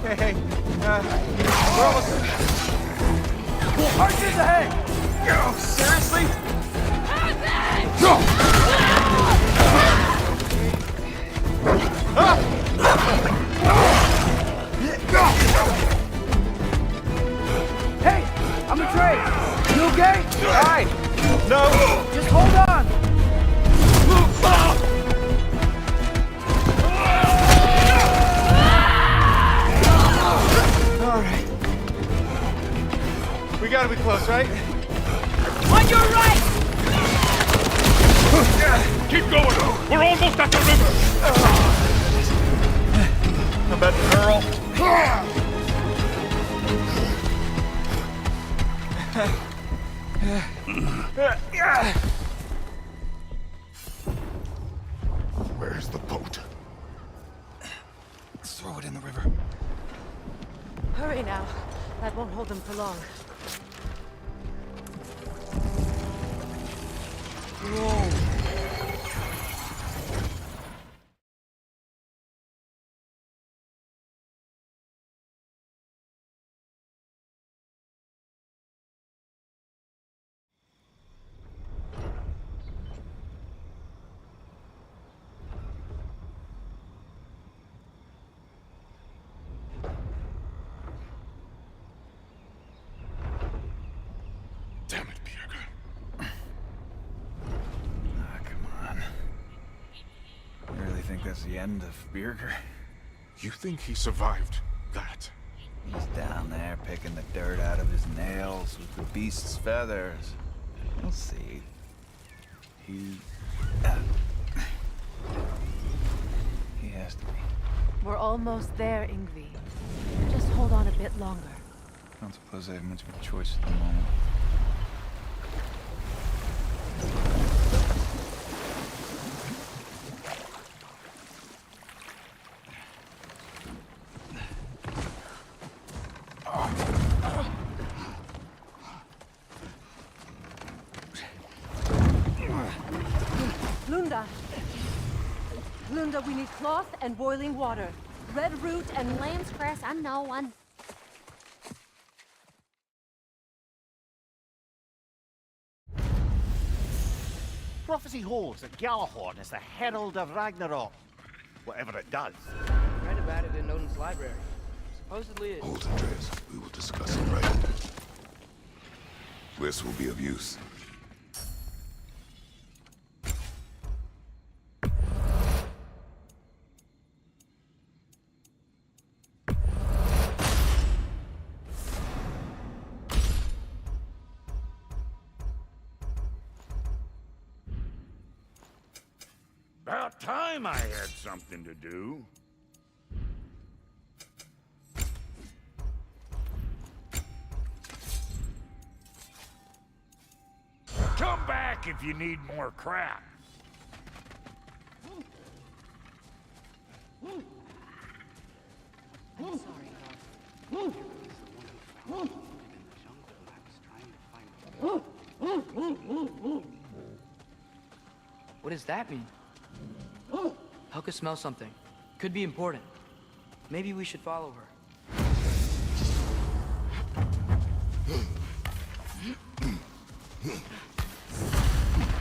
Okay. We're almost... Archers ahead! Oh, seriously? Hey, I'm Atreus. You okay? Fine. No. Just hold on. All right. We gotta be close, right? On your right. Keep going! We're almost at the river! How about Pearl? Where's the boat? Let's throw it in the river. Hurry now. That won't hold them for long. Damn it, Bjergr. Come on. You really think that's the end of Bjergr? You think he survived that? He's down there picking the dirt out of his nails with the beast's feathers. You'll see. He has to be. We're almost there, Ingvi. Just hold on a bit longer. I don't suppose I have much of a choice at the moment. Lunda, we need cloth and boiling water. Red root and lamb's grass, I know one. Prophecy holds that Gjallarhorn is the herald of Ragnarok. Whatever it does. Read about it in Odin's library. Supposedly it... Hold, Atreus. We will discuss it right. This will be of use. about time I had something to do. Come back if you need more crap. I'm sorry, What does that mean? Helka smells something. Could be important. Maybe we should follow her.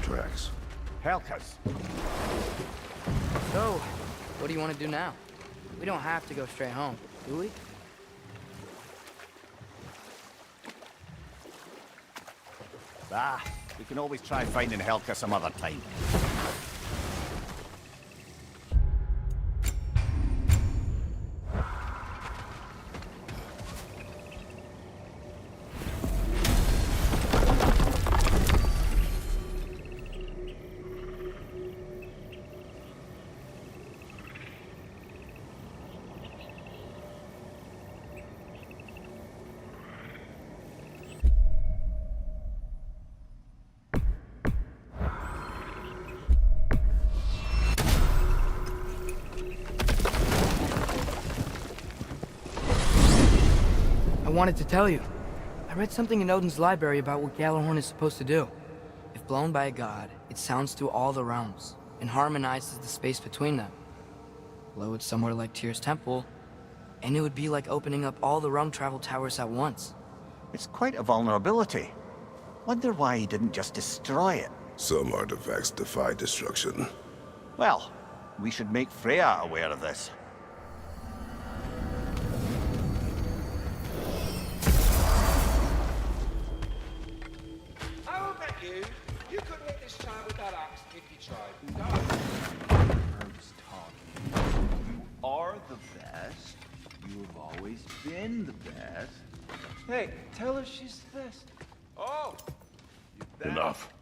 Tracks. Helka's. So, what do you want to do now? We don't have to go straight home, do we? We can always try finding Helka some other time. I wanted to tell you. I read something in Odin's library about what Gjallarhorn is supposed to do. If blown by a god, it sounds through all the realms and harmonizes the space between them. Blow it somewhere like Tyr's temple, and it would be like opening up all the realm travel towers at once. It's quite a vulnerability. Wonder why he didn't just destroy it. Some artifacts defy destruction. Well, we should make Freya aware of this. I will bet you couldn't hit this child with that axe if you tried. Herb's talking. You are the best. You have always been the best. Hey, tell her she's the best. Oh! Enough.